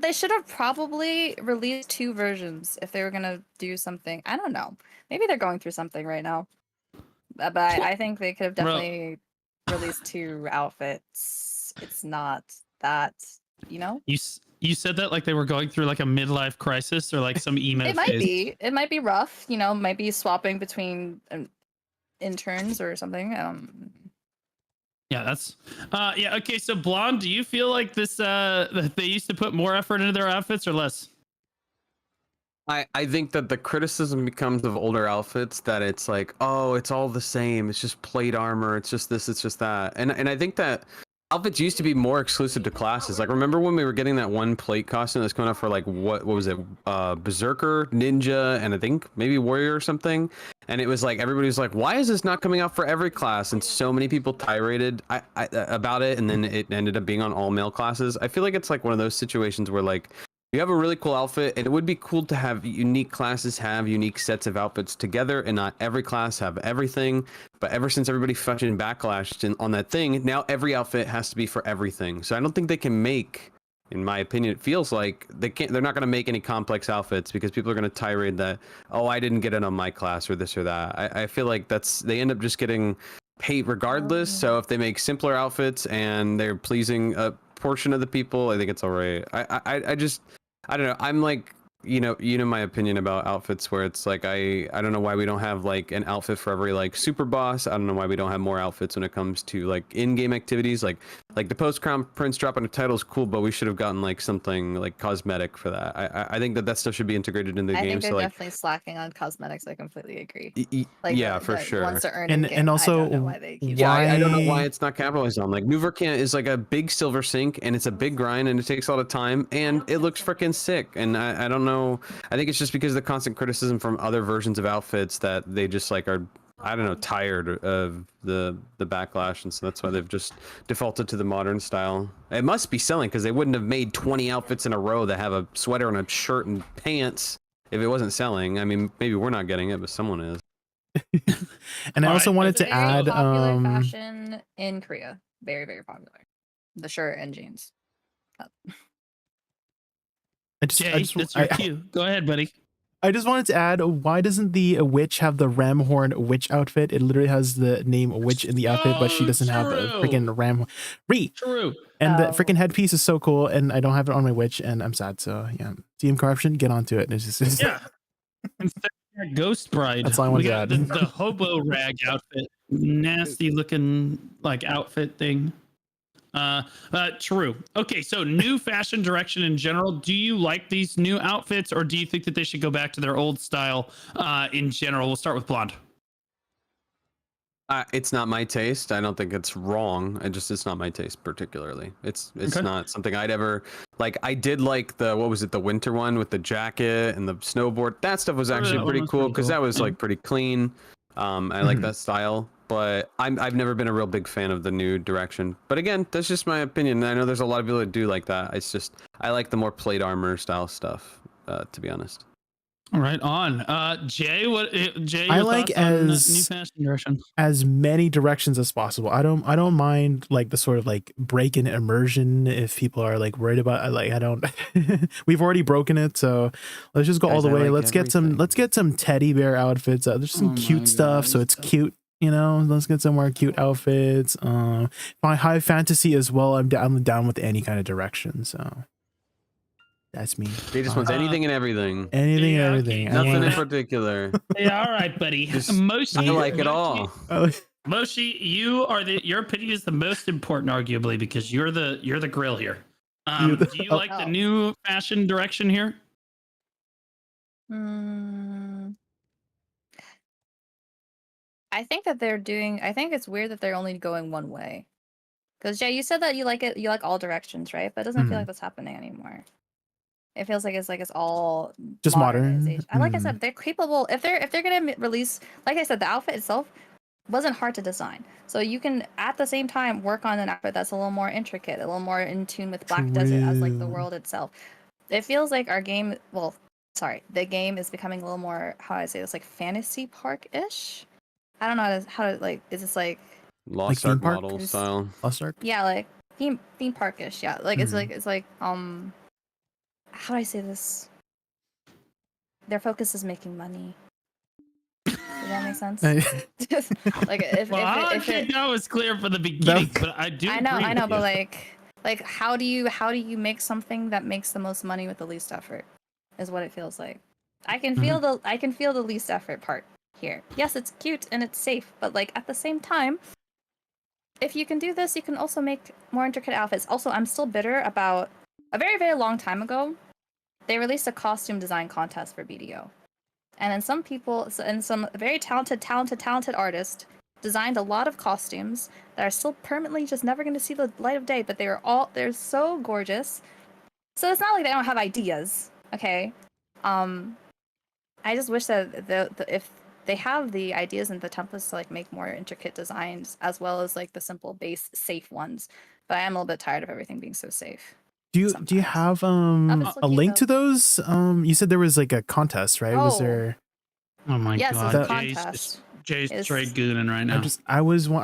they should have probably released 2 versions if they were gonna do something. I don't know. Maybe they're going through something right now, but I think they could have definitely released 2 outfits. It's not that, you know. You said that like they were going through like a midlife crisis or like some emo It might be rough, you know, might be swapping between interns or something. Yeah, that's yeah, okay, so Blonde, do you feel like this that they used to put more effort into their outfits or less? I think that the criticism becomes of older outfits that it's like, oh, it's all the same. It's just plate armor. It's just this, it's just that. And I think that outfits used to be more exclusive to classes. Like, remember when we were getting that one plate costume that's coming up for like what was it? Berserker, Ninja, and I think maybe Warrior or something. And it was like everybody was like, why is this not coming out for every class? And so many people tiraded about it, and then it ended up being on all male classes. I feel like it's like one of those situations where like you have a really cool outfit, and it would be cool to have unique classes have unique sets of outfits together, and not every class have everything. But ever since everybody fucking backlashed on that thing, now every outfit has to be for everything. So I don't think they can make, in my opinion, it feels like they're not going to make any complex outfits because people are going to tirade that, oh, I didn't get it on my class or this or that. I feel like they end up just getting hate regardless. So if they make simpler outfits and they're pleasing a portion of the people, I think it's all right. I don't know. I'm like, you know my opinion about outfits, where it's like I don't know why we don't have like an outfit for every like super boss. I don't know why we don't have more outfits when it comes to like in-game activities. Like the post crown prince dropping a title is cool, but we should have gotten like something like cosmetic for that. I think that stuff should be integrated into the game. I think they're so like definitely slacking on cosmetics. I completely agree. Yeah, for sure. Once to earn and also I don't know why they keep I don't know why it's not capitalized on. Like New Verkant is like a big silver sink, and it's a big grind, and it takes a lot of time, and it looks freaking sick. And I don't know. I think it's just because of the constant criticism from other versions of outfits that they just like are, I don't know, tired of the backlash, and so that's why they've just defaulted to the modern style. It must be selling because they wouldn't have made 20 outfits in a row that have a sweater and a shirt and pants if it wasn't selling. I mean, maybe we're not getting it, but someone is. And I also wanted to add popular fashion in Korea. Very, very popular. The shirt and jeans. Jay, that's your cue. Go ahead, buddy. I just wanted to add, why doesn't the witch have the ram horn witch outfit? It literally has the name witch in the outfit, but she doesn't have the freaking ram. True. And the freaking headpiece is so cool, and I don't have it on my witch, and I'm sad. So yeah, Team Corruption, get onto it. It's just Yeah. Instead of that Ghost Bride, That's all I we wanted to got add. the hobo rag outfit, nasty looking like outfit thing. True. Okay, so new fashion direction in general. Do you like these new outfits, or do you think that they should go back to their old style in general? We'll start with blonde. It's not my taste. I don't think it's wrong. It's not my taste particularly. It's Okay. not something I'd ever like. I did like the the winter one with the jacket and the snowboard. That stuff was actually that one pretty was cool pretty because cool. that was Yeah. like pretty clean. I like that style, but I've never been a real big fan of the new direction. But again, that's just my opinion. I know there's a lot of people that do like that. It's just I like the more plate armor style stuff, to be honest. All right, on. Jay, Jay? I Your like thoughts on new as fashion direction. as many directions as possible. I don't mind like the sort of like break in immersion if people are like worried about like I don't we've already broken it, so let's just go all Guys, the I way. like Let's get some teddy bear outfits. There's some cute stuff, so it's cute. You know, let's get some more cute outfits. My high fantasy as well. I'm down with any kind of direction. So that's me. He just wants anything and everything. Anything and everything. Nothing in particular. Yeah, all right, buddy. Moshi, I like it all. Moshi, your opinion is the most important, arguably, because you're the grill here. Do you like the new fashion direction here? I think that I think it's weird that they're only going one way. Because Jay, you said that you like all directions, right? But it doesn't feel like that's happening anymore. It feels like it's all just modern. Like I said, they're capable. If they're gonna release, like I said, the outfit itself wasn't hard to design. So you can at the same time work on an outfit that's a little more intricate, a little more in tune with Black Desert as like the world itself. It feels like our game. Well, sorry, the game is becoming a little more, how do I say this, like fantasy park-ish. I don't know how to like. Is this like Lost Ark model style? Lost Ark? Yeah, like theme park-ish. Yeah, like it's like how do I say this? Their focus is making money. Does that make sense? Like if that was clear from the beginning, but I do. I know, but like how do you make something that makes the most money with the least effort? Is what it feels like. I can feel the least effort part here. Yes, it's cute and it's safe, but like at the same time, if you can do this, you can also make more intricate outfits. Also, I'm still bitter about a very, very long time ago, they released a costume design contest for BDO. And then some people, and some very talented artists designed a lot of costumes that are still permanently just never going to see the light of day, but they're so gorgeous. So it's not like they don't have ideas, okay? I just wish that if they have the ideas and the templates to like make more intricate designs as well as like the simple base safe ones. But I am a little bit tired of everything being so safe. Do you have a link to those? You said there was like a contest, right? Was there? Oh my god! Yes, it's a contest. Jay's straight gooning right now. I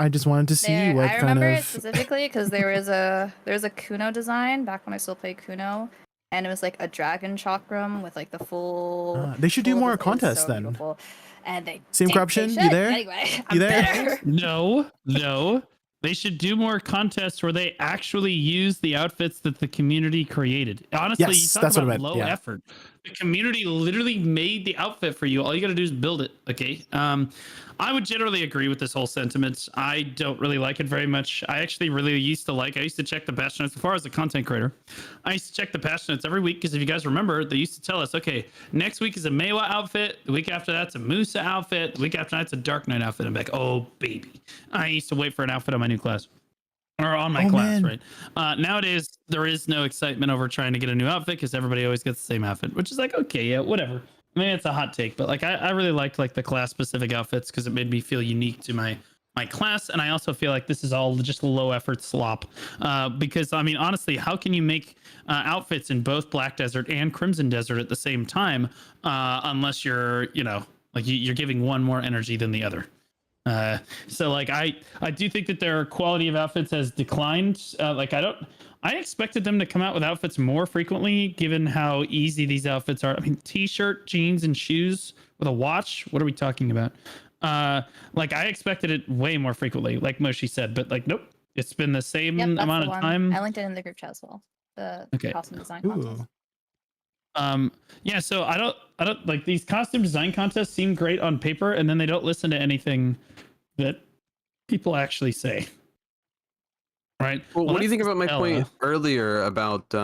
just wanted to see what I kind remember of. it specifically because there was a Kuno design back when I still played Kuno, and it was like a dragon chakram with like the full. They should do more contests then. Beautiful. And they Same corruption. You there? Anyway, you there? No. They should do more contests where they actually use the outfits that the community created. Honestly, Yes, you talk that's what I about meant, low yeah. effort. The community literally made the outfit for you. All you got to do is build it. Okay. I would generally agree with this whole sentiment. I don't really like it very much. I actually really used to check the patch notes before I was a content creator. I used to check the patch notes every week because if you guys remember, they used to tell us, okay, next week is a Mewa outfit. The week after that's a Musa outfit. The week after that's a Dark Knight outfit. I'm like, oh, baby. I used to wait for an outfit on my new class. Or on my class, man. right? Nowadays, there is no excitement over trying to get a new outfit because everybody always gets the same outfit, which is like, okay, yeah, whatever. Maybe it's a hot take, but like I really liked like the class specific outfits because it made me feel unique to my class, and I also feel like this is all just low effort slop. Because I mean, honestly, how can you make outfits in both Black Desert and Crimson Desert at the same time unless you're, like you're giving one more energy than the other? So like I do think that their quality of outfits has declined. I expected them to come out with outfits more frequently, given how easy these outfits are. I mean, t-shirt, jeans, and shoes with a watch. What are we talking about? Like I expected it way more frequently, like Moshi said, but like nope, it's been the same amount of time. I linked it in the group chat as well. The costume design contest. Yeah, so I don't like these costume design contests seem great on paper, and then they don't listen to anything that people actually say. Right. Well, what do you think about my point earlier about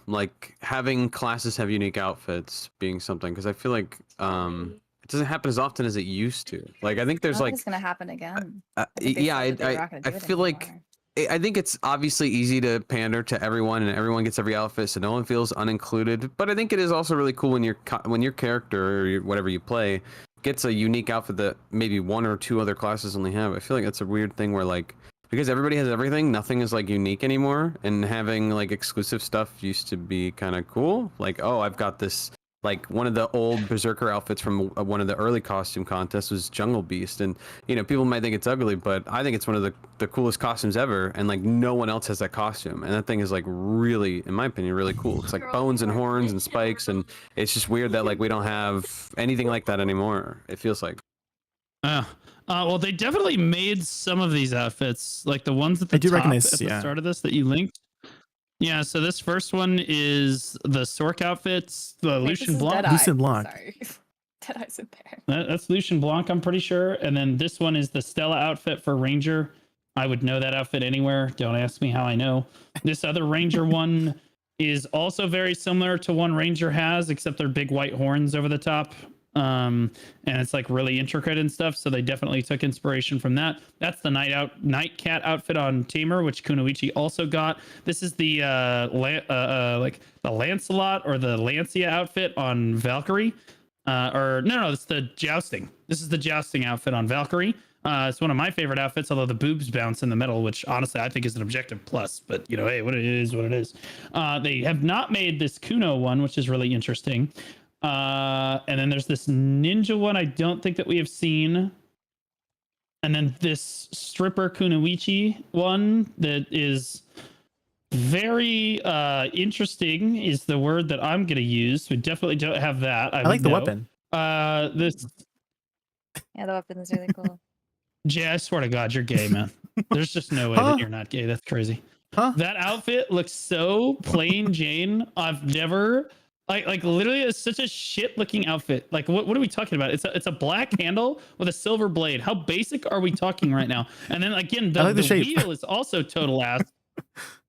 like having classes have unique outfits being something? Because I feel like it doesn't happen as often as it used to. Like I think there's like it's gonna happen again. I feel like I think it's obviously easy to pander to everyone and everyone gets every outfit, so no one feels unincluded. But I think it is also really cool when your character or whatever you play gets a unique outfit that maybe one or two other classes only have. I feel like that's a weird thing where like because everybody has everything, nothing is like unique anymore, and having like exclusive stuff used to be kind of cool. Like, oh, I've got this. Like one of the old Berserker outfits from one of the early costume contests was Jungle Beast, and you know people might think it's ugly, but I think it's one of the coolest costumes ever, and like no one else has that costume, and that thing is like really, in my opinion, really cool. It's like bones and horns and spikes, and it's just weird that like we don't have anything like that anymore. It feels like. Well, they definitely made some of these outfits, like the ones at the top at the start of this that you linked. Yeah, so this first one is the Sork outfits, the Lucian Blanc. Lucian Blanc. Sorry. Deadeye's in there. That's Lucian Blanc, I'm pretty sure. And then this one is the Stella outfit for Ranger. I would know that outfit anywhere. Don't ask me how I know. This other Ranger one is also very similar to one Ranger has, except they're big white horns over the top. And it's like really intricate and stuff, so they definitely took inspiration from that. That's the Night Cat outfit on Tamer, which Kunoichi also got. This is the like the Lancelot or the Lancia outfit on Valkyrie. It's the Jousting. This is the Jousting outfit on Valkyrie. It's one of my favorite outfits, although the boobs bounce in the middle, which honestly I think is an objective plus, but you know, hey, what it is. They have not made this Kuno one, which is really interesting. And then there's this ninja one I don't think that we have seen. And then this stripper Kunoichi one that is very interesting is the word that I'm going to use. We definitely don't have that. I like the weapon. Yeah, the weapon is really cool. Jay, I swear to God, you're gay, man. There's just no way that you're not gay. That's crazy. That outfit looks so plain Jane. I've never... Like literally it's such a shit looking outfit. Like what are we talking about? It's a black handle with a silver blade. How basic are we talking right now? And then again, the wheel is also total ass.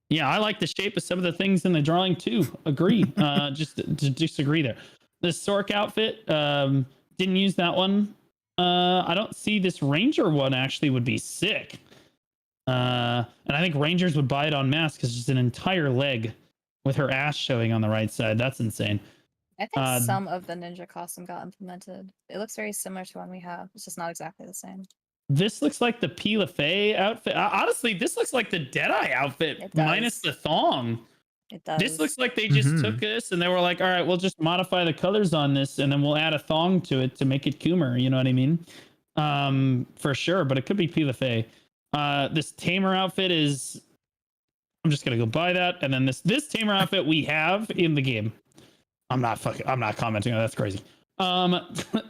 Yeah, I like the shape of some of the things in the drawing too. Agree. Just to disagree there. The Sork outfit, didn't use that one. I don't see this Ranger one actually would be sick. And I think Rangers would buy it en masse because it's an entire leg with her ass showing on the right side. That's insane. I think some of the ninja costume got implemented. It looks very similar to one we have. It's just not exactly the same. This looks like the P. LaFay outfit. Honestly, this looks like the Deadeye outfit minus the thong. It does. This looks like they just took this and they were like, all right, we'll just modify the colors on this and then we'll add a thong to it to make it Coomer. You know what I mean? For sure, but it could be P. LaFay. This Tamer outfit is... I'm just gonna go buy that, and then this Tamer outfit we have in the game. I'm not commenting on that. That's crazy.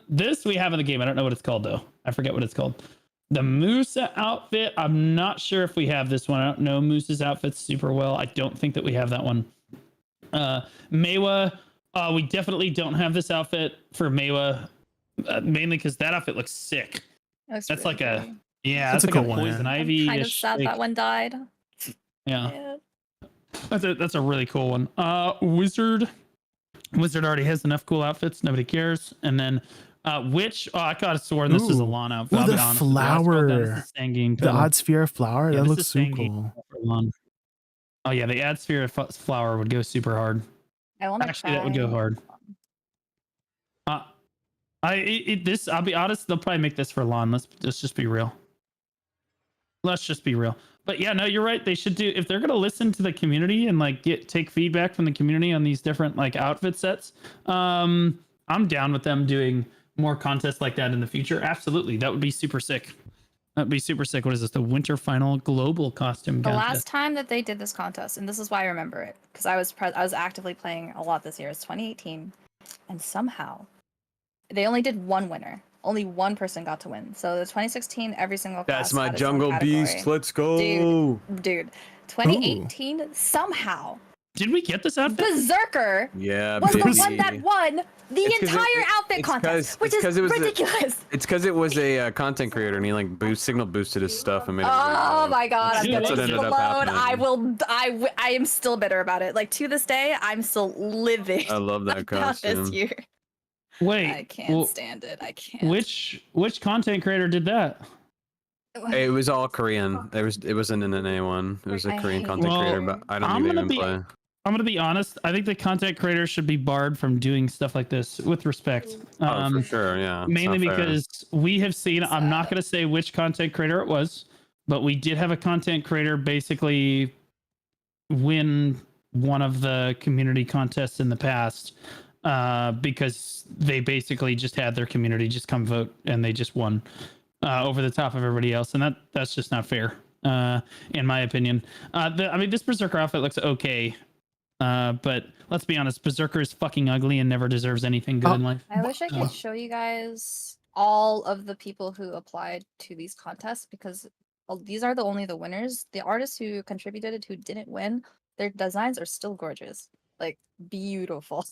This we have in the game. I don't know what it's called though. I forget what it's called. The Woosa outfit. I'm not sure if we have this one. I don't know Moose's outfits super well. I don't think that we have that one. Meiwa. We definitely don't have this outfit for Meiwa, mainly because that outfit looks sick. That's really like pretty. That's like a poison ivy. Kind of sad that one died. Yeah. That's a really cool one. Wizard already has enough cool outfits. Nobody cares. And then Witch. Oh, I could have sworn this is a lawn outfit. Ooh, the flower. The odd sphere flower. Yeah, that looks so cool. Oh yeah, the odd sphere flower would go super hard. Actually, that would go hard. I'll be honest. They'll probably make this for lawn. Let's just be real. But yeah, no, you're right. They should do, if they're gonna listen to the community and like take feedback from the community on these different like outfit sets. I'm down with them doing more contests like that in the future. Absolutely, that would be super sick. That'd be super sick. What is this? The Winter Final Global Costume The Contest. last time that they did this contest, and this is why I remember it, because I was actively playing a lot this year. It's 2018, and somehow they only did one winner. Only one person got to win. So the 2016, every single class That's my had its own jungle category. beast. Let's go. Dude. 2018 somehow. Did we get this outfit? Berserker Yeah, was baby. the one that won the entire outfit contest, which is ridiculous. It's because it was a content creator, and he like signal boosted his stuff and made it. Oh my god, I'm That's gonna what ended up explode. happening. I am still bitter about it. Like to this day, I'm still livid I love that about this costume. year. Wait, I can't stand it. I can't. Which content creator did that? It was all Korean. It wasn't an NA one. It was a Korean content creator, but I don't think they even play. I'm gonna be honest. I think the content creators should be barred from doing stuff like this with respect. For sure, yeah. Mainly because we have seen. I'm not gonna say which content creator it was, but we did have a content creator basically win one of the community contests in the past because they basically just had their community just come vote and they just won over the top of everybody else, and that's just not fair, in my opinion. I mean, this Berserker outfit looks okay. But let's be honest, Berserker is fucking ugly and never deserves anything good in life. I wish I could show you guys all of the people who applied to these contests because these are only the winners. The artists who contributed who didn't win, their designs are still gorgeous, like beautiful.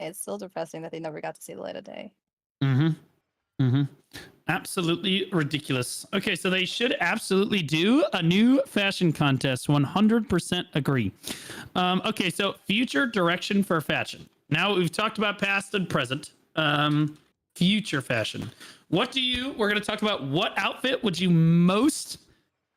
It's still depressing that they never got to see the light of day. Absolutely ridiculous. Okay, so they should absolutely do a new fashion contest. 100% agree. Okay, so future direction for fashion. Now we've talked about past and present. Future fashion. We're going to talk about what outfit would you most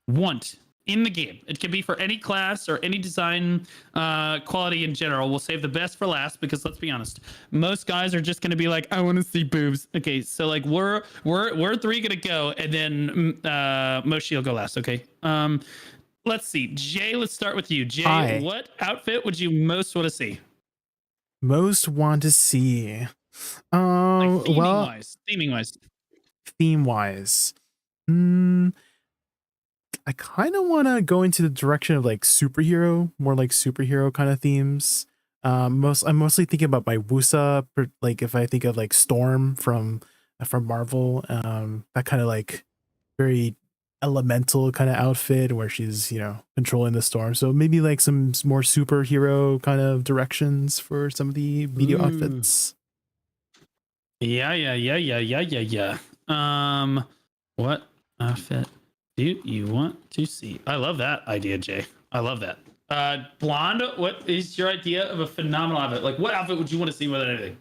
want in the game. It can be for any class or any design quality in general. We'll save the best for last because let's be honest, most guys are just going to be like, I want to see boobs. Okay, so like we're three going to go, and then Moshi will go last. Okay. Let's see, Jay. Let's start with you, Jay. Hi. What outfit would you most want to see? Most want to see. Like theme wise. I kind of want to go into the direction of like superhero, more like superhero kind of themes. I'm mostly thinking about my Woosa, like if I think of like Storm from Marvel, that kind of like very elemental kind of outfit where she's, you know, controlling the storm. So maybe like some more superhero kind of directions for some of the video outfits. Yeah. What outfit do you want to see? I love that idea, Jay. I love that. Blonde, what is your idea of a phenomenal outfit? Like, what outfit would you want to see more than anything?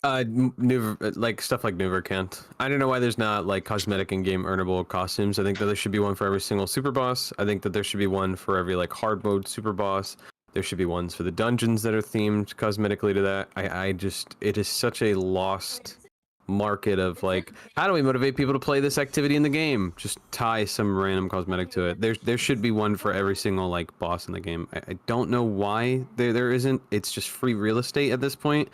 Like stuff like Nuverkant. I don't know why there's not like cosmetic in-game earnable costumes. I think that there should be one for every single super boss. I think that there should be one for every like hard mode super boss. There should be ones for the dungeons that are themed cosmetically to that. It is such a lost market of like, how do we motivate people to play this activity in the game? Just tie some random cosmetic to it. There should be one for every single like boss in the game. I don't know why there isn't. It's just free real estate at this point.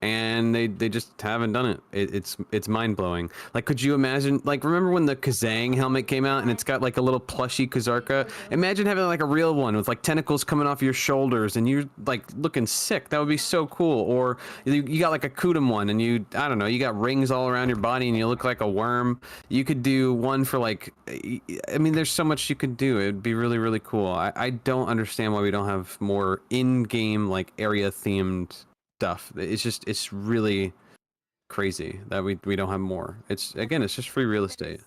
And they just haven't done it. It's mind-blowing. Like, could you imagine, like, remember when the Kazang helmet came out and it's got like a little plushy Kazarka? Imagine having like a real one with like tentacles coming off your shoulders and you're like looking sick. That would be so cool. Or you got like a Kudum one and I don't know, you got rings all around your body and you look like a worm. You could do one for like, I mean, there's so much you could do. It'd be really, really cool. I don't understand why we don't have more in-game like area-themed stuff. It's really crazy that we don't have more. It's just free real estate.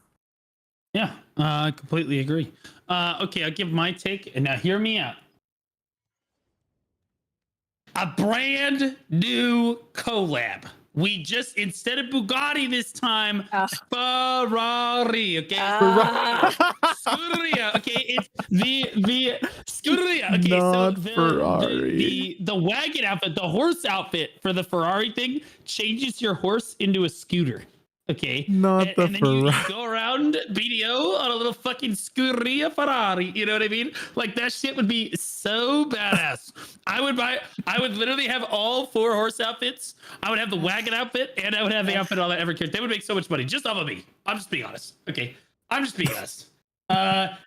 Yeah, I completely agree. Okay, I'll give my take, and now hear me out. A brand new collab. We just, instead of Bugatti this time, Ferrari, okay? Scuderia, okay? It's the Scuderia, okay? Not so Ferrari. The wagon outfit, the horse outfit for the Ferrari thing changes your horse into a scooter. Okay. Not the and then you Ferrari. go around BDO on a little fucking Scuderia Ferrari. You know what I mean? Like that shit would be so badass. I would literally have all 4 horse outfits. I would have the wagon outfit, and I would have the outfit all that ever cared. They would make so much money just off of me. I'm just being honest. Okay. I'm just being honest.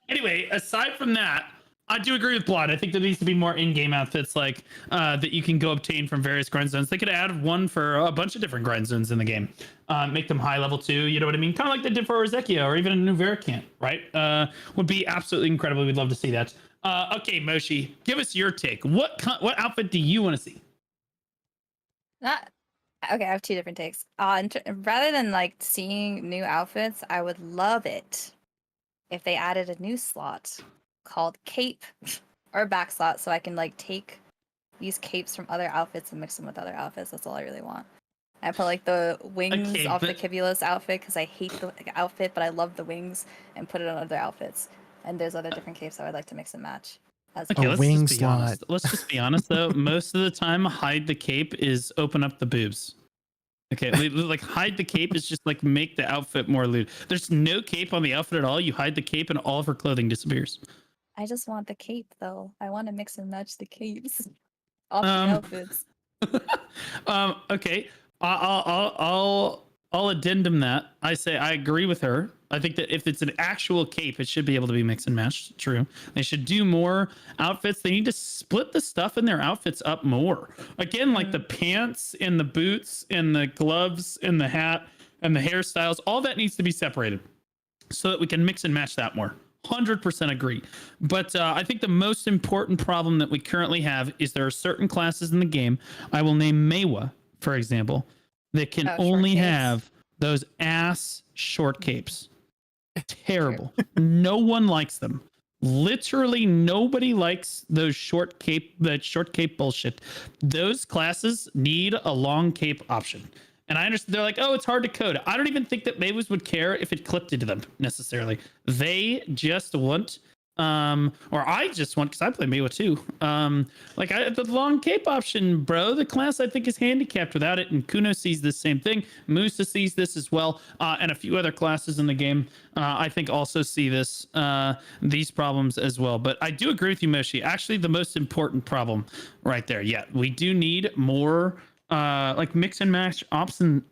Anyway, aside from that, I do agree with Blonde. I think there needs to be more in-game outfits like that you can go obtain from various grind zones. They could add one for a bunch of different grind zones in the game. Make them high level too. You know what I mean? Kind of like they did for Ozekio or even a new Veracant, right? Would be absolutely incredible. We'd love to see that. Okay, Moshi, give us your take. What outfit do you want to see? Okay, I have 2 different takes. Rather than like seeing new outfits, I would love it if they added a new slot called cape or back slot, so I can like use capes from other outfits and mix them with other outfits. That's all I really want. I put like the wings off the Kibulos outfit because I hate the outfit, but I love the wings, and put it on other outfits. And there's other different capes I would like to mix and match. Okay, let's just be honest. Let's just be honest though. Most of the time, hide the cape is open up the boobs. Okay, like hide the cape is just like make the outfit more lewd. There's no cape on the outfit at all. You hide the cape and all of her clothing disappears. I just want the cape though. I want to mix and match the capes off the outfits. Okay, I'll addendum that. I say I agree with her. I think that if it's an actual cape, it should be able to be mixed and matched. True. They should do more outfits. They need to split the stuff in their outfits up more. Again, like the pants and the boots and the gloves and the hat and the hairstyles, all that needs to be separated so that we can mix and match that more. 100% agree. But I think the most important problem that we currently have is there are certain classes in the game. I will name Mewa, for example, that can only have those ass short capes. Terrible. No one likes them. Literally nobody likes those short cape bullshit. Those classes need a long cape option. And I understand they're like, oh, it's hard to code. I don't even think that Mavas would care if it clipped into them necessarily. They just want, or I just want, because I play Mewa too. The long cape option, bro. The class I think is handicapped without it, and Kuno sees the same thing. Musa sees this as well, and a few other classes in the game I think also see these problems as well. But I do agree with you, Moshi. Actually, the most important problem right there. Yeah, we do need more like mix and match options,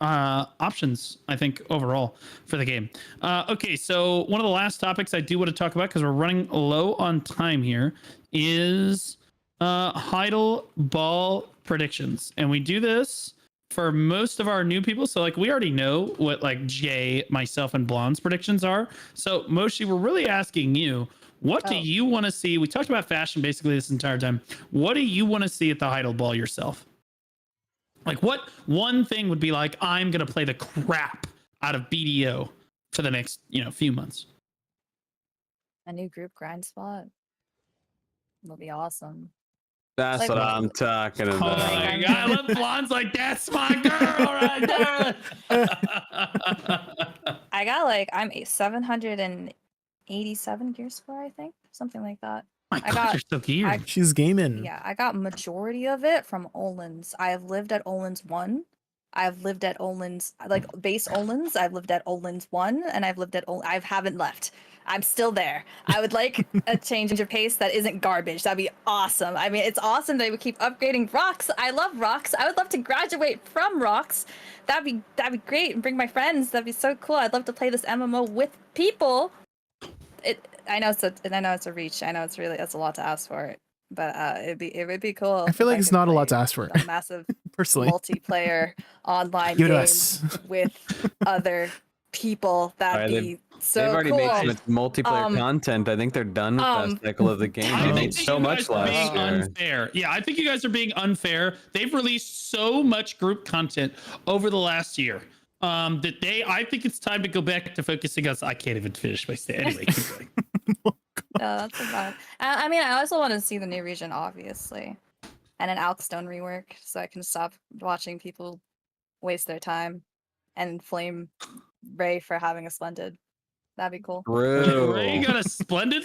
I think, overall for the game. Okay, so one of the last topics I do want to talk about, because we're running low on time here, is Heidel ball predictions. And we do this for most of our new people. So like we already know what like Jay, myself, and Blonde's predictions are. So Moshi, we're really asking you, what do you want to see? We talked about fashion basically this entire time. What do you want to see at the Heidel ball yourself? Like what one thing would be like, I'm going to play the crap out of BDO for the next, few months? A new group grind spot will be awesome. That's Like, what I'm talking about. Oh my God, I love Blonde's like, that's my girl right there. I got I'm a 787 gear score, I think. Something like that. My God, you're so geared. She's gaming. Yeah, I got majority of it from Olin's. I have lived at Olin's 1. I've lived at Olin's, base Olin's. I've lived at Olin's 1, and I've lived at I haven't left. I'm still there. I would like a change of pace that isn't garbage. That'd be awesome. I mean, it's awesome they would keep upgrading rocks. I love rocks. I would love to graduate from rocks. That'd be great, and bring my friends. That'd be so cool. I'd love to play this MMO with people. I know it's a reach. I know that's a lot to ask for it, but it would be cool. I feel like it's not a lot to ask for. A massive personally multiplayer online game with other people. That'd be so They've already cool. made so much multiplayer content. I think they're done with that cycle of the game. They made so much last year. Unfair. Yeah, I think you guys are being unfair. They've released so much group content over the last year. I think it's time to go back to focusing on. I can't even finish my stay. Anyway, keep going. No, that's about. I mean, I also want to see the new region, obviously, and an Alkstone rework, so I can stop watching people waste their time and flame Ray for having a splendid. That'd be cool. Ray got a splendid.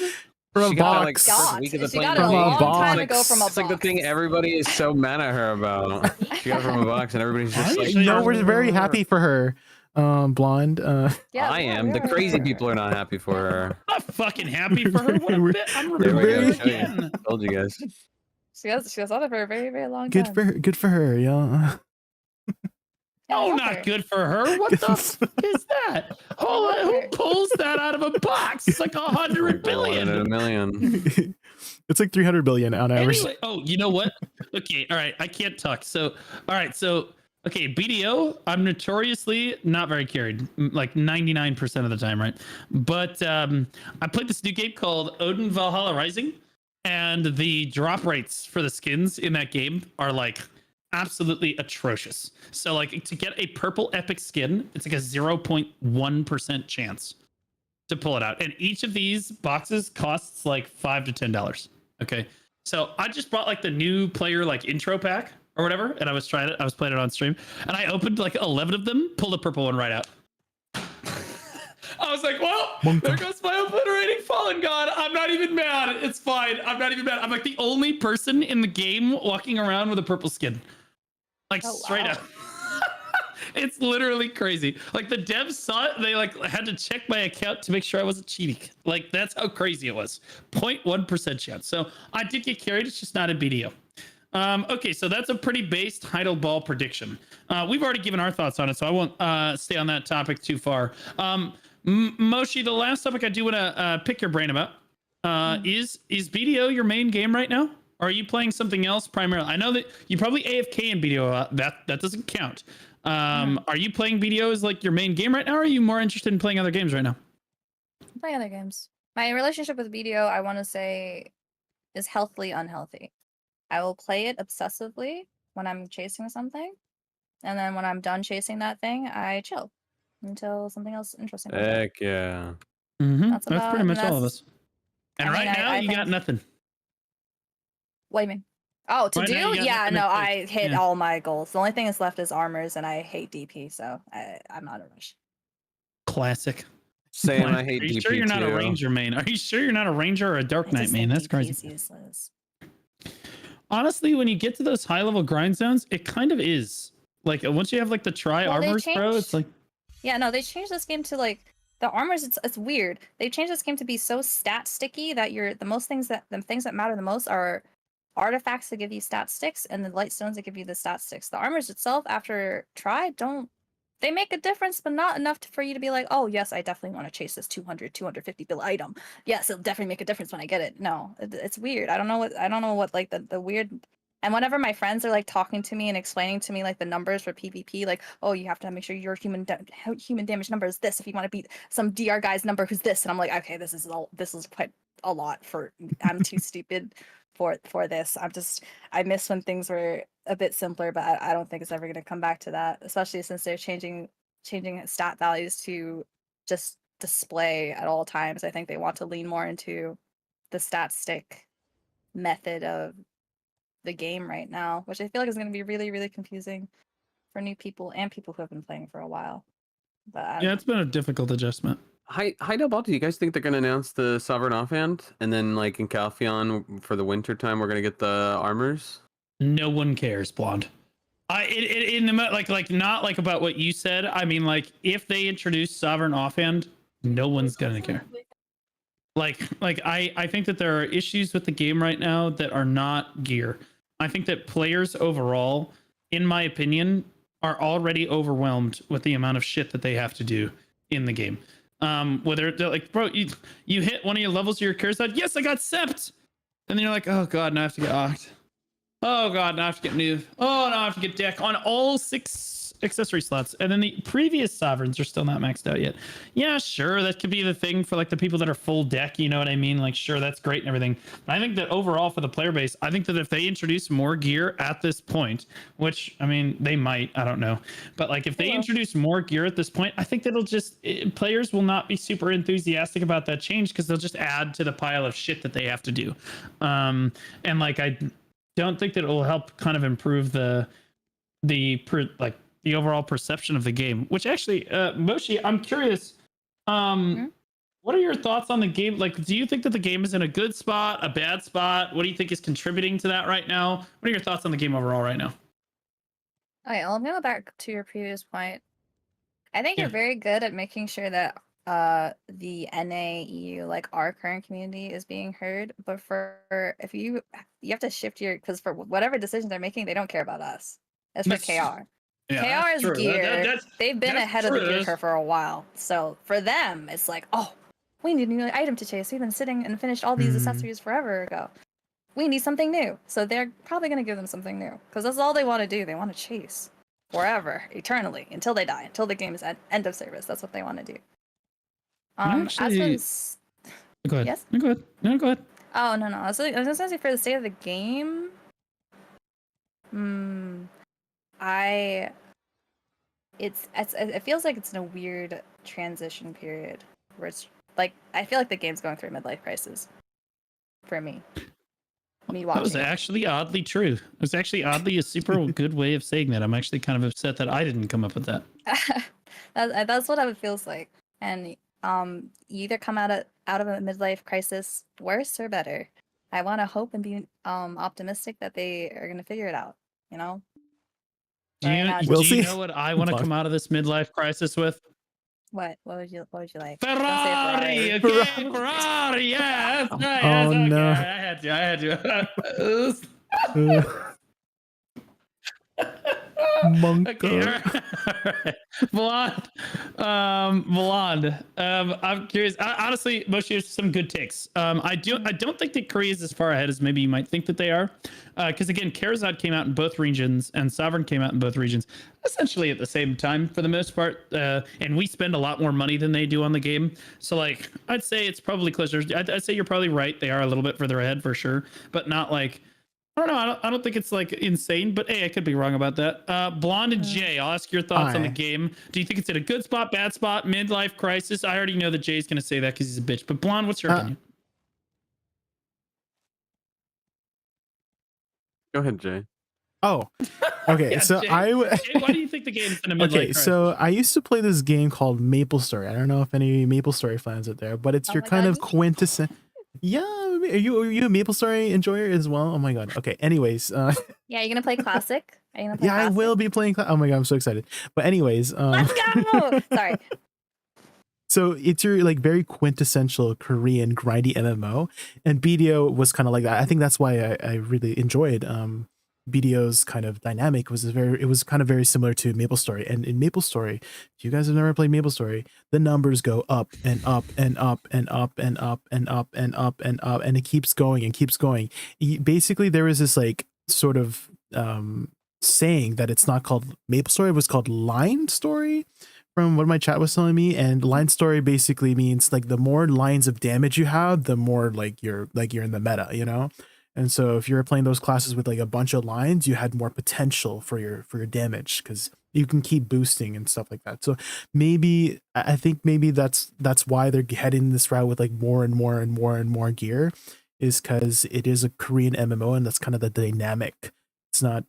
From a box. She got it a long time ago from a box. It's like the thing everybody is so mad at her about. She got it from a box, and everybody's just like, no, we're very happy for her. Blonde. Yeah, I am. The crazy people are not happy for her. I'm not fucking happy for her. What a bit. I'm There we reporting go. her again. Told you guys. She has on it for a very, very long Good time. good for her, yeah. Oh, not good for her. What the fuck is that? Who pulls that out of a box? It's like 100 billion. 1 in a million. It's like 300 billion on average. Anyway, oh, you know what? Okay, all right. I can't talk. So, all right. So, okay, BDO, I'm notoriously not very carried, like 99% of the time, right? But I played this new game called Odin Valhalla Rising, and the drop rates for the skins in that game are like absolutely atrocious. So, like, to get a purple epic skin, it's like a 0.1% chance to pull it out. And each of these boxes costs like $5 to $10. Okay. So I just bought like the new player like intro pack or whatever, and I was trying it. I was playing it on stream, and I opened like 11 of them, pulled a purple one right out. I was like, well, there goes my obliterating fallen god. I'm not even mad. It's fine. I'm not even mad. I'm like the only person in the game walking around with a purple skin. Like straight up. It's literally crazy. Like the devs saw it, they like had to check my account to make sure I wasn't cheating. Like that's how crazy it was. 0.1% chance. So I did get carried. It's just not a BDO. Okay, so that's a pretty based Heidel Ball prediction. We've already given our thoughts on it, so I won't stay on that topic too far. Moshi, the last topic I do want to pick your brain about is BDO your main game right now? Or are you playing something else primarily? I know that you probably AFK in BDO. That doesn't count. Are you playing BDO as like your main game right now, or are you more interested in playing other games right now? I'm playing other games. My relationship with BDO, I want to say, is healthily unhealthy. I will play it obsessively when I'm chasing something, and then when I'm done chasing that thing, I chill until something else interesting comes up. Heck yeah. That's pretty much all of us. And I mean, right now, I you got nothing. What do you mean? Oh, to Right now, do? you got Yeah, nothing no, in I place. hit Yeah. all my goals. The only thing that's left is armors, and I hate DP, so I'm not in a rush. Classic. Saying I hate Are you DP sure you're not a too. ranger main? Are you sure you're not a ranger or a dark knight main? That's crazy. DP is useless. Honestly, when you get to those high level grind zones, it kind of is. Like once you have like the tri armors, bro, it's like Yeah, no, they changed this game to like the armors. It's weird. They changed this game to be so stat sticky that the things that matter the most are artifacts that give you stat sticks and the light stones that give you the stat sticks. The armors itself, after try, they make a difference, but not enough for you to be like, oh yes, I definitely want to chase this 250 bill item. Yes, it'll definitely make a difference when I get it. No, it's weird. I don't know what like the weird. And whenever my friends are like talking to me and explaining to me like the numbers for PvP, like, oh, you have to make sure your human damage number is this if you want to beat some DR guy's number who's this, and I'm like, okay, this is quite a lot for. I'm too stupid for this. I miss when things were a bit simpler, but I don't think it's ever going to come back to that, especially since they're changing stat values to just display at all times. I think they want to lean more into the stat stick method of the game right now, which I feel like is going to be really, really confusing for new people and people who have been playing for a while. But yeah, it's been a difficult adjustment. Hi Double, do you guys think they're going to announce the Sovereign Offhand? And then, like, in Calpheon, for the winter time, we're going to get the armors? No one cares, Blonde. Like not like about what you said. I mean, like, if they introduce Sovereign Offhand, no one's going to care. I think that there are issues with the game right now that are not gear. I think that players overall, in my opinion, are already overwhelmed with the amount of shit that they have to do in the game. Whether they're like, bro, you hit one of your levels of your curse out. Yes, I got sept. And then you're like, oh god, now I have to get oct. Oh god, now I have to get new. Oh, now I have to get deck on all 6 accessory slots. And then the previous sovereigns are still not maxed out yet. Yeah, sure, that could be the thing for like the people that are full deck, you know what I mean? Like, sure, that's great and everything. But I think that overall for the player base, I think that if they introduce more gear at this point, which, I mean, they might, I don't know. But like if they introduce more gear at this point, I think that'll players will not be super enthusiastic about that change because they'll just add to the pile of shit that they have to do. And like, I don't think that it will help kind of improve the overall perception of the game, which actually, Moshi, I'm curious, what are your thoughts on the game? Like, do you think that the game is in a good spot, a bad spot? What do you think is contributing to that right now? What are your thoughts on the game overall right now? Okay, well, I'm going to go back to your previous point. I think you're very good at making sure that the NA EU, like our current community, is being heard. But for if you have to shift your, because for whatever decision they're making, they don't care about us. It's for KR. Yeah, that's KR's true. gear, they've been that's ahead of the true. gear That's- curve for a while. So for them, it's like, oh, we need a new item to chase. We've been sitting and finished all these accessories forever ago. We need something new. So they're probably going to give them something new. Because that's all they want to do. They want to chase forever, eternally, until they die, until the game is at end of service. That's what they want to do. Actually, as for go ahead. Yes? No, go ahead. No, go ahead. Oh, no. I was going to say for the state of the game, it feels like it's in a weird transition period where it's like I feel like the game's going through a midlife crisis for me. Me watching. That was actually oddly true. It was actually oddly a super good way of saying that. I'm actually kind of upset that I didn't come up with that. That's what it feels like. And you either come out of a midlife crisis worse or better. I want to hope and be optimistic that they are going to figure it out. You know. Do you know what I want to come out of this midlife crisis with? What would you like? Ferrari, okay, Ferrari, yes, yes, Oh, okay. no. I had to. Monk. Okay, all right. Blonde. I'm curious. Honestly, Moshi, there's some good takes. I don't think that Korea is as far ahead as maybe you might think that they are. Because again, Karazad came out in both regions, and Sovereign came out in both regions, essentially at the same time for the most part. And we spend a lot more money than they do on the game. So like, I'd say it's probably closer. I'd say you're probably right. They are a little bit further ahead for sure, but not like. I don't know. I don't think it's like insane, but hey, I could be wrong about that. Blonde and Jay, I'll ask your thoughts on the game. Do you think it's in a good spot, bad spot, midlife crisis? I already know that Jay's going to say that because he's a bitch. But Blonde, what's your opinion? Go ahead, Jay. Oh, okay. Yeah, so Jay, Jay, why do you think the game's in a midlife crisis? so I used to play this game called Maple Story. I don't know if any Maple Story fans out there, but it's your kind of quintessential. Yeah, are you a Maple Story enjoyer as well? Oh my god. Okay. Anyways, Yeah, you're gonna play classic. Are you gonna play yeah, classic? I will be playing. Oh my god, I'm so excited. But anyways, Let's go. Sorry. So it's your like very quintessential Korean grindy MMO, and BDO was kind of like that. I think that's why I really enjoyed BDO's kind of dynamic. It was kind of very similar to Maple Story. And in Maple Story, if you guys have never played Maple Story, the numbers go up and up and up and up and up and up and up and up, and it keeps going and keeps going. Basically, there was this like sort of saying that it's not called Maple Story, it was called Line Story, from what my chat was telling me. And line story basically means like the more lines of damage you have, the more like you're in the meta, you know? And so if you're playing those classes with like a bunch of lines, you had more potential for your damage because you can keep boosting and stuff like that. So maybe I think maybe that's why they're heading this route with like more and more and more and more gear, is because it is a Korean MMO and that's kind of the dynamic. It's not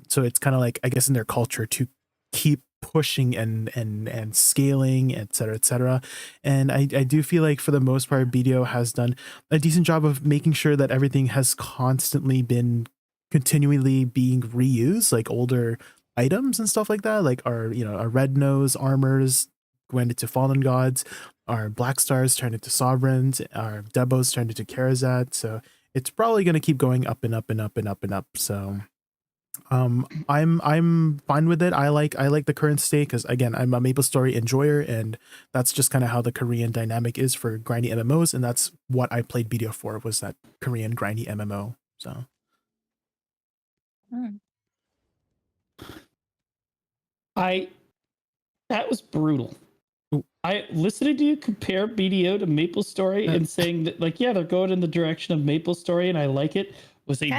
so it's kind of like, I guess, in their culture to keep pushing and scaling, etc. And I do feel like for the most part BDO has done a decent job of making sure that everything has constantly been continually being reused, like older items and stuff like that, like our red nose armors went into fallen gods, our black stars turned into sovereigns, our debos turned into Karazad. So it's probably going to keep going up and up and up and up and up. So I'm fine with it. I like the current state because again, I'm a Maple Story enjoyer, and that's just kind of how the Korean dynamic is for grindy MMOs, and that's what I played BDO for, was that Korean grindy MMO. So that was brutal. I listening to you compare BDO to Maple Story and saying that like, yeah, they're going in the direction of Maple Story and I like it, was a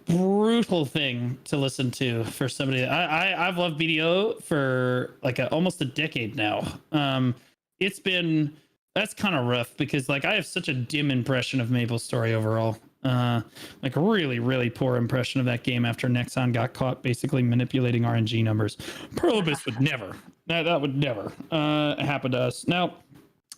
brutal thing to listen to for somebody. I've loved BDO for like almost a decade now. That's kind of rough because like I have such a dim impression of Maple Story overall. Like a really, really poor impression of that game after Nexon got caught basically manipulating RNG numbers. Perlibus would never. That would never happen to us. Now,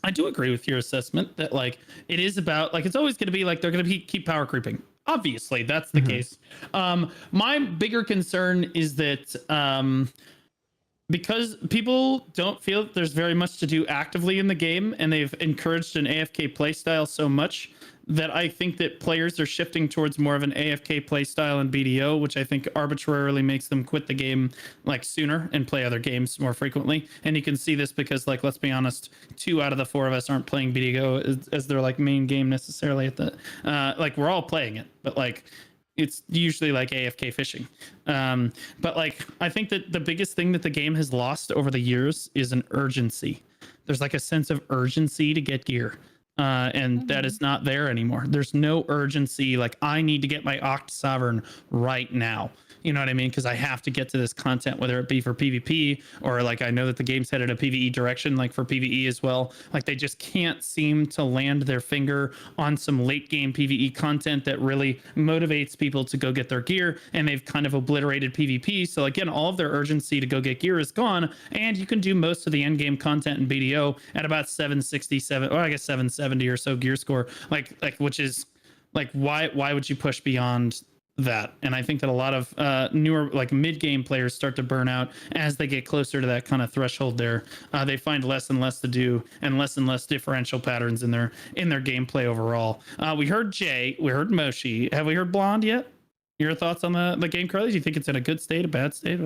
I do agree with your assessment that like it is about like it's always going to be like they're going to keep power creeping. Obviously, that's the case. My bigger concern is that because people don't feel that there's very much to do actively in the game, and they've encouraged an AFK playstyle so much that I think that players are shifting towards more of an AFK playstyle in BDO, which I think arbitrarily makes them quit the game like sooner and play other games more frequently. And you can see this because, like, let's be honest, 2 out of the 4 of us aren't playing BDO as their like main game necessarily at the like we're all playing it, but like it's usually like AFK fishing. But like I think that the biggest thing that the game has lost over the years is an urgency. There's like a sense of urgency to get gear. And that is not there anymore. There's no urgency. Like, I need to get my Oct Sovereign right now. You know what I mean? Because I have to get to this content, whether it be for PvP or like I know that the game's headed a PvE direction, like for PvE as well. Like they just can't seem to land their finger on some late game PvE content that really motivates people to go get their gear. And they've kind of obliterated PvP. So again, all of their urgency to go get gear is gone. And you can do most of the end game content in BDO at about 767, or I guess 770 or so gear score. Like which is like why would you push beyond that? And I think that a lot of newer like mid-game players start to burn out as they get closer to that kind of threshold there. They find less and less to do and less differential patterns in their gameplay overall. We heard Jay, we heard Moshi. Have we heard Blonde yet? Your thoughts on the game, Carly? Do you think it's in a good state, a bad state?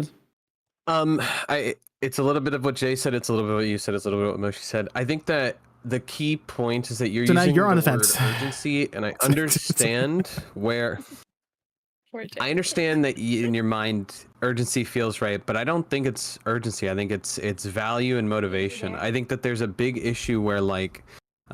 It's a little bit of what Jay said, it's a little bit what you said, it's a little bit what Moshi said. I think that the key point is that you're using you're on the the word fence. urgency, and I understand where I understand that in your mind urgency feels right, but I don't think it's urgency. I think it's value and motivation. I think that there's a big issue where like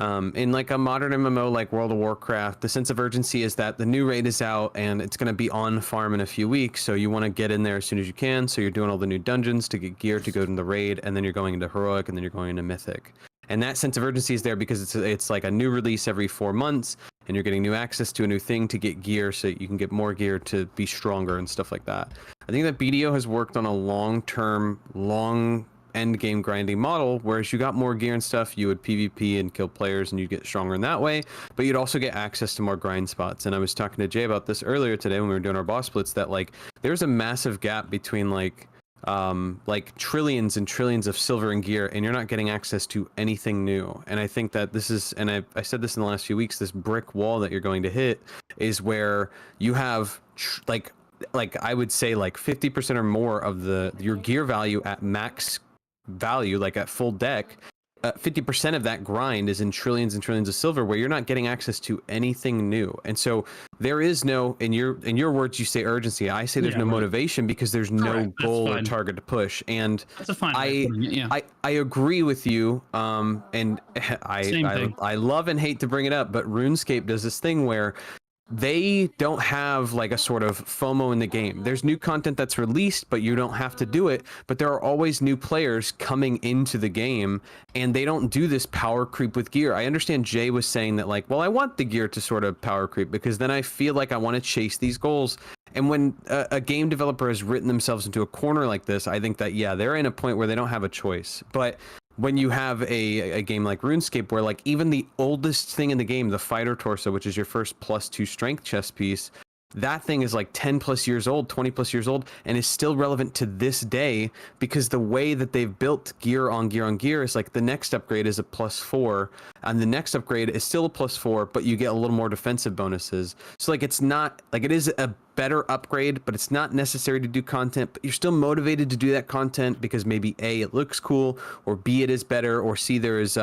in like a modern MMO like World of Warcraft, the sense of urgency is that the new raid is out and it's going to be on farm in a few weeks, so you want to get in there as soon as you can, so you're doing all the new dungeons to get gear to go to the raid, and then you're going into heroic, and then you're going into mythic. And that sense of urgency is there because it's like a new release every 4 months, and you're getting new access to a new thing to get gear so you can get more gear to be stronger and stuff like that. I think that BDO has worked on a long-term, long end game grinding model, whereas you got more gear and stuff, you would PvP and kill players and you'd get stronger in that way, but you'd also get access to more grind spots. And I was talking to Jay about this earlier today when we were doing our boss splits, that like there's a massive gap between like trillions and trillions of silver and gear, and you're not getting access to anything new. And I think that this is, and I said this in the last few weeks, this brick wall that you're going to hit is where you have like I would say like 50% or more of your gear value at max value, like at full deck. 50% of that grind is in trillions and trillions of silver, where you're not getting access to anything new. And so there is no, in your words, you say urgency. I say there's no motivation because there's no goal or target to push. And I agree with you. And I love and hate to bring it up, but RuneScape does this thing where they don't have like a sort of FOMO in the game. There's new content that's released, but you don't have to do it. But there are always new players coming into the game, and they don't do this power creep with gear. I understand Jay was saying that like, well, I want the gear to sort of power creep because then I feel like I want to chase these goals. And when a game developer has written themselves into a corner like this, I think that, yeah, they're in a point where they don't have a choice. But when you have a game like RuneScape, where like even the oldest thing in the game, the fighter torso, which is your first +2 strength chest piece, that thing is like 10 plus years old, 20 plus years old, and is still relevant to this day because the way that they've built gear on gear on gear is like the next upgrade is a +4, and the next upgrade is still a +4, but you get a little more defensive bonuses. So like it's not like, it is a better upgrade, but it's not necessary to do content, but you're still motivated to do that content because maybe A, it looks cool, or B, it is better, or C, there is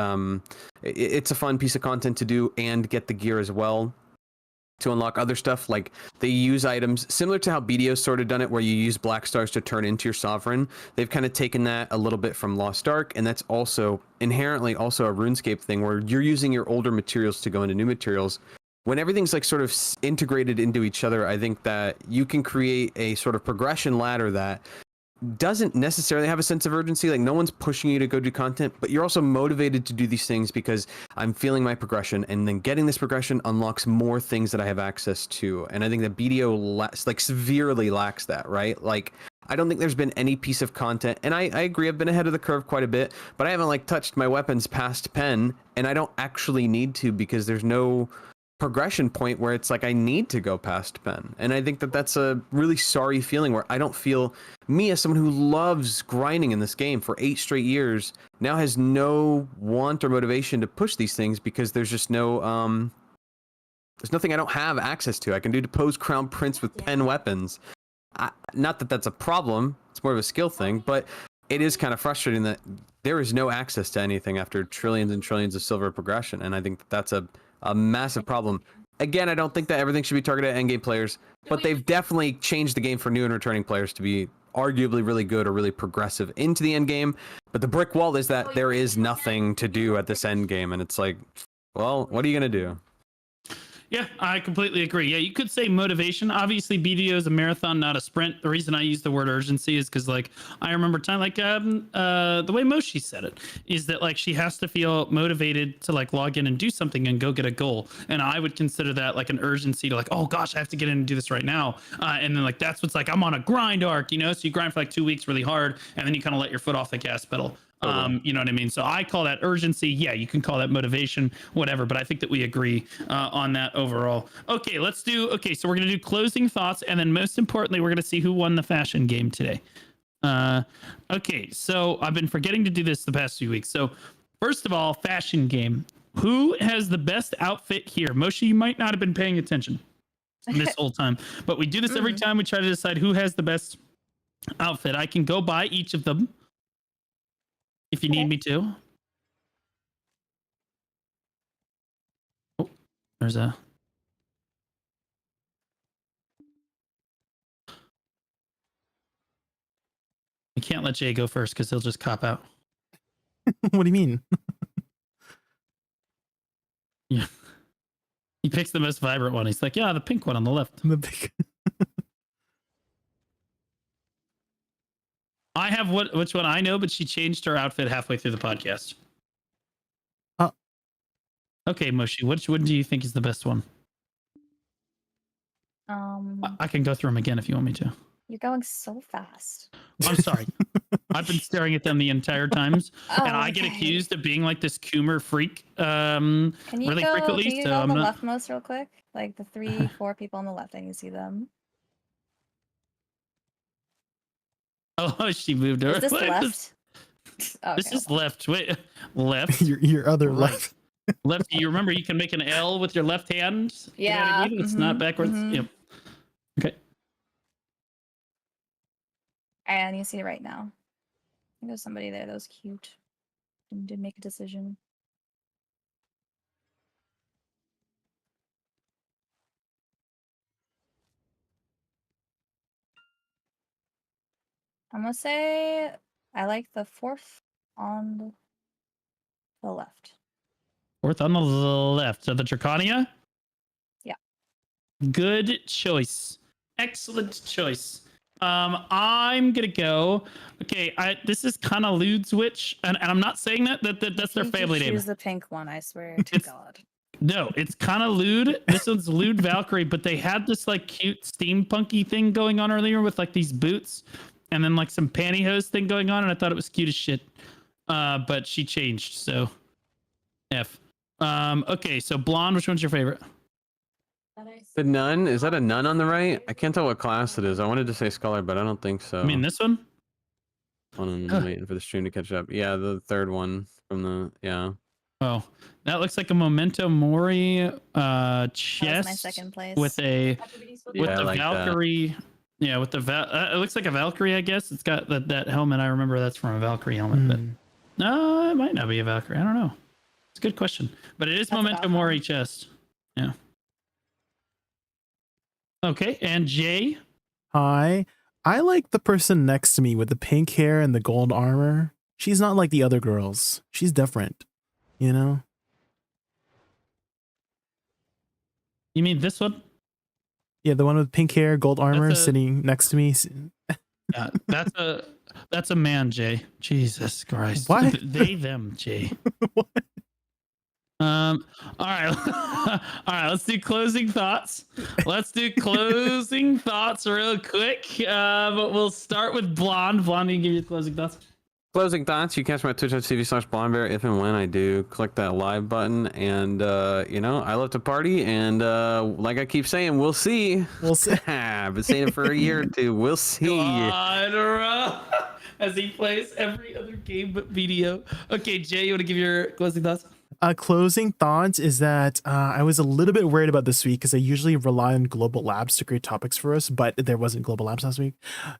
it's a fun piece of content to do and get the gear as well to unlock other stuff. Like they use items similar to how BDO's sort of done it, where you use black stars to turn into your sovereign. They've kind of taken that a little bit from Lost Ark, and that's also inherently also a RuneScape thing where you're using your older materials to go into new materials. When everything's like sort of integrated into each other, I think that you can create a sort of progression ladder that doesn't necessarily have a sense of urgency. Like no one's pushing you to go do content, but you're also motivated to do these things because I'm feeling my progression, and then getting this progression unlocks more things that I have access to. And I think that BDO like severely lacks that, right? Like I don't think there's been any piece of content, and I agree, I've been ahead of the curve quite a bit, but I haven't like touched my weapons past pen, and I don't actually need to because there's no progression point where it's like I need to go past pen. And I think that that's a really sorry feeling where I don't feel, me as someone who loves grinding in this game for 8 straight years now has no want or motivation to push these things because there's just no there's nothing I don't have access to. I can do depose crown prince with pen weapons. Not that that's a problem, it's more of a skill thing, but it is kind of frustrating that there is no access to anything after trillions and trillions of silver progression, and I think that's a massive problem. Again, I don't think that everything should be targeted at endgame players, but they've definitely changed the game for new and returning players to be arguably really good or really progressive into the endgame. But the brick wall is that there is nothing to do at this endgame, and it's like, well, what are you going to do? Yeah, I completely agree. Yeah, you could say motivation. Obviously, BDO is a marathon, not a sprint. The reason I use the word urgency is because, like, I remember time, like, the way Moshi said it is that, like, she has to feel motivated to, like, log in and do something and go get a goal. And I would consider that, like, an urgency to, like, oh, gosh, I have to get in and do this right now. And then, like, that's what's like, I'm on a grind arc, you know? So you grind for, like, 2 weeks really hard, and then you kind of let your foot off the gas pedal. You know what I mean? So I call that urgency. Yeah, you can call that motivation, whatever, but I think that we agree on that overall. Okay, so we're going to do closing thoughts, and then most importantly, we're going to see who won the fashion game today. Okay, so I've been forgetting to do this the past few weeks. So first of all, fashion game. Who has the best outfit here? Moshi, you might not have been paying attention this whole time, but we do this every time we try to decide who has the best outfit. I can go by each of them if you need me to. Oh, there's a... I can't let Jay go first because he'll just cop out. What do you mean? Yeah. He picks the most vibrant one. He's like, yeah, the pink one on the left. The pink. I have which one I know, but she changed her outfit halfway through the podcast. Okay, Moshi, which one do you think is the best one? I can go through them again if you want me to. You're going so fast. I'm sorry. I've been staring at them the entire times, and I get accused of being like this Coomer freak Can you really go, frequently. Can you So go on I'm the not... leftmost real quick? Like the 3-4 people on the left, I can see them. Oh, she moved over. Is this left? This is left. Wait, left. your other left. Left. You remember you can make an L with your left hand? Yeah. You know what I mean? It's not backwards. Yep. Okay. And you see it right now. I think there's somebody there that was cute and did make a decision. I'm gonna say I like the 4th on the left. 4th on the left. So the Draconia? Yeah. Good choice. Excellent choice. I'm gonna go. Okay, this is kind of Lude's Witch, and I'm not saying that's their family name. Choose the pink one, I swear to God. No, it's kind of Lude. This one's Lude Valkyrie, but they had this like cute steampunky thing going on earlier with like these boots, and then like some pantyhose thing going on, and I thought it was cute as shit. But she changed, so F. Okay, so blonde. Which one's your favorite? The nun? Is that a nun on the right? I can't tell what class it is. I wanted to say scholar, but I don't think so. I mean this one? I'm waiting for the stream to catch up. Yeah, the third one from the... Yeah. Oh, that looks like a Memento Mori chest. That was my second place. With a like Valkyrie. That. Yeah, with the it looks like a Valkyrie, I guess. It's got that helmet. I remember that's from a Valkyrie helmet, but no, it might not be a Valkyrie. I don't know. It's a good question, but it is that's Memento Mori chest. Yeah. Okay, and Jay? Hi. I like the person next to me with the pink hair and the gold armor. She's not like the other girls. She's different, you know? You mean this one? Yeah, the one with pink hair, gold armor sitting next to me. Yeah, that's a man, Jay. Jesus Christ. What? They, them, Jay. What? All right. All right, let's do closing thoughts. Let's do closing thoughts real quick. But we'll start with Blonde. Blonde, you give your closing thoughts. Closing thoughts, you catch my twitch.tv/blondbear if and when I do click that live button. And, you know, I love to party. And like I keep saying, we'll see. We'll see. I've been saying it for a year or two. We'll see. As he plays every other game but video. Okay, Jay, you want to give your closing thoughts? Closing thoughts is that I was a little bit worried about this week because I usually rely on Global Labs to create topics for us, but there wasn't Global Labs last week.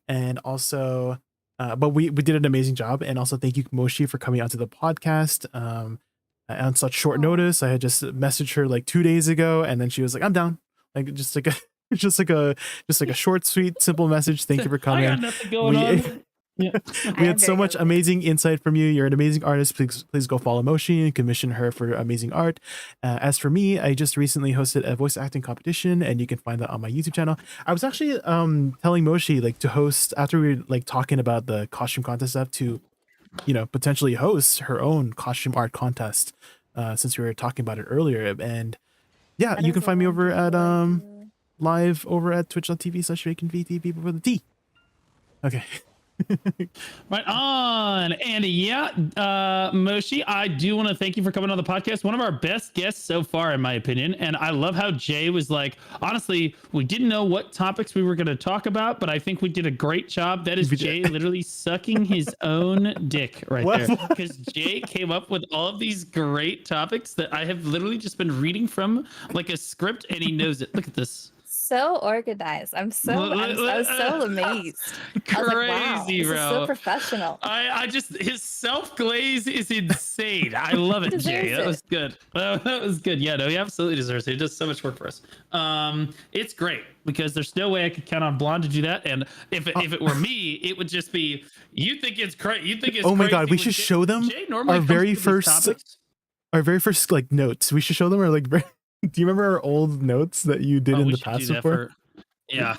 And also, but we did an amazing job. And also thank you, Moshi, for coming out to the podcast on such short notice. I had just messaged her like 2 days ago, and then she was like, I'm down. Like just like a short, sweet, simple message. Thank you for coming. I got nothing going on. Yeah. We had so much amazing insight from you. You're an amazing artist. Please go follow Moshi and commission her for amazing art. As for me, I just recently hosted a voice acting competition, and you can find that on my YouTube channel. I was actually telling Moshi like to host, after we were like talking about the costume contest stuff, to, you know, potentially host her own costume art contest, since we were talking about it earlier. And yeah, you can find me over at live over at twitch.tv/JaykunVT, people for the T. Okay. Right on. And yeah, Moshi, I do want to thank you for coming on the podcast. One of our best guests so far, in my opinion. And I love how Jay was like, honestly, we didn't know what topics we were going to talk about, but I think we did a great job. That is Jay literally sucking his own dick right there. Because Jay came up with all of these great topics that I have literally just been reading from like a script, and he knows it. Look at this. So organized. I was so amazed. Crazy, I was like, wow, this bro. is so professional. I just, his self glaze is insane. I love it, Jay. That was good. That was good. Yeah, no, he absolutely deserves it. He does so much work for us. It's great because there's no way I could count on Blonde to do that. And if it were me, it would just be, you think it's crazy. You think it's oh my crazy God, we should show them our very first like notes. We should show them our like do you remember our old notes that you did in the past before? Yeah.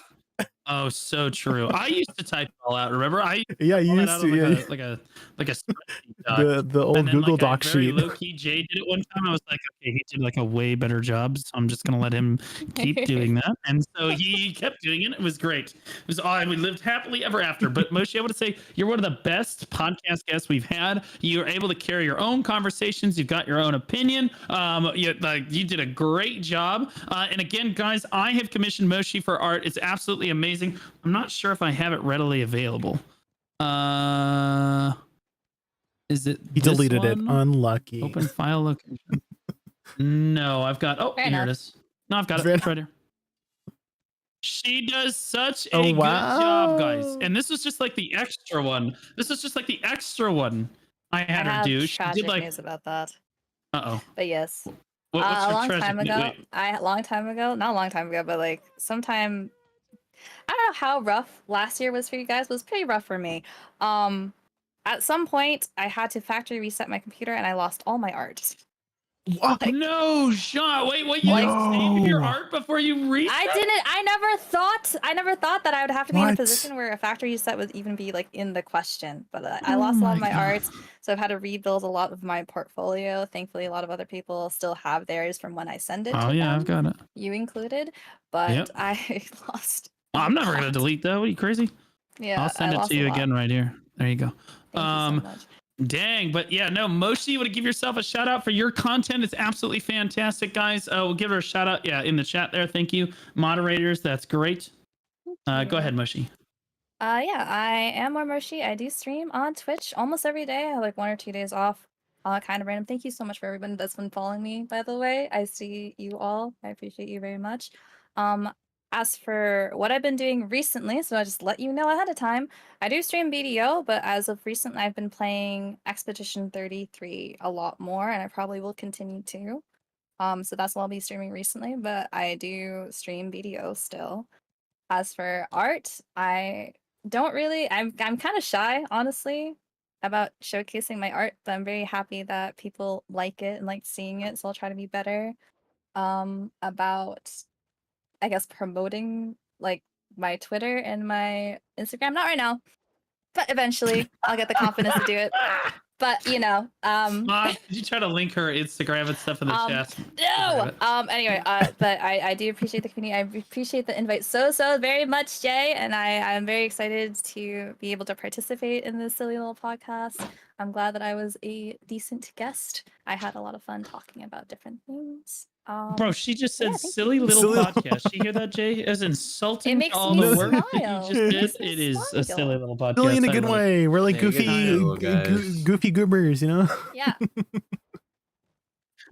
Oh, so true. I used to type it all out. Remember? You used to, yeah. Like a the old Google Doc sheet. Low key Jay did it one time. I was like, okay, he did like a way better job, so I'm just gonna let him keep doing that. And so he kept doing it. It was great. It was all. We lived happily ever after. But Moshi, I want to say you're one of the best podcast guests we've had. You're able to carry your own conversations. You've got your own opinion. You did a great job. And again, guys, I have commissioned Moshi for art. It's absolutely amazing. I'm not sure if I have it readily available. Is it? He deleted it. Unlucky. Open file location. No, I've got. Oh, here it is. No, I've got it. It's right here. She does such a good job, guys. And this was just like the extra one. I had her do. She did like news about that. Uh-oh. But yes. What's a long tragic time ago. Wait. Not a long time ago, but like sometime. I don't know how rough last year was for you guys. It was pretty rough for me. At some point, I had to factory reset my computer, and I lost all my art. What? Like, no shot. Wait, you saved your art before you reset? I didn't. I never thought that I would have to be in a position where a factory reset would even be like in the question. But I lost a lot of my art, so I've had to rebuild a lot of my portfolio. Thankfully, a lot of other people still have theirs from when I send it. Oh yeah, I've got it. You included, but I lost. I'm never gonna delete that. What are you crazy? Yeah, I'll send it to you again right here. There you go. Thank you so much. Dang, but yeah, no, Moshi, you want to give yourself a shout out for your content? It's absolutely fantastic, guys. We'll give her a shout out, in the chat there. Thank you, moderators. That's great. Go ahead, Moshi. Yeah, I am more Moshi. I do stream on Twitch almost every day. I have like 1 or 2 days off. Kind of random. Thank you so much for everyone that's been following me, by the way. I see you all. I appreciate you very much. As for what I've been doing recently, so I'll just let you know ahead of time, I do stream BDO, but as of recent, I've been playing Expedition 33 a lot more, and I probably will continue to. So that's what I'll be streaming recently, but I do stream BDO still. As for art, I'm kind of shy, honestly, about showcasing my art, but I'm very happy that people like it and like seeing it, so I'll try to be better. About, I guess, promoting like my Twitter and my Instagram. Not right now, but eventually I'll get the confidence to do it. But you know, did you try to link her Instagram and stuff in the chat? No. Anyway, but I do appreciate the community. I appreciate the invite so very much, Jay, and I'm very excited to be able to participate in this silly little podcast. I'm glad that I was a decent guest. I had a lot of fun talking about different things. Bro, she just said yeah, silly little podcast. You hear that, Jay? As insulting makes to all me the work that smile. you just did. It is a silly little podcast. Silly in a I good love it. way. We're like Yeah, good goofy, title, guys. goofy goobers, you know? Yeah.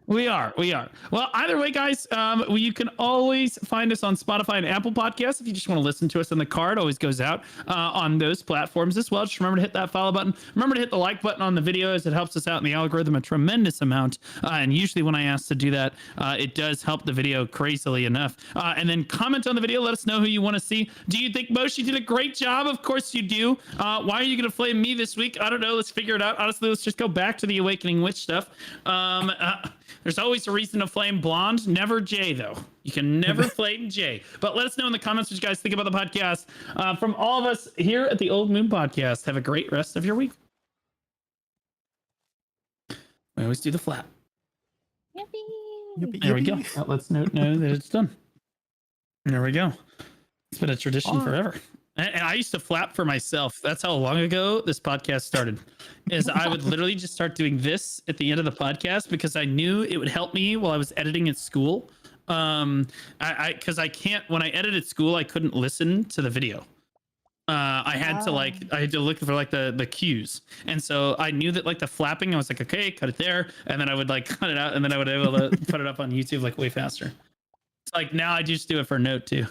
We are. Well, either way, guys, you can always find us on Spotify and Apple Podcasts. If you just want to listen to us in the car, it always goes out on those platforms as well. Just remember to hit that follow button. Remember to hit the like button on the video, as it helps us out in the algorithm a tremendous amount. And usually when I ask to do that, it does help the video crazily enough. And then comment on the video. Let us know who you want to see. Do you think Moshi did a great job? Of course you do. Why are you going to flame me this week? I don't know. Let's figure it out. Honestly, let's just go back to the Awakening Witch stuff. There's always a reason to flame Blonde. Never Jay, though. You can never flame Jay. But let us know in the comments what you guys think about the podcast. From all of us here at the Old Moon Podcast, have a great rest of your week. We always do the flap. Yippee. There we go. That lets know that it's done. There we go. It's been a tradition forever. And I used to flap for myself. That's how long ago this podcast started. Is I would literally just start doing this at the end of the podcast because I knew it would help me while I was editing at school. Because I can't, when I edit at school, I couldn't listen to the video. I had to look for like the cues. And so I knew that like the flapping, I was like, okay, cut it there. And then I would like cut it out, and then I would be able to put it up on YouTube like way faster. It's like now I just do it for note too.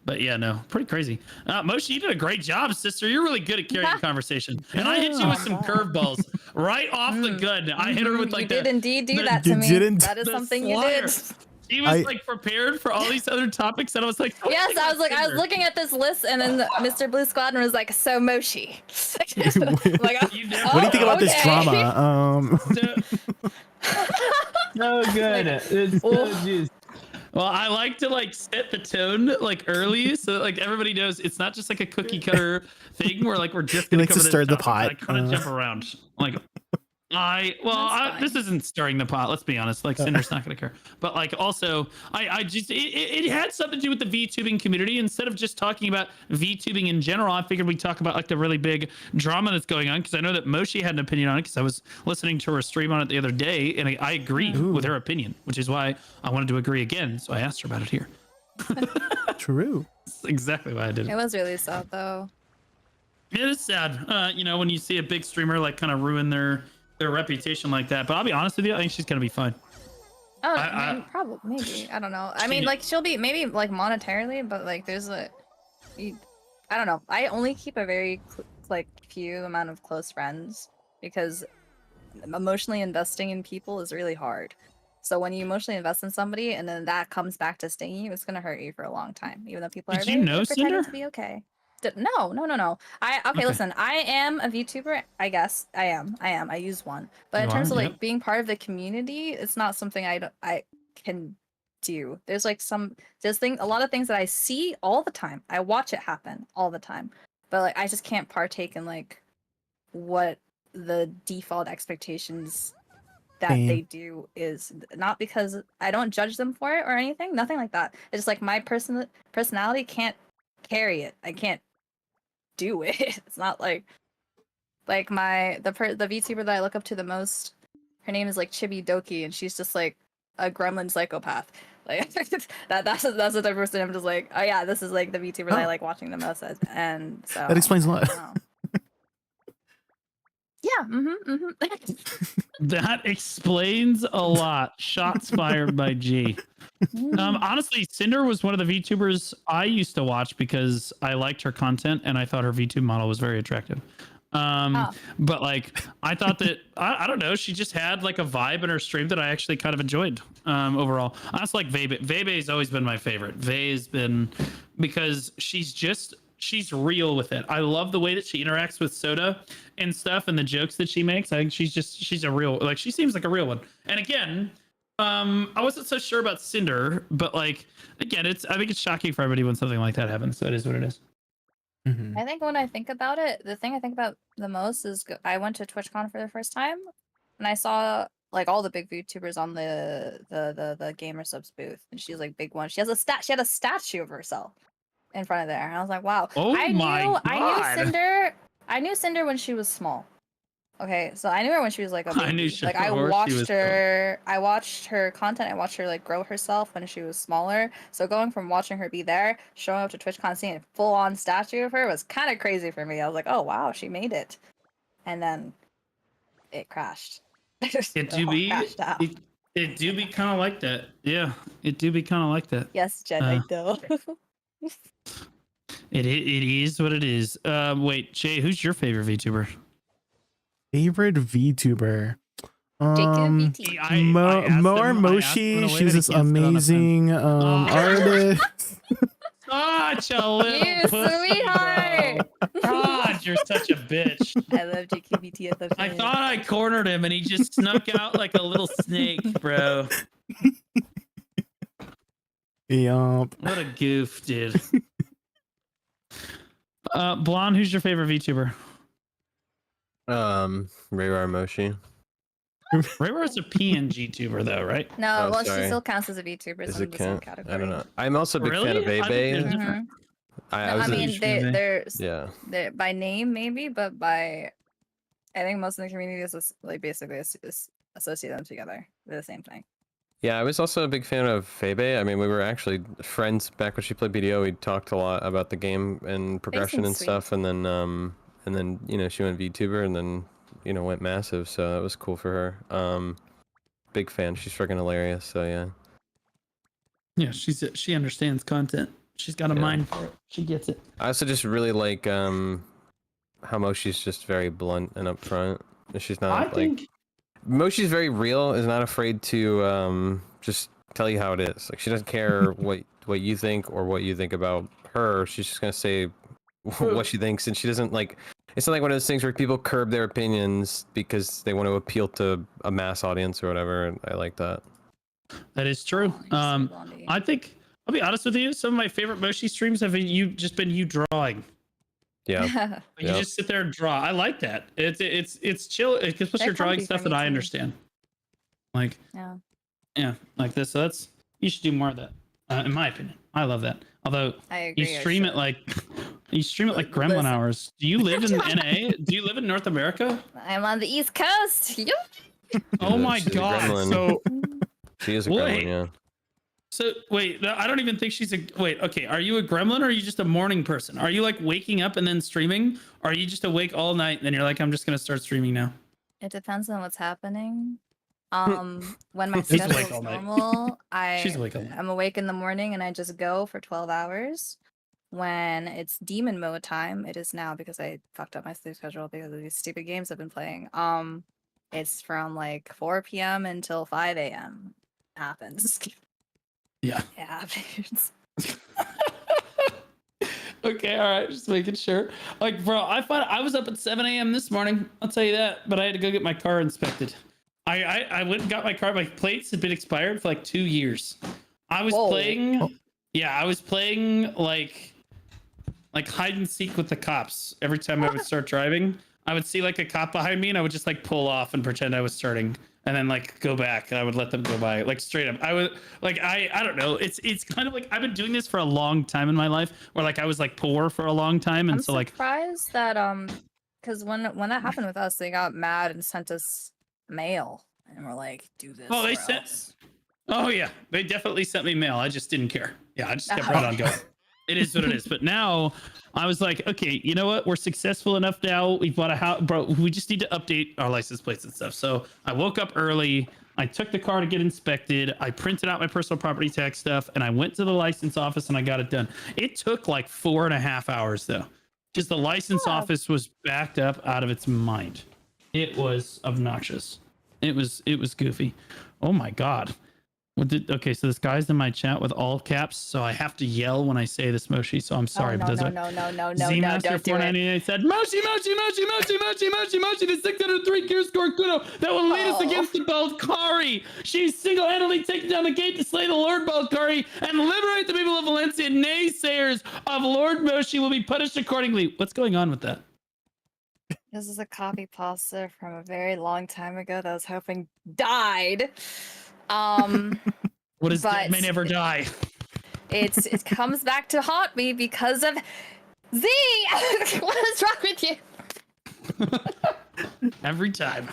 But yeah, no, pretty crazy. Moshi, you did a great job, sister. You're really good at carrying conversation. And I hit you with some curveballs right off the gun. I hit her with like you did indeed do that to me. That is something you did. She was like prepared for all these other topics, and I was like, yes, I was looking at this list, and then Mr. Blue Squadron was like, so Moshi. Like, what do you think about this drama? So good. It's so juicy. Well, I like to like set the tone like early, so that, like everybody knows it's not just like a cookie cutter thing where like we're just gonna cover stir the topic, pot. I kind of jump around. Like this isn't stirring the pot. Let's be honest. Like Cinder's not gonna care. But like also, I just it had something to do with the VTubing community. Instead of just talking about VTubing in general, I figured we'd talk about like the really big drama that's going on, because I know that Moshi had an opinion on it, because I was listening to her stream on it the other day, and I agreed with her opinion, which is why I wanted to agree again. So I asked her about it here. True. That's exactly why I did it. It was really sad though. It is sad, you know, when you see a big streamer like kind of ruin their reputation like that. But I'll be honest with you, I think she's gonna be fine. Oh, I mean, probably, maybe. I don't know. I mean, like she'll be maybe like monetarily, but like there's I don't know. I only keep a very like few amount of close friends, because emotionally investing in people is really hard. So when you emotionally invest in somebody and then that comes back to sting you, it's gonna hurt you for a long time, even though people are pretending to be okay. No. Okay, listen, I am a VTuber. I guess I am. I use one. But in terms of like being part of the community, it's not something I can do. There's like a lot of things that I see all the time. I watch it happen all the time. But like I just can't partake in like what the default expectations that they do is, not because I don't judge them for it or anything. Nothing like that. It's just like my personality can't carry it. I can't do it. It's not like the VTuber that I look up to the most, her name is like Chibi Doki, and she's just like a gremlin psychopath. Like that's the type of person I'm just like, oh yeah, this is like the VTuber that I like watching the most. And so that explains a lot. Yeah. That explains a lot. Shots fired by G. Honestly, Cinder was one of the VTubers I used to watch because I liked her content and I thought her VTube model was very attractive. But like I thought that I don't know, she just had like a vibe in her stream that I actually kind of enjoyed overall. I just like Vebe. Vebe's always been my favorite. Ve's been, because she's real with it. I love the way that she interacts with Soda and stuff, and the jokes that she makes. I think she's a real, like, she seems like a real one. And again, I wasn't so sure about Cinder, but like, again, I think it's shocking for everybody when something like that happens. So it is what it is. I think when I think about it, the thing I think about the most is I went to TwitchCon for the first time, and I saw like all the big VTubers on the gamer subs booth, and she's like big one. She had a statue of herself in front of there, and I was like, wow. Oh I knew Cinder when she was small. Okay, so I knew her when she was like a baby. I knew I watched her content. I watched her like grow herself when she was smaller. So going from watching her be there, showing up to TwitchCon, seeing a full-on statue of her was kind of crazy for me. I was like, oh wow, she made it. And then it crashed. It do be kind of like that. Yeah, it do be kind of like that. Yes, Jen, I know. It is what it is. Wait, Jay, who's your favorite VTuber? Favorite VTuber? JaykunVT. More Moshi. She's this amazing artist. Such a little sweetheart. God, you're such a bitch. I love JaykunVT. I thought I cornered him and he just snuck out like a little snake, bro. Yup. What a goof, dude. Blonde, who's your favorite VTuber? Rayrar Moshi. Raywar's a PNG tuber though, right? No, Oh, well, she sorry. still counts as a VTuber. Does So it the same count? category. I don't know. I'm also a big fan of Really? I think Bebe. they're different. I mean, they're Yeah. by name maybe, but by I think most of the community is like basically associate them together. They're the same thing. Yeah, I was also a big fan of Febe. I mean, we were actually friends back when she played BDO. We talked a lot about the game and progression and sweet. stuff, and then you know, she went VTuber and then went massive. So that was cool for her. Big fan. She's freaking hilarious. So yeah. Yeah, she understands content. She's got a mind for it. She gets it. I also just really like how Moshi's just very blunt and upfront. She's not Moshi's very real. Is not afraid to just tell you how it is. Like she doesn't care what you think or what you think about her. She's just gonna say what she thinks, and she doesn't like. It's not like one of those things where people curb their opinions because they want to appeal to a mass audience or whatever. And I like that. That is true. I think I'll be honest with you. Some of my favorite Moshi streams have been you drawing. Yeah. You just sit there and draw. I like that. It's chill, especially you're drawing stuff that I understand. Like yeah, like this. So you should do more of that. In my opinion, I love that. Although you stream it like gremlin hours. Do you live in NA? Do you live in North America? I'm on the East Coast. Oh my god! So she is a gremlin, yeah. So wait, I don't even think she's a okay, are you a gremlin or are you just a morning person? Are you like waking up and then streaming? Or are you just awake all night and then you're like, I'm just gonna start streaming now? It depends on what's happening. When my schedule is normal, I'm awake in the morning and I just go for 12 hours. When it's demon mode time, it is now because I fucked up my sleep schedule because of these stupid games I've been playing. It's from like 4 p.m. until 5 a.m. happens. Yeah. It happens. Okay, all right, just making sure. Like, bro, I was up at 7 a.m. this morning. I'll tell you that, but I had to go get my car inspected. I went and got my car. My plates had been expired for like 2 years. I was playing. Yeah, I was playing like hide and seek with the cops. Every time I would start driving, I would see like a cop behind me, and I would just like pull off and pretend I was starting, and then like go back, and I would let them go by, like straight up. I would like I don't know. It's kind of like I've been doing this for a long time in my life, where like I was like poor for a long time, and so like surprised that because when that happened with us, they got mad and sent us mail, and we're like, do this. Oh, they sent. Oh yeah, they definitely sent me mail. I just didn't care. Yeah, I just kept right on going. It is what it is. But now I was like, okay, you know what? We're successful enough now. We've bought a house, bro. We just need to update our license plates and stuff. So I woke up early. I took the car to get inspected. I printed out my personal property tax stuff, and I went to the license office and I got it done. It took like 4.5 hours though, because the license office was backed up out of its mind. It was obnoxious. It was goofy. Oh my god. Okay, so this guy's in my chat with all caps, so I have to yell when I say this, Moshi. So I'm sorry. No, but no, that's no, no, no, no, Z no, Master don't do it. 498 said, Moshi, the 603 gear score Kuno that will lead us against the Balkari. She's single-handedly taking down the gate to slay the Lord Balkari and liberate the people of Valencia. Naysayers of Lord Moshi will be punished accordingly. What's going on with that? This is a copy pasta from a very long time ago that I was hoping died. What is but dead may never die. It comes back to haunt me because of Z. What is wrong with you? Every time.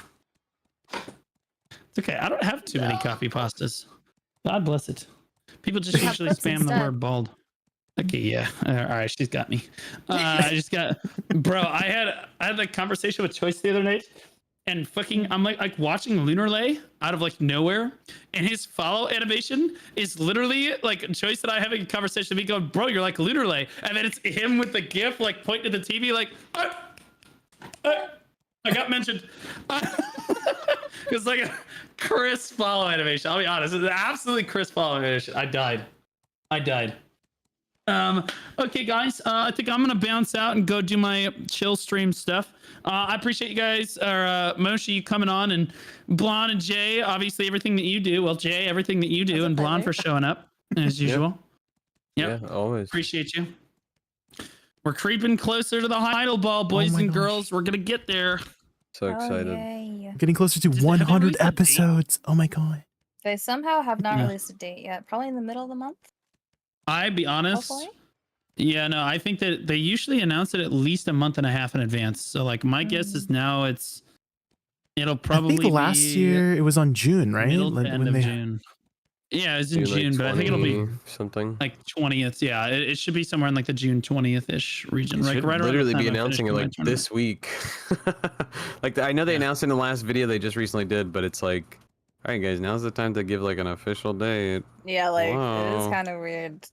It's okay. I don't have too many copy pastas. God bless it. People just usually spam the word bald. Okay, yeah. All right, she's got me. I just got, bro. I had a conversation with Choice the other night, and fucking, I'm like watching Lunar Lay out of like nowhere, and his follow animation is literally like Choice and I having a conversation. Me going, bro, you're like Lunar Lay, and then it's him with the GIF like pointing to the TV, like, I got mentioned. It's like a crisp follow animation. I'll be honest, it's an absolutely crisp follow animation. I died. Okay, guys, I think I'm gonna bounce out and go do my chill stream stuff. I appreciate you guys, or Moshi, you coming on, and Blonde and Jay, obviously everything that you do. Well, Jay, everything that you do, and Blonde for showing up as usual. Yep. Yeah, always. Appreciate you. We're creeping closer to the idol ball, boys and girls. We're gonna get there. So excited. Yay. Getting closer to 100 episodes. Oh my god. They somehow have not released a date yet. Probably in the middle of the month. I'd be honest. Hopefully. Yeah, no, I think that they usually announce it at least a month and a half in advance. So like my guess is now it'll probably I think last year it was on June, right? Middle Like to end of June. Yeah, it was in June, but I think it'll be something like 20th. Yeah, it should be somewhere in like the June 20th ish region. Like right literally around the be time I announcing it finished like my this week. Like I know they announced in the last video they just recently did, but it's like, all right, guys, now's the time to give like an official date. Yeah, like it is Wow. kind of weird.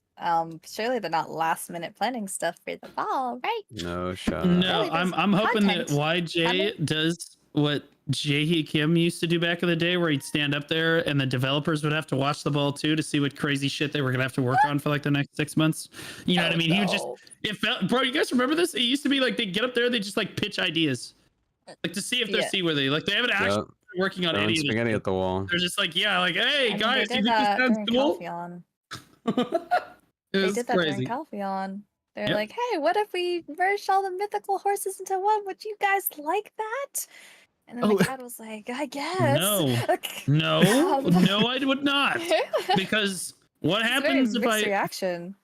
Surely they're not last minute planning stuff for the fall, right? No shot. No, Really, I'm hoping that content YJ does what Jae Kim used to do back in the day, where he'd stand up there and the developers would have to watch the ball too to see what crazy shit they were gonna have to work on for like the next 6 months. You know what I mean? He would just, it felt, bro. You guys remember this? It used to be like they get up there, they just like pitch ideas, like to see if they're seaworthy. Like they haven't actually been working on Throwing any of this. spaghetti at the wall. They're just like, yeah, like, hey guys, they you did think this that sounds during cool? Calpheon. It They was did that crazy. during Calpheon. They're Yep. like, hey, what if we merged all the mythical horses into one? Would you guys like that? And then the cat was like, I guess. No, no, I would not. Because what It's a very happens if mixed I reaction.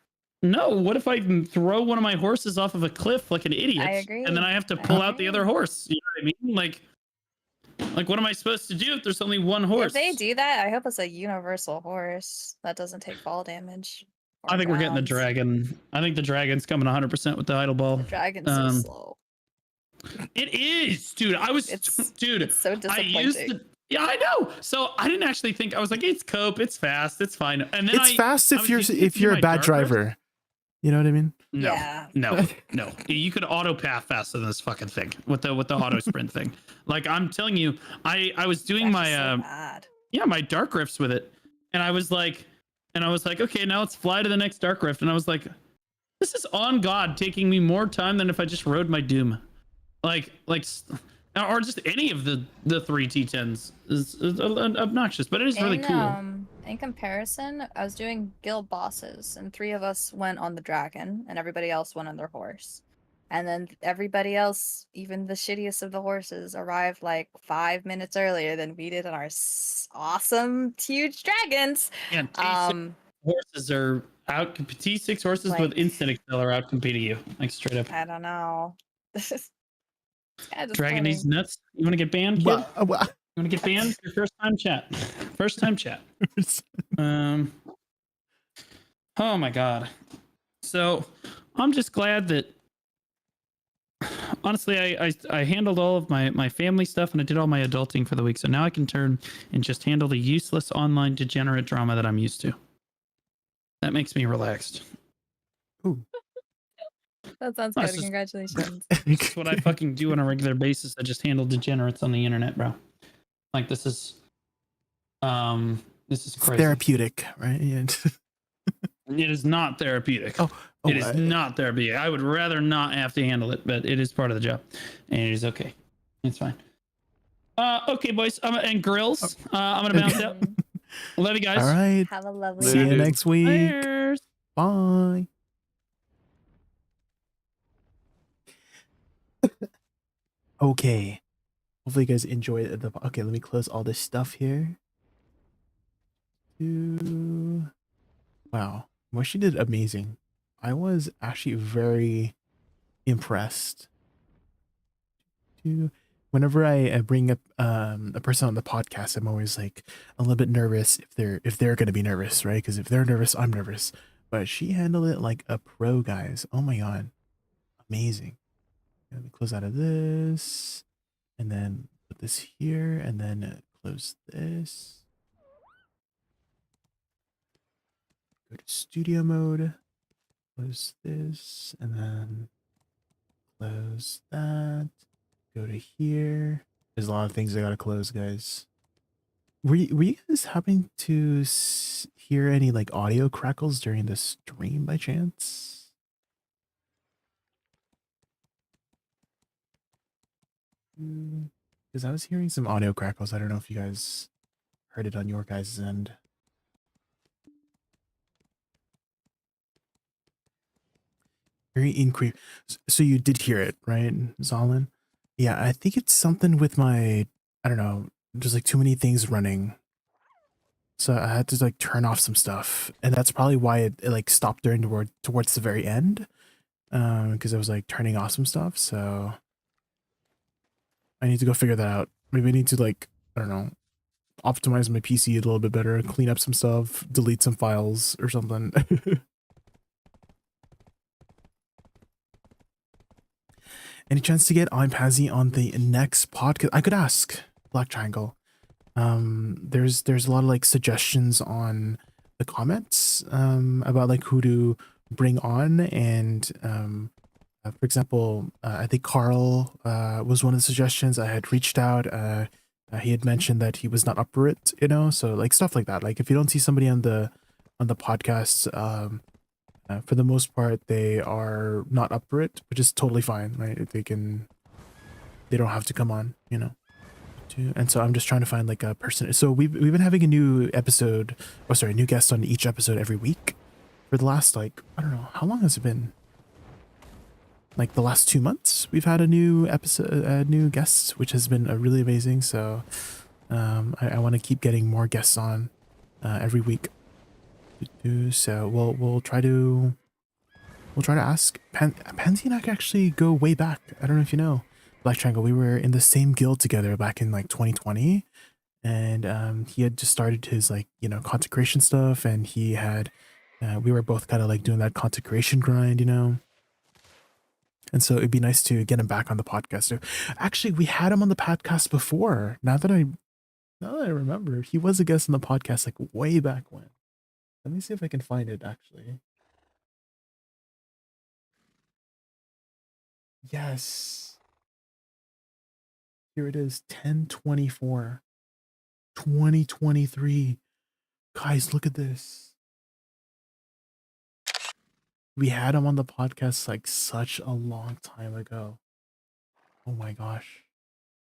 No, what if I throw one of my horses off of a cliff like an idiot? I agree. And then I have to pull out the other horse. You know what I mean? Like what am I supposed to do if there's only one horse? If they do that, I hope it's a universal horse that doesn't take fall damage. I think we're getting the dragon. I think the dragon's coming 100% with the idol ball. The dragon's so slow. It is, dude. Dude. It's so I used disappointing. to. Yeah, I know. So I didn't actually think. I was like, it's cope, it's fast, it's fine. And then It's fast I if was you're using a my bad Dark Rift. driver. You know what I mean? No, no. You could auto path faster than this fucking thing with the auto sprint thing. Like I'm telling you, I was doing my my dark rifts with it, and I was like, okay, now let's fly to the next dark rift, and I was like, this is on God taking me more time than if I just rode my Doom, like or just any of the 3 T10s is obnoxious, but it is really cool. In comparison, I was doing guild bosses, and 3 of us went on the dragon, and everybody else went on their horse. And then everybody else, even the shittiest of the horses, arrived like 5 minutes earlier than we did on our awesome, huge dragons. Yeah, T6 horses are out. T6 horses Like- with instant excel are out competing you, like straight up. I don't know. Dragon needs nuts. You want to get banned, kid? You want to get banned? Your first time chat. First time chat. Oh my god. So I'm just glad that honestly I handled all of my family stuff and I did all my adulting for the week. So now I can turn and just handle the useless online degenerate drama that I'm used to. That makes me relaxed. That sounds That's good. just- Congratulations. That's what I fucking do on a regular basis. I just handle degenerates on the internet, bro. Like this is This is crazy. Therapeutic, right? Yeah. It is not therapeutic. It is not therapeutic. I would rather not have to handle it, but it is part of the job, and it is okay. It's fine. Okay, boys, and grills. I'm gonna bounce out. Love you guys. All right. Have a lovely See you night. next week. Cheers. Bye. Okay. Hopefully you guys enjoyed the. Okay, let me close all this stuff here. Wow, Moshi did amazing. I was actually very impressed. Whenever I bring up a person on the podcast, I'm always like a little bit nervous if they're gonna be nervous, right? Because if they're nervous, I'm nervous. But she handled it like a pro, guys. Oh my god, amazing. Let me close out of this, and then put this here, and then close this. Go to studio mode. Close this, and then close that. Go to here. There's a lot of things I gotta close, guys. Were you guys happening to hear any like audio crackles during the stream by chance? Because I was hearing some audio crackles. I don't know if you guys heard it on your guys' end. Very increase. So you did hear it, right, Zalin? Yeah, I think it's something with my, I don't know, there's like too many things running. So I had to like turn off some stuff. And that's probably why it like stopped during towards the very end. Because I was like turning off some stuff. So I need to go figure that out. Maybe I need to like, I don't know, optimize my PC a little bit better, clean up some stuff, delete some files or something. Any chance to get I'm Pazzy on the next podcast? I could ask Black Triangle. There's a lot of like suggestions on the comments about like who to bring on, and for example, I think Carl was one of the suggestions. I had reached out. He had mentioned that he was not up for it, you know, so like stuff like that. Like if you don't see somebody on the podcast, for the most part, they are not up for it, which is totally fine, right? They don't have to come on, you know. And so I'm just trying to find like a person. So we've been having a new episode, new guest on each episode every week for the last like, I don't know, how long has it been? Like the last 2 months, we've had a new episode, new guests, which has been really amazing. So I want to keep getting more guests on every week. So we'll try to ask Pansy and I can actually go way back. I don't know if you know, Black Triangle. We were in the same guild together back in like 2020, and he had just started his like, you know, consecration stuff, and he had we were both kind of like doing that consecration grind, you know. And so it'd be nice to get him back on the podcast. So actually, we had him on the podcast before. Now that I remember, he was a guest on the podcast like way back when. Let me see if I can find it, actually. Yes. Here it is, 10/24, 2023. Guys, look at this. We had him on the podcast like such a long time ago. Oh my gosh.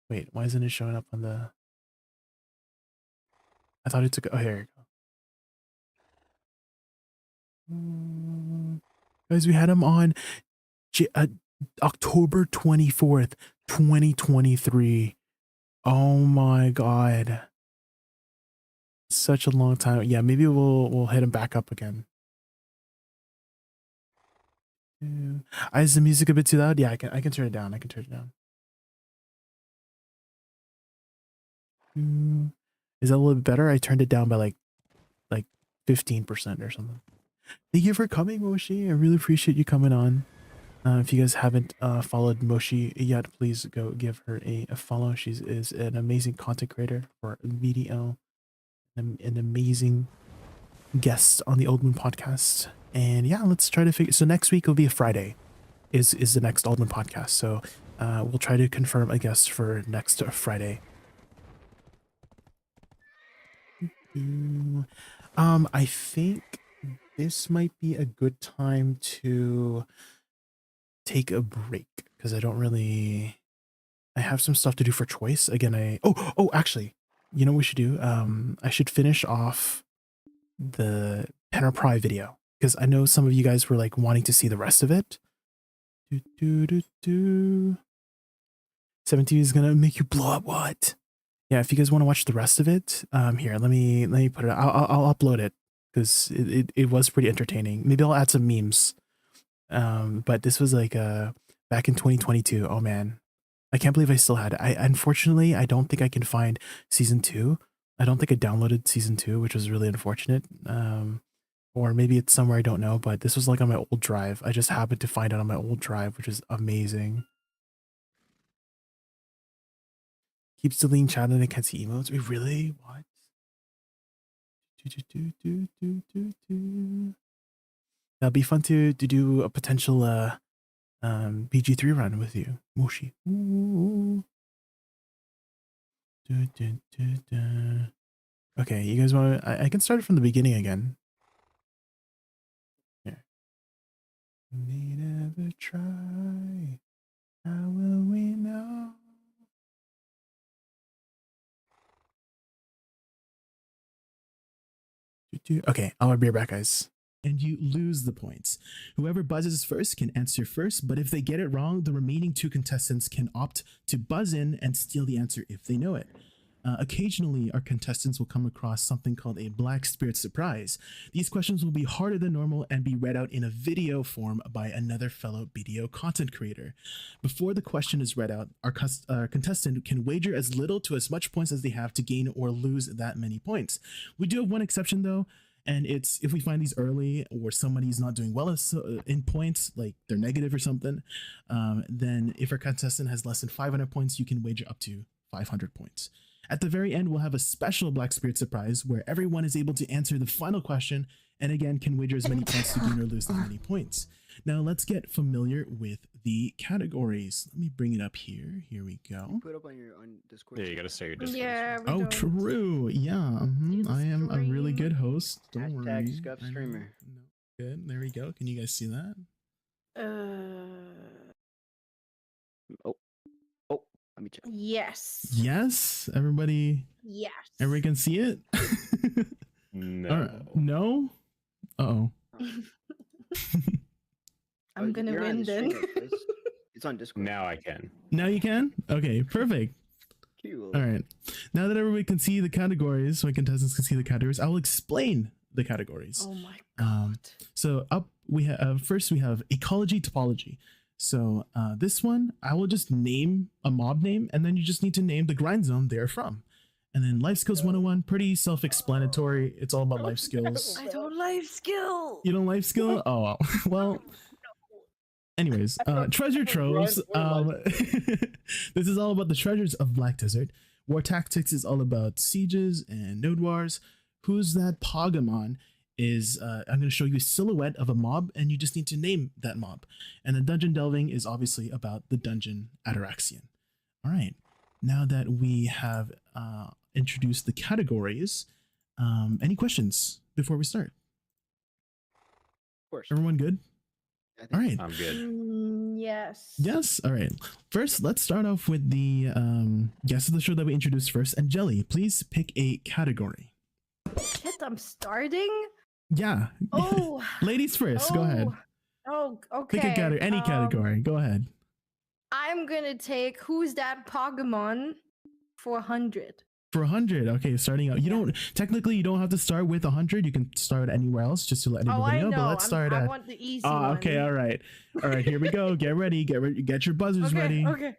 Wait, why isn't it showing up on the... I thought it took... Oh, here you go. Guys, we had him on October 24th, 2023. Oh my god. Such a long time. Yeah, maybe we'll hit him back up again. Is the music a bit too loud? Yeah, I can turn it down. I can turn it down. Is that a little bit better? I turned it down by like 15% or something. Thank you for coming, Moshi. I really appreciate you coming on. If you guys haven't followed Moshi yet, please go give her a follow. She is an amazing content creator for VDL, an amazing guest on the Old Moon podcast. And yeah, let's try to figure. So next week will be a Friday, is the next Old Moon podcast. So we'll try to confirm a guest for next Friday. I think this might be a good time to take a break because I don't really. I have some stuff to do for choice. Again, actually, you know what we should do? I should finish off the Penner Pry video because I know some of you guys were like wanting to see the rest of it. 17 is gonna make you blow up. What? Yeah, if you guys want to watch the rest of it, here, let me put it. I'll upload it because it was pretty entertaining. Maybe I'll add some memes. But this was like back in 2022. Oh man, I can't believe I still had it. Unfortunately, I don't think I can find season 2. I don't think I downloaded season 2, which was really unfortunate. Or maybe it's somewhere I don't know. But this was like on my old drive. I just happened to find it on my old drive, which is amazing. Keeps deleting chat and I can't see emotes. We really? What? That'll be fun to do a potential BG3 run with you, Moshi. Okay, you guys want to? I can start it from the beginning again. Here. We never try. How will we know? Okay, I'll be right back, guys. And you lose the points. Whoever buzzes first can answer first, but if they get it wrong, the remaining 2 contestants can opt to buzz in and steal the answer if they know it. Occasionally, our contestants will come across something called a Black Spirit surprise. These questions will be harder than normal and be read out in a video form by another fellow BDO content creator. Before the question is read out, our contestant can wager as little to as much points as they have to gain or lose that many points. We do have one exception though, and it's if we find these early or somebody's not doing well in points, like they're negative or something, then if our contestant has less than 500 points, you can wager up to 500 points. At the very end, we'll have a special Black Spirit surprise where everyone is able to answer the final question and again can wager as many points to gain or lose that many points. Now let's get familiar with the categories. Let me bring it up here. Here we go. Put up on your Discord. Yeah, you gotta start your Discord. Yeah. Oh, true. Yeah, I am a really good host. Don't worry. Scuff streamer. No, good. There we go. Can you guys see that? Let me check. Yes. Yes. Everybody. Yes. Everybody can see it. No. No. Uh-oh. I'm gonna win then. It's on Discord. Now I can. Now you can? Okay, perfect. Cool. All right. Now that everybody can see the categories, so my contestants can see the categories, I will explain the categories. Oh my god. So up we have first we have ecology topology. So this one, I will just name a mob name, and then you just need to name the grind zone they're from. And then life skills 101, pretty self-explanatory. It's all about life skills. I don't life skill. You don't life skill? Oh, well. Anyways, treasure troves. This is all about the treasures of Black Desert. War tactics is all about sieges and node wars. Who's that Pokemon? Is I'm going to show you a silhouette of a mob and you just need to name that mob. And then dungeon delving is obviously about the dungeon Ataraxian. All right, now that we have introduced the categories, any questions before we start? Of course. Everyone good? All right. I'm good. Yes. Yes. All right. First, let's start off with the guest of the show that we introduced first. And Jelly, please pick a category. Shit, I'm starting? Yeah. Oh. Ladies first. Go ahead. Oh, okay. Pick a category. Any category. Go ahead. I'm gonna take Who's That Pokemon for 100. For 100. Okay, starting out. You don't technically you don't have to start with 100. You can start anywhere else just to let everybody know. But let's start at. I want the easy one. Okay. All right. All right. Here we go. Get ready. Get ready. Get your buzzers ready. Okay.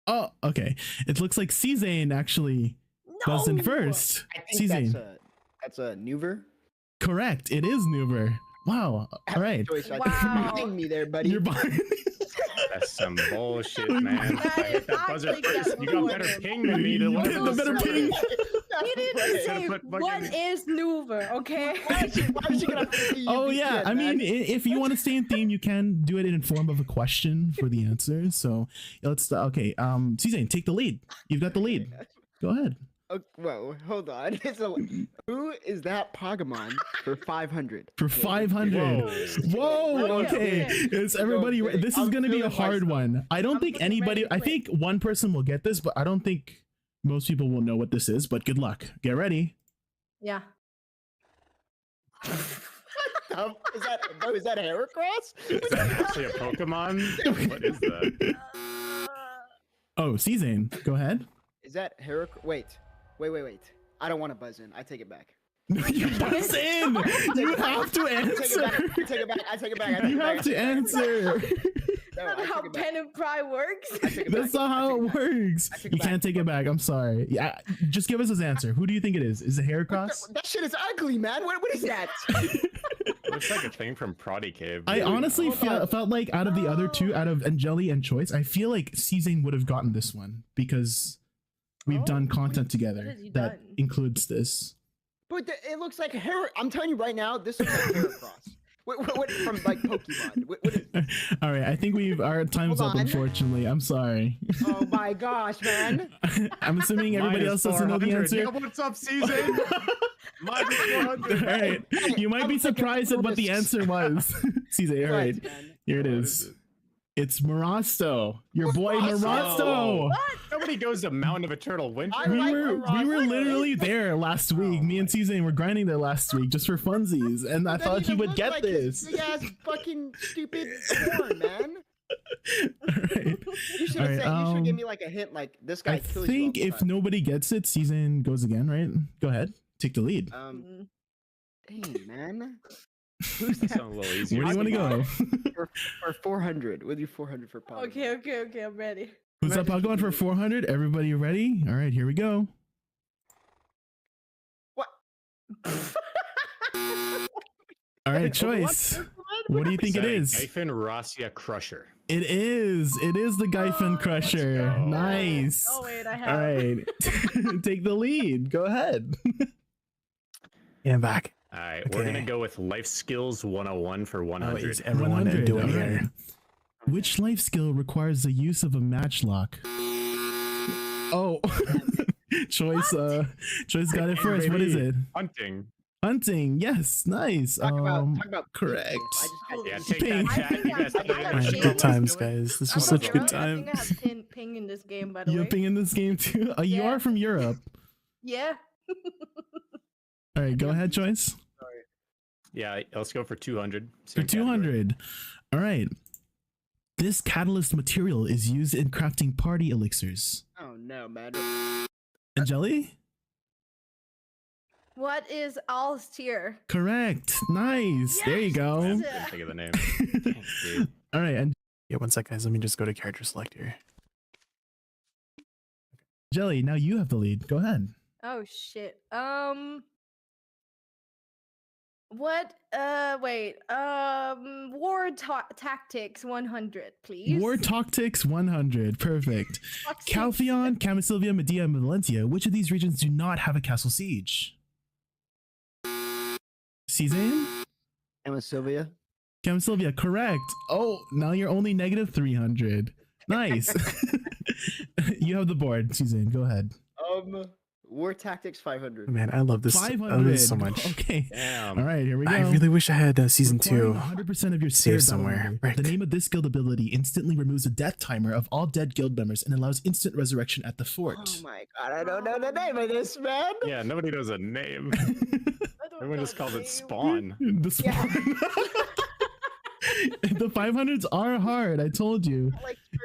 Oh, okay. It looks like C-Zane actually buzzed in first. I think C-Zane. that's a Nuver. Correct. It is Nuber. Wow. All right. You're behind me there, buddy. You're behind. That's some bullshit, man. I hit that buzzer first. You got better ping than me to look at the better ping. You didn't say what is Nuver, okay? Why is she gonna Oh yeah, I mean, if you want to stay in theme, you can do it in form of a question for the answer. So let's okay. C-Zane, take the lead. You've got the lead. Go ahead. Whoa, hold on. Who is that Pokemon for 500? For 500. Whoa. Okay. It's everybody. This is gonna be a hard one. I don't think anybody. I think one person will get this, but I don't think most people will know what this is. But good luck. Get ready. Yeah. Is that Heracross? Is that actually a Pokemon? What is that? Oh, C-Zane, go ahead. Is that Heracross? Wait. I don't want to buzz in. I take it back. No, you buzz in. You have to answer. I take it back. You have to answer. That's how pen and pry works. That's not how it works. You can't take it back. I'm sorry. Yeah, just give us his answer. Who do you think it is? Is it Heracross? That shit is ugly, man. What is that? Looks like a thing from Proddy Cave. I honestly felt like out of the other two, out of Angeli and Choice, I feel like C-Zane would have gotten this one because we've done content together that includes this. But it looks like I'm telling you right now, this looks like Heracross. What from like Pokemon? What is this? All right, I think our time's up. Unfortunately, I'm sorry. Oh my gosh, man! I'm assuming everybody else doesn't know the answer. Yeah, what's up, C-Zane? Minus 400. All right, you might be surprised at what the answer was. C-Zane, all right, here it is. It's Marasto, your boy Marasto. What? Nobody goes to Mountain of Eternal Winter. We were literally there last week. Me and C-Zane were grinding there last week just for funsies, and I thought he would get this. Big ass fucking stupid corn, man. Right. You should have said. You should give me like a hint, like this guy kills you. I think if nobody gets it, C-Zane goes again. Right? Go ahead, take the lead. Dang, man. Who's that? A little easier. Where do you want to go? For 400. We'll do 400 for Pokemon. Okay, I'm ready. Who's that Pokemon for 400? Everybody ready? All right, here we go. What? All right, Choice. What do you think it is? Gyphon Rasia Crusher. It is. It is the Gyphon Crusher. Nice. Oh wait, I have. All right, take the lead. Go ahead. Yeah, I'm back. All right, we're gonna go with Life Skills 101 for 100. Everyone doing here. Which life skill requires the use of a matchlock? Oh, Choice. Choice got it first. What is it? Hunting. Hunting. Yes, nice. Talk about correct. Yeah, take that, chat. You guys good times, guys. This was such good times. I think I have ping in this game, by the way. You have ping in this game too? Oh, you are from Europe. Yeah. All right, go ahead, Choice. Yeah, let's go for 200. For 200. All right. This catalyst material is used in crafting party elixirs. Oh no, man. Angeli? What is Alstier? Correct. Nice. Yes, there you go. Think of the name. All right. And yeah, one sec, guys. Let me just go to character select here. Jelly, now you have the lead. Go ahead. Oh shit. What? Wait. War tactics 100, please. War tactics 100. Perfect. Calpheon, Camisylvia, Medea, and Valentia. Which of these regions do not have a castle siege? C-Zane? Camisylvia. Camisylvia, correct. Oh, now you're only negative 300. Nice. You have the board, C-Zane. Go ahead. War tactics 500. Man, I love this. 500. I love this so much. Okay. Damn. All right, here we go. I really wish I had season 2. 100% of your saved somewhere. Right. The name of this guild ability instantly removes the death timer of all dead guild members and allows instant resurrection at the fort. Oh my god, I don't know the name of this, man. Yeah, nobody knows a name. Everyone just calls it Spawn. The Spawn. The 500s are hard. I told you.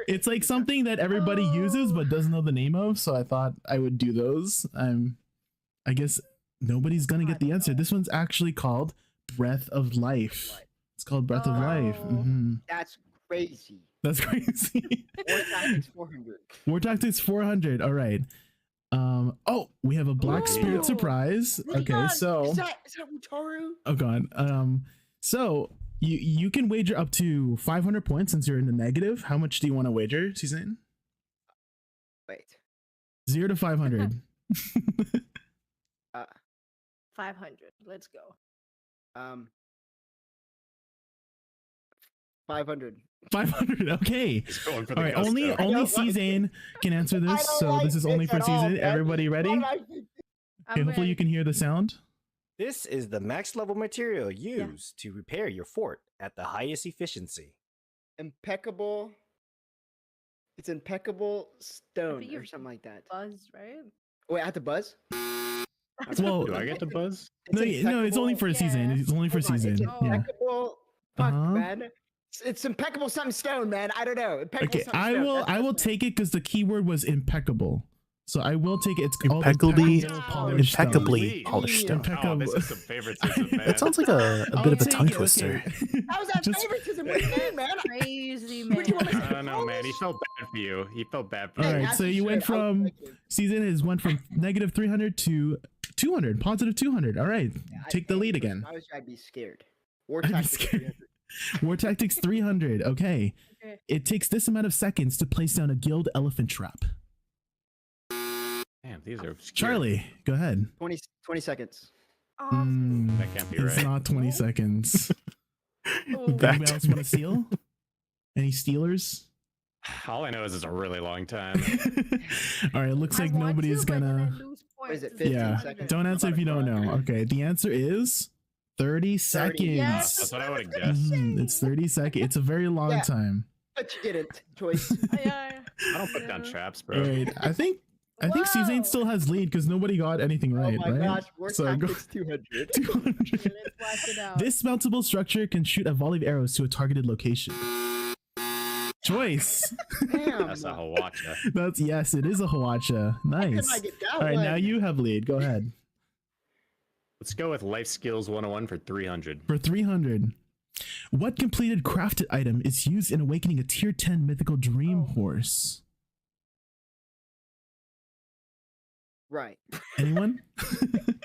It's like something that everybody uses but doesn't know the name of. So I thought I would do those. I guess nobody's gonna get the answer. This one's actually called Breath of Life. It's called Breath of Life. That's crazy. That's crazy. War tactics 400. War tactics 400. All right. Oh, we have a Black Spirit surprise. Okay, so is that Utaru? oh god. So you can wager up to 500 points since you're in the negative. How much do you want to wager, Suzanne? Wait. 0 to 500. 500. Let's go. 500. 500. Okay. Going for all the right. Only Suzanne can answer this. So this is only for Suzanne. Everybody ready? Okay, hopefully you can hear the sound. This is the max level material used to repair your fort at the highest efficiency. Impeccable. It's impeccable stone you or something like that. Buzz, right? Wait, I have to buzz? Well, do I get to buzz? No, no, it's only for a season. It's only for a season. It's Yeah. impeccable. Fuck, man. It's impeccable something stone, man. I don't know. Impeccable Okay, something I stone. will. I will take it because the keyword was impeccable. So I will take it. It's called Impeccably, polished stone. impeccably polished stone. Oh, this is some favoritism, man. That sounds like a bit of a tongue twister. How's that favoritism? What do you mean, man? Crazy, man. I don't know, man. He felt bad for you. He felt bad for All you. right, so you went from went from negative 300 to 200, positive 200. All right, take the lead again. Why would I be scared? War I'd be tactics. scared. War tactics 300. Okay. It takes this amount of seconds to place down a guild elephant trap. Damn, these are obscure. Charlie, go ahead. 20 seconds. That can't be It's right. not 20 seconds. Back Anybody else want to steal? Any stealers? All I know is it's a really long time. All right, it looks like nobody's gonna. What is it? 15 Yeah, seconds? don't answer if you don't know. Okay, the answer is 30 seconds. That's what I would have guessed. It's 30 seconds. It's a very long Yeah. time. But you didn't. Choice. I don't put down traps, bro. All right, I think Suzanne still has lead because nobody got anything right. Oh my right? gosh, war So go- tactics 200. 200. This mountable structure can shoot a volley of arrows to a targeted location. Choice. Damn. That's a Hawacha. That's yes, it is a Hawacha. Nice. I get that All right, one? now you have lead. Go ahead. Let's go with Life Skills 101 for 300. For 300. What completed crafted item is used in awakening a tier 10 mythical dream horse? Right. Anyone?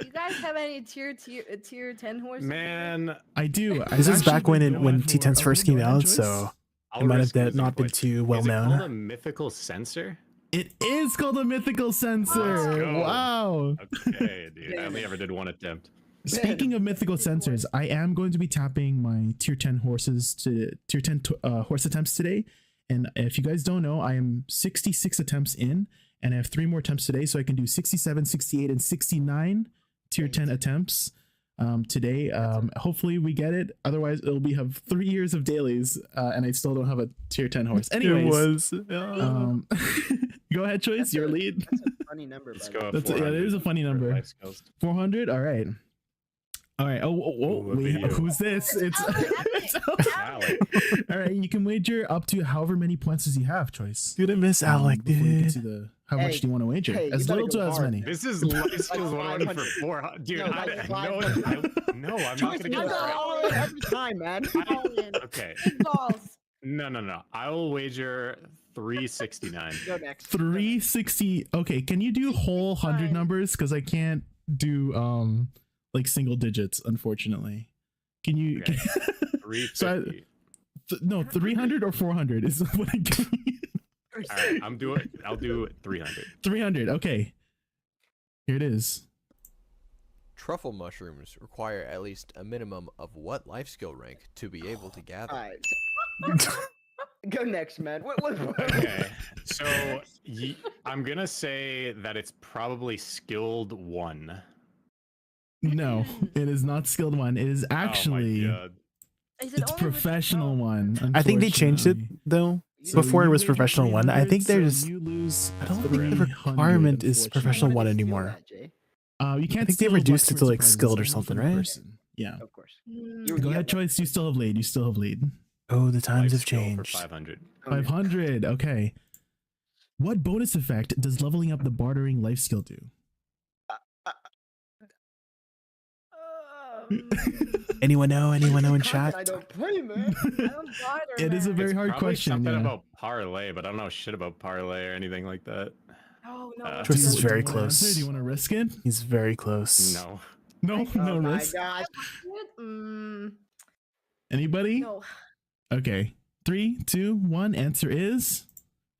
You guys have any tier 10 horses? Man, I do. This is back when T10s first came out, so I'll it might risk have losing not been points. too well Is it called a known. mythical sensor? It is called a mythical sensor. Let's go. Wow. Okay, dude. I only ever did one attempt. Speaking of mythical sensors, I am going to be tapping my tier 10 horses to tier 10 horse attempts today. And if you guys don't know, I am 66 attempts in, and I have 3 more attempts today, so I can do 67, 68, and 69 tier 10 attempts today. Hopefully we get it. Otherwise, it'll be have 3 years of dailies, and I still don't have a tier 10 horse. Anyways, go ahead, Choice. Your lead. That's a funny number. Let's by the go. way. With That's yeah, it is a funny number. Life Skills. 400. All right. All right. Oh, Who wait, would be you? who's this? It's Alec. all right. You can wager up to however many points as you have. Choice. Dude, I miss Alec, Before you can see dude. how much do you want to wager? hey, as you better little to go as hard. many. This is Life Skills Like 101 for 500. 400. Dude, No, no, like I'm 500. not Choice, gonna you get go all in every time, man. Okay. Balls. No. I will wager 369. Go next. 360. Okay, can you do whole 100 numbers? Because I can't do like single digits, unfortunately. Can you? Okay. So 350. no, 300 or 400 is what I get. All right, I'll do 300. 300. Okay. Here it is. Truffle mushrooms require at least a minimum of what life skill rank to be able to gather? Alright. Go next, man. What? Okay, so I'm gonna say that it's probably skilled 1. No, it is not skilled one. It is actually Oh my God. it's professional one. I think they changed it unfortunately. though. So Before you it was wager professional one. I 300, think so there's. you lose. I don't think the 300, requirement is professional unfortunately. one anymore. You can't. I think they steal reduced it to Blackbird's like prizes, skilled or only something, for the right? person. Yeah. Of course. Go ahead, Choice. You still have lead. You still have lead. Oh, the times Life have skill for changed. 500. 500. Okay. What bonus effect does leveling up the bartering life skill do? Anyone know? Anyone know in chat? I don't play, man. It is a very hard Probably question. Something Yeah. about parlay, but I don't know shit about parlay or anything like that. Oh no. Choice is very Do you wanna answer? close. Do you want to risk it? He's very close. No. No, no Oh my risk. gosh. Anybody? No. Okay. 3, 2, 1. Answer is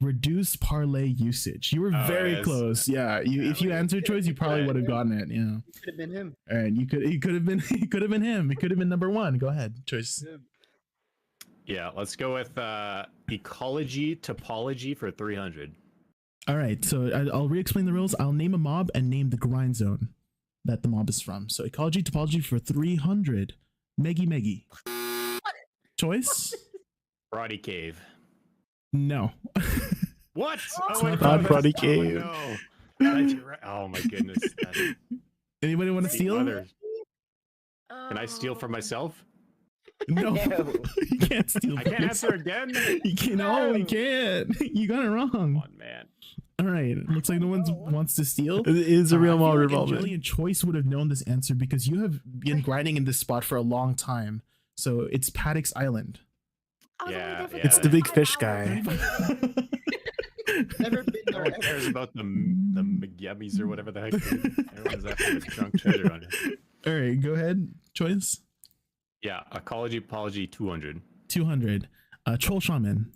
reduced parlay usage. You were Oh, very it is. close. Yeah. If you answered Choice, you probably would have gotten it. Yeah. It could have been him. All right. It could have been. It could have been him. It could have been number 1. Go ahead, Choice. Yeah, let's go with ecology topology for 300. All right. So I'll re-explain the rules. I'll name a mob and name the grind zone. that the mob is from. So ecology topology for 300. Meggy. Choice? Roddy Cave. No. What? It's my not God. Roddy Oh, Cave. no. That's right. Oh my goodness. Anybody want to steal? Can I steal for myself? No, you can't steal. I can't answer again. You can't. No, you can't. You got it wrong. Come on, man. All right. Looks like no one wants to steal. It is a real mob Jelly revolving. and Choice would have known this answer because you have been grinding in this spot for a long time. So it's Paddock's Island. Yeah, It's the big fish guy. Never been No there. one cares about the McGabbies or whatever the heck. Everyone's after the drunk treasure on it. All right, go ahead. Choice. Yeah, ecology apology 200. 200. Troll Shaman.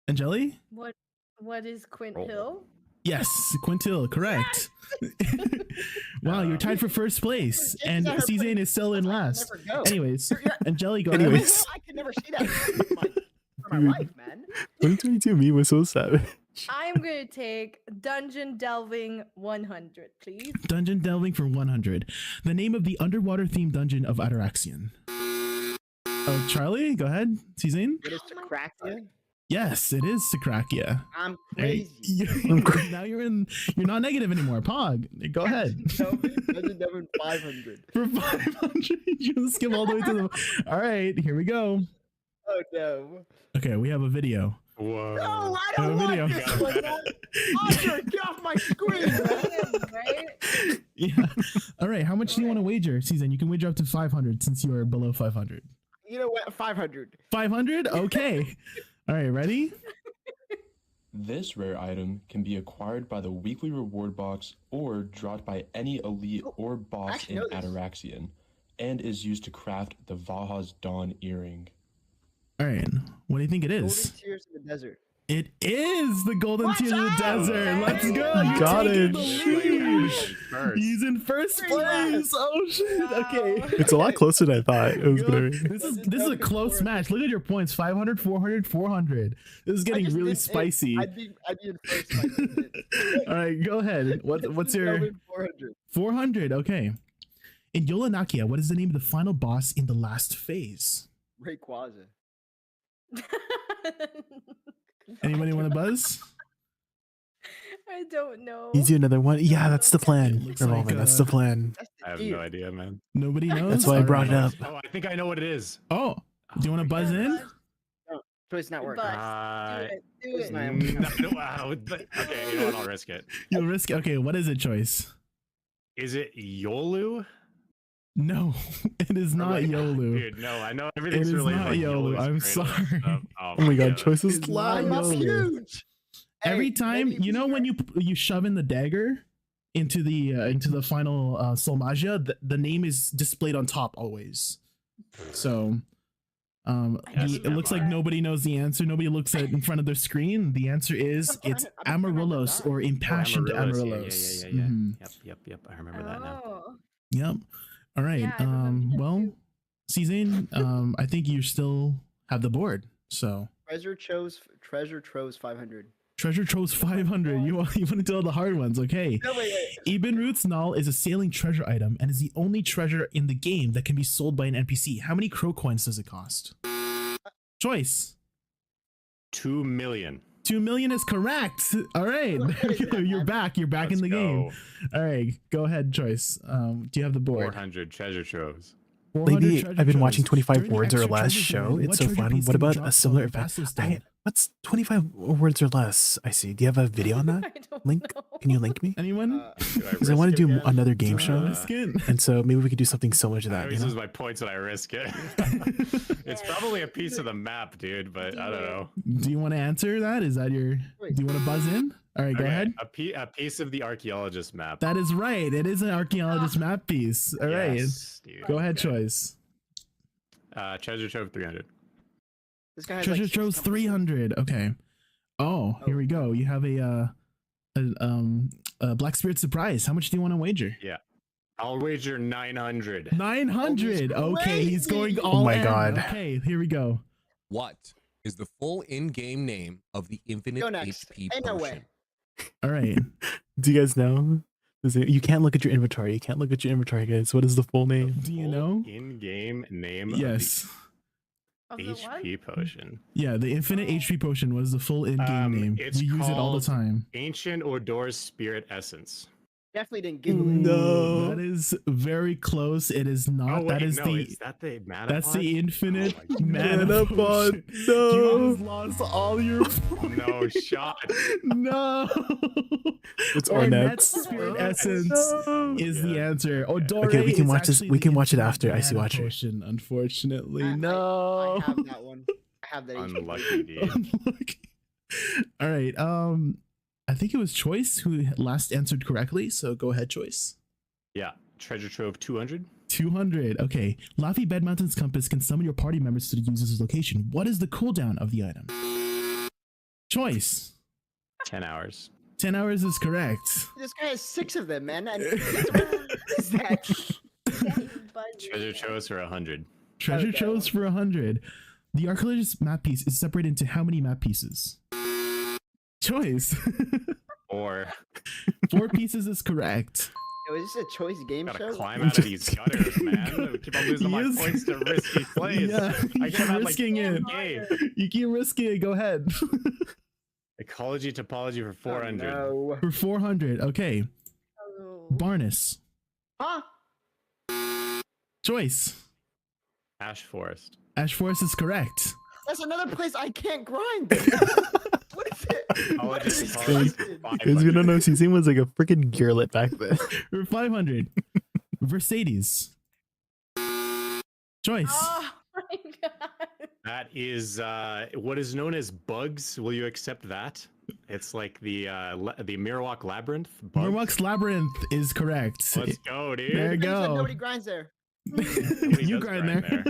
Angeli? What is Quint Hill? Yes, Quintil, correct. Wow, you're tied for first place, and Cezanne is still in last. Anyways, Angeli, go ahead. I could never see that for my life, man. 2022 me was so savage. I'm gonna take Dungeon Delving 100, please. Dungeon Delving for 100. The name of the underwater themed dungeon of Ataraxian. Oh, Charlie, go ahead. Cezanne? It is Socratia. Yes, it is Socracia. I'm Right? crazy. Now you're not negative anymore. Pog, go ahead. Dungeon Delving 500. For 500, you gonna skip all the way to the. All right, here we go. Oh no. Okay, we have a video. Whoa. No, I We have don't a want video. this one, man. Andre, get off my screen, man. Right? Yeah. All right, how much do you want to wager, Season? You can wager up to 500 since you are below 500. You know what? 500. 500? Okay. All right, ready? This rare item can be acquired by the weekly reward box or dropped by any elite or boss actually in know this. Ataraxian, and is used to craft the Vaha's Dawn earring. All right, what do you think it Golden is? Tears in the Desert. It is the Golden Tears of the Desert. Let's go. You got taking it. the lead. He's in first place. Oh shit. Okay. It's a lot closer than I thought it was gonna be. This is a close match. Look at your points. 500, 400, 400. This is getting really spicy. I'd be in first if I did it. All right, go ahead. What's your 400. 400? Okay. In Yolanakia, what is the name of the final boss in the last phase? Rayquaza. Anybody want to buzz? I don't know. You do another one? Yeah, that's the plan. Looks Revolving, like, that's the plan. I have no idea, man. Nobody knows. That's why I All brought it right. up. Oh, I think I know what it is. Oh, do you want to buzz in? No, choice not working. Do it. Wow. Okay, you know what? I'll risk it. You'll risk it. Okay, what is it, Choice? Is it Yolu? No, it is not Yolu. Dude, no, I know It everything's is related not to Yolu. Yolu's I'm cradle sorry. and stuff. Oh my god, choice is It's not live. Yolu. Huge. Every Hey, time, maybe you know, when you shove in the dagger into the final soul magia, the name is displayed on top always. So it looks like nobody knows the answer. Nobody looks at in front of their screen. The answer is it's Amaryllis or Impassioned Amaryllis. Yeah. Mhm. Yep. I remember that now. Oh. Yep. All right. Yeah, I remember that Well, too. Cezanne, I think you still have the board. So Treasure Troves 500. Treasure Trove's 500. You want to do all the hard ones, okay? No, wait. Ibn Root's Null is a sailing treasure item and is the only treasure in the game that can be sold by an NPC. How many crow coins does it cost? Choice. 2 million. 2 million is correct. All right. You're back. You're back in the game. All right. Go ahead, Choice. Do you have the board? 400 treasure troves. 400 Lately, treasure I've been troves. watching 25 During the words or extra less treasure show. zone, It's what so treasure fun. piece What can be about dropped a similar from event? Vassal Stone? What's 25 words or less? I see. Do you have a video on that? Link? Can you link me? Anyone? Because I want to do another game show. Risk it? And so maybe we could do something similar to I that. always You lose know? my points when I risk it. It's probably a piece of the map, dude, but I don't know. Do you want to answer that? Is that your... Do you want to buzz in? All right, go Okay, ahead. A piece of the archaeologist map. That is right. It is an archaeologist map piece. All right. Yes, dude. Go ahead, Okay. Choice. Treasure trove 300. This guy has Treasure like Trove's 300. Okay. Oh, here we go. You have a Black Spirit surprise. How much do you want to wager? Yeah. I'll wager 900. 900. Okay, he's going Oh all my in. God. Okay, here we go. What is the full in-game name of the Infinite Go next. HP Ain't no way. potion? All right. Do you guys know? You can't look at your inventory. You can't look at your inventory, guys. What is the full name? Do you know? In-game name Yes. of the HP potion. Yeah, the infinite HP potion was the full in-game name. It's We use it all the called time. Ancient Ordor's Spirit Essence. Definitely didn't Google it. No. That is very close. It is not. Oh, that wait, is no, the. is that the mana That's pod? the infinite Oh my mana Mana potion. pod. No. You just lost all your. No shot. No. It's Ornette's Ornette's. Spirit Essence is the answer. Odore Okay, we can is watch this. actually We the can watch it infinite after Icy mana Watcher. Potion, unfortunately, I no. have that one. I have that. HP. Unlucky, dude. Unlucky. All right. I think it was Choice who last answered correctly. So go ahead, Choice. Yeah, treasure trove 200. 200. Okay. Laffy Bed Mountain's Compass can summon your party members to the user's location. What is the cooldown of the item? Choice. 10 hours. 10 hours is correct. This guy has 6 of them, man. And what is that? Treasure troves for 100. Treasure Okay. troves for 100. The archaeologist's map piece is separated into how many map pieces? Choice. Or 4 pieces is correct. Yo, is this a choice game gotta show? climb out of these gutters, man. I keep on losing my Yes. points to risky plays. Yeah, you I keep get that risking it. Game. You keep risking it. Go ahead. Ecology topology for 400. No. For 400. Okay. Barnes. Huh? Choice. Ash Forest. Ash Forest is correct. That's another place I can't grind. What is it? Ecology What is topology it? for Guys, you don't know, 500. CZ was like a freaking gearlet back then. For 500. Mercedes. Choice. Oh my god. That is what is known as bugs. Will you accept that? It's like the Mirwalk Labyrinth. Bugs. Norwalk's Labyrinth is correct. Let's go, dude. There you Nobody said go. nobody grinds there. Nobody You does grind there.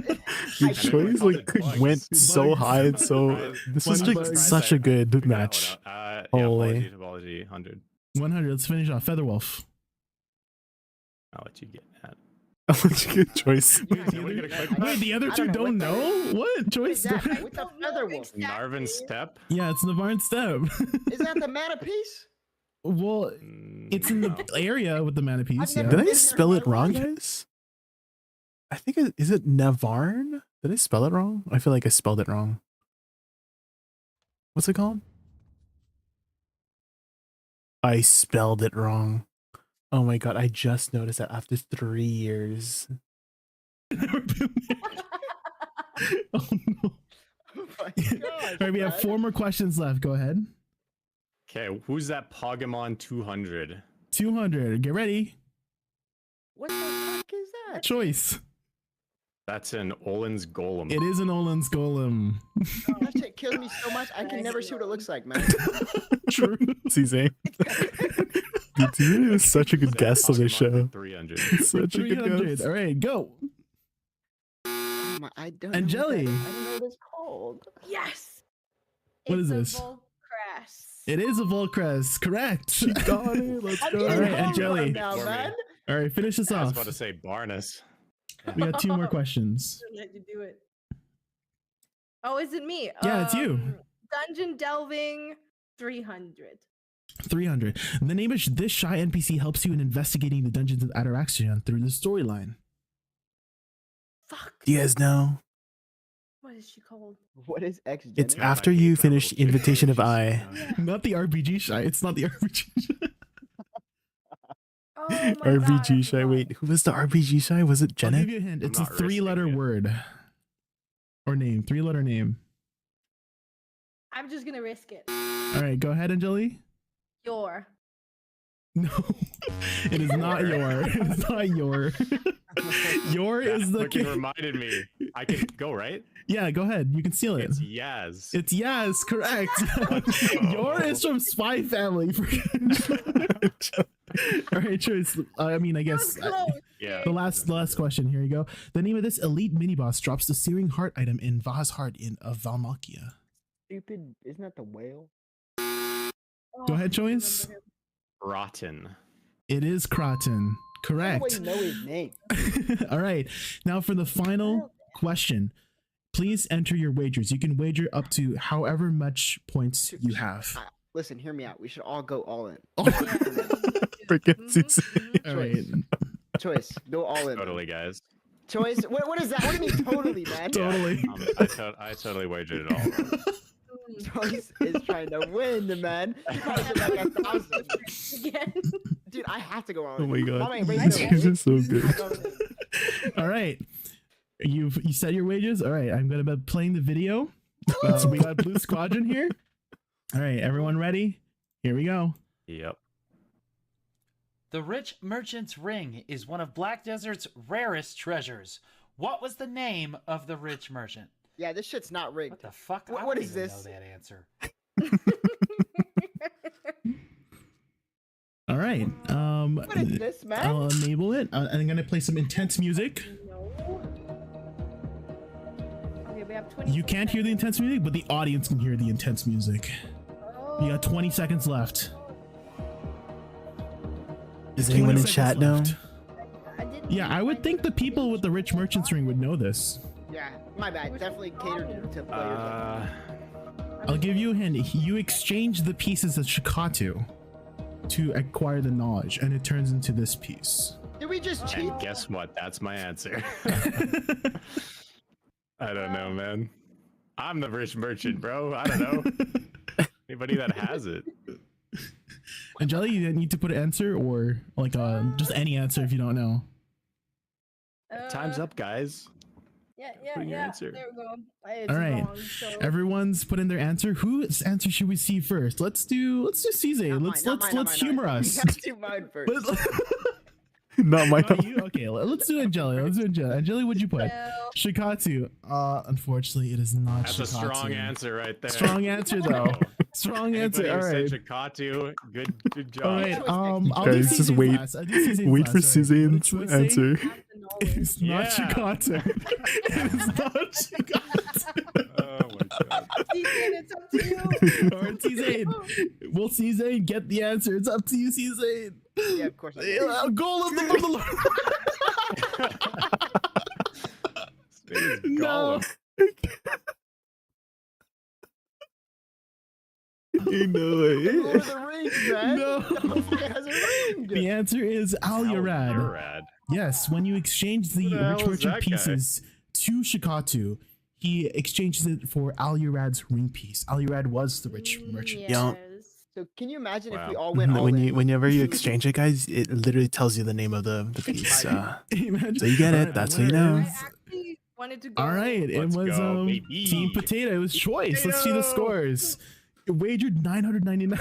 Your I choice call like it bugs. went so Bugs. high. So this was Funny like bugs. such a good Figure that match. one out. Holy. Yeah, topology 100. 100. Let's finish off. Featherwolf. I'll let you get that. I'll let you get choice. Nobody gonna click Wait, the other I two don't know don't know? What? What is Choice? that? don't- What's a feather wolf? Narvan Step. Yeah, it's Navarne Step. Is that the mana piece? Well, it's in the No. area with the mana piece. I've Yeah. never Did I been spell there. it wrong, guys? I think is it Navarne? Did I spell it wrong? I feel like I spelled it wrong. What's it called? I spelled it wrong. Oh my god, I just noticed that after 3 years. Never been there. Oh no. Oh my god. All right, we have 4 more questions left. Go ahead. Okay, who's that Pokemon 200? 200. Get ready. What the fuck is that? Choice. That's an Olin's Golem. It is an Olin's Golem. That shit kills me so much. I can never see what it looks like, man. True. CZ. Dude, is such a good guest on this show. 300. Such a good 300. guest. All right, go. Oh my, I don't And know what that- Jelly. I don't know what it's called. Yes. What It's is a this? Volcrest. It is a Volcrest. Correct. She got it. Let's I'm go. All getting right, and home Jelly. right now, For me. man. All right, finish this I was off. about to say Barnes. We got 2 more questions. Let you do it. Oh, is it me? Yeah, it's you. Dungeon delving 300. 300. The name of this shy NPC helps you in investigating the dungeons of Ataraxion through the storyline. Fuck. Do you guys know? What is she called? What is X? It's Yeah, after I hate you that finish little Invitation of chick. I. Not the RPG shy. It's not the RPG shy. Oh my God, I RPG shy. forgot. Wait, who was the RPG shy? Was it I'll give Janet? you a hint. I'm It's a not risking 3-letter it. word. Or name. 3-letter name. I'm just gonna risk it. All right, go ahead, Anjali. Your. No, it is not your. It is not your. Your is the Fucking reminded me. I can go, right? Yeah, go ahead. You can steal it. It's Yaz. It's yes, correct. Your is from Spy Family. All right, Choice. I mean, I guess Yeah. the last question. Here you go. The name of this elite mini boss drops the Searing Heart item in Va's Heart in Valmakia. Stupid. Isn't that the whale? Go ahead, Choice. Rotten. It is Kraten. How Correct. do I know his name? All right. Now for the final question. Please enter your wagers. You can wager up to however much points you have. Listen, hear me out. We should all go all in. Forget Susie. All right. Choice. Go all in. Totally, guys. Choice. What is that? What do you mean totally, man? Totally. I totally wagered it all. Choice is trying to win, man. He's probably like 1,000. Again. Dude, I have to go on. Oh my god. Mama ain't This raising is so good. All right. You set your wages. All right. I'm gonna be playing the video. We got Blue Squadron here. All right. Everyone ready? Here we go. Yep. The Rich Merchant's Ring is one of Black Desert's rarest treasures. What was the name of the Rich Merchant? Yeah, this shit's not rigged. What the fuck? I What don't is even this? know that answer. All right. What is this, man? I'll enable it. I'm gonna play some intense music. Okay, we have 20. You can't hear the intense music, but the audience can hear the intense music. You got 20 seconds left. Does anyone in chat know? Yeah, I would think the people with the Rich Merchant's Ring would know this. Yeah, my bad. Definitely catered to players. I'll give you a hint. You exchange the pieces of Shikatu to acquire the knowledge, and it turns into this piece. Did we just cheat? And guess what? That's my answer. I don't know, man. I'm the rich merchant, bro. I don't know. Anybody that has it. Angeli, you need to put an answer or like just any answer if you don't know. Time's up, guys. Yeah, Put in your answer. There we go. It's All right, wrong, so... everyone's put in their answer. Whose answer should we see first? Let's do CZ. Let's humor us. You have to do mine first. Not my Okay, let's do Angeli. Angeli, what'd you put? Shikatu. Unfortunately, it is not That's Shikatu. a strong answer right there. Strong answer though. Strong answer. All right. Shikatu, good job. All right. I'll Guys, do just CZ's wait. last. I'll do CZ's Wait last, for all right. Suzanne's What did you say? answer. It's not Shikatu. It is not Shikatu. Oh my god. It's up to you. All right, C-Zane. Will C-Zane get the answer? It's up to you, C-Zane. Yeah, of course. Goal of the No. You know it. Lord of the Rings, man. No. It has a ring. The answer is Al-Yarad. Al-Yarad. Yes, when you exchange the Who the hell Rich is Merchant that guy? pieces to Shikatu, he exchanges it for Al-Yarad's ring piece. Al-Yarad was the Rich Merchant. Yeah. So can you imagine if Wow. we all went all When in? you whenever you exchange it, guys, it literally tells you the name of the piece. So you get it. That's what you know. I actually wanted to go. All right, it Let's was go, baby. Team Potato. It was choice. Let's see the scores. It wagered 999.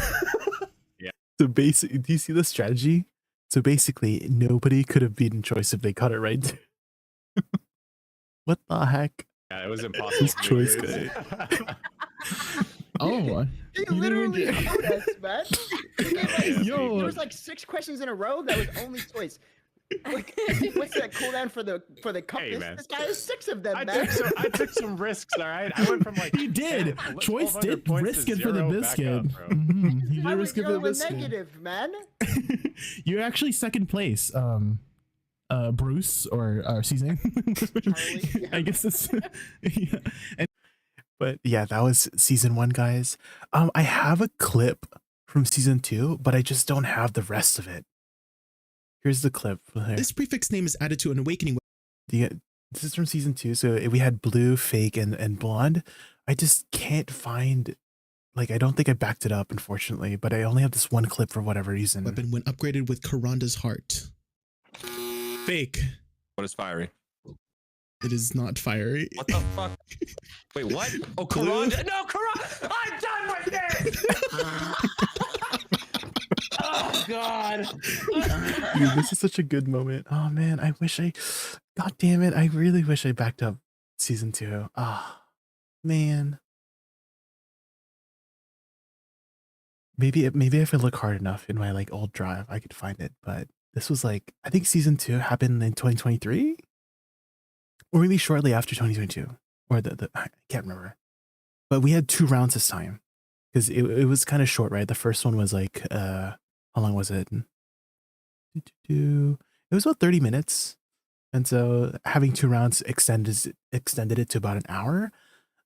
So basically, do you see the strategy? So basically, nobody could have beaten Choice if they cut it right. What the heck? Yeah, it was impossible. This to do Choice this. guy. Oh, He literally coded us, man. He gave us- Yo. There was like 6 questions in a row that was only choice. Like, what's that cooldown for the compass? man. This guy has 6 of them, I man. took some risks, all right? I went from like he did. 10 Choice 1,200 did points risk to it for the 0 back biscuit. up, bro. He did I was risk it for the going biscuit. negative, man. You're actually second place. Bruce or Suzanne. Charlie, I guess it's yeah. And But yeah, that was season 1, guys. I have a clip from season 2, but I just don't have the rest of it. Here's the clip. This prefix name is added to an awakening. This is from season 2. So we had blue, fake, and blonde. I just can't find. Like, I don't think I backed it up, unfortunately. But I only have this one clip for whatever reason. Weapon when upgraded with Karanda's heart. Fake. What is fiery? It is not fiery. What the fuck? Wait, what? Oh, Karanda. No, Karanda. I'm done with this. Oh god. Dude, this is such a good moment. Oh man, I wish I. God damn it! I really wish I backed up season 2. Ah, man. Maybe if I look hard enough in my like old drive, I could find it. But this was like, I think season 2 happened in 2023, or maybe shortly after 2022, or the I can't remember. But we had 2 rounds this time because it was kind of short, right? The first one was like, how long was it? It was about 30 minutes, and so having 2 rounds extended it to about an hour.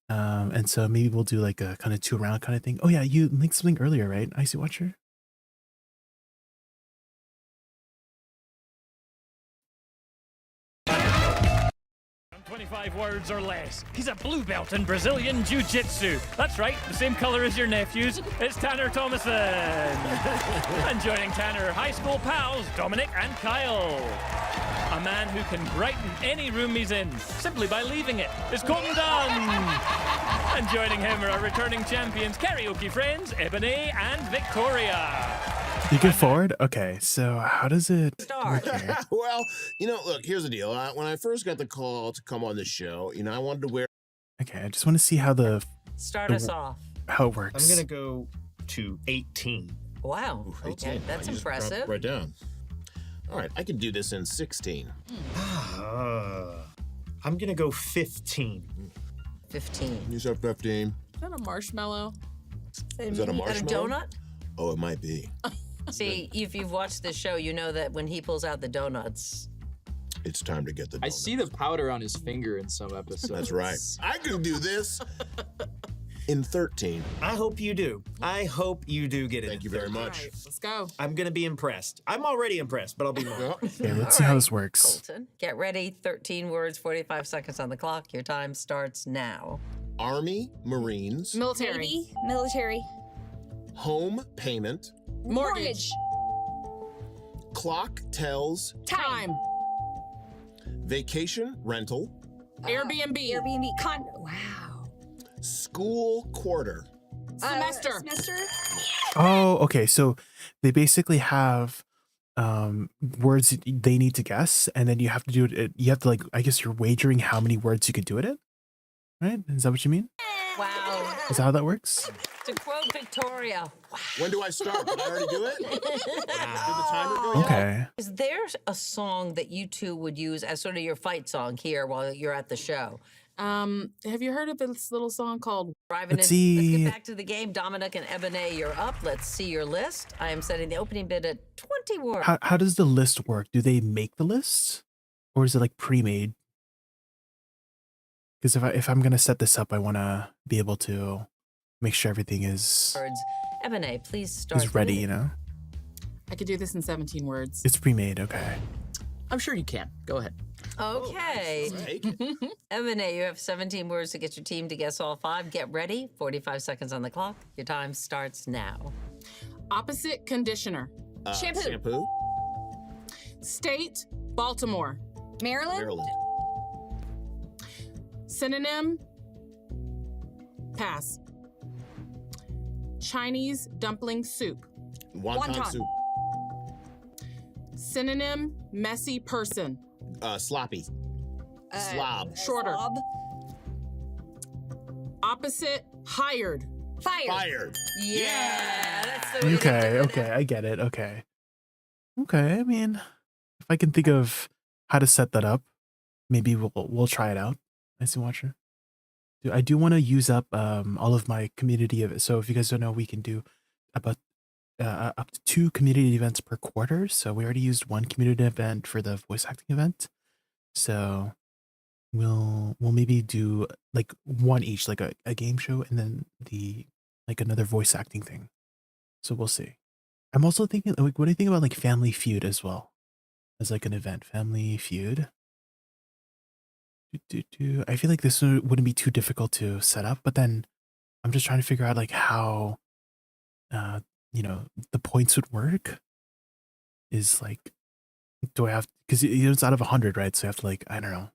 And so maybe we'll do like a kind of 2-round kind of thing. Oh yeah, you linked something earlier, right? Icy Watcher. 25 words or less. He's a blue belt in Brazilian Jiu-Jitsu. That's right, the same color as your nephews. It's Tanner Thomason. And joining Tanner, high school pals Dominic and Kyle. A man who can brighten any room he's in simply by leaving it is Colton Dunn. And joining him are our returning champions, karaoke friends Ebony and Victoria. You get forward? Okay, so how does it Okay. Well, look, here's the deal. When I first got the call to come on the show, I wanted to wear. Okay, I just want to see how Start us off. how it works. I'm gonna go to 18. Wow. Ooh, Okay, 18. that's I just impressive. dropped right down. All right, I can do this in 16. I'm gonna go 15. 15. You said 15. Is that a marshmallow? Is that a marshmallow? A donut? Oh, it might be. See, if you've watched the show, you know that when he pulls out the donuts. It's time to get the. I see the powder on his finger in some episodes. That's right. I can do this in 13. I hope you do. I hope you do get it. Thank you very much. Let's go. I'm gonna be impressed. I'm already impressed, but I'll be more. Okay, let's see how this works. Colton, get ready. 13 words, 45 seconds on the clock. Your time starts now. Army, Marines, Military. Navy, military, home payment, Mortgage. clock tells, Time. vacation rental, Airbnb. Airbnb, wow. school quarter. Semester. Semester. Oh, okay. So they basically have words they need to guess, and then you have to do it. You have to I guess you're wagering how many words you could do it in, right? Is that what you mean? Wow. Is that how that works? To quote Victoria, wow. When do I start? Did I already do it? Did the timer go yet? Okay. Is there a song that you two would use as sort of your fight song here while you're at the show? Have you heard of this little song called Driving Let's in. see. Let's get back to the game. Dominic and Ebony, you're up. Let's see your list. I am setting the opening bid at 20 words. How does the list work? Do they make the list, or is it like pre-made? Because if I'm gonna set this up, I want to be able to make sure everything is Words. Ebony, please start. is ready. I could do this in 17 words. It's pre-made. Okay. I'm sure you can. Go ahead. Okay. Ebony, you have 17 words to get your team to guess all 5. Get ready. 45 seconds on the clock. Your time starts now. Opposite conditioner. Shampoo. Shampoo, State, Baltimore. Maryland. Maryland, Synonym, pass. Chinese dumpling soup. wonton Wonton. soup, Synonym, messy person. sloppy, slob, Shorter. Slob. Opposite, hired. Fired. fired. Yeah, that's the way to Okay. do it. Okay. I get it. Okay. Okay. I mean, if I can think of how to set that up, maybe we'll try it out. Icy Watcher. I do want to use up all of my community of it. So if you guys don't know, we can do about up to 2 community events per quarter. So we already used 1 community event for the voice acting event. So we'll maybe do like 1 each, like a game show, and then another voice acting thing. So we'll see. I'm also thinking, like, what do you think about like Family Feud as well as like an event? Family Feud. I feel like this wouldn't be too difficult to set up, but then I'm just trying to figure out like how, the points would work. Is like, do I have, because it's out of 100, right? So I have to like, I don't know,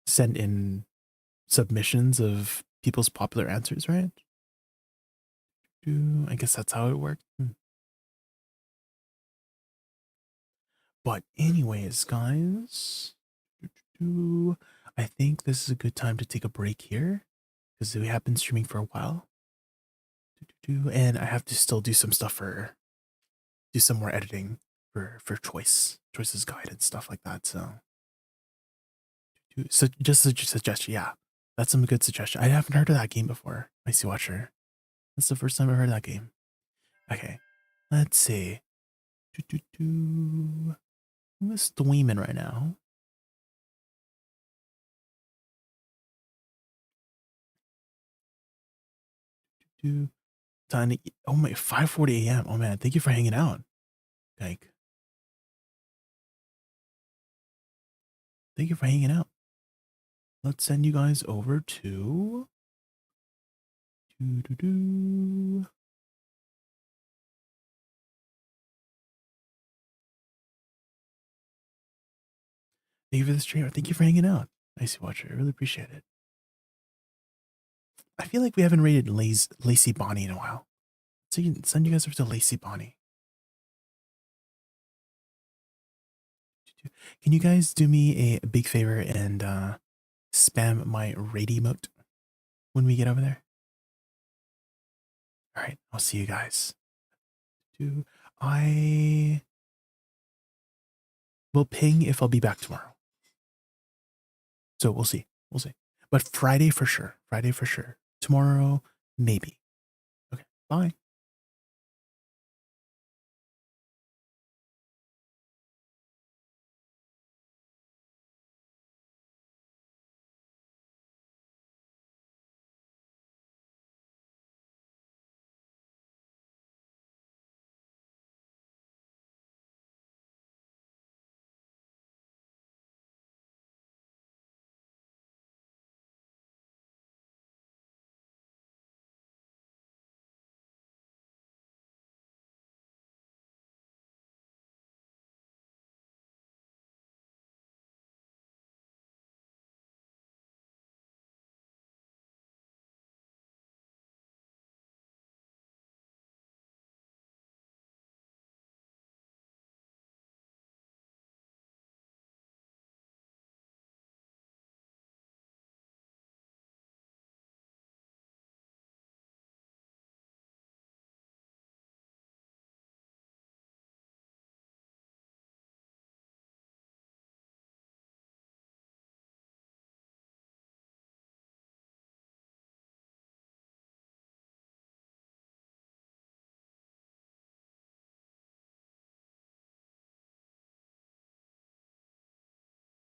send in submissions of people's popular answers, right? I guess that's how it worked. But anyways, guys, I think this is a good time to take a break here because we have been streaming for a while. And I have to still do some stuff do some more editing for choices guide and stuff like that. So just a suggestion. Yeah, that's some good suggestion. I haven't heard of that game before. Icy Watcher. That's the first time I've heard of that game. Okay, let's see. I'm streaming right now. Tiny. Oh my, 5:40 a.m. Oh man, thank you for hanging out. Like, thank you for hanging out. Let's send you guys over to. Thank you for the stream. Thank you for hanging out. Icy Watcher. I really appreciate it. I feel like we haven't rated Lacey Bonnie in a while. So you can send you guys over to Lacey Bonnie. Can you guys do me a big favor and spam my raid emote when we get over there? All right, I'll see you guys. I will ping if I'll be back tomorrow. So we'll see. We'll see. But Friday for sure. Friday for sure. Tomorrow, maybe. Okay, bye.